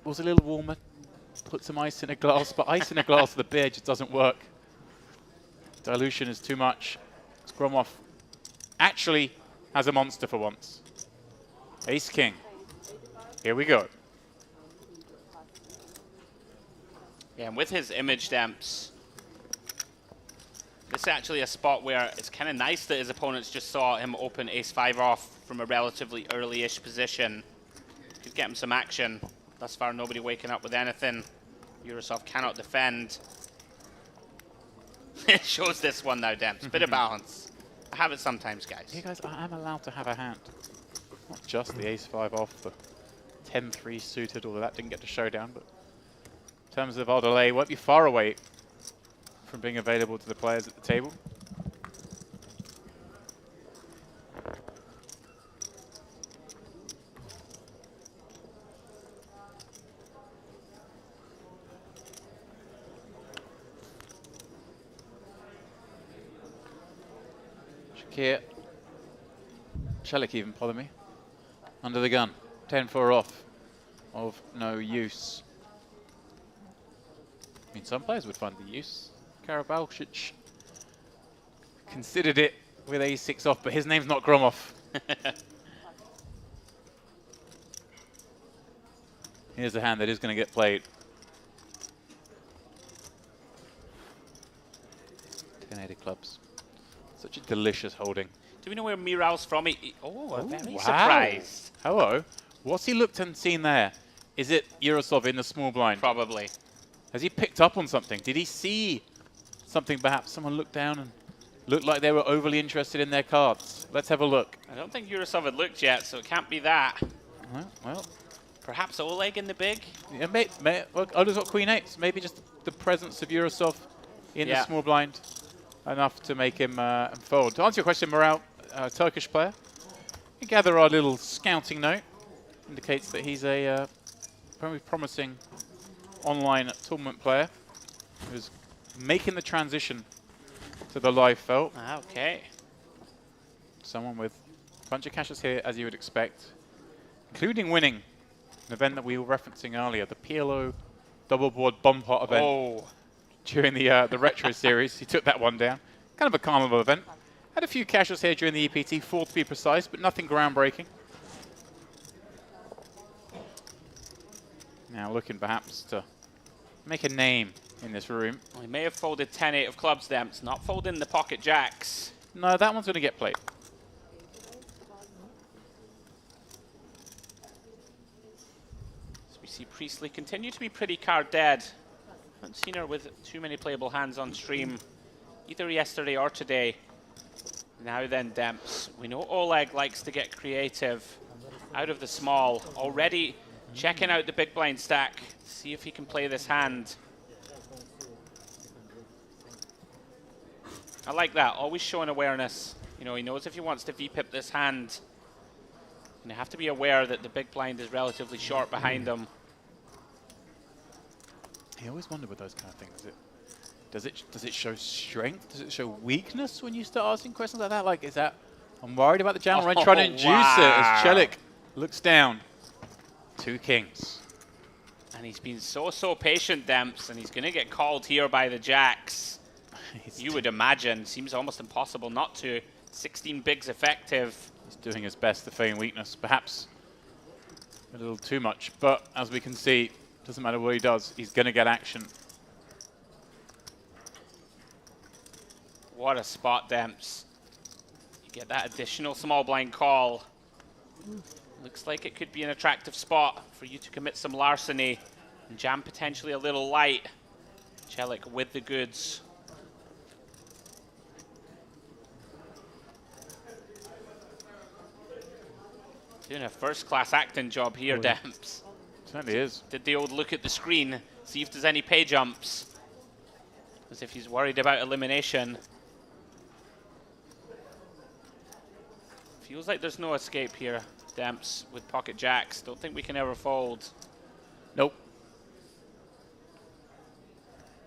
was a little warmer. Put some ice in a glass, but ice in a glass of the beer just doesn't work. Dilution is too much. Gromov actually has a monster for once. Ace King. Here we go. Yeah, and with his image demps, this is actually a spot where it's kind of nice that his opponents just saw him open ace-5 off from a relatively early-ish position. Could get him some action. Thus far, nobody waking up with anything. Urasov cannot defend. It shows this one now, Demps. Bit of balance. I have it sometimes, guys. Yeah, guys, I am allowed to have a hand. Not just the ace-5 off, the 10-3 suited, although that didn't get to showdown, but in terms of our delay, won't be far away from being available to the players at the table. here. Celik even, pardon me. Under the gun. 10-4 off. Of no use. I mean, some players would find the use. Karabalcic considered it with a6 off, but his name's not Gromov. Here's a hand that is going to get played. 10-80 clubs. Such a delicious holding. Do we know where Miral's from? Oh, I'm very surprised. Hello. What's he looked and seen there? Is it Yurosov in the small blind? Probably. Has he picked up on something? Did he see something? Perhaps someone looked down and looked like they were overly interested in their cards. Let's have a look. I don't think Yurosov had looked yet, so it can't be that. Well. Perhaps Oleg in the big? Yeah, look, Oleg's got Queen 8. Maybe just the presence of Yurosov in the small blind enough to make him fold. To answer your question, Morale, Turkish player. We gather our little scouting note. Indicates that he's a very promising online tournament player who's making the transition to the live felt. Okay. Someone with a bunch of cashes here, as you would expect, including winning an event that we were referencing earlier, the PLO double board bomb pot event during the retro series. He took that one down. Kind of a carnival event. Had a few cashes here during the EPT, 4 to be precise, but nothing groundbreaking. Now looking perhaps to make a name in this room. Well, he may have folded 10-8 of clubs, Demps, not folding the pocket jacks. No, that one's going to get played. So we see Priestley continue to be pretty card dead. Haven't seen her with too many playable hands on stream, either yesterday or today. Now then, Demps. We know Oleg likes to get creative out of the small. Already checking out the big blind stack. See if he can play this hand. I like that, always showing awareness. You know, he knows if he wants to VPip this hand, you have to be aware that the big blind is relatively short behind him. I always wonder with those kind of things. Does it show strength? Does it show weakness when you start asking questions like that? Like, is that, I'm worried about the jam range trying to induce it as Celik looks down. 2 kings. And he's been so patient, Demps, and he's going to get called here by the jacks. You would imagine. Seems almost impossible not to. 16 bigs effective. He's doing his best to feign weakness, perhaps a little too much. But as we can see, doesn't matter what he does, he's going to get action. What a spot, Demps. You get that additional small blind call. Looks like it could be an attractive spot for you to commit some larceny and jam potentially a little light. Celik with the goods. Doing a first-class acting job here, Demps. Certainly is. Did the old look at the screen, see if there's any pay jumps. As if he's worried about elimination. Feels like there's no escape here, Demps, with pocket jacks. Don't think we can ever fold. Nope.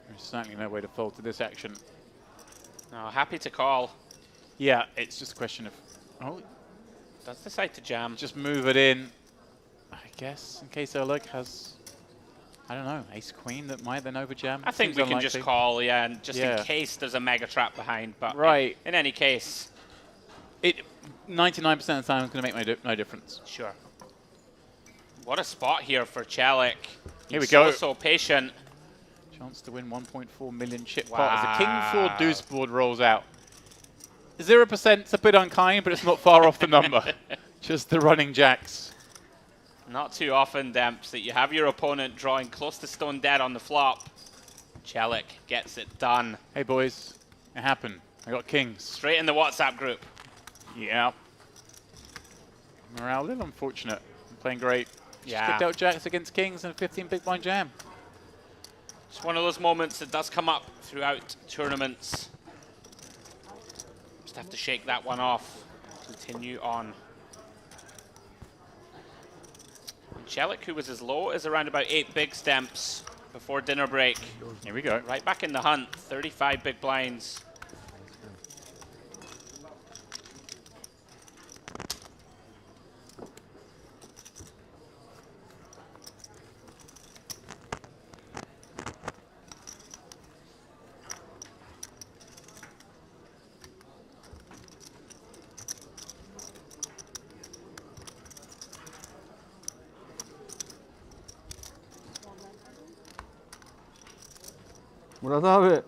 There's certainly no way to fold to this action. No, happy to call. Yeah, it's just a question of, does decide to jam. Just move it in, I guess, in case Oleg has, I don't know, ace-queen that might then overjam. I think we can just call, yeah, and just in case there's a mega trap behind. But in any case, it 99% of the time is going to make no difference. Sure. What a spot here for Celik. Here we go. So patient. Chance to win 1.4 million chip pot as the king 4 deuce board rolls out. 0% is a bit unkind, but it's not far off the number. Just the running jacks. Not too often, Demps, that you have your opponent drawing close to stone dead on the flop. Celik gets it done. Hey boys, it happened. I got kings. Straight in the WhatsApp group. Yeah. Morale a little unfortunate. I'm playing great. Yeah. Just picked out jacks against kings and a 15 big blind jam. It's one of those moments that does come up throughout tournaments. Just have to shake that one off. Continue on. Celik, who was as low as around about 8 big stamps before dinner break. Here we go. Right back in the hunt, 35 big blinds. Murat abi.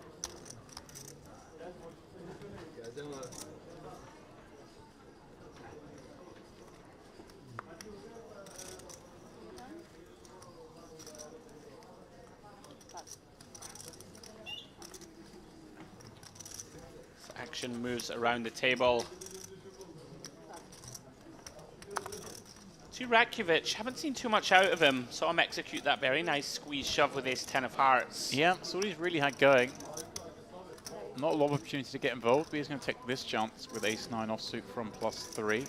Action moves around the table. To Rakovic, haven't seen too much out of him. Saw him execute that very nice squeeze shove with ace-10 of hearts. Yeah, that's all he's really had going. Not a lot of opportunity to get involved, but he's going to take this chance with ace-9 offsuit from +3.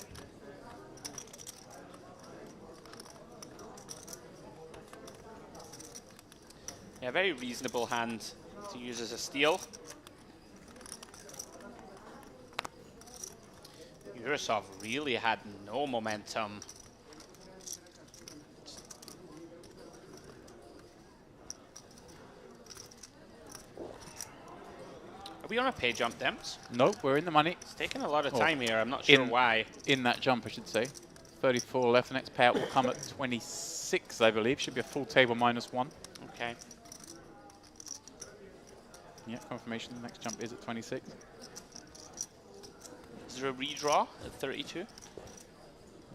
Yeah, very reasonable hand to use as a steal. Yurosov really had no momentum. Are we on a pay jump, Dems? Nope, we're in the money. It's taking a lot of time here. I'm not sure why. In that jump, I should say. 34 left. The next payout will come at 26, I believe. Should be a full table -1. Okay. Yeah, confirmation. The next jump is at 26. Is there a redraw at 32?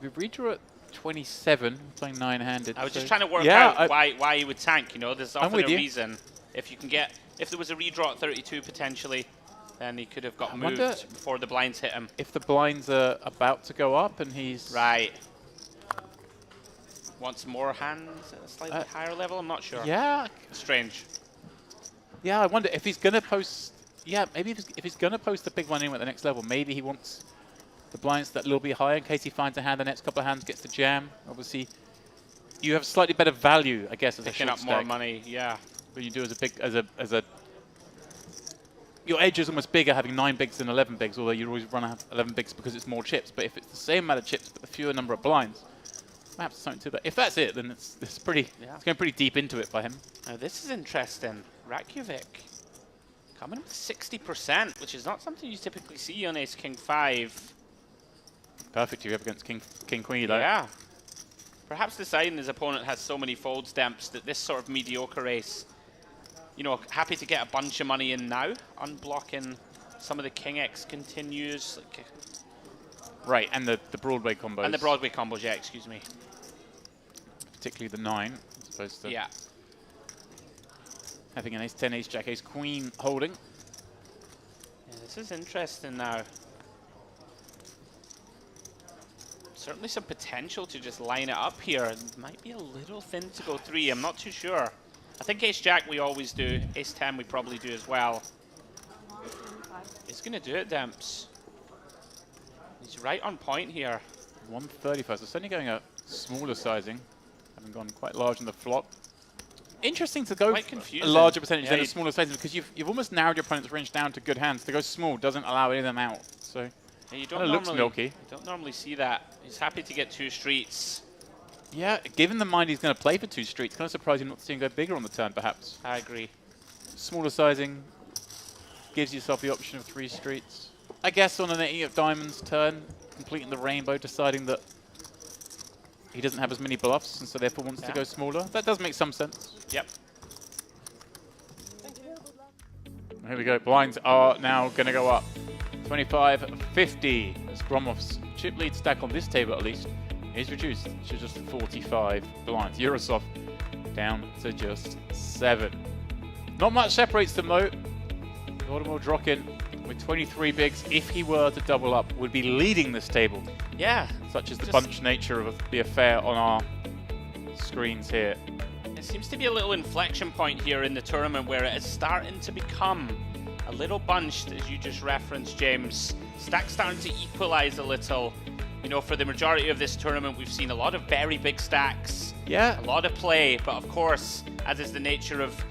We redraw at 27, playing 9-handed. I was just trying to work out why he would tank, you know. There's often a reason. If you can get, if there was a redraw at 32 potentially, then he could have got moved before the blinds hit him. If the blinds are about to go up and he's... Right. Wants more hands at a slightly higher level? I'm not sure. Yeah. Strange. Yeah, I wonder if he's going to post... Yeah, maybe if he's going to post the big one in at the next level, maybe he wants the blinds that little bit higher in case he finds a hand the next couple of hands, gets the jam. Obviously, you have slightly better value, I guess, as Picking a up short more stack money, yeah. Than you do as a big, as a... Your edge is almost bigger having 9 bigs than 11 bigs, although you always run out 11 bigs because it's more chips. But if it's the same amount of chips but the fewer number of blinds, perhaps something to that. If that's it, then it's pretty. Yeah. It's going pretty deep into it by him. Now this is interesting. Rakovic coming with 60%, which is not something you typically see on Ace King 5. Perfect if you're up against King Queen, though. Yeah. Perhaps deciding his opponent has so many fold stamps that this sort of mediocre ace, you know, happy to get a bunch of money in now, unblocking some of the King X continues. Like, right, and the Broadway combos. And the Broadway combos, yeah, excuse me. Particularly the 9, as opposed to having an ace-10, ace-jack, ace-queen holding. Yeah, this is interesting now. Certainly some potential to just line it up here. It might be a little thin to go 3, I'm not too sure. I think ace-jack we always do, ace-10 we probably do as well. He's going to do it, Demps. He's right on point here. 131st, so certainly going a smaller sizing, having gone quite large in the flop. Interesting to go a larger percentage than a smaller sizing, because you've almost narrowed your opponent's range down to good hands. To go small doesn't allow any of them out, so yeah, you looks milky. You don't normally see that. He's happy to get 2 streets. Yeah, given the mind he's going to play for 2 streets, kind of surprised him not to see him go bigger on the turn, perhaps. I agree. Smaller sizing gives yourself the option of 3 streets. I guess on an 8 of diamonds turn, completing the rainbow, deciding that he doesn't have as many bluffs, and so therefore wants to go smaller. That does make some sense. Yep. Here we go. Blinds are now going to go up. 25-50. As Gromov's chip lead stack on this table, at least, is reduced to just 45 blinds. Yurosov down to just 7. Not much separates them, though. Vladimir Drokin, with 23 bigs, if he were to double up, would be leading this table. Yeah. Such is the bunch nature of the affair on our screens here. It seems to be a little inflection point here in the tournament where it is starting to become a little bunched, as you just referenced, James. Stacks starting to equalize a little. You know, for the majority of this tournament, we've seen a lot of very big stacks. Yeah. A lot of play, but of course, as is the nature of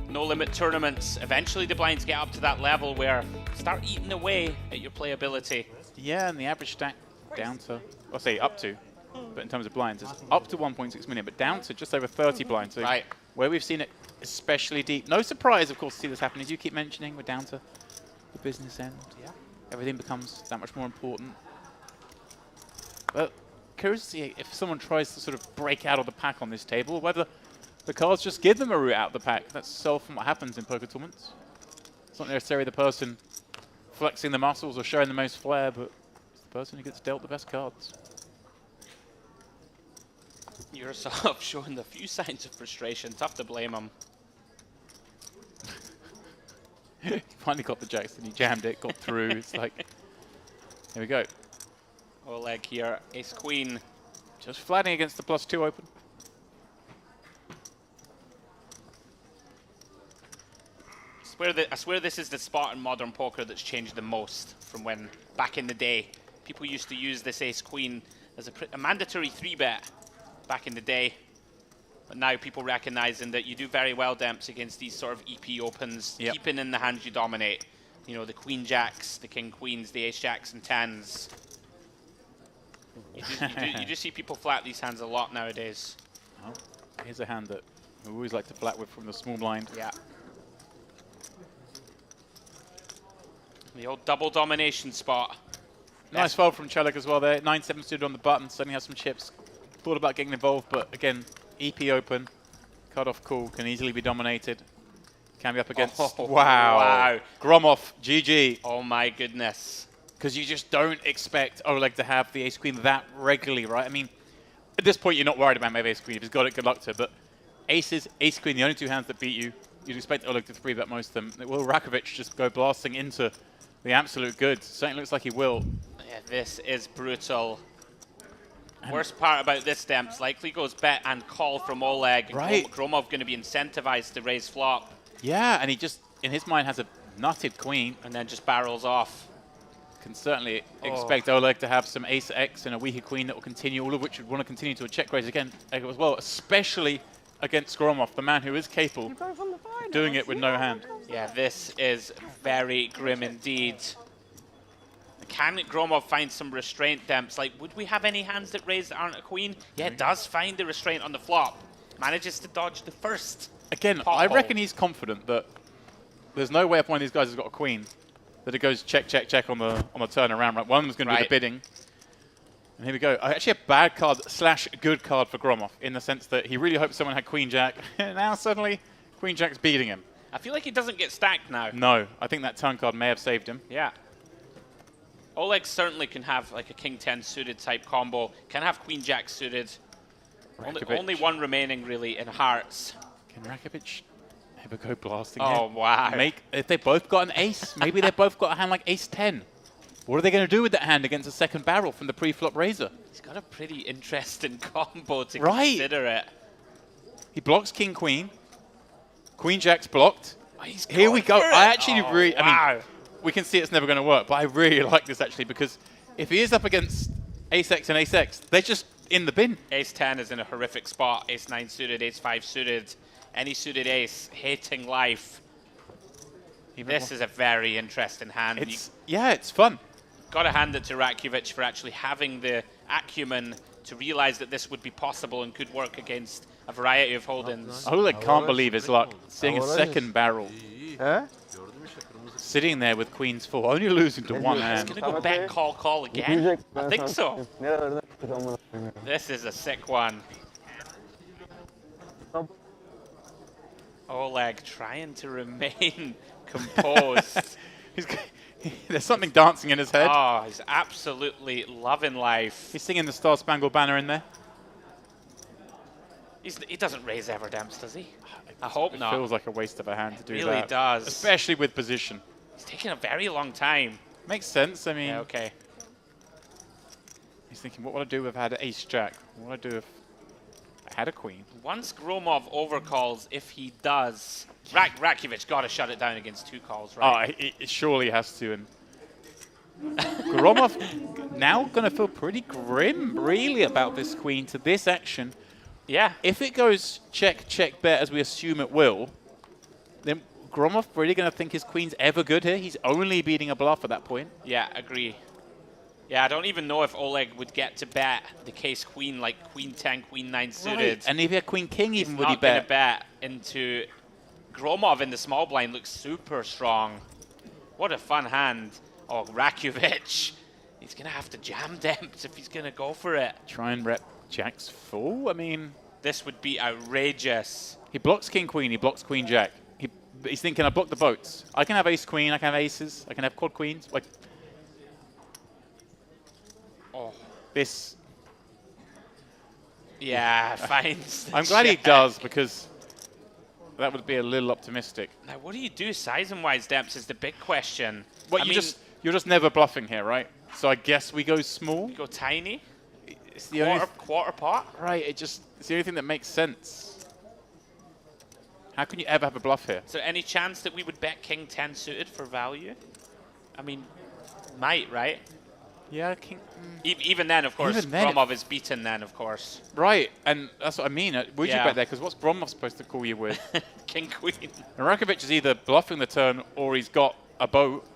no-limit tournaments, eventually the blinds get up to that level where start eating away at your playability. Yeah, and the average stack down to, I'll say up to, but in terms of blinds, it's up to 1.6 million, but down to just over 30 blinds. So where we've seen it especially deep. No surprise, of course, to see this happen. As you keep mentioning, we're down to the business end. Yeah. Everything becomes that much more important. But curious to see if someone tries to sort of break out of the pack on this table, whether the cards just give them a route out of the pack. That's so often what happens in poker tournaments. It's not necessarily the person flexing the muscles or showing the most flair, but it's the person who gets dealt the best cards. You're sort of showing a few signs of frustration. Tough to blame him. He finally got the jacks and he jammed it, got through. It's like, here we go. Oleg here, ace queen. Just flattening against the +2 open. I swear this is the spot in modern poker that's changed the most from when, back in the day, people used to use this ace queen as a mandatory 3-bet back in the day. But now people recognizing that you do very well, Demps, against these sort of EP opens, keeping in the hands you dominate. You know, the queen jacks, the king queens, the ace jacks and tens. You just see people flat these hands a lot nowadays. Oh, here's a hand that we always like to flat with from the small blind. Yeah. The old double domination spot. Nice fold from Celik as well there. 9-7 suited on the button, suddenly has some chips. Thought about getting involved, but again, EP open, cut off call, can easily be dominated. Can be up against, wow. Gromov, GG. Oh my goodness. Because you just don't expect Oleg to have the ace queen that regularly, right? I mean, at this point, you're not worried about maybe ace queen. If he's got it, good luck to it. But aces, ace queen, the only two hands that beat you, you'd expect Oleg to 3-bet most of them. Will Rakovic just go blasting into the absolute goods? Certainly looks like he will. Yeah, this is brutal. Worst part about this, Demps, likely goes bet and call from Oleg. Right. Gromov going to be incentivized to raise flop. Yeah, and he just, in his mind, has a nutted queen. And then just barrels off. Can certainly expect Oleg to have some ace X and a weaker queen that will continue, all of which would want to continue to a check raise again as well, especially against Gromov, the man who is capable of doing it with no hand. Yeah, this is very grim indeed. Can Gromov find some restraint, Demps? Like, would we have any hands that raise that aren't a queen? Yeah, it does find the restraint on the flop. Manages to dodge the first. Again, I reckon he's confident that there's no way if one of these guys has got a queen that it goes check, check, check on the turnaround. Right, one of them's going to do the bidding. And here we go. Actually, a bad card / good card for Gromov in the sense that he really hoped someone had queen jack. And now suddenly, queen jack's beating him. I feel like he doesn't get stacked now. No, I think that turn card may have saved him. Yeah. Oleg certainly can have like a king 10 suited type combo. Can have queen jack suited. Only one remaining really in hearts. Can Rakovic ever go blasting? Oh, wow. If they both got an ace, maybe they've both got a hand like ace 10. What are they going to do with that hand against a second barrel from the pre-flop raiser? He's got a pretty interesting combo to consider it. He blocks king queen. Queen jack's blocked. Here we go. I actually really, I mean, we can see it's never going to work, but I really like this actually because if he is up against ace X and ace X, they're just in the bin. Ace 10 is in a horrific spot. Ace 9 suited, ace 5 suited, any suited ace, hating life. This is a very interesting hand. Yeah, it's fun. Got to hand it to Rakovic for actually having the acumen to realize that this would be possible and could work against a variety of holdings. Oleg can't believe his luck, seeing a second barrel. Sitting there with queens full, only losing to one hand. He's going to go bet, call again? I think so. This is a sick one. Oleg trying to remain composed. There's something dancing in his head. Oh, he's absolutely loving life. He's singing the Star Spangled Banner in there. He doesn't raise ever, Demps, does he? I hope not. It feels like a waste of a hand to do that. It really does. Especially with position. It's taking a very long time. Makes sense, I mean. Yeah, okay. He's thinking, what would I do if I had an ace jack? What would I do if I had a queen? Once Gromov overcalls, if he does, Rakovic got to shut it down against 2 calls, right? Oh, it surely has to. And Gromov now going to feel pretty grim, really, about this queen to this action. Yeah. If it goes check, check, bet, as we assume it will, then Gromov really going to think his queen's ever good here? He's only beating a bluff at that point. Yeah, agree. Yeah, I don't even know if Oleg would get to bet the case queen, like queen 10, queen 9 suited. Right. And if he had queen king even, would he bet? He's not going to bet into Gromov in the small blind looks super strong. What a fun hand. Oh, Rakovic. He's going to have to jam Demps if he's going to go for it. Try and rep jacks full? I mean, This would be outrageous. He blocks king queen. He blocks queen jack. He's thinking, I block the boats. I can have ace queen. I can have aces. I can have quad queens. Like, oh, this. Yeah, fine. I'm glad he does, because that would be a little optimistic. Now, what do you do size-wise, Demps, is the big question. Well, you're just never bluffing here, right? So I guess we go small. We go tiny. It's the quarter pot. Right. It's the only thing that makes sense. How can you ever have a bluff here? Is there any chance that we would bet king 10 suited for value? I mean, might, right? Yeah, king. Even then, of course, Gromov is beaten then, of course. Right, and that's what I mean. Would you bet there? Because what's Gromov supposed to call you with? King queen. And Rakovic is either bluffing the turn or he's got a boat.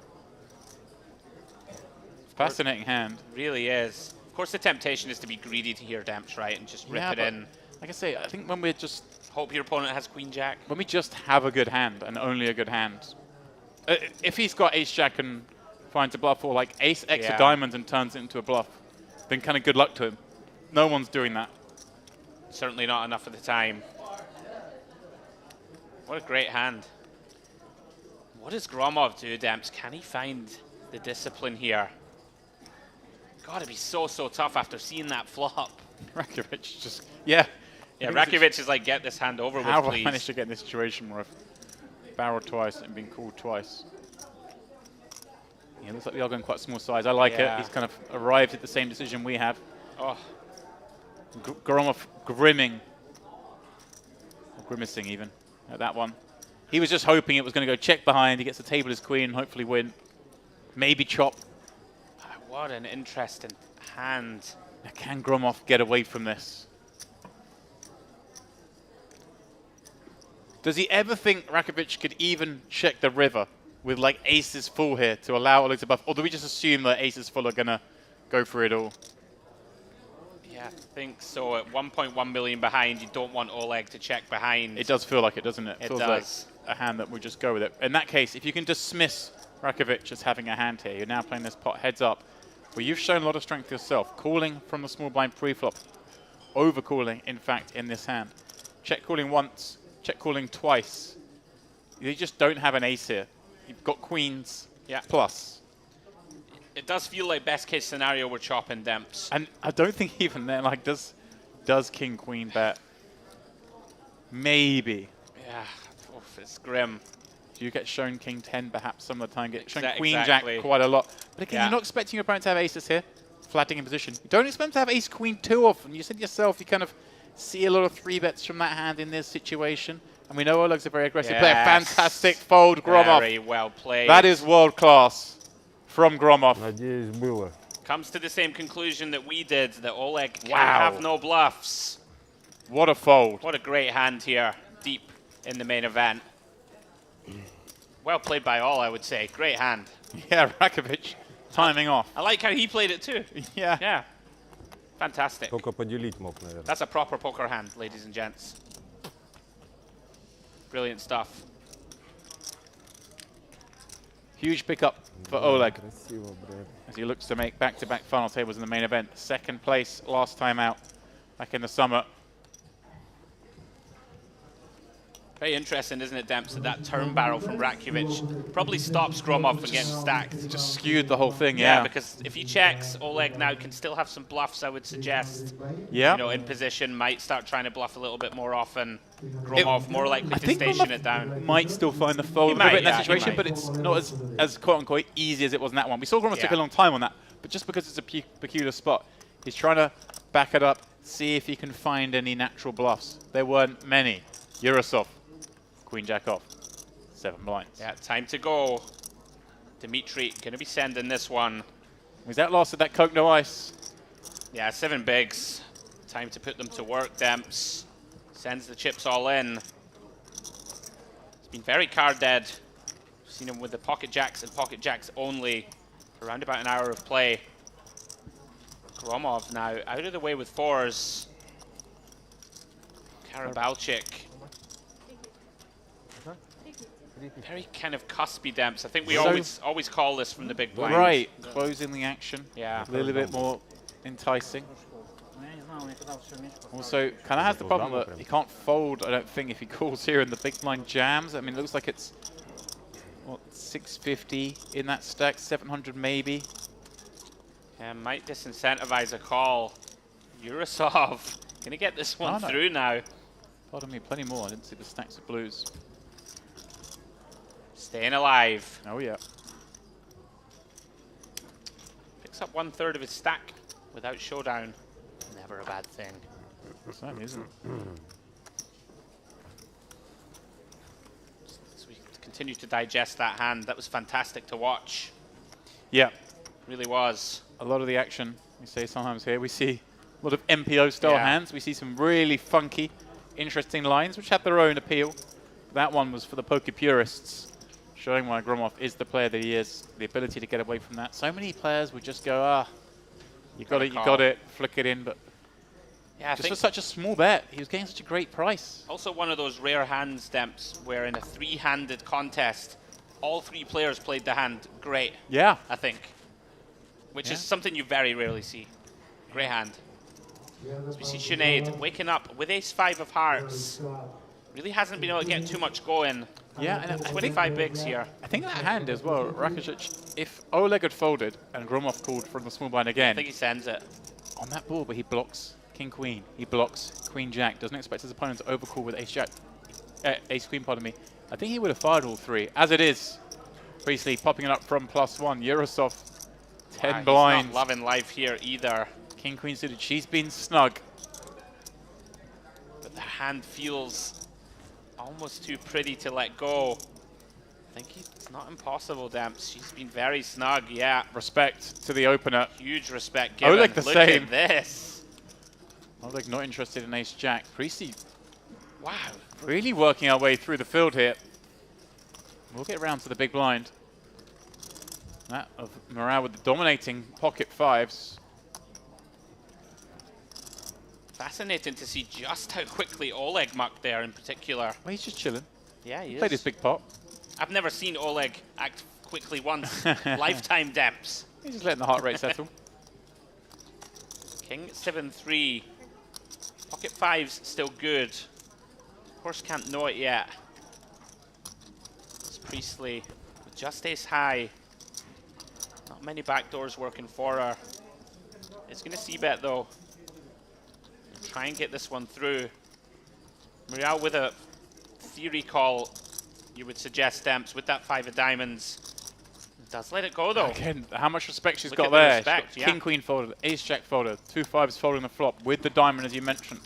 Fascinating hand. Really is. Of course, the temptation is to be greedy to hear Demps, right, and just rip it in. Like I say, I think when we're just... Hope your opponent has queen jack. When we just have a good hand, and only a good hand. If he's got ace jack and finds a bluff, or like ace x of diamonds and turns it into a bluff, then kind of good luck to him. No one's doing that. Certainly not enough of the time. What a great hand. What does Gromov do, Demps? Can he find the discipline here? God, it'd be so tough after seeing that flop. Rakovic just, yeah. Yeah, Rakovic is like, get this hand over with, please. How have I managed to get in this situation where I've barreled twice and been called twice? Yeah, looks like we are going quite small size. I like it. He's kind of arrived at the same decision we have. Oh. Gromov grimming. Or grimacing even at that one. He was just hoping it was going to go check behind. He gets the table as queen, hopefully win. Maybe chop. What an interesting hand. Now, can Gromov get away from this? Does he ever think Rakovic could even check the river with like aces full here to allow Oleg to bluff? Or do we just assume that aces full are going to go for it all? Yeah, I think so. At 1.1 million behind, you don't want Oleg to check behind. It does feel like it, doesn't it? It feels does. Like a hand that would just go with it. In that case, if you can dismiss Rakovic as having a hand here, you're now playing this pot heads up. Well, you've shown a lot of strength yourself. Calling from the small blind pre-flop. Overcalling, in fact, in this hand. Check calling once. Check calling twice. You just don't have an ace here. You've got queens plus. It does feel like best case scenario we're chopping Demps. And I don't think even then, like, does king queen bet? Maybe. Yeah, oof, it's grim. Do you get shown king 10 perhaps some of the time? Get shown queen exactly. jack quite a lot. But again, you're not expecting your opponent to have aces here. Flatting in position. You don't expect them to have ace queen too often. You said yourself you kind of see a lot of 3-bets from that hand in this situation. And we know Oleg's a very aggressive player. Fantastic fold, Gromov. Very well played. That is world class from Gromov. Comes to the same conclusion that we did, that Oleg can have no bluffs. What a fold. What a great hand here, deep in the main event. Well played by all, I would say. Great hand. Yeah, Rakovic timing off. I like how he played it too. Yeah. Yeah. Fantastic. That's a proper poker hand, ladies and gents. Brilliant stuff. Huge pickup for Oleg as he looks to make back-to-back final tables in the main event. Second place last time out back in the summer. Very interesting, isn't it, Demps, that turn barrel from Rakovic probably stops Gromov from getting stacked. Just skewed the whole thing, yeah. Because if he checks, Oleg now can still have some bluffs, I would suggest. Yeah. You know, in position, might start trying to bluff a little bit more often. Gromov more likely to station it down. Might still find the fold He might, in that situation, but it's not as quote-unquote easy as it was in that one. We saw Gromov took a long time on that, but just because it's a peculiar spot, he's trying to back it up, see if he can find any natural bluffs. There weren't many. Yurosov. Queen jack off. 7 blinds. Yeah, time to go. Dmitry going to be sending this one. He's outlasted that Coke no ice. Yeah, 7 bigs. Time to put them to work, Demps. Sends the chips all in. He's been very card dead. We've seen him with the pocket jacks and pocket jacks only for around about an hour of play. Gromov now out of the way with 4s. Karabalchik. Very kind of cuspy Demps. I think we always call this from the big blind. Right, closing the action. Yeah. A little bit more enticing. Also, kind of has the problem that he can't fold, I don't think, if he calls here and the big blind jams. I mean, it looks like it's, what, 650 in that stack, 700 maybe. Yeah, might disincentivize a call. Yurosov gonna get this one through now. Pardon me, plenty more. I didn't see the stacks of blues. Staying alive. Oh, yeah. Picks up 1/3 of his stack without showdown. Never a bad thing. Certainly isn't. So we continue to digest that hand. That was fantastic to watch. Yeah. Really was. A lot of the action, we say sometimes here, we see a lot of MPO style hands. We see some really funky, interesting lines, which have their own appeal. That one was for the poker purists, showing why Gromov is the player that he is, the ability to get away from that. So many players would just go, you got it, flick it in, but yeah, just for such a small bet, he was getting such a great price. Also one of those rare hand stamps where in a three-handed contest, all three players played the hand great. Yeah. I think. Which is something you very rarely see. Great hand. So we see Sinead waking up with ace-5 of hearts. Really hasn't been able to get too much going. Yeah, and 25 bigs here. I think that hand as well, Rakic, if Oleg had folded and Gromov called from the small blind again. I think he sends it. On that board, but he blocks King-Queen. He blocks Queen-Jack. Doesn't expect his opponent to overcall with Ace-Jack. Ace-Queen, pardon me. I think he would have fired all three. As it is, Priestley popping it up from +1. Yurosov, 10 blinds. He's not loving life here either. King-Queen suited. She's been snug. But the hand feels almost too pretty to let go. I think it's not impossible, Damps. She's been very snug, yeah. Respect to the opener. Huge respect given. Oleg the same. Look at this. Oleg not interested in Ace-Jack. Priestley, wow, really working our way through the field here. We'll get around to the big blind. That of Morale with the dominating pocket fives. Fascinating to see just how quickly Oleg mucked there in particular. Well, he's just chilling. Yeah, he is. Played his big pot. I've never seen Oleg act quickly once. Lifetime Damps. He's just letting the heart rate settle. King 7-3. Pocket fives still good. Of course, can't know it yet. It's Priestley with just ace high. Not many backdoors working for her. It's going to c-bet though. Try and get this one through. Muriel with a theory call, you would suggest, Damps, with that 5 of diamonds. Does let it go though. Again, how much respect she's Look got at the there. respect, She's got King Queen folded, Ace Jack folded, 2 5s folding the flop with the diamond as you mentioned.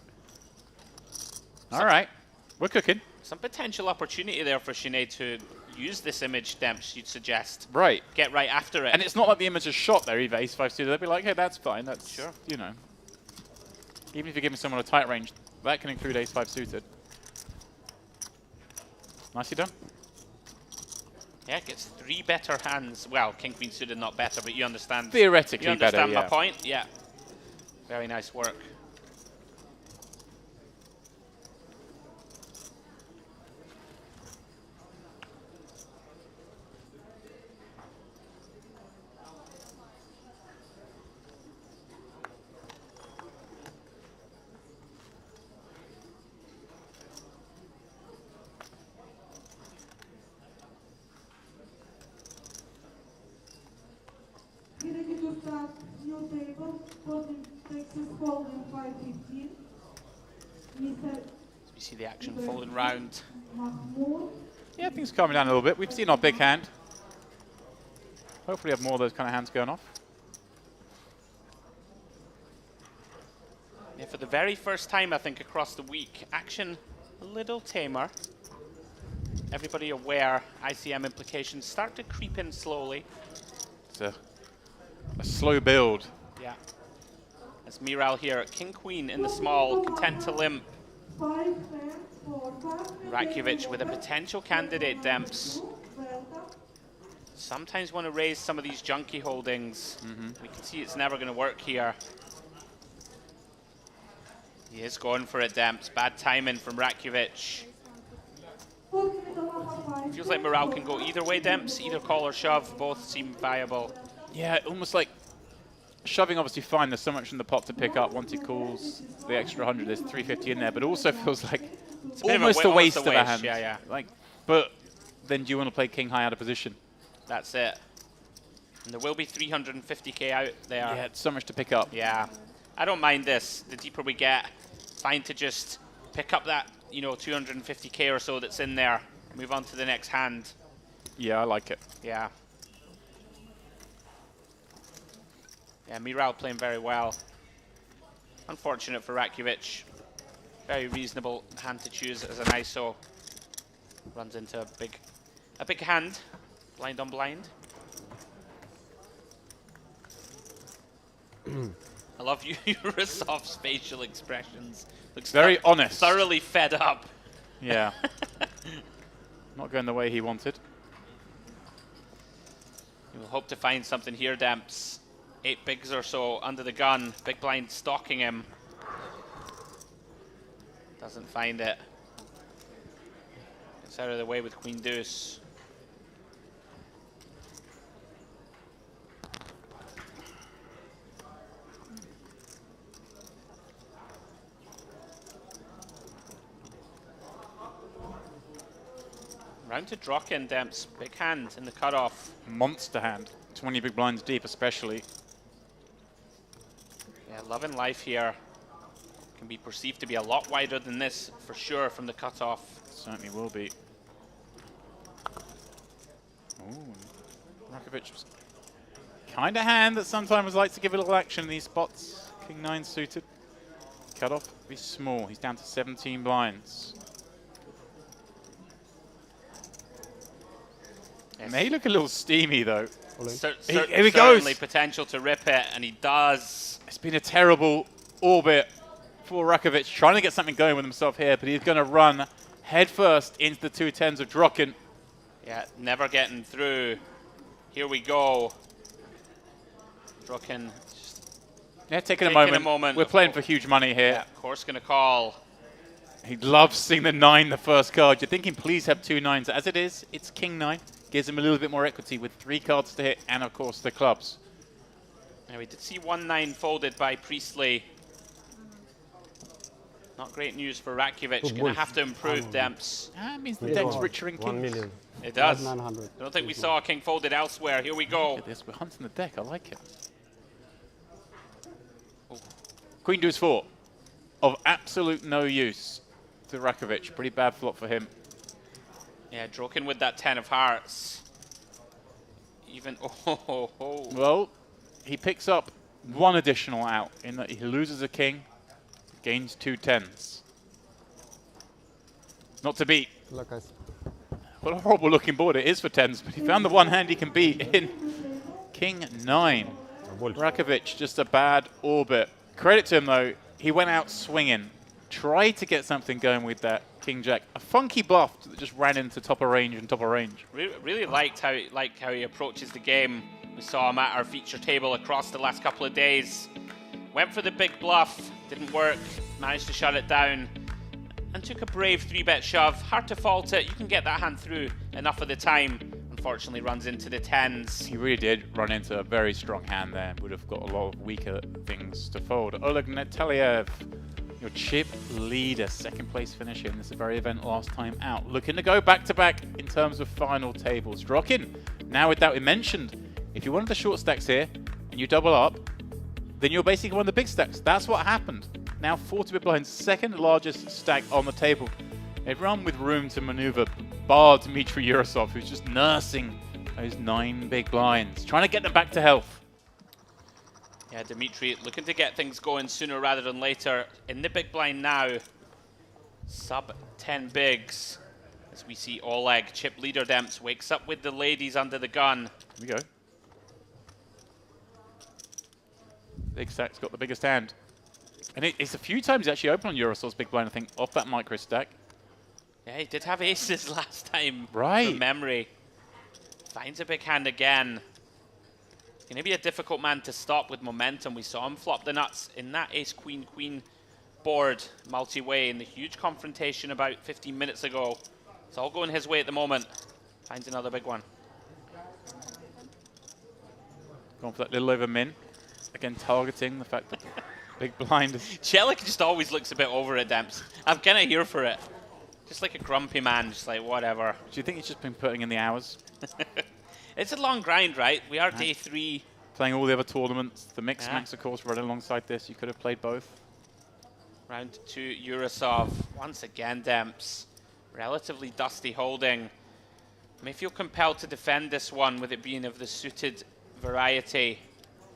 All right, we're cooking. Some potential opportunity there for Sinead to use this image, Damps, you'd suggest. Right. Get right after it. And it's not like the image is shot there either, Ace 5 suited. They'd be like, hey, that's fine. That's, sure. You know. Even if you're giving someone a tight range, that can include Ace 5 suited. Nicely done. Yeah, it gets 3 better hands. Well, King Queen suited not better, but you understand. Theoretically you understand better, my point? Yeah. Very nice work. We're ready to start new table for the Texas Hold'em 515. Mr. We see the action folding round. Mahmoud. Yeah, things calming down a little bit. We've seen our big hand. Hopefully have more of those kind of hands going off. Yeah, for the very first time, I think, across the week, action a little tamer. Everybody aware, ICM implications start to creep in slowly. It's a slow build. Yeah. As Miral here at King Queen in the small, content to limp. Rakic with a potential candidate, Demps. Sometimes want to raise some of these junky holdings. We can see it's never going to work here. He is going for it, Demps. Bad timing from Rakic. Feels like Morale can go either way, Demps. Either call or shove. Both seem viable. Yeah, almost like shoving obviously fine. There's so much in the pot to pick up. Once he calls the extra 100, there's 350 in there, but also feels like it's almost a waste of a hand. Yeah, yeah. Like, but then do you want to play king high out of position? That's it. And there will be 350k out there. Yeah, it's so much to pick up. Yeah. I don't mind this. The deeper we get, fine to just pick up that, you know, 250k or so that's in there. Move on to the next hand. Yeah, I like it. Yeah. Yeah, Miral playing very well. Unfortunate for Rakovic. Very reasonable hand to choose as an ISO. Runs into a big hand. Blind on blind. I love Yurosov's facial expressions. Looks very honest. Thoroughly fed up. Yeah. Not going the way he wanted. We'll hope to find something here, Demps. 8 bigs or so under the gun. Big blind stalking him. Doesn't find it. Gets out of the way with Queen Deuce. Round to Drocken, Demps. Big hand in the cutoff. Monster hand. 20 big blinds deep, especially. Yeah, Love and Life here can be perceived to be a lot wider than this, for sure, from the cutoff. Certainly will be. Ooh, Rakovic was kind of hand that sometimes likes to give a little action in these spots. King 9 suited. Cutoff be small. He's down to 17 blinds. Yes. May look a little steamy though. Here he goes. Certainly potential to rip it, and he does. It's been a terrible orbit for Rakovic, trying to get something going with himself here, but he's going to run headfirst into the 210s of Drocken. Yeah, never getting through. Here we go. Drocken. Yeah, taking a moment. We're playing for huge money here. Yeah, of course, going to call. He loves seeing the 9, the first card. You're thinking, please have 2 9s. As it is, it's King 9. Gives him a little bit more equity with 3 cards to hit, and of course the clubs. And we did see 1-9 folded by Priestley. Not great news for Rakovic. Going to have to improve, Demps. That means the deck's richer in kings. 1 million. It does. 900. I don't think we saw a king folded elsewhere. Here we go. Look at this. We're hunting the deck. I like it. Oh. Queen Deuce 4. Of absolute no use to Rakovic. Pretty bad flop for him. Yeah, Drocken with that 10 of hearts. Even, Well, he picks up 1 additional out in that he loses a king, gains 2 10s. Not to beat. Look, guys. What a horrible looking board it is for 10s, but he found the one hand he can beat in King 9. Rakovic, just a bad orbit. Credit to him though, he went out swinging. Tried to get something going with that King Jack. A funky bluff that just ran into top of range and top of range. really liked how he approaches the game. We saw him at our feature table across the last couple of days. Went for the big bluff, didn't work, managed to shut it down, and took a brave 3-bet shove. Hard to fault it, you can get that hand through enough of the time. Unfortunately runs into the 10s. He really did run into a very strong hand there. Would have got a lot of weaker things to fold. Oleg Neteliev, your chip leader, 2nd place finisher in this very event last time out. Looking to go back-to-back in terms of final tables. Drocken, now with that we mentioned, if you're one of the short stacks here and you double up, then you're basically one of the big stacks. That's what happened. Now 40 big blinds, 2nd largest stack on the table. Everyone with room to maneuver, bar Dmitry Yurosov, who's just nursing those 9 big blinds, trying to get them back to health. Yeah, Dmitry looking to get things going sooner rather than later. In the big blind now, sub 10 bigs. As we see Oleg, chip leader Demps, wakes up with the ladies under the gun. Here we go. Big stack's got the biggest hand. And it's a few times actually open on Yurosov's big blind, I think, off that micro stack. Yeah, he did have aces last time. Right. From memory. Finds a big hand again. Going to be a difficult man to stop with momentum. We saw him flop the nuts in that ace-queen-queen board multi-way in the huge confrontation about 15 minutes ago. It's all going his way at the moment. Finds another big one. Going for that little over min. again targeting the fact that big blind is... Chelik just always looks a bit over it, Demps. I'm kind of here for it. Just like a grumpy man, just like, whatever. Do you think he's just been putting in the hours? It's a long grind, right? We are day 3. Playing all the other tournaments. The mixed match, of course, running alongside this. You could have played both. Round 2, Yurosov. Once again, Demps. Relatively dusty holding. May feel compelled to defend this one with it being of the suited variety.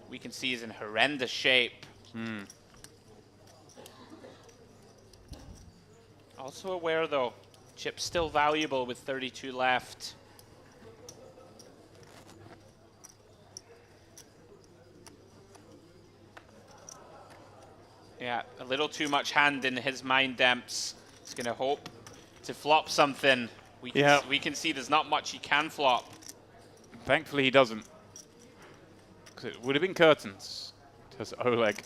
We can see he's in horrendous shape. Also aware, though, chip's still valuable with 32 left. Yeah, a little too much hand in his mind, Demps. He's going to hope to flop something. We can see there's not much he can flop. Thankfully, he doesn't. Because it would have been curtains to Oleg.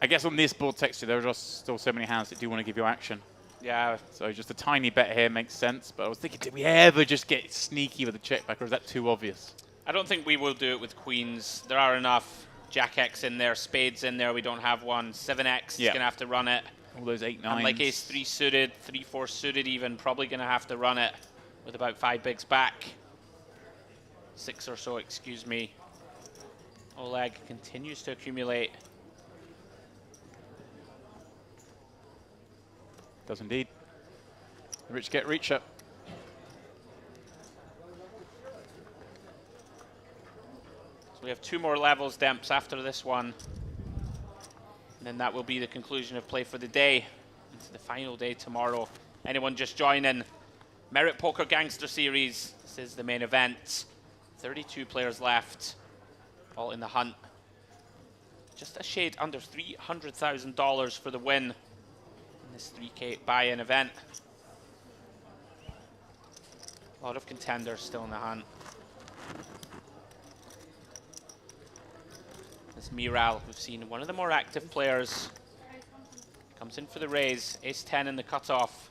I guess on this board texture, there are just still so many hands that do want to give you action. Yeah. So just a tiny bet here makes sense. But I was thinking, did we ever just get sneaky with the check back, or is that too obvious? I don't think we will do it with queens. There are enough Jack X in there, spades in there. We don't have one. 7X is going to have to run it. All those 8-9s. And like ace 3 suited, 3-4 suited even, probably going to have to run it with about 5 bigs back. 6 or so, excuse me. Oleg continues to accumulate. Does indeed. The rich get richer. So we have 2 more levels, Demps, after this one. And then that will be the conclusion of play for the day. Into the final day tomorrow. Anyone just joining? Merit Poker Gangster Series. This is the main event. 32 players left. All in the hunt. Just a shade under $300,000 for the win. This 3K buy-in event. A lot of contenders still in the hunt. This Miral, we've seen one of the more active players. Comes in for the raise. Ace-10 in the cutoff.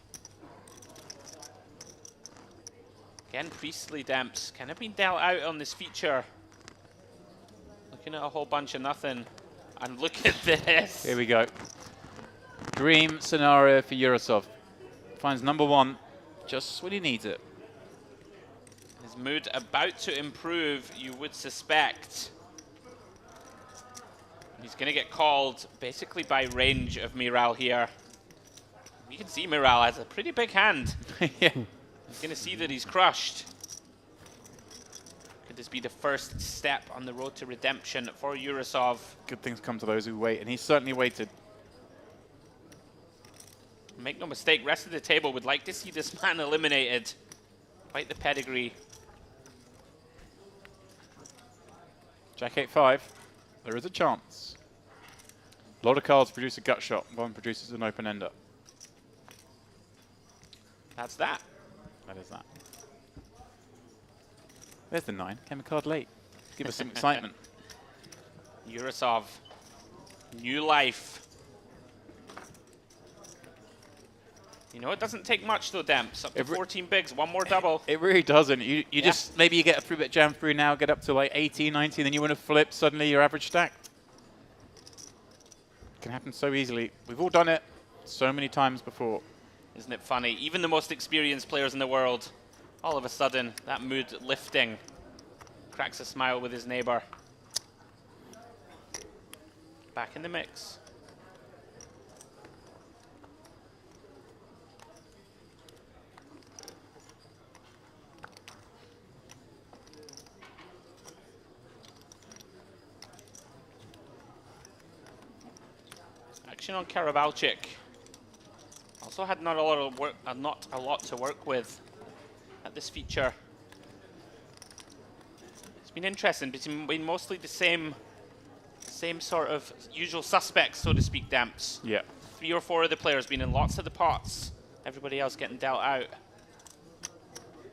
Again, Priestley Demps kind of been dealt out on this feature. Looking at a whole bunch of nothing. And look at this. Here we go. Dream scenario for Yurosov. Finds number 1 just when he needs it. His mood about to improve, you would suspect. He's going to get called basically by range of Miral here. You can see Miral has a pretty big hand. Yeah. He's going to see that he's crushed. Could this be the first step on the road to redemption for Yurosov? Good things come to those who wait, and he's certainly waited. Make no mistake, rest of the table would like to see this man eliminated. Quite the pedigree. Jack 8-5. There is a chance. A lot of cards produce a gut shot. One produces an open-ender. That's that. That is that. There's the 9. Came a card late. Give us some excitement. Yurosov. New life. You know, it doesn't take much though, Demps. Up to 14 bigs, 1 more double. It really doesn't. You just, maybe you get a 3-bit jam through now, get up to like 18, 19, then you win a flip, suddenly your average stack. Can happen so easily. We've all done it so many times before. Isn't it funny? Even the most experienced players in the world, all of a sudden, that mood lifting, cracks a smile with his neighbor. Back in the mix. Action on Karabalchik. Also had not a lot of work, not a lot to work with at this feature. It's been interesting. It's been mostly the same sort of usual suspects, so to speak. Demps. Yeah. 3 or 4 of the players been in lots of the pots. Everybody else getting dealt out.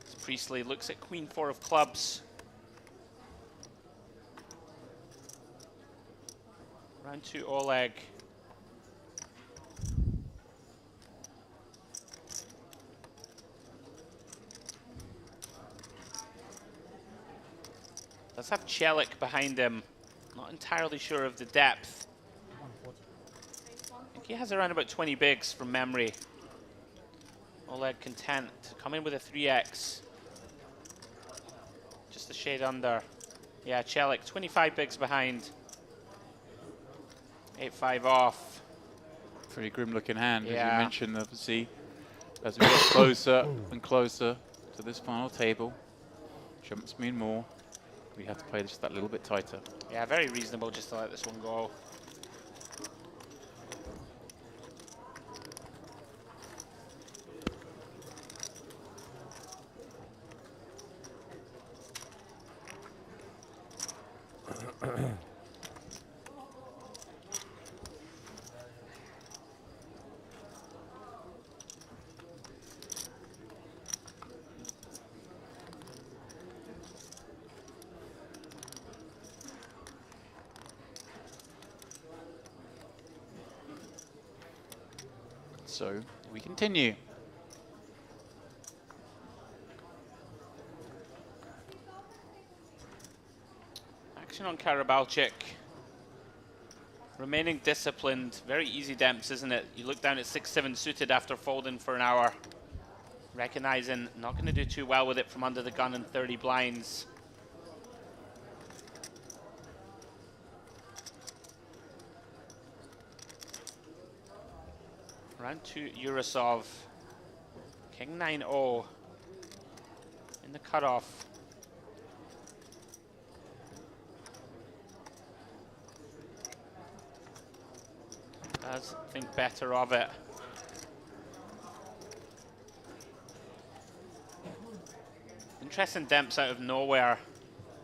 As Priestley looks at Queen 4 of clubs. Round 2, Oleg. Does have Chelik behind him. Not entirely sure of the depth. I think he has around about 20 bigs from memory. Oleg content to come in with a 3x. Just a shade under. Yeah, Celik 25 bigs behind. 8-5 off. Pretty grim looking hand, as Yeah. you mentioned, obviously. As we get closer and closer to this final table, jumps mean more. We have to play this that little bit tighter. Yeah, very reasonable just to let this one go. So we continue. Action on Karabalchik. Remaining disciplined. Very easy demps, isn't it? You look down at 6-7 suited after folding for an hour. Recognizing not going to do too well with it from under the gun and 30 blinds. Round 2, Urasov. King 9-0 in the cutoff. Does think better of it. Interesting demps out of nowhere.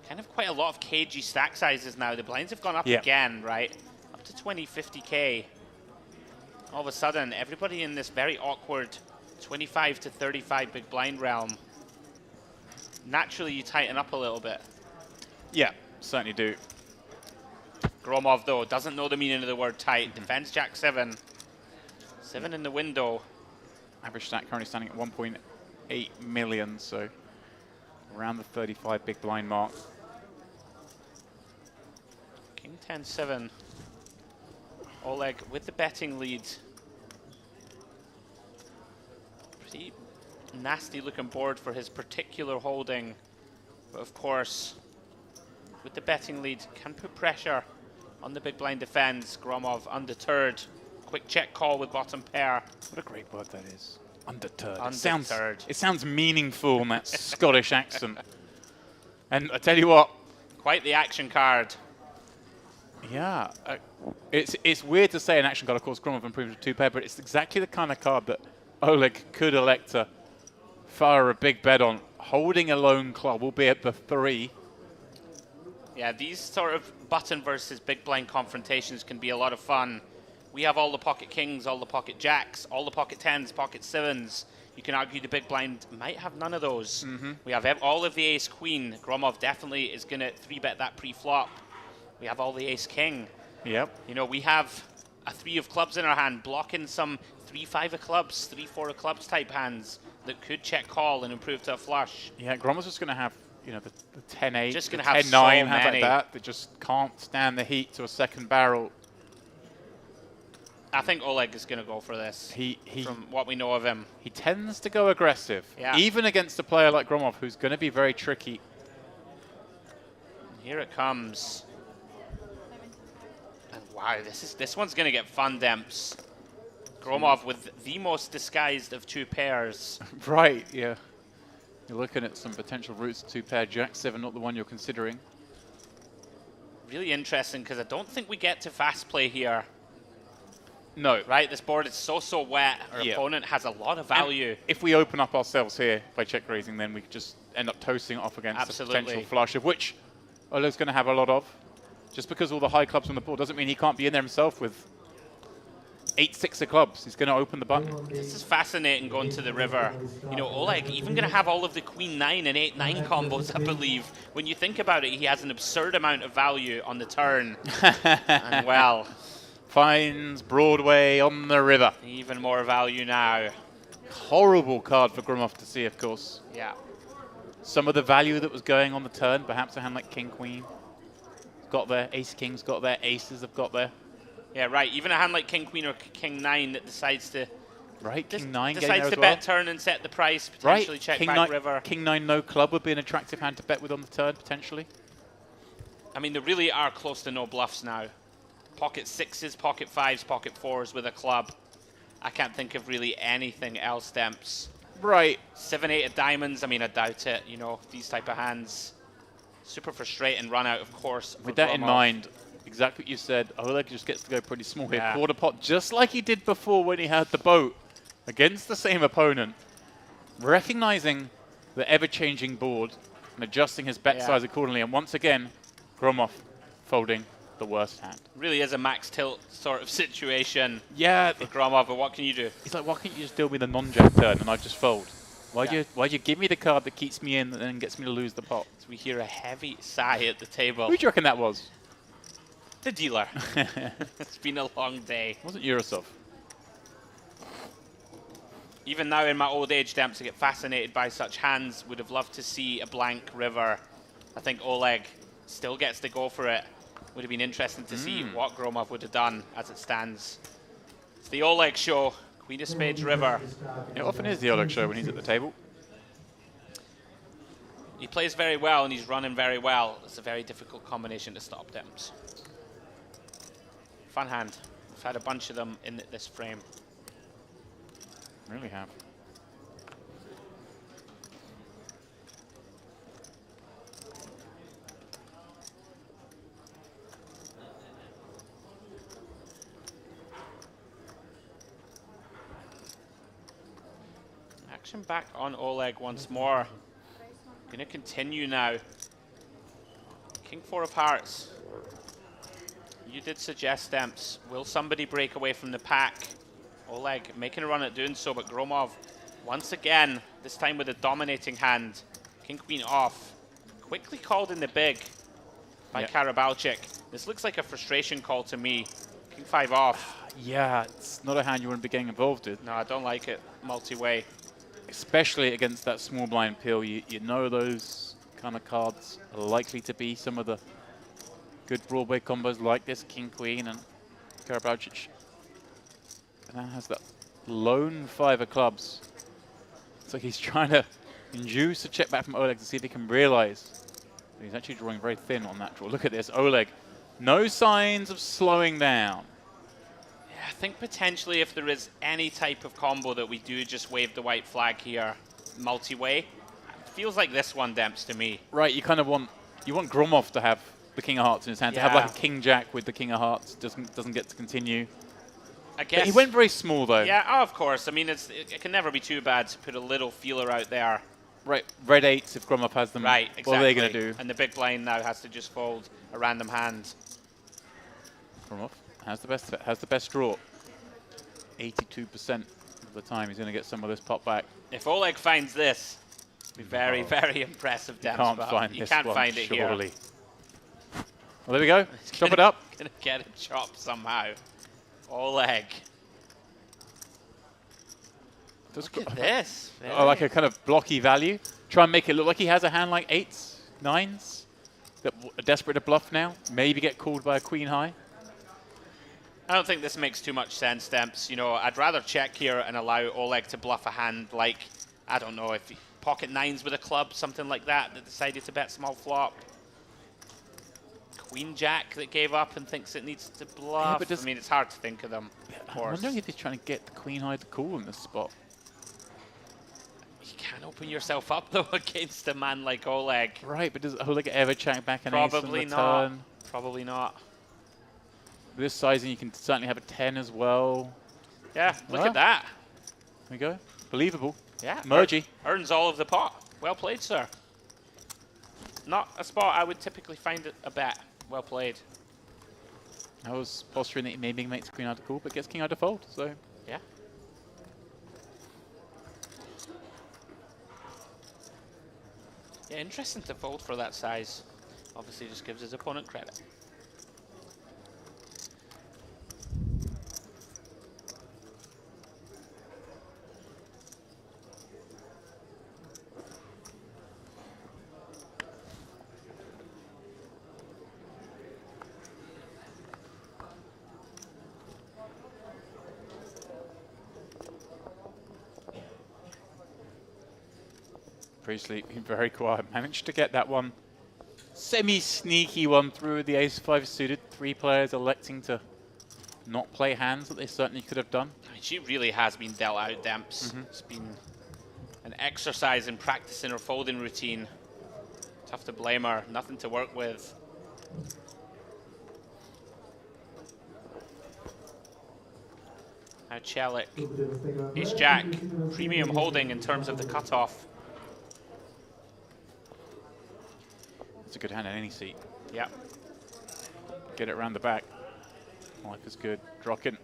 Kind of quite a lot of cagey stack sizes now. The blinds have gone up again, right? Up to 20, 50K. All of a sudden, everybody in this very awkward 25 to 35 big blind realm. Naturally, you tighten up a little bit. Yeah, certainly do. Gromov, though, doesn't know the meaning of the word tight. Defends Jack 7. 7 in the window. Average stack currently standing at 1.8 million, so around the 35 big blind mark. King 10-7. Oleg with the betting lead. Pretty nasty looking board for his particular holding. But of course, with the betting lead, can put pressure on the big blind defense. Gromov undeterred. Quick check call with bottom pair. What a great word that is. Undeterred. Undeterred. It sounds meaningful in that Scottish accent. And I tell you what. Quite the action card. Yeah. It's weird to say an action card, of course, Gromov improves with 2 pair, but it's exactly the kind of card that Oleg could elect to fire a big bet on. Holding a lone club, albeit the 3. Yeah, these sort of button versus big blind confrontations can be a lot of fun. We have all the pocket kings, all the pocket jacks, all the pocket 10s, pocket 7s. You can argue the big blind might have none of those. We have all of the ace queen. Gromov definitely is going to 3-bet that pre-flop. We have all the ace king. Yep. You know, we have a 3 of clubs in our hand, blocking some 3-5 of clubs, 3-4 of clubs type hands that could check call and improve to a flush. Yeah, Gromov's just going to have, you know, the 10-8, just the going to have 10-9, so hands many. like that just can't stand the heat to a second barrel. I think Oleg is going to go for this, from what we know of him. He tends to go aggressive, even against a player like Gromov, who's going to be very tricky. Here it comes. And wow, this one's going to get fun demps. Gromov with the most disguised of 2 pairs. Right, yeah. You're looking at some potential routes to 2 pair. Jack 7, not the one you're considering. Really interesting, because I don't think we get to fast play here. No. Right, this board is so wet. Our opponent has a lot of value. And if we open up ourselves here by check raising, then we could just end up toasting it off against a potential flush, of which Oleg's going to have a lot of. Just because all the high clubs on the board doesn't mean he can't be in there himself with 8-6 of clubs. He's going to open the button. This is fascinating going to the river. You know, Oleg even going to have all of the queen 9 and 8-9 combos, I believe. When you think about it, he has an absurd amount of value on the turn. And well, finds Broadway on the river. Even more value now. Horrible card for Gromov to see, of course. Yeah. Some of the value that was going on the turn, perhaps a hand like King Queen. got there, ace king's got there, aces have got there. Yeah, right. Even a hand like king queen or king nine that decides to king nine getting decides there to as well. bet turn and set the price, potentially check king back nine, river. King nine no club would be an attractive hand to bet with on the turn potentially. I mean, there really are close to no bluffs now. Pocket sixes, pocket fives, pocket fours with a club. I can't think of really anything else, Demps. Right. 7-8 of diamonds, I mean, I doubt it. You know, these type of hands. Super frustrating run out, of course. With that in mind, exactly what you said, Oleg just gets to go pretty small here. Quarter pot, just like he did before when he had the boat against the same opponent. Recognizing the ever-changing board and adjusting his bet size accordingly. And once again, Gromov folding the worst hand. Really is a max tilt sort of situation. Yeah. For Gromov, but what can you do? He's like, why can't you just deal me the non-jack turn and I just fold? Why'd you give me the card that keeps me in and then gets me to lose the pot? So we hear a heavy sigh at the table. Who do you reckon that was? The dealer. It's been a long day. Wasn't Yurosov. Even now in my old age, Demps, I get fascinated by such hands. Would have loved to see a blank river. I think Oleg still gets to go for it. Would have been interesting to see what Gromov would have done as it stands. It's the Oleg show. Queen of Spades river. It often is the Oleg show when he's at the table. He plays very well and he's running very well. It's a very difficult combination to stop, Demps. Fun hand. We've had a bunch of them in this frame. Really have. Action back on Oleg once more. Going to continue now. King four of hearts. You did suggest, Demps. Will somebody break away from the pack? Oleg making a run at doing so, but Gromov once again, this time with a dominating hand. King queen off. Quickly called in the big by Karabalchik. This looks like a frustration call to me. King five off. Yeah, it's not a hand you want to be getting involved with. No, I don't like it multi-way. Especially against that small blind peel. You know those kind of cards are likely to be some of the good Broadway combos like this King Queen and Karabalchik. And that has that lone five of clubs. So he's trying to induce a check back from Oleg to see if he can realize that he's actually drawing very thin on that draw. Look at this, Oleg. No signs of slowing down. I think potentially if there is any type of combo that we do just wave the white flag here, multi-way, it feels like this one, Demps, to me. Right, you kind of want Gromov to have the King of Hearts in his hand, to have like a King Jack with the King of Hearts, doesn't get to continue. I guess. But he went very small though. Yeah, oh, of course. I mean, it can never be too bad to put a little feeler out there. Right, red eights if Gromov has them. Right, exactly. What are they going to do? And the big blind now has to just fold a random hand. Gromov has the best draw. 82% of the time he's going to get some of this pop back. If Oleg finds this, it'd be very, very impressive, Demps. You can't find it surely. Here. Well, there we go. Chop it up. Gonna get it chopped somehow. Oleg. Look at this. Oh, like a kind of blocky value. Try and make it look like he has a hand like eights, nines, that are desperate to bluff now. Maybe get called by a queen high. I don't think this makes too much sense, Demps. You know, I'd rather check here and allow Oleg to bluff a hand like, I don't know, if he pocket nines with a club, something like that decided to bet small flop. Queen Jack that gave up and thinks it needs to bluff. Yeah, I mean, it's hard to think of them. I'm wondering if he's trying to get the queen high to call in this spot. You can't open yourself up, though, against a man like Oleg. Right, but does Oleg ever check back an ace on the turn? Probably not. Probably not. With this sizing, you can certainly have a 10 as well. Yeah, look at that. There we go. Believable. Yeah. Mergy. Earns all of the pot. Well played, sir. Not a spot I would typically find a bet. Well played. I was posturing that he maybe makes queen out of call, but gets king out of fold, so. Yeah. Yeah, interesting to fold for that size. Obviously just gives his opponent credit. Priestley, very quiet. Managed to get that one semi-sneaky one through the ace-5 suited. 3 players electing to not play hands that they certainly could have done. I mean, she really has been dealt out demps. It's been an exercise in practicing her folding routine. Tough to blame her. Nothing to work with. Now Celik, ace-jack, premium holding in terms of the cutoff. It's a good hand in any seat. Yeah. Get it around the back. Life is good. Drokin.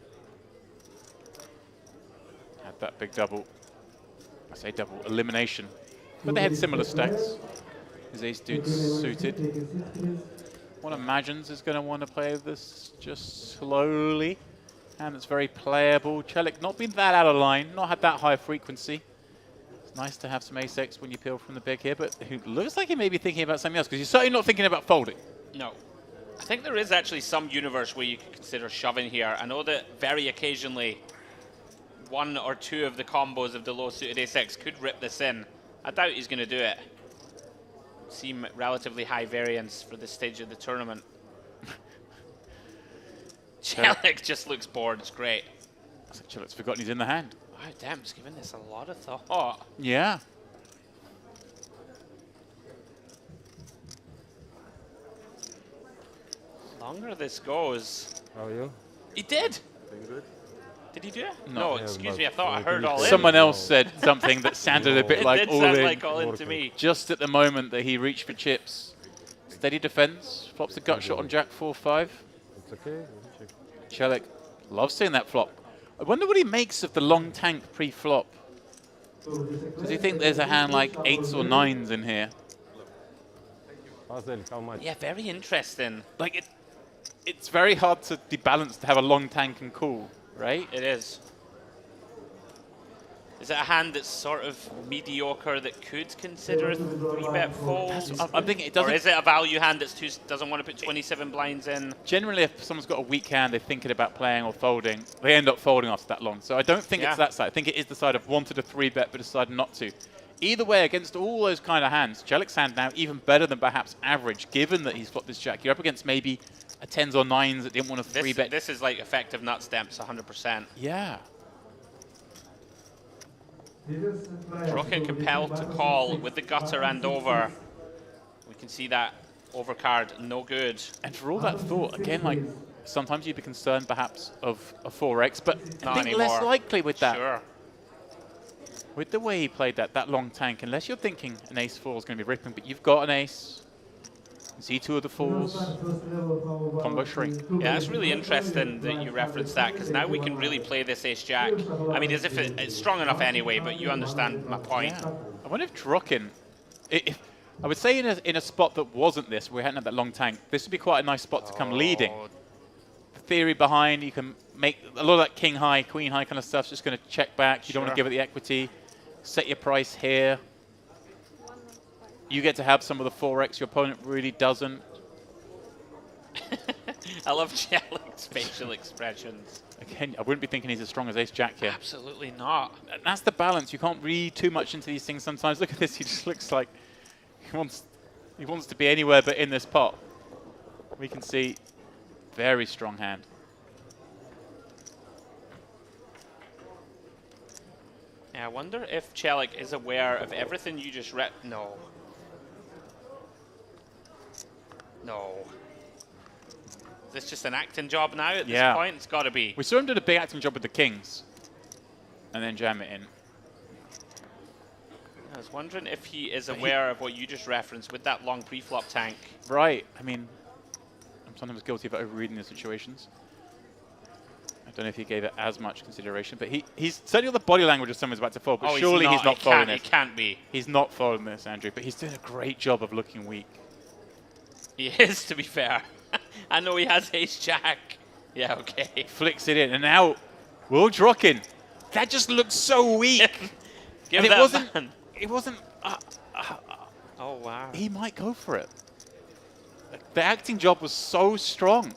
Had that big double. I say double elimination. But they had similar stacks. His ace dude's suited. One imagines is going to want to play this just slowly. And it's very playable. Celik not been that out of line, not had that high frequency. It's nice to have some ace-x when you peel from the big here, but who looks like he may be thinking about something else, because he's certainly not thinking about folding. No. I think there is actually some universe where you could consider shoving here. I know that very occasionally 1 or 2 of the combos of the low-suited ace-x could rip this in. I doubt he's going to do it. Seem relatively high variance for this stage of the tournament. Celik just looks bored. It's great. Celik's forgotten he's in the hand. Wow, damn, he's giving this a lot of thought. Yeah. The longer this goes. How are you? He did. Doing good. Did he do it? No. No, excuse me. I thought I heard all in. Someone else said something that sounded a bit It like did all sound in. like all in to me. Just at the moment that he reached for chips. Steady defense. Flops a gut shot on Jack 4-5. It's okay. Celik loves seeing that flop. I wonder what he makes of the long tank pre-flop. Does he think there's a hand like 8s or 9s in here? How much? Yeah, very interesting. Like it's very hard to be balanced to have a long tank and cool, right? It is. Is it a hand that's sort of mediocre that could consider a 3-bet fold? I'm thinking it doesn't. Or is it a value hand that doesn't want to put 27 blinds in? Generally, if someone's got a weak hand, they're thinking about playing or folding. They end up folding after that long. So I don't think it's that side. I think it is the side of wanted a 3-bet but decided not to. Either way, against all those kind of hands, Celik's hand now even better than perhaps average, given that he's flopped this jack. You're up against maybe a 10s or 9s that didn't want to 3-bet. This is like effective nuts demps, 100%. Yeah. Drokin compelled to call with the gutter and over. We can see that overcard, no good. And for all that thought, again, like sometimes you'd be concerned perhaps of a 4x, but I think less likely with that. Sure. With the way he played that long tank, unless you're thinking an ace-4 is going to be ripping, but you've got an ace. See 2 of the 4s. Combo shrink. Yeah, that's really interesting that you referenced that, because now we can really play this ace-jack. I mean, as if it's strong enough anyway, but you understand my point. Yeah. I wonder if Drokin, I would say in a spot that wasn't this, where we hadn't had that long tank, this would be quite a nice spot to come leading. The theory behind, you can make a lot of that king high, queen high kind of stuff, just going to check back. You don't want to give it the equity. Set your price here. You get to have some of the 4x, your opponent really doesn't. I love Celik's facial expressions. Again, I wouldn't be thinking he's as strong as ace-jack here. Absolutely not. And that's the balance. You can't read too much into these things sometimes. Look at this. He just looks like he wants to be anywhere but in this pot. We can see very strong hand. Yeah, I wonder if Celik is aware of everything you just read. No. No. Is this just an acting job now at this point? It's got to be. We saw him do a big acting job with the kings and then jam it in. I was wondering if he is aware of what you just referenced with that long pre-flop tank. Right. I mean, I'm sometimes guilty of overreading the situations. I don't know if he gave it as much consideration, but he's certainly got the body language of someone's about to fold, but surely he's not folding this. He can't be. He's not folding this, Andrew, but he's doing a great job of looking weak. He is, to be fair. I know he has ace-jack. Yeah, okay. Flicks it in, and now Will Drokin. That just looks so weak. Give and that man. It wasn't. Oh, wow. He might go for it. The acting job was so strong.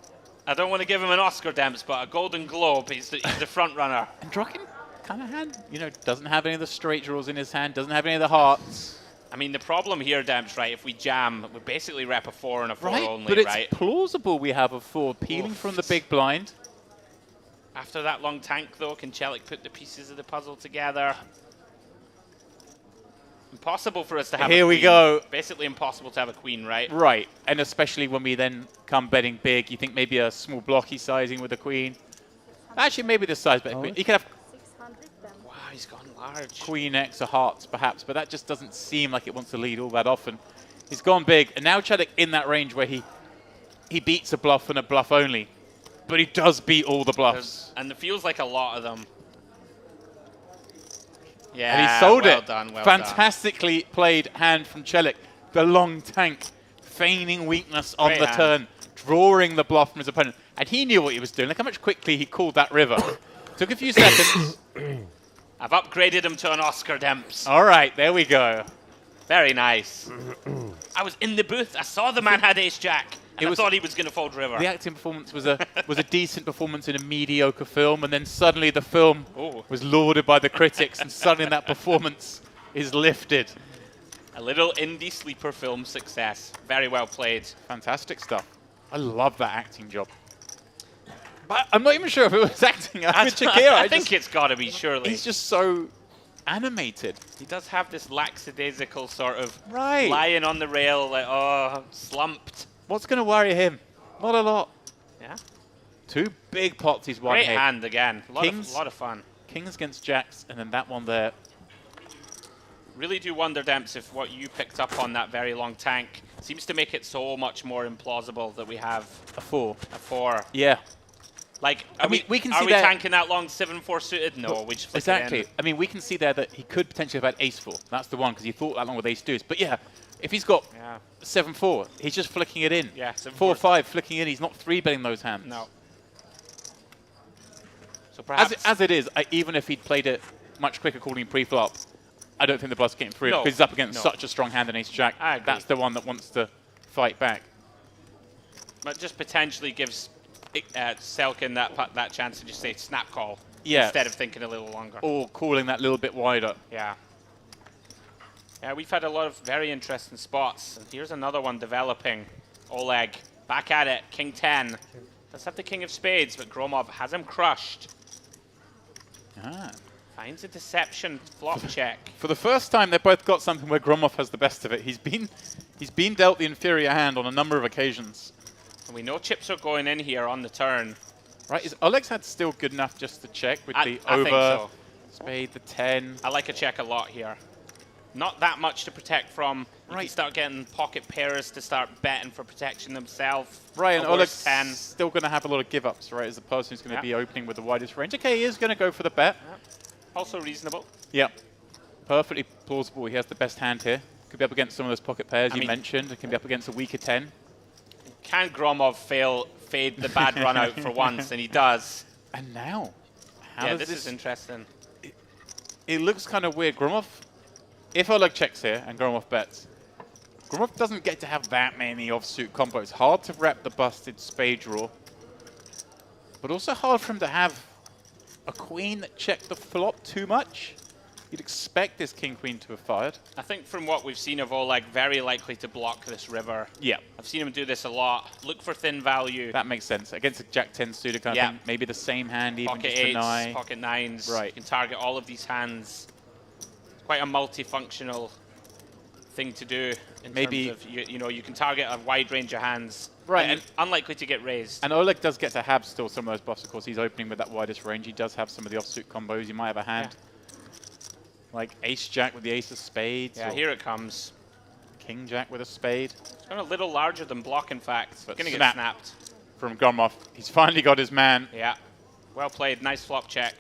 I don't want to give him an Oscar, Demps, but a Golden Globe, he's the front runner. And Drokin kind of hand, doesn't have any of the straight draws in his hand, doesn't have any of the hearts. I mean, the problem here, Demps, right, if we jam, we basically rep a 4 and a 4 Right, only, but it's right? plausible we have a 4 peeling from the big blind. After that long tank, though, can Celik put the pieces of the puzzle together? Impossible for us to have a queen. Here we go. Basically impossible to have a queen, right? Right, and especially when we then come betting big, you think maybe a small blocky sizing with the queen. Actually, maybe the size bet queen. You can have Wow, he's gone large. queen X or hearts, perhaps, but that just doesn't seem like it wants to lead all that often. He's gone big, and now Celik in that range where he beats a bluff and a bluff only, but he does beat all the bluffs. And it feels like a lot of them. Yeah, and he sold well it. Done, well Fantastically played hand from Celik. The long tank, feigning weakness on Great the hand. turn, drawing the bluff from his opponent. And he knew what he was doing. Look how much quickly he called that river. Took a few seconds. I've upgraded him to an Oscar, Demps. All right, there we go. Very nice. I was in the booth. I saw the man had ace-jack. I thought he was going to fold river. The acting performance was a decent performance in a mediocre film, and then suddenly the film was lauded by the critics, and suddenly that performance is lifted. A little indie sleeper film success. Very well played. Fantastic stuff. I love that acting job. But I'm not even sure if it was acting. I think it's got to be, surely. He's just so animated. He does have this lackadaisical sort of Right. lying on the rail, like, oh, slumped. What's going to worry him? Not a lot. Yeah. 2 big pots he's won Great here. hand again. A Kings, lot of fun. Kings against jacks, and then that one there. Really do wonder, Demps, if what you picked up on that very long tank seems to make it so much more implausible that we have a 4. A 4. Yeah. Like, I mean, we can are see we that tanking that long 7-4 suited? No, we just flick it exactly. in. I mean, we can see there that he could potentially have had ace-4. That's the one, because he thought that long with ace-2s. But yeah, if he's got 7-4, he's just flicking it in. Yeah, 7-4. 4-5, flicking in. He's not 3-betting those hands. No. So perhaps As it is, even if he'd played it much quicker calling pre-flop, I don't think the bluff's getting through No, because he's up against no. such a strong hand in ace-jack. I agree. That's the one that wants to fight back. But just potentially gives Selkin that chance to just say snap call instead of thinking a little longer. Or calling that little bit wider. Yeah. Yeah, we've had a lot of very interesting spots. And here's another one developing. Oleg back at it. King 10. Does have the king of spades, but Gromov has him crushed. Finds a deception flop check. For the first time, they've both got something where Gromov has the best of it. He's been dealt the inferior hand on a number of occasions. And we know chips are going in here on the turn. Right, is Oleg's hand still good enough just to check with the I over think so. spade, the 10? I like a check a lot here. Not that much to protect from. You can start getting pocket pairs to start betting for protection themselves. Right, and A worse Oleg's 10. still going to have a lot of give-ups, right, as the person who's going to be opening with the widest range. Okay, he is going to go for the bet. Also reasonable. Yeah, perfectly plausible. He has the best hand here. Could be up against some of those pocket pairs you mentioned. It can be up against a weaker 10. Can Gromov fade the bad run out for once? And he does. And now? Yeah, this is interesting. It looks kind of weird. Gromov, if Oleg checks here and Gromov bets, Gromov doesn't get to have that many offsuit combos. Hard to rep the busted spade draw, but also hard for him to have a queen that checked the flop too much. You'd expect this king-queen to have fired. I think from what we've seen of Oleg, very likely to block this river. Yeah. I've seen him do this a lot. Look for thin value. That makes sense. Against a jack-10 suited kind of thing. Maybe the same hand, even Pocket just eights, deny. pocket nines. Right. You can target all of these hands. It's quite a multifunctional thing to do in Maybe- terms of, you know, you can target a wide range of hands. Right, And unlikely to get raised. And Oleg does get to have still some of those bluffs. Of course, he's opening with that widest range. He does have some of the offsuit combos. He might have a hand like ace-jack with the ace of spades. Yeah, or here it comes. king-jack with a spade. It's gone a little larger than block, in fact. But Gonna get snap snapped. from Gromov. He's finally got his man. Yeah. Well played. Nice flop check.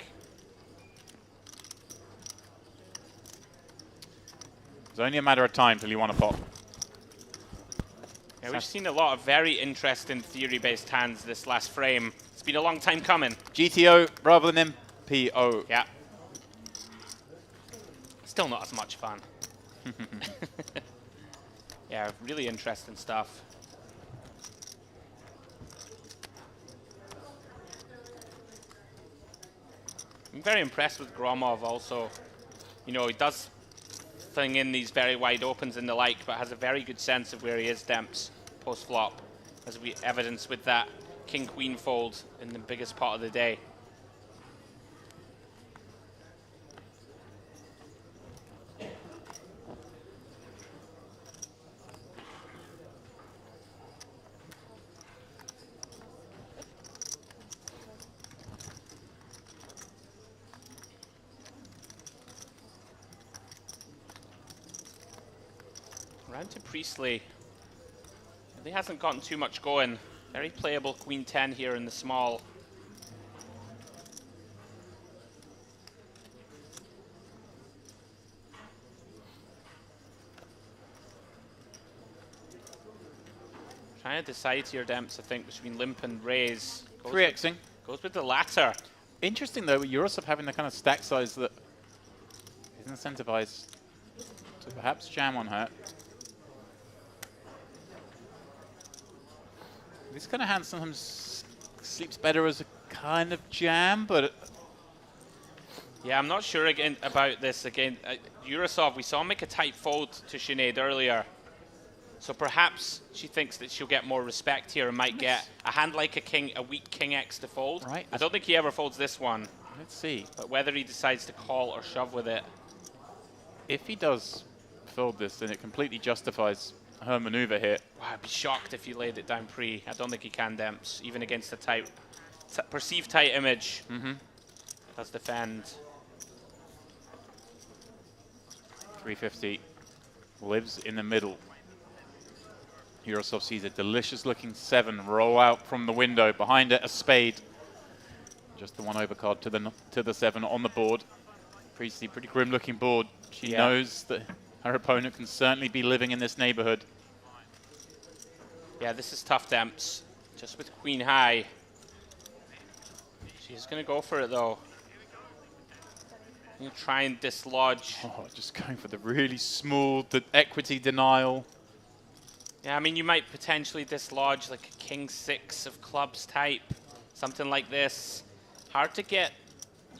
It's only a matter of time till you want to pop. Yeah, we've seen a lot of very interesting theory-based hands this last frame. It's been a long time coming. GTO rather than MPO. Yeah. Still not as much fun. Yeah, really interesting stuff. I'm very impressed with Gromov also. You know, he does filling in these very wide opens and the like, but has a very good sense of where he is, Demps, post-flop, as we evidence with that king-queen fold in the biggest part of the day. Round to Priestley. He hasn't gotten too much going. Very playable queen 10 here in the small. Trying to decide here, Demps, I think, between limp and raise. 3xing. Goes with the latter. Interesting, though, with Eurosov having the kind of stack size that is incentivized to perhaps jam on her. This kind of hand sometimes sleeps better as a kind of jam, but... Yeah, I'm not sure again about this. Again, Eurosov, we saw him make a tight fold to Sinead earlier. So perhaps she thinks that she'll get more respect here and might get a hand like a weak king X to fold. Right. I don't think he ever folds this one. Let's see. But whether he decides to call or shove with it. If he does fold this, then it completely justifies her maneuver here. Wow, I'd be shocked if he laid it down pre. I don't think he can, Demps, even against a tight, perceived tight image. Does defend. 350 lives in the middle. Eurosov sees a delicious-looking 7 roll out from the window. Behind it, a spade. Just the one overcard to the 7 on the board. Pretty grim-looking board. She knows that her opponent can certainly be living in this neighborhood. Yeah, this is tough, Demps. Just with queen high. She's going to go for it, though. You try and dislodge. Oh, just going for the really small equity denial. Yeah, I mean, you might potentially dislodge like a king 6 of clubs type. Something like this. Hard to get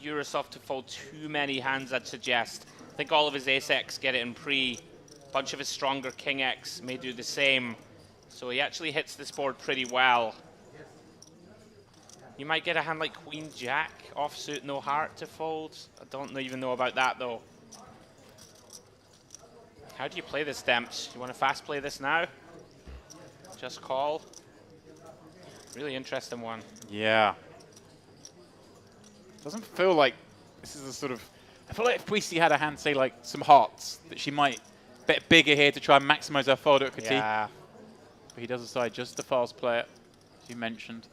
Eurosov to fold too many hands, I'd suggest. I think all of his ace-X get it in pre. A bunch of his stronger king X may do the same. So he actually hits this board pretty well. You might get a hand like queen jack, offsuit no heart to fold. I don't even know about that though. How do you play this, Demps? You want to fast play this now? Just call? Really interesting one. Yeah. Doesn't feel like this is a sort of... I feel like if Priestley had a hand, say, like some hearts, that she might bet bigger here to try and maximize her fold equity. Yeah. But he does decide just to fast play it, as you mentioned.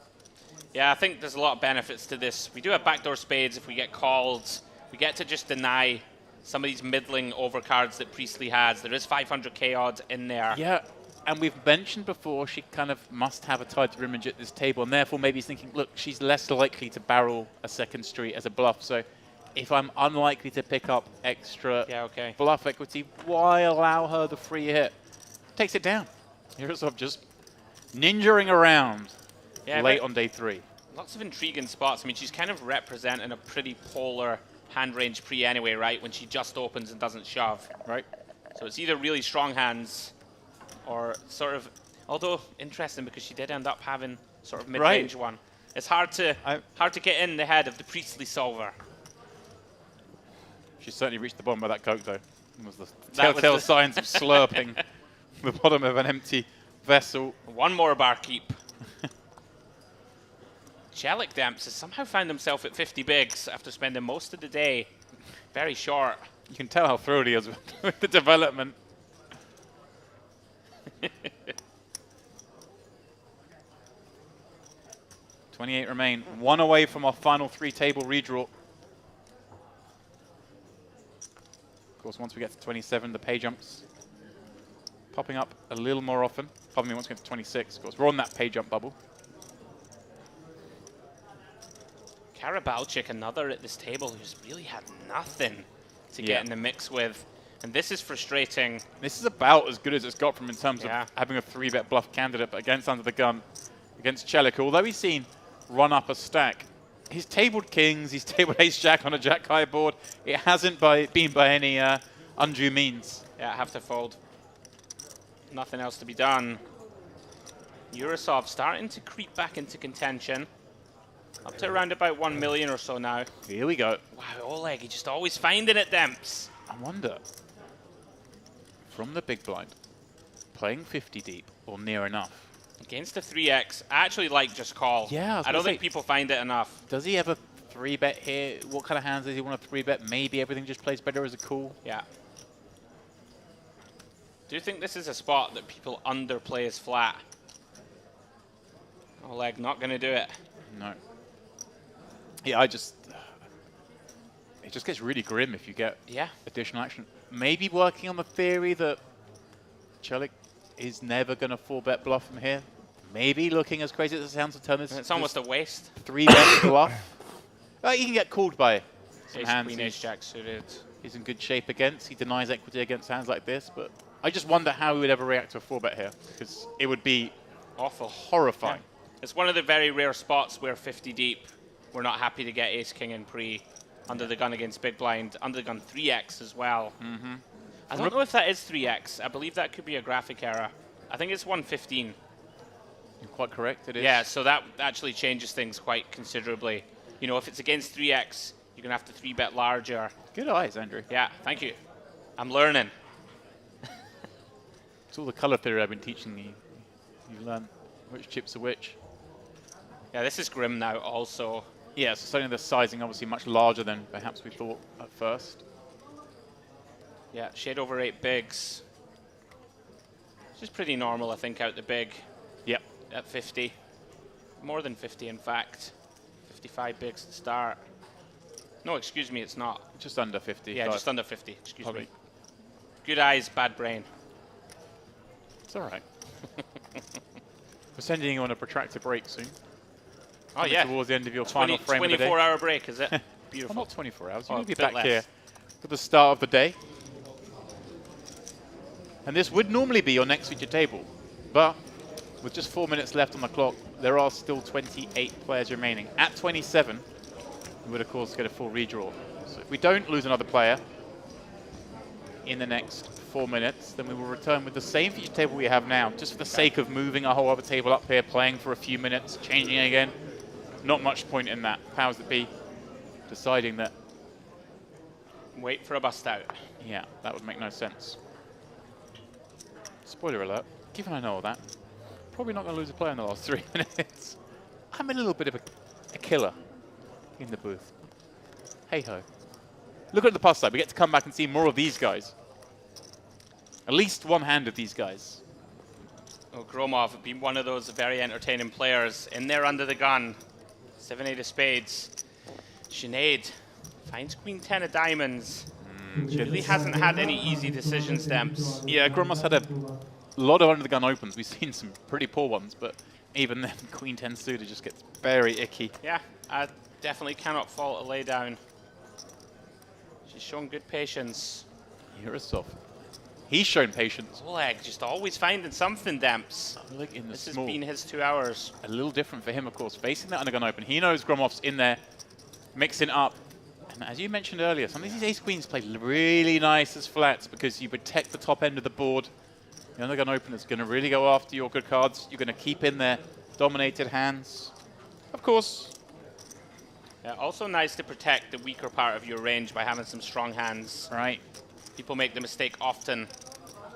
Yeah, I think there's a lot of benefits to this. We do have backdoor spades if we get called. We get to just deny some of these middling overcards that Priestley has. There is 500k odds in there. Yeah, and we've mentioned before she kind of must have a tighter image at this table, and therefore maybe he's thinking, look, she's less likely to barrel a second street as a bluff, so if I'm unlikely to pick up extra bluff equity, why allow her the free hit? Takes it down. Eurosov just ninjaing around late on day 3. Lots of intriguing spots. I mean, she's kind of representing a pretty polar hand range pre anyway, right? When she just opens and doesn't shove. Right. So it's either really strong hands or sort of, although interesting because she did end up having sort of mid-range one. It's hard to get in the head of the Priestley solver. She certainly reached the bottom of that Coke, though. It was the telltale signs of slurping the bottom of an empty vessel. One more barkeep. Chelik Demps has somehow found himself at 50 bigs after spending most of the day very short. You can tell how thrilled he is with the development. 28 remain, 1 away from our final 3-table redraw. Of course, once we get to 27, the pay jumps popping up a little more often. Pardon me, once we get to 26, of course, we're on that pay jump bubble. Karabalchik, another at this table who's really had nothing to get in the mix with. And this is frustrating. This is about as good as it's got from in terms of having a 3-bet bluff candidate, but against under the gun, against Chelik, although he's seen run up a stack. He's tabled kings, he's tabled ace-jack on a jack-high board. It hasn't been by any undue means. Yeah, I have to fold. Nothing else to be done. Yurosov starting to creep back into contention. Up to around about 1 million or so now. Here we go. Wow, Oleg, he's just always finding it, Demps. I wonder, from the big blind, playing 50 deep or near enough. Against the 3x, I actually like just call. Yeah, I don't think people find it enough. Does he ever 3-bet here? What kind of hands does he want to 3-bet? Maybe everything just plays better as a call? Yeah. Do you think this is a spot that people underplay as flat? Oleg not going to do it. No. Yeah, it just gets really grim if you get additional action. Maybe working on the theory that Celik is never going to 4-bet bluff from here. Maybe looking as crazy as it sounds to turn this. It's almost a waste. 3-bet bluff. He can get called by some Ace, hands. Queen, Ace, Jack suited. He's in good shape against. He denies equity against hands like this, but I just wonder how he would ever react to a 4-bet here, because it would be awful, horrifying. Yeah. It's one of the very rare spots where 50 deep, we're not happy to get Ace King in pre, under the gun against big blind, under the gun 3x as well. Mm-hmm. I don't know if that is 3x. I believe that could be a graphic error. I think it's 115. You're quite correct, it is. Yeah, so that actually changes things quite considerably. You know, if it's against 3x, you're going to have to 3-bet larger. Good eyes, Andrew. Yeah, thank you. I'm learning. It's all the color theory I've been teaching you. You've learned which chips are which. Yeah, this is grim now also. Yeah, so suddenly the sizing obviously much larger than perhaps we thought at first. Yeah, shade over 8 bigs. Which is pretty normal, I think, out the big. Yep. At 50. More than 50, in fact. 55 bigs to start. No, excuse me, it's not. Just under 50. Yeah, just under 50, excuse me. Good eyes, bad brain. It's all right. We're sending you on a protracted break soon. Oh, yeah. Towards the end of your final frame of the day. 24-hour break, is it? Beautiful. Well, not 24 hours. Oh, You'll be a bit back less. here for the start of the day. And this would normally be your next feature table, but with just 4 minutes left on the clock, there are still 28 players remaining. At 27, we would, of course, get a full redraw. So if we don't lose another player in the next 4 minutes, then we will return with the same feature table we have now, just for the sake of moving our whole other table up here, playing for a few minutes, changing again. Not much point in that. Powers that be deciding that. Wait for a bust out. Yeah, that would make no sense. Spoiler alert, given I know all that, probably not going to lose a player in the last 3 minutes. I'm a little bit of a killer in the booth. Hey-ho. Look at the plus side. We get to come back and see more of these guys. At least one hand of these guys. Oh, Gromov have been one of those very entertaining players. In there under the gun. 7-8 of spades. Sinead finds Queen 10 of diamonds. Really hasn't had any easy decisions, Demps. Yeah, Gromov's had a lot of under the gun opens. We've seen some pretty poor ones, but even then, Queen 10 suited just gets very icky. Yeah, I definitely cannot fault a laydown. She's shown good patience. Yurosov. He's shown patience. Oleg just always finding something, Demps. Look in the This small. has been his 2 hours. A little different for him, of course. Facing that undergun open. He knows Gromov's in there, mixing up. And as you mentioned earlier, some of these ace-queens play really nice as flats because you protect the top end of the board. The undergun opener is going to really go after your good cards. You're going to keep in their dominated hands. Of course. Yeah, also nice to protect the weaker part of your range by having some strong hands. Right. People make the mistake often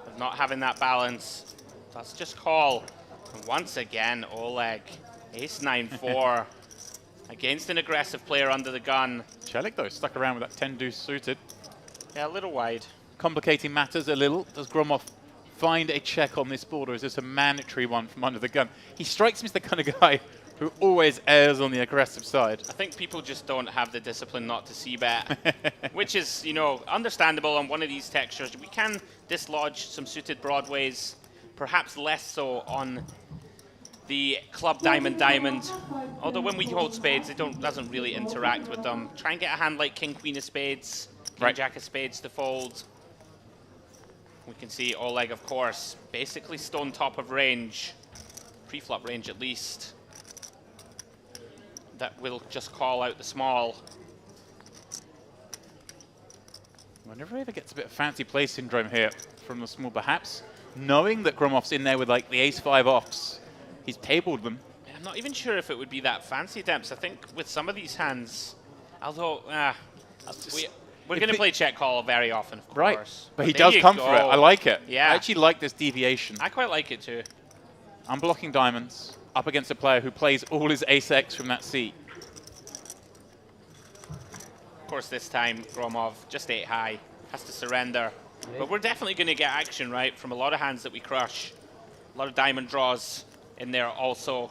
of not having that balance. That's just call. And once again, Oleg, ace 9-4 against an aggressive player under the gun. Celik, though, stuck around with that 10 deuce suited. Yeah, a little wide. Complicating matters a little. Does Gromov find a check on this board, or is this a mandatory one from under the gun? He strikes me as the kind of guy who always errs on the aggressive side. I think people just don't have the discipline not to c-bet, which is, you know, understandable on one of these textures. We can dislodge some suited broadways, perhaps less so on the club diamond. Although when we hold spades, it doesn't really interact with them. Try and get a hand like king queen of spades, king jack of spades to fold. We can see Oleg, of course, basically stone top of range, pre-flop range at least. That will just call out the small. Whenever ever gets a bit of fancy play syndrome here from the small, perhaps knowing that Gromov's in there with like the ace-5 offs, he's tabled them. I'm not even sure if it would be that fancy, Demps. I think with some of these hands, although we're going to play check call very often, of course. Right, but he does come for it. I like it. Yeah. I actually like this deviation. I quite like it too. I'm blocking diamonds up against a player who plays all his ace-X from that seat. Of course, this time, Gromov, just 8 high, has to surrender. But we're definitely going to get action, right, from a lot of hands that we crush. A lot of diamond draws in there also.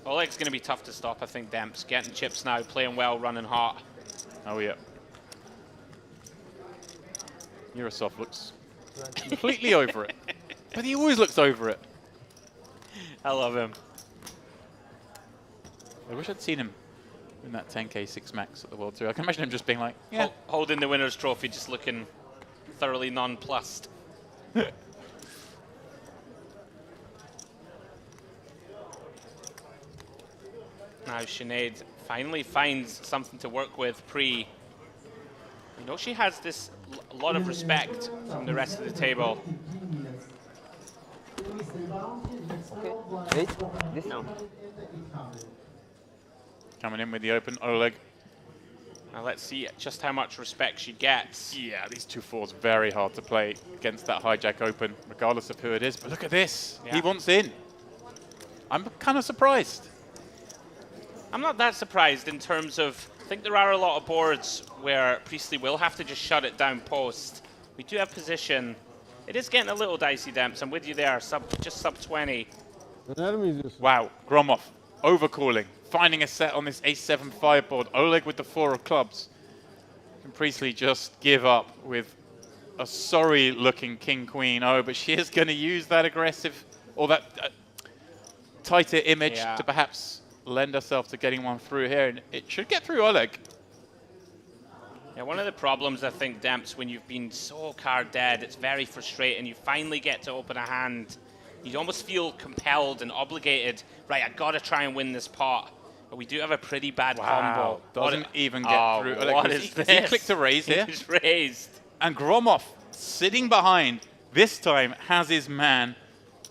Oleg's going to be tough to stop, I think, Demps. Getting chips now, playing well, running hot. Oh, yeah. Yurosov looks completely over it. But he always looks over it. I love him. I wish I'd seen him in that 10K 6 max at the World Tour. I can imagine him just being like, yeah. Holding the winner's trophy, just looking thoroughly nonplussed. Now Sinead finally finds something to work with pre. You know, she has this a lot of respect from the rest of the table. Wait, this now. Coming in with the open Oleg. Now let's see just how much respect she gets. Yeah, these 2-4s very hard to play against that hijack open, regardless of who it is. But look at this. Yeah. He wants in. I'm kind of surprised. I'm not that surprised in terms of, I think there are a lot of boards where Priestley will have to just shut it down post. We do have position. It is getting a little dicey, Demps. I'm with you there, just sub 20. Wow, Gromov overcalling, finding a set on this ace-7-5 board. Oleg with the 4 of clubs. Can Priestley just give up with a sorry-looking king-queen? Oh, but she is going to use that aggressive, or that tighter image to perhaps lend herself to getting one through here, and it should get through Oleg. Yeah, one of the problems, I think, Demps, when you've been so card dead, it's very frustrating. You finally get to open a hand. You almost feel compelled and obligated. Right, I got to try and win this pot. But we do have a pretty bad combo. Doesn't even get through. What is this? He clicked to raise here. He's raised. And Gromov, sitting behind, this time has his man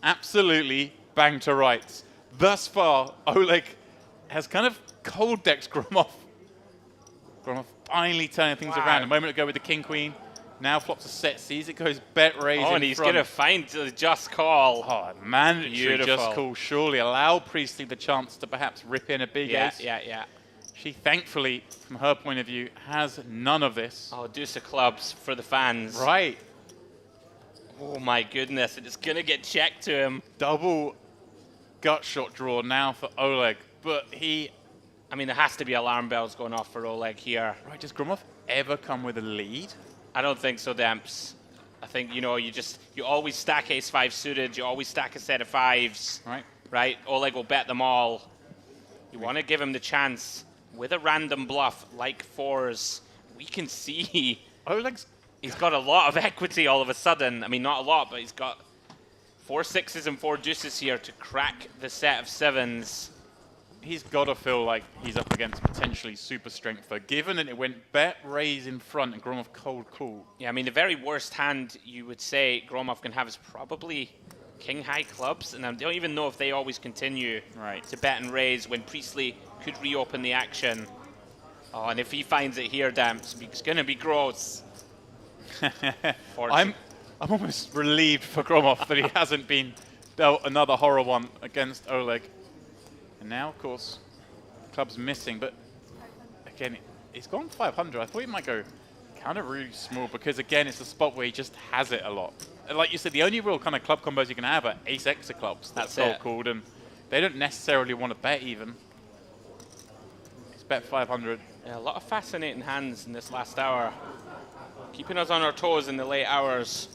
absolutely banged to rights. Thus far, Oleg has kind of cold decked Gromov. Gromov finally turning things around. A moment ago with the king-queen. Now flops a set, sees it goes bet raise. Oh, and he's going to find the just call. Oh, mandatory just call. Surely allow Priestley the chance to perhaps rip in a big ace. Yeah. She thankfully, from her point of view, has none of this. Oh, deuce of clubs for the fans. Right. Oh my goodness, it's going to get checked to him. Double gut shot draw now for Oleg, but he... I mean, there has to be alarm bells going off for Oleg here. Right, does Gromov ever come with a lead? I don't think so, Demps. I think, you always stack ace-5 suited, you always stack a set of 5s. Right? Oleg will bet them all. You want to give him the chance with a random bluff like 4s. We can see he's got a lot of equity all of a sudden. I mean, not a lot, but he's got 4 6s and 4 deuces here to crack the set of 7s. He's got to feel like he's up against potentially super strength, though. Given that it went bet raise in front and Gromov cold call. Yeah, I mean, the very worst hand you would say Gromov can have is probably king high clubs, and I don't even know if they always continue to bet and raise when Priestley could reopen the action. Oh, and if he finds it here, Demps, it's going to be gross. I'm almost relieved for Gromov that he hasn't been dealt another horror one against Oleg. And now, of course, club's missing, but again, he's gone 500. I thought he might go kind of really small because, again, it's a spot where he just has it a lot. And like you said, the only real kind of club combos you can have are ace-X clubs. That's so called, and they don't necessarily want to bet even. It's bet 500. Yeah, a lot of fascinating hands in this last hour. Keeping us on our toes in the late hours.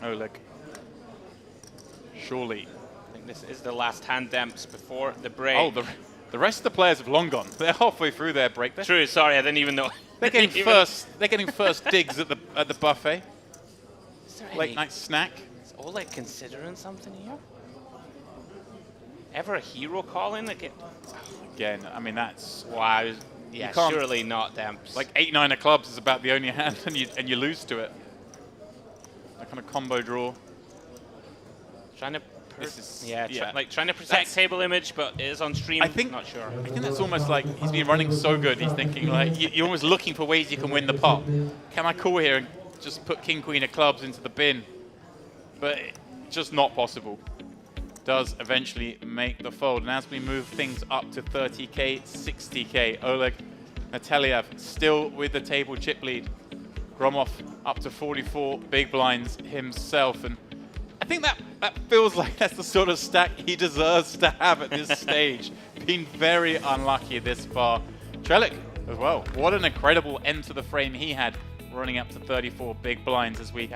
Oleg. Surely. I think this is the last hand, Demps, before the break. Oh, the rest of the players have long gone. They're halfway through their break. True, sorry, I didn't even know. They're getting first digs at the buffet. Is there Late night snack. Is Oleg considering something here? Ever a hero calling again? Again, I mean, that's... Wow. Yeah, you can't, surely not Demps. Like 8-9 of clubs is about the only hand, and you lose to it. That kind of combo draw. Trying to... yeah. Like trying to protect table image, but it is on stream. I think, not sure. I think that's almost like he's been running so good. He's thinking like you're almost looking for ways you can win the pot. Can I call here and just put king queen of clubs into the bin? But just not possible. Does eventually make the fold, and as we move things up to 30k, 60k, Oleg Nataliev still with the table chip lead. Gromov up to 44 big blinds himself, and I think that feels like that's the sort of stack he deserves to have at this stage. Been very unlucky this far. Trellick as well. What an incredible end to the frame he had, running up to 34 big blinds as we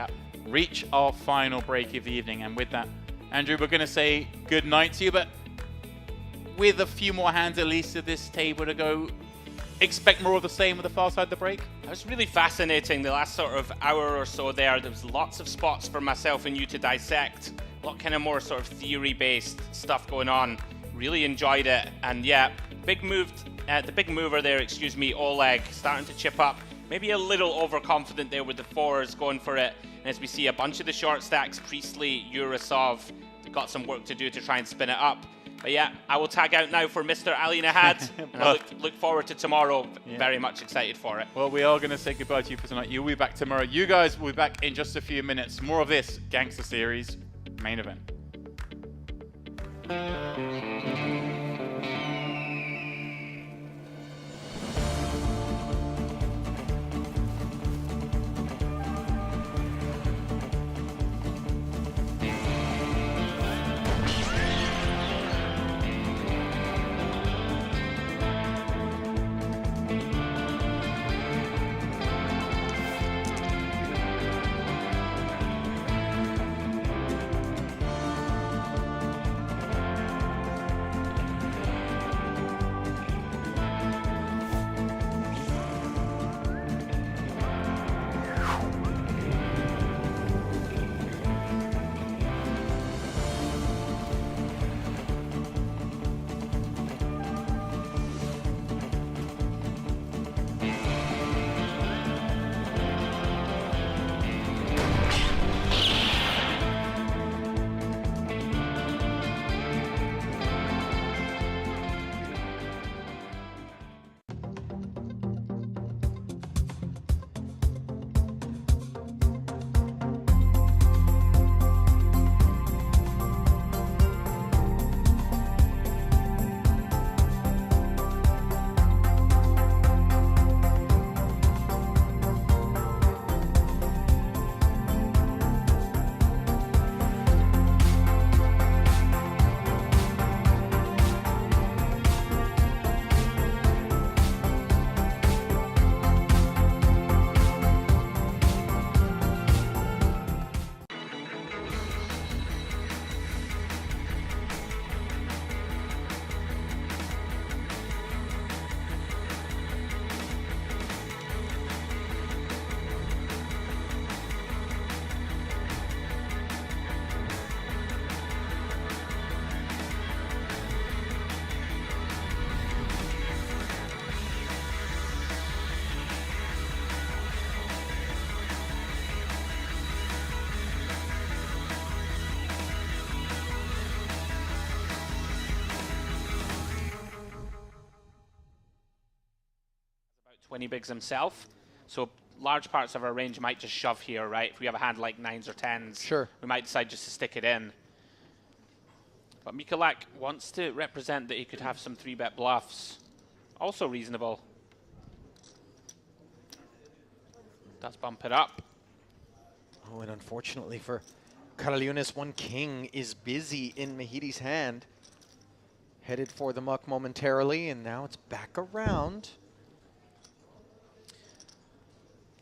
reach our final break of the evening. And with that, Andrew, we're going to say good night to you, but with a few more hands at least at this table to go, expect more of the same with the far side of the break? It was really fascinating the last sort of hour or so there. There was lots of spots for myself and you to dissect. A lot kind of more sort of theory-based stuff going on. Really enjoyed it. And yeah, the big mover there, excuse me, Oleg, starting to chip up. Maybe a little overconfident there with the fours, going for it. And as we see a bunch of the short stacks, Priestley, Urasov, got some work to do to try and spin it up. But yeah, I will tag out now for Mr. Ali Nahad, and I look forward to tomorrow. Yeah. Very much excited for it. Well, we are going to say goodbye to you for tonight. You'll be back tomorrow. You guys will be back in just a few minutes. More of this Gangster Series main event. About 20 bigs himself, so large parts of our range might just shove here, right? If we have a hand like 9s or 10s, sure, we might decide just to stick it in. But Mikulak wants to represent that he could have some 3-bet bluffs. Also reasonable. Does bump it up. Oh, and unfortunately for Karaliunas, one king is busy in Mehidi's hand. Headed for the muck momentarily, and now it's back around.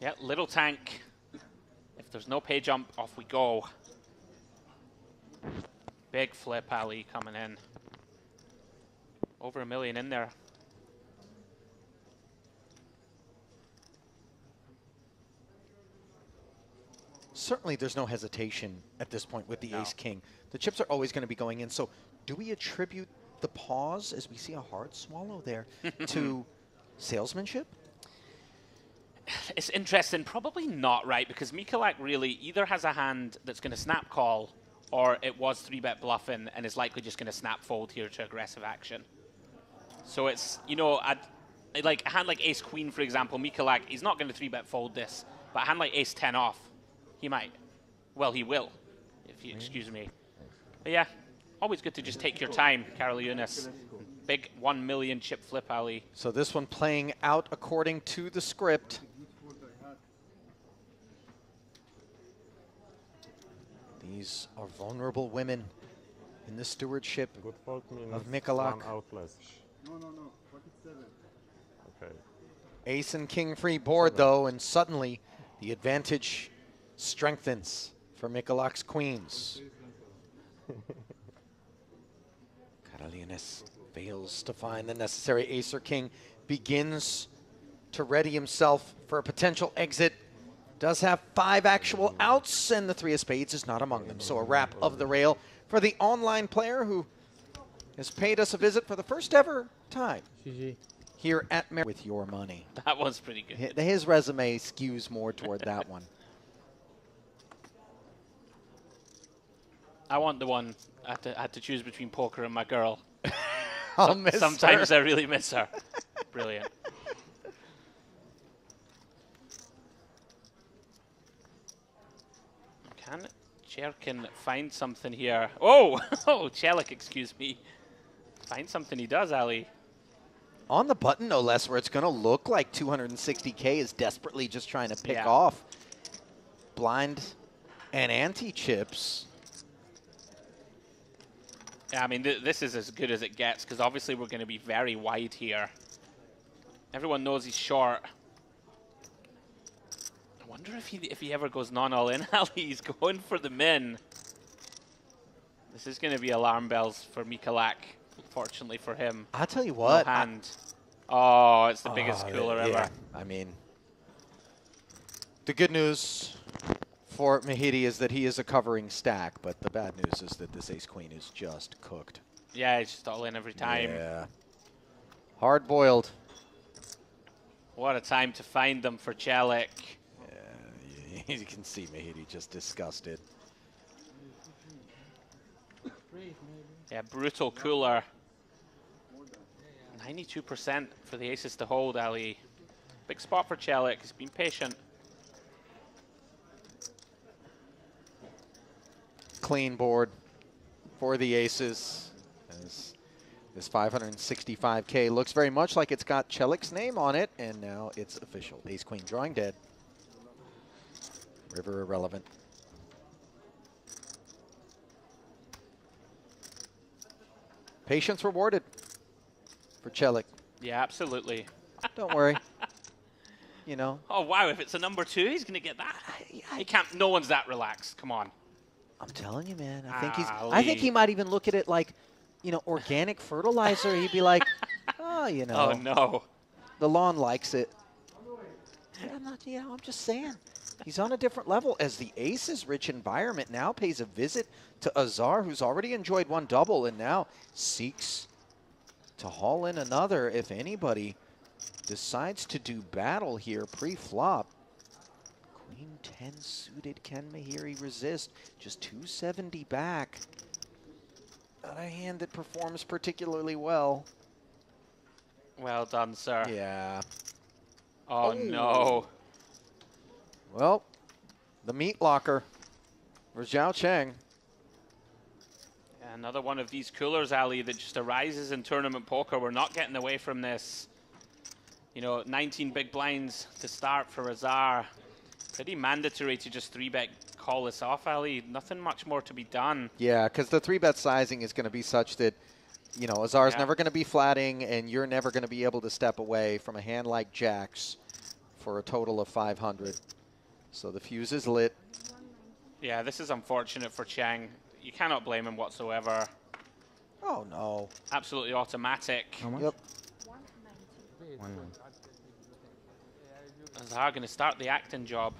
Yeah, little tank. If there's no pay jump, off we go. Big flip, Ali coming in. Over $1 million in there. Certainly there's no hesitation at this point with the ace-king. The chips are always going to be going in, so do we attribute the pause, as we see a hard swallow there, to salesmanship? It's interesting. Probably not, right? Because Mikulak really either has a hand that's going to snap call, or it was 3-bet bluffing and is likely just going to snap fold here to aggressive action. So it's, you know, like a hand like Ace-Queen, for example, Mikulak, he's not going to 3-bet fold this, but a hand like Ace-10 off, he might. Well, he will, if you excuse me. But yeah, always good to just take your time, Karolyinas. Big 1 million chip flip, Ali. So this one playing out according to the script. These are vulnerable women in the stewardship of Mikulak. No. Okay. Ace and king free board though, and suddenly the advantage strengthens for Mikulak's queens. Karolyinas fails to find the necessary ace or king, begins to ready himself for a potential exit. Does have 5 actual outs, and the 3 of spades is not among them. So a wrap of the rail for the online player who has paid us a visit for the first ever time here at Mer with your money. That was pretty good. His resume skews more toward that one. I want the one I had to choose between poker and my girl. I'll miss Sometimes her. I really miss her. Brilliant. Can Cherkin find something here? Oh! Oh, Chelik, excuse me. Find something he does, Ali. On the button, no less, where it's going to look like 260K is desperately just trying to pick Yeah. off blind and anti-chips. Yeah, I mean, this is as good as it gets, because obviously we're going to be very wide here. Everyone knows he's short. I wonder if he ever goes non-all-in, Ali. He's going for the min. This is going to be alarm bells for Mikulak, fortunately for him. I'll tell you what. No hand. Oh, it's the biggest cooler yeah. ever. I mean, the good news for Mehidi is that he is a covering stack, but the bad news is that this ace-queen is just cooked. Yeah, he's just all in every time. Yeah. Hard-boiled. What a time to find them for Chelik. Yeah, you can see Mehidi just disgusted. Yeah, brutal cooler. 92% for the aces to hold, Ali. Big spot for Chelik. He's been patient. Clean board for the aces. As this 565K looks very much like it's got Chelik's name on it, and now it's official. Ace-queen drawing dead. River irrelevant. Patience rewarded for Chelik. Yeah, absolutely. Don't worry. You know. Oh, wow, if it's a number 2, he's going to get that. He can't, no one's that relaxed. Come on. I'm telling you, man. I think he might even look at it like, you know, organic fertilizer. He'd be like, oh, you know. Oh, no. The lawn likes it. I'm just saying. He's on a different level as the aces rich environment now pays a visit to Azar, who's already enjoyed 1 double and now seeks to haul in another if anybody decides to do battle here pre-flop. Queen 10 suited, can Mehiri resist? Just 270 back. Not a hand that performs particularly well. Well done, sir. Yeah. Oh, no. Well, the meat locker for Zhao Cheng. Another one of these coolers, Ali, that just arises in tournament poker. We're not getting away from this. You know, 19 big blinds to start for Azar. Pretty mandatory to just 3-bet call this off, Ali. Nothing much more to be done. Yeah, because the 3-bet sizing is going to be such that, you know, Azar's never going to be flatting, and you're never going to be able to step away from a hand like Jack's for a total of 500. So the fuse is lit. Yeah, this is unfortunate for Cheng. You cannot blame him whatsoever. Oh, no. Absolutely automatic. How much? Yep. 190. Azar going to start the acting job.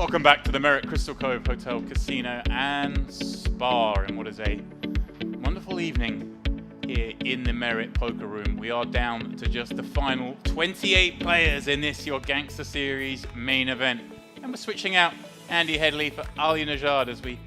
Welcome back to the Merit Crystal Cove Hotel, Casino and Spa, and what is a wonderful evening here in the Merit Poker Room. We are down to just the final 28 players in this Your Gangster Series main event. And we're switching out Andy Headley for Ali Najad as we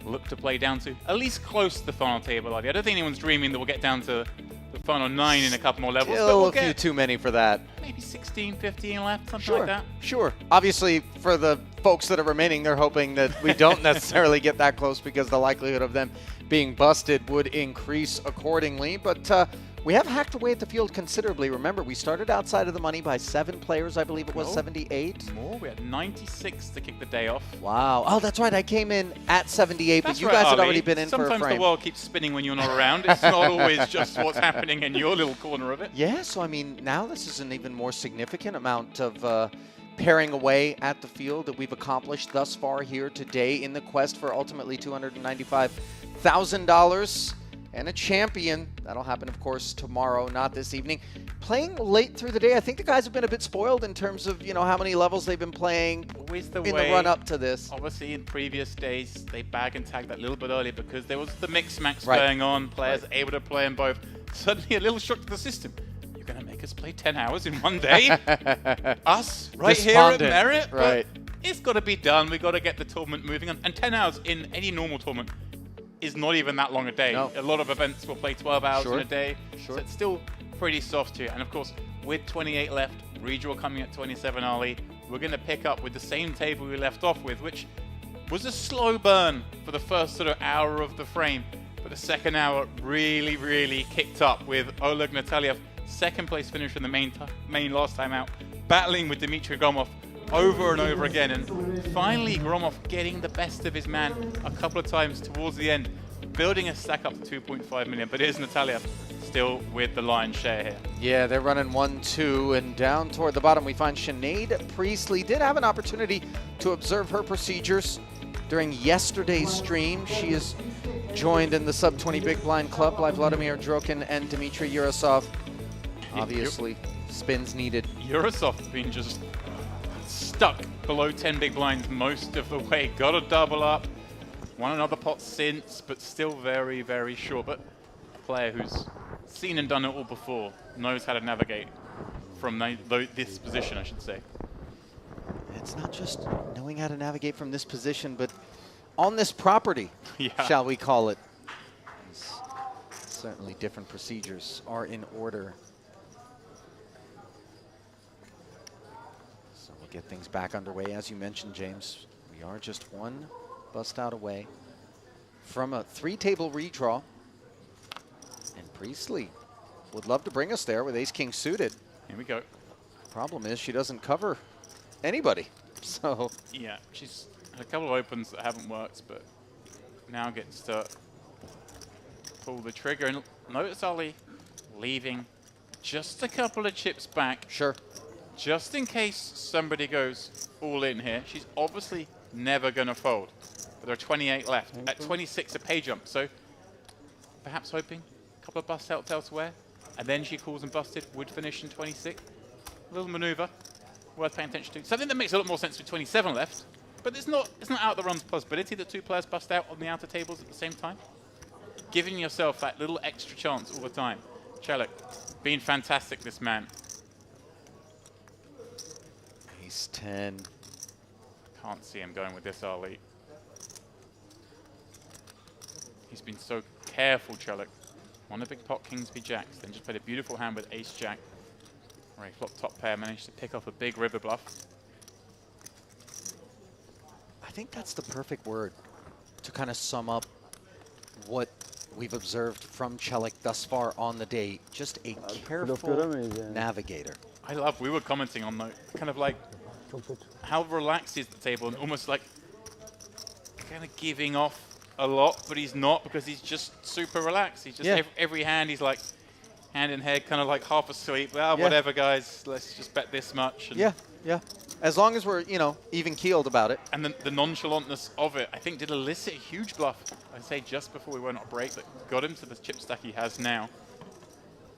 look to play down to at least close to the final table. I don't think anyone's dreaming that we'll get down to the final 9 in a couple more levels. Still but we'll a few too many for that. Maybe 16, 15 left, something Sure, like that. sure. Obviously, for the folks that are remaining, they're hoping that we don't necessarily get that close because the likelihood of them being busted would increase accordingly. But we have hacked away at the field considerably. Remember, we started outside of the money by 7 players, I believe it was 78. More. We had 96 to kick the day off. Wow. Oh, that's right. I came in at 78, That's but you right, guys had Ali. already been in for a Sometimes frame. the world keeps spinning when you're not around. It's not always just what's happening in your little corner of it. Yeah, so I mean, now this is an even more significant amount of paring away at the field that we've accomplished thus far here today in the quest for ultimately $295,000 and a champion. That'll happen, of course, tomorrow, not this evening. Playing late through the day, I think the guys have been a bit spoiled in terms of, you know, how many levels they've been playing Always the in way, the run-up to this. Obviously, in previous days, they bag and tag that a little bit earlier because there was the mix-max Right. going on, players able to play in both. Suddenly, a little shock to the system. You're going to make us play 10 hours in one day? Us, right here at Despondent. Merit? Right. But it's got to be done. We've got to get the tournament moving on. And 10 hours in any normal tournament is not even that long a day. No. A lot of events will play 12 hours Sure. in a day. Sure. So it's still pretty soft here. And of course, with 28 left, redraw coming at 27, Ali, we're going to pick up with the same table we left off with, which was a slow burn for the first sort of hour of the frame. But the second hour really, really kicked up with Oleg Nataliev, second place finisher in the main last time out, battling with Dmitry Gromov over and over again, and finally Gromov getting the best of his man a couple of times towards the end, building a stack up to 2.5 million. But here's Nataliev still with the lion's share here. Yeah, they're running 1-2, and down toward the bottom we find Sinead Priestley. Did have an opportunity to observe her procedures during yesterday's stream. She is joined in the sub-20 big blind club by Vladimir Drokin and Dmitry Yurasov. Obviously, spins needed. Yurasov being just stuck below 10 big blinds most of the way. Got a double up. Won another pot since, but still very, very short. But a player who's seen and done it all before, knows how to navigate from this position, I should say. It's not just knowing how to navigate from this position, but on this property, Yeah. shall we call it. Certainly different procedures are in order. So we'll get things back underway. As you mentioned, James, we are just one bust out away from a 3-table redraw. And Priestley would love to bring us there with ace-king suited. Here we go. Problem is she doesn't cover anybody. So Yeah, she's had a couple of opens that haven't worked, but now gets to pull the trigger. And notice Ali leaving just a couple of chips back. Sure. Just in case somebody goes all in here. She's obviously never going to fold. But there are 28 left. At 26, a pay jump. So perhaps hoping a couple of bust outs elsewhere. And then she calls and busted. Would finish in 26. A little maneuver worth paying attention to. Something that makes a lot more sense with 27 left. But it's not out of the realms of possibility that 2 players bust out on the outer tables at the same time. Giving yourself that little extra chance all the time. Chelik, being fantastic, this man. ace 10. Can't see him going with this Ali. He's been so careful, Chelik. Won a big pot, kings v jacks, then just played a beautiful hand with ace jack. Where he flopped top pair, managed to pick off a big river bluff. I think that's the perfect word to kind of sum up what we've observed from Chelik thus far on the day. Just a careful navigator. We were commenting on the kind of like how relaxed is the table and almost like kind of giving off a lot, but he's not because he's just super relaxed. He's just every hand he's like hand in head, kind of like half asleep. Well, whatever, guys. Let's just bet this much. And Yeah. As long as we're, even keeled about it. And the nonchalantness of it, I think, did elicit a huge bluff. I'd say just before we went on break that got him to the chip stack he has now.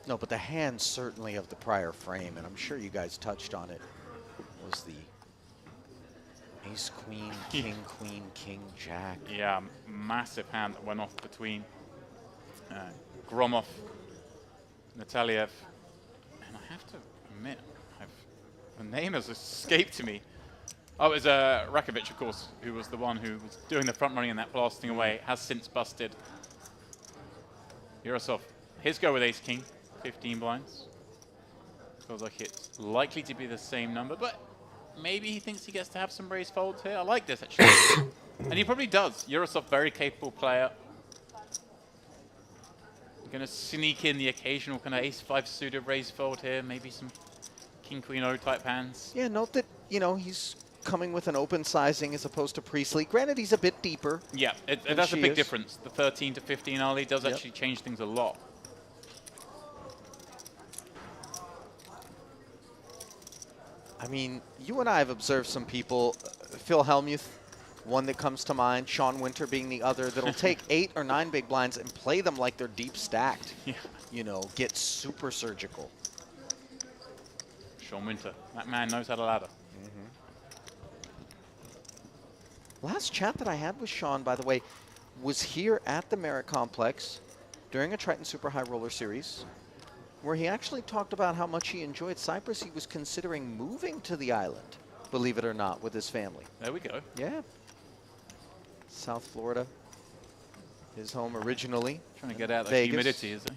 No, but the hand certainly of the prior frame, and I'm sure you guys touched on it, was the Ace, queen, king, jack. Yeah, massive hand that went off between Gromov, Nataliev, and I have to admit, the name has escaped me. Oh, it was Rakovic, of course, who was the one who was doing the front running and that blasting away, has since busted. Yurosov, his go with ace-king, 15 blinds. Feels like it's likely to be the same number, but maybe he thinks he gets to have some raise folds here. I like this, actually. And he probably does. Yurosov, very capable player. Going to sneak in the occasional kind of ace-5 suited raise fold here, maybe some king-queen-O type hands. Yeah, note that, you know, he's coming with an open sizing as opposed to pre-sleep. Granted, he's a bit deeper. Yeah, that's a big difference. The 13 to 15 early does actually change things a lot. I mean, you and I have observed some people, Phil Hellmuth, one that comes to mind, Sean Winter being the other, that'll take 8 or 9 big blinds and play them like they're deep stacked. Yeah. You know, get super surgical. Sean Winter, that man knows how to ladder. Last chat that I had with Sean, by the way, was here at the Merit Complex during a Triton Super High Roller Series, where he actually talked about how much he enjoyed Cyprus. He was considering moving to the island, believe it or not, with his family. There we go. Yeah. South Florida, his home originally. Trying to get out of the Vegas. humidity, is he?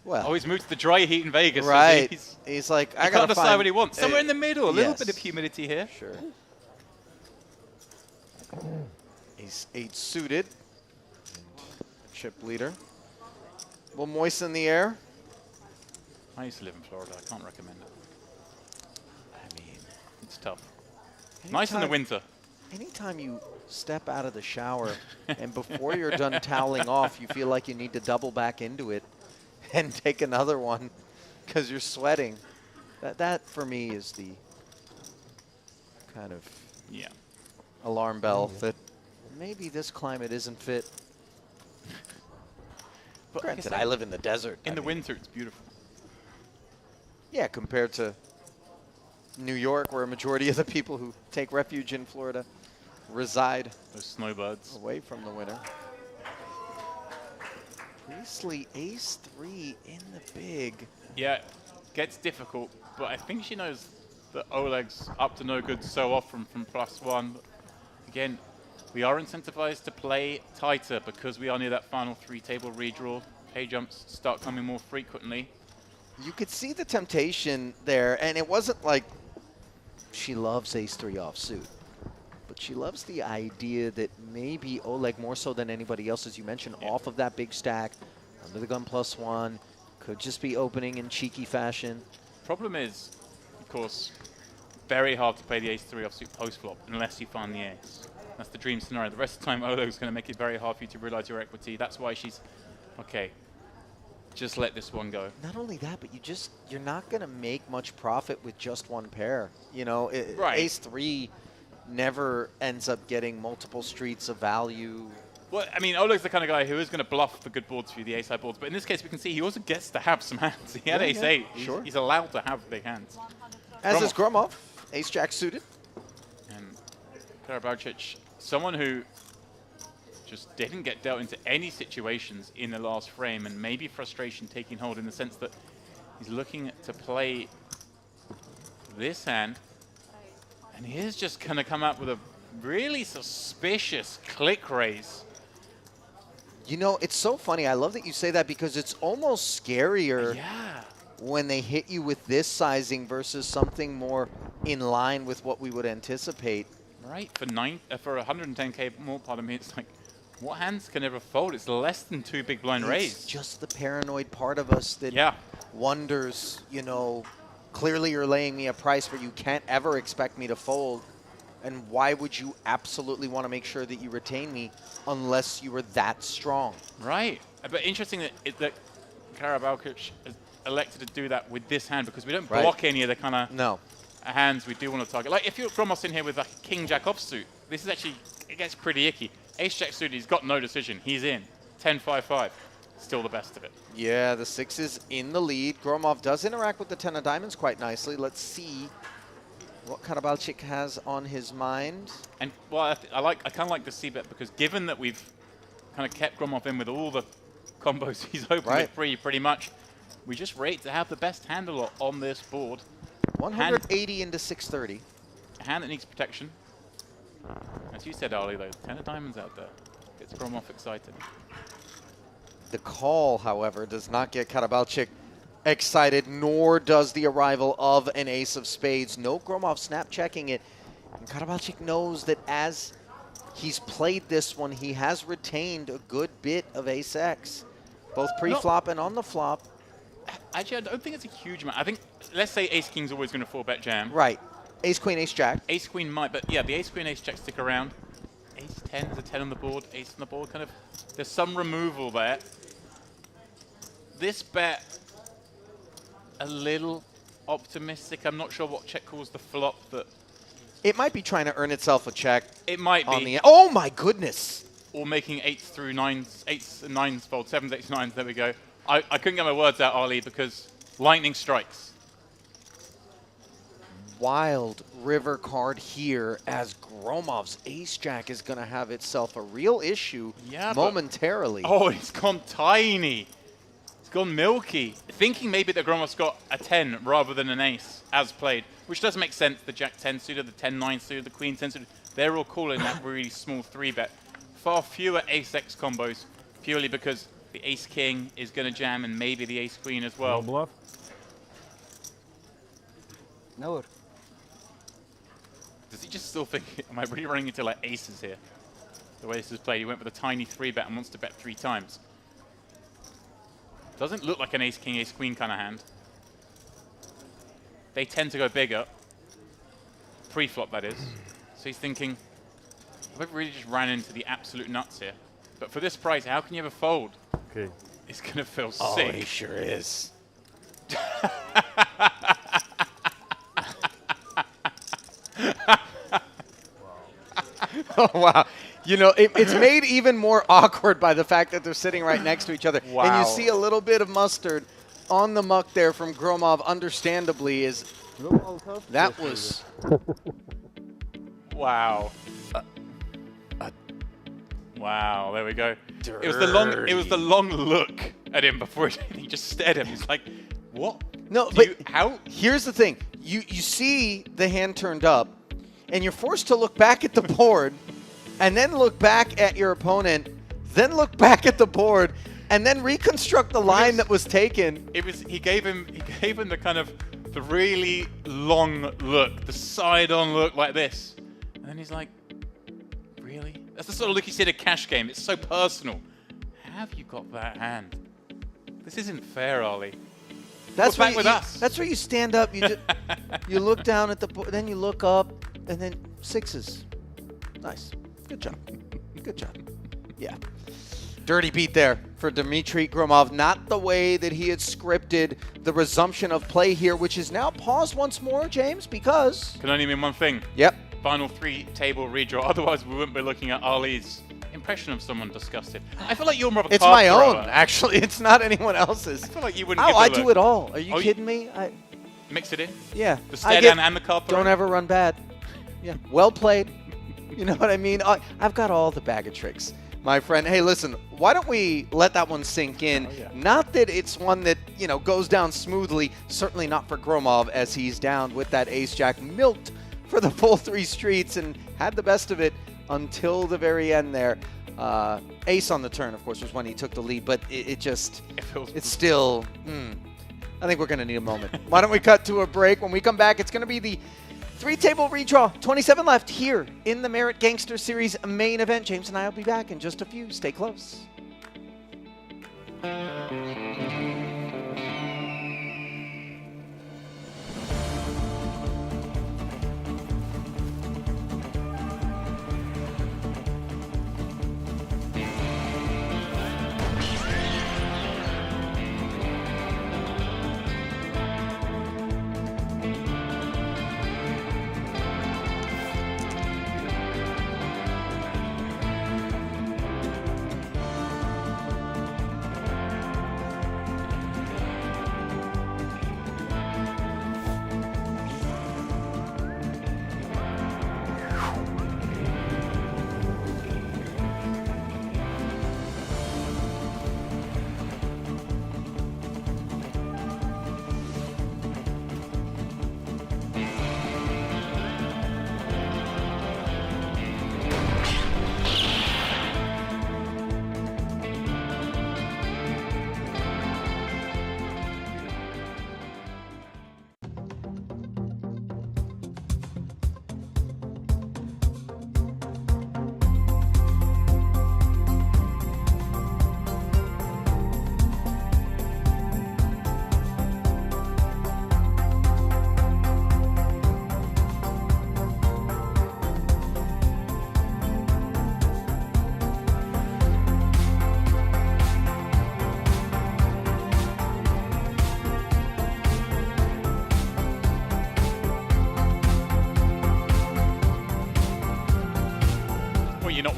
Well, oh, he's moved to the dry heat in Vegas. Right. He's like, I can't decide what he wants. Somewhere in the middle, a little bit of humidity here. Sure. He's 8 suited. Chip leader. Will moisten the air. I used to live in Florida. I can't recommend it. I mean, it's tough. Nice in the winter. Anytime you step out of the shower and before you're done toweling off, you feel like you need to double back into it and take another one because you're sweating. That for me is the kind of alarm bell that maybe this climate isn't fit. But granted, I live in the desert. In the winter, it's beautiful. Yeah, compared to New York, where a majority of the people who take refuge in Florida reside. Those snowbirds. Away from the winter. Priestley, ace-3 in the big. Yeah, gets difficult, but I think she knows that Oleg's up to no good so often from +1. Again, we are incentivized to play tighter because we are near that final 3-table redraw. Pay jumps start coming more frequently. You could see the temptation there, and it wasn't like she loves ace-3 offsuit, but she loves the idea that maybe Oleg, more so than anybody else, as you mentioned, off of that big stack, under the gun +1, could just be opening in cheeky fashion. Problem is, of course, very hard to play the ace-3 offsuit post-flop unless you find the ace. That's the dream scenario. The rest of the time, Oleg's going to make it very hard for you to realize your equity. That's why she's, okay, just let this one go. Not only that, but you're not going to make much profit with just one pair. You know, Right. ace-3 never ends up getting multiple streets of value. Well, I mean, Oleg's the kind of guy who is going to bluff the good boards for you, the ace-high boards. But in this case, we can see he also gets to have some hands. He had ace-8. Sure. He's allowed to have big hands. As is Gromov, ace-jack suited. And Karabaucic, someone who just didn't get dealt into any situations in the last frame, and maybe frustration taking hold in the sense that he's looking to play this hand, and he is just going to come up with a really suspicious click raise. You know, it's so funny. I love that you say that because it's almost scarier when they hit you with this sizing versus something more in line with what we would anticipate. Right, for 110K more, pardon me, it's like, what hands can ever fold? It's less than 2 big blind raise. It's just the paranoid part of us that wonders, you know, clearly you're laying me a price where you can't ever expect me to fold. And why would you absolutely want to make sure that you retain me unless you were that strong? Right. But interesting that Karabaucic has elected to do that with this hand because we don't block any of the kind of hands we do want to target. Like if you're Gromos in here with a king-jack offsuit, this is actually, it gets pretty icky. Ace-jack suited, he's got no decision. He's in. 10-5-5. Still the best of it. Yeah, the 6 is in the lead. Gromov does interact with the 10 of diamonds quite nicely. Let's see what Karabalchik has on his mind. And well, I kind of like the c-bet because given that we've kind of kept Gromov in with all the combos he's opened with free pretty much, we just rate to have the best handle on this board. 180 into 630. A hand that needs protection. As you said, Ali, though, 10 of diamonds out there. Gets Gromov excited. The call, however, does not get Karabalchik excited, nor does the arrival of an ace of spades. No Gromov snap checking it. And Karabalchik knows that as he's played this one, he has retained a good bit of ace X, both pre-flop and on the flop. Actually, I don't think it's a huge amount. I think, let's say ace king's always going to 4-bet jam. Right. Ace queen, ace jack. Ace queen might, but yeah, the ace queen, ace jack stick around. Ace 10 is a 10 on the board, ace on the board, kind of, there's some removal there. This bet, a little optimistic. I'm not sure what check calls the flop that... It might be trying to earn itself a check. It might on be. The oh my goodness! Or making 8s through 9s, 8s and 9s fold, 7s, 8s, 9s, there we go. I couldn't get my words out, Ali, because lightning strikes. Wild river card here as Gromov's ace-jack is going to have itself a real issue momentarily. Oh, it's gone tiny. It's gone milky. Thinking maybe that Gromov's got a 10 rather than an ace as played, which does make sense. The jack 10 suited, the 10-9 suited, the queen 10 suited. They're all calling that really small 3-bet. Far fewer ace-x combos purely because the ace-king is going to jam and maybe the ace-queen as well. No bluff? No. Does he just still think, am I really running into like aces here? The way this is played, he went with a tiny 3-bet and wants to bet 3 times. Doesn't look like an ace-king, ace-queen kind of hand. They tend to go bigger. Pre-flop, that is. So he's thinking, I've really just ran into the absolute nuts here. But for this price, how can you ever fold? Okay. It's going to feel Oh, sick. he sure is. Oh, wow. You know, it's made even more awkward by the fact that they're sitting right next to each other. Wow. And you see a little bit of mustard on the muck there from Gromov, understandably, is that was... Wow. Wow, there we go. It was the long look at him before he just stared at him. He's like, what? No, but how? Here's the thing. You see the hand turned up, and you're forced to look back at the board, and then look back at your opponent, then look back at the board, and then reconstruct the line that was taken. He gave him the kind of the really long look, the side-on look like this. And then he's like, really? That's the sort of look you see at a cash game. It's so personal. Have you got that hand? This isn't fair, Ali. That's back with us. That's where you stand up. You just, you look down at the board, then you look up, and then sixes. Nice. Good job. Good job. Yeah. Dirty beat there for Dmitry Gromov. Not the way that he had scripted the resumption of play here, which is now paused once more, James, because... Can only mean one thing. Yep. Final 3-table redraw. Otherwise, we wouldn't be looking at Ali's impression of someone disgusted. I feel like you're more of a It's card my thrower. own, actually. It's not anyone else's. I feel like you wouldn't Oh, give I the do look. it all. Are you Oh, kidding me? Mix it in? Yeah. The I stare get- down and the card Don't throwing? ever run bad. Yeah. Well played. You know what I mean? I've got all the bag of tricks, my friend. Hey, listen, why don't we let that one sink in? Not that it's one that, you know, goes down smoothly. Certainly not for Gromov, as he's down with that ace-jack, milked for the full 3 streets and had the best of it until the very end there. Ace on the turn, of course, was when he took the lead, but it's still... I think we're going to need a moment. Why don't we cut to a break? When we come back, it's going to be the 3-table redraw. 27 left here in the Merit Gangster Series main event. James and I will be back in just a few. Stay close.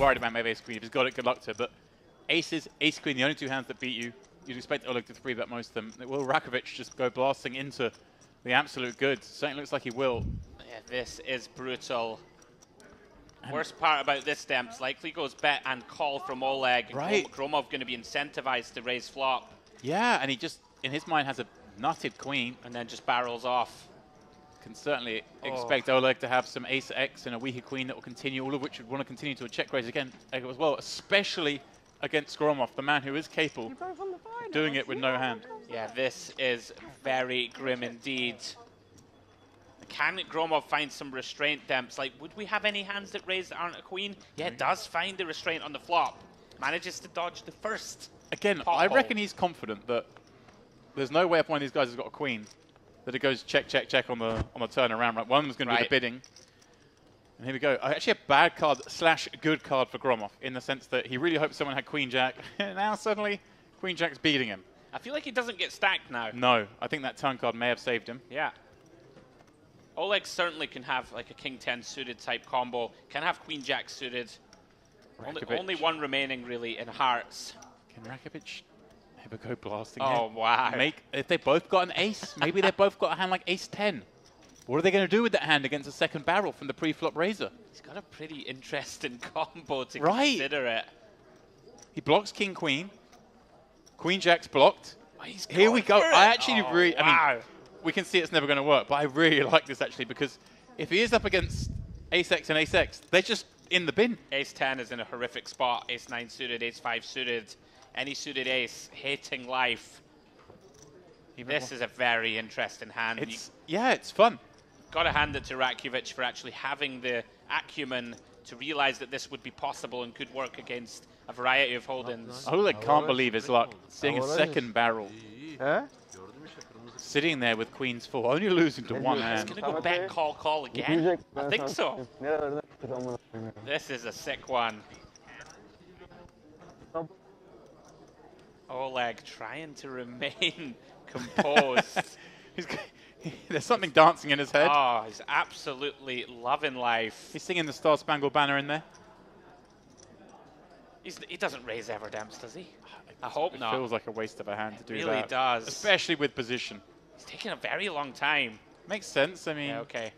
worried about maybe ace queen. If he's got it, good luck to him. But aces, ace queen, the only two hands that beat you. You'd expect Oleg to 3-bet most of them. Will Rakovic just go blasting into the absolute goods? Certainly looks like he will. Yeah, this is brutal. Worst part about this Demps, likely goes bet and call from Oleg. Right. Gromov going to be incentivized to raise flop. Yeah, and he just, in his mind, has a nutted queen. And then just barrels off. Can certainly expect Oleg to have some ace X and a weaker queen that will continue, all of which would want to continue to a check raise again as well, especially against Gromov, the man who is capable of doing it with no hand. Yeah, this is very grim indeed. Can Gromov find some restraint, Demps? Like, would we have any hands that raise that aren't a queen? Yeah, it does find the restraint on the flop. Manages to dodge the first. Again, I reckon he's confident that there's no way if one of these guys has got a queen that it goes check, check, check on the turn around. Right, one was going to be the bidding. And here we go. Actually, a bad card / good card for Gromov in the sense that he really hoped someone had Queen Jack. And now suddenly, Queen Jack's beating him. I feel like he doesn't get stacked now. No, I think that turn card may have saved him. Yeah. Oleg certainly can have like a King 10 suited type combo. Can have Queen Jack suited. Only one remaining really in hearts. Can Rakovic ever go blasting? Oh, wow. If they both got an ace, maybe they've both got a hand like ace 10. What are they going to do with that hand against a second barrel from the pre-flop raiser? He's got a pretty interesting combo to consider it. He blocks King Queen. Queen Jack's blocked. Oh, here we go. I actually really, wow. I mean, we can see it's never going to work, but I really like this actually because if he is up against ace X and ace X, they're just in the bin. Ace 10 is in a horrific spot. Ace 9 suited, ace 5 suited, any suited ace, hating life. This is a very interesting hand. Yeah, it's fun. Got to hand it to Rakovic for actually having the acumen to realize that this would be possible and could work against a variety of holdings. Oleg can't believe his luck, seeing a second barrel. Sitting there with queens 4, only losing to one hand. He's going to go bet, call, call again. I think so. This is a sick one. Oleg trying to remain composed. There's something dancing in his head. Oh, he's absolutely loving life. He's singing the Star Spangled Banner in there. He doesn't raise ever, Demps, does he? I hope not. It feels like a waste of a hand to do that. Really does. Especially with position. It's taking a very long time. Makes sense. I mean, yeah, okay.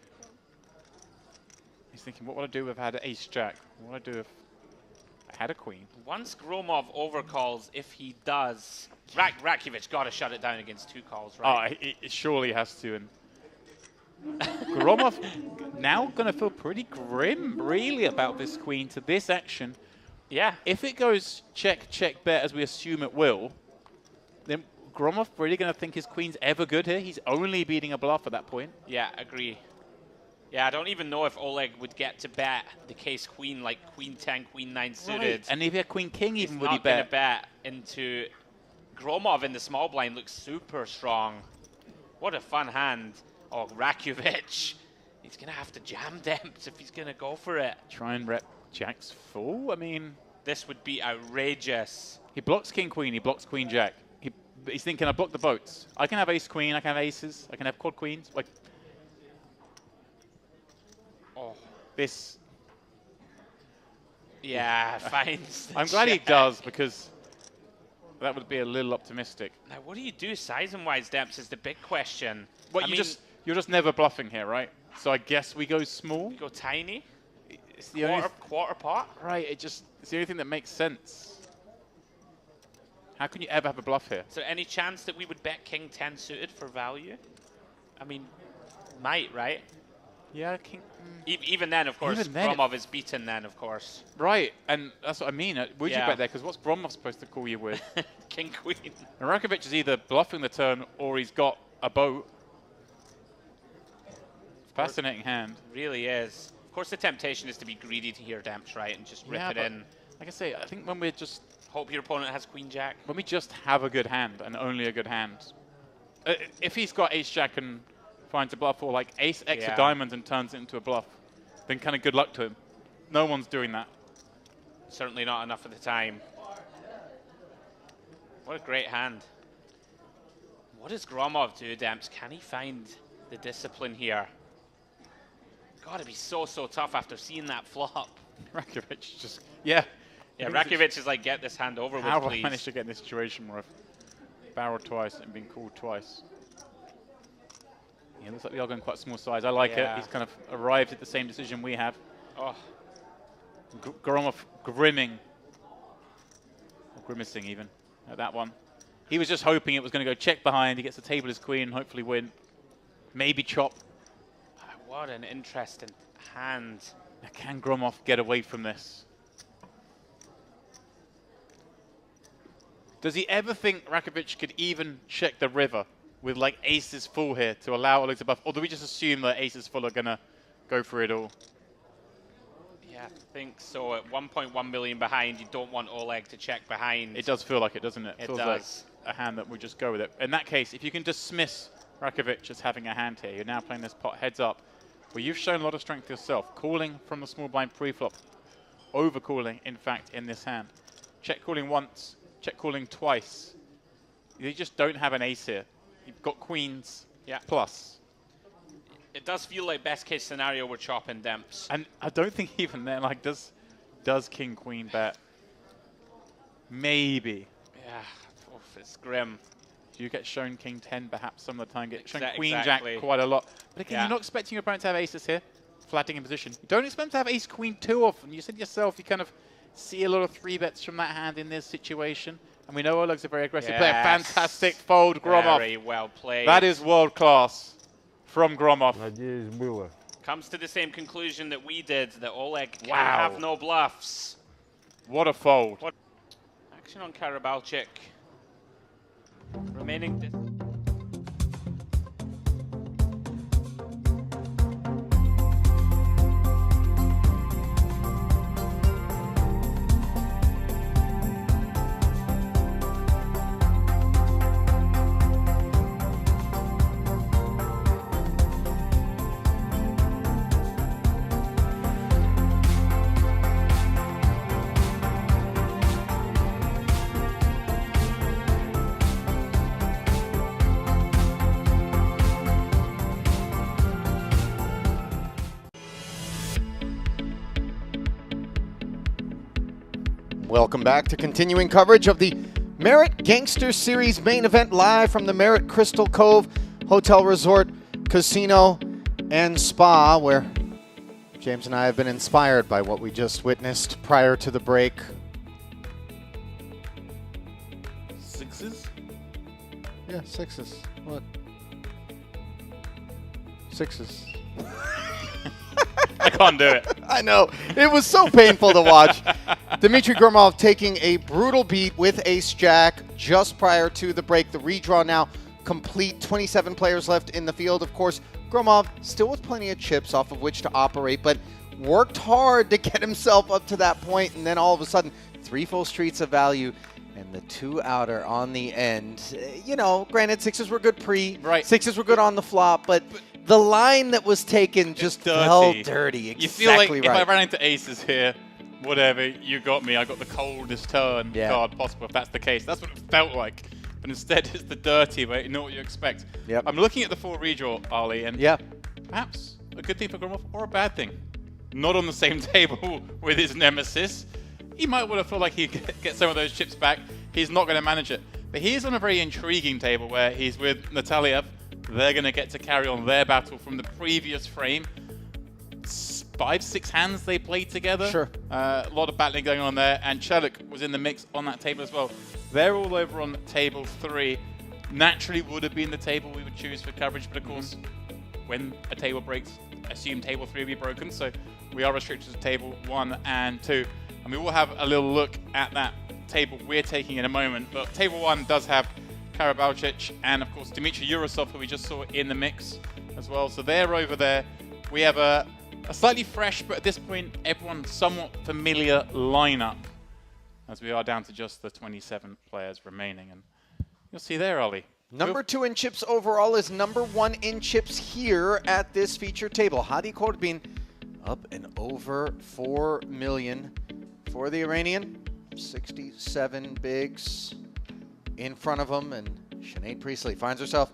He's thinking, what would I do if I had an ace jack? What would I do if I had a queen? Once Gromov overcalls, if he does, Rakovic got to shut it down against 2 calls, right? Oh, it surely has to. And Gromov now going to feel pretty grim, really, about this queen to this action. Yeah. If it goes check, check, bet, as we assume it will, then Gromov really going to think his queen's ever good here? He's only beating a bluff at that point. Yeah, agree. Yeah, I don't even know if Oleg would get to bet the case queen, like queen 10, queen 9 suited. Right. And if he had queen king, even would he bet? He's not going to bet into Gromov in the small blind. Looks super strong. What a fun hand. Oh, Rakovic. He's going to have to jam Demps if he's going to go for it. Try and rep Jack's full? I mean, this would be outrageous. He blocks king queen, he blocks queen jack. He's thinking, I block the boats. I can have ace queen, I can have aces, I can have quad queens. Like, this. Yeah, finds. I'm glad he does because that would be a little optimistic. Now, what do you do size-wise, Demps, is the big question. Well, you're just never bluffing here, right? So I guess we go small. We go tiny. It's the quarter pot. Right. It's the only thing that makes sense. How can you ever have a bluff here? Is there any chance that we would bet king 10 suited for value? I mean, might, right? Yeah, king. Even then, of course, Gromov is beaten then, of course. Right, and that's what I mean. Would you bet there? Because what's Gromov supposed to call you with? King queen. And Rakovic is either bluffing the turn or he's got a boat. Fascinating hand. Really is. Of course, the temptation is to be greedy to hear Demps, right, and just rip it in. Like I say, I think when we're just... Hope your opponent has queen jack. When we just have a good hand, and only a good hand. If he's got ace jack and finds a bluff, or like ace X of diamonds and turns it into a bluff, then kind of good luck to him. No one's doing that. Certainly not enough of the time. What a great hand. What does Gromov do, Demps? Can he find the discipline here? Got to be so tough after seeing that flop. Rakovic just, yeah. Yeah, Rakovic is like, get this hand over with, How have I please. managed to get in this situation where I've barreled twice and been called twice? Yeah, looks like we are going quite small size. I like it. He's kind of arrived at the same decision we have. Oh. Gromov grimming. Or grimacing even at that one. He was just hoping it was going to go check behind. He gets the table as queen and hopefully win. Maybe chop. What an interesting hand. Now, can Gromov get away from this? Does he ever think Rakovic could even check the river with like aces full here to allow Oleg to buff? Or do we just assume that aces full are going to go for it all? Yeah, I think so. At 1.1 million behind, you don't want Oleg to check behind. It does feel like it, doesn't it? It feels does. Like a hand that would just go with it. In that case, if you can dismiss Rakovic as having a hand here, you're now playing this pot heads up. Well, you've shown a lot of strength yourself. Calling from the small blind pre-flop. Overcalling, in fact, in this hand. Check calling once. Check calling twice. You just don't have an ace here. You've got queens plus. It does feel like best case scenario we're chopping demps. And I don't think even then, like, does king queen bet? Maybe. Yeah, it's grim. Do you get shown king 10 perhaps some of the time? Get shown Exactly. queen jack quite a lot. But again, you're not expecting your opponent to have aces here. Flatting in position. You don't expect to have ace queen too often. You said yourself you kind of see a lot of 3-bets from that hand in this situation. And we know Oleg's a very aggressive player. Fantastic fold, Gromov. Very well played. That is world class from Gromov. Comes to the same conclusion that we did, that Oleg can Wow. have no bluffs. What a fold. Action on Karabalchik. Remaining... Welcome back to continuing coverage of the Merit Gangster Series main event live from the Merit Crystal Cove Hotel Resort Casino and Spa, where James and I have been inspired by what we just witnessed prior to the break. Sixes? Yeah, sixes. What? Sixes. I can't do it. I know. It was so painful to watch. Dmitry Gromov taking a brutal beat with ace-jack just prior to the break. The redraw now complete. 27 players left in the field. Of course, Gromov still with plenty of chips off of which to operate, but worked hard to get himself up to that point, and then all of a sudden, 3 full streets of value and the 2 outer on the end. You know, granted, sixes were good pre. Right. Sixes were good on the flop, but the line that was taken just felt dirty. Exactly. You feel like right. if I ran into aces here, whatever, you got me. I got the coldest turn card possible, if that's the case. That's what it felt like. But instead, it's the dirty way. You know what you expect. Yep. I'm looking at the 4 redraw, Ali, and perhaps a good thing for Gromov or a bad thing. Not on the same table with his nemesis. He might well have felt like he could get some of those chips back. He's not going to manage it. But he is on a very intriguing table where he's with Nataliev. They're going to get to carry on their battle from the previous frame. 5-6 hands they played together. Sure. A lot of battling going on there. And Chelik was in the mix on that table as well. They're all over on table 3. Naturally would have been the table we would choose for coverage. But of course, when a table breaks, assume table 3 will be broken. So we are restricted to table 1 and 2. And we will have a little look at that table we're taking in a moment. But table 1 does have Karabalchik and, of course, Dmitry Yurosov, who we just saw in the mix as well. So they're over there. We have a slightly fresh, but at this point, everyone somewhat familiar lineup, as we are down to just the 27 players remaining. And you'll see there, Ollie. Number 2 in chips overall is number 1 in chips here at this feature table. Hadi Korbin up and over 4 million for the Iranian. 67 bigs in front of him, and Sinead Priestley finds herself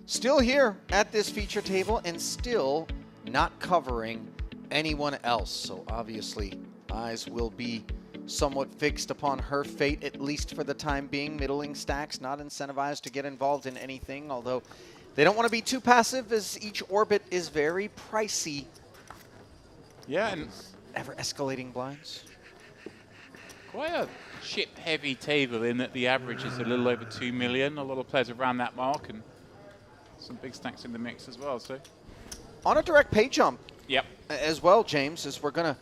still here at this feature table and still not covering anyone else. So obviously Eyes will be somewhat fixed upon her fate, at least for the time being. Middling stacks not incentivized to get involved in anything, although they don't want to be too passive as each orbit is very pricey. Yeah, and ever escalating blinds. Quite a chip-heavy table in that the average is a little over 2 million. A lot of players around that mark, and some big stacks in the mix as well. So, on a direct pay jump, yep, as well, James, as we're gonna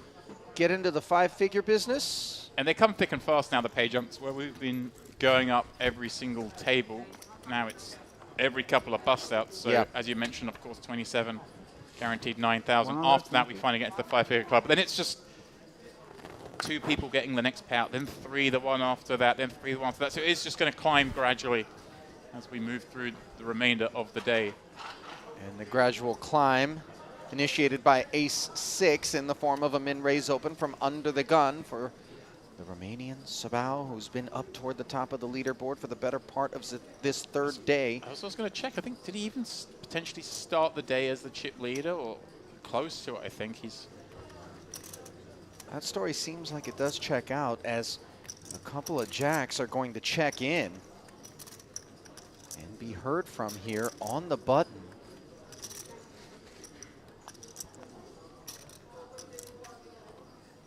get into the 5-figure business. And they come thick and fast now. The pay jumps, where we've been going up every single table. Now it's every couple of bust outs. So, yep, as you mentioned, of course, 27 guaranteed 9,000. After that, we finally get into the 5-figure club. But then it's just 2 people getting the next payout, then 3 the one after that, then 3 the one after that. So it's just going to climb gradually as we move through the remainder of the day. And the gradual climb initiated by Ace-6 in the form of a min-raise open from under the gun for the Romanian Sabao, who's been up toward the top of the leaderboard for the better part of this third day. I was going to check. I think, did he even potentially start the day as the chip leader, or close to it? I think he's... That story seems like it does check out, as a couple of jacks are going to check in and be heard from here on the button.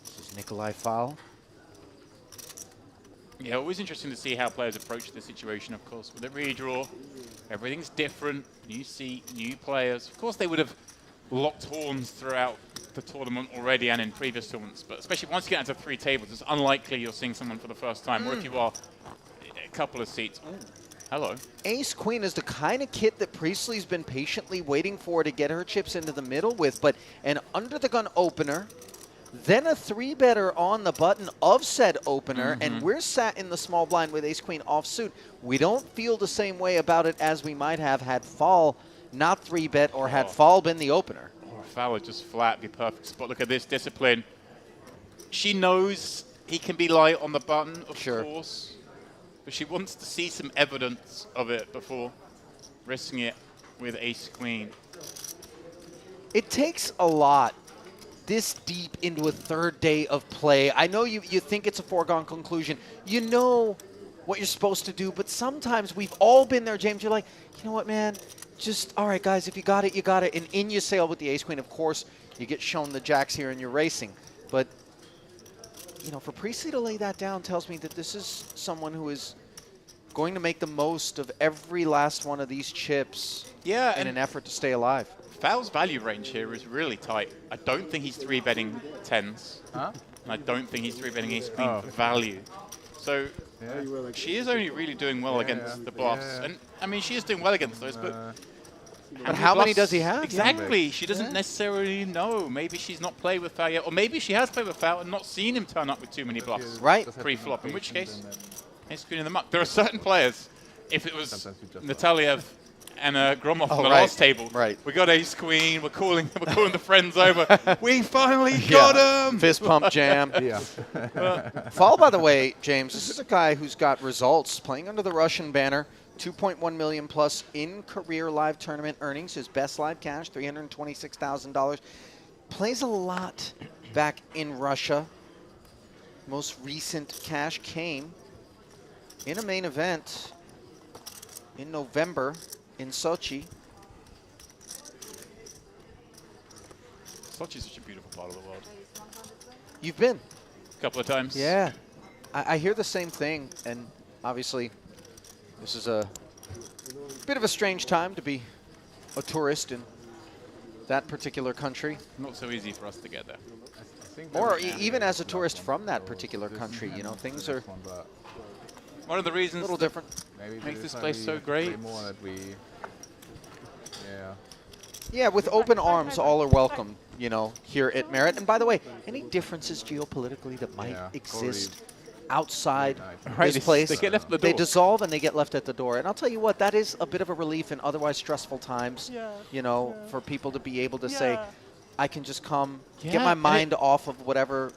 This is Nikolai Fowl. Yeah, always interesting to see how players approach the situation, of course. With a redraw, everything's different. New seat, new players. Of course, they would have locked horns throughout the tournament already and in previous tournaments, but especially once you get into 3 tables, it's unlikely you're seeing someone for the first time, or if you are, a couple of seats. Ooh, hello. Ace-Queen is the kind of kit that Priestley's been patiently waiting for to get her chips into the middle with, but an under-the-gun opener, then a 3-better on the button of said opener, and we're sat in the small blind with Ace-Queen offsuit. We don't feel the same way about it as we might have had Fall not 3-bet or had Fall been the opener. Or Fowler just flat, be perfect spot. Look at this discipline. She knows he can be light on the button, of course, but she wants to see some evidence of it before risking it with Ace-Queen. It takes a lot this deep into a third day of play. I know you think it's a foregone conclusion. You know what you're supposed to do, but sometimes we've all been there, James. You're like, you know what, man? Just, all right, guys, if you got it, you got it. And in you sail with the Ace-Queen. Of course, you get shown the jacks here and you're racing. But, you know, for Priestley to lay that down tells me that this is someone who is going to make the most of every last one of these chips in an effort to stay alive. Fowl's value range here is really tight. I don't think he's 3-betting 10s. Huh? And I don't think he's 3-betting Ace-Queen for value. So she is only really doing well against the bluffs. And, I mean, she is doing well against those, but how many does he have? Exactly. She doesn't necessarily know. Maybe she's not played with Fowl yet, or maybe she has played with Fowl and not seen him turn up with too many bluffs pre-flop, in which case, Ace-Queen in the muck. There are certain players, if it was Nataliev and Gromov on the last table, we got Ace-Queen, we're calling the friends over. We finally got him! Fist pump jam. Fall, by the way, James, this is a guy who's got results playing under the Russian banner. 2.1 million plus in career live tournament earnings. His best live cash, $326,000. Plays a lot back in Russia. Most recent cash came in a main event in November in Sochi. Sochi's such a beautiful part of the world. You've been? A couple of times. Yeah. I hear the same thing, and obviously this is a bit of a strange time to be a tourist in that particular country. Not so easy for us to get there. Or even as a tourist from that particular country, you know, things are one of the reasons a little different. Makes this place so great. Yeah, with open arms, all are welcome, you know, here at Merit. And by the way, any differences geopolitically that might exist outside this place, they get left at the door. They dissolve and they get left at the door. And I'll tell you what, that is a bit of a relief in otherwise stressful times, you know, for people to be able to say, I can just come, get my mind off of whatever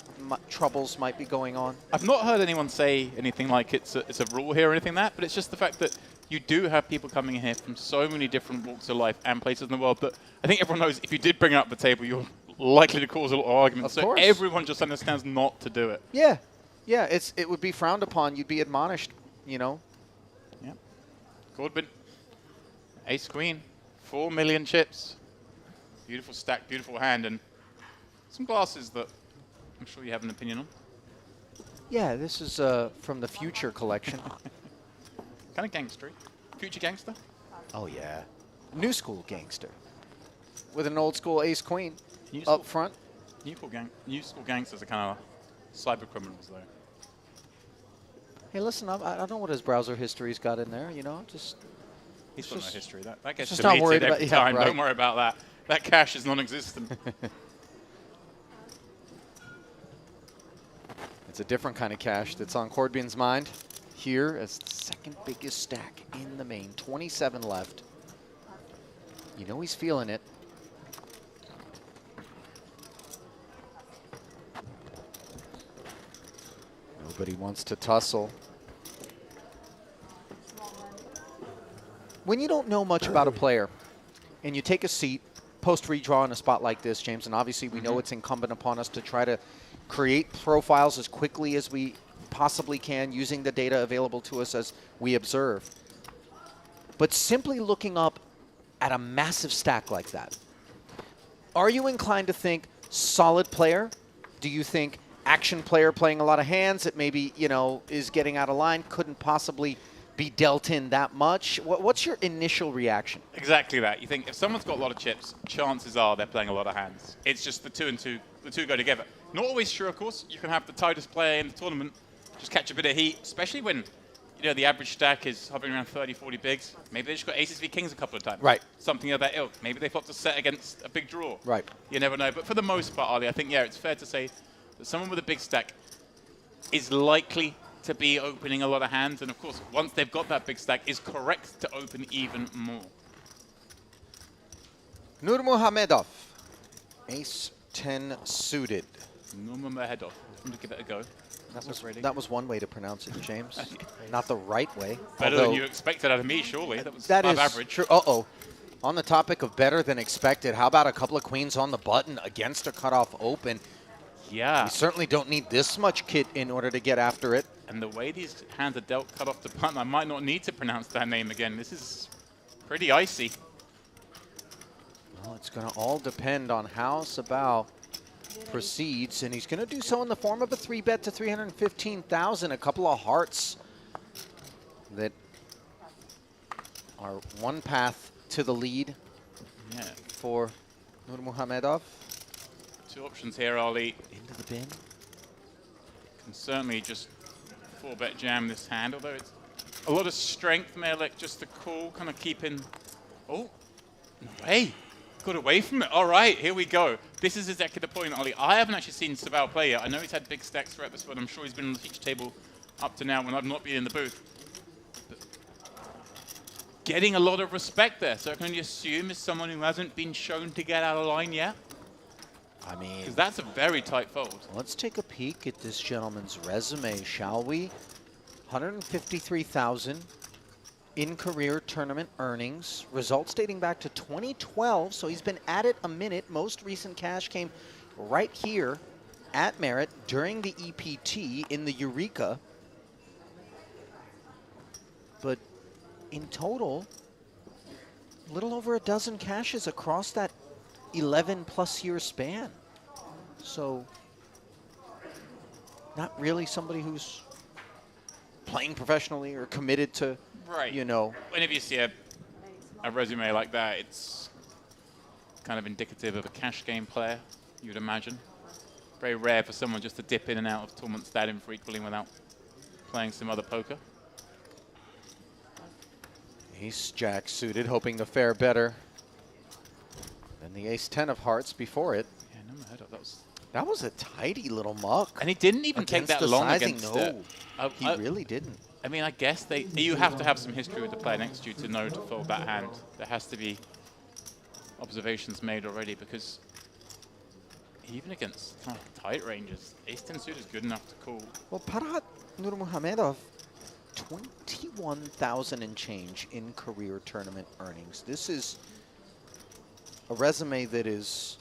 troubles might be going on. I've not heard anyone say anything like it's a rule here or anything like that, but it's just the fact that you do have people coming in here from so many different walks of life and places in the world that I think everyone knows if you did bring it up the table, you're likely to cause a lot of arguments. Of So course. everyone just understands not to do it. Yeah. Yeah, it would be frowned upon. You'd be admonished, you know. Yeah. Godwin, ace queen, 4 million chips. Beautiful stack, beautiful hand, and some glasses that I'm sure you have an opinion on. Yeah, this is from the Future collection. Kind of gangster. Future gangster? Oh, yeah. New school gangster. With an old school ace queen up front. New school gangsters are kind of cyber criminals, though. Hey, listen, I don't know what his browser history's got in there, you know, just... He's got no history. That gets just not deleted worried every about- yeah, time. right. Don't worry about that. That cache is non-existent. It's a different kind of cash that's on Corbin's mind here as the second biggest stack in the main. 27 left. You know he's feeling it. Nobody wants to tussle. When you don't know much about a player and you take a seat post-redraw in a spot like this, James, and obviously we know it's incumbent upon us to try to create profiles as quickly as we possibly can using the data available to us as we observe. But simply looking up at a massive stack like that, are you inclined to think solid player? Do you think action player playing a lot of hands that maybe, you know, is getting out of line, couldn't possibly be dealt in that much? What's your initial reaction? Exactly that. You think if someone's got a lot of chips, chances are they're playing a lot of hands. It's just the two go together. Not always true, of course. You can have the tightest player in the tournament just catch a bit of heat, especially when, you know, the average stack is hovering around 30, 40 bigs. Maybe they just got aces v kings a couple of times. Right. Something of that ilk. Maybe they flopped a set against a big draw. Right. You never know. But for the most part, Ali, I think, yeah, it's fair to say that someone with a big stack is likely to be opening a lot of hands. And of course, once they've got that big stack, is correct to open even more. Nurmagomedov, ace 10 suited. Nurmagomedov. I'm going to give it a go. That was one way to pronounce it, James. Not the right way. Better than you expected out of me, surely. That was That above is average. true. Uh-oh. On the topic of better than expected, how about a couple of queens on the button against a cutoff open? Yeah. We certainly don't need this much kit in order to get after it. And the way these hands are dealt cut off the button, I might not need to pronounce that name again. This is pretty icy. Well, it's going to all depend on how Sabao proceeds, and he's going to do so in the form of a 3-bet to 315,000. A couple of hearts that are one path to the lead for Nurmagomedov. Two options here, Ali. Into the bin. Can certainly just 4-bet jam this hand, although it's a lot of strength, Melik, just to call, kind of keeping... Oh, no way. Got away from it. All right, here we go. This is exactly the point, Ali. I haven't actually seen Sabao play yet. I know he's had big stacks throughout this one. I'm sure he's been on the feature table up to now when I've not been in the booth. But getting a lot of respect there. So I can only assume is someone who hasn't been shown to get out of line yet. I mean... Because that's a very tight fold. Let's take a peek at this gentleman's resume, shall we? 153,000 in career tournament earnings. Results dating back to 2012, so he's been at it a minute. Most recent cash came right here at Merit during the EPT in the Eureka. But in total, a little over a dozen cashes across that 11-plus year span. So, not really somebody who's playing professionally or committed to, you know. Whenever you see a resume like that, it's kind of indicative of a cash game player, you'd imagine. Very rare for someone just to dip in and out of tournaments that infrequently without playing some other poker. Ace-Jack suited, hoping to fare better than the Ace-10 of hearts before it. Yeah, no, that was a tidy little muck. And he didn't even take that long against it. He really didn't. I mean, I guess you have to have some history with the player next to you to know to fold that hand. There has to be observations made already, because even against kind of tight ranges, Ace-10 suit is good enough to call. Well, Parhat Nurmagomedov, 21,000 and change in career tournament earnings. This is a resume that is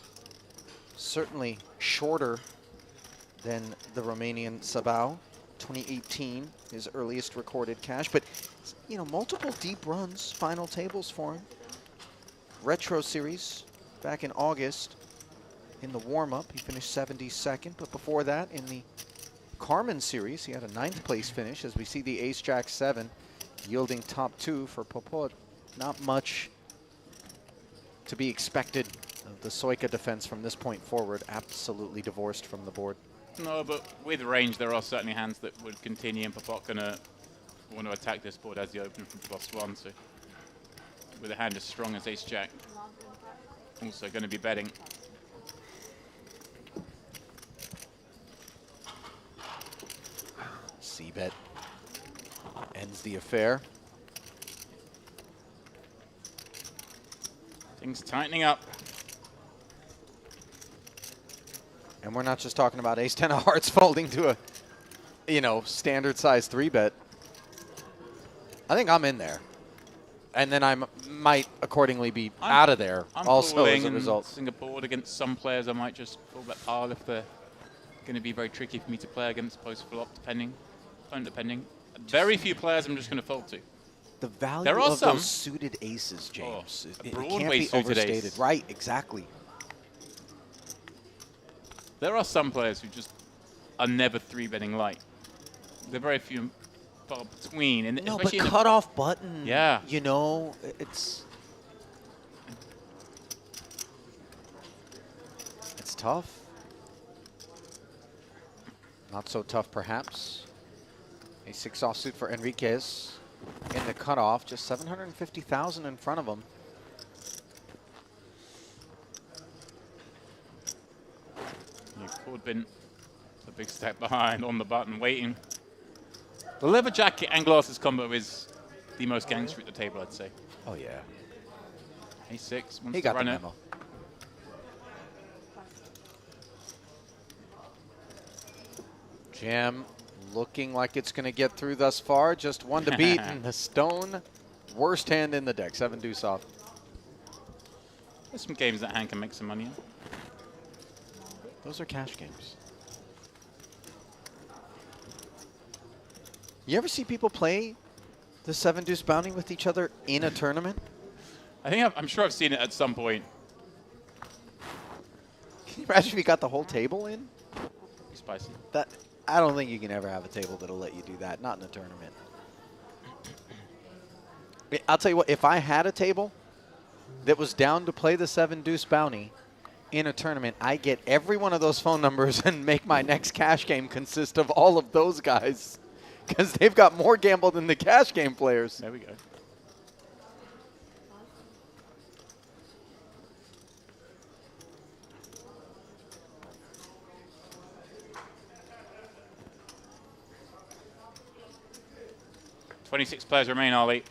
certainly shorter than the Romanian Sabau. 2018, his earliest recorded cash, but you know, multiple deep runs, final tables for him. Retro Series back in August. In the warm-up, he finished 72nd, but before that, in the Carmen Series, he had a 9th place finish, as we see the Ace-Jack 7 yielding top 2 for Popor. Not much to be expected of the Soika defense from this point forward, absolutely divorced from the board. No, but with range, there are certainly hands that would continue, and Popot gonna want to attack this board as the open from +1. So, with a hand as strong as Ace Jack, also going to be betting. C-bet ends the affair. Things tightening up. And we're not just talking about ace-10 of hearts folding to a, you know, standard size 3-bet. I think I'm in there. And then I might accordingly be out of there I'm also as a result. Singapore against some players, I might just fold that pile if they're going to be very tricky for me to play against post-flop, depending. Very few players I'm just going to fold to. The value there are of some those suited aces, James, it Broadway can't be suited overstated. ace. Right, exactly. There are some players who just are never 3-betting light. They're very few far between. And no, but cutoff button, yeah. You know, it's tough. Not so tough, perhaps. A 6 offsuit for Enriquez in the cutoff, just 750,000 in front of him. Corbin, a big step behind on the button, waiting. The leather jacket and glasses combo is the most gangster at the table, I'd say. Oh, yeah. A6, wants He to got run the it. memo. Jam looking like it's going to get through thus far. Just one to beat, and the stone, worst hand in the deck. 7 deuce off. There's some games that hand can make some money in. Those are cash games. You ever see people play the 7 deuce bounty with each other in a tournament? I think I'm sure I've seen it at some point. Can you imagine if you got the whole table in? Spicy. That I don't think you can ever have a table that'll let you do that. Not in a tournament. I'll tell you what. If I had a table that was down to play the 7 deuce bounty in a tournament, I get every one of those phone numbers and make my next cash game consist of all of those guys, because they've got more gamble than the cash game players. There we go. $26 players remain, Ollie.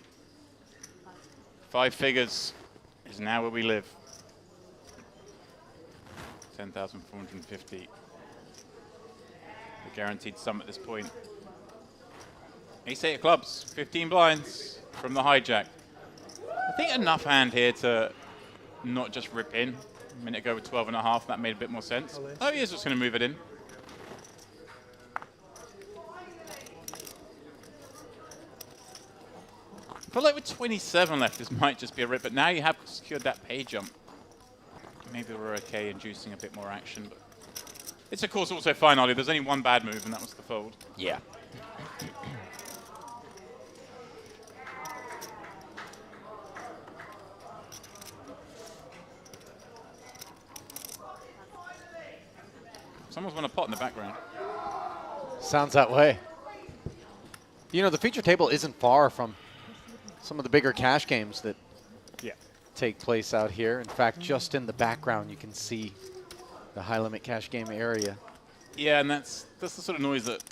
5 figures is now where we live. 10,450. The guaranteed sum at this point. Ace-8 of clubs, 15 blinds from the hijack. I think enough hand here to not just rip in. A minute ago with 12.5, that made a bit more sense. Oh, he is just going to move it in. I feel like with 27 left, this might just be a rip, but now you have secured that pay jump. Maybe we're okay inducing a bit more action, but it's of course also fine, Ollie. There's only one bad move, and that was the fold. Yeah. Someone's won a pot in the background. Sounds that way. You know, the feature table isn't far from some of the bigger cash games that take place out here. In fact, just in the background, you can see the high limit cash game area. Yeah, and that's the sort of noise that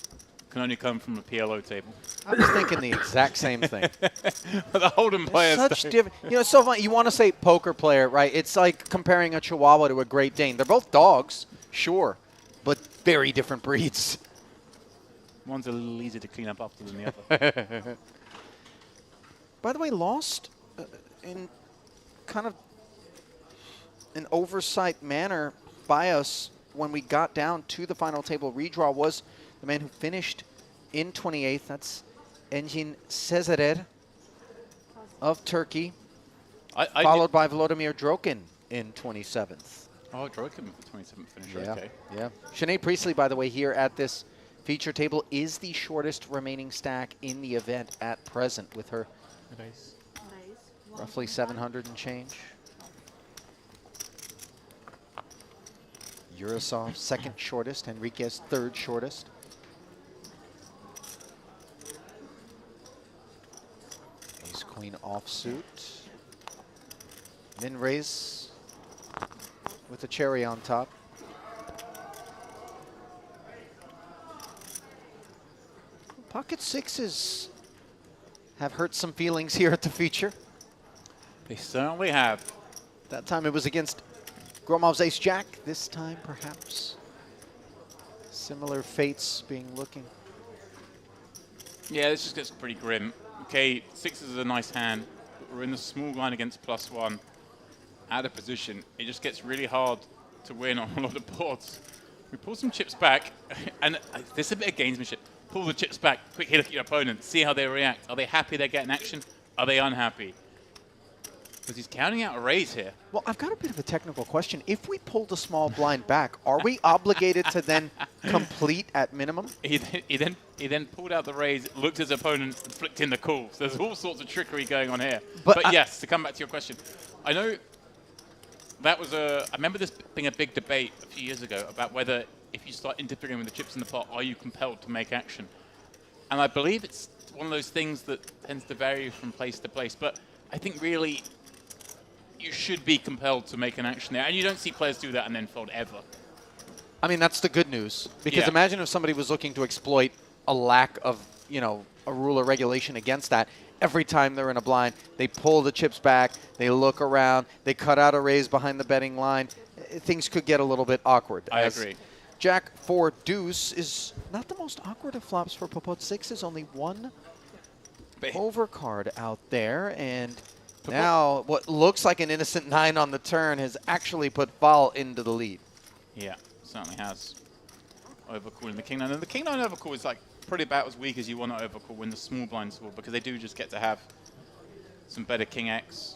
can only come from a PLO table. I was thinking the exact same thing. The Hold'em players. Such different. You know, it's so funny. You want to say poker player, right? It's like comparing a Chihuahua to a Great Dane. They're both dogs, sure, but very different breeds. One's a little easier to clean up after than the other. By the way, lost in kind of an oversight manner by us when we got down to the final table redraw was the man who finished in 28th. That's Engin Sezerer of Turkey, followed by Volodymyr Drokin in 27th. Oh, Drokin with the 27th finisher, Yeah, okay. yeah. Sinead Priestley, by the way, here at this feature table is the shortest remaining stack in the event at present with her roughly 700 and change. Yurosov, second shortest. Enriquez, third shortest. Ace Queen offsuit. Min raise with the cherry on top. Pocket sixes have hurt some feelings here at the feature. They certainly have. That time it was against Gromov's ace-jack. This time, perhaps, similar fates being looking. Yeah, this just gets pretty grim. Okay, sixes is a nice hand, but we're in the small line against +1. Out of position, it just gets really hard to win on a lot of boards. We pull some chips back, and there's a bit of gamesmanship. Pull the chips back, quickly look at your opponent, see how they react. Are they happy they're getting action? Are they unhappy? Because he's counting out a raise here. Well, I've got a bit of a technical question. If we pulled a small blind back, are we obligated to then complete at minimum? He then pulled out the raise, looked at his opponent, and flicked in the call. So there's all sorts of trickery going on here. But yes, to come back to your question, I know that was I remember this being a big debate a few years ago about whether if you start interfering with the chips in the pot, are you compelled to make action? And I believe it's one of those things that tends to vary from place to place. But I think really you should be compelled to make an action there. And you don't see players do that and then fold ever. I mean, that's the good news. Because Yeah. imagine if somebody was looking to exploit a lack of, you know, a rule or regulation against that. Every time they're in a blind, they pull the chips back, they look around, they cut out a raise behind the betting line. Things could get a little bit awkward. I agree. Jack 4 deuce is not the most awkward of flops for Popot 6. Is only one overcard out there, and now what looks like an innocent 9 on the turn has actually put Val into the lead. Yeah, certainly has. Overcalling the King 9. And the King 9 overcall is like pretty about as weak as you want to overcall when the small blinds fall, because they do just get to have some better King X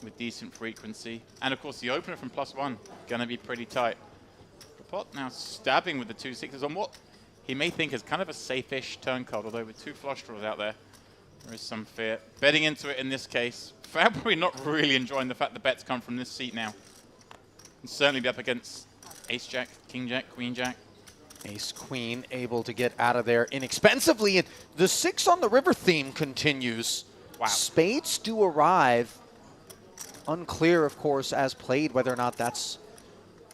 with decent frequency. And of course the opener from +1, gonna be pretty tight. Popot now stabbing with the 2 sixes on what he may think is kind of a safe-ish turn card, although with 2 flush draws out there is some fear. Betting into it in this case. Probably not really enjoying the fact the bets come from this seat now. And certainly be up against Ace-Jack, King-Jack, Queen-Jack. Ace-Queen able to get out of there inexpensively, and the 6 on the river theme continues. Wow. Spades do arrive. Unclear, of course, as played, whether or not that's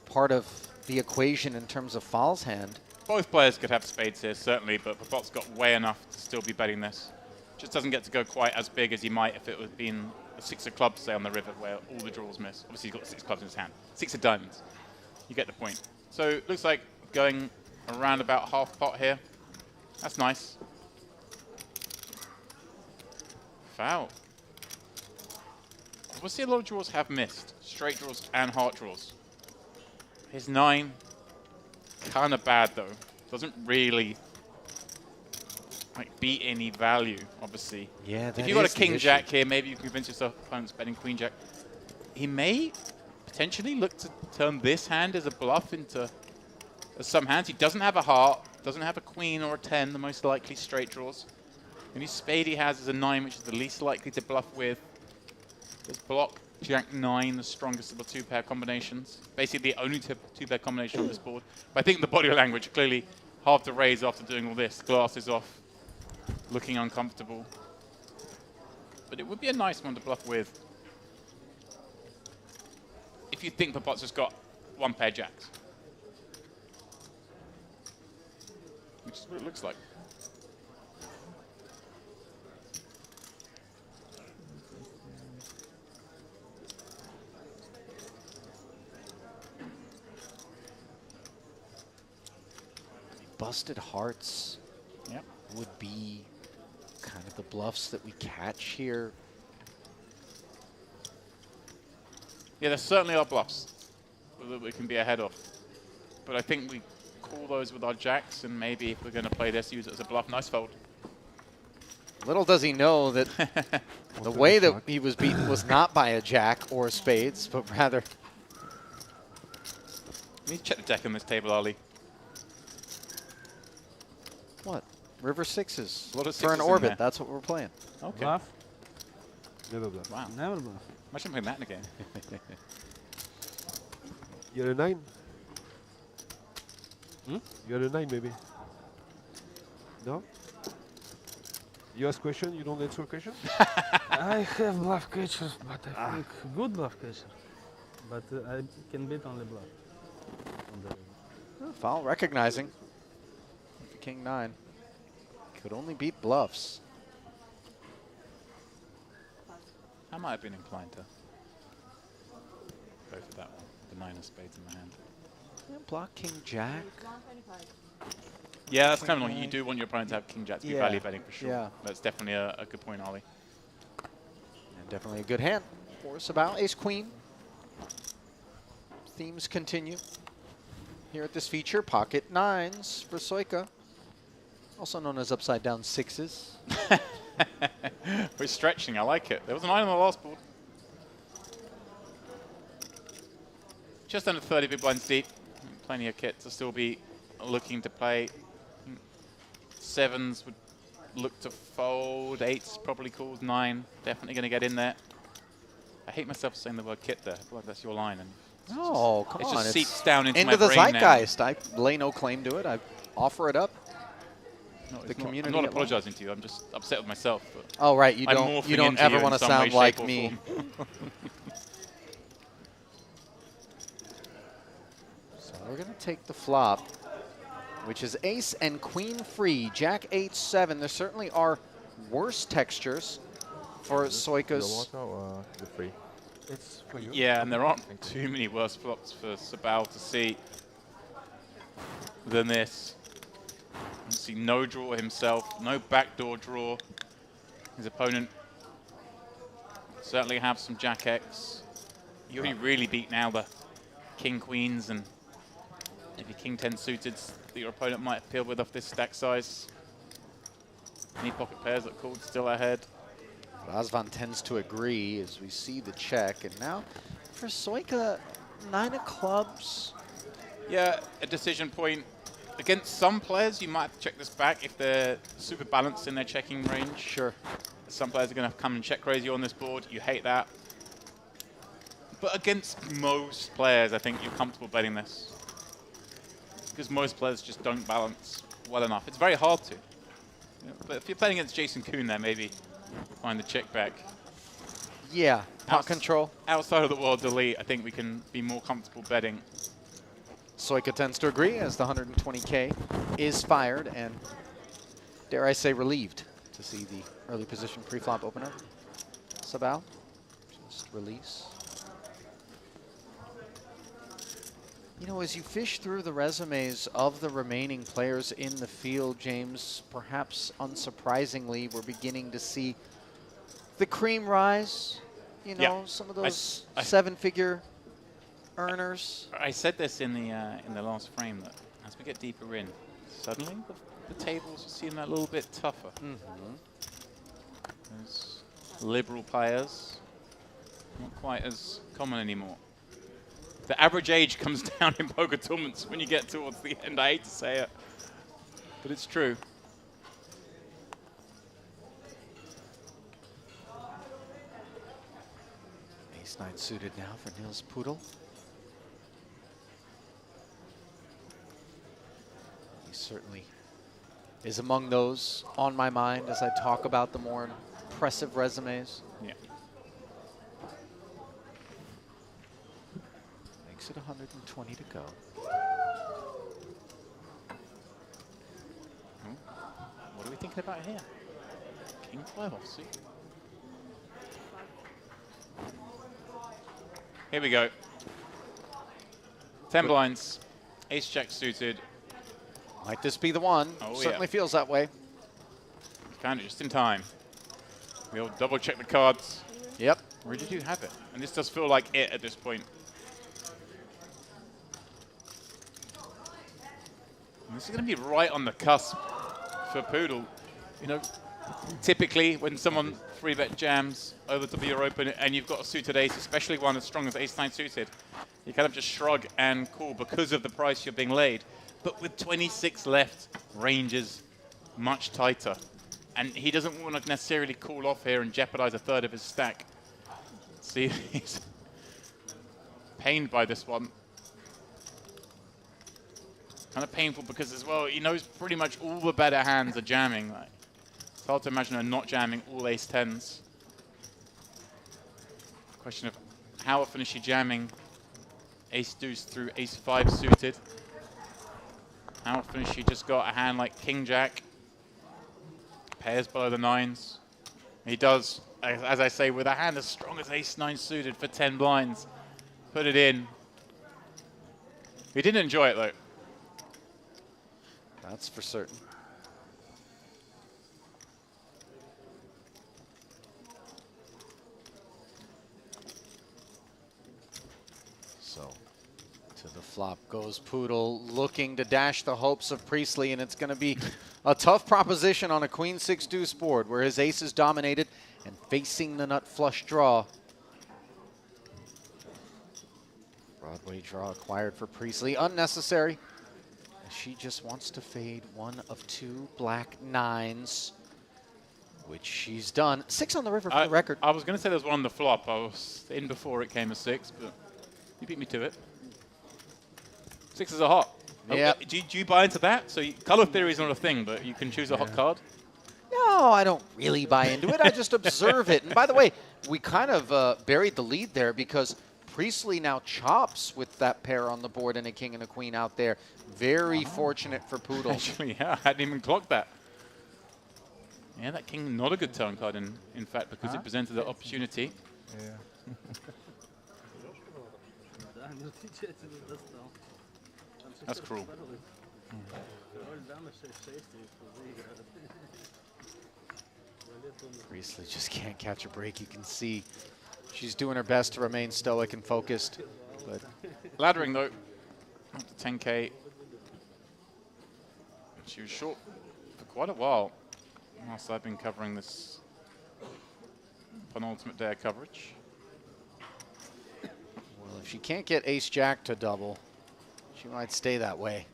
part of the equation in terms of Val's hand. Both players could have spades here, certainly, but Popot's got way enough to still be betting this. Just doesn't get to go quite as big as he might if it would been a 6 of clubs, say, on the river, where all the draws miss. Obviously, he's got 6 clubs in his hand. 6 of diamonds. You get the point. So it looks like going around about half pot here. That's nice. Foul. We'll see a lot of draws have missed. Straight draws and heart draws. His 9, kind of bad though. Doesn't really beat any value, obviously. Yeah, that if you've got a is the King-Jack issue. here, maybe you can convince yourself opponent's betting Queen-Jack. He may potentially look to turn this hand as a bluff into some hands. He doesn't have a heart, doesn't have a queen or a 10, the most likely straight draws. And his spade he has is a 9, which is the least likely to bluff with. There's block, Jack 9, the strongest of the 2-pair combinations. Basically the only 2-pair combination on this board. But I think the body language, clearly hard to raise after doing all this. Glasses off, looking uncomfortable. But it would be a nice one to bluff with if you think Popot's just got 1 pair jacks. Which is what it looks like. Busted hearts Yep. would be kind of the bluffs that we catch here. Yeah, there certainly are bluffs. that we can be ahead of. But I think we call those with our jacks, and maybe if we're going to play this, use it as a bluff. Nice fold. Little does he know that the way that he was beaten was not by a jack or spades, but rather... Let me check the deck on this table, Ali. What? River sixes. A lot of for an sixes in orbit. there. That's what we're playing. Okay. Bluff? Never bluff. Wow. Never bluff. Imagine playing that in a game. You're a 9? You're a 9, maybe. No? You ask question, you don't answer question? I have bluff catchers, but I think good bluff catcher. But I can beat only bluff. Foul recognizing. The king 9 could only beat bluffs. I might have been inclined to go for that one. The 9 of spades in my hand. Yeah, block king jack. Yeah, that's kind of annoying. You do want your opponent to have king jack to be Yeah. value betting for sure. Yeah. That's definitely a good point, Ali. And definitely a good hand for Sabal. Ace queen. Themes continue here at this feature. Pocket 9s for Soika, also known as upside down 6s. We're stretching. I like it. There was a 9 on the last board. Just under 30 big blinds deep. Plenty of kit to still be looking to play. 7s would look to fold. 8s probably calls. 9 definitely going to get in there. I hate myself for saying the word kit there. I feel like that's your line. And Oh, come it on. just It's seeps down into my the brain now. zeitgeist. I lay no claim to it. I offer it up. No, the it's community. I'm not at large. apologizing to you. I'm just upset with myself. But Oh, right. You I'm don't. morphing You don't into ever in want to some sound way, like shape, or me. form. So we're gonna take the flop, which is ace and queen free. Jack 8-7. There certainly are worse textures for Soika's. The free. It's for you. Yeah, and there aren't too many worse flops for Sabal to see than this. You see no draw himself, no backdoor draw. His opponent certainly have some Jack X. You only really beat now the King Queens and maybe King 10 suited that your opponent might appeal with off this stack size. Any pocket pairs that called still ahead. Razvan tends to agree as we see the check. And now for Soika, 9 of clubs. Yeah, a decision point. Against some players, you might have to check this back if they're super balanced in their checking range. Sure. Some players are going to come and check crazy on this board. You hate that. But against most players, I think you're comfortable betting this. Because most players just don't balance well enough. It's very hard to. You know, but if you're playing against Jason Kuhn there, maybe find the check back. Yeah, pot control. Outside of the world delete, I think we can be more comfortable betting. Soika tends to agree as the 120K is fired and, dare I say, relieved to see the early position pre-flop opener. Sabal, just release. You know, as you fish through the resumes of the remaining players in the field, James, perhaps unsurprisingly, we're beginning to see the cream rise. You know, some of those seven-figure earners. I said this in the last frame that as we get deeper in, suddenly the tables seem a little bit tougher. Those liberal players, not quite as common anymore. The average age comes down in poker tournaments when you get towards the end. I hate to say it, but it's true. Ace-9 suited now for Niels Poodle. He certainly is among those on my mind as I talk about the more impressive resumes. Yeah. Makes it 120 to go. What are we thinking about here? King 12, see? Here we go. 10 blinds, ace jack suited. Might this be the one? Oh, Certainly feels that way. Kind of just in time. We'll double check the cards. Yep. Where did you have it? And this does feel like it at this point. And this is going to be right on the cusp for Poodle. You know, typically when someone 3-bet jams over to be your open and you've got a suited ace, especially one as strong as ace-9 suited, you kind of just shrug and call because of the price you're being laid. But with 26 left, range is much tighter. And he doesn't want to necessarily call off here and jeopardize a third of his stack. See, he's pained by this one. Kind of painful because as well, he knows pretty much all the better hands are jamming. Like, it's hard to imagine her not jamming all ace-10s. Question of how often is she jamming ace-deuce through ace-5 suited? How often has she just got a hand like king-jack? Pairs below the 9s. He does, as I say, with a hand as strong as ace-9 suited for 10 blinds. Put it in. He didn't enjoy it though. That's for certain. So, to the flop goes Poodle, looking to dash the hopes of Priestley, and it's going to be a tough proposition on a queen-6 deuce board where his ace is dominated and facing the nut flush draw. Broadway draw acquired for Priestley, unnecessary. She just wants to fade one of 2 black 9s, which she's done. 6 on the river for the record. I was going to say there was one on the flop. I was in before it came a 6, but you beat me to it. 6s are hot. Yeah. Do you buy into that? So color theory is not a thing, but you can choose a hot card? No, I don't really buy into it. I just observe it. And by the way, we kind of buried the lead there because Priestley now chops with that pair on the board and a king and a queen out there. Very fortunate for Poodle. Actually, yeah, I hadn't even clocked that. Yeah, that king, not a good turn card, in fact, because it presented the opportunity. Yeah. That's cruel. Priestley just can't catch a break. You can see she's doing her best to remain stoic and focused. But laddering, though, up to 10K. She was short for quite a while whilst I've been covering this penultimate day of coverage. Well, if she can't get ace-jack to double, she might stay that way.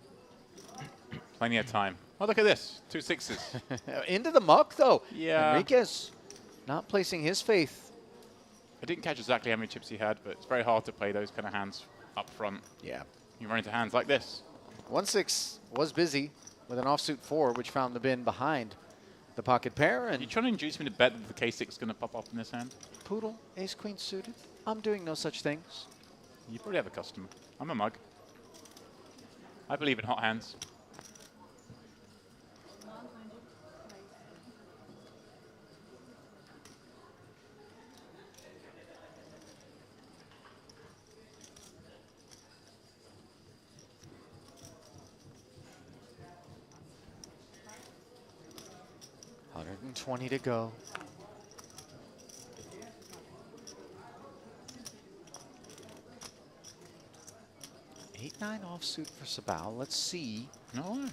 Plenty of time. Oh, look at this. 2 6s. Into the muck, though. Yeah. Enriquez not placing his faith. I didn't catch exactly how many chips he had, but it's very hard to play those kind of hands up front. Yeah. You run into hands like this. 1-6 was busy with an offsuit 4, which found the bin behind the pocket pair. And you trying to induce me to bet that the K6 is going to pop up in this hand? Poodle, ace-queen suited. I'm doing no such things. You probably have a customer. I'm a mug. I believe in hot hands. $120 to go. Eight-9 offsuit for Sabao. Let's see. No.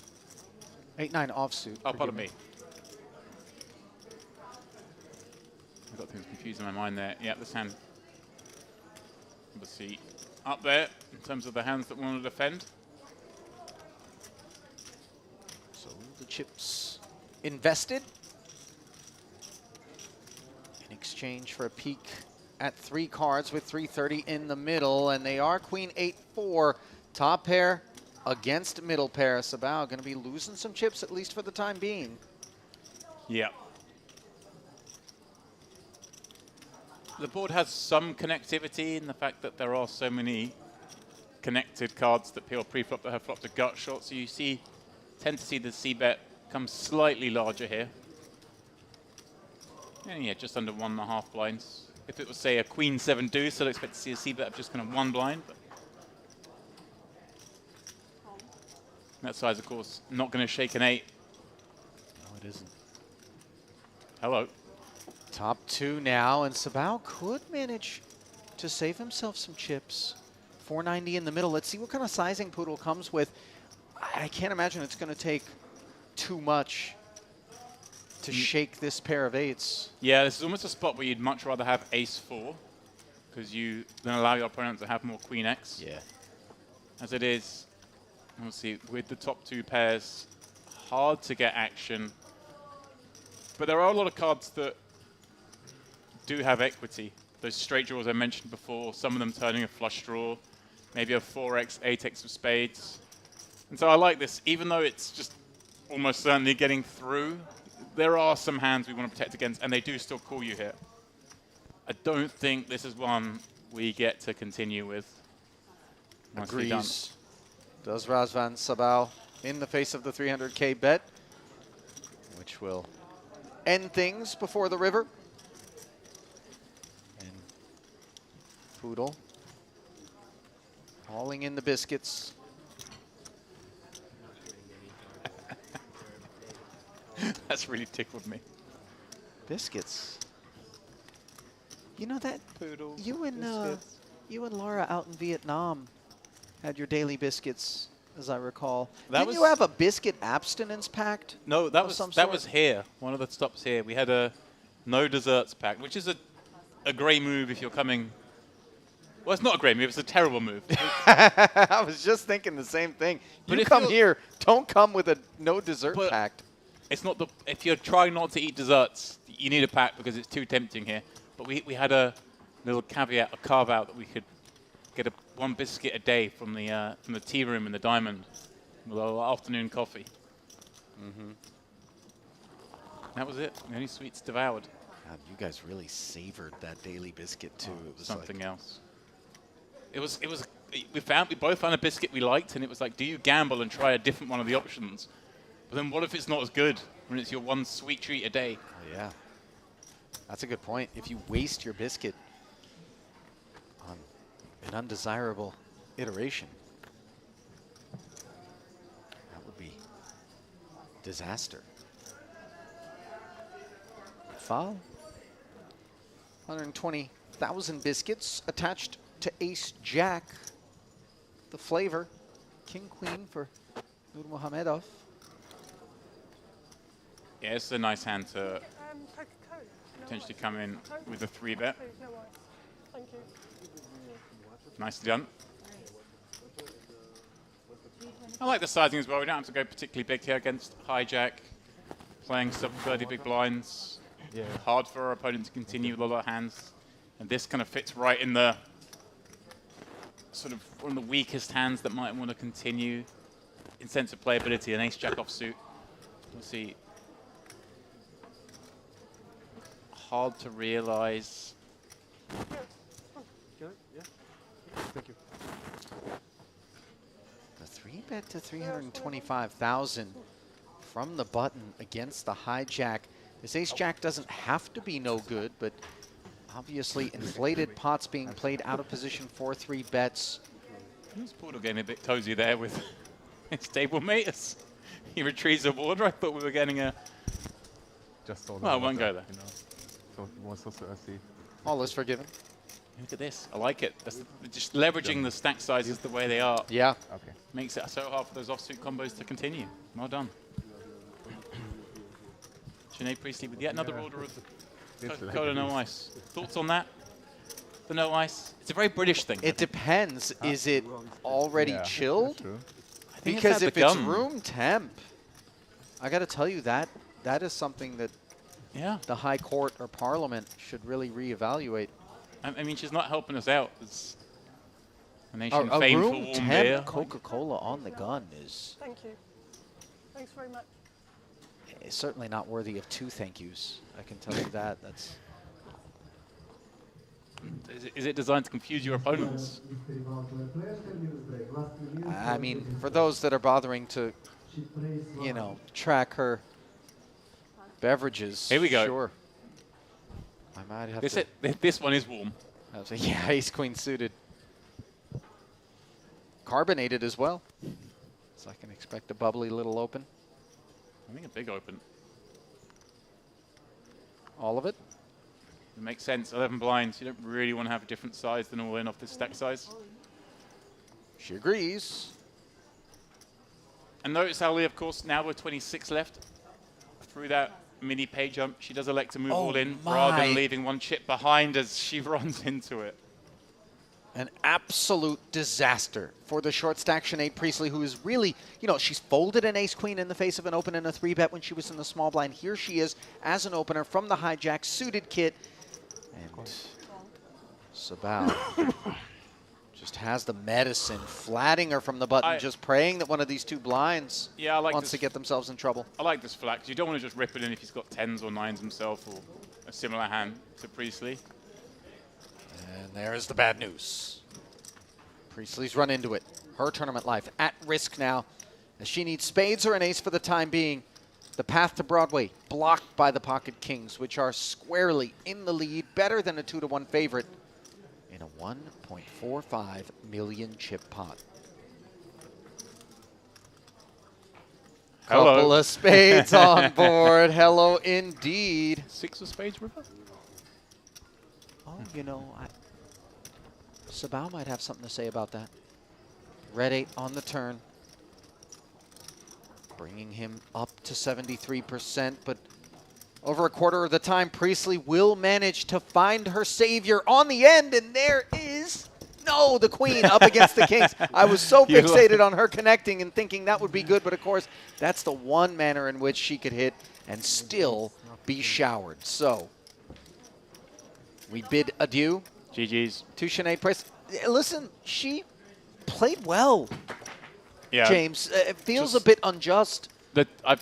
8-9 offsuit. Oh, pardon me. I got things confused in my mind there. Yeah, this hand. Let's see. Up there in terms of the hands that want to defend. So the chips invested in exchange for a peek at 3 cards with 330 in the middle, and they are queen 8-4. Top pair against middle pair. Sabao going to be losing some chips, at least for the time being. Yeah. The board has some connectivity in the fact that there are so many connected cards that peel pre-flop that have flopped a gut shot. So you tend to see the C-bet come slightly larger here. And yeah, just under 1.5 blinds. If it was, say, a queen 7 deuce, I'd expect to see a C-bet of just kind of 1 blind. But that size, of course, not going to shake an 8. No, it isn't. Hello. Top 2 now, and Sabao could manage to save himself some chips. 490 in the middle. Let's see what kind of sizing Poodle comes with. I can't imagine it's going to take too much to shake this pair of eights. Yeah, this is almost a spot where you'd much rather have ace-4 because you then allow your opponent to have more queen x. Yeah. As it is, obviously, with the top two pairs, hard to get action. But there are a lot of cards that do have equity. Those straight draws I mentioned before, some of them turning a flush draw, maybe a 4x, 8x of spades. And so I like this, even though it's just almost certainly getting through, there are some hands we want to protect against, and they do still call you here. I don't think this is one we get to continue with. Nicely done. Agrees. Does Razvan Sabal in the face of the 300K bet, which will end things before the river. And Poodle hauling in the biscuits. That's really tickled me. Biscuits. You know that Poodle you and Laura out in Vietnam had your daily biscuits, as I recall. Didn't you have a biscuit abstinence pact? No, that was here. One of the stops here. We had a no desserts pact, which is a great move if you're coming. Well, it's not a great move. It's a terrible move. I was just thinking the same thing. But You if come you're- here, don't come with a no dessert pact. It's not if you're trying not to eat desserts, you need a pack because it's too tempting here. But we had a little caveat, a carve out that we could get one biscuit a day from the tea room in the Diamond with our afternoon coffee. Mm-hmm. That was it. The only sweets devoured. God, you guys really savored that daily biscuit too. It was Something else. It was. We both found a biscuit we liked, and it was like, do you gamble and try a different one of the options? But then what if it's not as good when it's your one sweet treat a day? Oh, yeah. That's a good point. If you waste your biscuit on an undesirable iteration, that would be disaster. Foul. 120,000 biscuits attached to Ace Jack. The flavor. King Queen for Nurmagomedov. Yeah, it's a nice hand to potentially come in with a 3-bet. Thank you. Nicely done. I like the sizing as well. We don't have to go particularly big here against hijack. Playing sub 30 big blinds. Yeah. Hard for our opponent to continue with a lot of hands. And this kind of fits right in the sort of one of the weakest hands that might want to continue in sense of playability, an ace-jack offsuit. We'll see. Hard to realize. Thank you. The 3-bet to 325,000 from the button against the hijack. This ace-jack doesn't have to be no good, but obviously inflated pots being played out of position for 3 bets. This Poodle getting a bit cozy there with his stablemate as he retrieves a border. I thought we were getting a... Just all well, I won't go there. You know. So once also I see. All is forgiven. Look at this. I like it. That's just leveraging the stack sizes the way they are. Yeah. Okay. Makes it so hard for those offsuit combos to continue. Well done. Sinead Priestley with yet another order of Coca-Cola no ice. Thoughts on that? The no ice? It's a very British thing. It depends. Is it already chilled? I think Because it's if it's gum. room temp, I got to tell you that is something that the High Court or Parliament should really reevaluate. I mean, she's not helping us out. It's a nation A famed for room warm temp beer. Coca-Cola on the gun is Thank you. Thanks very much. certainly not worthy of 2 thank yous. I can tell you that. That's. Is it designed to confuse your opponents? I mean, for those that are bothering to, you know, track her beverages. Here we go. Sure. I might have This to. this one is warm. I was like, yeah, ace queen suited. Carbonated as well. So I can expect a bubbly little open. I think a big open. All of it? It makes sense. 11 blinds. You don't really want to have a different size than all in off this stack size. She agrees. And notice Ali, of course, now with 26 left. Through that mini pay jump, she does elect to move all in rather than leaving one chip behind as she runs into it. An absolute disaster for the short stack Sinead Priestley, who is really, you know, she's folded an ace-queen in the face of an open and a 3-bet when she was in the small blind. Here she is as an opener from the hijack suited kit. And Sabal just has the medicine, flatting her from the button, just praying that one of these two blinds wants to get themselves in trouble. I like this flat, because you don't want to just rip it in if he's got 10s or 9s himself, or a similar hand to Priestley. And there is the bad news. Priestley's run into it. Her tournament life at risk now, as she needs spades or an ace for the time being. The path to Broadway blocked by the Pocket Kings, which are squarely in the lead, better than a 2-1 favorite in a 1.45 million chip pot. Hello. Couple of spades on board. Hello indeed. 6 of spades, River? Oh, you know, Sabal might have something to say about that. Red 8 on the turn. Bringing him up to 73%, but over a quarter of the time, Priestley will manage to find her savior on the end, and there is, no, the queen up against the kings. I was so fixated on her connecting and thinking that would be good, but of course, that's the one manner in which she could hit and still be showered. So, we bid adieu. GG's. To Sinead Priestley. Listen, she played well. Yeah. James, it feels a bit unjust. I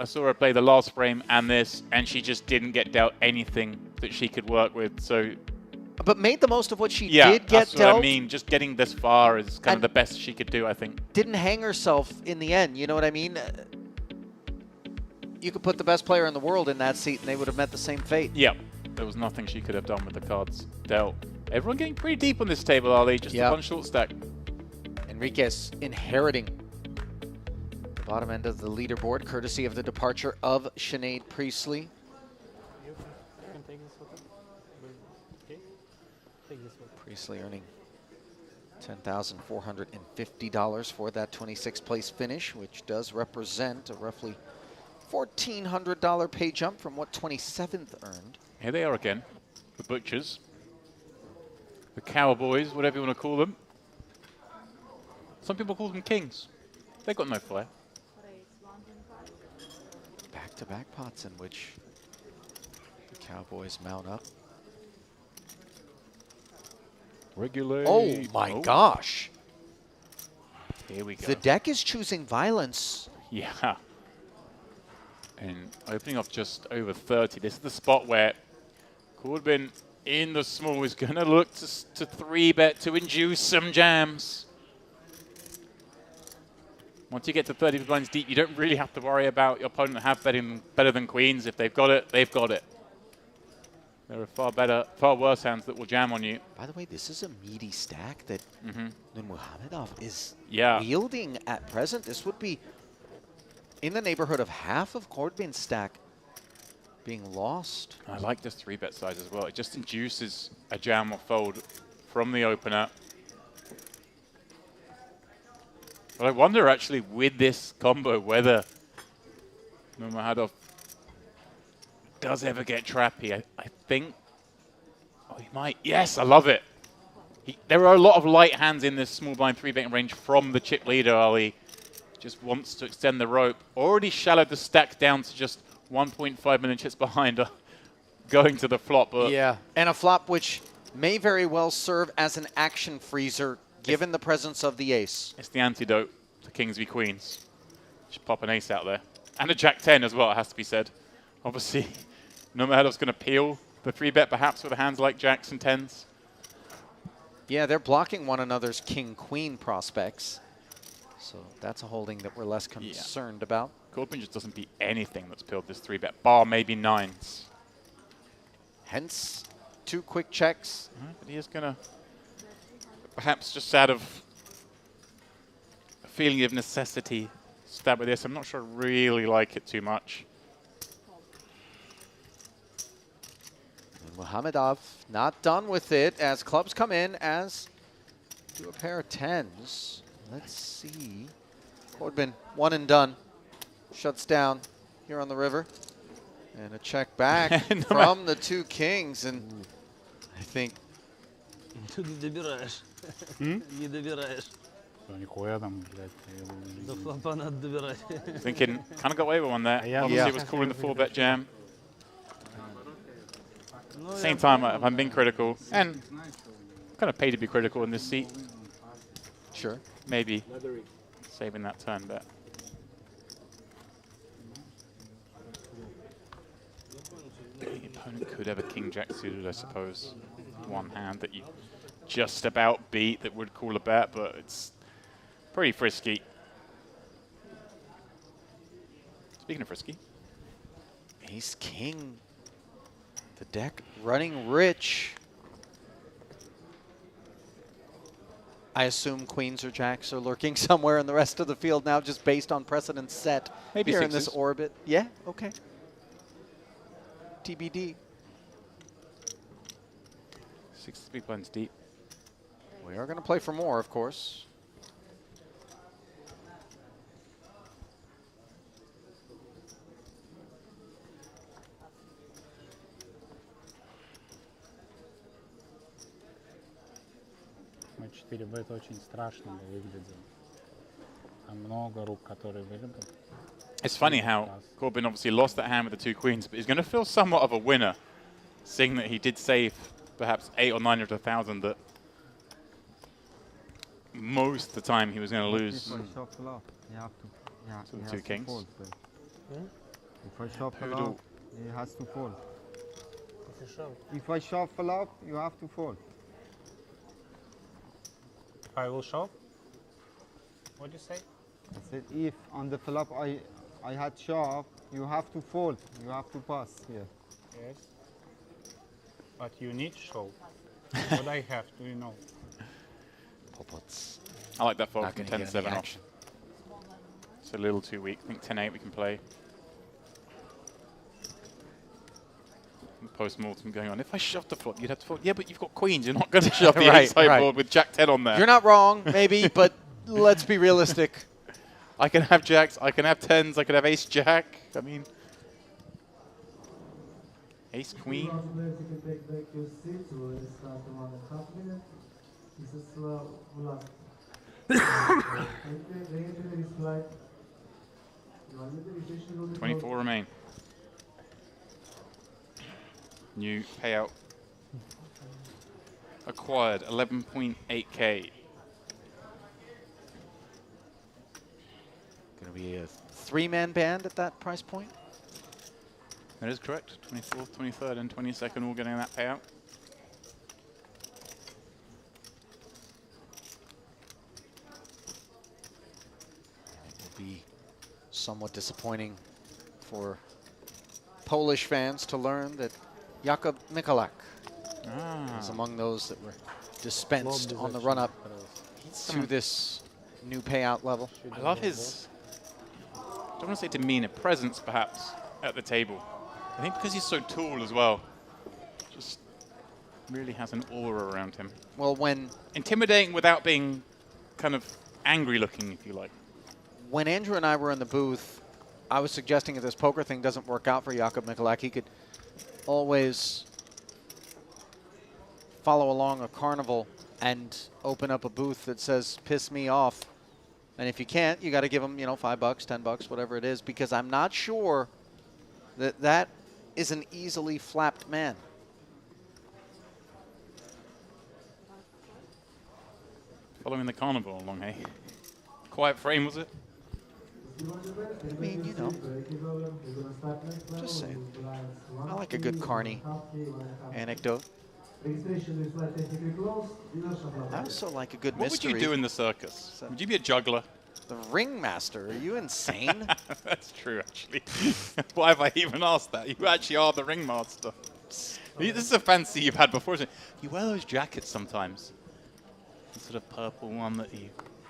saw her play the last frame and this, and she just didn't get dealt anything that she could work with. So, but made the most of what she did get that's dealt. what I mean. Just getting this far is kind of the best she could do, I think. Didn't hang herself in the end. You know what I mean? You could put the best player in the world in that seat, and they would have met the same fate. Yeah. There was nothing she could have done with the cards dealt. Everyone getting pretty deep on this table, are they? Just a one short stack. Enriquez inheriting the bottom end of the leaderboard, courtesy of the departure of Sinead Priestley. Priestley earning $10,450 for that 26th place finish, which does represent a roughly $1,400 pay jump from what 27th earned. Here they are again, the Butchers, the Cowboys, whatever you want to call them. Some people call them Kings. They've got no flair. Back-to-back pots in which the Cowboys mount up. Regulate. Oh my gosh. Here we go. The deck is choosing violence. Yeah. And opening off just over 30. This is the spot where Corbin in the small is going to look to 3-bet to induce some jams. Once you get to 30 blinds deep, you don't really have to worry about your opponent betting better than queens. If they've got it, they've got it. There are far worse hands that will jam on you. By the way, this is a meaty stack that Nurmagomedov is wielding at present. This would be in the neighborhood of half of Corbin's stack being lost. I like this 3-bet size as well. It just induces a jam or fold from the opener. But I wonder actually with this combo whether Nurmagomedov does ever get trappy. I think, oh, he might. Yes, I love it. There are a lot of light hands in this small blind 3-betting range from the chip leader, Ali. Just wants to extend the rope. Already shallowed the stack down to just 1.5 million chips behind, going to the flop. Yeah, and a flop which may very well serve as an action freezer given the presence of the ace. It's the antidote to kings v queens. Just pop an ace out there. And a jack-10 as well, it has to be said. Obviously, Nurmagomedov's going to peel the 3-bet perhaps with hands like jacks and 10s. Yeah, they're blocking one another's king-queen prospects. So that's a holding that we're less concerned about. Corbin just doesn't beat anything that's peeled this 3-bet, bar maybe 9s. Hence, 2 quick checks. But he is going to, perhaps just out of a feeling of necessity, stab with this. I'm not sure I really like it too much. Nurmagomedov not done with it as clubs come in, as do a pair of 10s. Let's see Codbin, one and done. Shuts down here on the river. And a check back from the two kings. And I think... Не добираешь. Не добираешь. Нихуя там, блядь. До флопа надо добирать. Thinking, kind of got away with one there. Obviously, it was calling the 4-bet jam. Same time, I'm being critical, and kind of paid to be critical in this seat. Sure. Maybe saving that turn bet. The opponent could have a king jack suited, I suppose. One hand that you just about beat that would call a bet, but it's pretty frisky. Speaking of frisky. Ace king. The deck running rich. I assume queens or jacks are lurking somewhere in the rest of the field now, just based on precedent set Maybe here sixes. in this orbit. Yeah, okay. TBD. 6 big blinds deep. We are going to play for more, of course. На 4Б это очень страшно выглядит. Там много рук, которые были бы. It's funny how Corbin obviously lost that hand with the 2 queens, but he's going to feel somewhat of a winner, seeing that he did save perhaps 8 or 9 of 1,000 that most of the time he was going to lose If I shuffle up, you have to. Yeah, to he the has 2 to kings. fold, but if I shuffle Poodle. up, he has to fold. If I shuffle up, you have to fold. I will shove. What do you say? I said if on the flop I had shove, you have to fold. You have to pass here. Yes. But you need show. What I have, do you know? Popots. I like that fold Not from gonna get 10-7 any off. action. It's a little too weak. I think 10-8 we can play. Post-mortem going on. If I shoved the flop, you'd have to fold. Yeah, but you've got queens. You're not going to shove the Right, ace sideboard right. with Jack 10 on there. You're not wrong, maybe, but let's be realistic. I can have jacks, I can have 10s, I can have ace jack. I mean, ace queen. Players, you can take back your seats. We'll start in 1.5 minutes. This is last. The entry is like 24 remain. New payout acquired 11.8k. Going to be a 3-man band at that price point. That is correct. 24th, 23rd, and 22nd all getting that payout. It will be somewhat disappointing for Polish fans to learn that Jakub Michalak is among those that were dispensed on the run-up to this new payout level. I love his, I don't want to say demeanor, presence perhaps at the table. I think because he's so tall as well, just really has an aura around him. Well, when... Intimidating without being kind of angry looking, if you like. When Andrew and I were in the booth, I was suggesting if this poker thing doesn't work out for Jakub Michalak, he could always follow along a carnival and open up a booth that says, piss me off. And if you can't, you got to give him, you know, $5, $10, whatever it is, because I'm not sure that that is an easily flapped man. Following the carnival along, hey? Quiet frame, was it? I mean, you know, just saying. I like a good carny anecdote. I also like a good mystery. What would you do in the circus? Would you be a juggler? The ringmaster? Are you insane? That's true, actually. Why have I even asked that? You actually are the ringmaster. This is a fancy you've had before, isn't it? You wear those jackets sometimes. The sort of purple one that you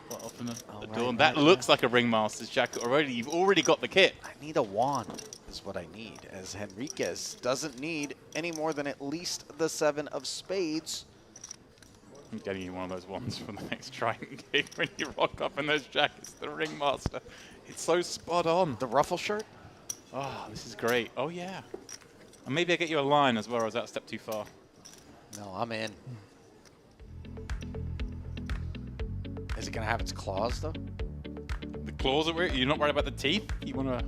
got often adorned. That looks like a ringmaster's jacket already. You've already got the kit. I need a wand is what I need, as Henriquez doesn't need any more than at least the 7 of spades I'm getting you one of those ones for the next trying gig when you rock up in those jackets, the ringmaster. It's so spot on. The ruffle shirt? Oh, this is great. Oh, yeah. And maybe I get you a line as well, or is that a step too far? No, I'm in. Is it going to have its claws, though? The claws are weird? You're not worried about the teeth? You want to...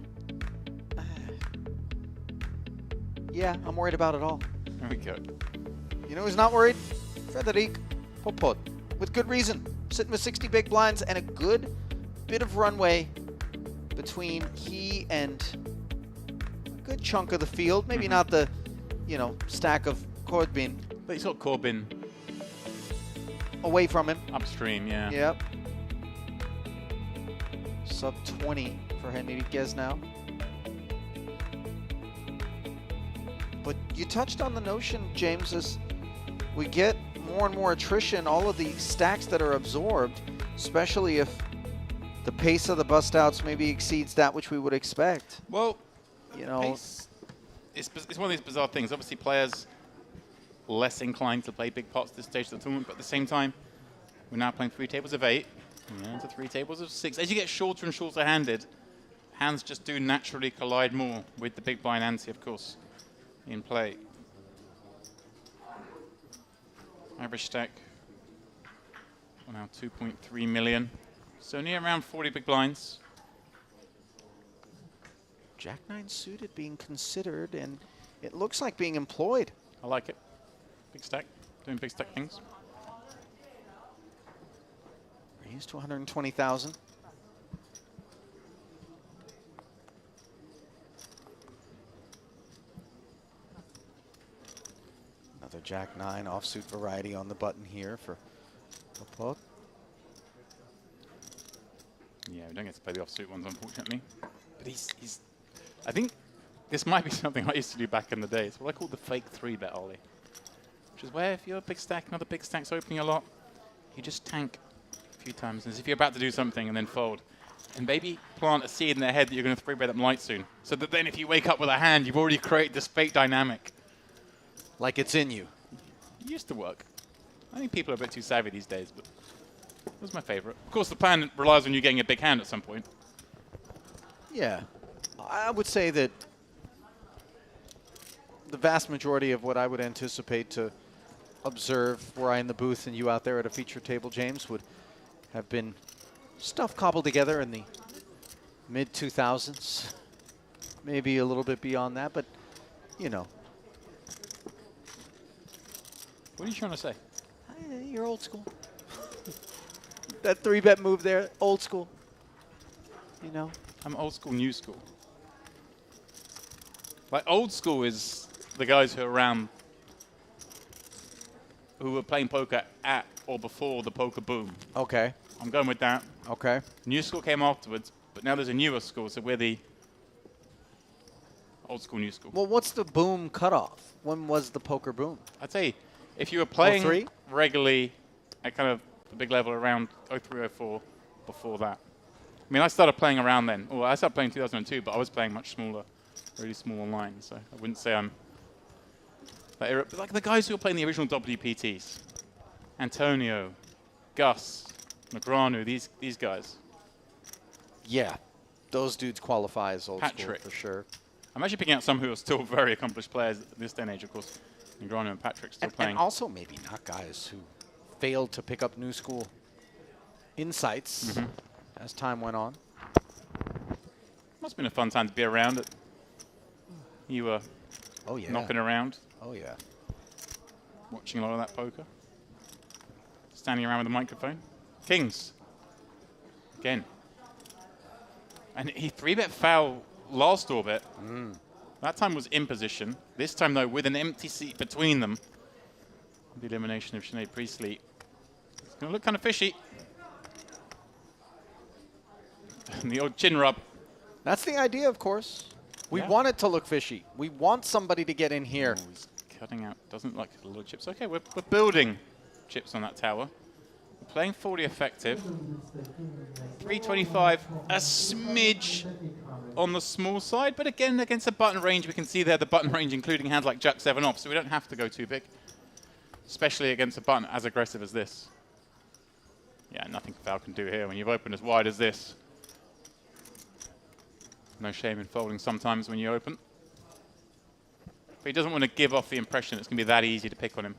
Yeah, I'm worried about it all. There we go. You know who's not worried? Frederic Popot. With good reason. Sitting with 60 big blinds and a good bit of runway between he and a good chunk of the field. Maybe not the, you know, stack of Corbin. But he's got Corbin away from him. Upstream, yeah. Yep. Sub 20 for Henriquez now. But you touched on the notion, James, as we get more and more attrition, all of the stacks that are absorbed, especially if the pace of the bust outs maybe exceeds that which we would expect. Well, you know, pace, it's one of these bizarre things. Obviously, players less inclined to play big pots at this stage of the tournament, but at the same time, we're now playing 3 tables of 8, to 3 tables of 6. As you get shorter and shorter handed, hands just do naturally collide more with the big blind ante, of course, in play. Average stack, well, now 2.3 million. So near around 40 big blinds. Jack 9 suited being considered, and it looks like being employed. I like it. Big stack, doing big stack things. Raised to 120,000. Another Jack 9 offsuit variety on the button here for Popot. Yeah, we don't get to play the offsuit ones, unfortunately. But he's I think this might be something I used to do back in the day. It's what I call the fake 3-bet ollie, which is where if you're a big stack and other big stacks opening a lot, you just tank a few times as if you're about to do something and then fold. And maybe plant a seed in their head that you're going to 3-bet them light soon. So that then if you wake up with a hand, you've already created this fake dynamic. Like it's in you. It used to work. I think people are a bit too savvy these days, but it was my favorite. Of course, the plan relies on you getting a big hand at some point. Yeah. I would say that the vast majority of what I would anticipate to observe were I in the booth and you out there at a feature table, James, would have been stuff cobbled together in the mid-2000s. Maybe a little bit beyond that, but, you know. What are you trying to say? You're old school. That 3-bet move there, old school. You know? I'm old school, new school. Like, old school is the guys who are around, who were playing poker at or before the poker boom. Okay. I'm going with that. Okay. New school came afterwards, but now there's a newer school, so we're the old school, new school. Well, what's the boom cutoff? When was the poker boom? I'd say if you were playing 03? regularly at kind of the big level around 03, 04, before that. I mean, I started playing around then. Well, I started playing in 2002, but I was playing much smaller, really small online, so I wouldn't say I'm that era. But like the guys who were playing the original WPTs, Antonio, Gus, Negreanu, these guys. Yeah, those dudes qualify as old Patrick. school for sure. I'm actually picking out some who are still very accomplished players at this day and age, of course. Negreanu and Patrick still playing. And also maybe not guys who failed to pick up new school insights as time went on. Must have been a fun time to be around it. You were knocking around. Oh, yeah. Watching a lot of that poker. Standing around with a microphone. Kings. Again. And he 3-bet foul last orbit. That time was in position. This time, though, with an empty seat between them. The elimination of Sinead Priestley. It's going to look kind of fishy. And the old chin rub. That's the idea, of course. We want it to look fishy. We want somebody to get in here. Oh, he's cutting out. Doesn't like a lot of chips. Okay, we're building chips on that tower. We're playing 40 effective. 325, a smidge on the small side. But again, against the button range, we can see there the button range including hands like Jack 7 off, so we don't have to go too big. especially against a button as aggressive as this. Yeah, nothing Val can do here when you've opened as wide as this. No shame in folding sometimes when you open. But he doesn't want to give off the impression it's going to be that easy to pick on him.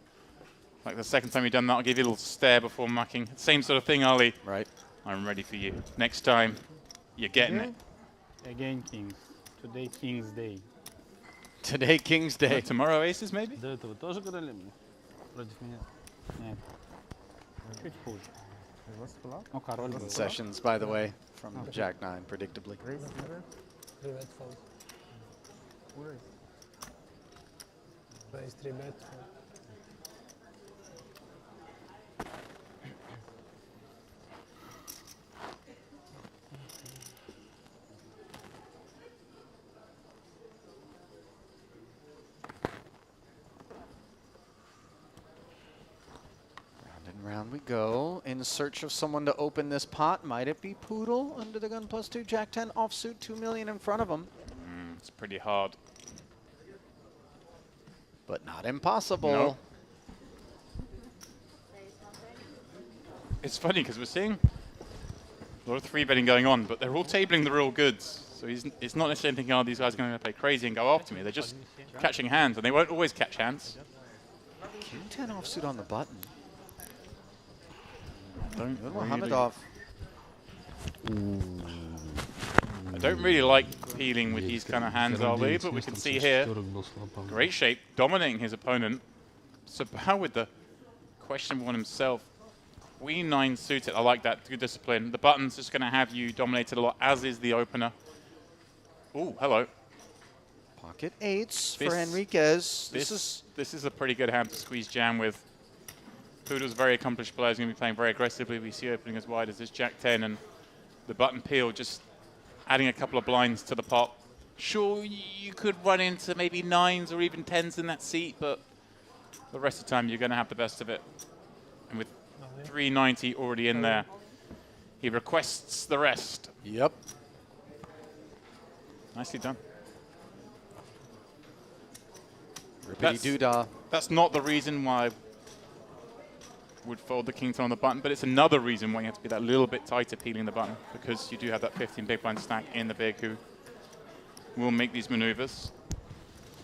Like the second time you've done that, I'll give you a little stare before mucking. Same sort of thing, Ali. Right. I'm ready for you. Next time, you're getting it. Again, Kings. Today, King's Day. Today, King's Day. Tomorrow, Aces, maybe? До этого тоже королями против меня? Нет. Чуть хуже. Ну, король был. Concessions, by the way, from Jack 9, predictably. Привет, Фауст. Raise 3 bet. Round we go, in search of someone to open this pot. Might it be Poodle under the gun +2, Jack 10 offsuit, 2 million in front of him. It's pretty hard. But not impossible. No. It's funny because we're seeing a lot of 3-betting going on, but they're all tabling the real goods. So it's not necessarily thinking, oh, these guys are going to play crazy and go after me. They're just catching hands, and they won't always catch hands. King 10 offsuit on the button. Good Mohamedov. I don't really like peeling with these kind of hands, Ali, but we can see here, great shape, dominating his opponent. Sabah with the questionable one himself. Queen 9 suited, I like that, good discipline. The button's just going to have you dominated a lot, as is the opener. Ooh, hello. Pocket 8s for Enriquez. This is a pretty good hand to squeeze jam with. Poodle's a very accomplished player. He's going to be playing very aggressively. We see opening as wide as this Jack 10, and the button peel just adding a couple of blinds to the pot. Sure, you could run into maybe 9s or even 10s in that seat, but the rest of the time you're going to have the best of it. And with 390 already in there, he requests the rest. Yep. Nicely done. Rippity-doo-dah. That's not the reason why I would fold the King 10 on the button, but it's another reason why you have to be that little bit tighter peeling the button, because you do have that 15 big blind stack in the big who will make these maneuvers.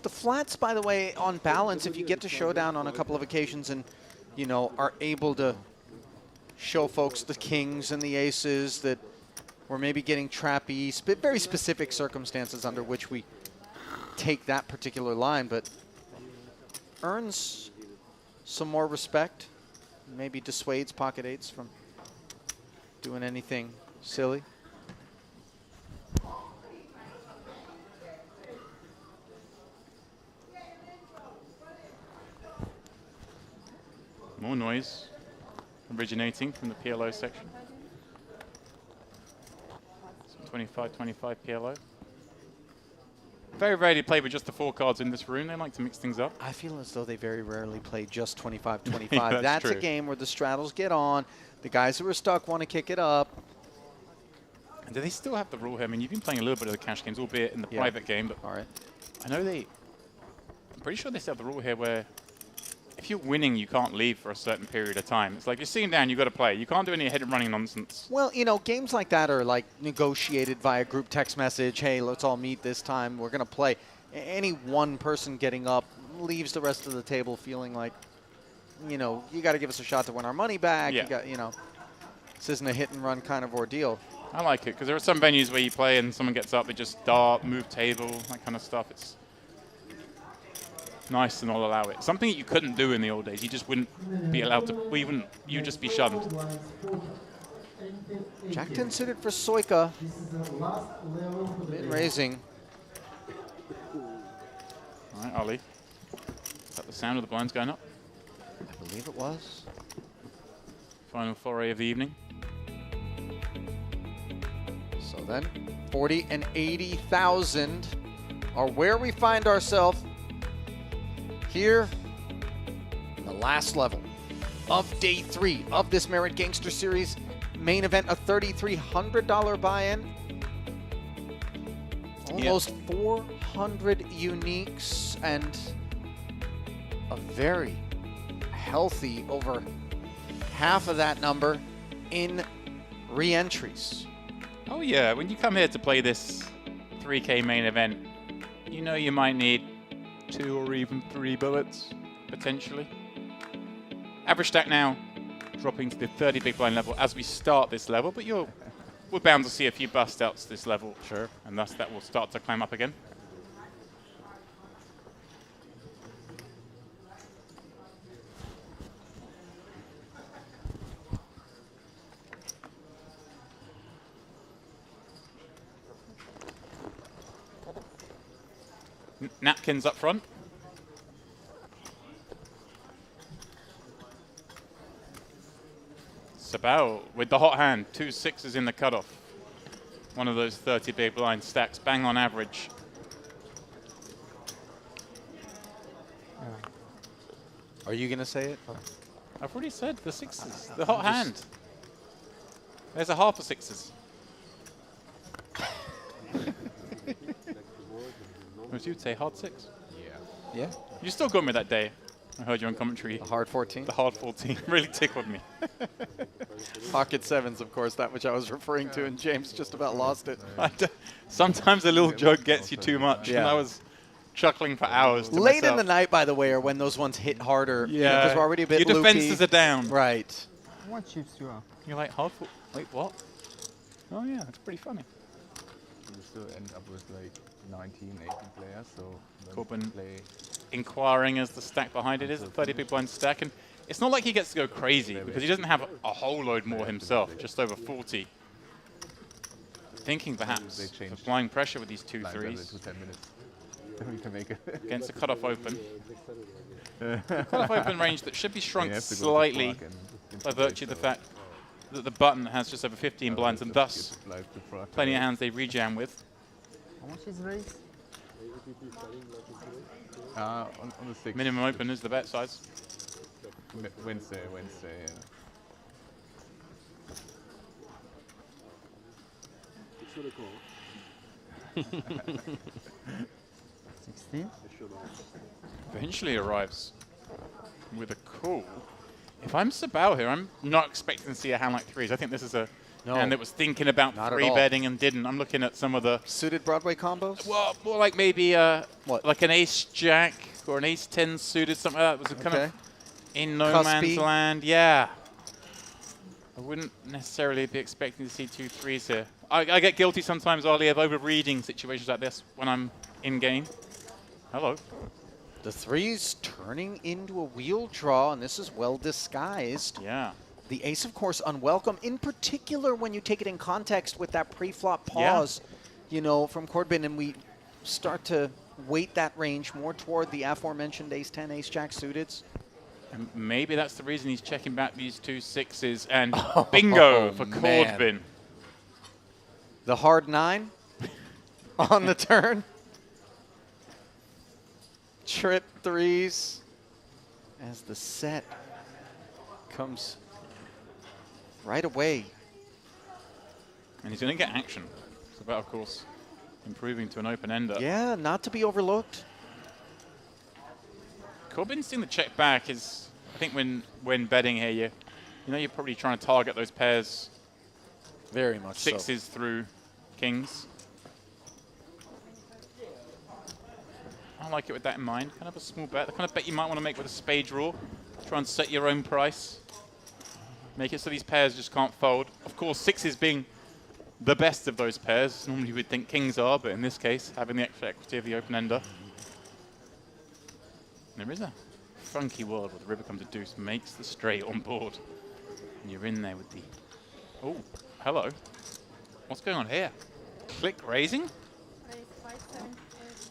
The flats, by the way, on balance, if you get to showdown on a couple of occasions and, you know, are able to show folks the kings and the aces that were maybe getting trappy, very specific circumstances under which we take that particular line, but earns some more respect. Maybe dissuades pocket 8s from doing anything silly. More noise originating from the PLO section. 25-25 PLO. Very rarely play with just the 4 cards in this room. They like to mix things up. I feel as though they very rarely play just 25-25. Yeah, that's true. a game where the straddles get on. The guys who are stuck want to kick it up. And do they still have the rule here? I mean, you've been playing a little bit of the cash games, albeit in the private game, but all right. I know I'm pretty sure they still have the rule here where if you're winning, you can't leave for a certain period of time. It's like you're sitting down, you've got to play. You can't do any hit and running nonsense. Well, you know, games like that are like negotiated via group text message. Hey, let's all meet this time. We're going to play. Any one person getting up leaves the rest of the table feeling like, you know, you got to give us a shot to win our money back. Yeah. You got, you know, this isn't a hit and run kind of ordeal. I like it because there are some venues where you play and someone gets up, they just dart, move table, that kind of stuff. It's nice to not allow it. Something that you couldn't do in the old days. You just wouldn't be allowed to. You'd just be shunned. Jack 10 suited for Soika. Mid raising. All right, Ali. Is that the sound of the blinds going up? I believe it was. Final foray of the evening. So then, 40 and 80,000 are where we find ourselves here in the last level of day 3 of this Merit Gangster Series main event. A $3,300 buy-in. Almost 400 uniques and a very healthy, over half of that number in re-entries. Oh yeah, when you come here to play this 3K main event, you know you might need 2 or even 3 bullets, potentially. Average stack now dropping to the 30 big blind level as we start this level, but we're bound to see a few bust outs this level. Sure. And thus that will start to climb up again. Napkins up front. Sabao with the hot hand, 2 6s in the cutoff. One of those 30 big blind stacks, bang on average. Are you going to say it? I've already said the 6s, the hot hand. There's a half of 6s. As you'd say, hard 6. Yeah. You still got me that day. I heard you on commentary. The hard 14? The hard 14 really tickled me. Pocket 7s, of course, that which I was referring to, and James just about lost it. Sometimes a little joke gets you too much, and I was chuckling for hours to Late myself. in the night, by the way, or when those ones hit harder. Yeah. Because we're already a bit Your loopy. defenses are down. Right. What chips you have? You're like, hard foot. Wait, what? Oh, yeah, that's pretty funny. You still end up with like 19, 18 players, so Corbin play. inquiring as the stack behind it is, a 30 big blind stack. And it's not like he gets to go crazy, because he doesn't have a whole load more himself, just over 40. Thinking perhaps of applying pressure with these 2 3s. To 10 minutes. We can make it. Against the cutoff open. Cutoff open range that should be shrunk You have to go to slightly Prague and by virtue of the fact that the button has just over 15 blinds, and thus plenty of hands they rejam with. How much is race? On the 6th. Minimum open is the bet size. Wednesday, yeah. Eventually arrives with a call. If I'm Sabao here, I'm not expecting to see a hand like 3s. I think this is a hand that was thinking about Not at 3 all. betting and didn't. I'm looking at some of the suited Broadway combos. Well, more like maybe like an ace jack or an ace 10 suited, something like that. It was a kind of in no man's Cuspy. land. Yeah. I wouldn't necessarily be expecting to see 2 3s here. I get guilty sometimes, Ollie, of overreading situations like this when I'm in game. Hello. The 3's turning into a wheel draw, and this is well disguised. Yeah. The ace, of course, unwelcome, in particular when you take it in context with that pre-flop pause, you know, from Corbin, and we start to weight that range more toward the aforementioned ace 10, ace jack suiteds. And maybe that's the reason he's checking back these 2 6s, and bingo for Corbin. The hard 9 on the turn. Trip 3s as the set comes right away. And he's going to get action. It's about, of course, improving to an open ender. Yeah, not to be overlooked. Corbin's seeing the check back is, I think when betting here, you know you're probably trying to target those pairs. Very much so. 6s through kings. I like it with that in mind. Kind of a small bet. The kind of bet you might want to make with a spade draw. Try and set your own price. Make it so these pairs just can't fold. Of course, 6s being the best of those pairs. Normally you would think kings are, but in this case, having the extra equity of the open ender. There is a funky world where the river comes to deuce, makes the straight on board. And you're in there with the... Oh, hello. What's going on here? Click raising?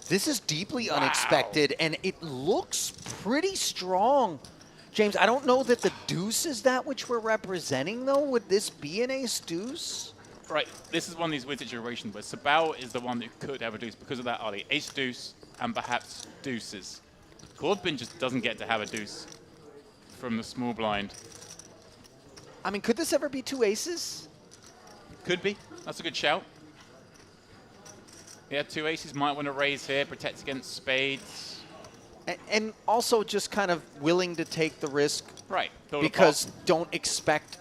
This is deeply unexpected, and it looks pretty strong. James, I don't know that the deuce is that which we're representing, though. Would this be an ace deuce? Right, this is one of these weird situations where Sabao is the one that could have a deuce because of that early ace deuce and perhaps deuces. Corbin just doesn't get to have a deuce from the small blind. I mean, could this ever be 2 aces? Could be. That's a good shout. Yeah, 2 aces might want to raise here, protect against spades. And also just kind of willing to take the risk. Right. Because don't expect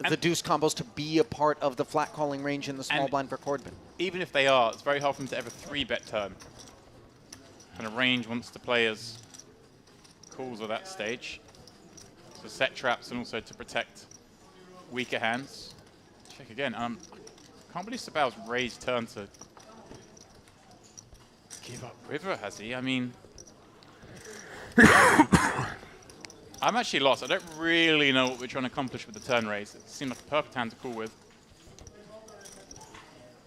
the deuce combos to be a part of the flat calling range in the small blind for Cordman. Even if they are, it's very hard for them to ever 3-bet turn. And a range wants to play as calls at that stage. To set traps and also to protect weaker hands. Check again. I can't believe Sabal's raised turn to give up river, has he? I mean... I'm actually lost. I don't really know what we're trying to accomplish with the turn raise. It seemed like a perfect hand to call with.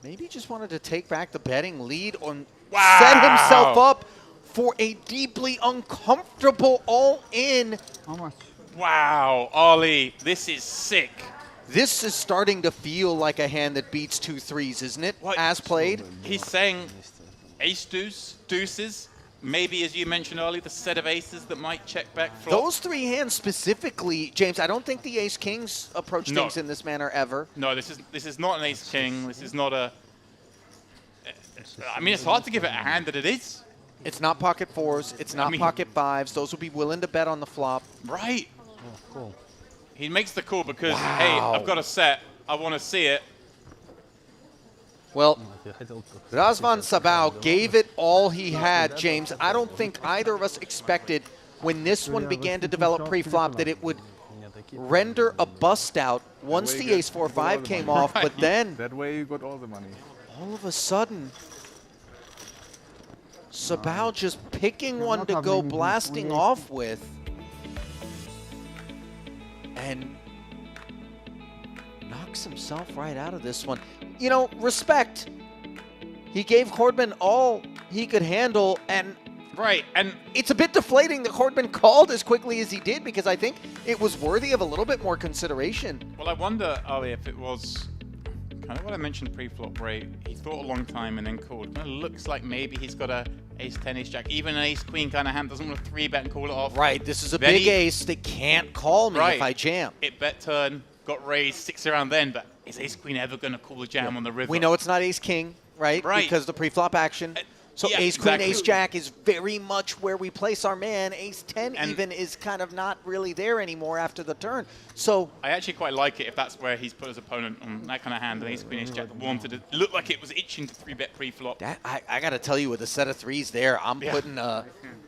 Maybe just wanted to take back the betting lead on Wow. set himself up for a deeply uncomfortable all-in. How much? Wow, Ali, this is sick. This is starting to feel like a hand that beats 2 3s, isn't it? As played. He's saying ace deuce, deuces, maybe, as you mentioned earlier, the set of aces that might check back flop. Those 3 hands specifically, James, I don't think the ace-kings approach things in this manner ever. No, this is not an ace-king. This is not a... I mean, it's hard to give it a hand that it is. It's not pocket 4s. It's not pocket 5s. Those would be willing to bet on the flop. Right. Oh, cool. He makes the call because, hey, I've got a set. I want to see it. Well, Razvan Sabal gave it all he had, James. I don't think either of us expected when this one began to develop pre-flop that it would render a bust out once the ace-4-5 came off, but then... That way you got all the money. All of a sudden, Sabal just picking one to go blasting off with. And knocks himself right out of this one. You know, respect. He gave Cordman all he could handle, and and it's a bit deflating that Cordman called as quickly as he did, because I think it was worthy of a little bit more consideration. Well, I wonder, Ali, if it was kind of what I mentioned pre-flop, Ray. He thought a long time and then called. It kind of looks like maybe he's got a ace-10, ace-jack, even an ace-queen kind of hand, doesn't want to 3-bet and call it off. Right, this is a big ace that can't call me if I jam. It bet turn, got raised 6 around then, but is ace-queen ever going to call a jam on the river? We know it's not ace-king, right? Because the pre-flop action. So yeah, ace-queen, exactly. ace-jack is very much where we place our man. Ace-10 even is kind of not really there anymore after the turn. So I actually quite like it if that's where he's put his opponent on that kind of hand, and ace-queen, ace-jack wanted it. Looked like it was itching to 3-bet pre-flop. I got to tell you, with a set of 3s there, I'm putting a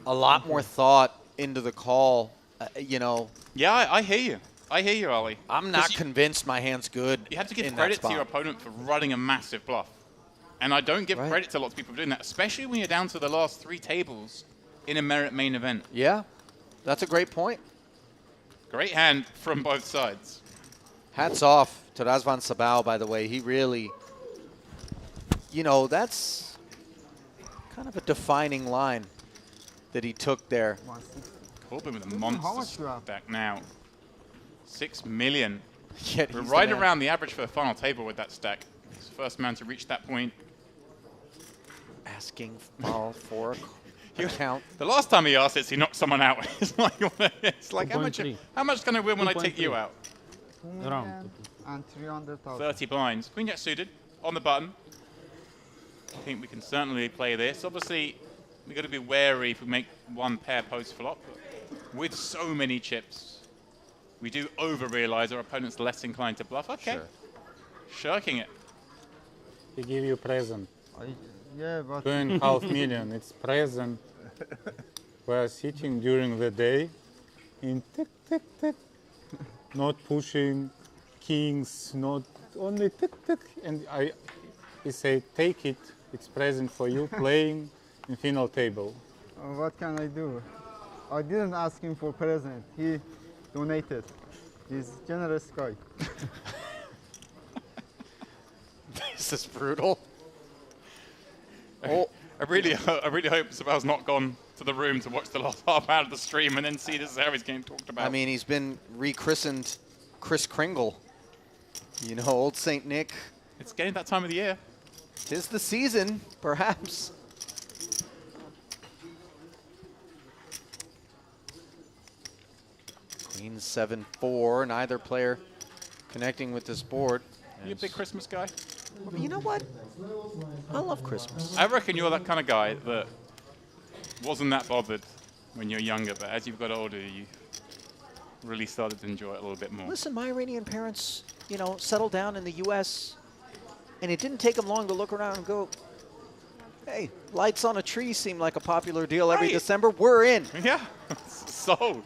lot more thought into the call, you know. Yeah, I hear you. I hear you, Ali. I'm not convinced my hand's good. You have to give in credit that to your spot. opponent for running a massive bluff. And I don't give credit to lots of people for doing that, especially when you're down to the last 3 tables in a merit main event. Yeah, that's a great point. Great hand from both sides. Hats off to Razvan Sabal, by the way. He really, you know, that's kind of a defining line that he took there. Corbin with a monster stack now. 6 million. Yet We're he's right the man. around the average for the final table with that stack. He's the first man to reach that point. Asking for a count. The last time he asked this, he knocked someone out. It's like how much can I win when I take you out? And 300,000. 30 blinds. Queen Jack suited on the button. I think we can certainly play this. Obviously, we've got to be wary if we make one pair post flop. With so many chips, we do over-realize our opponent's less inclined to bluff. Okay. Shirking it. He give you present. Yeah, but 2.5 million. It's present. We're sitting during the day in tick, tick, tick. Not pushing kings, not only tick, tick. And he say, take it. It's present for you, playing in final table. What can I do? I didn't ask him for present. He donated. He's a generous guy. This is brutal. Oh, I really hope Sabal's not gone to the room to watch the last half hour of the stream and then see this is how he's getting talked about. I mean, he's been rechristened Kris Kringle. You know, old St. Nick. It's getting that time of the year. 'Tis the season, perhaps. Queen 7-4, neither player connecting with this board. You a big Christmas guy? You know what? I love Christmas. I reckon you're that kind of guy that wasn't that bothered when you're younger, but as you've got older, you really started to enjoy it a little bit more. Listen, my Iranian parents, you know, settled down in the U.S., and it didn't take them long to look around and go, hey, lights on a tree seem like a popular deal every Right. December. We're in. Yeah, sold.